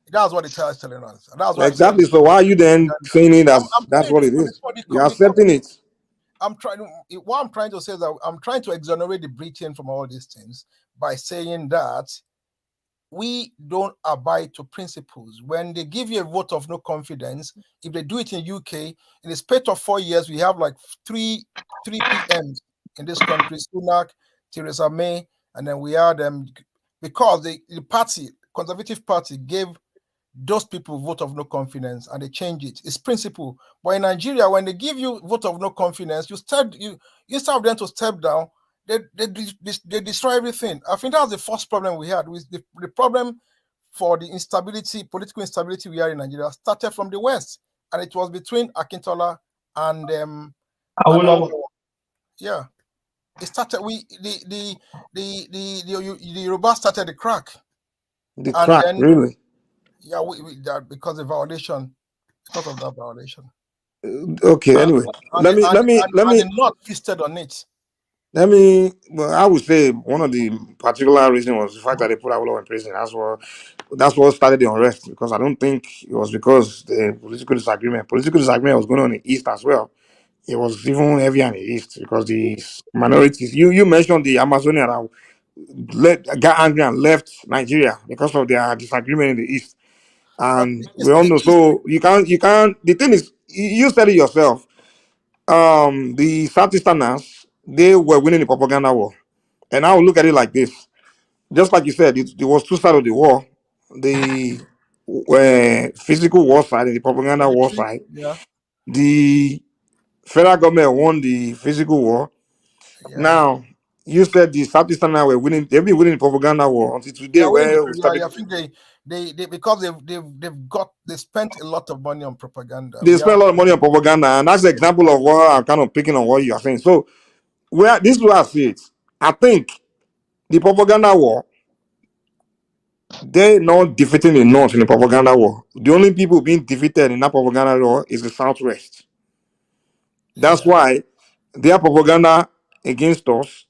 That's what the child is telling us. That's what exactly. So why are you then saying it as that's what it is? You're accepting it. What I'm trying to say is that I'm trying to exonerate the Britain from all these things by saying that we don't abide to principles. When they give you a vote of no confidence, if they do it in UK, in the space of 4 years, we have like three PMs in this country: Sunak, Theresa May, and then we had them because the Conservative Party gave those people vote of no confidence and they change it. It's principle. But in Nigeria, when they give you vote of no confidence, instead of them to step down, they destroy everything. I think that's the first problem we had. With the problem for the political instability we are in Nigeria started from the West, and it was between Akintola and Awolowo. Yeah, it started. The Yoruba started the crack. The crack, really? Yeah, because of that violation. Okay. Anyway, let me. Not feasted on it. I would say one of the particular reasons was the fact that they put Awolowo in prison. That's what started the unrest, because I don't think it was because the political disagreement. Political disagreement was going on in the East as well. It was even heavier in the East because the minorities. You mentioned the Amazonian got angry and left Nigeria because of their disagreement in the East. And we all know. So you can't. The thing is, you said it yourself. The Southeasterners, they were winning the propaganda war. And I will look at it like this. Just like you said, it was two sides of the war. The physical war side and the propaganda war Military, side. yeah, The federal government won the physical war. yeah. Now, you said the Southeastern now were winning, they've been winning the propaganda war until They today, are winning where we yeah, started. yeah. I think they because they spent a lot of money on propaganda. They spend a lot of money on propaganda, and that's the example of what I'm kind of picking on what you are saying. So, where this is where I see it. I think the propaganda war, they're not defeating the North in the propaganda war. The only people being defeated in that propaganda war is the Southwest. That's why their propaganda against us,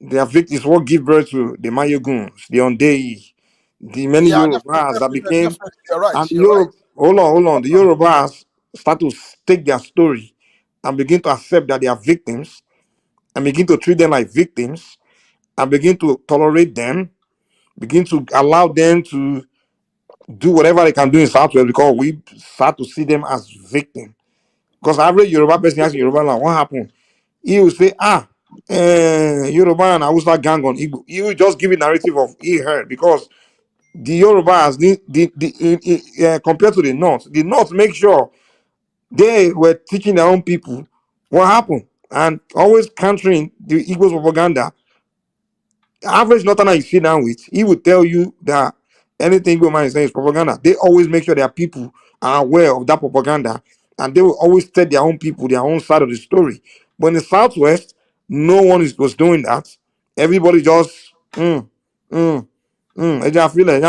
their victims, what give birth to the Mayoguns, the Ondei, the many Yeah, Yorubas that became, definitely. You're right. and You're right. Europe, hold on, the Yorubas start to take their story and begin to accept that they are victims and begin to treat them like victims and begin to tolerate them, begin to allow them to do whatever they can do in Southwest because we start to see them as victims. Because average Yoruba person asks Yoruba like, what happened? He will say, Yoruba and Hausa gang on Igbo. He will just give a narrative of he heard because the Yorubas, compared to the North make sure they were teaching their own people what happened and always countering the Igbo's propaganda. Average Northerner you sit down with, he will tell you that anything Igbo man is saying is propaganda. They always make sure their people are aware of that propaganda and they will always tell their own people their own side of the story. But in the Southwest, no one was doing that. Everybody just, I just feel like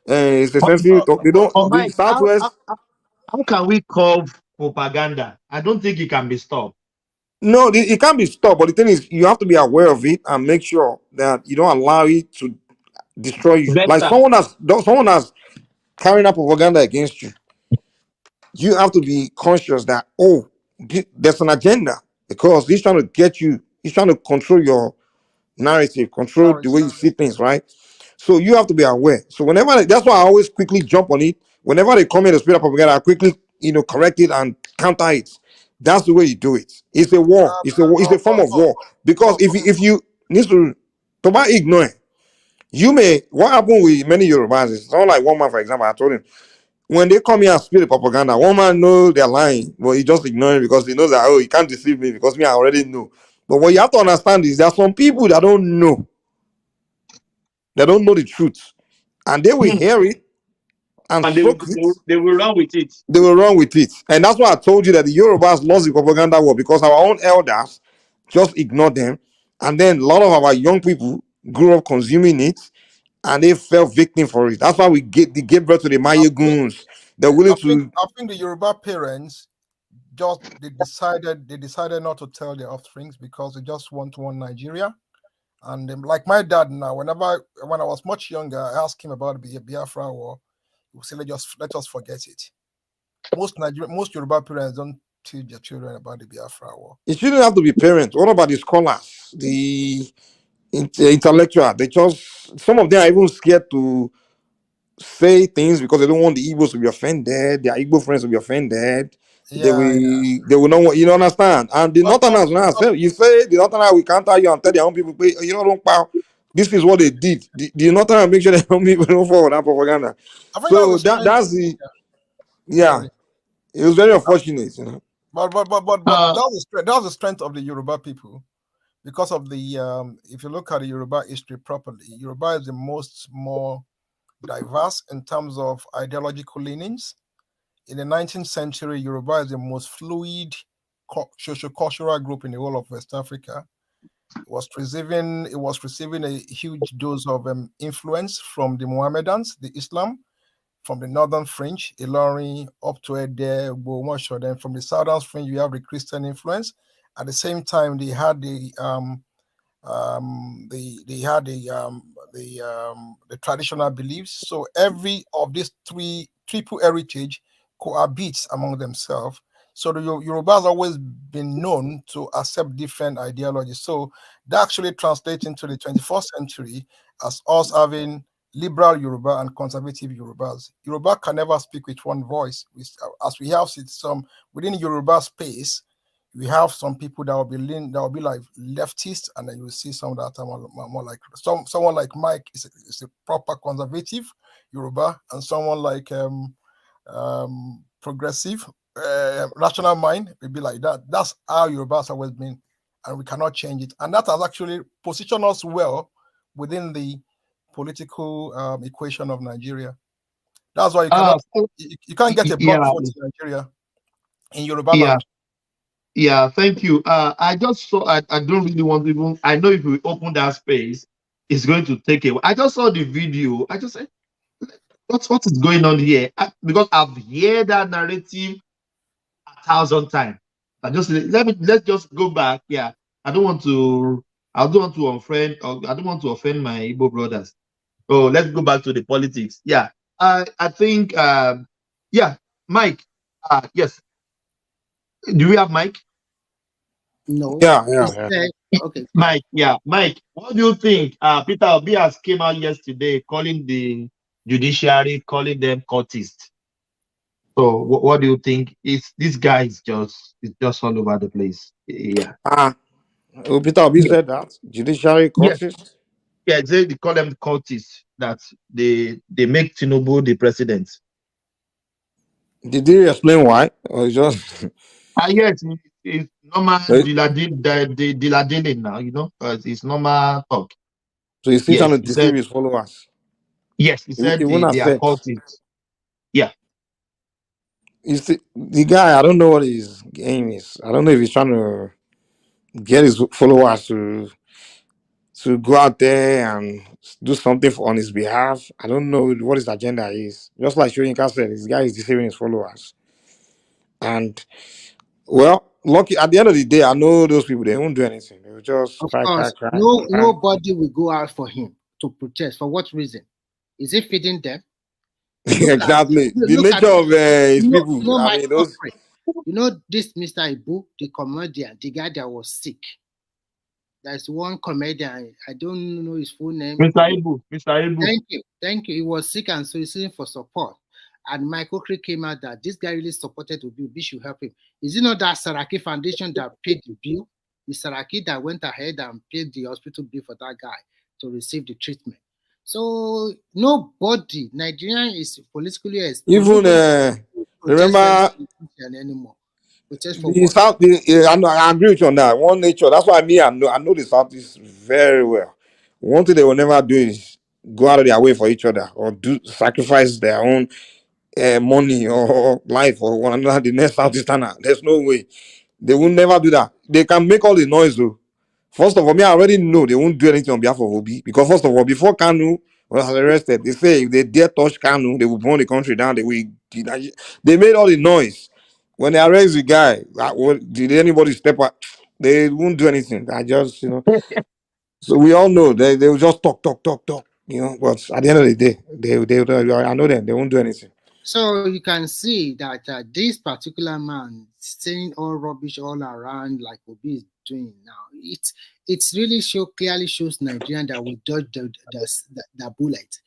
it's the sensitive talk. They don't, But the Mike, Southwest. how can we curb propaganda? I don't think it can be stopped. No, it can't be stopped. But the thing is, you have to be aware of it and make sure that you don't allow it to destroy you. Like Better. someone that's carrying out propaganda against you, you have to be conscious that there's an agenda because he's trying to get you, he's trying to control your narrative, control the way you see things, right? So you have to be aware. So that's why I always quickly jump on it. Whenever they come in the spirit of propaganda, I quickly, correct it and counter it. That's the way you do it. It's a war. It's a form of war. Because if you need to buy ignore, what happened with many Yorubas is not like one man, for example, I told him, when they come here and spill the propaganda, one man knows they're lying, but he just ignore it because he knows that, you can't deceive me because me, I already know. But what you have to understand is there are some people that don't know. They don't know the truth. And they will hear it and And soak it. they will run with it. They will run with it. And that's why I told you that the Yorubas lost the propaganda war because our own elders just ignored them. And then a lot of our young people grew up consuming it and they fell victim for it. That's why they gave birth to the Mayaguns. They're willing to. I think the Yoruba parents they decided not to tell their offsprings because they just want one Nigeria. And like my dad now, when I was much younger, I asked him about the Biafra war. He would say, let us forget it. Most Yoruba parents don't teach their children about the Biafra war. It shouldn't have to be parents. What about the scholars, the intellectual? Some of them are even scared to say things because they don't want the Igbos to be offended, their Igbo friends to be offended. They will not want, understand. And the Northerners now say, you say the Northerners will counter you and tell their own people, don't power. This is what they did. The Northerners make sure their own people don't forward that propaganda. I think So that's the sorry. It was very unfortunate, But that's the strength of the Yoruba people, because of the if you look at the Yoruba history properly, Yoruba is the more diverse in terms of ideological leanings. In the 19th century, Yoruba is the most fluid socio-cultural group in the whole of West Africa. It was receiving a huge dose of influence from the Mohammedans, the Islam, from the northern fringe, Ilorin up to Ede, Ogbomoso. Then from the southern fringe, you have the Christian influence. At the same time, they had the traditional beliefs. So every of these triple heritage cohabits among themselves. So the Yoruba has always been known to accept different ideologies. So that actually translates into the 21st century as us having liberal Yoruba and conservative Yorubas. Yoruba can never speak with one voice. As we have some within Yoruba space, We have some people that will be like leftists, and then you will see some that are more like someone like Mike is a proper conservative Yoruba, and someone like progressive rational mind will be like that. That's how Yorubas have always been, and we cannot change it. And that has actually positioned us well within the political equation of Nigeria. That's why you can't get a block vote in Nigeria, in Yoruba land. Yeah, thank you. I just saw. I don't really want to even. I know if we open that space, it's going to take a. I just saw the video. I just said, what is going on here? Because I've heard that narrative 1,000 times. Let's just go back. Yeah, I don't want to offend. Or I don't want to offend my Igbo brothers. Oh, let's go back to the politics. Yeah, I think. Yeah, Mike. Yes. Do we have Mike? No. Yeah. Okay. Mike, Mike, what do you think? Peter Obi has came out yesterday calling the judiciary, calling them cultists. So what do you think? This guy is just all over the place. Yeah. Peter Obi said that judiciary cultists. Yeah, they call them cultists, that they make Tinubu the president. Did he explain why? Or just Yes, it's normal dealing now, it's normal talk. So he's still trying to deceive his followers. Yes, he said they are cultists. Yeah. The guy, I don't know what his game is. I don't know if he's trying to get his followers to go out there and do something on his behalf. I don't know what his agenda is. Just like Shoyinka said, this guy is deceiving his followers. And, well, lucky at the end of the day, I know those people, they won't do anything. They will just cry. Nobody will go out for him to protest. For what reason? Is he feeding them? Exactly. The nature of his people. I mean, those. You know, this Mr. Ibu, the comedian, the guy that was sick. There's one comedian, I don't know his full name. Mr. Ibu. Thank you. He was sick, and so he's seeking for support. And Michael Crick came out that this guy really supported Obi. Obi should help him. Is it not that Saraki Foundation that paid the bill? The Saraki that went ahead and paid the hospital bill for that guy to receive the treatment. So nobody, Nigerian is politically exposed. Even remember anymore. I agree with you on that. One nature. That's why I know the Southeast very well. One thing they will never do is go out of their way for each other or sacrifice their own money or life or one another. The next Southeasterner, there's no way they will never do that. They can make all the noise though. First of all, I already know they won't do anything on behalf of Obi because first of all, before Kanu was arrested, they say if they dare touch Kanu, they will burn the country down. They made all the noise. When they arrest the guy, did anybody step up? They won't do anything. I just, so we all know they will just talk. But at the end of the day, they I know them. They won't do anything. So you can see that this particular man saying all rubbish all around like Obi is doing now. It's really clearly shows Nigerian that we dodged the bullet.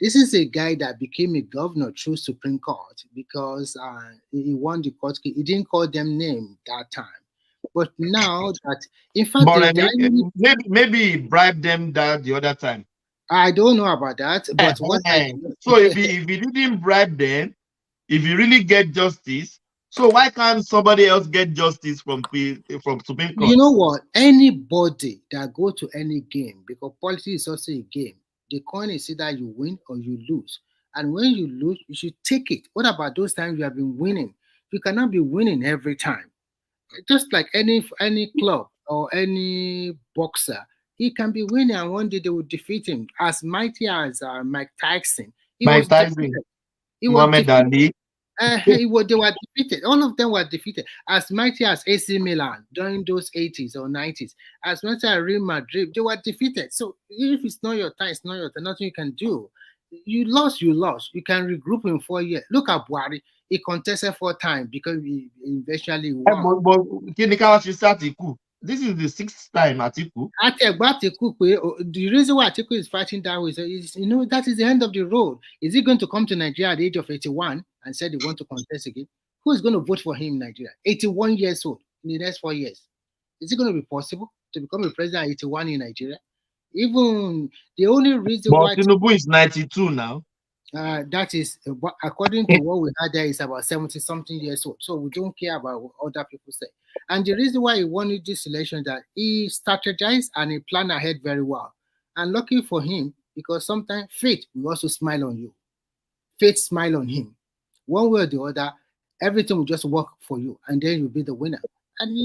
This is a guy that became a governor through Supreme Court because he won the court. He didn't call them name that time. But now that, in fact, maybe he bribed them that the other time. I don't know about that. But so if he didn't bribe them, if he really get justice, so why can't somebody else get justice from Supreme Court? You know what? Anybody that go to any game, because politics is also a game, the coin is either you win or you lose. And when you lose, you should take it. What about those times you have been winning? You cannot be winning every time. Just like any club or any boxer, he can be winning and one day they will defeat him. As mighty as Mike Tyson. Muhammad Ali. They were defeated. All of them were defeated. As mighty as AC Milan during those 80s or 90s, as mighty as Real Madrid, they were defeated. So if it's not your time, it's not your time. Nothing you can do. You lost. You can regroup in 4 years. Look at Buhari. He contested 4 times because he eventually won. But this is the 6th time Atiku. The reason why Atiku is fighting that way is, that is the end of the road. Is he going to come to Nigeria at the age of 81 and said he want to contest again? Who is going to vote for him in Nigeria? 81 years old. in the next 4 years. Is it going to be possible to become a president at 81 in Nigeria? Even the only reason But why Tinubu is 92 now. that is according to what we had there is about 70 something years old. So we don't care about what other people say. And the reason why he wanted this election that he strategized and he planned ahead very well. And lucky for him, because sometimes fate will also smile on you. Fate smile on him. One way or the other, everything will just work for you, and then you'll be the winner. And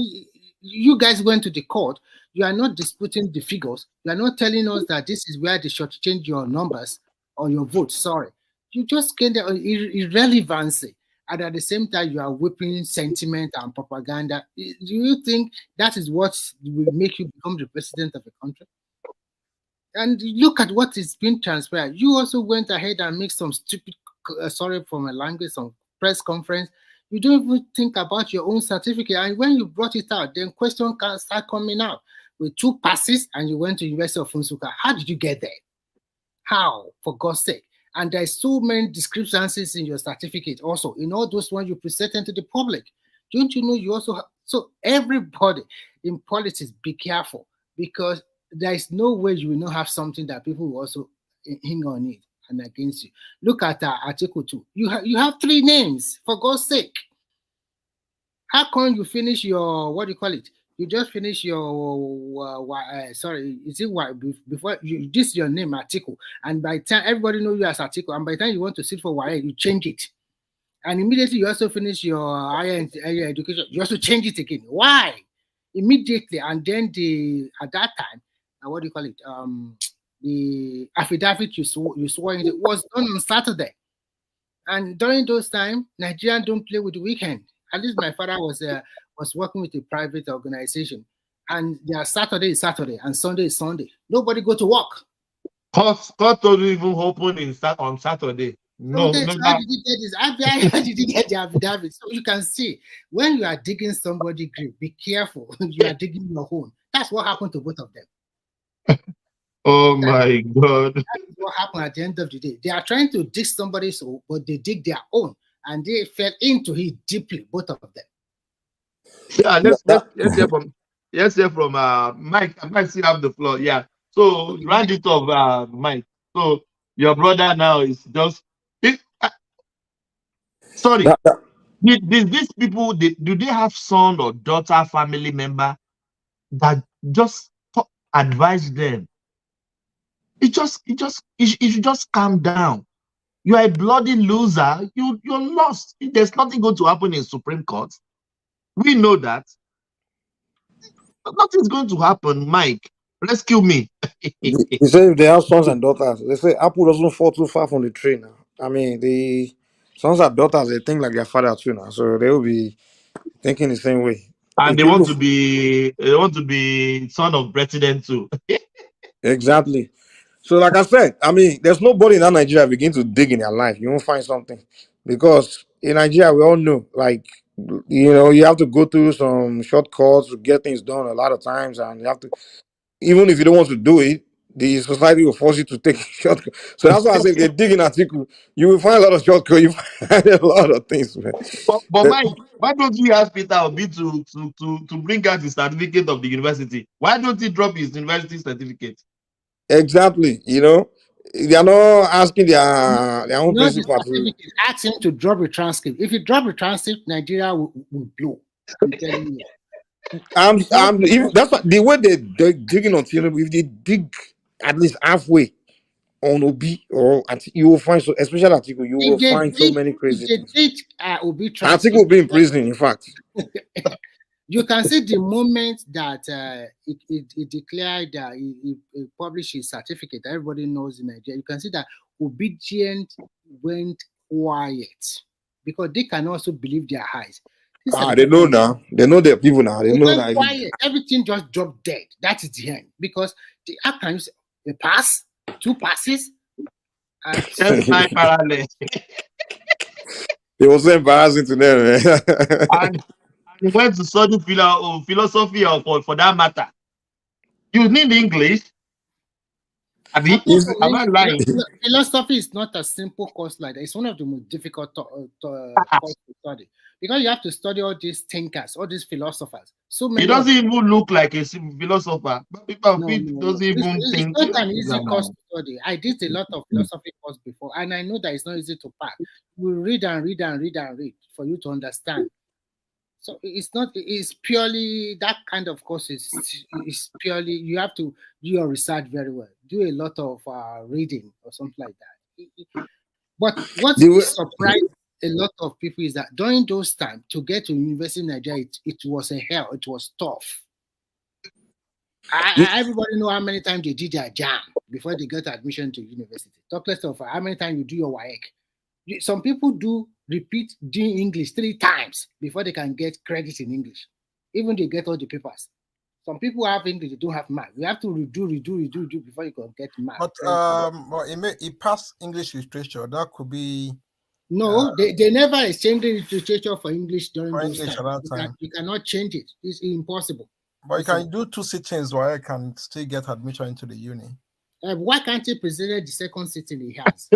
you guys went to the court. You are not disputing the figures. You are not telling us that this is where they shortchange your numbers or your vote. Sorry, you just get the irrelevancy, and at the same time you are whipping sentiment and propaganda. Do you think that is what will make you become the president of a country? And look at what is being transpired. You also went ahead and made some stupid, sorry for my language, some press conference. You don't even think about your own certificate. And when you brought it out, then questions can start coming out. With 2 passes and you went to University of Funsuka. How did you get there? How, for God's sake? And there's so many discrepancies in your certificate also, in all those ones you presented to the public. Don't you know you also have, so everybody in politics, be careful, because there is no way you will not have something that people will also hang on it and against you. Look at Article 2. You have 3 names, for God's sake. How come you finish your, what do you call it? You just finish your, sorry, is it why before you, this is your name, Article, and by the time everybody knows you as Article, and by the time you want to sit for YA, you change it. And immediately you also finish your higher education, you also change it again. Why? Immediately, and then at that time, what do you call it? The affidavit you swore in it was done on Saturday. And during those times, Nigerians don't play with the weekend. At least my father was working with a private organization, and their Saturday is Saturday and Sunday is Sunday. Nobody go to work. Court don't even open on Saturday. No, So no. How did you get this? How did you get the affidavit? So you can see when you are digging somebody's grave, be careful. You are digging your own. That's what happened to both of them. Oh my God. That's what happened at the end of the day. They are trying to dig somebody's own, but they dig their own, and they fell into it deeply, both of them. Yeah, let's hear from Mike. I might still have the floor. Yeah. So round it off, Mike. So your brother now is just sorry. These people, do they have son or daughter, family member that just advise them? You should just calm down. You are a bloody loser. You're lost. There's nothing going to happen in Supreme Court. We know that. Nothing's going to happen, Mike. Rescue me. He said if they have sons and daughters, they say apple doesn't fall too far from the tree now. I mean, the sons and daughters, they think like their father too now, so they will be thinking the same way. And If they people, want to be son of president too. exactly. So, like I said, I mean, there's nobody in that Nigeria begin to dig in their life. You won't find something, because in Nigeria we all know, like, you have to go through some shortcuts to get things done a lot of times, and you have to, even if you don't want to do it, the society will force you to take shortcut. So that's why I say if they dig in Article, you will find a lot of shortcuts. You find a lot of things, man. But Mike, why don't you ask Peter Obi to bring out his certificate of the university? Why don't he drop his university certificate? Exactly. They are not asking their own Not the principal to. certificate. Ask him to drop a transcript. If you drop a transcript, Nigeria will blow. I'm telling you. That's what, the way they're digging on Tinubu. If they dig at least halfway on Obi, you will find, so especially Article, you will find so many crazy things. Obi Article will be in prison, in fact. You can see the moment that it declared that it published his certificate. Everybody knows in Nigeria. You can see that obedient went quiet, because they can also believe their eyes. They know now. They know their people now. They know that. Quiet. Everything just dropped dead. That is the end. Because how can you say a pass, 2 passes? Parallel. It was so embarrassing to them, man. And he went to study philosophy, or for that matter. You need English. Am I lying? Philosophy is not a simple course like that. It's one of the most difficult course to study because you have to study all these thinkers, all these philosophers. So many. He doesn't even look like a philosopher. People doesn't even it's think. not an easy course to study. I did a lot of philosophy course before, and I know that it's not easy to pass. You read and read and read and read for you to understand. So it's not. It's purely that kind of course. Is purely you have to do your research very well. Do a lot of reading or something like that. But what surprised a lot of people is that during those times to get to university in Nigeria, it was a hell. It was tough. Everybody know how many times they did their jam before they get admission to university. Talk less of how many times you do your WAEC. Some people do repeat doing English 3 times before they can get credit in English. Even they get all the papers. Some people have English, they don't have math. You have to redo before you can get math. But it passed English literature. That could be. No, they never exchanged the literature for English during those English times. You cannot change it. It's impossible. But you can do 2 sittings where I can still get admission into the uni. Why can't he present the second sitting he has?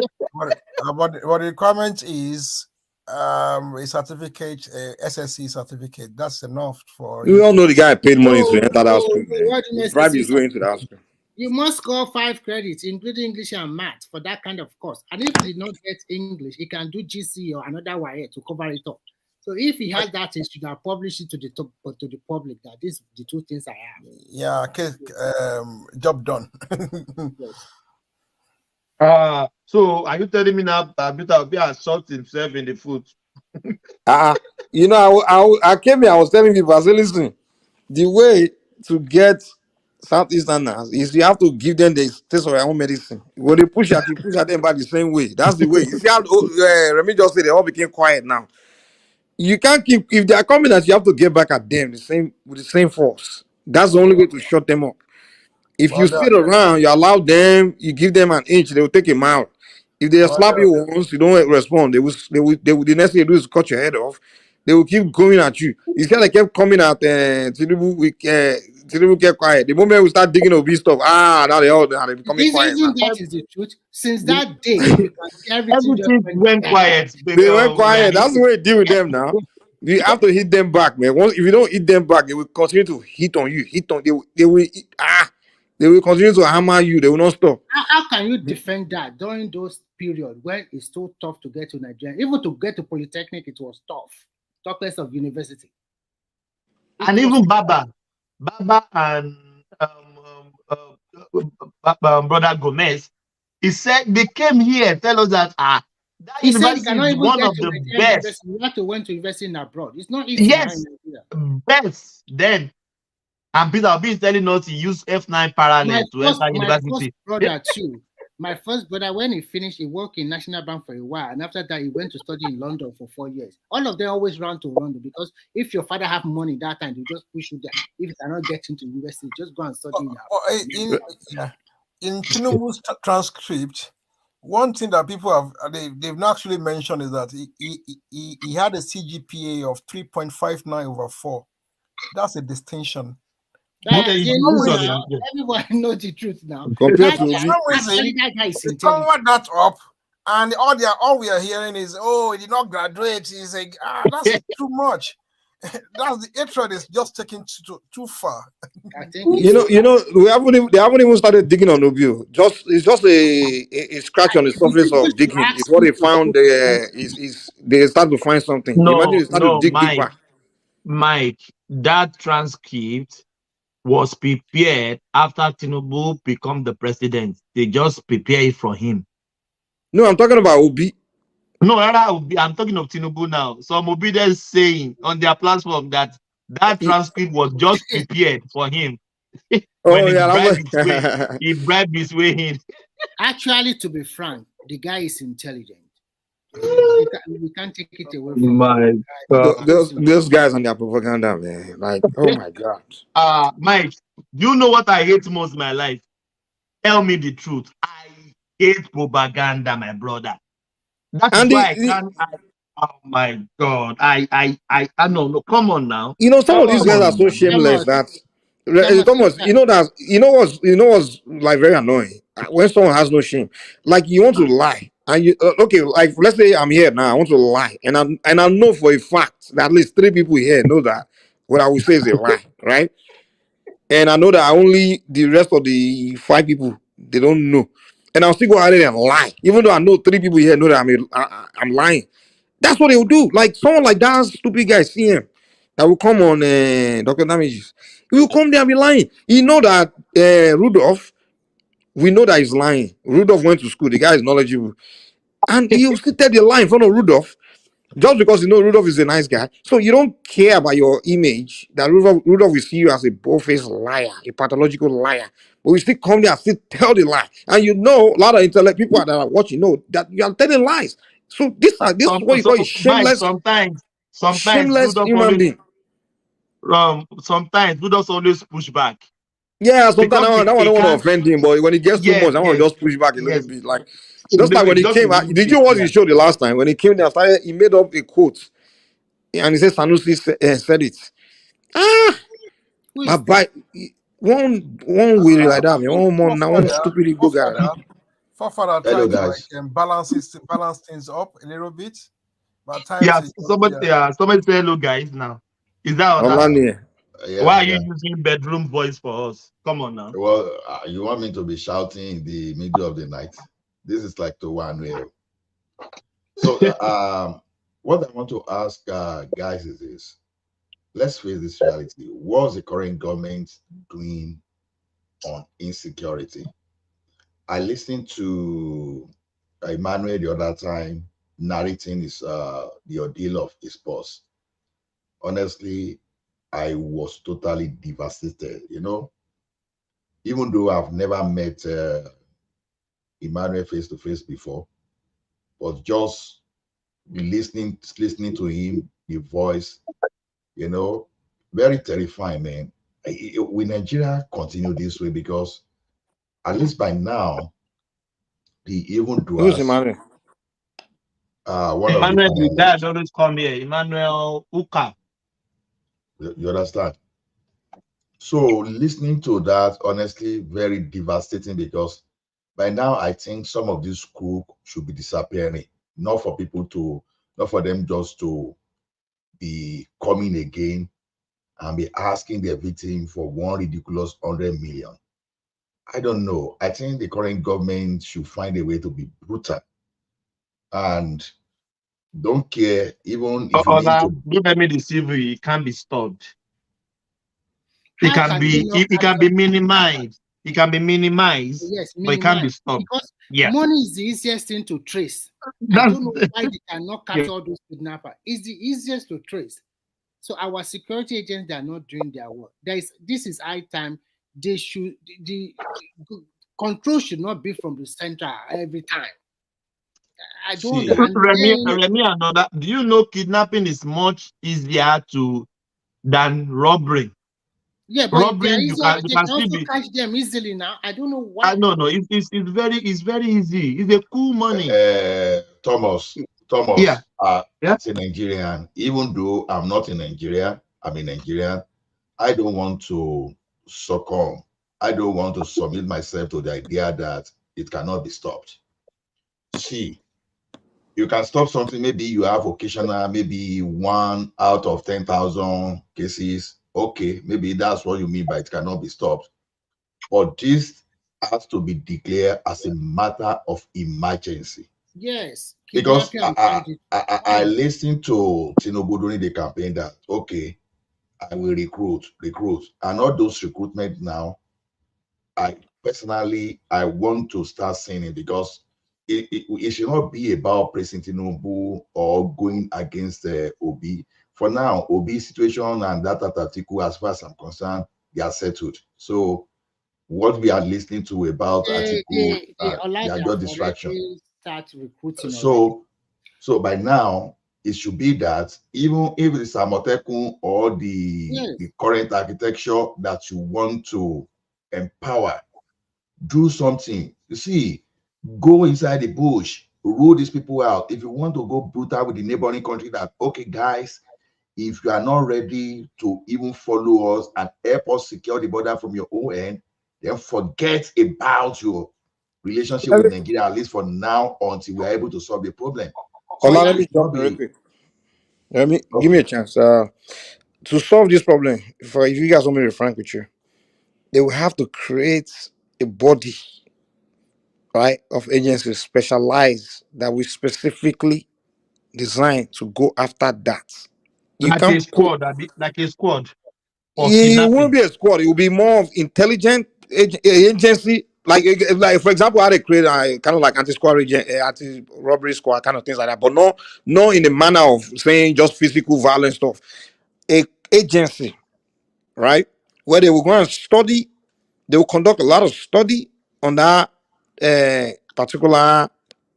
But the requirement is a certificate, a SSC certificate. That's enough for. We all know the guy paid money to enter that school. Bribe his way into that school. You must score 5 credits, including English and math, for that kind of course. And if he did not get English, he can do GC or another way to cover it up. So if he has that, he should have published it to the public that these the 2 things I have. Yeah, okay, job done. So are you telling me now that Peter Obi has shot himself in the foot? You know, I came here, I was telling people, I said, listen, the way to get Southeasterners is you have to give them the taste of their own medicine. When they push at you, push at them by the same way. That's the way. You see how Remy just said they all became quiet now. You can't keep, if they are coming at you, have to get back at them with the same force. That's the only way to shut them up. If you sit around, you allow them, you give them an inch, they will take a mile. If they slap you once, you don't respond. The next thing they do is cut your head off. They will keep going at you. You see how they kept coming at Tinubu kept quiet. The moment we start digging Obi stuff, now they're becoming quiet. That is the truth. Since that day, everything went quiet. They went quiet. That's the way to deal with them now. You have to hit them back, man. If you don't hit them back, they will continue to hit on you. They will continue to hammer you. They will not stop. How can you defend that during those periods when it's so tough to get to Nigeria? Even to get to Polytechnic, it was tough. Talk less of university. And even Baba and Brother Gomez, he said they came here and tell us that that university is one of the best. You have to went to university in abroad. It's not easy. Yes, best then. And Peter Obi is telling us he used F9 parallel to enter university. My first brother, when he finished, he worked in National Bank for a while, and after that, he went to study in London for 4 years. All of them always run to London because if your father have money that time, you just push you there. If you cannot get into university, just go and study in Tinubu's transcript, one thing that people have they've not actually mentioned is that he had a CGPA of 3.59 over 4. That's a distinction. Everyone knows the truth now. Compared to cover that up, and all we are hearing is, he did not graduate. He's like, that's too much. That's the hatred is just taken too far. I think they haven't even started digging on Obio. It's just a scratch on the surface of digging. It's what they found. They start to find something. Imagine they start to dig deeper. Mike, that transcript was prepared after Tinubu become the president. They just prepare it for him. No, I'm talking about Obi. No, I'm talking of Tinubu now. Some Obi they're saying on their platform that transcript was just prepared for him. He bribed his way in. Actually, to be frank, the guy is intelligent. We can't take it away from my God. Those guys on their propaganda, man. Like, oh my God. Mike, do you know what I hate most in my life? Tell me the truth. I hate propaganda, my brother. That's why I can't. Oh my God. I no. Come on now. Some of these guys are so shameless that Thomas, you know what's like very annoying when someone has no shame. Like you want to lie, and you okay, like let's say I'm here now, I want to lie, and I know for a fact that at least 3 people here know that what I will say is a lie, right? And I know that only the rest of the 5 people they don't know, and I'll still go ahead and lie, even though I know 3 people here know that I'm lying. That's what they will do. Like someone like that stupid guy, CM, that will come on Dr. Damages. He will come there and be lying. You know that Rudolph, we know that he's lying. Rudolph went to school. The guy is knowledgeable. And he will still tell the lie in front of Rudolph just because you know Rudolph is a nice guy. So you don't care about your image that Rudolph will see you as a bold-faced liar, a pathological liar. But we still come there and still tell the lie. And you know, a lot of intellect people that are watching know that you are telling lies. So this is what you call a Mike, shameless Rudolph human always being. sometimes Rudolph always push back Yeah, sometimes because that one he don't want to can't. offend him, but when he gets too Yes, much, I want to yes, just push back a little yes. bit. Like A just little like when bit, he just a came, little did bit. you watch Yeah. the show the last time? When he came there, he made up a quote and he said Sanusi said it. Ah, Who my is that? bite. One weary like that, man. One more now, one Forefather, stupid ego guy like that. forefather Hello, tried to guys. like balance things up a little bit, but at times Yeah, he just somebody say hello, guys. Now, is that other? Olani. Why Yeah, are you yeah. using bedroom voice for us? Come on now. Well, you want me to be shouting in the middle of the night? This is like to one way. So, what I want to ask guys is this: let's face this reality. What's the current government doing on insecurity? I listened to Emmanuel the other time narrating the ordeal of his boss. Honestly, I was totally devastated. You know, even though I've never met Emmanuel face to face before, but just listening to him, the voice, you know, very terrifying, man. Will Nigeria continue this way? Because at least by now, the Who's evildoers, Emmanuel? one of the Emmanuel, the guy finalists, always come here. Emmanuel Uka. you understand? So listening to that, honestly, very devastating because by now I think some of these crew should be disappearing, not for people to, not for them just to be coming again and be asking their victim for one ridiculous 100 million. I don't know. I think the current government should find a way to be brutal and don't care, even if you need Oga, to. don't let me deceive you. It can't be stopped. It How can can they be. not It catch can up be with kidnappers? minimized. It can be minimized, Yes, but it can't be minimize stopped. because Yeah. money is the easiest thing to trace. I That's don't know why they cannot catch all those kidnappers. It's the easiest to trace. So our security agents, they are not doing their work. This is high time. They should the control should not be from the center every time. I don't See, and Remy, then Remy, another. Do you know kidnapping is much easier than robbery? yeah, but they Robbery, are you easier. can They can still also be. catch them easily now. I don't know why. No. It's very easy. It's a cool money. Thomas, Yeah. Yeah. as a Nigerian, even though I'm not in Nigeria, I'm a Nigerian, I don't want to succumb. I don't want to submit myself to the idea that it cannot be stopped. See, you can stop something, maybe you have occasional, maybe 1 out of 10,000 cases. Okay, maybe that's what you mean by it cannot be stopped. But this has to be declared as a matter of emergency. Yes, Because kidnapping and banditry. I listened to Tinubu during the campaign that, okay, I will recruit. And all those recruitment now, I personally, I want to start saying it because it should not be about President Tinubu or going against Obi. For now, Obi situation and that article, as far as I'm concerned, they are settled. So what we are listening to about Atiku, They they already are have just distraction. already start recruiting already. So by now, it should be that even if it's Amotekun or the Yes. current architecture that you want to empower, do something. You see, go inside the bush, rule these people out. If you want to go brutal with the neighboring country, that okay, guys, if you are not ready to even follow us and help us secure the border from your own end, then forget about your relationship with Nigeria, at least for now, until we are able to solve the problem. So Ola, let it me should not jump in real be quick. Let me okay. give me a chance. To solve this problem, if you guys want me to be frank with you, they will have to create a body, right, of agencies specialized that we specifically designed to go after that. You Like a can't put squad, like a squad for it won't kidnapping. be a squad, it will be more of intelligent agency. Like for example, how they create kind of like anti-squad anti-robbery squad kind of things like that, but not in the manner of saying just physical violence stuff. A agency, right, where they will go and study, they will conduct a lot of study on that particular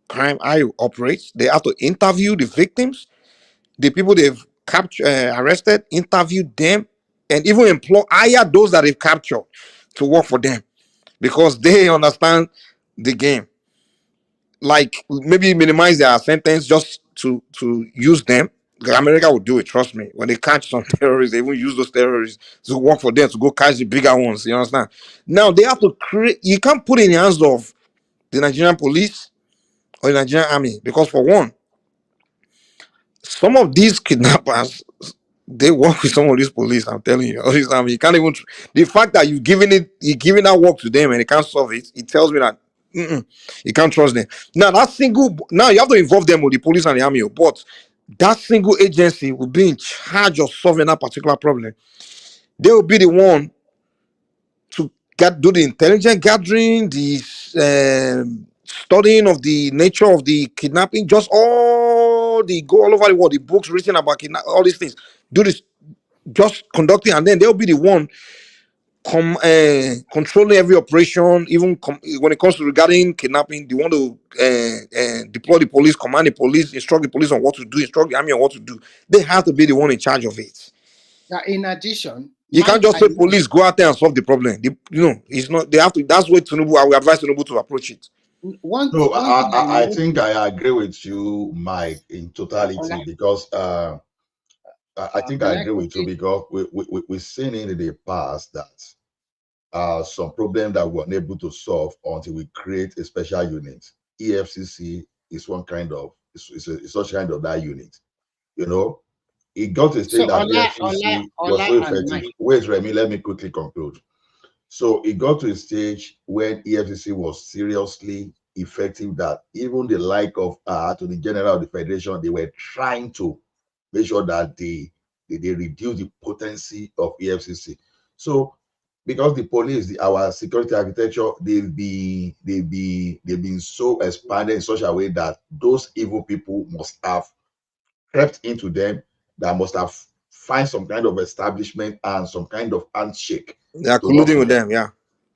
crime, how it operates. They have to interview the victims, the people they've captured, arrested, interview them, and even employ hire those that they've captured to work for them because they understand the game. Like maybe minimize their sentence just to use them. 'Cause America will do it, trust me. When they catch some terrorists, they even use those terrorists to work for them to go catch the bigger ones. You understand? Now they have to create. You can't put it in the hands of the Nigerian police or the Nigerian army because, for one, some of these kidnappers they work with some of these police. I'm telling you, all this time you can't even. The fact that you're giving that work to them and they can't solve it, it tells me that you can't trust them. Now now you have to involve them with the police and the army, but that single agency will be in charge of solving that particular problem. They will be the one to do the intelligence gathering, the studying of the nature of the kidnapping, just go all over the world, the books written about all these things. Do this, just conducting, and then they'll be the one controlling every operation, even when it comes to regarding kidnapping. They want to deploy the police, command the police, instruct the police on what to do, instruct the army on what to do. They have to be the one in charge of it. In addition, You can't just say police go out there and solve the problem. It's not. They have to. That's what Tinubu. I will advise Tinubu to approach it. No, I think I agree with you, Mike, in totality, because I think I agree with you because we've seen in the past that some problem that we're unable to solve until we create a special unit. EFCC is one kind of, it's such kind of that unit. You know, it got to a stage So that EFCC was so effective. Wait, Remy, let me quickly conclude. So it got to a stage when EFCC was seriously effective that even the like of Attorney General of the Federation, they were trying to make sure that they reduce the potency of EFCC. So because the police, our security architecture, they've been so expanded in such a way that those evil people must have crept into them, that must have find some kind of establishment and some kind of handshake. They are colluding with them, yeah.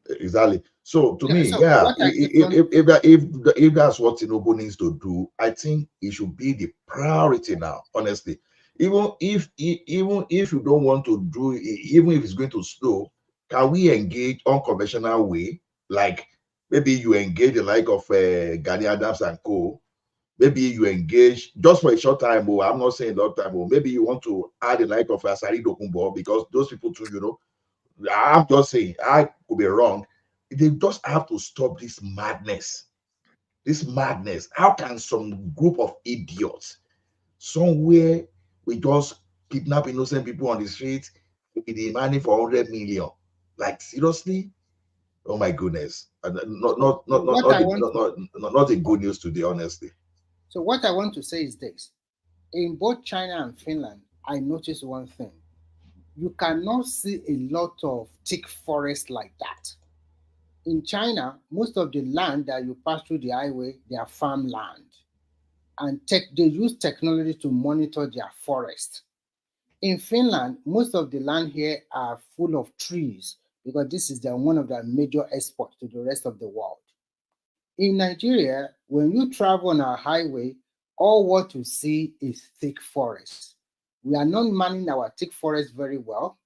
Exactly. So to me, so yeah, what if that's what Tinubu needs to do, I think it should be the priority now. Honestly, even if you don't want to do it, even if it's going to slow, can we engage unconventional way? Like maybe you engage the like of Gani Adams and co. Maybe you engage just for a short time. Or I'm not saying a long time. Or maybe you want to add the like of Asari Dokumbo because those people too, I'm just saying, I could be wrong. They just have to stop this madness. This madness. How can some group of idiots somewhere we just kidnap innocent people on the street with the money for 100 million? Like seriously? Oh my goodness. Not a good news today, honestly. So what I want to say is this. In both China and Finland, I noticed one thing. You cannot see a lot of thick forest like that. In China, most of the land that you pass through the highway, they are farmland. And they use technology to monitor their forest. In Finland, most of the land here are full of trees because this is one of their major exports to the rest of the world. In Nigeria, when you travel on our highway, all what you see is thick forest. We are not managing our thick forest very well.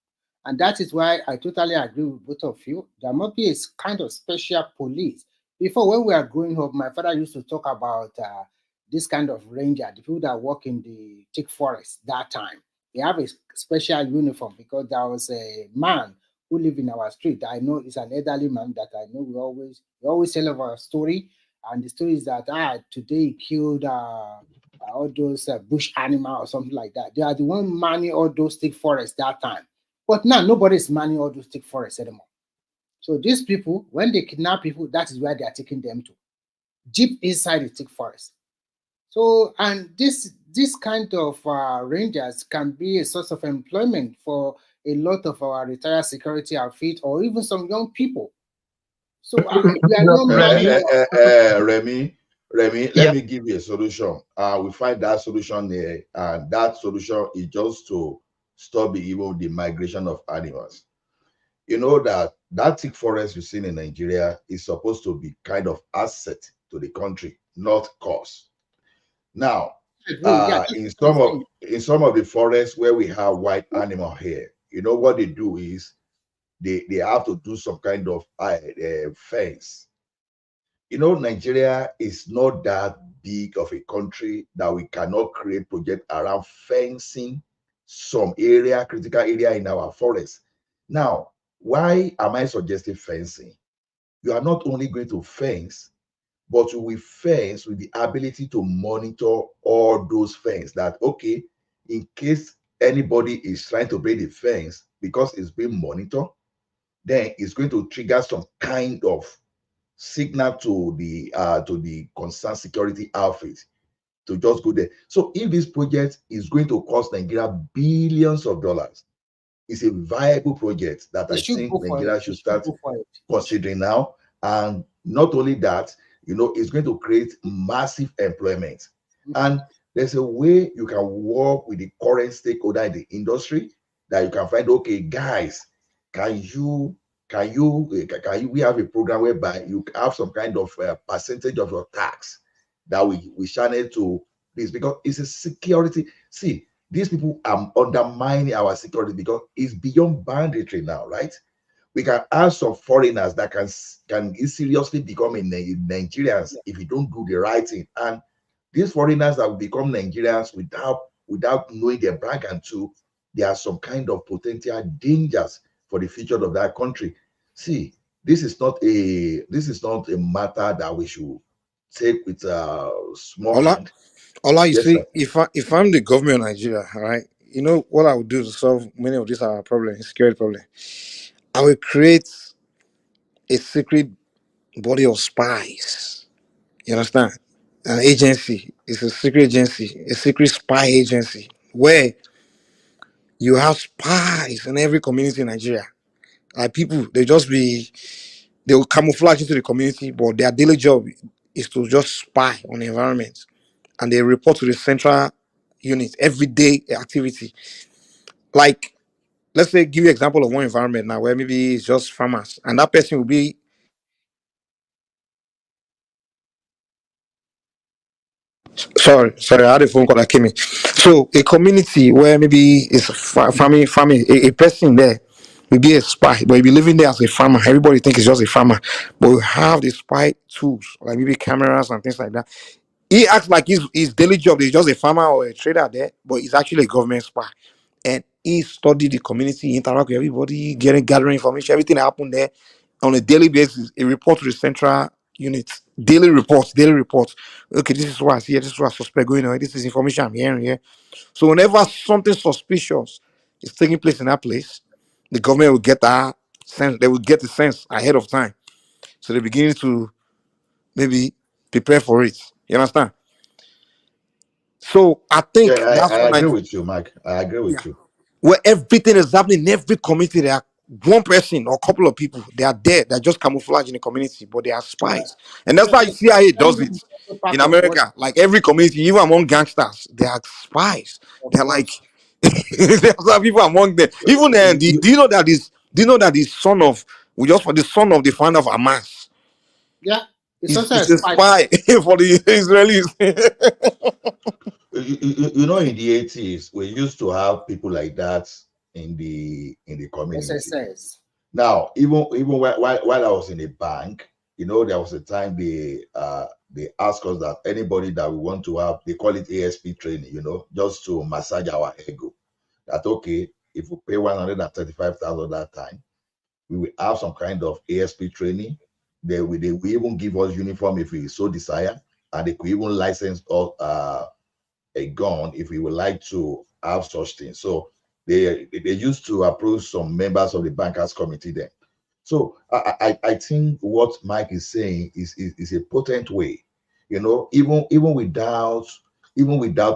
And that is why I totally agree with both of you. There must be a kind of special police. Before, when we were growing up, my father used to talk about this kind of ranger, the people that work in the thick forest that time. They have a special uniform because there was a man who lived in our street. I know it's an elderly man that I know. We always tell our story, and the story is that today he killed all those bush animal or something like that. They are the one manning all those thick forests that time, but now nobody is manning all those thick forests anymore. So these people, when they kidnap people, that is where they are taking them to, deep inside the thick forest. So, and this kind of rangers can be a source of employment for a lot of our retired security outfit or even some young people. So we are not manning. Remy, let me give you a solution. We find that solution there, and that solution is just to stop the migration of animals. You know that thick forest you see in Nigeria is supposed to be kind of asset to the country, not cost. Now, in some of the forests where we have white animal here, you know what they do is they have to do some kind of fence. You know, Nigeria is not that big of a country that we cannot create project around fencing some area, critical area in our forest. Now, why am I suggesting fencing? You are not only going to fence, but you will fence with the ability to monitor all those fence that, okay, in case anybody is trying to break the fence because it's being monitored, then it's going to trigger some kind of signal to the concerned security outfit to just go there. So if this project is going to cost Nigeria billions of dollars, it's a viable project that I think Nigeria should start considering now. And not only that, you know, it's going to create massive employment. And there's a way you can work with the current stakeholder in the industry that you can find, okay, guys, can we have a program whereby you have some kind of percentage of your tax that we channel to this, because it's a security. See, these people are undermining our security because it's beyond banditry now, right? We can have some foreigners that can seriously become Nigerians if you don't do the right thing. And these foreigners that will become Nigerians without knowing their brag and too, there are some kind of potential dangers for the future of that country. See, this is not a matter that we should take with a small hand. Ola, you Yes, see, sir. if I'm the government of Nigeria, all right, you know what I would do to solve many of these our problems, security problem. I will create a secret body of spies. You understand? An agency. It's a secret agency, a secret spy agency where you have spies in every community in Nigeria. Like people, they will camouflage into the community, but their daily job is to just spy on the environment, and they report to the central unit everyday activity. Like, let's say, give you an example of one environment now where maybe it's just farmers, and that person will be. Sorry, I had a phone call that came in. So a community where maybe it's farming, a person there will be a spy, but he'll be living there as a farmer. Everybody think it's just a farmer, but we have the spy tools like maybe cameras and things like that. He acts like his daily job is just a farmer or a trader there, but he's actually a government spy. And he studied the community, interact with everybody, gathering information, everything that happened there on a daily basis. A report to the central unit, daily reports. Okay, this is what I see here, this is what I suspect going on, this is information I'm hearing here. So whenever something suspicious is taking place in that place, the government will get that sense, they will get the sense ahead of time. So they're beginning to maybe prepare for it. You understand? So I Yeah, think that's I what agree I with you, Mike. I agree with you. where everything is happening in every community. There are one person or couple of people. They are there. They're just camouflage in the community, but they are spies. And that's why CIA does it in America. Like every community, even among gangsters, they are spies. They're like there are some people among them. Even do you know that the son of the son of the founder of Hamas Yeah, it's also a is a spy. spy for the Israelis. You know, in the 80s, we used to have people like that in the community. SSS. Now, even while I was in a bank, you know, there was a time they asked us that anybody that we want to have, they call it ASP training, you know, just to massage our ego. that, okay, if we pay 135,000 that time, we will have some kind of ASP training. They will even give us uniform if we so desire, and they could even license us a gun if we would like to have such things. So they used to approve some members of the bankers committee then. So I think what Mike is saying is a potent way, even without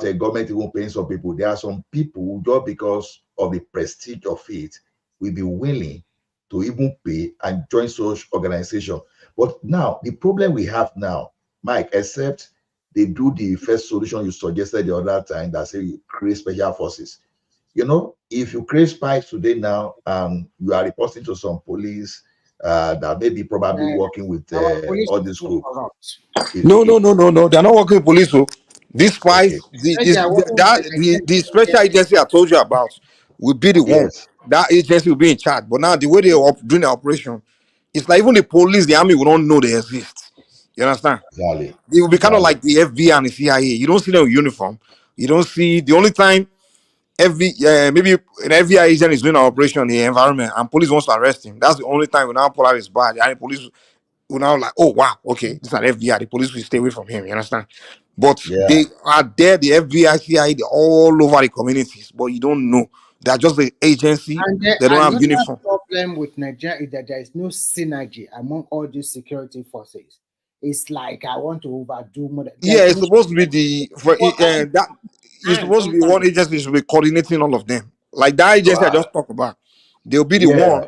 a government even paying some people, there are some people just because of the prestige of it will be willing to even pay and join such organization. But now the problem we have now, Mike, except they do the first solution you suggested the other time that say you create special forces. If you create spies today now, you are reporting to some police that may be probably working with Our police all is this too group. corrupt. No. They're not working with police. So these spies, Okay. They are working with the special agency I told you about will be the one. Yes. That agency will be in charge. But now the way they are doing the operation, it's like even the police, the army will not know they exist. You understand? Exactly. It will be kind of like the FBI and the CIA. You don't see them in uniform. You don't see the only time maybe an FBI agent is doing an operation in the environment and police wants to arrest him. That's the only time we now pull out his badge and the police will now like, oh wow, okay, this is an FBI. The police will stay away from him. You understand? But Yeah. they are there, the FBI, CIA, they're all over the communities, but you don't know. They're just the agency. And They don't have another uniform. problem with Nigeria is that there is no synergy among all these security forces. It's like I want to overdo more. Yeah, There's it's no supposed to be that it's and supposed to be sometimes one agency should be coordinating all of them. Like that So agency I just talked about, they'll be the yeah, one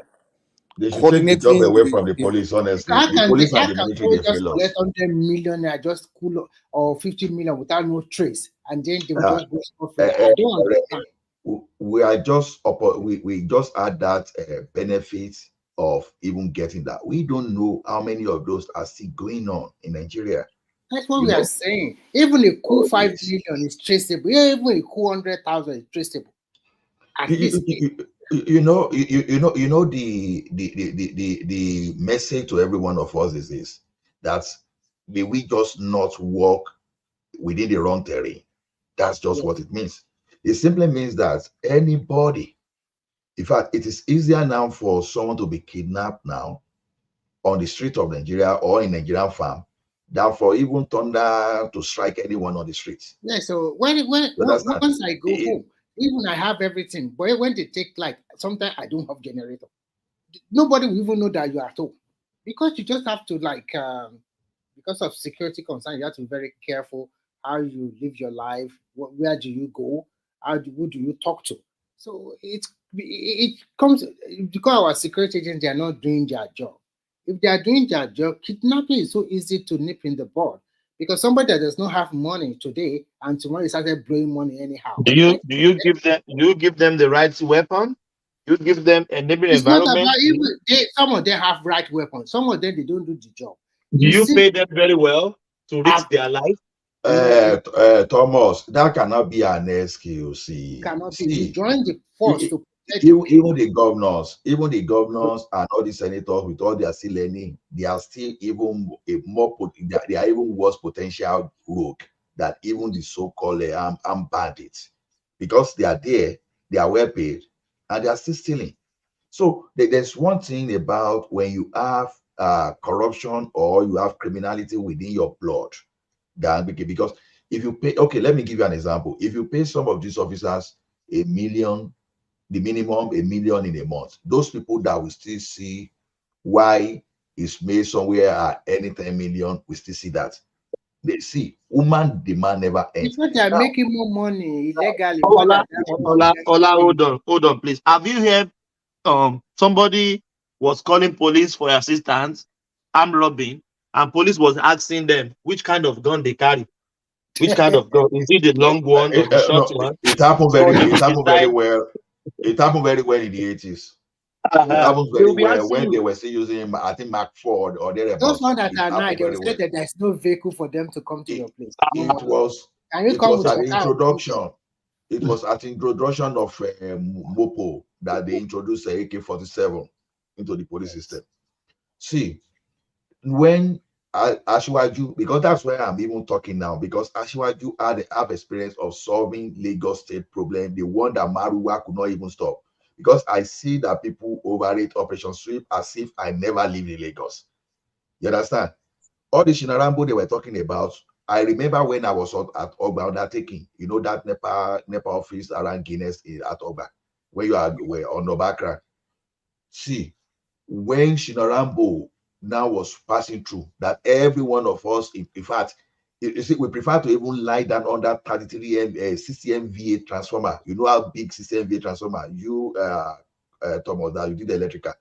they should take the job coordinating away from the yeah. police. Honestly, the police and how the can military someone they just fail collect us. 100 million and just cool or 50 million without no trace and then they will Uh, just go scot-free? I don't understand. we are just we just add that benefit of even getting that. We don't know how many of those are still going on in Nigeria. That's what we are saying. Even a cool 5 million is traceable. Yeah, even a cool 100,000 is traceable. At least the message to every one of us is this: that may we just not walk within the wrong terrain. That's just what it means. It simply means that anybody, in fact, it is easier now for someone to be kidnapped now on the street of Nigeria or in Nigerian farm than for even thunder to strike anyone on the street. Yeah, so once I go home, even I have everything, but when they take like sometimes I don't have generator, nobody will even know that you are at home because you just have to because of security concern, you have to be very careful how you live your life. Where do you go? Who do you talk to? So it comes because our security agents they are not doing their job. If they are doing their job, kidnapping is so easy to nip in the bud because somebody that does not have money today and tomorrow he started blowing money anyhow. Do you give them the right weapon? You give them enabling It's not environment. about even some of them have right weapons. Some of them they don't do the job. Do you pay them very well to risk their life? Thomas, that cannot be an excuse. Cannot be. You join the force to even the governors and all the senators with all their still learning, they are still even they are even worse potential rogue than even the so-called armed bandits, because they are there, they are well paid, and they are still stealing. So there's one thing about when you have corruption or you have criminality within your blood, because if you pay, okay, let me give you an example. If you pay some of these officers $1 million, the minimum $1 million in a month, those people that will still see why it's made somewhere at any 10 million, we still see that. They see woman demand never ends. Because they are making more money illegally. Ola, hold on, please. Have you heard somebody was calling police for assistance, armed robbing, and police was asking them which kind of gun they carry? Which kind of gun? Is it the long one or the short one? It happened very well. It happened very well in the 80s. It happens very well when they were still using, I think, Mark Ford or thereabouts. Those ones that are night, they will say that there's no vehicle for them to come to your place. It was an introduction. It was at introduction of Mopo that they introduced AK-47 into the police system. See, when Ashiwaju, because that's where I'm even talking now, because Ashiwaju have experience of solving Lagos state problem, the one that Maruwa could not even stop. Because I see that people overrate Operation Sweep as if I never lived in Lagos. You understand? All the Shinarambo they were talking about, I remember when I was at Ogba undertaking, you know, that NEPA office around Guinness at Ogba, where you were on the background. See, when Shinarambo now was passing through, that every one of us, in fact, you see, we prefer to even lie down under 33 60 MVA transformer. You know how big 60 MVA transformer, you, Thomas, that you did the electrical,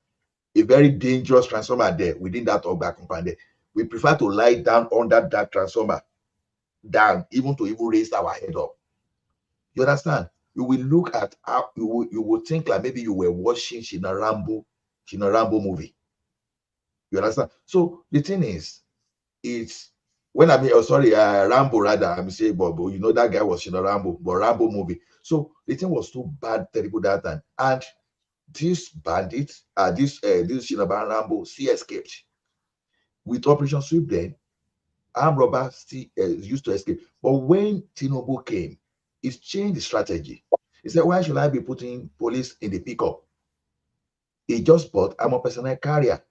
a very dangerous transformer there within that Ogba compound there. We prefer to lie down under that transformer, down, even to even raise our head up. You understand? You will look at how you will think like maybe you were watching Shinarambo movie. You understand? So the thing is, it's when I mean, oh sorry, Rambo rather, I'm saying, but you know that guy was Shinarambo, but Rambo movie. So the thing was too bad, terrible that time, and these bandits, this Shinarambo, she escaped with Operation Sweep. Then armed robbers still used to escape, but when Tinubu came, it's changed the strategy. He said, why should I be putting police in the pickup? He just bought armor personnel carrier.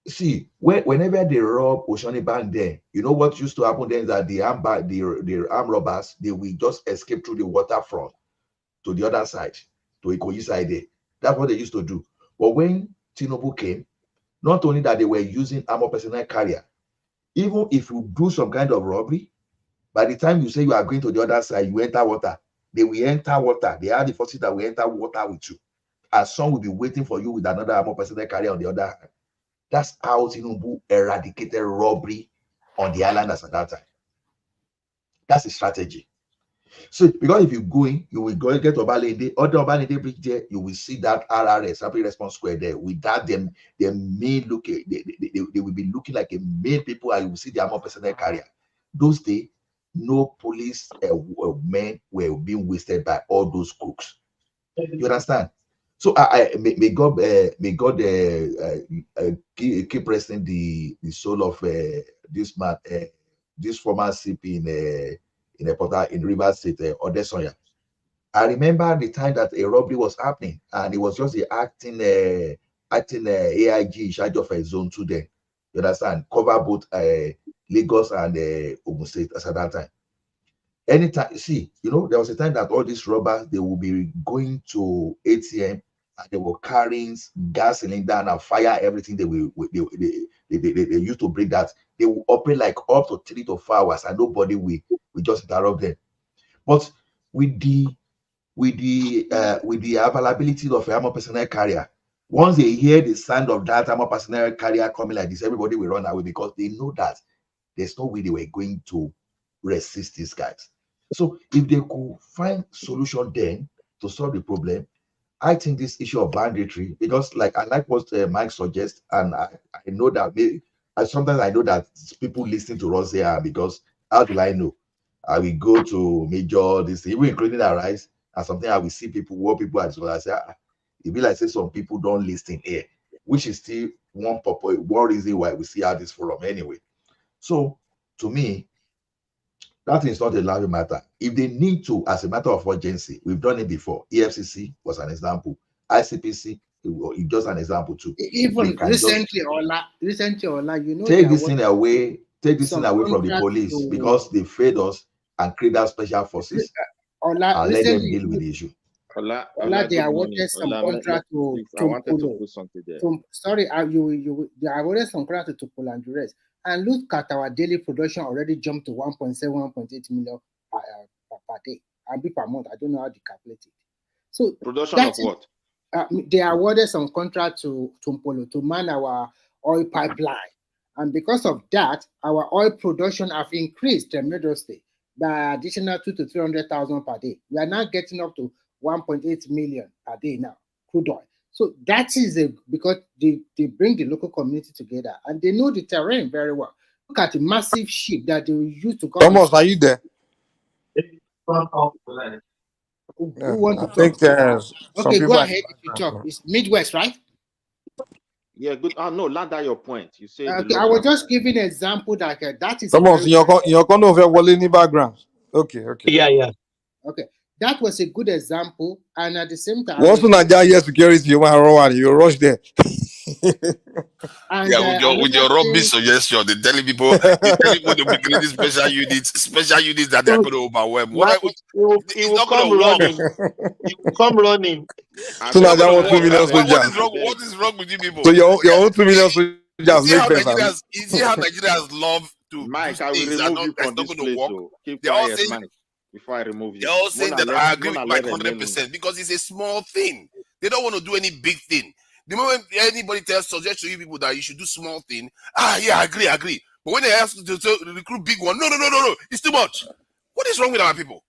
See, whenever they rob Oshoni Bank there, you know what used to happen then is that the armed robbers, they will just escape through the waterfront to the other side, to Ikoyi side there. That's what they used to do. But when Tinubu came, not only that they were using armor personnel carrier, even if you do some kind of robbery, by the time you say you are going to the other side, you enter water. They will enter water. They are the forces that will enter water with you. And some will be waiting for you with another armor personnel carrier on the other hand. That's how Tinubu eradicated robbery on the islanders at that time. That's a strategy. So, because if you go in, you will go get Obalende, other Obalende bridge there, you will see that RRS, Rapid Response Square there. Without them, their main look, they will be looking like a main people, and you will see the armor personnel carrier. Those days, no police men were being wasted by all those crooks. You understand? So may God keep resting the soul of this man, this former CP in Rivers State, Odesonya. I remember the time that a robbery was happening, and it was just the acting AIG in charge of Zone 2 then. You understand? Cover both Lagos and Ogun State at that time. Anytime, see, you know, there was a time that all these robbers, they will be going to ATM and they were carrying gas cylinder and fire everything they used to bring that. They will operate like up to 3 to 4 hours and nobody will just interrupt them. But with the availability of armor personnel carrier, once they hear the sound of that armor personnel carrier coming like this, everybody will run away because they know that there's no way they were going to resist these guys. So if they could find solution then to solve the problem, I think this issue of banditry, because like I like what Mike suggests, and I know that sometimes I know that people listening to us here, because how do I know? I will go to major this, even including our rise, and something I will see people, what people are doing. I say, it be like say some people don't listen here, which is still one reason why we see how this forum anyway. So to me, that is not a laughing matter. If they need to, as a matter of urgency, we've done it before. EFCC was an example. ICPC, just an example too. Even recently, Ola, you know, take this thing away from the police because they failed us and created special forces and let them deal with the issue. Ola, they awarded some contract to Polo. Sorry, they awarded some contract to Polo and the rest. And look at our daily production already jumped to 1.7, 1.8 million per day. And be per month. I don't know how to calculate it. So production of what? They awarded some contract to Polo to man our oil pipeline. And because of that, our oil production have increased tremendously by additional 200,000 to 300,000 per day. We are now getting up to 1.8 million per day now, crude oil. So that is because they bring the local community together and they know the terrain very well. Look at the massive ship that they will use to come. Thomas, are you there? Who want to I think talk? some Okay, people go ahead if you talk. It's Midwest, right? Yeah, good. No, land at your point. You say the Okay, I was local. just giving an example that that is a Thomas, very you're going to have a background. Okay. Yeah. okay. That was a good example, and at the same time, I Once was you Nigeria security, you want to run, you rush there. and Yeah, with your another rubbish thing. suggestion, they're telling people they'll be creating special units that they're So, going to overwhelm. Mike, he It's will not going come to work. running. He will come running. I It's So not beg, going Nigeria to want I 2 work. beg, million I beg, What soldiers. is I wrong? beg. What is wrong with you So people? your own 2 million You soldiers see make how sense, Abi? Nigerians love to do Mike, I will things that remove you that's from not this going to place. work. So keep They're all quiet, saying Mike, before I remove they're you. all saying that I agree with Mike Let me. 100% because it's a small thing. They don't want to do any big thing. The moment anybody suggest to you people that you should do small thing, yeah, I agree. But when they ask you to recruit big one, no, it's too much. What is wrong with our people?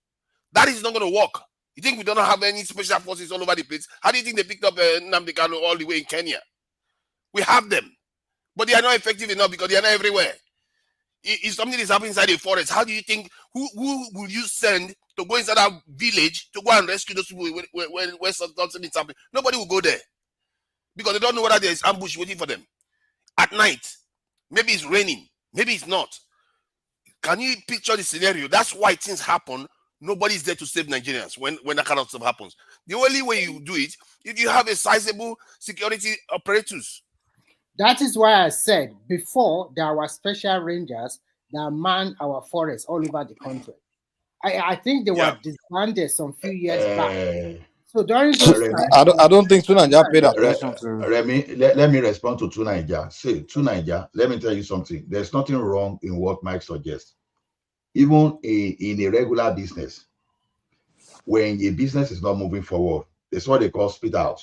That is not going to work. You think we don't have any special forces all over the place? How do you think they picked up Nnamdi Kanu all the way in Kenya? We have them, but they are not effective enough because they are not everywhere. If something is happening inside a forest, how do you think who will you send to go inside that village to go and rescue those people when something is happening? Nobody will go there because they don't know whether there is ambush waiting for them at night. Maybe it's raining, maybe it's not. Can you picture the scenario? That's why things happen. Nobody's there to save Nigerians when that kind of stuff happens. The only way you do it if you have a sizable security apparatus. That is why I said before there were special rangers that man our forests all over the country. I think they were disbanded some few years back. So during those times, I don't think Nigeria paid attention to. Let me respond to Nigeria. Say to Nigeria, let me tell you something. There's nothing wrong in what Mike suggests. Even in a regular business, when a business is not moving forward, that's what they call split out.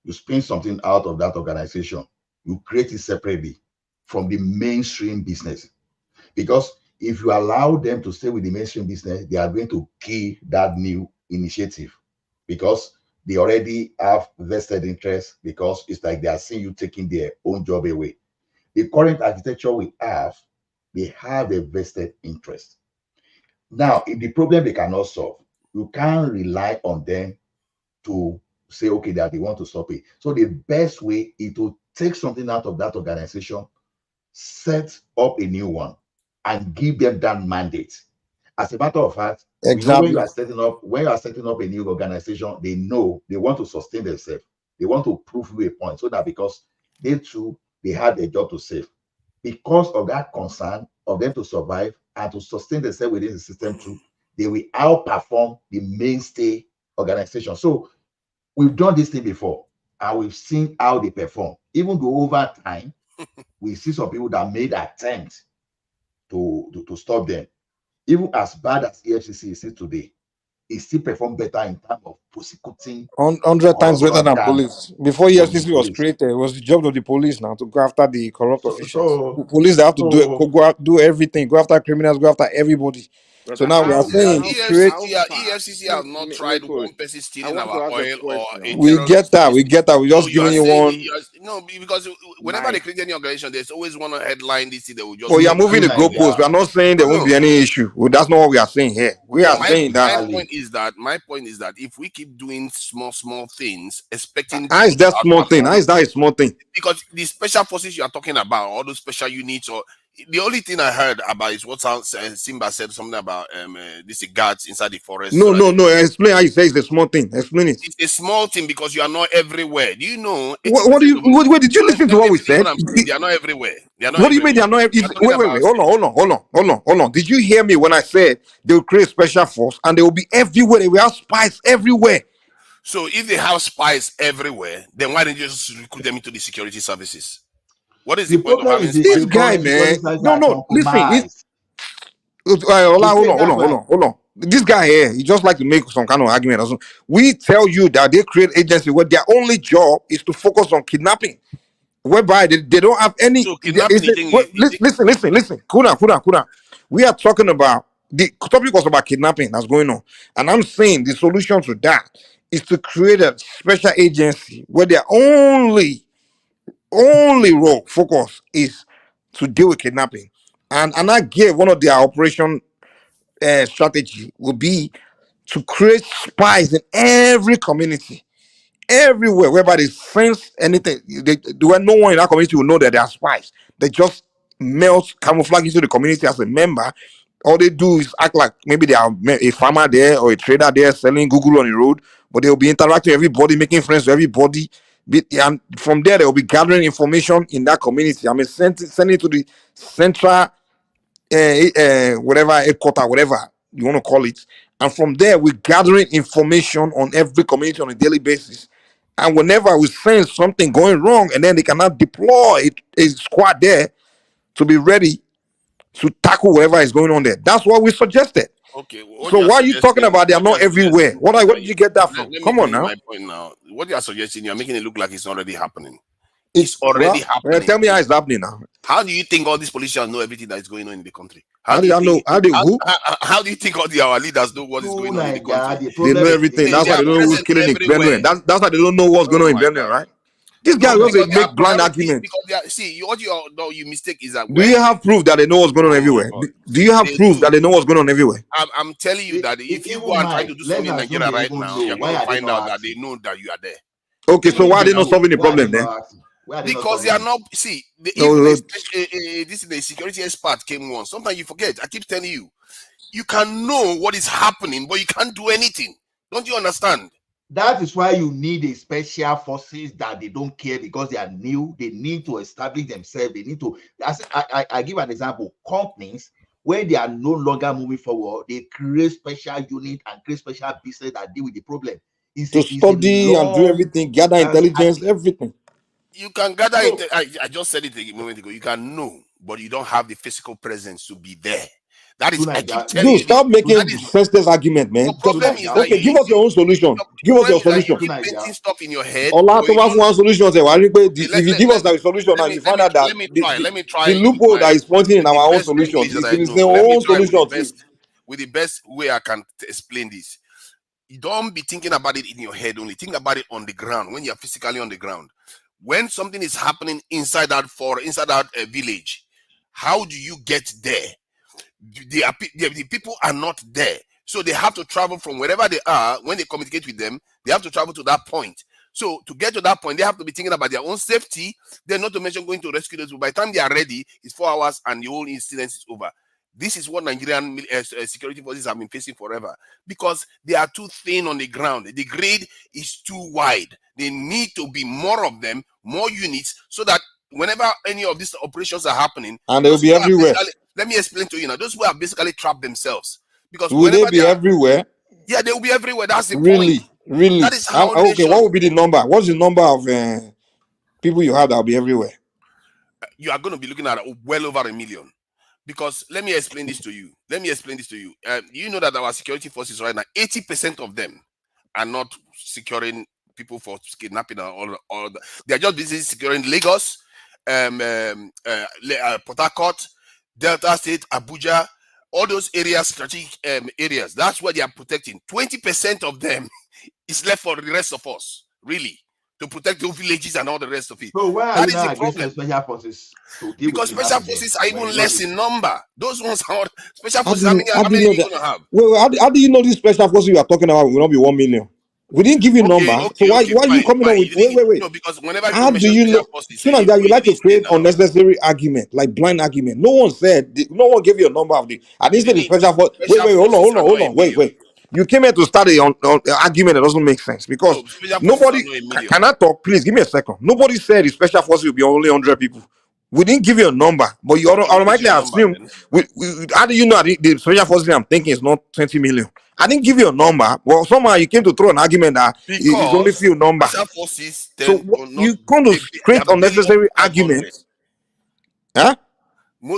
You spin something out of that organization, you create it separately from the mainstream business. Because if you allow them to stay with the mainstream business, they are going to kill that new initiative because they already have vested interest, because it's like they are seeing you taking their own job away. The current architecture we have, they have a vested interest. Now, if the problem they cannot solve, you can't rely on them to say, okay, that they want to stop it. So the best way is to take something out of that organization, set up a new one, and give them that mandate. As a matter of fact, we know when you are setting up a new organization, they know they want to sustain themselves. They want to prove you a point so that because they too, they have a job to save. Because of that concern of them to survive and to sustain themselves within the system too, they will outperform the mainstay organization. So we've done this thing before and we've seen how they perform. Even though over time, we see some people that made attempts to stop them. Even as bad as EFCC is today, it still performed better in terms of prosecuting 100 times better than than police. Before the EFCC was police. created, it was the job of the police now to go after the corrupt officials. So Police, they have to do it, go out, do everything, go after criminals, go after everybody. But So now we are saying create. EFCC has not tried one person I stealing want to our ask a oil or a question. We get terrorist. that. We get that. We're No, just you are giving you saying one. no, because whenever they Mike, create any organization, there's always one headline. This thing they will just Well, you are put moving the and goalposts. We are not saying there won't no. be any issue. Well, that's not what we are saying here. We are saying that. My point is that if we keep doing small things, expecting How is people to that small thing? How outperform, is that a small thing? because the special forces you are talking about, all those special units, or the only thing I heard about is what Simba said something about this guards inside the forest. So No. Explain how you say it's a small thing. Explain it. it's a small thing because you are not everywhere. Do you know? 80% What do you? of Wait, did you listen to what we everything said? what I'm saying, they are not everywhere. They are not What do you mean everywhere. they are not? I'm talking Wait. about Hold on. Did you hear me when I said they will create special force and they will be everywhere? They will have spies everywhere. So if they have spies everywhere, then why didn't you just recruit them into the security services? What is the point of having This spies? guy, man. No. Listen. Hold on. This guy here, he just like to make some kind of argument. Or something. We tell you that they create agency where their only job is to focus on kidnapping, whereby they don't have any. So kidnapping, Listen. Cool down. We are talking about the topic was about kidnapping that's going on, and I'm saying the solution to that is to create a special agency where their only role focus is to deal with kidnapping, and I gave one of their operation strategy would be to create spies in every community, everywhere, wherever they sense anything, where no one in that community will know that they are spies. They just melt, camouflage into the community as a member. All they do is act like maybe they are a farmer there or a trader there selling Google on the road, but they'll be interacting with everybody, making friends with everybody. And from there, they'll be gathering information in that community. I mean, sending it to the central, whatever, headquarter, whatever you want to call it. And from there, we're gathering information on every community on a daily basis. And whenever we sense something going wrong, and then they cannot deploy a squad there to be ready to tackle whatever is going on there. That's what we suggested. Okay, what So you are why are you talking suggesting, about they are what you not are everywhere? suggesting, Where did you get that let from? me Come give on you now. my point now. What you are suggesting, you are making it look like it's already happening. It's already happening. Tell me how it's happening now. How do you think all these politicians know everything that is going on in the country? How do you know? How do you think all our leaders know what is going on in the country? They know everything. That's why they don't know who's killing in everywhere. Benue. That's why they don't know what's going on in Benue, right? This guy No, was because they are make blind priorities. arguments. Because they are, see, what you mistake is that Do you have proof that they know what's going on everywhere? Do you have proof that they know what's going on everywhere? I'm telling you that if you go and try to do something in Nigeria right now, you're going to find out that they know that you are there. Okay, so why are they not solving the problem then? Because they are not. See, this is the security expert came once. Sometimes you forget. I keep telling you, you can know what is happening, but you can't do anything. Don't you understand? That is why you need a special forces that they don't care because they are new. They need to establish themselves. They need to. I give an example. Companies, when they are no longer moving forward, they create special unit and create special business that deal with the problem. To study and do everything, gather intelligence, everything. You can gather it. I just said it a moment ago. You can know, but you don't have the physical presence to be there. That is, I keep telling you. Stop making senseless argument, man. Okay, give us your own solution. Give us your solution. You keep painting stuff in your head. One solution. If you give us the solution and you find out that let me try the loophole that is pointing in our own solution is the own solution too. With the best way I can explain this. You don't be thinking about it in your head only. Think about it on the ground, when you're physically on the ground. When something is happening inside that village, how do you get there? The people are not there. So they have to travel from wherever they are. When they communicate with them, they have to travel to that point. So to get to that point, they have to be thinking about their own safety. Then not to mention going to rescue those. By the time they are ready, it's 4 hours and the whole incident is over. This is what Nigerian security forces have been facing forever because they are too thin on the ground. The grid is too wide. They need to be more of them, more units, so that whenever any of these operations are happening, and they will be everywhere. Let me explain to you now. Those who have basically trapped themselves because will they be everywhere? Yeah, they will be everywhere. That's the point. Really? That is how. Okay, what will be the number? What's the number of people you have that will be everywhere? You are going to be looking at well over 1 million. Because let me explain this to you. You know that our security forces right now, 80% of them are not securing people for kidnapping or they are just busy securing Lagos, Port Harcourt, Delta State, Abuja, all those areas, strategic areas. That's what they are protecting. 20% of them is left for the rest of us, really, to protect the villages and all the rest of it. So why that are is you the not problem. Special forces to deal because with special forces are even less in number. Those ones are special forces. How many are you going to have? Well, how do you know these special forces you are talking about will not be 1 million? We didn't give you a number. So why are you coming up with wait? No, because whenever how do you know? Soon as that you like to create unnecessary argument, like blind argument. No one gave you a number of the. I didn't say the special force. Wait, hold on. Wait. You came here to start an argument that doesn't make sense because nobody cannot talk. Please give me a second. Nobody said the special forces will be only 100 people. We didn't give you a number, but you automatically assume. How do you know the special forces I'm thinking is not 20 million? I didn't give you a number. Well, somehow you came to throw an argument that it's only few numbers. Special forces so you come to create unnecessary arguments. Huh?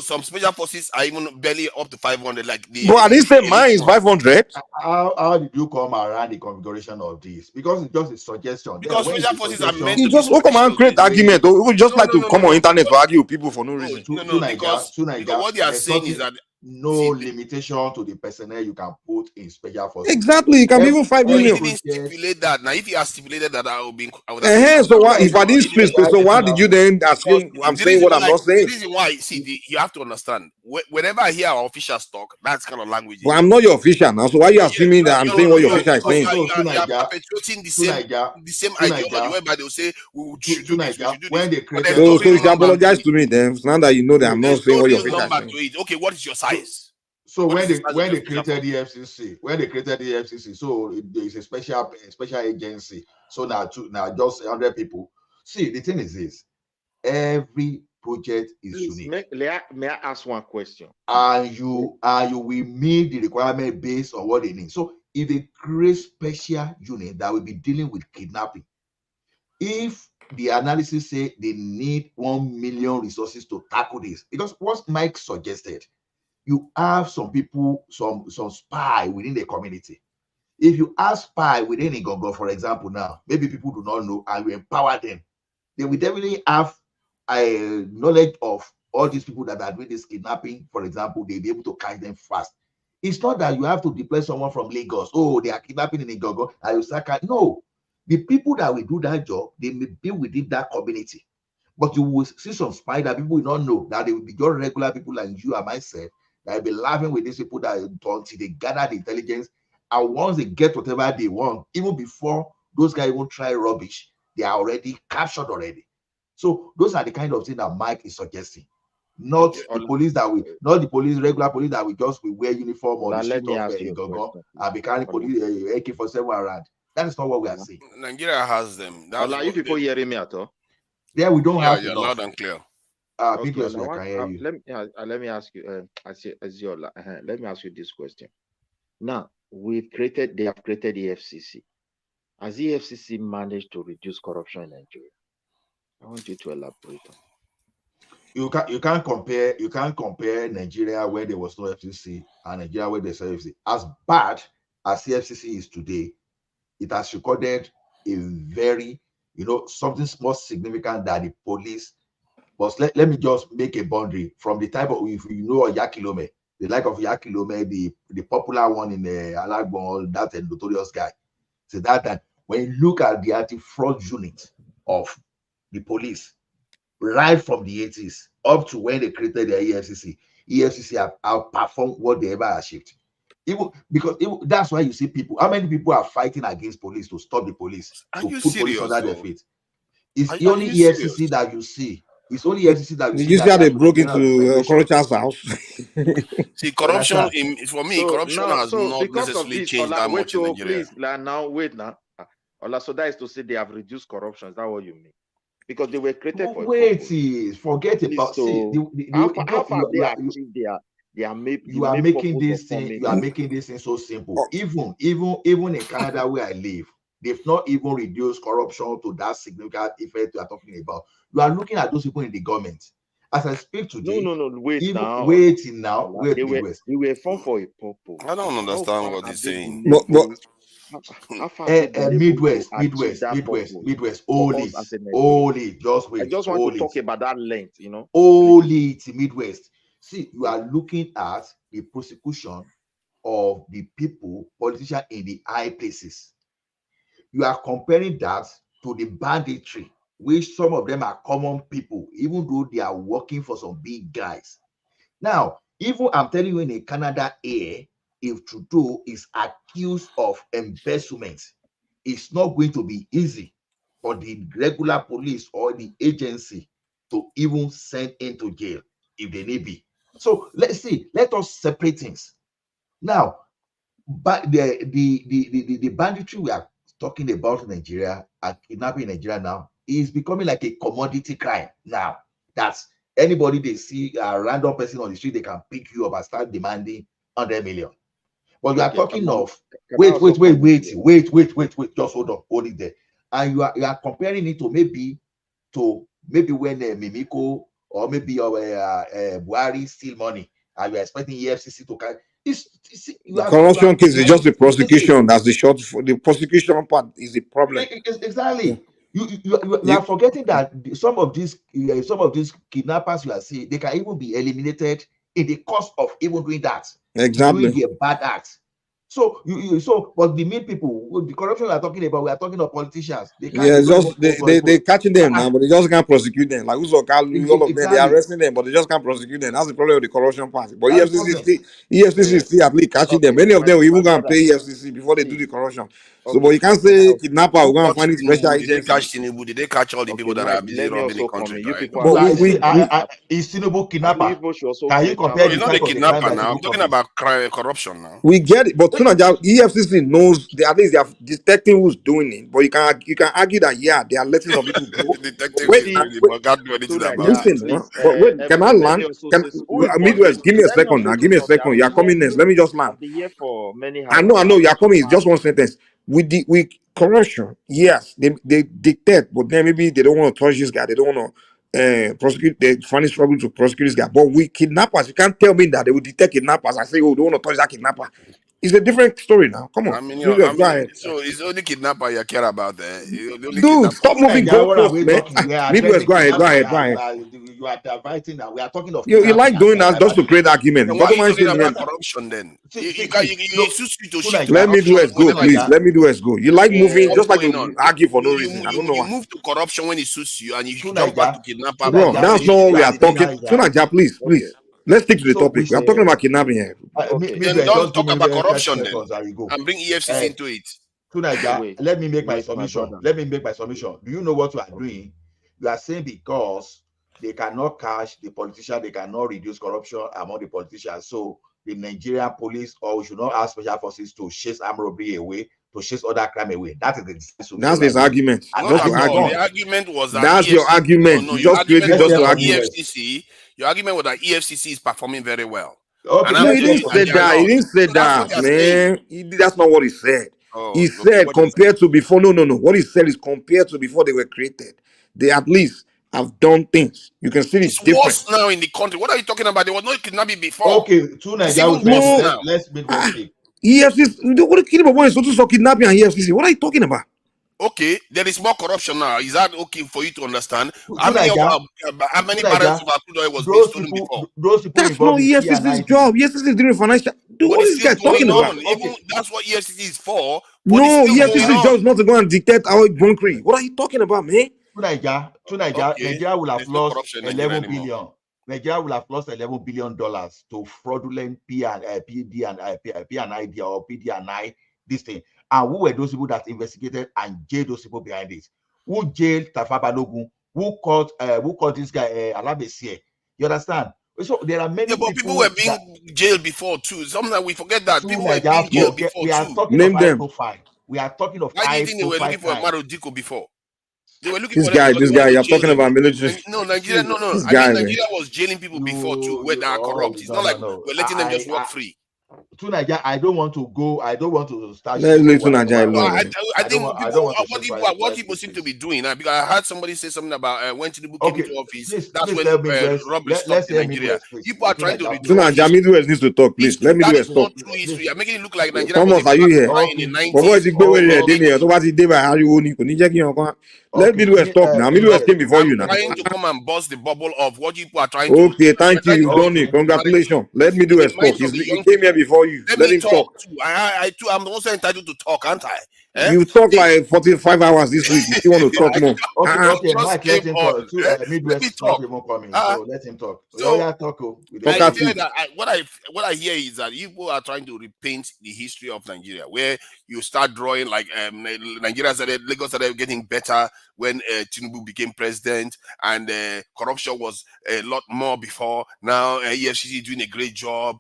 Some special forces are even barely up to 500. Like but I didn't say mine is 500. How did you come around the configuration of this? Because it's just a suggestion. Because special forces are meant to just come and create argument. We just like to come on internet to argue with people for no reason. Because what they are saying is that no limitation to the personnel you can put in special forces. Exactly, it can be even 5 But million. he didn't stipulate that. Now, if he has stipulated that, I would have So why, if I didn't speak, so why did you then assume I'm saying what I'm not saying? The reason why, you have to understand, whenever I hear our officials talk, that's kind of language. Well, I'm not your official now, so why are you assuming that I'm saying what your official is saying? You are perpetuating the same ideology whereby they'll say we should do this, we should do when this. they created So you should apologize to me then. Now that you know that I'm not saying what your official is saying. Okay, what is your size? So when they created the FCC, so there is a special agency. So now just 100 people. See, the thing is this: every project is unique. May I ask one question? And you will meet the requirement based on what they need. So if they create special unit that will be dealing with kidnapping, if the analysis say they need 1 million resources to tackle this, because what Mike suggested, you have some people, some spy within the community. If you have spy within a Gongo, for example, now maybe people do not know, and you empower them, they will definitely have a knowledge of all these people that are doing this kidnapping. For example, they'll be able to catch them fast. It's not that you have to deploy someone from Lagos. Oh, they are kidnapping in Igogo, and you start. No, the people that will do that job, they may be within that community, but you will see some spy that people will not know that they will be just regular people like you and myself. They'll be laughing with these people that until they gather the intelligence, and once they get whatever they want, even before those guys even try rubbish, they are already captured already. So those are the kind of things that Mike is suggesting. Not the police that we, not the police, regular police that we just wear uniform on the street of Igogo and be carrying police AK-47 around. That is not what we are saying. Nigeria has them. Are you people hearing me at all? There we don't have enough. Loud and clear. Let me ask you, Aziola, let me ask you this question. Now, they have created the FCC. Has the FCC managed to reduce corruption in Nigeria? I want you to elaborate on. You can't compare Nigeria where there was no FCC and Nigeria where there's FCC. As bad as the FCC is today, it has recorded a very, something more significant than the police. But let me just make a boundary from the type of, if you know Yakilome, the like of Yakilome, the popular one in the Alagbon, that's a notorious guy. So that when you look at the anti-fraud unit of the police, right from the 80s up to when they created the EFCC have outperformed what they ever achieved. That's why you see people. How many people are fighting against police to stop the police, to put police under their feet? It's the only EFCC that you see. It's only EFCC that you see. You see how they broke into Corruption's house? See, corruption for me, corruption has not necessarily changed that much in Nigeria. Please, wait now. So that is to say they have reduced corruption. Is that what you mean? Because they were created for forget about how far they achieve you are making this thing so simple. Even in Canada where I live, they've not even reduced corruption to that significant effect you are talking about. You are looking at those people in the government. As I speak today, wait now. They were formed for a purpose. I don't understand what he's saying. Midwest, only just wait. I just want to talk about that length, Only Midwest. See, you are looking at the prosecution of the people, politicians in the high places. You are comparing that to the banditry, which some of them are common people, even though they are working for some big guys. Now, even I'm telling you in a Canada here, if Trudeau is accused of embezzlement, it's not going to be easy for the regular police or the agency to even send into jail if they need be. So let us separate things. Now, but the banditry we are talking about in Nigeria and kidnapping in Nigeria now is becoming like a commodity crime now. That's anybody they see a random person on the street, they can pick you up and start demanding 100 million. But you are talking of wait, just hold it there. And you are comparing it to maybe when Mimiko or maybe Buhari steal money and you are expecting EFCC to carry. Corruption case is just the prosecution. That's the short. The prosecution part is the problem. Exactly. You are forgetting that some of these kidnappers you are seeing, they can even be eliminated in the course of even doing that. Exactly. Doing the bad acts. So but the main people, the corruption we are talking about, we are talking of politicians. They can't. Yeah, just they catching them now, but they just can't prosecute them. Like Uzo Kalu, all of them, they are arresting them, but they just can't prosecute them. That's the problem with the corruption party. But EFCC is still at least catching them. Many of them will even go and pay EFCC before they do the corruption. So, but you can't say kidnapper will go and find it special Did they agency. catch Tinubu? Did they catch all the people that are busy robbing the country? But is Tinubu kidnapper? Can you compare the not a kidnapper now. I'm talking about corruption now. We get it, but EFCC knows at least they are detecting who's doing it. But you can argue that they are letting some people go. Can I land? Midwest, give me a second now. Give me a second. You are coming next. Let me just land. I know. You are coming. It's just one sentence. With corruption, yes, they dictate, but then maybe they don't want to touch this guy. They don't want to prosecute. They find it struggle to prosecute this guy. But with kidnappers, you can't tell me that they will detect kidnappers. I say, oh, they want to touch that kidnapper. It's a different story now. Come on. Go ahead. So it's only kidnapper you care about there. Dude, stop moving goalposts, man. Midwest, go ahead. You are diverting now. We are talking of you like doing that just to create argument. Why are you talking about corruption then? Let Midwest go, please. Let Midwest go. You like moving just like you argue for no reason. I don't know why. You move to corruption when it suits you, and you jump back to kidnapper. Bro, that's not what we are talking. Tunaja, please. Let's stick to the topic. We are talking about kidnapping here. Then don't talk about corruption then, and bring EFCC into it. Tunaja, let me make my submission. Do you know what you are doing? You are saying because they cannot catch the politician, they cannot reduce corruption among the politicians. So the Nigerian police, or we should not ask special forces to chase armed robbery away, to chase other crime away. That is that's his argument. The argument was that that's your argument. No, you just created just your argument. EFCC. Your argument was that EFCC is performing very well. Okay, no, he didn't say that. He didn't say that, man. That's not what he said. He said compared to before. No. What he said is compared to before they were created. They at least have done things. You can see it's different. Worse now in the country. What are you talking about? There was no kidnapping before. Okay, let's make one speak. EFCC, what are you talking about? When it's kidnapping and EFCC, what are you talking about? Okay, there is more corruption now. Is that okay for you to understand? How many barrels of our crude oil was being stolen before? That's not EFCC's job. EFCC is doing financial. Dude, what is this guy talking about? Even that's what EFCC is for. No, EFCC's job is not to go and dictate our bunkering. What are you talking about, man? Nigeria will have lost 11 billion. Nigeria will have lost $11 billion to fraudulent PD and ID or PD&I, this thing. And who were those people that investigated and jailed those people behind it? Who jailed Tafa Balogun? Who caught this guy Alabesie? You understand? So there are many people were being jailed before too. Sometimes we forget that people were being jailed before we are too. talking of high profile. We are talking of why do you think they were looking for Marodiko before? They were looking this guy, you're talking about military. No, Nigeria, no. Nigeria was jailing people before too, where they are corrupt. It's not like we're letting them just walk free. To Nigeria, I don't want to start. Let's leave to Nigeria. I think what people seem to be doing now, because I heard somebody say something about when Tinubu came into office. That's when robbery stopped in Nigeria. People are trying to reduce. Nigeria, Midwest needs to talk, please. Let Midwest talk. True history. You're making it look like Nigeria. Thomas, are you here? Let Midwest talk now. Midwest came before you now. Trying to come and bust the bubble of what people are trying to. Okay, thank you. You've done it. Congratulations. Let Midwest talk. He came here before you. Let him talk. I'm also entitled to talk, aren't I? You talk like 45 hours this week. You still want to talk more. Okay, Mike, let him talk. Midwest not even coming, so let him talk. What I hear is that people are trying to repaint the history of Nigeria, where you start drawing like Lagos started getting better when Tinubu became president, and corruption was a lot more before. Now EFCC is doing a great job.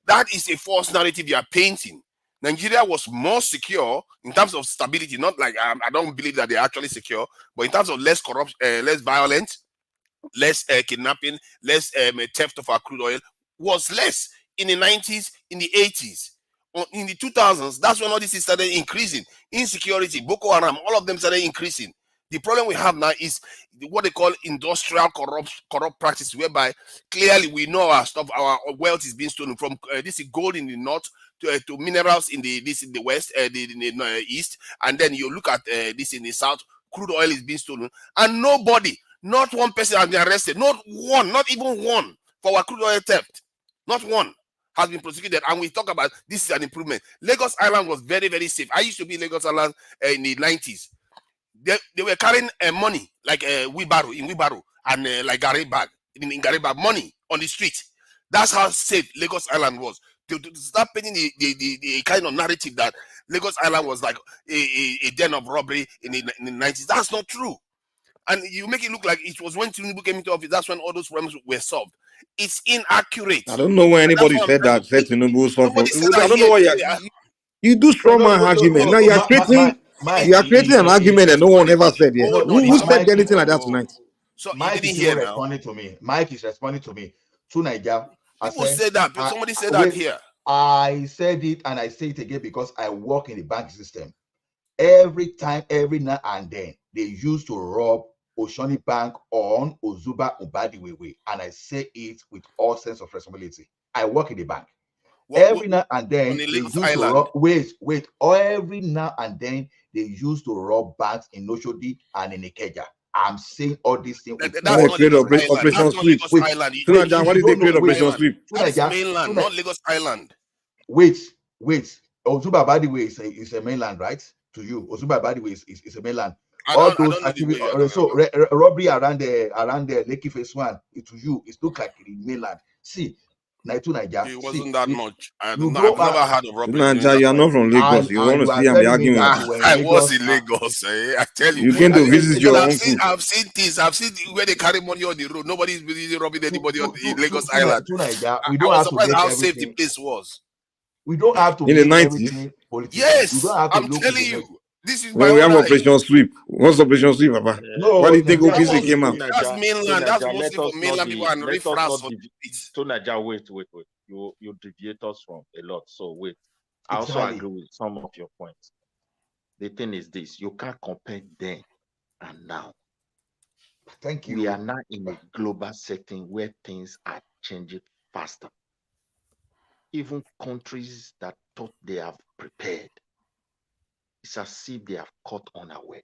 That is a false narrative you are painting. Nigeria was more secure in terms of stability. Not like I don't believe that they're actually secure, but in terms of less corrupt, less violent, less kidnapping, less theft of our crude oil, was less in the 90s, in the 80s. In the 2000s, that's when all this started increasing. Insecurity, Boko Haram, all of them started increasing. The problem we have now is what they call industrial corrupt practice, whereby clearly we know our stuff, our wealth is being stolen from this is gold in the north to minerals in the west, in the east, and then you look at this in the south, crude oil is being stolen, and nobody, not one person has been arrested, not even one for our crude oil theft. Not one has been prosecuted. And we talk about this is an improvement. Lagos Island was very, very safe. I used to be in Lagos Island in the 90s. They were carrying money like a wheelbarrow and like Gary bag in Gary bag, money on the street. That's how safe Lagos Island was. To start painting the kind of narrative that Lagos Island was like a den of robbery in the 90s. That's not true. And you make it look like it was when Tinubu came into office, that's when all those problems were solved. It's inaccurate. I don't know when anybody said that. Said Tinubu solved. I don't know why you do strong man argument. Now you are creating an argument that no one ever said here. Who said anything like that tonight? So Mike you didn't is hear responding to me. Mike is responding to me. To Niger. People said that. Somebody said that here. I said it and I say it again because I work in the bank system. Every time, every now and then, they used to rob Oshoni Bank on Ozuba Ubadiwewe, and I say it with all sense of responsibility. I work in the bank. Every now and then, they used to rob. Wait. Every now and then, they used to rob banks in Oshodi and in Ikeja. I'm saying all these things. That's not Lagos Island. Why did they create Operation Sweep? That's mainland, not Lagos Island. Wait. Ozuba Ubadiwewe is a mainland, right? To you, Ozuba Ubadiwewe is a mainland. All those activities, so robbery around the Lekki Phase 1, to you, it look like the mainland. See, Niger. It wasn't that much. I've never heard of robbery. Niger, you are not from Lagos. You want to see and be arguing. I was in Lagos. I tell you. You came to visit your uncle. I've seen things. I've seen where they carry money on the road. Nobody's busy robbing anybody in Lagos Island. We don't have to make how safe the place was. We don't have to in the 90s. Yes, I'm telling you. This is when we have Operation Sweep. What's Operation Sweep, Papa? No, why do you think OPC came out? That's mainland. That's mostly for mainland people and referrals for it. So Niger, wait. You deviate us from a lot. So wait. I also agree with some of your points. The thing is this: you can't compare then and now. Thank you. We are now in a global setting where things are changing faster. Even countries that thought they have prepared, it's as if they have caught unaware.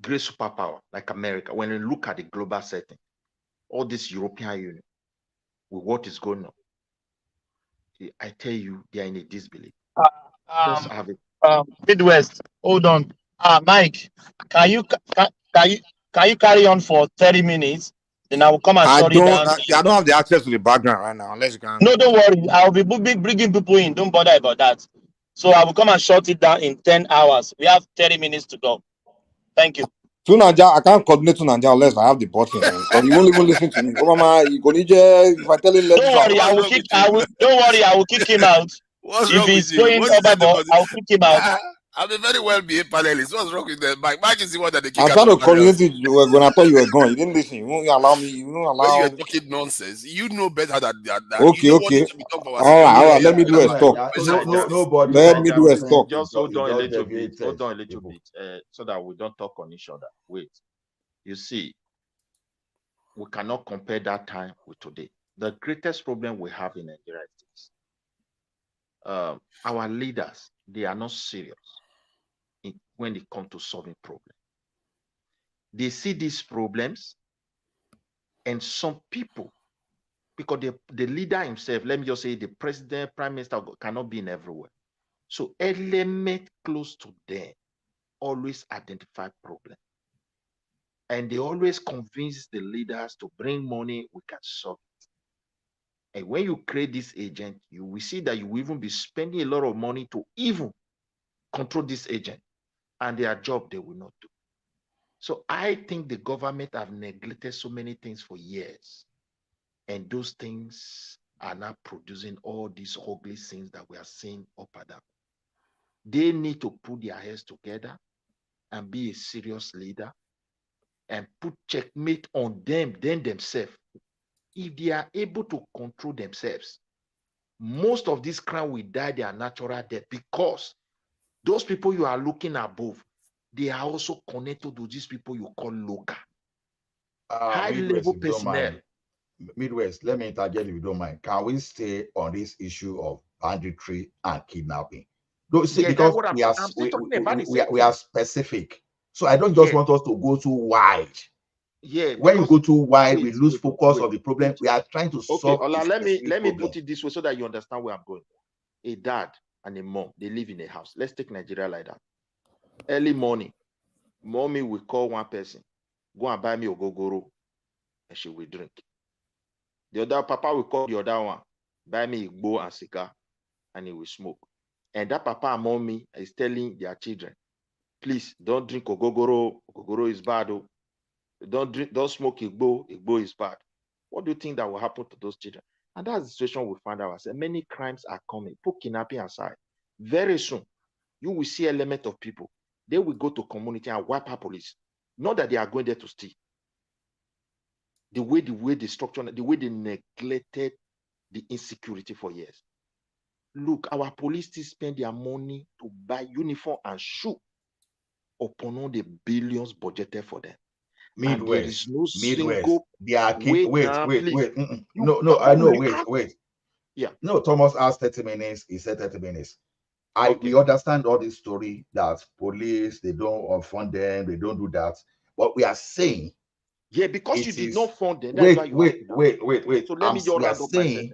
Great superpower like America, when you look at the global setting, all this European Union, with what is going on, I tell you, they are in a disbelief. Just have it. Midwest, hold on. Mike, can you carry on for 30 minutes? Then I will come and shut it down. I don't have the access to the background right now, unless you can. No, don't worry. I'll be bringing people in. Don't bother about that. So I will come and shut it down in 10 hours. We have 30 minutes to go. Thank you. To Niger, I can't coordinate to Niger unless I have the button. Because you won't even listen to me. If I tell him, don't worry, I will kick him out. If he's going overboard, I'll kick him out. I'm a very well behaved panelist. What's wrong with that? Mike is the one that they kick out. I'm trying to coordinate it when I thought you were gone. You didn't listen. You won't allow me. You won't allow. When you're talking nonsense, you know better than that. Okay. All right. Let me do a stop. Let me do a stop. Just hold on a little bit. So that we don't talk on each other. Wait. You see, we cannot compare that time with today. The greatest problem we have in Nigeria is our leaders, they are not serious when it comes to solving problems. They see these problems, and some people, because the leader himself, let me just say, the president, prime minister cannot be in everywhere. So element close to them always identify problems. And they always convince the leaders to bring money, we can solve it. And when you create this agent, you will see that you will even be spending a lot of money to even control this agent. And their job they will not do. So I think the government have neglected so many things for years. And those things are now producing all these ugly things that we are seeing up and down. They need to put their heads together and be a serious leader and put checkmate on them themselves. If they are able to control themselves, most of these crime will die their natural death, because those people you are looking above, they are also connected to these people you call local. High-level personnel. Midwest, let me interject if you don't mind. Can we stay on this issue of banditry and kidnapping? See, because we are specific. So I don't just want us to go too wide. Yeah. When you go too wide, we lose focus of the problem. We are trying to solve. Ola, let me put it this way so that you understand where I'm going. A dad and a mom, they live in a house. Let's take Nigeria like that. Early morning, mommy will call one person, go and buy me ogogoro, and she will drink. The other papa will call the other one, buy me igbo and cigar, and he will smoke. And that papa and mommy is telling their children, please don't drink ogogoro. Ogogoro is bad. Oh. Don't smoke igbo. Igbo is bad. What do you think that will happen to those children? And that's the situation we find ourselves. Many crimes are coming. Put kidnapping aside. Very soon, you will see element of people. They will go to community and wipe out police. Not that they are going there to steal. The way they structure, the way they neglected the insecurity for years. Look, our police still spend their money to buy uniform and shoe upon all the billions budgeted for them. Midwest, and there is no Midwest. single Wait. No, I know. Wait. Yeah. No, Thomas asked 30 minutes. He said 30 minutes. We understand all this story that police, they don't fund them, they don't do that. But we are saying, because you did not fund them. Wait. So let me just we are saying,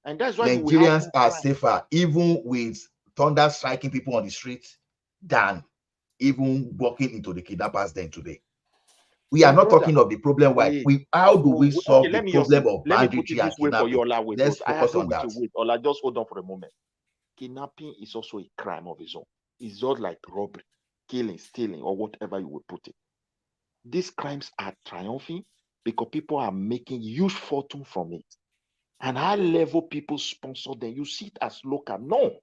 and that's why Nigerians are safer, even with thunder striking people on the street, than even walking into the kidnappers' den today. We are not talking of the problem. How do we solve the problem of banditry and kidnapping? Let's focus on that. Ola, just hold on for a moment. Kidnapping is also a crime of its own. It's just like robbery, killing, stealing, or whatever you would put it. These crimes are triumphing because people are making huge fortune from it. And high-level people sponsor them. You see it as local. No.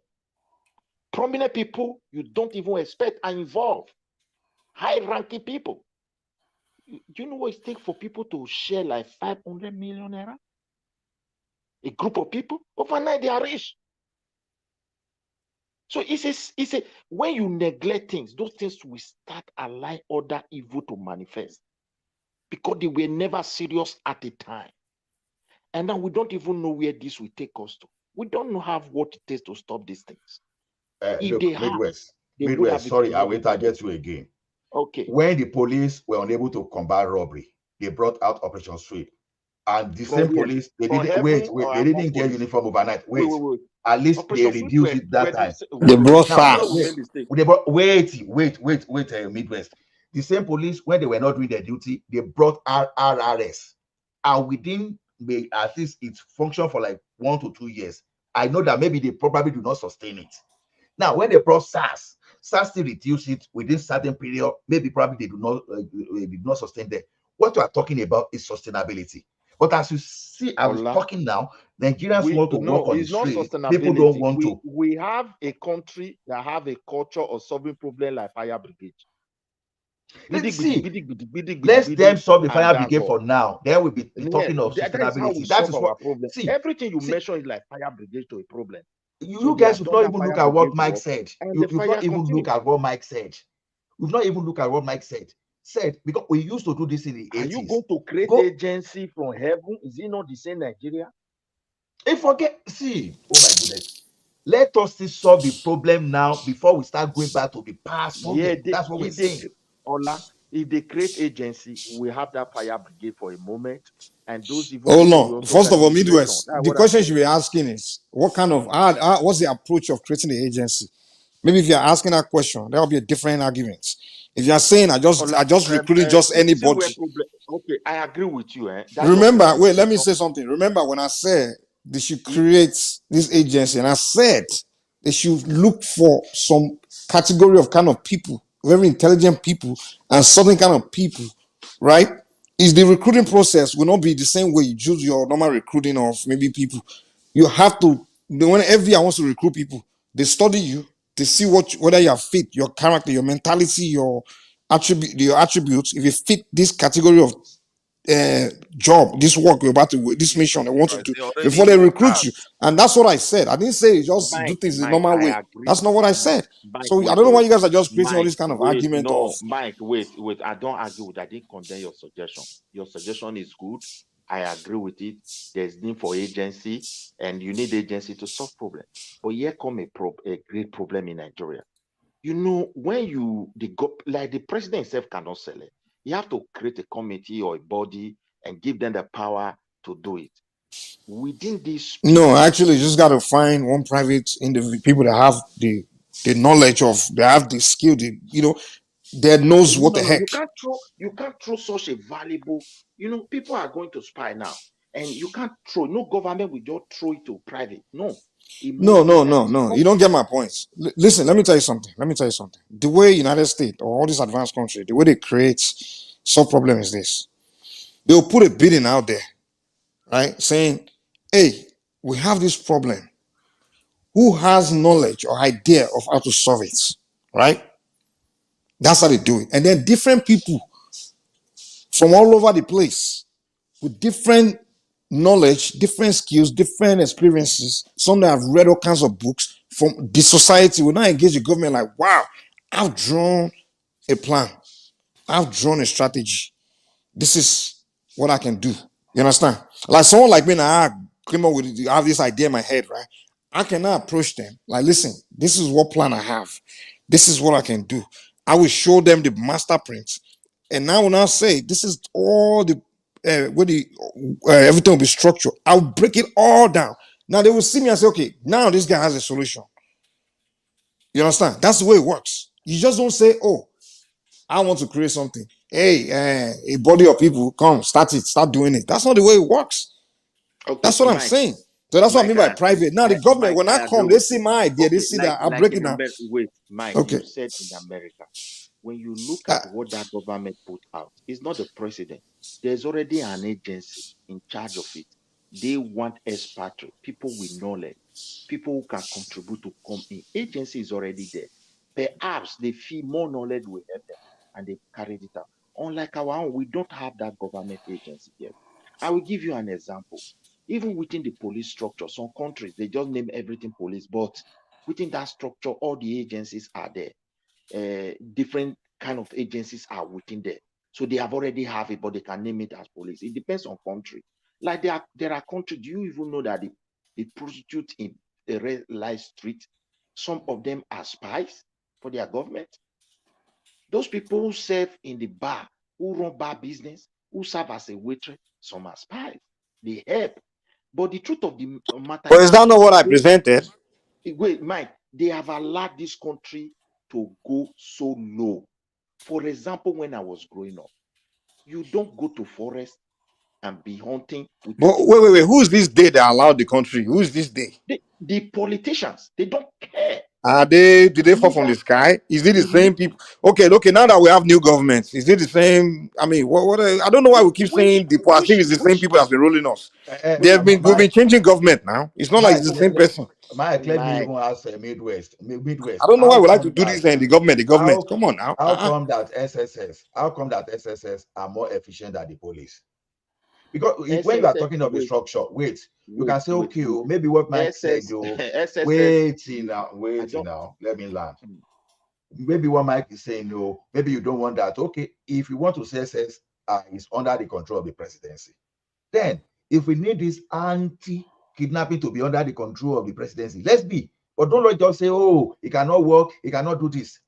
Prominent people you don't even expect are involved. High-ranking people. Do you know what it takes for people to share like 500 million naira? A group of people? Overnight they are rich. So it's a when you neglect things, those things will start allowing other evil to manifest. Because they were never serious at the time. And now we don't even know where this will take us to. We don't have what it takes to stop these things. Look, Midwest, sorry, I will target you again. Okay. When the police were unable to combat robbery, they brought out Operation Sweep. And the same police, they didn't get uniform overnight. Wait. At least they reduced it that time. They brought SARS. Wait, Midwest. The same police, when they were not doing their duty, they brought RRS. And within at least it functioned for like 1 to 2 years. I know that maybe they probably do not sustain it. Now, when they brought SARS still reduced it within certain period. Maybe probably they did not sustain that. What we are talking about is sustainability. But as you see, I was talking now, Nigerians want to walk on the street. People don't want to. We have a country that have a culture of solving problems like fire brigade. Let's them solve the fire brigade for now. Then we'll be talking of sustainability. That is our problem. Everything you mention is like fire brigade to a problem. You guys should not even look at what Mike said. You've not even look at what Mike said. We've not even looked at what Mike said. Because we used to do this in the 80s. Are you going to create agency from heaven? Is it not the same Nigeria? Oh my goodness. Let us still solve the problem now before we start going back to the past. That's what we're saying. Ola, if they create agency, we have that fire brigade for a moment. And those first of all, Midwest, the question you should be asking is what kind of what's the approach of creating the agency? Maybe if you're asking that question, there will be a different argument. If you're saying I just recruited just anybody. Okay, I agree with you. Remember, let me say something. Remember when I said they should create this agency, and I said they should look for some category of kind of people, very intelligent people, and certain kind of people, right? Is the recruiting process will not be the same way you choose your normal recruiting of maybe people. You have to, when FBI wants to recruit people, they study you, they see whether you are fit, your character, your mentality, your attributes. If you fit this category of job, this work you're about to, this mission they want to do before they recruit you. And that's what I said. I didn't say just do things the normal way. That's not what I said. So I don't know why you guys are just creating all this kind of argument of. Mike, wait. I don't argue with. I didn't condemn your suggestion. Your suggestion is good. I agree with it. There's need for agency, and you need agency to solve problems. But here come a great problem in Nigeria. You know, when the president himself cannot sell it. You have to create a committee or a body and give them the power to do it. Within this, no, actually, you just got to find one private individual, people that have the knowledge of, they have the skill, that knows what the no, heck. you can't throw such a valuable. People are going to spy now, and you can't throw. No government will just throw it to private. No, it No, must be no. You don't get my points. Listen, let me tell you something. The way United States or all these advanced countries, the way they create some problem is this. They'll put a bidding out there, right? Saying, hey, we have this problem. Who has knowledge or idea of how to solve it? Right? That's how they do it. And then different people from all over the place with different knowledge, different skills, different experiences. Some that have read all kinds of books from the society will not engage the government like, wow, I've drawn a plan. I've drawn a strategy. This is what I can do. You understand? Like someone like me now, I came up with I have this idea in my head, right? I cannot approach them. Like, listen, this is what plan I have. This is what I can do. I will show them the master print. And now when I say this is all the where the everything will be structured, I'll break it all down. Now they will see me and say, okay, now this guy has a solution. You understand? That's the way it works. You just don't say, oh, I want to create something. Hey, a body of people, come, start doing it. That's not the way it works. Okay, that's what I'm saying. So that's what I mean by private. Now the government, when I come, they see my idea, they see that I break it down. Wait, Mike, you said in America, when you look at what that government put out, it's not the president. There's already an agency in charge of it. They want expatriate, people with knowledge, people who can contribute to come in. Agency is already there. Perhaps they feel more knowledge will help them, and they carried it out. Unlike our own, we don't have that government agency yet. I will give you an example. Even within the police structure, some countries, they just name everything police, but within that structure, all the agencies are there. Different kind of agencies are within there. So they have already have it, but they can name it as police. It depends on country. Like there are countries, do you even know that the prostitute in the red light street, some of them are spies for their government? Those people who serve in the bar, who run bar business, who serve as a waitress, some are spies. They help. But the truth of the matter is that not what I presented? Wait, Mike, they have allowed this country to go so low. For example, when I was growing up, you don't go to forest and be hunting. But wait. Who's this day that allowed the country? Who's this day? The politicians, they don't care. Did they fall from the sky? Is it the same people? Okay. Now that we have new governments, is it the same? I mean, what I don't know why we keep saying the I think it's the same people that's been ruling us. We've been changing government now. It's not like it's the same person. Mike, let me even ask Midwest. I don't know why we like to do this and the government. Come on now. How come that SSS are more efficient than the police? Because when you are talking of a structure, you can say, okay, maybe what Mike said, wait now, let me land. Maybe what Mike is saying, no, maybe you don't want that. Okay, if you want to say SS is under the control of the presidency, then if we need this anti-kidnapping to be under the control of the presidency, let's be. But don't just say, oh, it cannot work, it cannot do this.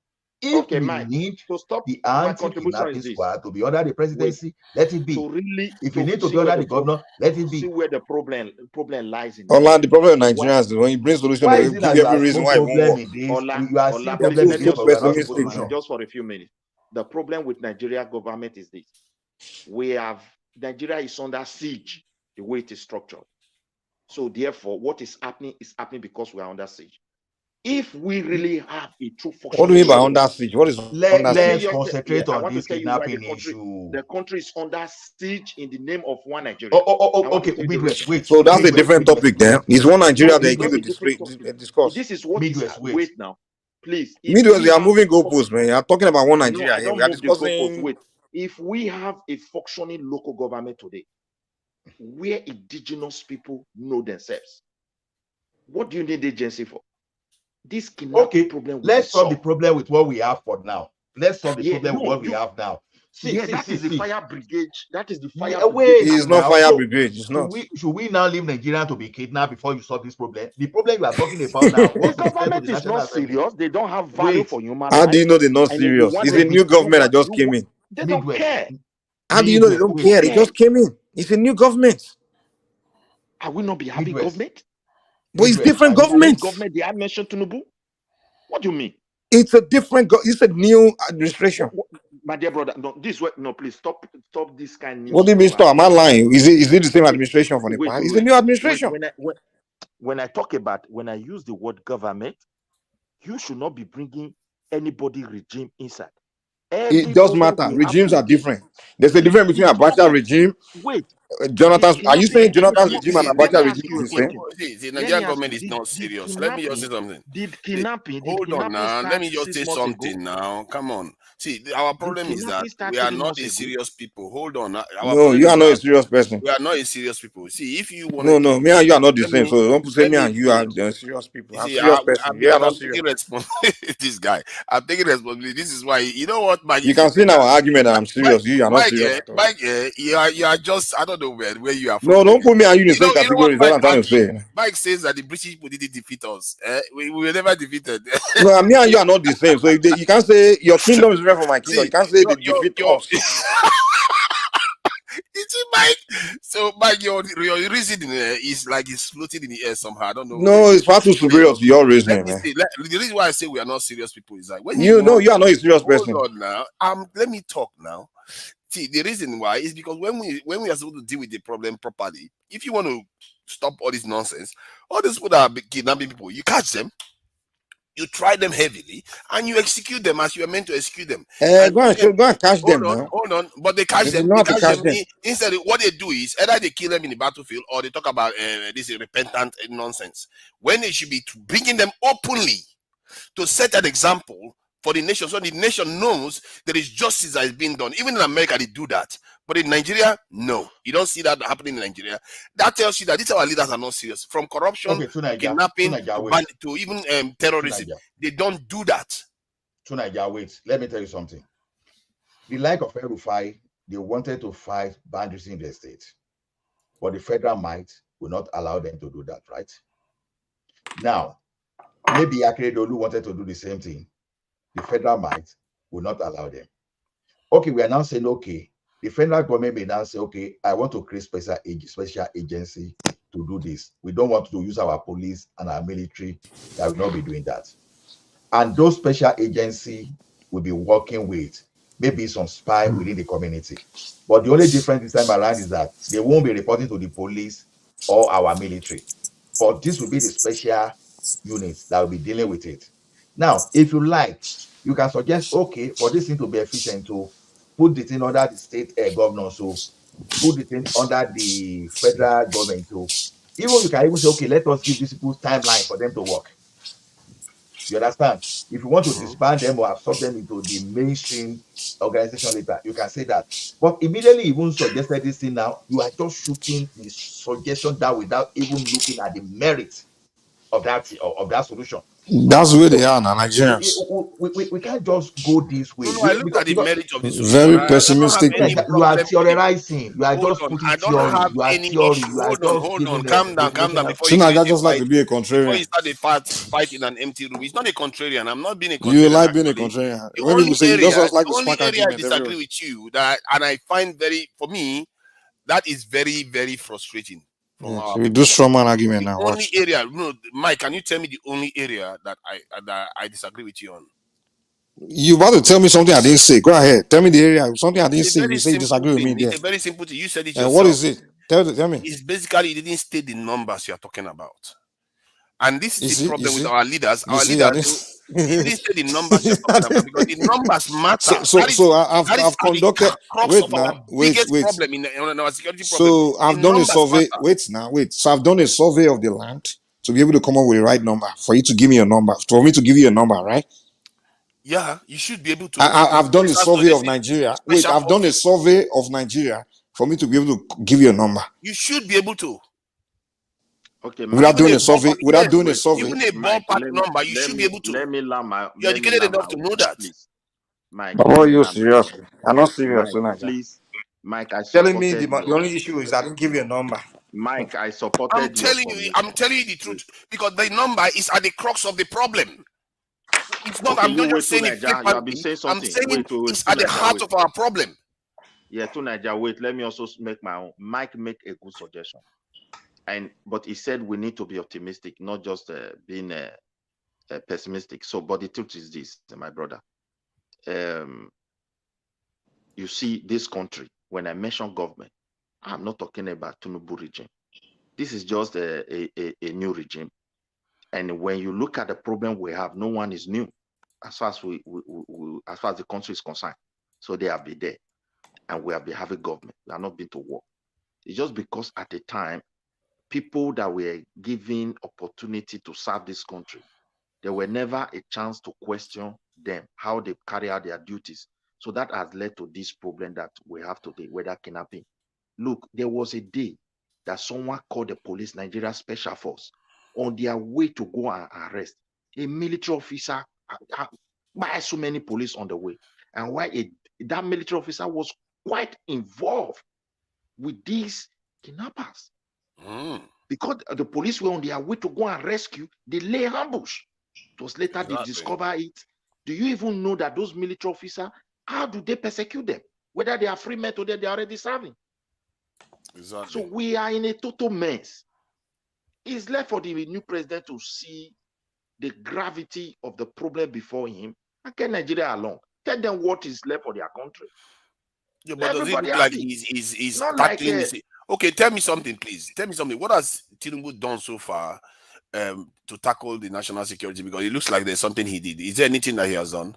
If we need the anti-kidnapping squad to be under the presidency, let it be. If we need to be under the governor, let it be. See where the problem lies in. The problem in Nigeria is when you bring solution, they give every reason why it won't work. You are seeing problem just for a few minutes. The problem with Nigeria government is this: Nigeria is under siege the way it is structured. So therefore, what is happening because we are under siege. If we really have a true function, what do you mean by under siege? What is let's concentrate on this kidnapping issue. The country is under siege in the name of one Nigeria. Okay. Wait. So that's a different topic there. It's one Nigeria they give the discuss. This is what Midwest. Wait now, please. Midwest, you are moving goalposts, man. You are talking about one Nigeria here. We are discussing. Wait. If we have a functioning local government today, where indigenous people know themselves, what do you need the agency for? This problem. Let's solve the problem with what we have for now. Let's solve the problem with what we have now. That is the fire brigade. That is the fire. It's not fire brigade. It's not. Should we now leave Nigeria to be kidnapped before you solve this problem? The problem you are talking about now. The government is not serious. They don't have value for human life. How do you know they're not serious? It's a new government that just came in. They don't care. How do you know they don't care? They just came in. It's a new government. I will not be having government. But it's different governments. Government, they have mentioned Tinubu. What do you mean? It's a different. It's a new administration. My dear brother, no, this way. No, please stop this kind of news. What do you mean stop? Am I lying? Is it the same administration for Nepal? It's a new administration. When I talk about, when I use the word government, you should not be bringing anybody regime inside. It does matter. Regimes are different. There's a difference between Abacha regime. Wait, Jonathan, are you saying Jonathan's regime and Abacha regime is the same? The Nigerian government is not serious. Let me just say something. Hold on now. Let me just say something now. Come on. See, our problem is that we are not a serious people. Hold on. No, you are not a serious person. We are not a serious people. See, if you want No, me and you are not the same. So don't say me and you are serious people. I'm serious person. You are not serious. Taking responsibility. This guy, I'm taking responsibility. This is why, you know what, man. You can see in our argument that I'm serious. You are not serious. Mike, you are just, I don't know where you are from. No, don't put me and you in the same category. What I'm trying to say. Mike says that the British people didn't defeat us. We were never defeated. No, me and you are not the same. So if you can't say your kingdom is different from my kingdom, you can't say they defeat us. Mike. So, Mike, your reasoning is like it's floating in the air somehow. I don't know. No, it's far too superior to your reasoning. The reason why I say we are not serious people is like when you are not a serious person. Hold on now. Let me talk now. See, the reason why is because when we are supposed to deal with the problem properly, if you want to stop all this nonsense, all these people that are kidnapping people, you catch them, you try them heavily, and you execute them as you are meant to execute them. Go and catch them now. Hold on. But they catch them. Instead, what they do is either they kill them in the battlefield or they talk about this repentant nonsense. When they should be bringing them openly to set an example for the nation, so the nation knows there is justice that is being done. Even in America, they do that. But in Nigeria, no. You don't see that happening in Nigeria. That tells you that these our leaders are not serious. From corruption, kidnapping, to even terrorism. They don't do that. To Nigeria, wait. Let me tell you something. The like of El-Rufai, they wanted to fight boundaries in the state. But the federal might will not allow them to do that, right? Now, maybe Akeredolu wanted to do the same thing. The federal might will not allow them. Okay, we are now saying, okay, the federal government may now say, okay, I want to create special agency to do this. We don't want to use our police and our military. That will not be doing that. And those special agency will be working with maybe some spy within the community. But the only difference this time around is that they won't be reporting to the police or our military. But this will be the special units that will be dealing with it. Now, if you like, you can suggest, okay, for this thing to be efficient, to put the thing under the state governor, so put the thing under the federal government. So even you can even say, okay, let us give these people timeline for them to work. You understand? If you want to disband them or absorb them into the mainstream organization later, you can say that. But immediately even suggested this thing now, you are just shooting the suggestion down without even looking at the merit of that solution. That's where they are now, Nigerians. We can't just go this way. No, I look at the merit of the solution. Very pessimistic. You are theorizing. You are just putting theory. You are theory. Hold on. Calm down. Before you just like to be a contrarian. Before you start a fight in an empty room, it's not a contrarian. I'm not being a contrarian. You like being a contrarian. When people say you just like to smack argument, I disagree with you that, and I find for me, that is very, very frustrating. We do strongman argument now. Only area, Mike, can you tell me the only area that I disagree with you on? You about to tell me something I didn't say? Go ahead. Tell me the area. Something I didn't say. You say you disagree with me there. It's a very simple thing. You said it yourself. What is it? Tell me. It's basically you didn't state the numbers you are talking about. And this is the problem with our leaders. Our leaders, you didn't say the numbers you're talking about because the numbers matter. So I've conducted. Wait. Problem in our security problem. So I've done a survey. Wait. So I've done a survey of the land to be able to come up with the right number for you to give me a number. For me to give you a number, right? Yeah, you should be able to. I've done a survey of Nigeria. Wait, I've done a survey of Nigeria for me to be able to give you a number. You should be able to. Okay, without doing a survey, even a ballpark number, you should be able to. Let me land my. You're educated enough to know that. Please. Mike, but what are you serious? I'm not serious. Mike, please, Mike. Telling me the only issue is I didn't give you a number. Mike, I supported. I'm telling you the truth because the number is at the crux of the problem. It's not. Okay, I'm not just saying you it's have been saying I'm something. saying Wait, it's at the heart of our problem. Yeah, to Niger, wait. Let me also make my own. Mike make a good suggestion, but he said we need to be optimistic, not just being pessimistic. So, but the truth is this, my brother. You see, this country. When I mention government, I'm not talking about Tinubu regime. This is just a new regime. And when you look at the problem we have, no one is new as far as as far as the country is concerned. So they have been there, and we have been having government. We have not been to war. It's just because at the time, people that were given opportunity to serve this country, there were never a chance to question them, how they carry out their duties. So that has led to this problem that we have today, whether kidnapping. Look, there was a day that someone called the police, Nigeria Special Force, on their way to go and arrest a military officer by so many police on the way. And why that military officer was quite involved with these kidnappers. Because the police were on their way to go and rescue, they lay ambush. It was later they discover it. Do you even know that those military officers, how do they persecute them? Whether they are free men or they are already serving. Exactly. So we are in a total mess. It's left for the new president to see the gravity of the problem before him and get Nigeria along. Tell them what is left for their country. Yeah, but does it look like he's tackling this? Okay, tell me something, please. Tell me something. What has Tinubu done so far to tackle the national security? Because it looks like there's something he did. Is there anything that he has done?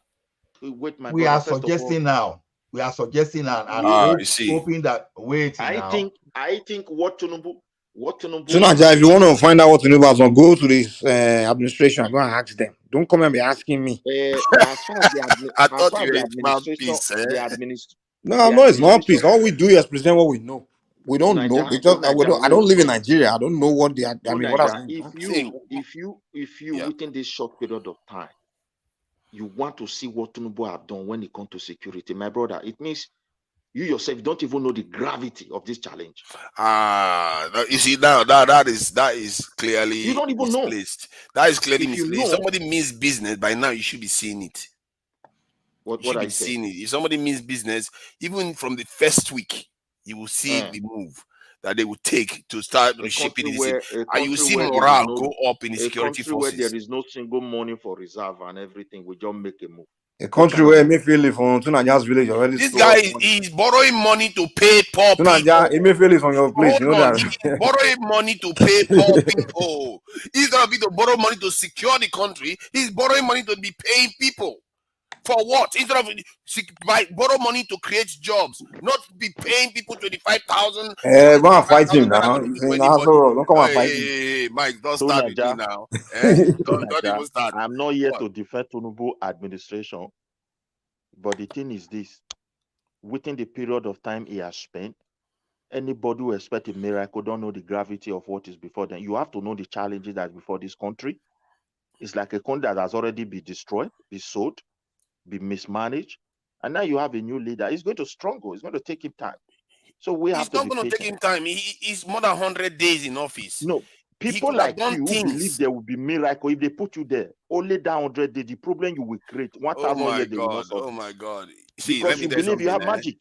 We are suggesting now. We are suggesting and hoping that I think what Tinubu. So now, if you want to find out what Tinubu has done, go to this administration and go and ask them. Don't come and be asking me. As far as the administration, No, it's not peace. All we do is present what we know. We don't know. I don't live in Nigeria. I don't know what they are. I mean, what has been done. If you within this short period of time, you want to see what Tinubu have done when it comes to security, my brother, it means you yourself don't even know the gravity of this challenge. You see now that is clearly you don't even misplaced. That is clearly misplaced. If somebody means business, by now you should be seeing it. What are you saying? If somebody means business, even from the first week, you will see the move that they will take to start reshaping this. And you will see morale go up in the security forces. Where there is no single money for reserve and everything, we just make a move. A country where Emefiele live from Tunaja's village already. This guy is borrowing money to pay poor people. Emefiele is on your place. You know that. Borrowing money to pay poor people. He's gonna be to borrow money to secure the country. He's borrowing money to be paying people. For what? Instead of borrow money to create jobs, not be paying people 25,000. Go and fight him now. Don't come and fight him. Hey, Mike, don't start with me now. Don't even start. I'm not here to defend Tinubu administration, but the thing is this: within the period of time he has spent, anybody who expects a miracle don't know the gravity of what is before them. You have to know the challenges that before this country. It's like a country that has already been destroyed, been sold, be mismanaged, and now you have a new leader. He's going to struggle. It's going to take him time. So we have to be patient. It's not going to take him time. He's more than 100 days in office. No, people like you who believe there will be miracle if they put you there. Only that 100 days, the problem you will create. 1,000 years they will not solve. Oh my God! See, because you believe you have magic.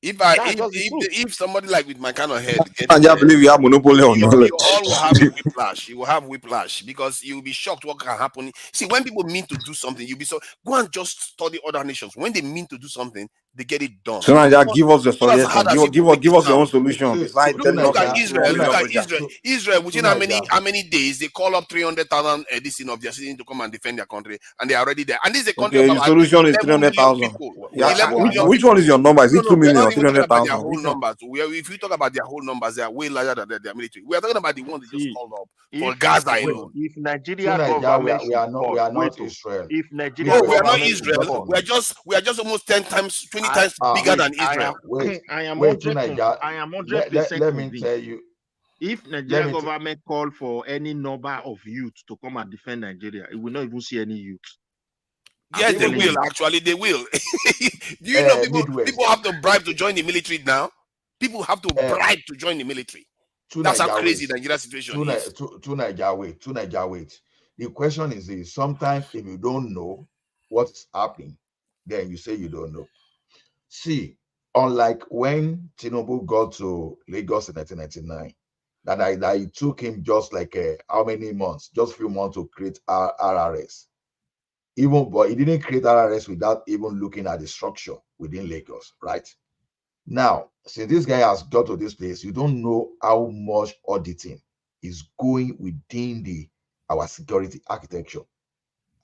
If somebody like with my kind of head I just believe you have monopoly on knowledge. You all will have a whiplash. You will have whiplash because you will be shocked what can happen. See, when people mean to do something, you'll be so go and just study other nations. When they mean to do something, they get it done. So now just give us the solution. Give us your own solution. Look at Israel. Look at Israel. Israel, within how many days they call up 300,000 edition of their citizens to come and defend their country, and they are already there. And this is a country. Okay, the solution is 300,000. Which one is your number? Is it 2 million? 300,000. Numbers. If you talk about their whole numbers, they are way larger than their military. We are talking about the ones they just called up for Gaza alone. If Nigeria government, we are not Israel. If Nigeria, we are not Israel. We are just almost 10 times, 20 times bigger than Israel. I am 100% let me tell you. If Nigeria government call for any number of youth to come and defend Nigeria, it will not even see any youth. Yes, they will. Actually, they will. Do you know people have to bribe to join the military now? People have to bribe to join the military. That's how crazy Nigeria situation is. To Nigeria, wait. The question is this: sometimes if you don't know, what is happening, then you say you don't know. See, unlike when Tinubu got to Lagos in 1999, that it took him just like how many months, just a few months to create RRS. But he didn't create RRS without even looking at the structure within Lagos, right? Now, since this guy has got to this place, you don't know how much auditing is going within our security architecture.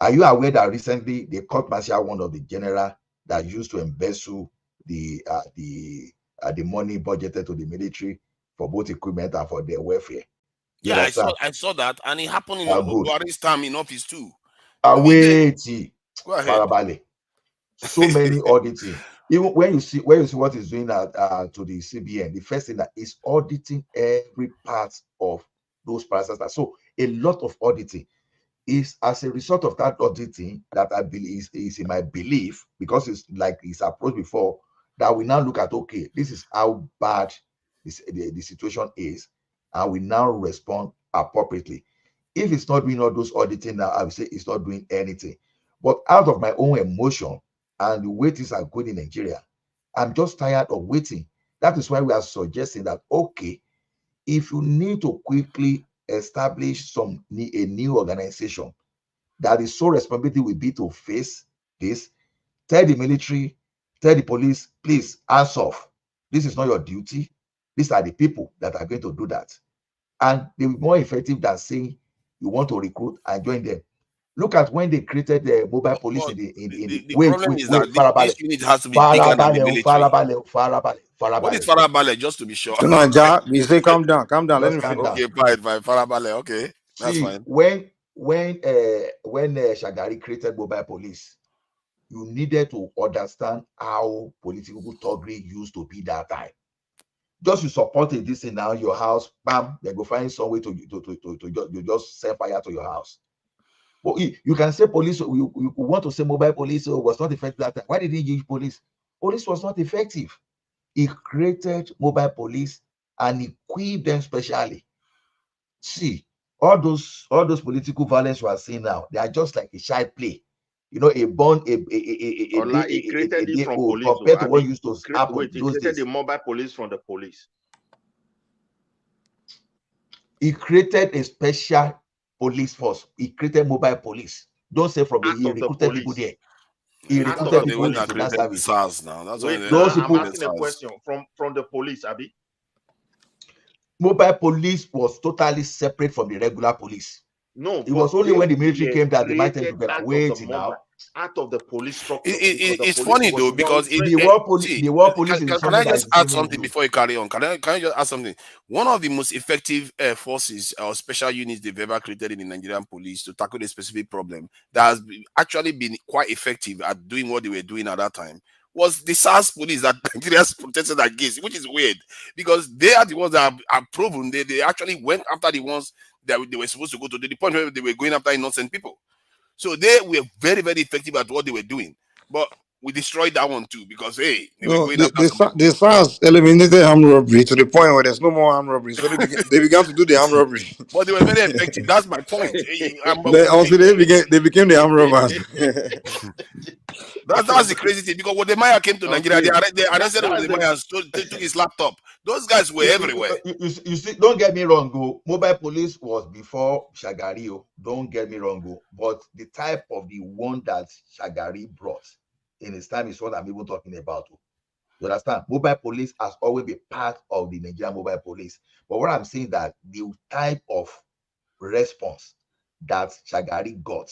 Are you aware that recently they court-martialed one of the general that used to embezzle the money budgeted to the military for both equipment and for their welfare? Yeah, I saw that, and it happened in Buhari's time in office too. Wait, go ahead. Farabale. So many auditing. Even when you see what is doing to the CBN, the first thing that is auditing every part of those parastatals. So a lot of auditing is as a result of that auditing that I believe is in my belief, because it's like it's approached before, that we now look at, okay, this is how bad the situation is, and we now respond appropriately. If it's not doing all those auditing now, I would say it's not doing anything. But out of my own emotion and the way things are going in Nigeria, I'm just tired of waiting. That is why we are suggesting that, okay, if you need to quickly establish a new organization that the sole responsibility will be to face this, tell the military, tell the police, please hands off. This is not your duty. These are the people that are going to do that. And they'll be more effective than saying you want to recruit and join them. Look at when they created the mobile police the problem is that this unit has to be bigger than the military. Farabale. What is Farabale, just to be sure? So now, we say calm down. Let me finish. Okay, fine, Farabale. Okay, that's fine. When Shagari created mobile police, you needed to understand how political thuggery used to be that time. Just you supported this in now your house, bam, they go find some way to just set fire to your house. But you can say police, you want to say mobile police was not effective that time. Why did he use police? Police was not effective. He created mobile police and equipped them specially. See, all those political violence we are seeing now, they are just like a child play. You know, he created it from police compared to what used to happen. He created the mobile police from the police. He created a special police force. He created mobile police. Don't say from he recruited people there. He recruited people into that service. SARS now. That's I'm asking a question from the police, Abi. Mobile police was totally separate from the regular police. No, it was only when the military came that they might take together. Wait now. Out of the police structure. It's funny though, because the war police. Can I just add something before you carry on? Can I just add something? One of the most effective forces or special units they've ever created in the Nigerian police to tackle a specific problem that has actually been quite effective at doing what they were doing at that time was the SARS police that Nigerians protested against, which is weird because they are the ones that are proven. They actually went after the ones that they were supposed to go to, the point where they were going after innocent people. So they were very, very effective at what they were doing. But we destroyed that one too because, hey, they were going after the SARS eliminated armed robbery to the point where there's no more armed robbery. So they began to do the armed robbery. But they were very effective. That's my point. Until they became the armed robbers. That's the crazy thing, because when the Maya came to Nigeria, they arrested the Maya and took his laptop. Those guys were everywhere. You see, don't get me wrong, go. Mobile police was before Shagari, don't get me wrong, go. But the type of the one that Shagari brought in his time is what I'm even talking about. You understand? Mobile police has always been part of the Nigerian mobile police. But what I'm saying that the type of response that Shagari got,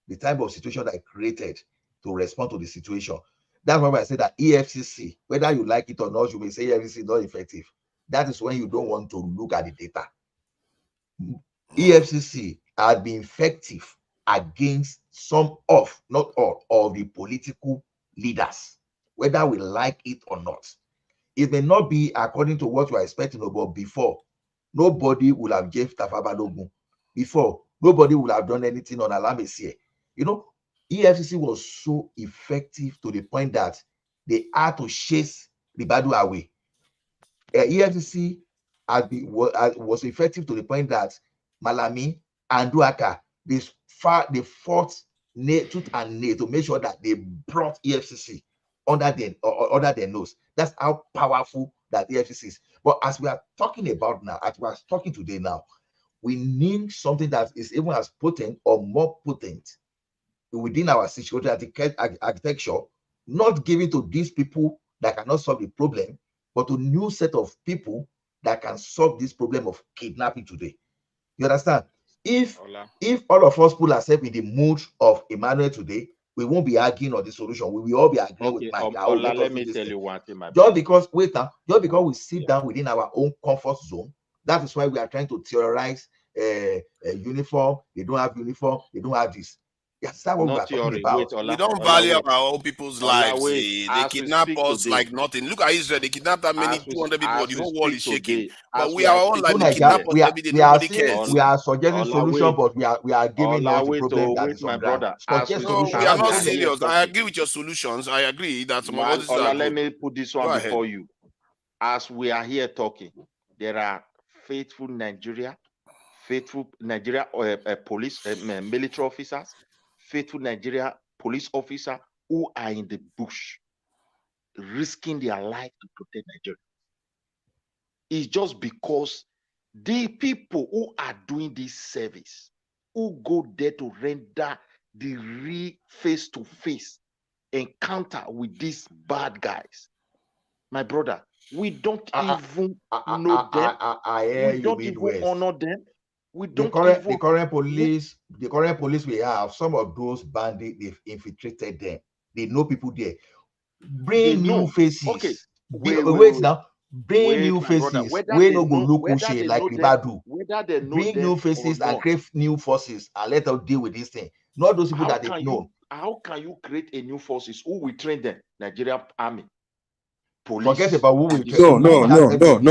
the type of situation that I created to respond to the situation. That's why I say that EFCC, whether you like it or not, you may say EFCC is not effective. That is when you don't want to look at the data. EFCC has been effective against some of, not all, of the political leaders, whether we like it or not. It may not be according to what you are expecting, but before, nobody would have gave Tafabalogun. Before, nobody would have done anything on Alamesie. You know, EFCC was so effective to the point that they had to chase Ribadu away. EFCC was effective to the point that Malami and Duaka, they fought tooth and nail to make sure that they brought EFCC under their nose. That's how powerful that EFCC is. But as we are talking about now, as we are talking today now, we need something that is even as potent or more potent within our security architecture, not given to these people that cannot solve the problem, but to a new set of people that can solve this problem of kidnapping today. You understand? If all of us put ourselves in the mood of Emmanuel today, we won't be arguing on the solution. We will all be agreeing with Mike. Let me tell you one thing, my just because we sit down within our own comfort zone, that is why we are trying to theorize uniform. They don't have uniform. They don't have this. That's not what we are talking about. We don't value our own people's lives. They kidnap us like nothing. Look at Israel. They kidnap that many 200 people. The whole world is shaking. But we are all like they kidnap us every day. Nobody cares. We are suggesting solution, but we are giving us the problem that is on ground. No, we are not serious. I agree with your solutions. I agree that some of us are let me put this one before you. As we are here talking, there are faithful Nigeria police, military officers, faithful Nigeria police officer who are in the bush risking their life to protect Nigeria. It's just because the people who are doing this service, who go there to render the real face-to-face encounter with these bad guys, my brother, we don't even know them. We don't even honor them. The current police we have, some of those bandits, they've infiltrated them. They know people there. Bring new faces. Okay. Wait now. Bring new faces. We no go look pushy like Ribadu. Bring new faces and create new forces and let us deal with this thing. Not those people that they've known. How can you create a new forces? Who will train them? Nigerian army, police. Forget about who will train. No.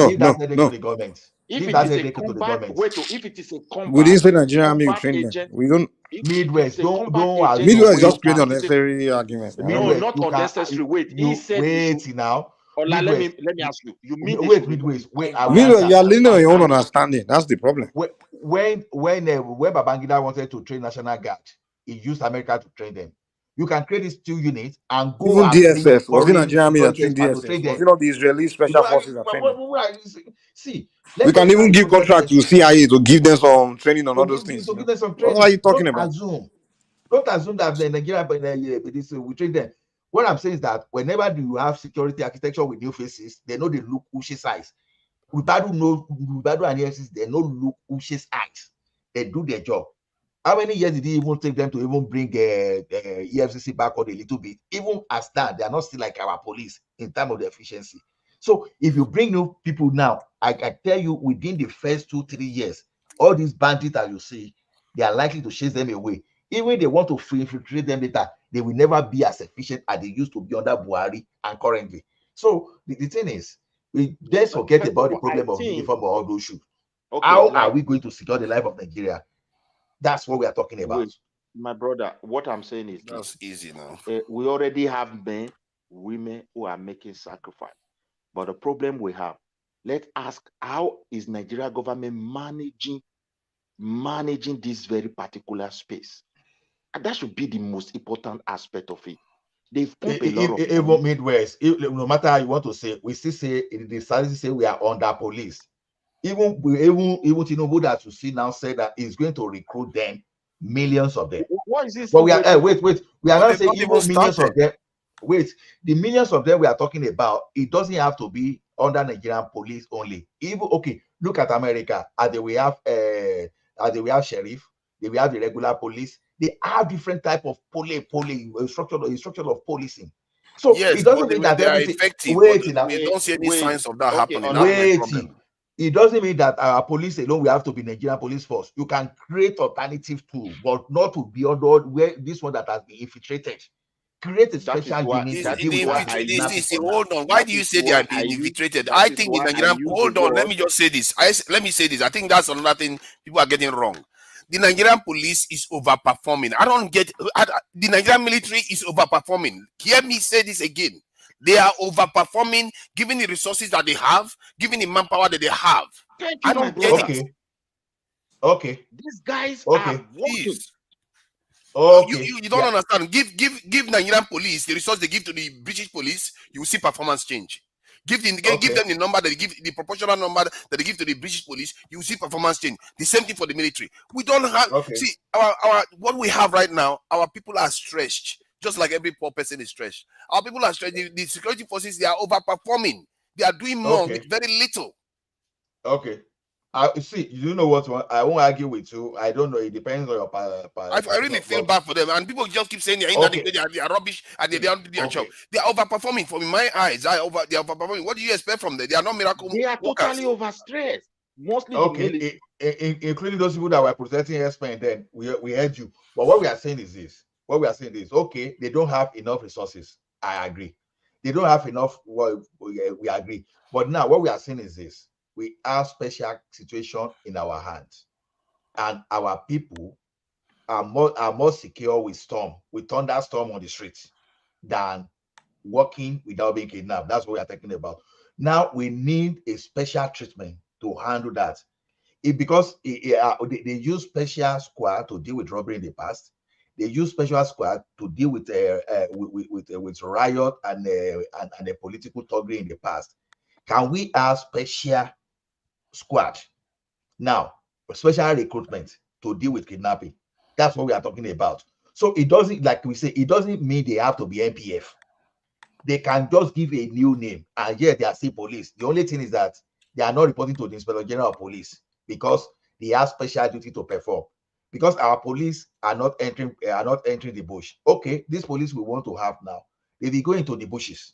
The government. If it is a combat, if it is a combat, we didn't say Nigerian army will train them. We don't. Midwest, Midwest just create unnecessary argument. No, not unnecessary. Wait, he said now. Let me ask you. You mean Midwest? Midwest, you're leaning on your own understanding. That's the problem. When Babangida wanted to train National Guard, he used America to train them. You can create these two units and go. Even DSS was in Nigerian army that trained DSS. Was it not the Israeli special forces that trained? See, we can even give contract to CIA to give them some training on all those things. What are you talking about? Don't assume that the Nigerian we train them. What I'm saying is that whenever you have security architecture with new faces, they know they look Ushi's eyes. Ribadu and EFCC, they know look Ushi's eyes. They do their job. How many years did it even take them to even bring EFCC back on a little bit? Even as that, they are not still like our police in terms of the efficiency. So if you bring new people now, I tell you, within the first 2-3 years, all these bandits that you see, they are likely to chase them away. Even if they want to infiltrate them later, they will never be as efficient as they used to be under Buhari and currently. So the thing is, let's forget about the problem of uniform or all those shoes. Okay, how are we going to secure the life of Nigeria? That's what we are talking about. My brother, what I'm saying is that's easy now. We already have men, women who are making sacrifice. But the problem we have, let's ask, how is Nigeria government managing this very particular space? And that should be the most important aspect of it. They've pumped a lot of even Midwest, no matter how you want to say, we still say the statistics say we are under police. Even Tinubu that you see now said that he's going to recruit them, millions of them. What is this? But we are wait. We are not saying even millions of them. Wait, the millions of them we are talking about, it doesn't have to be under Nigerian police only. Even look at America. We have sheriff, we have the regular police. They have different type of structure of policing. So yes, it doesn't mean that they are effective. We don't see any signs of that happening. It doesn't mean that our police alone we have to be Nigerian police force. You can create alternative too, but not to be under where this one that has been infiltrated. Create a special unit. Hold on. Why do you say they are being infiltrated? I think the Nigerian. Hold on. Let me just say this. Let me say this. I think that's another thing people are getting wrong. The Nigerian police is overperforming. I don't get the Nigerian military is overperforming. Hear me say this again. They are overperforming, given the resources that they have, given the manpower that they have. I don't get it. Okay. These guys are working. Okay. You don't understand. Give Nigerian police the resource they give to the British police, you will see performance change. Give them the number that they give, the proportional number that they give to the British police, you will see performance change. The same thing for the military. We don't have see our what we have right now, our people are stretched, just like every poor person is stretched. Our people are stretched. The security forces, they are overperforming, they are doing more with very little. Okay. See, you know what? I won't argue with you. I don't know. It depends on your. I really feel bad for them, and people just keep saying they are rubbish and they don't do their job. They are overperforming. From my eyes, they are overperforming. What do you expect from them? They are not miracle workers. They are totally overstressed. Mostly the military. Including those people that were protecting airspend. Then we heard you. But what we are saying is this. What we are saying is, okay, they don't have enough resources. I agree. They don't have enough. Well, we agree. But now what we are saying is this. We have special situation in our hands, and our people are more secure with thunderstorm on the streets than working without being kidnapped. That's what we are talking about. Now we need a special treatment to handle that. Because they use special squad to deal with robbery in the past. They use special squad to deal with riot and a political thuggery in the past. Can we have special squad now, special recruitment to deal with kidnapping? That's what we are talking about. So it doesn't, like we say, it doesn't mean they have to be NPF. They can just give a new name, and yet they are still police. The only thing is that they are not reporting to the Inspector General of Police because they have special duty to perform. Because our police are not entering the bush. Okay, this police we want to have now, they be going to the bushes.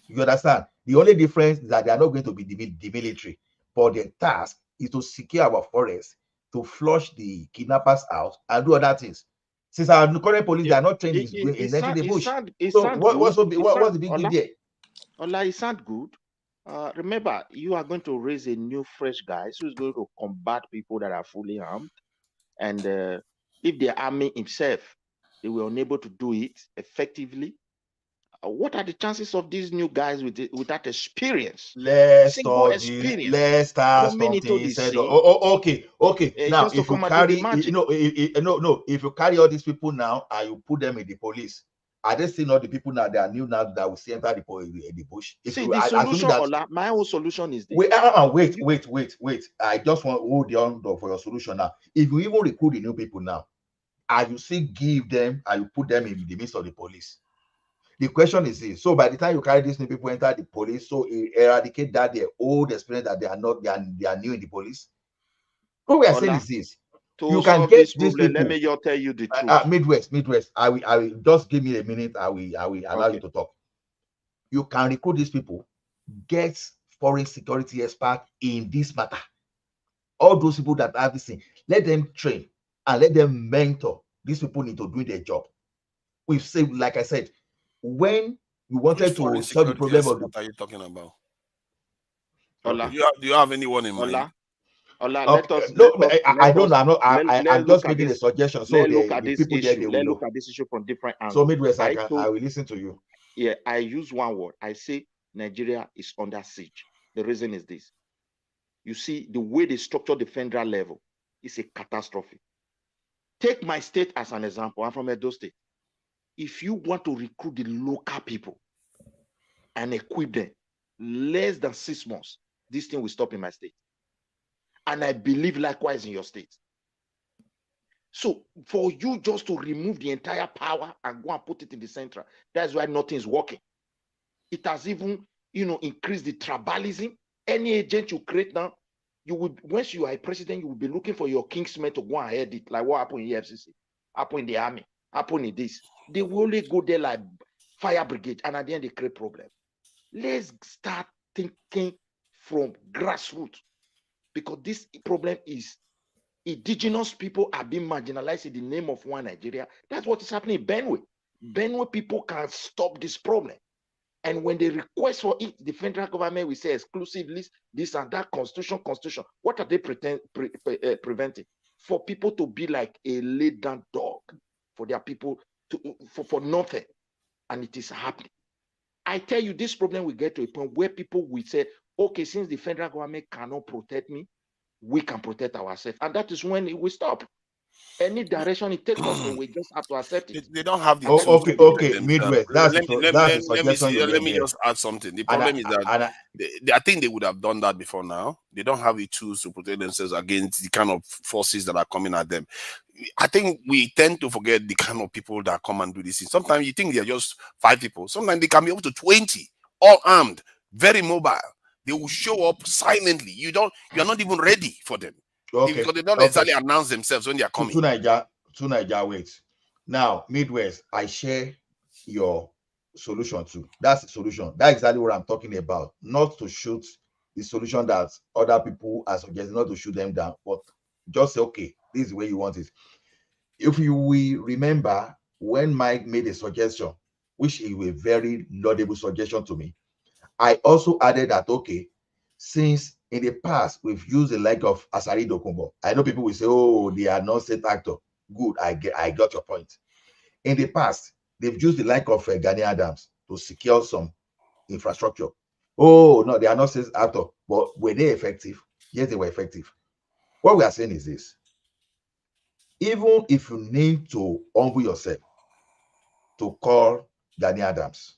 You understand? The only difference is that they are not going to be the military, but their task is to secure our forest, to flush the kidnappers out, and do other things. Since our current police, they are not trained in entering the bush. So what's the big deal there? Ola, it sounds good. Remember, you are going to raise a new fresh guy who is going to combat people that are fully armed. And if the army himself, they were unable to do it effectively, what are the chances of these new guys with that experience? Let's start something said. Okay. Now, if you carry, if you carry all these people now and you put them in the police, are they still not the people now that are new now that will see enter the bush? See, the solution, Ola, my own solution is this. Wait. I just want to hold the on for your solution now. If you even recruit the new people now, and you still give them and you put them in the midst of the police, the question is this: so by the time you carry these new people enter the police, so eradicate that their old experience that they are new in the police. What we are saying is this: you can get these people. Let me just tell you the truth. Midwest. I will just give me a minute. I will allow you to talk. You can recruit these people, get foreign security expert in this matter. All those people that have this thing, let them train and let them mentor. These people need to do their job. We've said, like I said, when we wanted to solve the problem of what are you talking about? Ola, do you have anyone in mind? Ola, I'm just making a suggestion. So the people there, they will know. Look at this issue from different angles. So Midwest, I will listen to you. Yeah, I use one word. I say Nigeria is under siege. The reason is this. You see, the way they structure the federal level is a catastrophe. Take my state as an example. I'm from Edo State. If you want to recruit the local people and equip them, less than 6 months, this thing will stop in my state. And I believe likewise in your state. So for you just to remove the entire power and go and put it in the center, that's why nothing is working. It has even, increased the tribalism. Any agent you create now, you would, once you are a president, you will be looking for your kingsmen to go and head it, like what happened in the FCC, happened in the army, happened in this. They will only go there like fire brigade, and at the end they create problem. Let's start thinking from grassroots, because this problem is indigenous people are being marginalized in the name of one Nigeria. That's what is happening in Benue. Benue people can stop this problem. And when they request for it, the federal government will say exclusive list, this and that, constitution. What are they preventing? For people to be like a laid down dog, for their people for nothing. And it is happening. I tell you, this problem will get to a point where people will say, okay, since the federal government cannot protect me, we can protect ourselves. And that is when it will stop. Any direction it takes us, so we just have to accept it. They don't have the Oh, tools okay, to protect okay. themselves. Midwest. That's the suggestion you Let made me there. just add something. The problem is that I think they would have done that before now. They don't have the tools to protect themselves against the kind of forces that are coming at them. I think we tend to forget the kind of people that come and do this. Sometimes you think they're just 5 people. Sometimes they can be up to 20, all armed, very mobile. They will show up silently. You're not even ready for them. Okay. Because they don't necessarily announce themselves when they are coming. To Niger, wait. Now, Midwest, I share your solution too. That's the solution. That's exactly what I'm talking about. Not to shoot the solution that other people are suggesting, not to shoot them down, but just say, okay, this is the way you want it. If you will remember when Mike made a suggestion, which is a very laudable suggestion to me, I also added that, okay, since in the past we've used the like of Asari Dokumbo. I know people will say, oh, they are not state actor. Good, I got your point. In the past, they've used the like of Gani Adams to secure some infrastructure. Oh, no, they are not state actor. But were they effective? Yes, they were effective. What we are saying is this. Even if you need to humble yourself to call Gani Adams,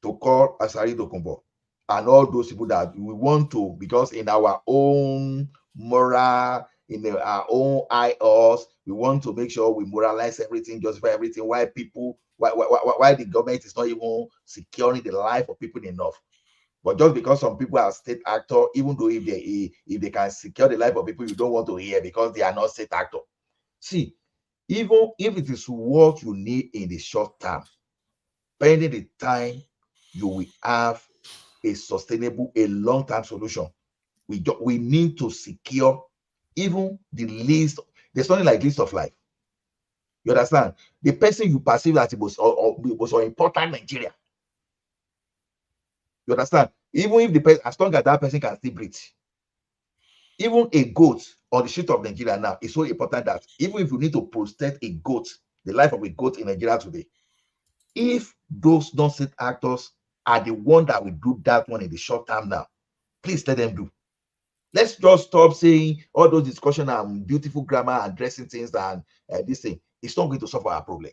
to call Asari Dokumbo, and all those people that we want to, because in our own moral, in our own IOS, we want to make sure we moralize everything, justify everything. Why the government is not even securing the life of people enough? But just because some people are state actor, even though if they can secure the life of people, you don't want to hear because they are not state actor. See, even if it is what you need in the short term, pending the time you will have a sustainable, a long-term solution. We need to secure even the least. There's something like list of life. You understand? The person you perceive as it was important in Nigeria. You understand? Even if the person, as long as that person can still breathe. Even a goat on the street of Nigeria now is so important that even if you need to protect a goat, the life of a goat in Nigeria today, if those non-state actors are the one that will do that one in the short term now, please let them do. Let's just stop saying all those discussion and beautiful grammar and dressing things and this thing. It's not going to solve our problem.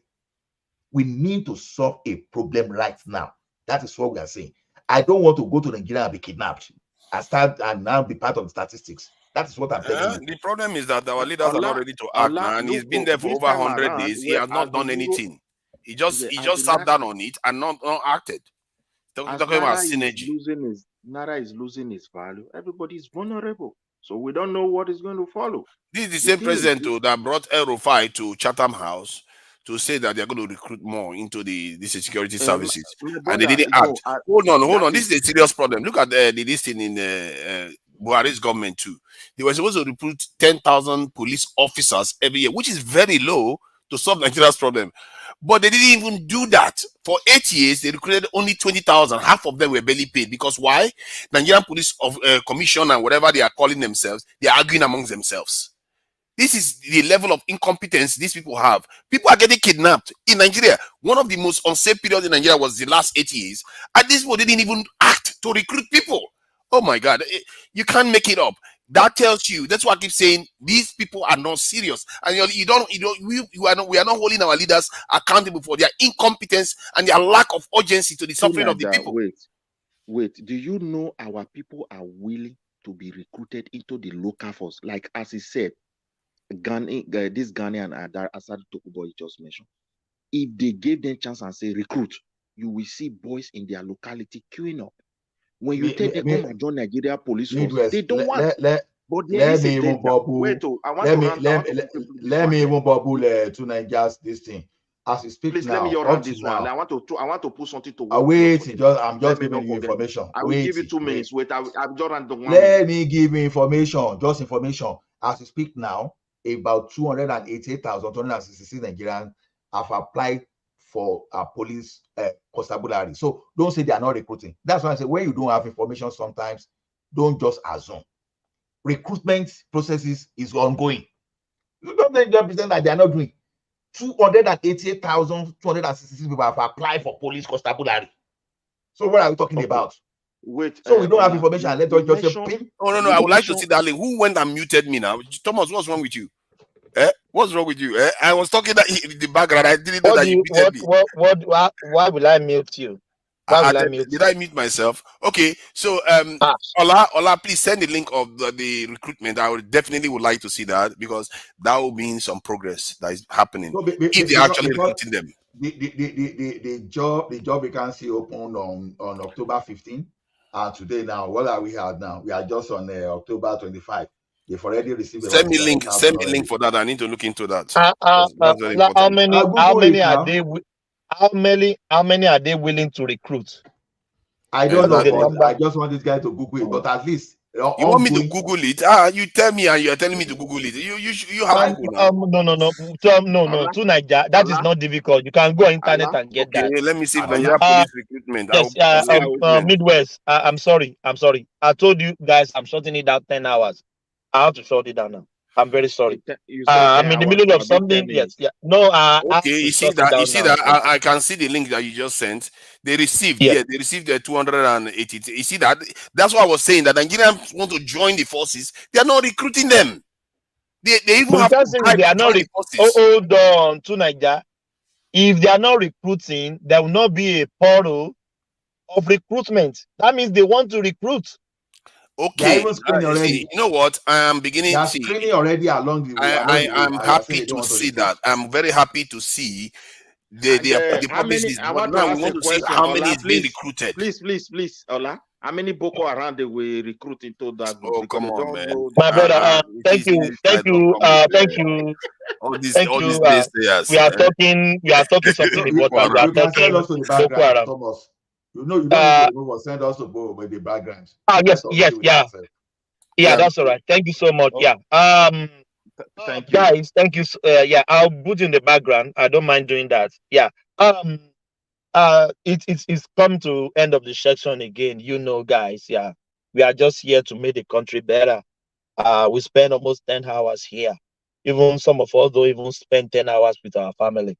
We need to solve a problem right now. That is what we are saying. I don't want to go to Nigeria and be kidnapped and now be part of the statistics. That is what I'm telling you. The problem is that our leaders are not ready to act now, and he's been there for over 100 days. He has not done anything. He just sat down on it and not acted. Talking about synergy. Naira is losing its value. Everybody is vulnerable, so we don't know what is going to follow. This is the same president that brought El-Rufai to Chatham House to say that they're going to recruit more into the security services, and they didn't act. Hold on. This is a serious problem. Look at this thing in Buhari's government too. They were supposed to recruit 10,000 police officers every year, which is very low to solve Nigeria's problem. But they didn't even do that. For 8 years, they recruited only 20,000. Half of them were barely paid. Because why? Nigerian Police Commission and whatever they are calling themselves, they are arguing amongst themselves. This is the level of incompetence these people have. People are getting kidnapped in Nigeria. One of the most unsafe periods in Nigeria was the last 8 years. And these people didn't even act to recruit people. Oh my God. You can't make it up. That tells you, that's why I keep saying these people are not serious, and we are not holding our leaders accountable for their incompetence and their lack of urgency to the suffering of the people. Wait, do you know our people are willing to be recruited into the local force? Like as he said, this Ghanaian and Asad Tokubo just mentioned. If they gave them chance and say recruit, you will see boys in their locality queuing up. When you tell them come and join Nigeria police force, they don't want. But let me even bubble. Let me even bubble to Nigeria's this thing. As you speak please, now, let me run this one. I want to put something to work. Wait, I'm just giving you information. I will give you 2 minutes. Wait, I'm just run the one. Let me give you information. Just information. As you speak now, about 288,266 Nigerians have applied for a police constabulary. So don't say they are not recruiting. That's why I say when you don't have information, sometimes don't just assume. Recruitment processes is ongoing. You don't pretend that they are not doing. 288,266 people have applied for police constabulary. So what are we talking about? Wait. So we don't have information. Let us just say. Oh no! I would like to see that link. Who went and muted me now? Thomas, what's wrong with you? What's wrong with you? I was talking that in the background. I didn't know What that do you you muted me. why will I mute you? Why will I mute Did I mute myself? Okay, so Ola, please send the link of the recruitment. I would like to see that, because that will mean some progress that is happening if they're actually recruiting them. The job vacancy opened on October 15th. Today now, what are we at now? We are just on October 25. They've already received. Send me link for that. I need to look into that. That's very important. How many are they willing to recruit? I don't know. I just want this guy to Google it, but at least you want me to Google it? You tell me, and you are telling me to Google it. You have Google now. No. To Nigeria, that is not difficult. You can go on internet and get that. Let me see if Nigeria police recruitment. Yes, Midwest. I'm sorry. I told you guys I'm shutting it down 10 hours. I have to shut it down now. I'm very sorry. I'm in the middle of something. Yes, yeah. No, okay, you see that I can see the link that you just sent. They received, they received the 280. You see that? That's why I was saying that Nigerians want to join the forces. They are not recruiting them. They even have to they are not the forces. Hold on to Nigeria. If they are not recruiting, there will not be a portal of recruitment. That means they want to recruit. Okay, you know what? I am beginning to see screening already along the way. I'm happy to see that. I'm very happy to see the policies. But now we want to see how many is being recruited. Please, Ola. How many Boko Haram they will recruit into that group? Oh, come on, man. My brother, thank you. All these naysayers. We are talking something important. We are talking Boko Haram. Thomas. You don't send us to go with the background. Yeah, that's all right. Thank you so much. Yeah. Thank you, guys. Thank you. I'll put in the background. I don't mind doing that. Yeah. It's come to end of the section again. Guys. Yeah, we are just here to make the country better. We spend almost 10 hours here. Even some of us don't even spend 10 hours with our family.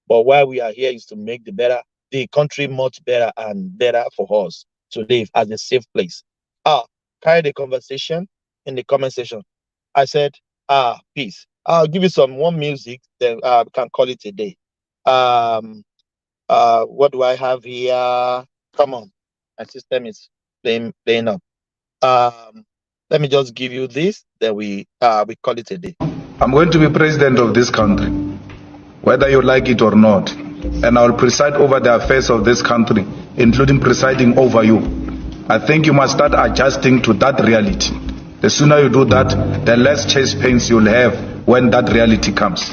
But why we are here is to make the country much better and better for us to live as a safe place. Carry the conversation in the comment section. I said, peace. I'll give you one music, then we can call it a day. What do I have here? Come on. My system is playing up. Let me just give you this, then we call it a day. I'm going to be president of this country, whether you like it or not. And I will preside over the affairs of this country, including presiding over you. I think you must start adjusting to that reality. The sooner you do that, the less chest pains you'll have when that reality comes.